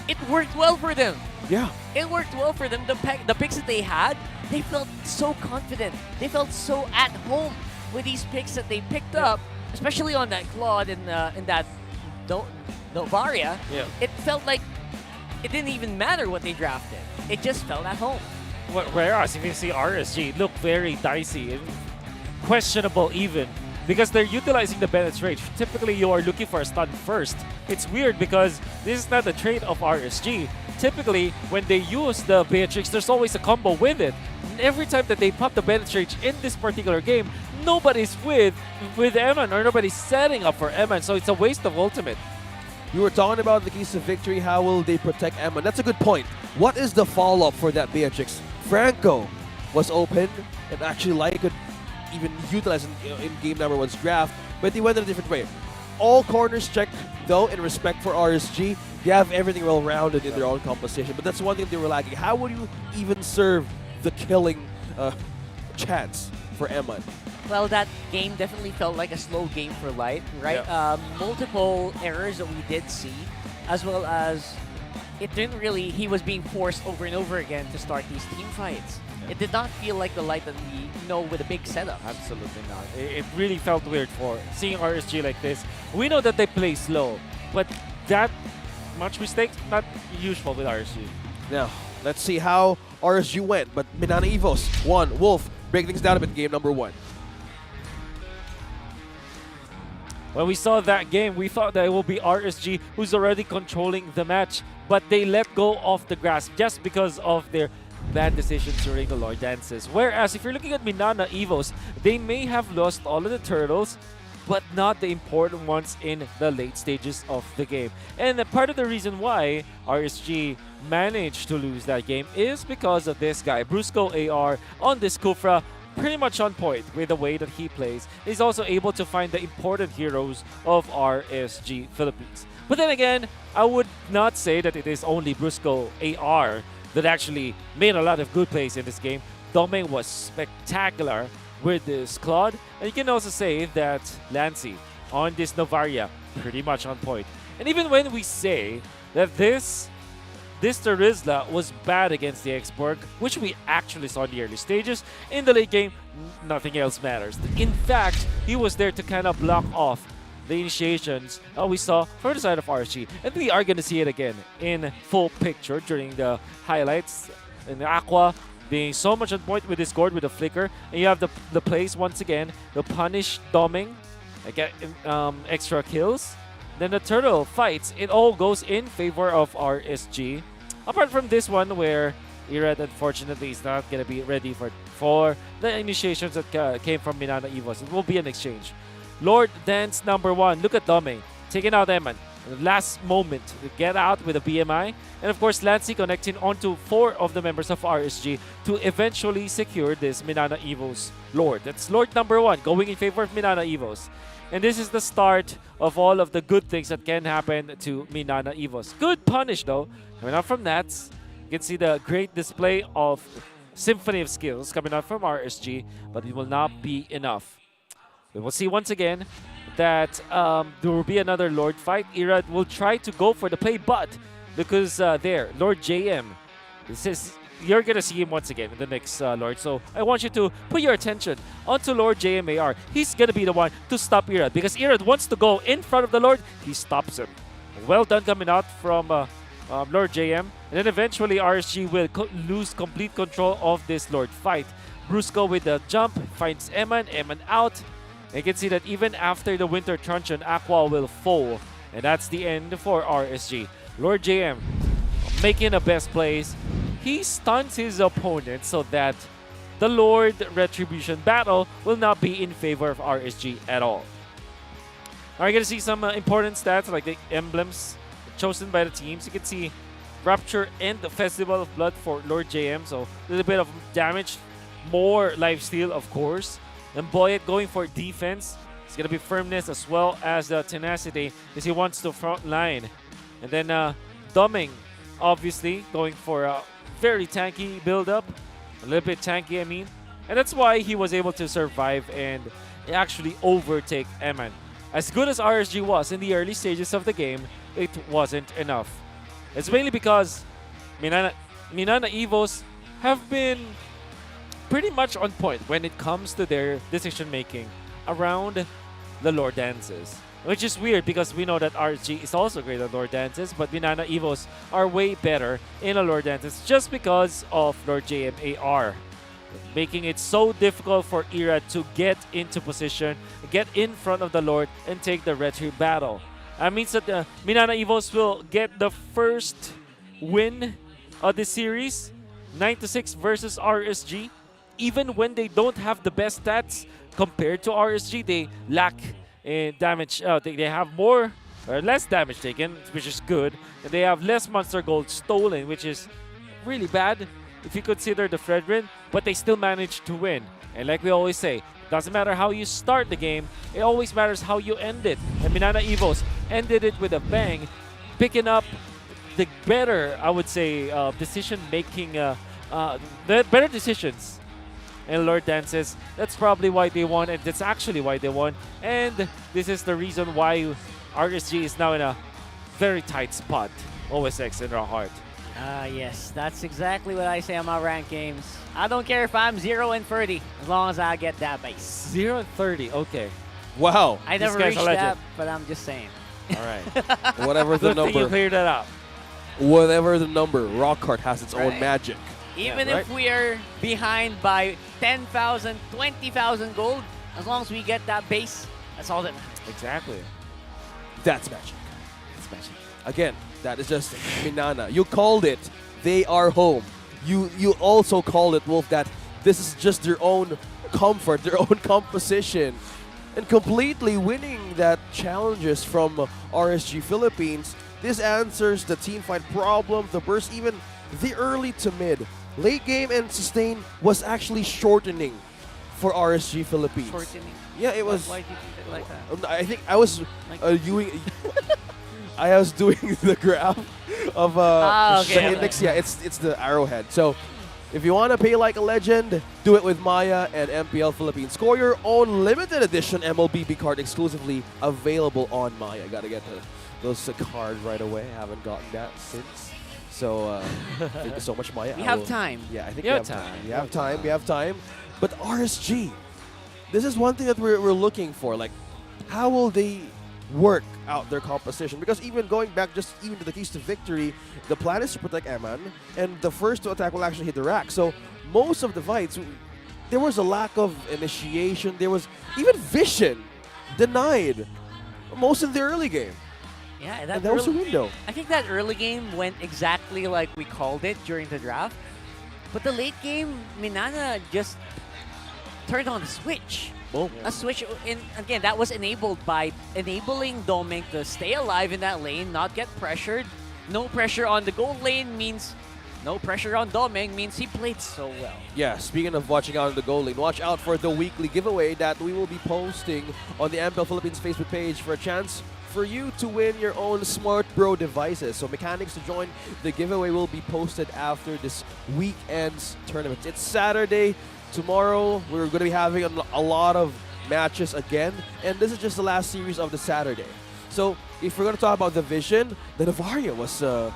[SPEAKER 15] It worked well for them.
[SPEAKER 9] Yeah.
[SPEAKER 15] It worked well for them. The picks that they had, they felt so confident. They felt so at home with these picks that they picked up, especially on that Claude and that Novaria.
[SPEAKER 16] Yeah.
[SPEAKER 15] It felt like it didn't even matter what they drafted. It just felt at home.
[SPEAKER 16] Whereas if you see RSG look very dicey and questionable even, because they're utilizing the Bennett's Rage. Typically, you are looking for a stun first. It's weird because this is not the trait of RSG. Typically, when they use the Beatrix, there's always a combo with it. And every time that they pop the Bennett's Rage in this particular game, nobody's with Eman or nobody's setting up for Eman, so it's a waste of ultimate.
[SPEAKER 9] You were talking about the keys of victory. How will they protect Eman? That's a good point. What is the follow-up for that Beatrix? Franco was open, and actually Lai could even utilize in game number 1's draft, but they went in a different way. All corners checked, though, in respect for RSG. They have everything well-rounded in their own composition, but that's one thing they were lacking. How would you even serve the killing chance for Eman?
[SPEAKER 15] Well, that game definitely felt like a slow game for Light, right?
[SPEAKER 9] Yeah.
[SPEAKER 15] Multiple errors that we did see, as well as it didn't really, he was being forced over and over again to start these team fights. Yeah. It did not feel like the Light that we know with a big setup.
[SPEAKER 16] Absolutely not. It really felt weird for seeing RSG like this. We know that they play slow, but that much mistakes, not usual with RSG.
[SPEAKER 9] Now, let's see how RSG went, but MNNE Evos won. Wolf, break things down a bit in game number 1.
[SPEAKER 16] When we saw that game, we thought that it will be RSG who's already controlling the match, but they let go of the grasp just because of their bad decisions during the Lord Dances. Whereas if you're looking at MNNE Evos, they may have lost all of the turtles, but not the important ones in the late stages of the game. And part of the reason why RSG managed to lose that game is because of this guy, Brusco AR on this Kufra, pretty much on point with the way that he plays. He's also able to find the important heroes of RSG Philippines. But then again, I would not say that it is only Brusco AR that actually made a lot of good plays in this game. Doming was spectacular with this Claude. And you can also say that Lancy on this Novaria, pretty much on point. And even when we say that this Terizla was bad against the X-Borg, which we actually saw in the early stages, in the late game, nothing else matters. In fact, he was there to kind of block off the initiations we saw from the side of RSG. And we are going to see it again in full picture during the highlights. And Aqua being so much on point with his gourd with the flicker. And you have the plays once again, the punish Doming, get extra kills. then the turtle fights, it all goes in favor of RSG. Apart from this one where Irad unfortunately is not going to be ready for the initiations that came from MNNE Evos. It will be an exchange. Lord Dance number 1. Look at Dome taking out Eman. Last moment to get out with a BMI. And of course, Lancy connecting onto 4 of the members of RSG to eventually secure this MNNE Evos Lord. That's Lord number 1 going in favor of MNNE Evos. And this is the start of all of the good things that can happen to MNNE Evos. Good punish though. Coming out from Nats. You can see the great display of symphony of skills coming out from RSG, but it will not be enough. We will see once again that there will be another Lord fight. Irad will try to go for the play, but because there, Lord JM, you're going to see him once again in the next Lord. So I want you to put your attention onto Lord JMAR. He's going to be the one to stop Irad because Irad wants to go in front of the Lord. He stops him. Well done coming out from Lord JM. And then eventually RSG will lose complete control of this Lord fight. Brusco with the jump finds Eman out. And you can see that even after the Winter Truncheon, Aqua will fall. And that's the end for RSG. Lord JM making the best plays. He stuns his opponent so that the Lord Retribution battle will not be in favor of RSG at all. Now you're going to see some important stats like the emblems chosen by the teams. You can see Rapture and the Festival of Blood for Lord JM. So a little bit of damage, more lifesteal of course. And Boyet going for defense. It's going to be firmness as well as the tenacity because he wants to front line. And then Dumming obviously going for a very tanky build-up. A little bit tanky, I mean. And that's why he was able to survive and actually overtake Eman. As good as RSG was in the early stages of the game, it wasn't enough. It's mainly because MNNE Evos have been pretty much on point when it comes to their decision-making around the Lord Dances. Which is weird because we know that RSG is also great at Lord Dances, but MNNE Evos are way better in a Lord Dances just because of Lord JMAR. Making it so difficult for Irad to get into position, get in front of the Lord, and take the retry battle. That means that the MNNE Evos will get the first win of the series, 9-6 versus RSG. Even when they don't have the best stats compared to RSG, they lack damage. They have more or less damage taken, which is good. And they have less monster gold stolen, which is really bad if you consider the Fredrin, but they still managed to win. And like we always say, doesn't matter how you start the game, it always matters how you end it. And MNNE Evos ended it with a bang, picking up the better, I would say, decision-making, the better decisions in Lord Dances. That's probably why they won, and that's actually why they won. And this is the reason why RSG is now in a very tight spot. OSX and Raw Heart.
[SPEAKER 15] Yes, that's exactly what I say on my ranked games. I don't care if I'm 0-30 as long as I get that base.
[SPEAKER 16] 0-30, okay.
[SPEAKER 9] Wow.
[SPEAKER 15] I never reached that, but I'm just saying.
[SPEAKER 16] All right.
[SPEAKER 9] Whatever the
[SPEAKER 16] Good thing
[SPEAKER 9] number.
[SPEAKER 16] you cleared that up.
[SPEAKER 9] Whatever the number, Rockhart has its own
[SPEAKER 15] Right.
[SPEAKER 9] magic.
[SPEAKER 15] Even
[SPEAKER 9] Yeah,
[SPEAKER 15] if we are behind by 10,000, 20,000 gold, as long as we get that base, that's all that matters.
[SPEAKER 16] Exactly.
[SPEAKER 9] That's magic.
[SPEAKER 15] That's magic.
[SPEAKER 9] Again, that is just MNNE. You called it. They are home. You also called it, Wolf, that this is just their own comfort, their own composition. And completely winning that challenges from RSG Philippines. This answers the team fight problem, the burst, even the early to mid. Late game and sustain was actually shortening for RSG Philippines.
[SPEAKER 15] Shortening?
[SPEAKER 9] Yeah, it was.
[SPEAKER 15] Why do you think it like that?
[SPEAKER 9] I think I was I was doing the graph of
[SPEAKER 15] okay,
[SPEAKER 9] the index. Yeah, it's the arrowhead. So if you want to pay like a legend, do it with Maya and MPL Philippines. Score your own limited edition MLBB card exclusively available on Maya. Gotta get those cards right away. I haven't gotten that since. So thank you so much, Maya.
[SPEAKER 15] We have time.
[SPEAKER 9] Yeah, I think
[SPEAKER 16] You
[SPEAKER 9] we
[SPEAKER 16] have
[SPEAKER 9] have time.
[SPEAKER 16] time.
[SPEAKER 9] We have time. We have time. But RSG, this is one thing that we're looking for. Like, how will they work out their composition? Because even going back even to the keys to victory, the plan is to protect Eman, and the first to attack will actually hit the rack. So most of the fights, there was a lack of initiation. There was even vision denied most in the early game.
[SPEAKER 15] Yeah,
[SPEAKER 9] and that was a window.
[SPEAKER 15] I think that early game went exactly like we called it during the draft. But the late game, Minana just turned on the switch.
[SPEAKER 9] Boom.
[SPEAKER 15] A switch, and again, that was enabled by enabling Doming to stay alive in that lane, not get pressured. No pressure on the gold lane means no pressure on Doming, means he played so well.
[SPEAKER 9] Yeah, speaking of watching out on the goal lane, watch out for the weekly giveaway that we will be posting on the MPL Philippines Facebook page for a chance for you to win your own Smart Bro devices. So mechanics to join the giveaway will be posted after this weekend's tournament. It's Saturday. Tomorrow, we're going to be having a lot of matches again, and this is just the last series of the Saturday. So if we're going to talk about the vision, the Navaria was a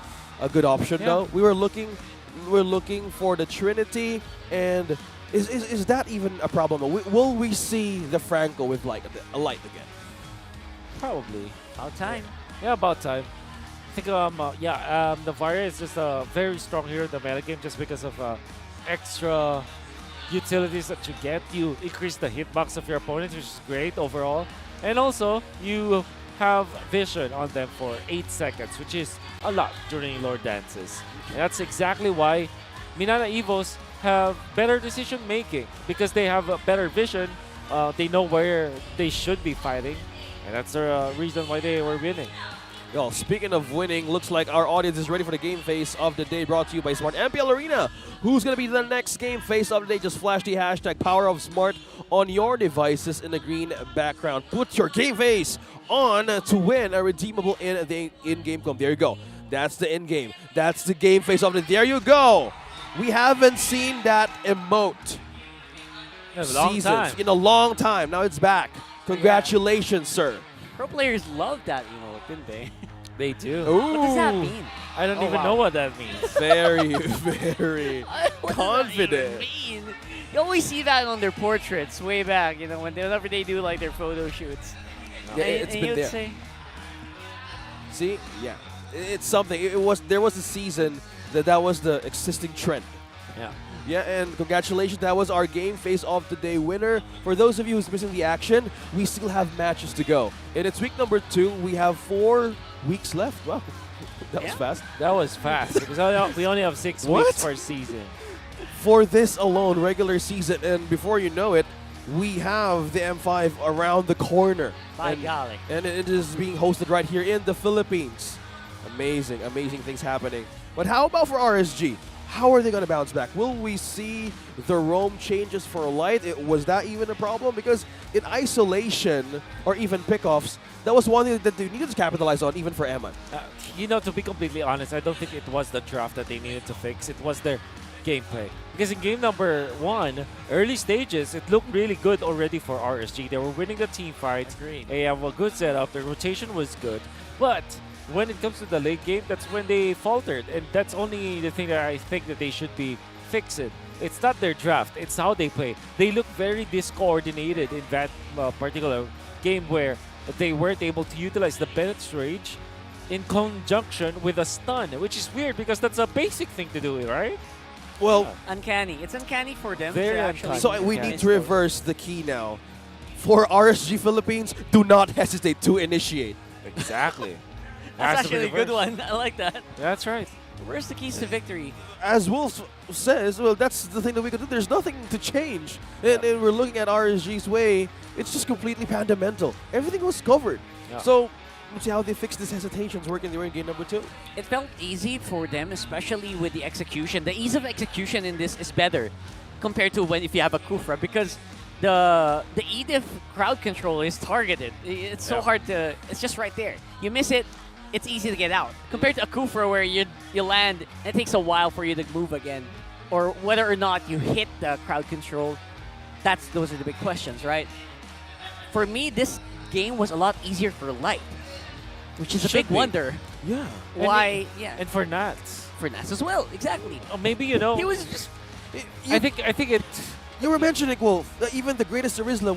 [SPEAKER 9] good option, though. We're looking for the Trinity, and is that even a problem? Will we see the Franco with like a light again?
[SPEAKER 16] Probably.
[SPEAKER 15] About time.
[SPEAKER 16] Yeah, about time. I think Navaria is just a very strong hero in the meta game just because of extra utilities that you get. You increase the hitbox of your opponents, which is great overall. And also, you have vision on them for 8 seconds, which is a lot during lore dances. And that's exactly why Minana Evos have better decision making, because they have a better vision. They know where they should be fighting, and that's the reason why they were winning.
[SPEAKER 9] Well, speaking of winning, looks like our audience is ready for the game face of the day, brought to you by Smart MPL Arena. Who's going to be the next game face of the day? Just flash the hashtag Power of Smart on your devices in the green background. Put your game face on to win a redeemable in the in-game coin. There you go. That's the in-game. That's the game face of the day. There you go. We haven't seen that emote in a long time. Now it's back. Congratulations, sir.
[SPEAKER 15] Pro players love that emote, didn't they?
[SPEAKER 16] They do.
[SPEAKER 15] What does that mean?
[SPEAKER 16] I don't even know what that means.
[SPEAKER 9] Very, very confident.
[SPEAKER 15] Mean? You always see that on their portraits way back, whenever they do like their photo shoots.
[SPEAKER 9] Yeah, it's been there. See, yeah, it's something. There was a season that was the existing trend.
[SPEAKER 16] Yeah.
[SPEAKER 9] Yeah, and congratulations, that was our game face of the day winner. For those of you who's missing the action, we still have matches to go. And it's week number 2. We have 4 weeks left. Wow, that was fast.
[SPEAKER 16] That was fast, because we only have 6 weeks per season.
[SPEAKER 9] For this alone, regular season, and before you know it, we have the M5 around the corner.
[SPEAKER 15] By golly.
[SPEAKER 9] And it is being hosted right here in the Philippines. Amazing, amazing things happening. But how about for RSG? How are they going to bounce back? Will we see the roam changes for light? Was that even a problem? Because in isolation or even pickoffs, that was one thing that they needed to capitalize on, even for Emma.
[SPEAKER 16] To be completely honest, I don't think it was the draft that they needed to fix. It was their gameplay. Because in game number 1, early stages, it looked really good already for RSG. They were winning the team fights. They have a good setup. The rotation was good. But when it comes to the late game, that's when they faltered. And that's only the thing that I think that they should be fixing. It's not their draft. It's how they play. They look very discoordinated in that particular game where they weren't able to utilize the Bennett's Rage in conjunction with a stun, which is weird because that's a basic thing to do, right?
[SPEAKER 9] Well,
[SPEAKER 15] uncanny. It's uncanny for them.
[SPEAKER 16] Very
[SPEAKER 15] actually.
[SPEAKER 9] So we need to reverse the key now. For RSG Philippines, do not hesitate to initiate.
[SPEAKER 16] Exactly.
[SPEAKER 15] That's actually a good one. I like that.
[SPEAKER 16] That's right.
[SPEAKER 15] Where's the keys to victory?
[SPEAKER 9] As Wolf says, well, that's the thing that we can do. There's nothing to change. And we're looking at RSG's way. It's just completely pandamental. Everything was covered.
[SPEAKER 16] Yeah.
[SPEAKER 9] So let's see how they fix these hesitations working during game number 2.
[SPEAKER 15] It felt easy for them, especially with the execution. The ease of execution in this is better compared to if you have a Kufra, because the Edith crowd control is targeted. It's so hard to... It's just right there. You miss it, it's easy to get out. Compared to a Kufra where you land, and it takes a while for you to move again. Or whether or not you hit the crowd control, those are the big questions, right? For me, this game was a lot easier for Light, which is a big wonder.
[SPEAKER 9] Yeah.
[SPEAKER 15] Why?
[SPEAKER 16] And for Nats.
[SPEAKER 15] For Nats as well, exactly.
[SPEAKER 16] Maybe,
[SPEAKER 15] He was just...
[SPEAKER 16] I think it...
[SPEAKER 9] You were mentioning, Wolf, that even the greatest Arizla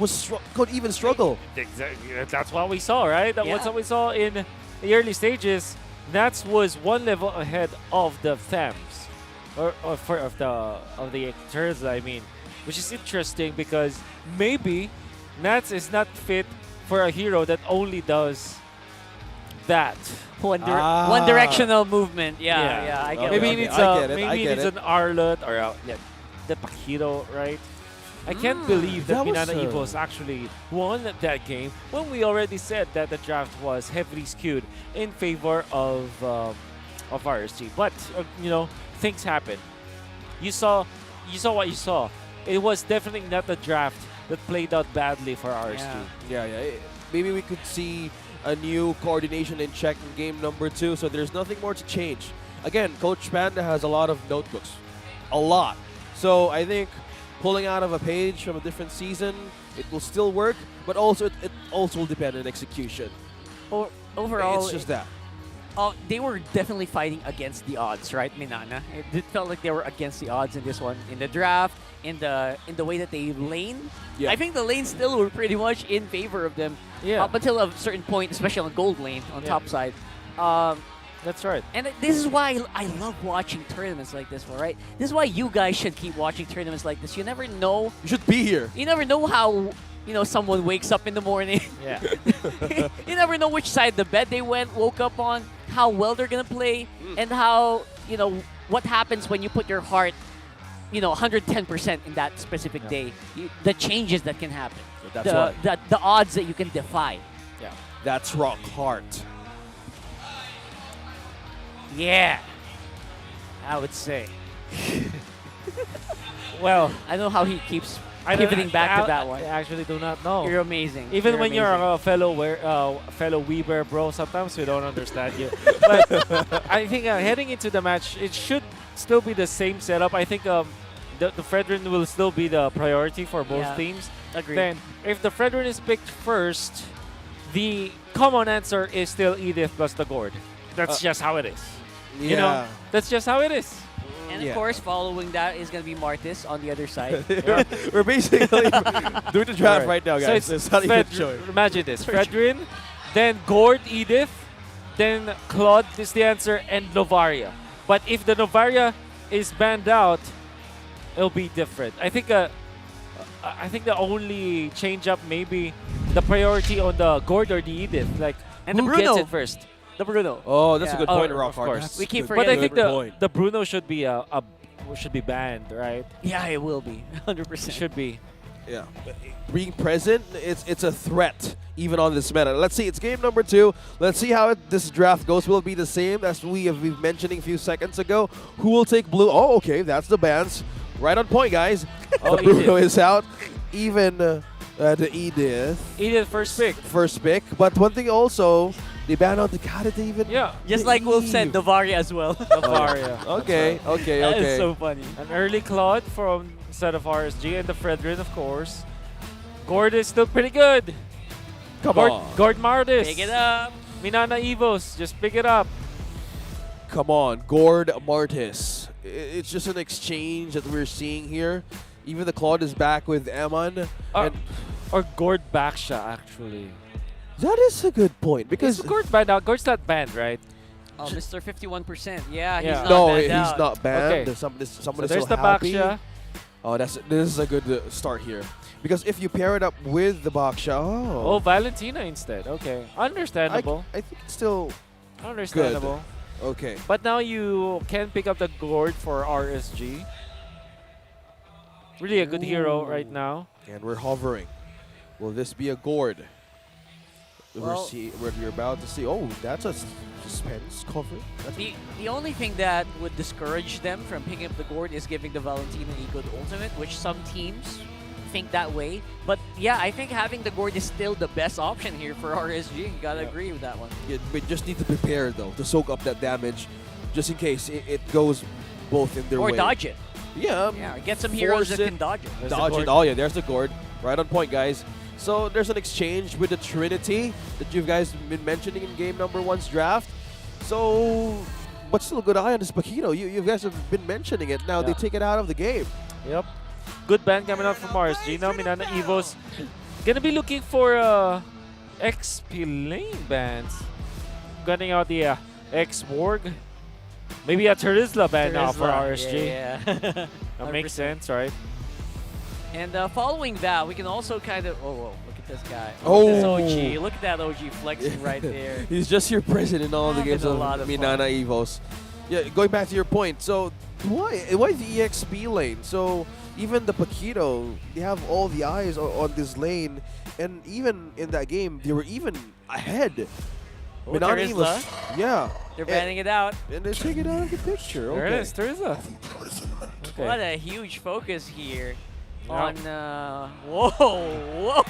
[SPEAKER 9] could even struggle.
[SPEAKER 16] Exactly. That's what we saw, right? That's
[SPEAKER 15] Yeah.
[SPEAKER 16] what we saw in the early stages. Nats was one level ahead of the Thems, of the Turtles, I mean, which is interesting because maybe Nats is not fit for a hero that only does that.
[SPEAKER 15] One directional movement. Yeah, I get
[SPEAKER 16] maybe
[SPEAKER 15] it.
[SPEAKER 16] he needs
[SPEAKER 9] I get it,
[SPEAKER 16] maybe
[SPEAKER 9] I
[SPEAKER 16] he
[SPEAKER 9] get
[SPEAKER 16] needs
[SPEAKER 9] it.
[SPEAKER 16] an Arlet or the Paquito, right? I can't believe that
[SPEAKER 9] That was,
[SPEAKER 16] Minana Evos actually won that game when we already said that the draft was heavily skewed in favor of RSG. But things happen. You saw what you saw. It was definitely not a draft that played out badly for RSG.
[SPEAKER 9] Yeah. Maybe we could see a new coordination in check in game number 2, so there's nothing more to change. Again, Coach Panda has a lot of notebooks. A lot. So I think pulling out of a page from a different season, it will still work, but also it also will depend on execution.
[SPEAKER 15] Overall,
[SPEAKER 9] it's just that.
[SPEAKER 15] They were definitely fighting against the odds, right, Minana? It felt like they were against the odds in this one, in the draft, in the way that they lane.
[SPEAKER 9] Yeah.
[SPEAKER 15] I think the lanes still were pretty much in favor of them up until a certain point, especially on gold lane on top side.
[SPEAKER 16] That's right.
[SPEAKER 15] And this is why I love watching tournaments like this one, right? This is why you guys should keep watching tournaments like this. You never know.
[SPEAKER 9] You should be here.
[SPEAKER 15] You never know how someone wakes up in the morning.
[SPEAKER 16] Yeah.
[SPEAKER 15] You never know which side of the bed they woke up on, how well they're gonna play, and how what happens when you put your heart 110% in that specific day. The changes that can happen.
[SPEAKER 9] That's right.
[SPEAKER 15] The odds that you can defy.
[SPEAKER 9] Yeah. That's rock hard.
[SPEAKER 16] Yeah, I would say. Well,
[SPEAKER 15] I don't know how he keeps pivoting back to that one.
[SPEAKER 16] I actually do not know.
[SPEAKER 15] You're amazing.
[SPEAKER 16] Even when you're a fellow Weaver bro, sometimes we don't understand you. But I think heading into the match, it should still be the same setup. I think the Fredrin will still be the priority for both teams.
[SPEAKER 15] Agreed.
[SPEAKER 16] Then, if the Fredrin is picked first, the common answer is still Edith plus the Gord. That's just how it is. That's just how it is.
[SPEAKER 15] And of course, following that is going to be Martis on the other side.
[SPEAKER 9] We're basically doing the draft right now, guys.
[SPEAKER 16] So
[SPEAKER 9] it's not even showing.
[SPEAKER 16] Imagine this. Fredrin, then Gord, Edith, then Claude is the answer, and Novaria. But if the Novaria is banned out, it'll be different. I think the only change up maybe the priority on the Gord or the Edith.
[SPEAKER 15] And
[SPEAKER 16] who
[SPEAKER 15] the Bruno.
[SPEAKER 16] gets it first?
[SPEAKER 15] The Bruno.
[SPEAKER 9] Oh, that's a good point, Rockhard.
[SPEAKER 15] We keep
[SPEAKER 16] But I think
[SPEAKER 9] point.
[SPEAKER 16] the Bruno should be should be banned, right?
[SPEAKER 15] Yeah, it will be. 100%.
[SPEAKER 16] Should be.
[SPEAKER 9] Yeah. Being present, it's a threat even on this meta. Let's see, it's game number 2. Let's see how this draft goes. Will it be the same as we have been mentioning a few seconds ago? Who will take blue? Oh, okay, that's the bans. Right on point, guys.
[SPEAKER 16] Oh,
[SPEAKER 9] the Bruno is out. Even the Edith.
[SPEAKER 16] Edith first pick.
[SPEAKER 9] First pick. But one thing also, they banned out the Kadita even.
[SPEAKER 16] Yeah.
[SPEAKER 15] Just like Wolf said, Novaria as well.
[SPEAKER 16] Novaria.
[SPEAKER 9] Okay.
[SPEAKER 15] That is so funny.
[SPEAKER 16] An early Claude from set of RSG and the Fredrin, of course. Gord is still pretty good.
[SPEAKER 9] Come on.
[SPEAKER 16] Gord Martis.
[SPEAKER 15] Pick it up.
[SPEAKER 16] Minana Evos, just pick it up.
[SPEAKER 9] Come on, Gord Martis. It's just an exchange that we're seeing here. Even the Claude is back with Eman.
[SPEAKER 16] Or Gord Baksha, actually.
[SPEAKER 9] That is a good point because
[SPEAKER 16] Is Gord banned out? Gord's not banned, right?
[SPEAKER 15] Oh, Mr. 51%. Yeah, he's
[SPEAKER 16] Yeah.
[SPEAKER 15] not
[SPEAKER 9] no,
[SPEAKER 15] banned
[SPEAKER 9] he's
[SPEAKER 15] out.
[SPEAKER 9] not banned.
[SPEAKER 16] Okay.
[SPEAKER 9] Somebody's
[SPEAKER 16] So
[SPEAKER 9] so
[SPEAKER 16] there's the
[SPEAKER 9] happy.
[SPEAKER 16] Baksha.
[SPEAKER 9] Oh, this is a good start here because if you pair it up with the Baksha,
[SPEAKER 16] Oh, Valentina instead. Okay. Understandable.
[SPEAKER 9] I think it's still
[SPEAKER 16] Understandable.
[SPEAKER 9] good. Okay.
[SPEAKER 16] But now you can pick up the Gord for RSG. Really a good hero right now.
[SPEAKER 9] And we're hovering. Will this be a Gord?
[SPEAKER 15] Well-
[SPEAKER 9] We're about to see. Oh, that's a suspense cover. That's
[SPEAKER 15] The only thing that would discourage them from picking up the Gord is giving the Valentina a good ultimate, which some teams think that way. But yeah, I think having the Gord is still the best option here for RSG. You gotta agree with that one.
[SPEAKER 9] Yeah, we just need to prepare though to soak up that damage, just in case it goes both in their
[SPEAKER 15] Or
[SPEAKER 9] way.
[SPEAKER 15] dodge it.
[SPEAKER 9] Yeah.
[SPEAKER 15] Yeah, get some heroes that
[SPEAKER 9] force
[SPEAKER 15] can dodge it.
[SPEAKER 9] Dodge it. Oh yeah, there's the Gord. Right on point, guys. So there's an exchange with the Trinity that you guys been mentioning in game number 1's draft. So, but still a good eye on this Paquito. You guys have been mentioning it. Now they take it out of the game.
[SPEAKER 16] Yep. Good ban coming out from RSG. Now Minana Evos gonna be looking for XP lane bans. Gunning out the X-Warg. Maybe a Terizla ban now for RSG.
[SPEAKER 15] Yeah.
[SPEAKER 16] That makes sense, right?
[SPEAKER 15] And following that, we can also kind of... Oh, whoa, look at this guy.
[SPEAKER 9] Oh.
[SPEAKER 15] This OG. Look at that OG flexing right there.
[SPEAKER 9] He's just your president in all the games
[SPEAKER 15] Having a
[SPEAKER 9] of
[SPEAKER 15] lot of
[SPEAKER 9] Minana Evos. Yeah, going back to your point. So why the EXP lane? So even the Paquito, they have all the eyes on this lane, and even in that game, they were even ahead.
[SPEAKER 15] Oh, Terizla.
[SPEAKER 9] Yeah.
[SPEAKER 15] They're banning it out.
[SPEAKER 9] And they're taking out of the picture.
[SPEAKER 16] There
[SPEAKER 9] Okay.
[SPEAKER 16] it is, Terizla. Okay.
[SPEAKER 15] What a huge focus here
[SPEAKER 16] Yeah.
[SPEAKER 15] on. Whoa, whoa,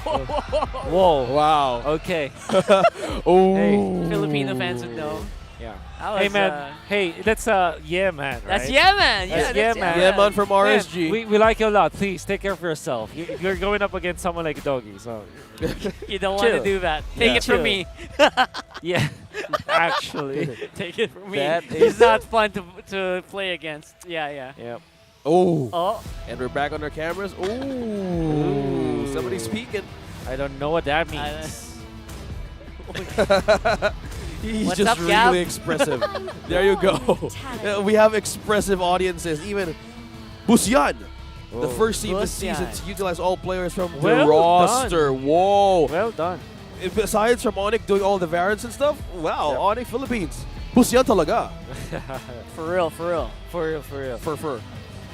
[SPEAKER 16] Whoa.
[SPEAKER 9] Wow.
[SPEAKER 16] Okay.
[SPEAKER 9] Oh.
[SPEAKER 16] Hey.
[SPEAKER 15] Filipino fans would know.
[SPEAKER 16] Yeah.
[SPEAKER 15] That
[SPEAKER 16] Hey
[SPEAKER 15] was,
[SPEAKER 16] man, hey, that's yeah man, right?
[SPEAKER 15] That's yeah man. Yeah,
[SPEAKER 16] That's
[SPEAKER 15] that's
[SPEAKER 16] yeah man.
[SPEAKER 9] Yeah man from RSG.
[SPEAKER 16] Man, we like you a lot. Please take care of yourself. You're going up against someone like Doggy, so
[SPEAKER 15] You don't want to
[SPEAKER 16] Chill.
[SPEAKER 15] do that. Take it from
[SPEAKER 16] Chill.
[SPEAKER 15] me.
[SPEAKER 16] yeah. Actually,
[SPEAKER 15] Take it from me.
[SPEAKER 16] That
[SPEAKER 15] It's
[SPEAKER 16] is-
[SPEAKER 15] not fun to play against. Yeah, yeah.
[SPEAKER 16] Yep.
[SPEAKER 9] Oh.
[SPEAKER 15] Oh.
[SPEAKER 9] And we're back on our cameras. Ooh. Somebody's speaking.
[SPEAKER 16] I don't know what that means.
[SPEAKER 9] He's
[SPEAKER 15] What's
[SPEAKER 9] just
[SPEAKER 15] up, Gab?
[SPEAKER 9] really expressive. There you go. We have expressive audiences. Even Busyan, the first team this season to utilize all players from the
[SPEAKER 16] Well
[SPEAKER 9] roster.
[SPEAKER 16] done.
[SPEAKER 9] Whoa.
[SPEAKER 16] Well done.
[SPEAKER 9] Besides from ONIC doing all the variants and stuff, wow, ONIC Philippines. Busyan talaga.
[SPEAKER 15] For real, for real.
[SPEAKER 16] For real, for real.
[SPEAKER 9] For.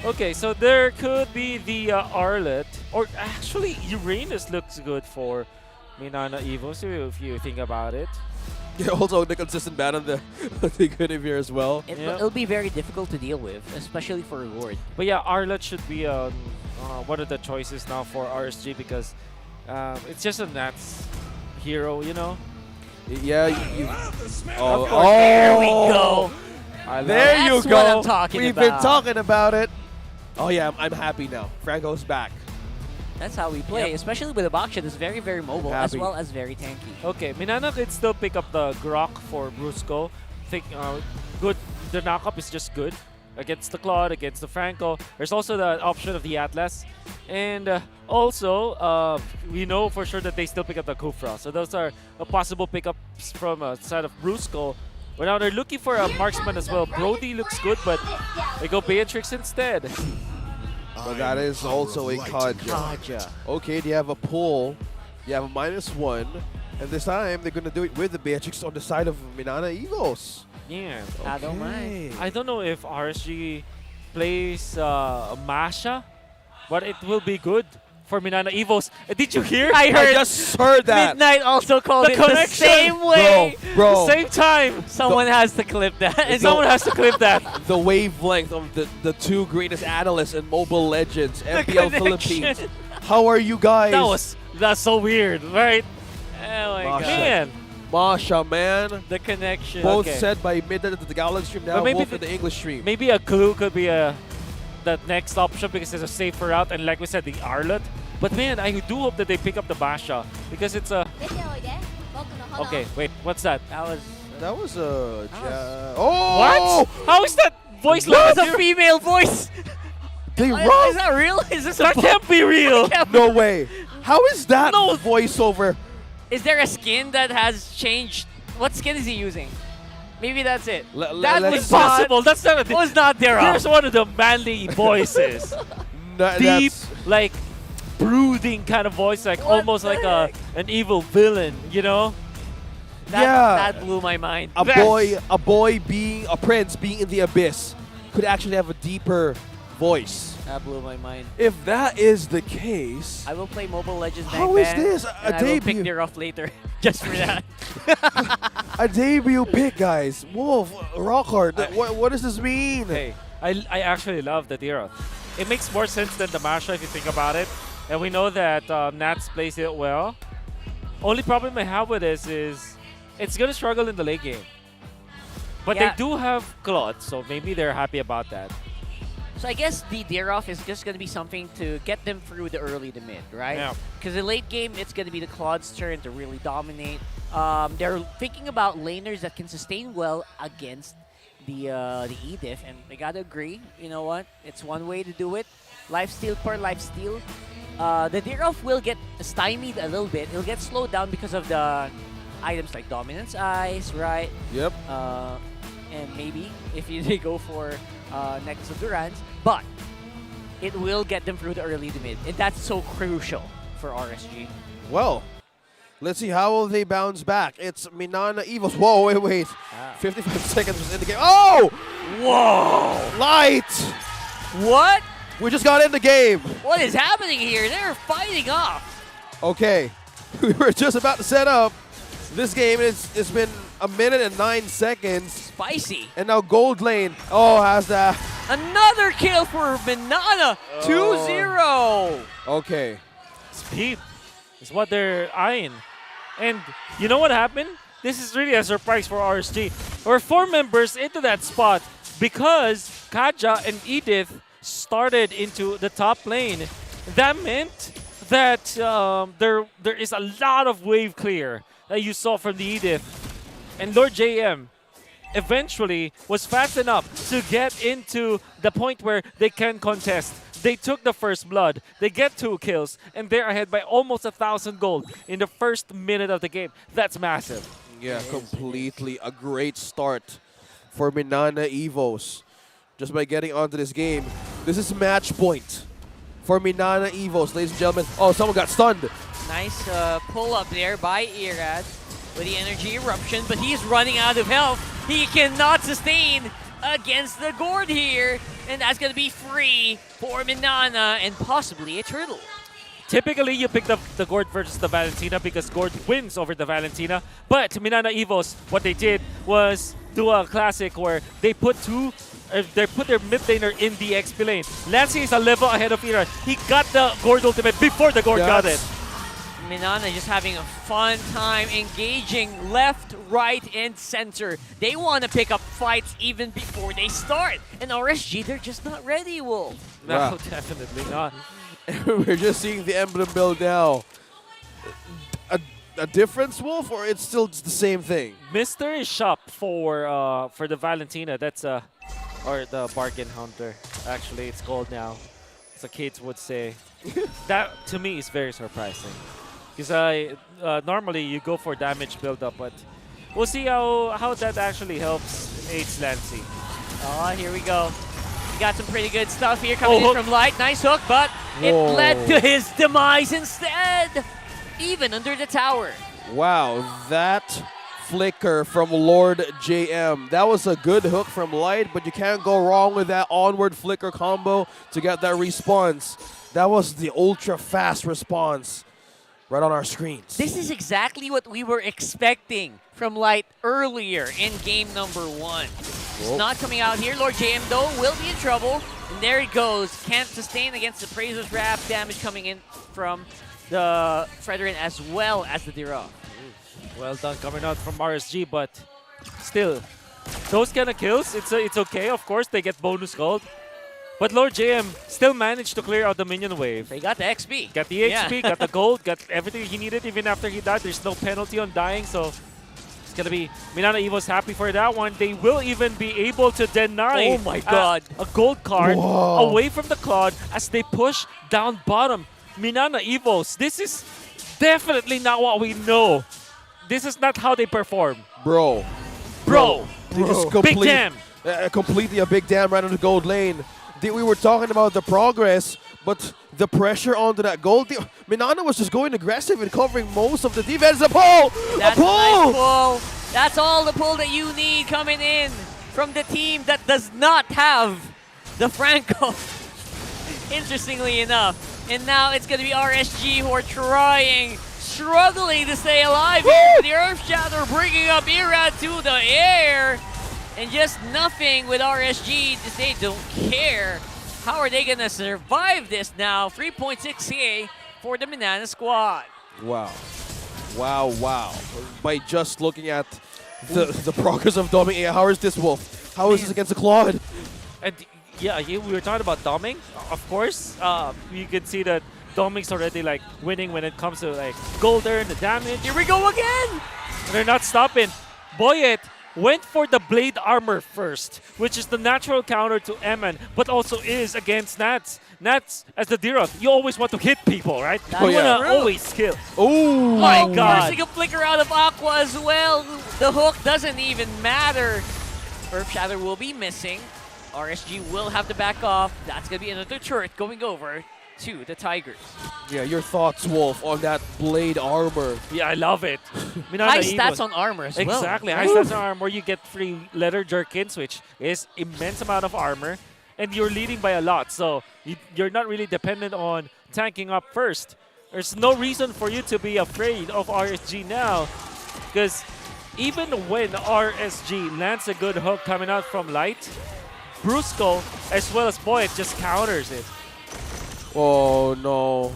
[SPEAKER 16] Okay, so there could be the Arlet, or actually Uranus looks good for Minana Evo, so if you think about it.
[SPEAKER 9] Yeah, also the consistent ban on the Guinevere as well.
[SPEAKER 15] It'll be very difficult to deal with, especially for reward.
[SPEAKER 16] But yeah, Arlet should be one of the choices now for RSG because it's just a Nats hero, you know?
[SPEAKER 9] Yeah,
[SPEAKER 15] Oh, there we go.
[SPEAKER 9] There you
[SPEAKER 15] That's
[SPEAKER 9] go.
[SPEAKER 15] what I'm talking
[SPEAKER 9] We've
[SPEAKER 15] about.
[SPEAKER 9] been talking about it. Oh yeah, I'm happy now. Franco's back.
[SPEAKER 15] That's how we play, especially with a Baksha that's very, very mobile as
[SPEAKER 9] Happy.
[SPEAKER 15] well as very tanky.
[SPEAKER 16] Okay, Minana could still pick up the Grok for Brusco. Think good. The knockup is just good against the Claude, against the Franco. There's also the option of the Atlas, and also we know for sure that they still pick up the Kufra. So those are possible pickups from side of Brusco. But now they're looking for a marksman as well. Brody looks good, but they go Beatrix instead.
[SPEAKER 9] But that is also a Kaja. Okay, they have a pull. You have a -1. And this time, they're going to do it with the Beatrix on the side of Minana Eagles.
[SPEAKER 16] Yeah.
[SPEAKER 15] I don't mind.
[SPEAKER 16] I don't know if RSG plays Masha, but it will be good for Minana Evos. Did you hear?
[SPEAKER 15] I heard.
[SPEAKER 9] just heard that.
[SPEAKER 15] Midnight also called
[SPEAKER 16] The
[SPEAKER 15] it the
[SPEAKER 16] connection.
[SPEAKER 15] same way.
[SPEAKER 9] Bro.
[SPEAKER 16] Same time.
[SPEAKER 15] Someone has to clip that.
[SPEAKER 16] And someone has to clip that.
[SPEAKER 9] The wavelength of the two greatest analysts and mobile legends, MPL Philippines. How are you guys?
[SPEAKER 16] That's so weird, right?
[SPEAKER 15] Oh my
[SPEAKER 9] Masha.
[SPEAKER 15] god.
[SPEAKER 16] Man.
[SPEAKER 9] Masha, man.
[SPEAKER 15] The connection.
[SPEAKER 9] Both
[SPEAKER 16] Okay.
[SPEAKER 9] said by Midnight at the Tagalog stream, now
[SPEAKER 16] But maybe
[SPEAKER 9] Wolf at the English stream.
[SPEAKER 16] Maybe a clue could be the next option because it's a safer route, and like we said, the Arlet. But man, I do hope that they pick up the Basha because it's a. Okay, wait, what's that?
[SPEAKER 9] That was a. Oh!
[SPEAKER 16] What? How is that voice
[SPEAKER 15] That was
[SPEAKER 16] like
[SPEAKER 15] a female voice.
[SPEAKER 9] They
[SPEAKER 15] Is
[SPEAKER 9] wrong.
[SPEAKER 15] that real? Is this
[SPEAKER 16] That
[SPEAKER 15] a
[SPEAKER 16] can't be real.
[SPEAKER 9] No way. How is that voiceover?
[SPEAKER 15] Is there a skin that has changed? What skin is he using? Maybe that's it.
[SPEAKER 9] That
[SPEAKER 15] that
[SPEAKER 9] let's
[SPEAKER 15] was
[SPEAKER 9] see.
[SPEAKER 16] Impossible. That's not a.
[SPEAKER 15] was not there.
[SPEAKER 16] Here's one of the manly voices. Deep, like brooding kind of voice, like almost like an evil villain, you know?
[SPEAKER 15] That blew my mind.
[SPEAKER 9] A boy being a prince being in the abyss could actually have a deeper voice.
[SPEAKER 15] That blew my mind.
[SPEAKER 9] If that is the case,
[SPEAKER 15] I will play Mobile Legends
[SPEAKER 9] How
[SPEAKER 15] Bang
[SPEAKER 9] is
[SPEAKER 15] Bang,
[SPEAKER 9] this
[SPEAKER 15] and
[SPEAKER 9] a
[SPEAKER 15] I will pick
[SPEAKER 9] debut?
[SPEAKER 15] Deer off later, just for that.
[SPEAKER 9] a debut pick, guys. Wolf, Rockhard. What does this mean?
[SPEAKER 16] Hey, I actually love the Dira. It makes more sense than the Masha if you think about it. And we know that Nats plays it well. Only problem I have with this is it's going to struggle in the late game. But
[SPEAKER 15] Yeah.
[SPEAKER 16] they do have Claude, so maybe they're happy about that.
[SPEAKER 15] So I guess the Deer off is just going to be something to get them through the early to mid, right?
[SPEAKER 16] Yeah.
[SPEAKER 15] Because the late game, it's going to be the Claude's turn to really dominate. They're thinking about laners that can sustain well against the E-Diff, and I gotta agree. You know what? It's one way to do it. Lifesteal per lifesteal. The Deer off will get stymied a little bit. It'll get slowed down because of the items like Dominance Eyes, right?
[SPEAKER 9] Yep.
[SPEAKER 15] And maybe if they go for Necklace of Durans, but it will get them through the early to mid, and that's so crucial for RSG.
[SPEAKER 9] Well, Let's see how will they bounce back. It's Minana Evos. Whoa, wait. 55 seconds was in the game. Oh!
[SPEAKER 15] Whoa!
[SPEAKER 9] Light!
[SPEAKER 15] What?
[SPEAKER 9] We just got in the game.
[SPEAKER 15] What is happening here? They're fighting off.
[SPEAKER 9] Okay, we were just about to set up. This game it's been a minute and 9 seconds.
[SPEAKER 15] Spicy.
[SPEAKER 9] And now Gold Lane. Oh, has that.
[SPEAKER 15] Another kill for Banana. 2-0.
[SPEAKER 9] Okay.
[SPEAKER 16] Speed is what they're eyeing. And you know what happened? This is really a surprise for RSG. We're 4 members into that spot because Kaja and Edith started into the top lane. That meant that there is a lot of wave clear that you saw from the Edith. And Lord JM eventually was fast enough to get into the point where they can contest. They took the first blood, they get 2 kills, and they're ahead by almost 1,000 gold in the first minute of the game. That's massive.
[SPEAKER 9] Yeah, completely a great start for Minana Evos. Just by getting onto this game. This is match point for Minana Evos, ladies and gentlemen. Oh, someone got stunned.
[SPEAKER 15] Nice pull up there by Irad with the energy eruption, but he's running out of health. He cannot sustain against the Gord here, and that's going to be free for Minana and possibly a turtle.
[SPEAKER 16] Typically, you pick the Gord versus the Valentina because Gord wins over the Valentina. But Minana Evos, what they did was do a classic where they put their mid laner in the XP lane. Lancey is a level ahead of Ira. He got the Gord ultimate before the Gord got it.
[SPEAKER 15] Minana just having a fun time engaging left, right, and center. They want to pick up fights even before they start. And RSG, they're just not ready, Wolf.
[SPEAKER 16] No,
[SPEAKER 9] Wow.
[SPEAKER 16] definitely not.
[SPEAKER 9] We're just seeing the emblem build now. A difference, Wolf, or it's still the same thing?
[SPEAKER 16] Mystery shop for the Valentina. That's or the bargain hunter. Actually, it's called now. As the kids would say. That to me is very surprising. Because normally you go for damage build-up, but we'll see how that actually helps Aids Lancy.
[SPEAKER 15] Oh, here we go. We got some pretty good stuff here coming in from Light. Nice hook, but it led to his demise instead. Even under the tower.
[SPEAKER 9] Wow, that flicker from Lord JM. That was a good hook from Light, but you can't go wrong with that onward flicker combo to get that response. That was the ultra fast response right on our screens.
[SPEAKER 15] This is exactly what we were expecting from Light earlier in game number 1. It's not coming out here. Lord JM, though, will be in trouble. And there it goes. Can't sustain against the Praesor's Wrath. Damage coming in from the Fredrin as well as the Dira.
[SPEAKER 16] Well done coming out from RSG, but still, those kind of kills, it's okay. Of course, they get bonus gold. But Lord JM still managed to clear out the minion wave.
[SPEAKER 15] They got the XP.
[SPEAKER 16] Got the XP, got the gold, got everything he needed even after he died. There's no penalty on dying, so it's going to be Minana Evo's happy for that one. They will even be able to deny
[SPEAKER 15] Oh my God.
[SPEAKER 16] a gold card
[SPEAKER 9] Whoa.
[SPEAKER 16] away from the Claude as they push down bottom. Minana Evos, this is definitely not what we know. This is not how they perform.
[SPEAKER 9] Bro.
[SPEAKER 16] They
[SPEAKER 9] just
[SPEAKER 16] big damn.
[SPEAKER 9] Completely a big damn right on the gold lane. We were talking about the progress, but the pressure onto that gold. Minana was just going aggressive and covering most of the defense. A pull!
[SPEAKER 15] That's
[SPEAKER 9] a pull!
[SPEAKER 15] a nice pull. That's all the pull that you need coming in from the team that does not have the Franco. Interestingly enough. And now it's going to be RSG who are struggling to stay alive here. The Earth Shatter bringing up Irad to the air. And just nothing with RSG. They don't care. How are they going to survive this now? 3.6k for the Minana squad.
[SPEAKER 9] Wow. Wow. By just looking at the progress of doming, how is this, Wolf? How is this against the Claude?
[SPEAKER 16] And yeah, we were talking about doming. Of course, you can see that doming's already like winning when it comes to like gold earn, the damage.
[SPEAKER 15] Here we go again.
[SPEAKER 16] They're not stopping. Boyet went for the blade armor first, which is the natural counter to MN, but also is against Nats. Nats, as the Diroth, you always want to hit people, right? You want to always kill.
[SPEAKER 9] Oh
[SPEAKER 16] my God.
[SPEAKER 15] Forcing a flicker out of Aqua as well. The hook doesn't even matter. Earth Shatter will be missing. RSG will have to back off. That's going to be another turret going over to the Tigers.
[SPEAKER 9] Yeah, your thoughts, Wolf, on that blade armor.
[SPEAKER 16] Yeah, I love it.
[SPEAKER 15] High stats on armor as well.
[SPEAKER 16] Exactly, high stats on armor. You get free leather jerkins, which is immense amount of armor, and you're leading by a lot, so you're not really dependent on tanking up first. There's no reason for you to be afraid of RSG now, because even when RSG lands a good hook coming out from light, Brusco as well as Boyd just counters it.
[SPEAKER 9] Oh no.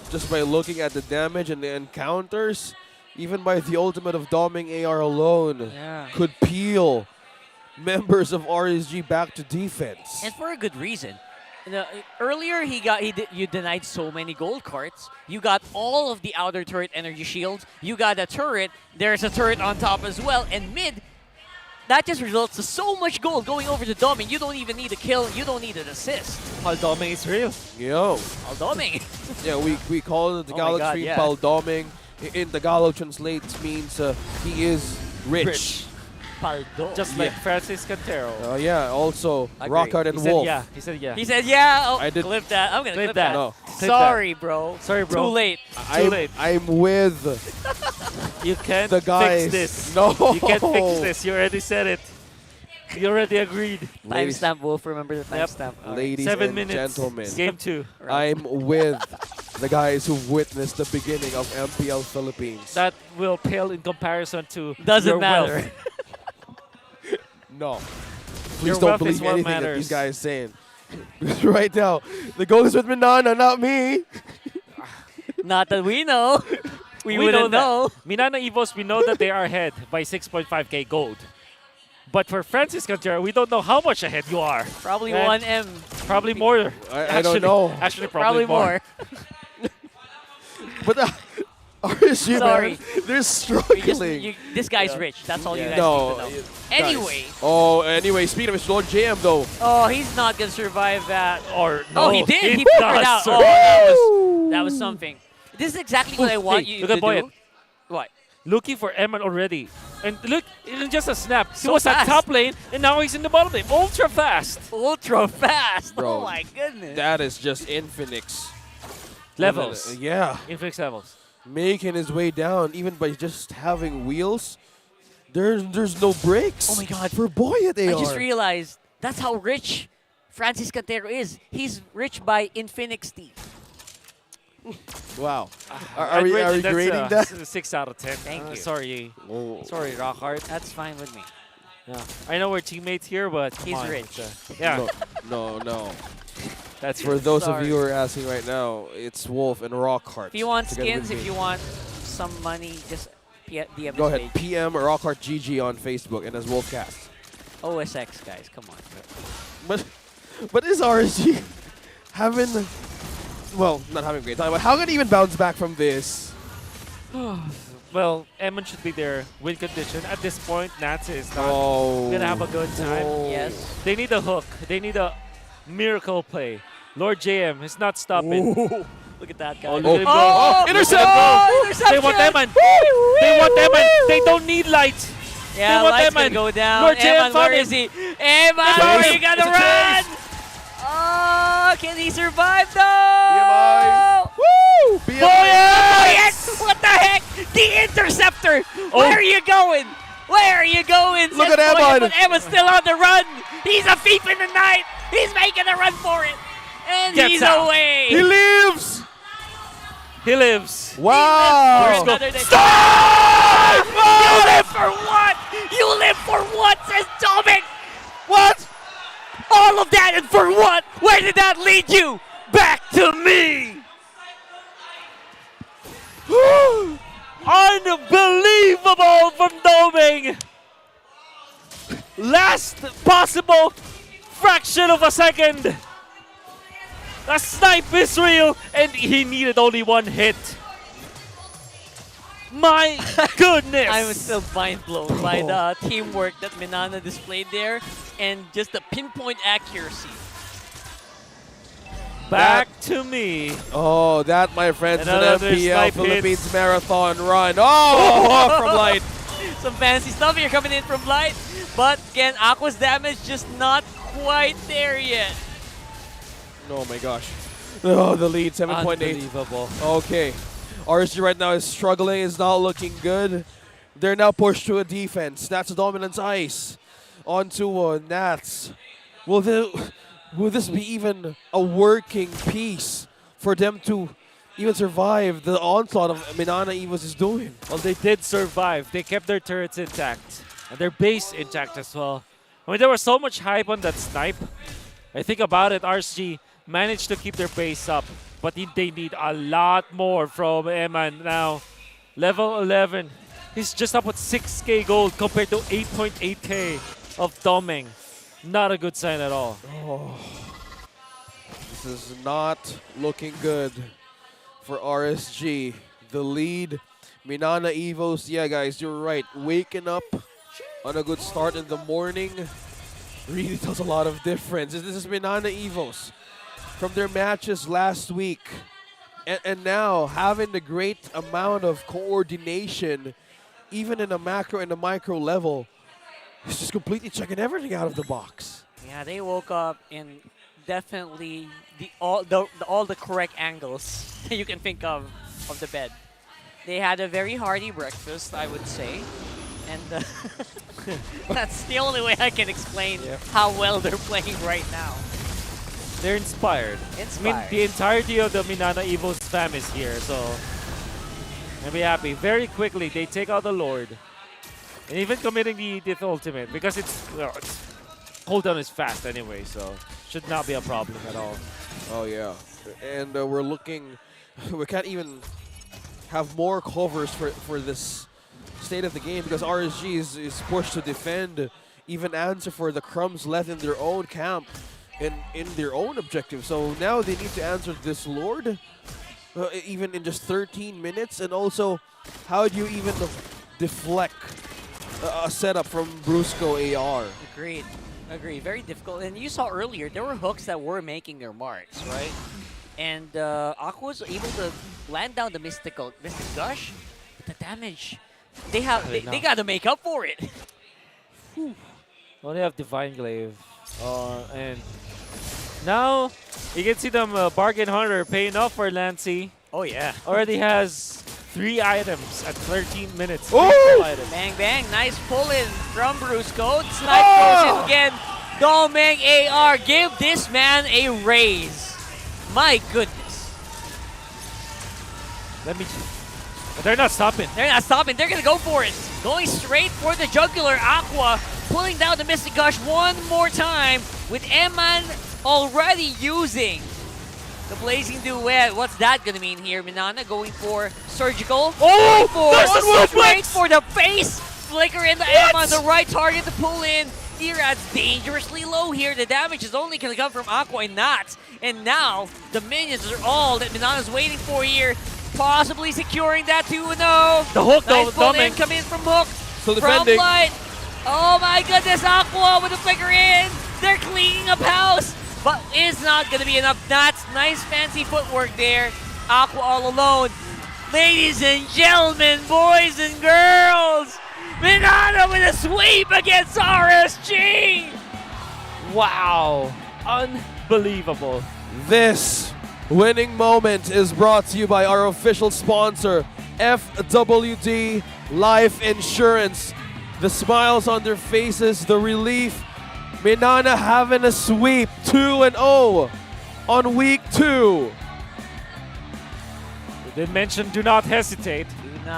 [SPEAKER 9] Just by looking at the damage and the encounters, even by the ultimate of Doming AR alone, could peel members of RSG back to defense.
[SPEAKER 15] And for a good reason. Earlier, you denied so many gold carts. You got all of the outer turret energy shields. You got a turret. There's a turret on top as well. And mid, that just results to so much gold going over to Doming. You don't even need a kill. You don't need an assist.
[SPEAKER 16] Doming is real.
[SPEAKER 9] Yo.
[SPEAKER 15] Doming.
[SPEAKER 9] Yeah, we call it the Tagalog stream
[SPEAKER 15] yeah.
[SPEAKER 9] Doming. In Tagalog translates means he is rich.
[SPEAKER 15] Paldo.
[SPEAKER 16] Just like Francis Cantero.
[SPEAKER 9] Yeah, also
[SPEAKER 15] Agree.
[SPEAKER 9] Rockhard and
[SPEAKER 16] He said
[SPEAKER 9] Wolf.
[SPEAKER 16] yeah. He said yeah.
[SPEAKER 15] He said, yeah. Oh,
[SPEAKER 9] I did.
[SPEAKER 15] clip that. I'm going to clip that.
[SPEAKER 9] No.
[SPEAKER 15] Sorry, bro.
[SPEAKER 16] Sorry, bro.
[SPEAKER 15] Too late.
[SPEAKER 16] Too late.
[SPEAKER 9] I'm with
[SPEAKER 16] You can't
[SPEAKER 9] the guys.
[SPEAKER 16] fix this.
[SPEAKER 9] No.
[SPEAKER 16] You can't fix this. You already said it. You already agreed.
[SPEAKER 15] Timestamp, Wolf. Remember the timestamp.
[SPEAKER 9] Ladies
[SPEAKER 16] 7
[SPEAKER 9] and
[SPEAKER 16] minutes.
[SPEAKER 9] gentlemen,
[SPEAKER 16] Game 2.
[SPEAKER 9] I'm with the guys who witnessed the beginning of MPL Philippines.
[SPEAKER 16] That will pale in comparison to
[SPEAKER 15] Doesn't
[SPEAKER 16] your
[SPEAKER 15] matter.
[SPEAKER 16] wealth.
[SPEAKER 9] No.
[SPEAKER 16] Your
[SPEAKER 9] Please don't
[SPEAKER 16] wealth is
[SPEAKER 9] believe
[SPEAKER 16] what
[SPEAKER 9] anything that
[SPEAKER 16] matters.
[SPEAKER 9] these guys saying. Because right now, the goal is with Minana, not me.
[SPEAKER 15] Not that we know. We
[SPEAKER 16] know
[SPEAKER 15] wouldn't
[SPEAKER 16] that.
[SPEAKER 15] know.
[SPEAKER 16] Minana Evos, we know that they are ahead by 6.5k gold. But for Francis Cantero, we don't know how much ahead you are.
[SPEAKER 15] Probably
[SPEAKER 16] And
[SPEAKER 15] 1M.
[SPEAKER 16] Probably more.
[SPEAKER 9] I don't know.
[SPEAKER 16] Actually, probably more.
[SPEAKER 9] But RSU,
[SPEAKER 15] Sorry.
[SPEAKER 9] man, they're struggling.
[SPEAKER 15] This guy's rich. That's all you guys
[SPEAKER 9] No,
[SPEAKER 15] need to know.
[SPEAKER 9] guys.
[SPEAKER 15] Anyway.
[SPEAKER 9] Oh, anyway, speaking of his Lord JM, though.
[SPEAKER 15] Oh, he's not going to survive that.
[SPEAKER 16] Or
[SPEAKER 15] Oh,
[SPEAKER 16] no,
[SPEAKER 15] he did.
[SPEAKER 16] he
[SPEAKER 15] He figured
[SPEAKER 16] does,
[SPEAKER 15] out.
[SPEAKER 16] sir.
[SPEAKER 15] Oh, that was something. This is exactly what I want
[SPEAKER 16] Hey,
[SPEAKER 15] you
[SPEAKER 16] look
[SPEAKER 15] to
[SPEAKER 16] at Boyd.
[SPEAKER 15] do. What?
[SPEAKER 16] Looking for Eman already. And look, in just a snap. He
[SPEAKER 15] So
[SPEAKER 16] was at
[SPEAKER 15] fast.
[SPEAKER 16] top lane, and now he's in the bottom lane. Ultra fast.
[SPEAKER 15] Ultra fast.
[SPEAKER 9] Bro,
[SPEAKER 15] oh, my goodness.
[SPEAKER 9] That is just Infinix.
[SPEAKER 16] Levels.
[SPEAKER 9] Yeah.
[SPEAKER 16] Infinix levels.
[SPEAKER 9] Making his way down, even by just having wheels. There's no brakes.
[SPEAKER 15] Oh my God.
[SPEAKER 9] For Boyd AR.
[SPEAKER 15] I just realized that's how rich Francis Cantero is. He's rich by Infinity.
[SPEAKER 9] Wow.
[SPEAKER 16] I'd
[SPEAKER 9] Are we
[SPEAKER 16] rate it, that's,
[SPEAKER 9] grading that?
[SPEAKER 16] 6 out of 10.
[SPEAKER 15] Thank you.
[SPEAKER 16] Sorry. Sorry, Rockhard.
[SPEAKER 15] That's fine with me.
[SPEAKER 16] Yeah. I know we're teammates here, but come
[SPEAKER 15] He's
[SPEAKER 16] on,
[SPEAKER 15] rich.
[SPEAKER 16] Yeah.
[SPEAKER 9] No.
[SPEAKER 16] That's
[SPEAKER 9] For those of
[SPEAKER 15] Sorry.
[SPEAKER 9] you who are asking right now, it's Wolf and Rockhart.
[SPEAKER 15] If you want
[SPEAKER 9] together
[SPEAKER 15] skins,
[SPEAKER 9] with
[SPEAKER 15] if
[SPEAKER 9] me.
[SPEAKER 15] you want some money, just DM
[SPEAKER 9] Go
[SPEAKER 15] his
[SPEAKER 9] ahead,
[SPEAKER 15] page.
[SPEAKER 9] PM Rockhart GG on Facebook and as Wolfcast.
[SPEAKER 15] OSX, guys. Come on.
[SPEAKER 9] But is RSG having, well, not having a great time, but how can he even bounce back from this?
[SPEAKER 16] Well, Eman should be their win condition. At this point, Nats is not
[SPEAKER 9] Oh.
[SPEAKER 16] going to have a good time.
[SPEAKER 15] Yes.
[SPEAKER 16] They need a hook. They need a miracle play. Lord JM is not stopping.
[SPEAKER 15] Look at that guy.
[SPEAKER 16] Oh, look at him go.
[SPEAKER 9] Oh, intercept!
[SPEAKER 15] Interception!
[SPEAKER 16] They want Eman. They want Eman. They don't need light.
[SPEAKER 15] Yeah,
[SPEAKER 16] They want
[SPEAKER 15] lights gonna
[SPEAKER 16] Eman.
[SPEAKER 15] go down.
[SPEAKER 16] Lord JM
[SPEAKER 15] Eman,
[SPEAKER 16] found
[SPEAKER 15] where
[SPEAKER 16] him.
[SPEAKER 15] is he? Eman,
[SPEAKER 9] Chase.
[SPEAKER 15] you gotta
[SPEAKER 9] It's a
[SPEAKER 15] run!
[SPEAKER 9] chase.
[SPEAKER 15] Oh, can he survive though?
[SPEAKER 9] Woo!
[SPEAKER 15] Yes! What the heck? The interceptor! Where are you going? Where are you going?
[SPEAKER 9] Look
[SPEAKER 15] Says
[SPEAKER 9] at
[SPEAKER 15] Boyd,
[SPEAKER 9] Eman.
[SPEAKER 15] But Eman's still on the run. He's a thief in the night. He's making a run for it. And
[SPEAKER 16] Gets
[SPEAKER 15] he's
[SPEAKER 16] out.
[SPEAKER 15] away.
[SPEAKER 9] He lives!
[SPEAKER 16] He lives.
[SPEAKER 9] Wow!
[SPEAKER 15] Another day.
[SPEAKER 9] Stop!
[SPEAKER 15] You live for what? You live for what, says Dominic.
[SPEAKER 9] What?
[SPEAKER 15] All of that and for what? Where did that lead you? Back to me.
[SPEAKER 16] Unbelievable from Doming. Last possible fraction of a second. The snipe is real, and he needed only one hit. My goodness.
[SPEAKER 15] I'm still mind blown by the teamwork that Minana displayed there and just the pinpoint accuracy.
[SPEAKER 16] Back to me.
[SPEAKER 9] Oh, that, my friends, is an
[SPEAKER 16] Another
[SPEAKER 9] MPL
[SPEAKER 16] snipe
[SPEAKER 9] Philippines
[SPEAKER 16] hits.
[SPEAKER 9] marathon run. Oh, from Light.
[SPEAKER 15] Some fancy stuff here coming in from Light, but again, Aqua's damage just not quite there yet.
[SPEAKER 9] Oh my gosh. Oh, the lead, 7.8.
[SPEAKER 7] Unbelievable.
[SPEAKER 9] Okay. RSG right now is struggling, is not looking good. They're now pushed to a defense. That's Dominance Ice. On to Nats. Will this be even a working piece for them to even survive the onslaught of MNNE Evos is doing?
[SPEAKER 16] Well, they did survive. They kept their turrets intact and their base intact as well. I mean, there was so much hype on that snipe. I think about it, RSG managed to keep their base up, but they need a lot more from Eman now. Level 11. He's just up with 6k gold compared to 8.8k of Domeng. Not a good sign at all.
[SPEAKER 9] Oh, this is not looking good for RSG. The lead, MNNE Evos. Yeah, guys, you're right. Waking up on a good start in the morning really does a lot of difference. This is MNNE Evos from their matches last week. And now having the great amount of coordination, even in a macro and a micro level, it's just completely checking everything out of the box.
[SPEAKER 15] Yeah, they woke up in definitely all the correct angles that you can think of the bed. They had a very hearty breakfast, I would say. And that's the only way I can explain how well they're playing right now.
[SPEAKER 16] They're inspired. I mean, the entirety of the MNNE Evos fam is here, so I'll be happy. Very quickly, they take out the Lord. And even committing the ultimate, because it's cooldown is fast anyway, so should not be a problem at all.
[SPEAKER 9] Oh yeah, and we're looking, we can't even have more covers for this state of the game because RSG is pushed to defend, even answer for the crumbs left in their own camp and in their own objective. So now they need to answer this Lord, even in just 13 minutes, and also how do you even deflect a setup from Brusco AR?
[SPEAKER 15] Agreed. Very difficult. And you saw earlier, there were hooks that were making their marks, right? And Aqua was able to land down the Mystic Gush. But the damage, they got to make up for it.
[SPEAKER 16] Only have Divine Glaive. And now you can see them Bargain Hunter paying off for Lancy.
[SPEAKER 15] Oh yeah.
[SPEAKER 16] Already has 3 items at 13 minutes.
[SPEAKER 15] Bang, bang. Nice pull-in from Brusco. Snipe goes in again. Domeng AR, give this man a raise. My goodness.
[SPEAKER 16] They're not stopping.
[SPEAKER 15] They're not stopping. They're going to go for it. Going straight for the jugular. Aqua pulling down the Mystic Gush one more time with Eman already using the Blazing Duet. What's that going to mean here? MNNE going for surgical.
[SPEAKER 16] Oh!
[SPEAKER 15] Going for straight for the face. Flicker in the Eman, the right target to pull in. Irad's dangerously low here. The damage is only going to come from Aqua and not. And now, the minions are all that MNNE is waiting for here. Possibly securing that 2-0.
[SPEAKER 16] The hook,
[SPEAKER 15] nice
[SPEAKER 16] though,
[SPEAKER 15] pull in, come in from Hook.
[SPEAKER 9] Still
[SPEAKER 15] from
[SPEAKER 9] defending.
[SPEAKER 15] Light. Oh my goodness, Aqua with the flicker in. They're cleaning up house, but it's not going to be enough. That's nice fancy footwork there. Aqua all alone. Ladies and gentlemen, boys and girls, MNNE with a sweep against RSG.
[SPEAKER 16] Wow. Unbelievable.
[SPEAKER 9] This winning moment is brought to you by our official sponsor, FWD Life Insurance. The smiles on their faces, the relief. MNNE having a sweep, 2-0 on week 2.
[SPEAKER 16] They mentioned do not hesitate.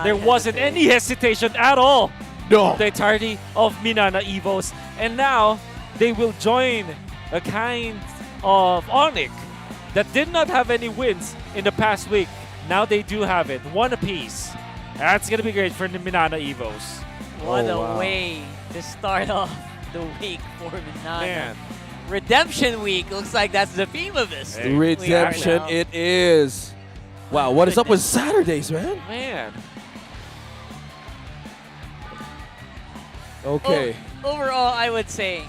[SPEAKER 16] There wasn't any hesitation at all.
[SPEAKER 9] No.
[SPEAKER 16] The entirety of MNNE Evos. And now they will join a kind of ONIC that did not have any wins in the past week. Now they do have it, 1 apiece. That's gonna be great for the MNNE Evos.
[SPEAKER 15] What a way to start off the week for MNNE.
[SPEAKER 16] Man.
[SPEAKER 15] Redemption week, looks like that's the theme of this.
[SPEAKER 9] Redemption it is. Wow, what is up with Saturdays, man?
[SPEAKER 16] Man.
[SPEAKER 9] Okay.
[SPEAKER 15] Overall, I would say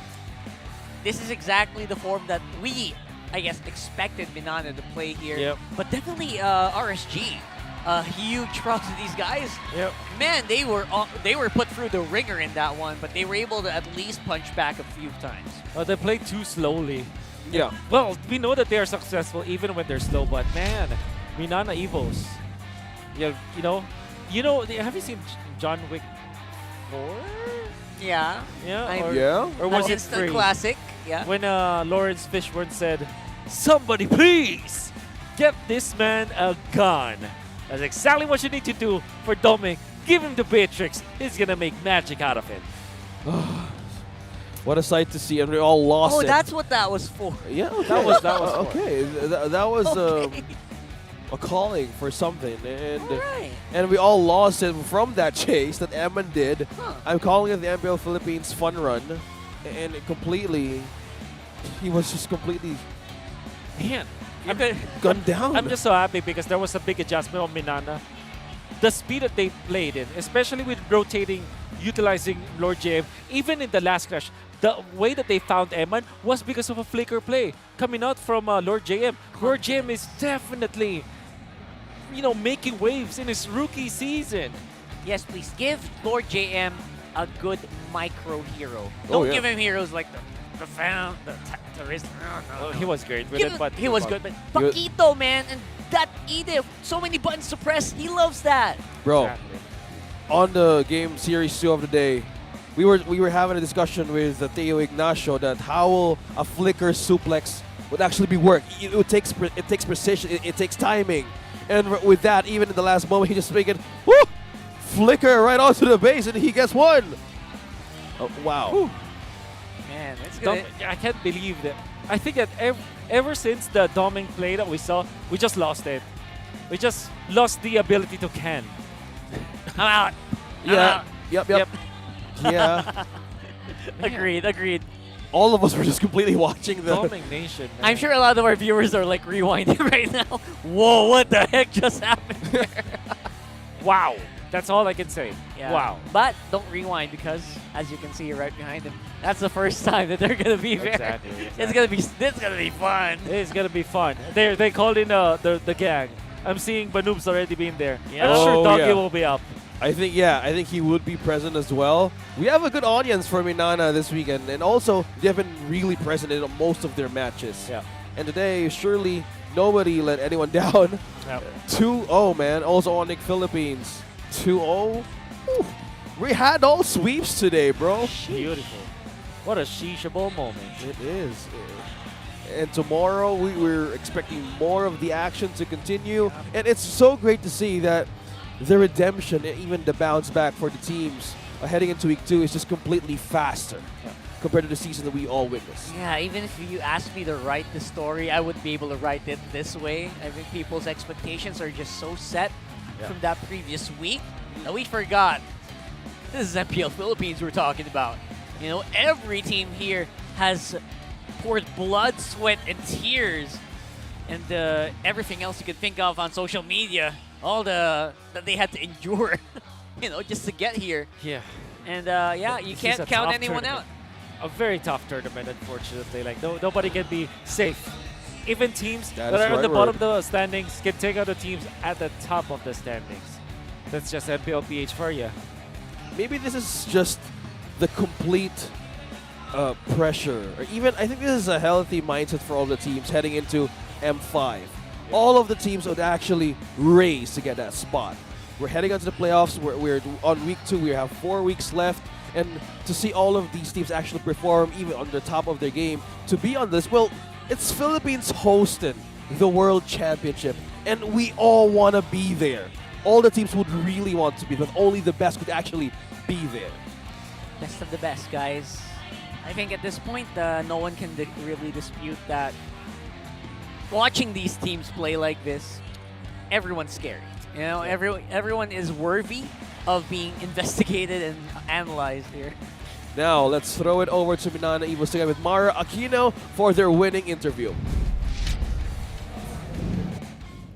[SPEAKER 15] this is exactly the form that we, I guess, expected MNNE to play here.
[SPEAKER 16] Yep.
[SPEAKER 15] But definitely RSG. Huge props to these guys.
[SPEAKER 16] Yep.
[SPEAKER 15] Man, they were put through the ringer in that one, but they were able to at least punch back a few times.
[SPEAKER 16] They played too slowly.
[SPEAKER 9] Yeah.
[SPEAKER 16] Well, we know that they are successful even when they're slow, but man, MNNE Evos. Yeah, have you seen John Wick 4?
[SPEAKER 15] Yeah.
[SPEAKER 16] Yeah? Or was
[SPEAKER 15] An
[SPEAKER 16] it
[SPEAKER 15] instant
[SPEAKER 16] 3?
[SPEAKER 15] classic. Yeah.
[SPEAKER 16] When Lawrence Fishburne said, "Somebody please get this man a gun." That's exactly what you need to do for Dominic. Give him the Beatrix. He's gonna make magic out of it.
[SPEAKER 9] What a sight to see, and we all lost
[SPEAKER 15] Oh,
[SPEAKER 9] it.
[SPEAKER 15] that's what that was for.
[SPEAKER 9] Yeah, okay.
[SPEAKER 16] That was
[SPEAKER 9] okay. That was
[SPEAKER 15] Okay.
[SPEAKER 9] A calling for something, and
[SPEAKER 15] Alright.
[SPEAKER 9] and we all lost it from that chase that Eman did.
[SPEAKER 15] Huh.
[SPEAKER 9] I'm calling it the MPL Philippines fun run, and he was just completely
[SPEAKER 16] Man,
[SPEAKER 9] gunned down.
[SPEAKER 16] I'm just so happy because there was a big adjustment on MNNE. The speed that they played in, especially with rotating, utilizing Lord JM, even in the last clash, the way that they found Eman was because of a flicker play coming out from Lord JM. Lord JM is definitely, making waves in his rookie season.
[SPEAKER 15] Yes, please give Lord JM a good micro hero.
[SPEAKER 16] Oh,
[SPEAKER 15] Don't
[SPEAKER 16] yeah.
[SPEAKER 15] give him heroes like the fan, the terrorist. No.
[SPEAKER 16] He was great with
[SPEAKER 15] Give
[SPEAKER 16] it,
[SPEAKER 15] him-
[SPEAKER 16] but
[SPEAKER 15] he was good, but Paquito, man, and that Edith, so many buttons to press. He loves that.
[SPEAKER 9] Bro, on the game series 2 of the day, we were having a discussion with Theo Ignacio that how will a flicker suplex would actually be work. It takes precision, it takes timing, and with that, even in the last moment, he just making flicker right onto the base, and he gets one. Oh, wow.
[SPEAKER 15] Man, it's good.
[SPEAKER 16] I can't believe that. I think that ever since the Doming play that we saw, we just lost it. We just lost the ability to can.
[SPEAKER 15] I'm out.
[SPEAKER 9] Yeah. Yep. Yeah.
[SPEAKER 15] Agreed.
[SPEAKER 9] All of us were just completely watching the
[SPEAKER 16] Doming Nation. Man.
[SPEAKER 15] I'm sure a lot of our viewers are like rewinding right now. Whoa, what the heck just happened there?
[SPEAKER 16] Wow. That's all I can say.
[SPEAKER 15] Yeah.
[SPEAKER 16] Wow.
[SPEAKER 15] But don't rewind because, as you can see right behind them, that's the first time that they're gonna be there.
[SPEAKER 16] Exactly.
[SPEAKER 15] It's gonna be fun.
[SPEAKER 16] It's gonna be fun. They called in the gang. I'm seeing Banoob's already been there.
[SPEAKER 15] Yeah.
[SPEAKER 16] I'm sure
[SPEAKER 9] Oh,
[SPEAKER 16] Doggy
[SPEAKER 9] yeah.
[SPEAKER 16] will be up.
[SPEAKER 9] I think he would be present as well. We have a good audience for MNNE this weekend, and also they've been really present in most of their matches.
[SPEAKER 16] Yeah.
[SPEAKER 9] And today, surely nobody let anyone down.
[SPEAKER 16] Yep.
[SPEAKER 9] 2-0, man. Also ONIC Philippines. 2-0. Ooh. We had all sweeps today, bro.
[SPEAKER 16] Beautiful. What a sheeshable moment.
[SPEAKER 9] It is. And tomorrow we're expecting more of the action to continue. And it's so great to see that the redemption and even the bounce back for the teams heading into week 2 is just completely faster compared to the season that we all witnessed.
[SPEAKER 15] Yeah, even if you asked me to write the story, I wouldn't be able to write it this way. I think people's expectations are just so set from that previous week that we forgot. This is MPL Philippines we're talking about. Every team here has poured blood, sweat, and tears, and everything else you could think of on social media. All that they had to endure, just to get here.
[SPEAKER 16] Yeah.
[SPEAKER 15] And you
[SPEAKER 16] This is
[SPEAKER 15] can't
[SPEAKER 16] a
[SPEAKER 15] count
[SPEAKER 16] tough
[SPEAKER 15] anyone
[SPEAKER 16] tournament.
[SPEAKER 15] out.
[SPEAKER 16] A very tough tournament, unfortunately. Like nobody can be safe. Even teams that
[SPEAKER 9] is
[SPEAKER 16] are
[SPEAKER 9] the
[SPEAKER 16] at the
[SPEAKER 9] right
[SPEAKER 16] bottom
[SPEAKER 9] word.
[SPEAKER 16] of the standings can take out the teams at the top of the standings. That's just Mpl-Ph for you.
[SPEAKER 9] Maybe this is just the complete pressure. Or even, I think this is a healthy mindset for all the teams heading into M5. All of the teams would actually race to get that spot. We're heading onto the playoffs. We're on week 2. We have 4 weeks left. And to see all of these teams actually perform even on the top of their game, to be on this, well, it's Philippines hosting the World Championship. And we all want to be there. All the teams would really want to be, but only the best could actually be there.
[SPEAKER 15] Best of the best, guys. I think at this point, no one can really dispute that. Watching these teams play like this, everyone's scary. Everyone is worthy of being investigated and analyzed here.
[SPEAKER 9] Now, let's throw it over to MNNE Evos together with Mara Aquino for their winning interview.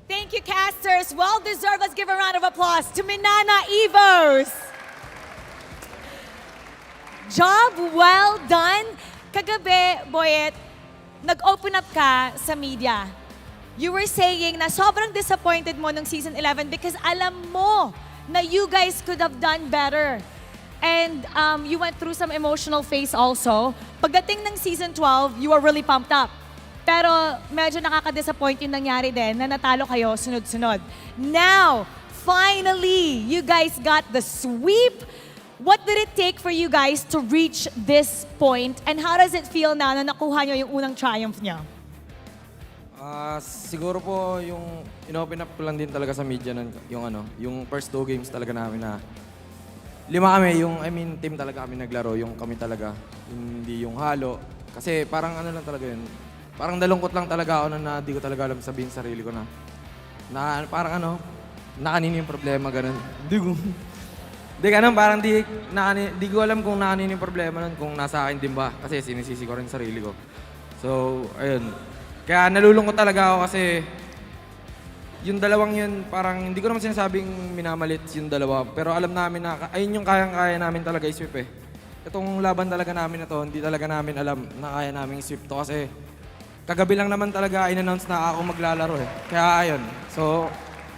[SPEAKER 13] Thank you, casters. Well deserved. Let's give a round of applause to MNNE Evos. Job well done. Kagabi, Boyet, nag-open up ka sa media. You were saying na sobrang disappointed mo nung season 11 because alam mo na you guys could have done better. And you went through some emotional phase also. Pagdating ng season 12, you were really pumped up. Pero medyo nakaka-disappoint yung nangyari din na natalo kayo sunod-sunod. Now, finally, you guys got the sweep. What did it take for you guys to reach this point? And how does it feel now na nakuha nyo yung unang triumph nyo?
[SPEAKER 3] Siguro po yung in-open up ko lang din talaga sa media nun, yung first 2 games talaga namin na 5 kami, team talaga kami naglaro, yung kami talaga, hindi yung halo. Kasi parang lang talaga yun. Parang nalungkot lang talaga ako na di ko talaga alam sabihin sa sarili ko na parang nakanino yung problema, ganun. Di ganun, parang di ko alam kung nakanino yung problema nun, kung nasa akin din ba. Kasi sinisisi ko rin sarili ko. So, ayun. Kaya nalulungkot talaga ako kasi yung dalawang yun, parang hindi ko naman sinasabing minamalit yung dalawa. Pero alam namin na ayun yung kayang-kaya namin talaga i-sweep eh. Itong laban talaga namin na to, hindi talaga namin alam na kaya namin i-sweep to kasi kagabi lang naman talaga in-announce na ako maglalaro eh. Kaya ayun. So,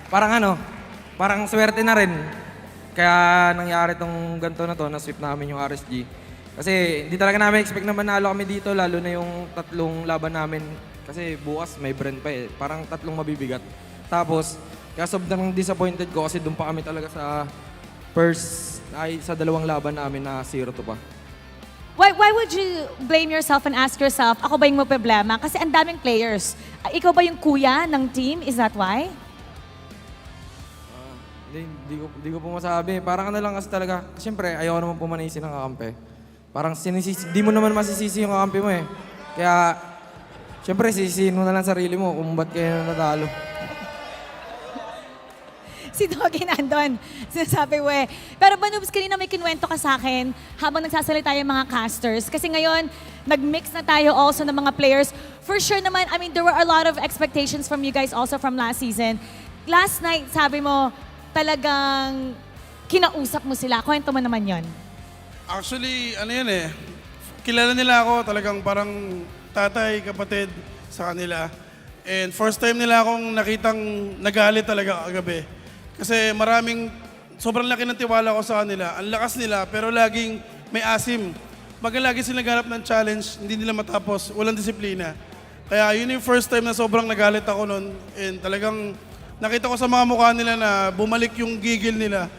[SPEAKER 3] parang swerte na rin. Kaya nangyari tong ganito na to, na-sweep namin yung RSG. Kasi hindi talaga namin expect na manalo kami dito, lalo na yung 3 laban namin. Kasi bukas may brand pa eh. Parang 3 mabibigat. Tapos, kaya sobrang disappointed ko kasi doon pa kami talaga sa sa 2 laban namin na 0-2 pa.
[SPEAKER 13] Why would you blame yourself and ask yourself, ako ba yung may problema? Kasi ang daming players. Ikaw ba yung kuya ng team? Is that why?
[SPEAKER 3] Hindi ko po masabi. Parang lang kasi talaga. Siyempre, ayaw naman po manisi ng kakampi. Parang di mo naman masisisi yung kakampi mo eh. Kaya, siyempre, sisihin mo na lang sarili mo kung ba't kayo natalo.
[SPEAKER 13] Si Doggy nandun. Sinasabi, Pero Banubs, kanina may kinuwento ka sa akin habang nagsasalita yung mga casters. Kasi ngayon, nag-mix na tayo also ng mga players. For sure naman, there were a lot of expectations from you guys also from last season. Last night, sabi mo, talagang kinausap mo sila. Kwento mo naman yon.
[SPEAKER 14] Actually, kilala nila ako, talagang parang tatay, kapatid sa kanila. And first time nila akong nakitang nagalit talaga kagabi. Kasi sobrang laki ng tiwala ko sa kanila. Ang lakas nila, pero laging may asim. Pag lagi sila naghanap ng challenge, hindi nila matapos, walang disiplina. Kaya yun yung first time na sobrang nagalit ako nun. And talagang nakita ko sa mga mukha nila na bumalik yung gigil nila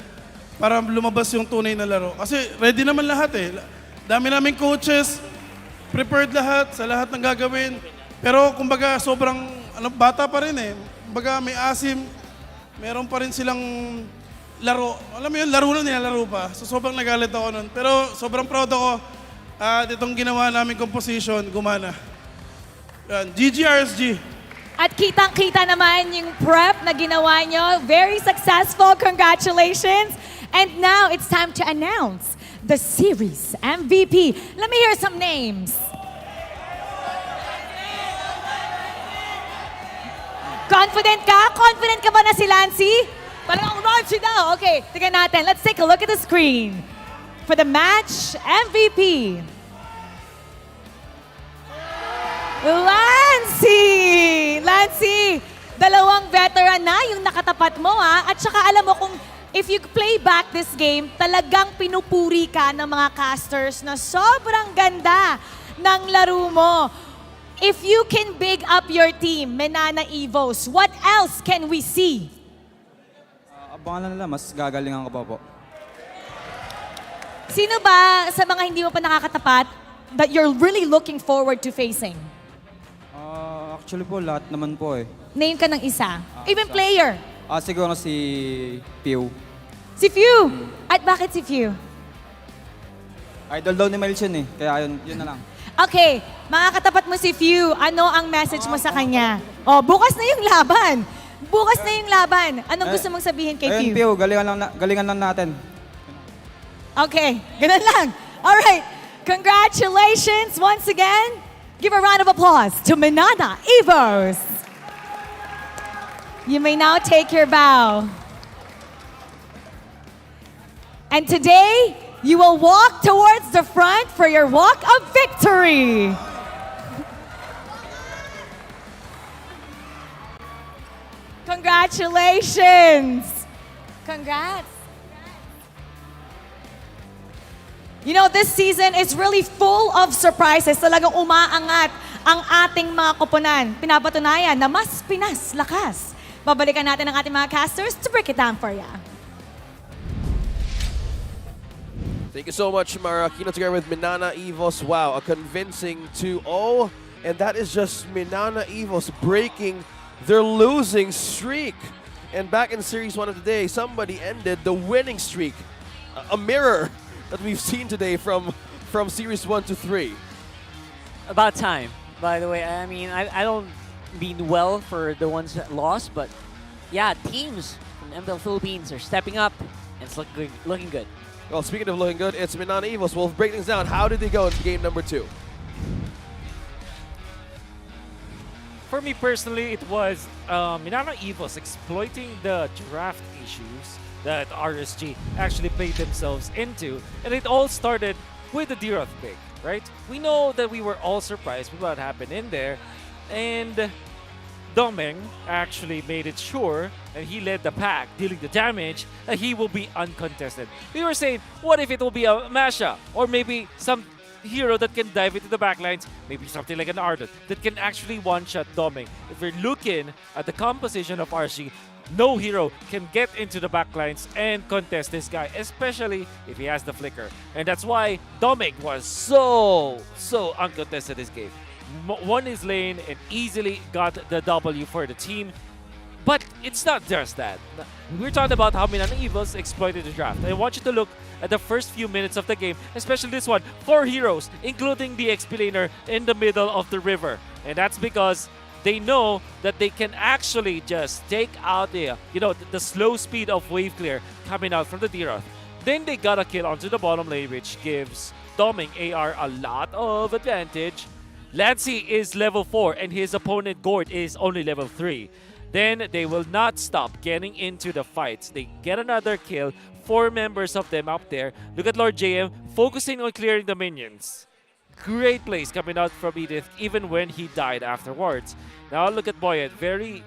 [SPEAKER 14] para lumabas yung tunay na laro. Kasi ready naman lahat eh. Dami naming coaches, prepared lahat sa lahat ng gagawin. Pero kumbaga sobrang bata pa rin eh. Kumbaga may asim, meron pa rin silang laro. Alam mo yun, laro na nilalaro pa. So sobrang nagalit ako nun. Pero sobrang proud ako at itong ginawa namin composition, gumana. Yan, GGRSG.
[SPEAKER 13] At kitang-kita naman yung prep na ginawa nyo. Very successful. Congratulations. And now it's time to announce the series MVP. Let me hear some names. Confident ka? Confident ka ba na si Lancy? Parang Lancy daw. Okay, tignan natin. Let's take a look at the screen for the match MVP. Lancy! Lancy, 2 veteran na yung nakatapat mo ha. At saka alam mo kung if you play back this game, talagang pinupuri ka ng mga casters na sobrang ganda ng laro mo. If you can big up your team, MNNE Evos, what else can we see?
[SPEAKER 18] Abangan lang nila, mas gagalingan ko pa po.
[SPEAKER 13] Sino ba sa mga hindi mo pa nakakatapat that you're really looking forward to facing?
[SPEAKER 18] Actually po, lahat naman po eh.
[SPEAKER 13] Name ka ng isa. Even player.
[SPEAKER 18] Siguro si Pew.
[SPEAKER 13] Si Few. At bakit si Few?
[SPEAKER 18] Idol daw ni Miles yun eh, kaya yun na lang.
[SPEAKER 13] Okay, makakatapat mo si Few. Ano ang message mo sa kanya? Oh, bukas na yung laban. Bukas na yung laban. Anong gusto mong sabihin kay Few?
[SPEAKER 18] Pew, galingan lang natin.
[SPEAKER 13] Okay, ganun lang. All right, congratulations once again. Give a round of applause to MNNE Evos. You may now take your bow. And today, you will walk towards the front for your walk of victory. Congratulations. Congrats. You know, this season is really full of surprises. Talagang umaangat ang ating mga koponan. Pinapatunayan na mas Pinas lakas. Babalikan natin ang ating mga casters to break it down for ya.
[SPEAKER 9] Thank you so much, Marakino, together with Minana Evos. Wow, a convincing 2-0. And that is just Minana Evos breaking their losing streak. And back in Series 1 of the day, somebody ended the winning streak. A mirror that we've seen today from Series 1 to 3.
[SPEAKER 15] About time, by the way. I mean, I don't mean well for the ones that lost, but yeah, teams from MPL Philippines are stepping up, and it's looking good.
[SPEAKER 9] Well, speaking of looking good, it's Minana Evos. We'll break things down. How did they go in game number 2?
[SPEAKER 16] For me personally, it was Minana Evos exploiting the draft issues that RSG actually played themselves into. And it all started with the Diroth pick, right? We know that we were all surprised with what happened in there. And Domeng actually made it sure, and he led the pack, dealing the damage, that he will be uncontested. We were saying, what if it will be a Masha? Or maybe some hero that can dive into the backlines, maybe something like an Ardent, that can actually one-shot Domeng. If we're looking at the composition of RSG, no hero can get into the backlines and contest this guy, especially if he has the flicker. And that's why Domeng was so uncontested this game. Won his lane and easily got the W for the team. But it's not just that. We're talking about how Minana Evos exploited the draft. I want you to look at the first few minutes of the game, especially this one. 4 heroes, including the XP laner in the middle of the river. And that's because they know that they can actually just take out the slow speed of wave clear coming out from the Diroth. Then they got a kill onto the bottom lane, which gives Domeng AR a lot of advantage. Lancey is level 4 and his opponent Gord is only level 3. Then they will not stop getting into the fights. They get another kill, 4 members of them up there. Look at Lord JM focusing on clearing the minions. Great plays coming out from Edith even when he died afterwards. Now look at Boyet, very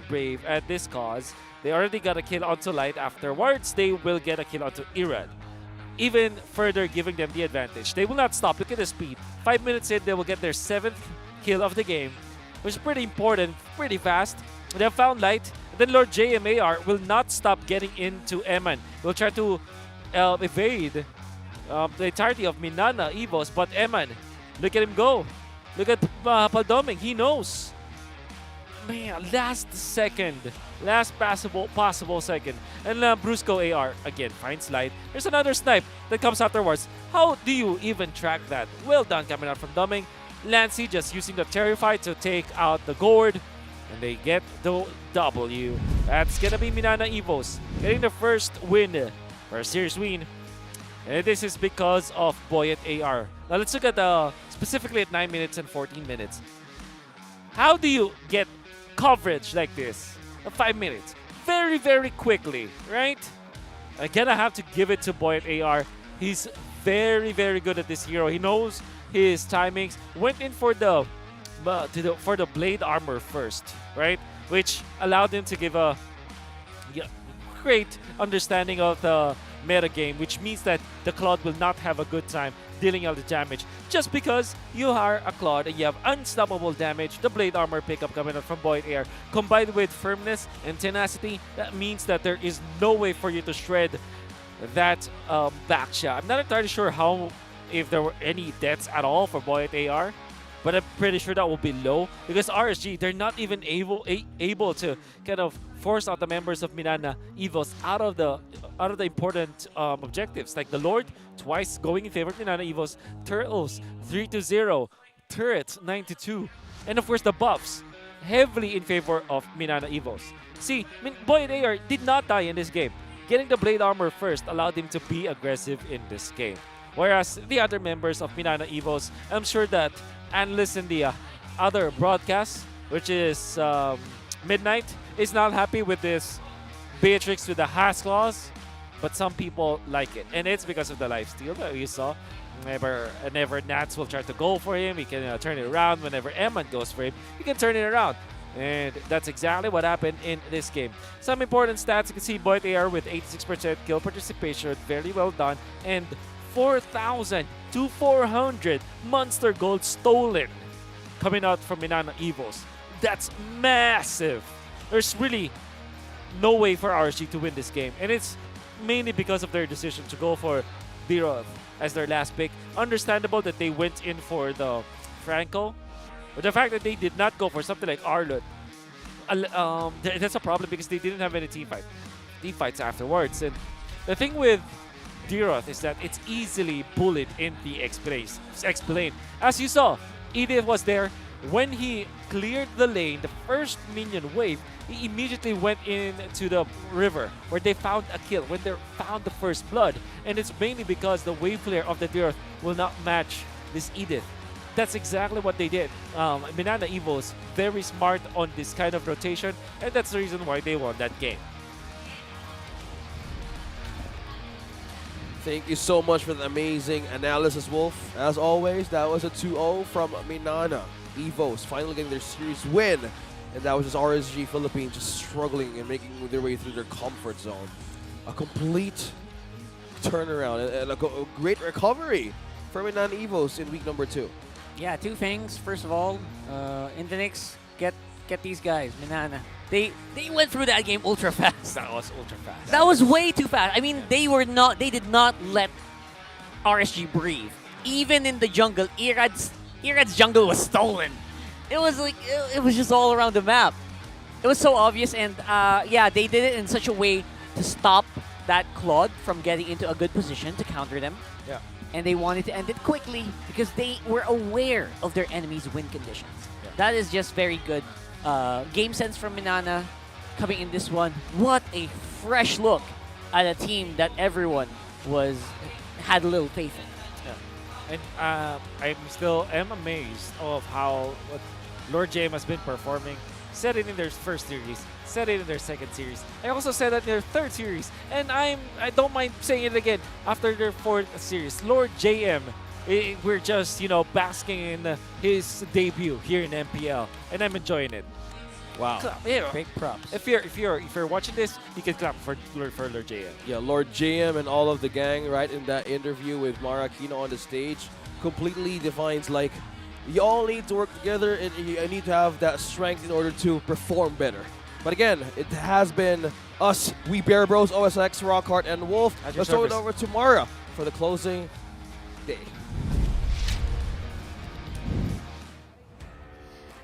[SPEAKER 16] brave at this cause. They already got a kill onto Light. Afterwards, they will get a kill onto Irad, even further giving them the advantage. They will not stop. Look at the speed. 5 minutes in, they will get their 7th kill of the game, which is pretty important, pretty fast. They have found Light. Then Lord JMAR will not stop getting into Eman. Will try to evade the entirety of Minana Evos, but Eman, look at him go. Look at Paldoming. He knows. Man, last possible second. And Brusco AR again finds Light. There's another snipe that comes afterwards. How do you even track that? Well done coming out from Domeng. Lancey just using the Terrify to take out the Gord. And they get the W. That's gonna be Minana Evos getting the first win, or a series win. And this is because of Boyet AR. Now let's look at specifically at 9 minutes and 14 minutes. How do you get coverage like this? 5 minutes. Very quickly, right? Again, I have to give it to Boyet AR. He's very good at this hero. He knows his timings. Went in for the blade armor first, right? Which allowed him to give a great understanding of the meta game, which means that the Claude will not have a good time dealing out the damage. Just because you are a Claude and you have unstoppable damage, the blade armor pickup coming out from Boyd Air, combined with firmness and tenacity, that means that there is no way for you to shred that back shot. I'm not entirely sure if there were any deaths at all for Boyd AR, but I'm pretty sure that will be low because RSG, they're not even able to kind of force out the members of Minana Evos out of the important objectives, like the Lord twice going in favor of Minana Evos, Turtles 3-0, Turret 9-2, and of course the buffs heavily in favor of Minana Evos. See, Boyd AR did not die in this game. Getting the blade armor first allowed him to be aggressive in this game. Whereas the other members of Minana Evos, I'm sure that analysts in the other broadcasts, which is Midnight, is not happy with this Beatrix with the Has clause, but some people like it. And it's because of the lifesteal that we saw. Whenever Nats will try to go for him, he can turn it around. Whenever Eman goes for him, he can turn it around. And that's exactly what happened in this game. Some important stats, you can see Boyd AR with 86% kill participation, very well done, and 4,000 to 400 monster gold stolen. coming out from MNNE Evos. That's massive. There's really no way for RSG to win this game. And it's mainly because of their decision to go for Diroth as their last pick. Understandable that they went in for the Franco. But the fact that they did not go for something like Arlut, that's a problem because they didn't have any team fights afterwards. And the thing with Diroth is that it's easily bullied in the X-Plane. As you saw, Edith was there. When he cleared the lane, the first minion wave, he immediately went into the river where they found a kill, when they found the first blood. And it's mainly because the wave flare of the Diroth will not match this Edith. That's exactly what they did. MNNE Evos, very smart on this kind of rotation, and that's the reason why they won that game.
[SPEAKER 9] Thank you so much for the amazing analysis, Wolf. As always, that was a 2-0 from MNNE Evos, finally getting their series win. And that was just RSG Philippines just struggling and making their way through their comfort zone. A complete turnaround and a great recovery for MNNE Evos in week number 2.
[SPEAKER 15] Yeah, two things. First of all, Infinix, get these guys, MNNE. They went through that game ultra fast.
[SPEAKER 16] That was ultra fast.
[SPEAKER 15] That was way too fast. I mean, they did not let RSG breathe. Even in the jungle, Irad's jungle was stolen. It was like, it was just all around the map. It was so obvious, and yeah, they did it in such a way to stop that Claude from getting into a good position to counter them.
[SPEAKER 16] Yeah.
[SPEAKER 15] And they wanted to end it quickly because they were aware of their enemy's win conditions.
[SPEAKER 16] Yeah.
[SPEAKER 15] That is just very good game sense from MNNE coming in this one. What a fresh look at a team that everyone had a little faith in.
[SPEAKER 16] Yeah. And I'm amazed of how Lord JM has been performing. Said it in their first series, said it in their second series. I also said that in their third series, and I don't mind saying it again after their fourth series. Lord JM, we're just basking in his debut here in MPL, and I'm enjoying it.
[SPEAKER 9] Wow.
[SPEAKER 16] Clap,
[SPEAKER 15] Big props.
[SPEAKER 16] If you're watching this, you can clap for Lord JM.
[SPEAKER 9] Yeah, Lord JM and all of the gang, right, in that interview with Mara Aquino on the stage, completely defines like, you all need to work together and you need to have that strength in order to perform better. But again, it has been us, We Bear Bros, OSX, Rockhart, and Wolf. Let's throw it over to Mara for the closing day.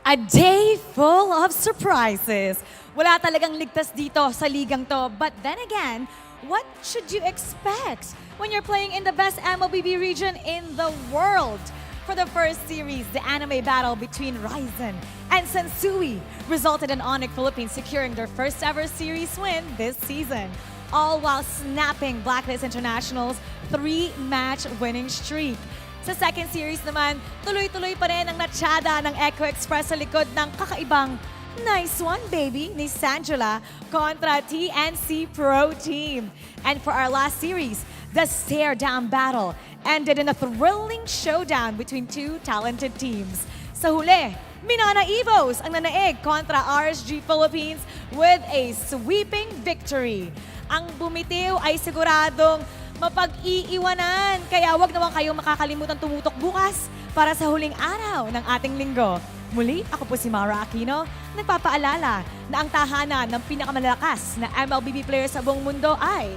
[SPEAKER 13] A day full of surprises. Wala talagang ligtas dito sa ligang to. But then again, what should you expect when you're playing in the best MLBB region in the world? For the first series, the anime battle between Ryzen and Sensui resulted in ONIC Philippines securing their first ever series win this season, all while snapping Blacklist International's 3-match winning streak. Sa second series naman, tuloy-tuloy pa rin ang natsyada ng Echo Express sa likod ng kakaibang nice one, baby, ni Sangela kontra TNC Pro Team. And for our last series, the stare-down battle ended in a thrilling showdown between two talented teams. Sa huli, MNNE Evos ang nanaig kontra RSG Philippines with a sweeping victory. Ang bumitiw ay siguradong mapag-iiwanan. Kaya wag naman kayong makakalimutan tumutok bukas para sa huling araw ng ating linggo. Muli, ako po si Mara Aquino, nagpapaalala na ang tahanan ng pinakamalalakas na MLBB player sa buong mundo ay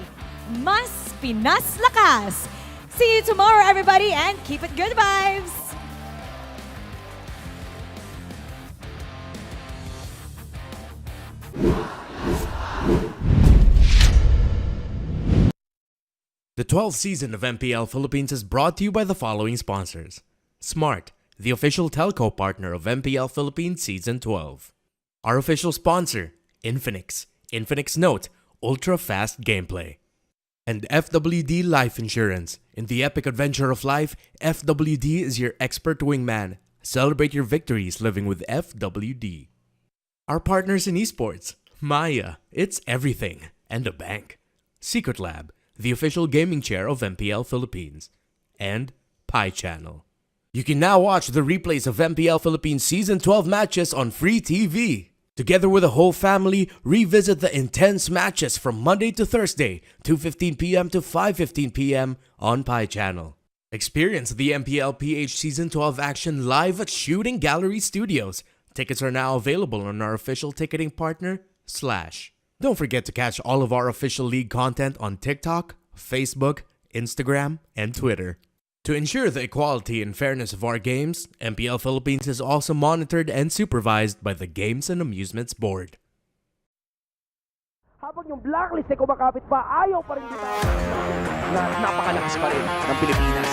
[SPEAKER 13] mas Pinas Lakas. See you tomorrow, everybody, and keep it good vibes!
[SPEAKER 5] The 12th season of MPL Philippines is brought to you by the following sponsors. Smart, the official telco partner of MPL Philippines Season 12. Our official sponsor, Infinix. Infinix Note, ultra-fast gameplay. And FWD Life Insurance. In the epic adventure of life, FWD is your expert wingman. Celebrate your victories living with FWD. Our partners in esports. Maya, it's everything. And a bank. Secret Lab, the official gaming chair of MPL Philippines. And Pi Channel. You can now watch the replays of MPL Philippines Season 12 matches on free TV. Together with the whole family, revisit the intense matches from Monday to Thursday, 2:15 p.m. to 5:15 p.m. on Pi Channel. Experience the Mpl-Ph Season 12 action live at Shooting Gallery Studios. Tickets are now available on our official ticketing partner, Slash. Don't forget to catch all of our official league content on TikTok, Facebook, Instagram, and Twitter. To ensure the equality and fairness of our games, MPL Philippines is also monitored and supervised by the Games and Amusements Board.
[SPEAKER 19] Habang yung blacklist ay kumakapit pa, ayaw pa rin na napakalakas pa rin ng Pilipinas.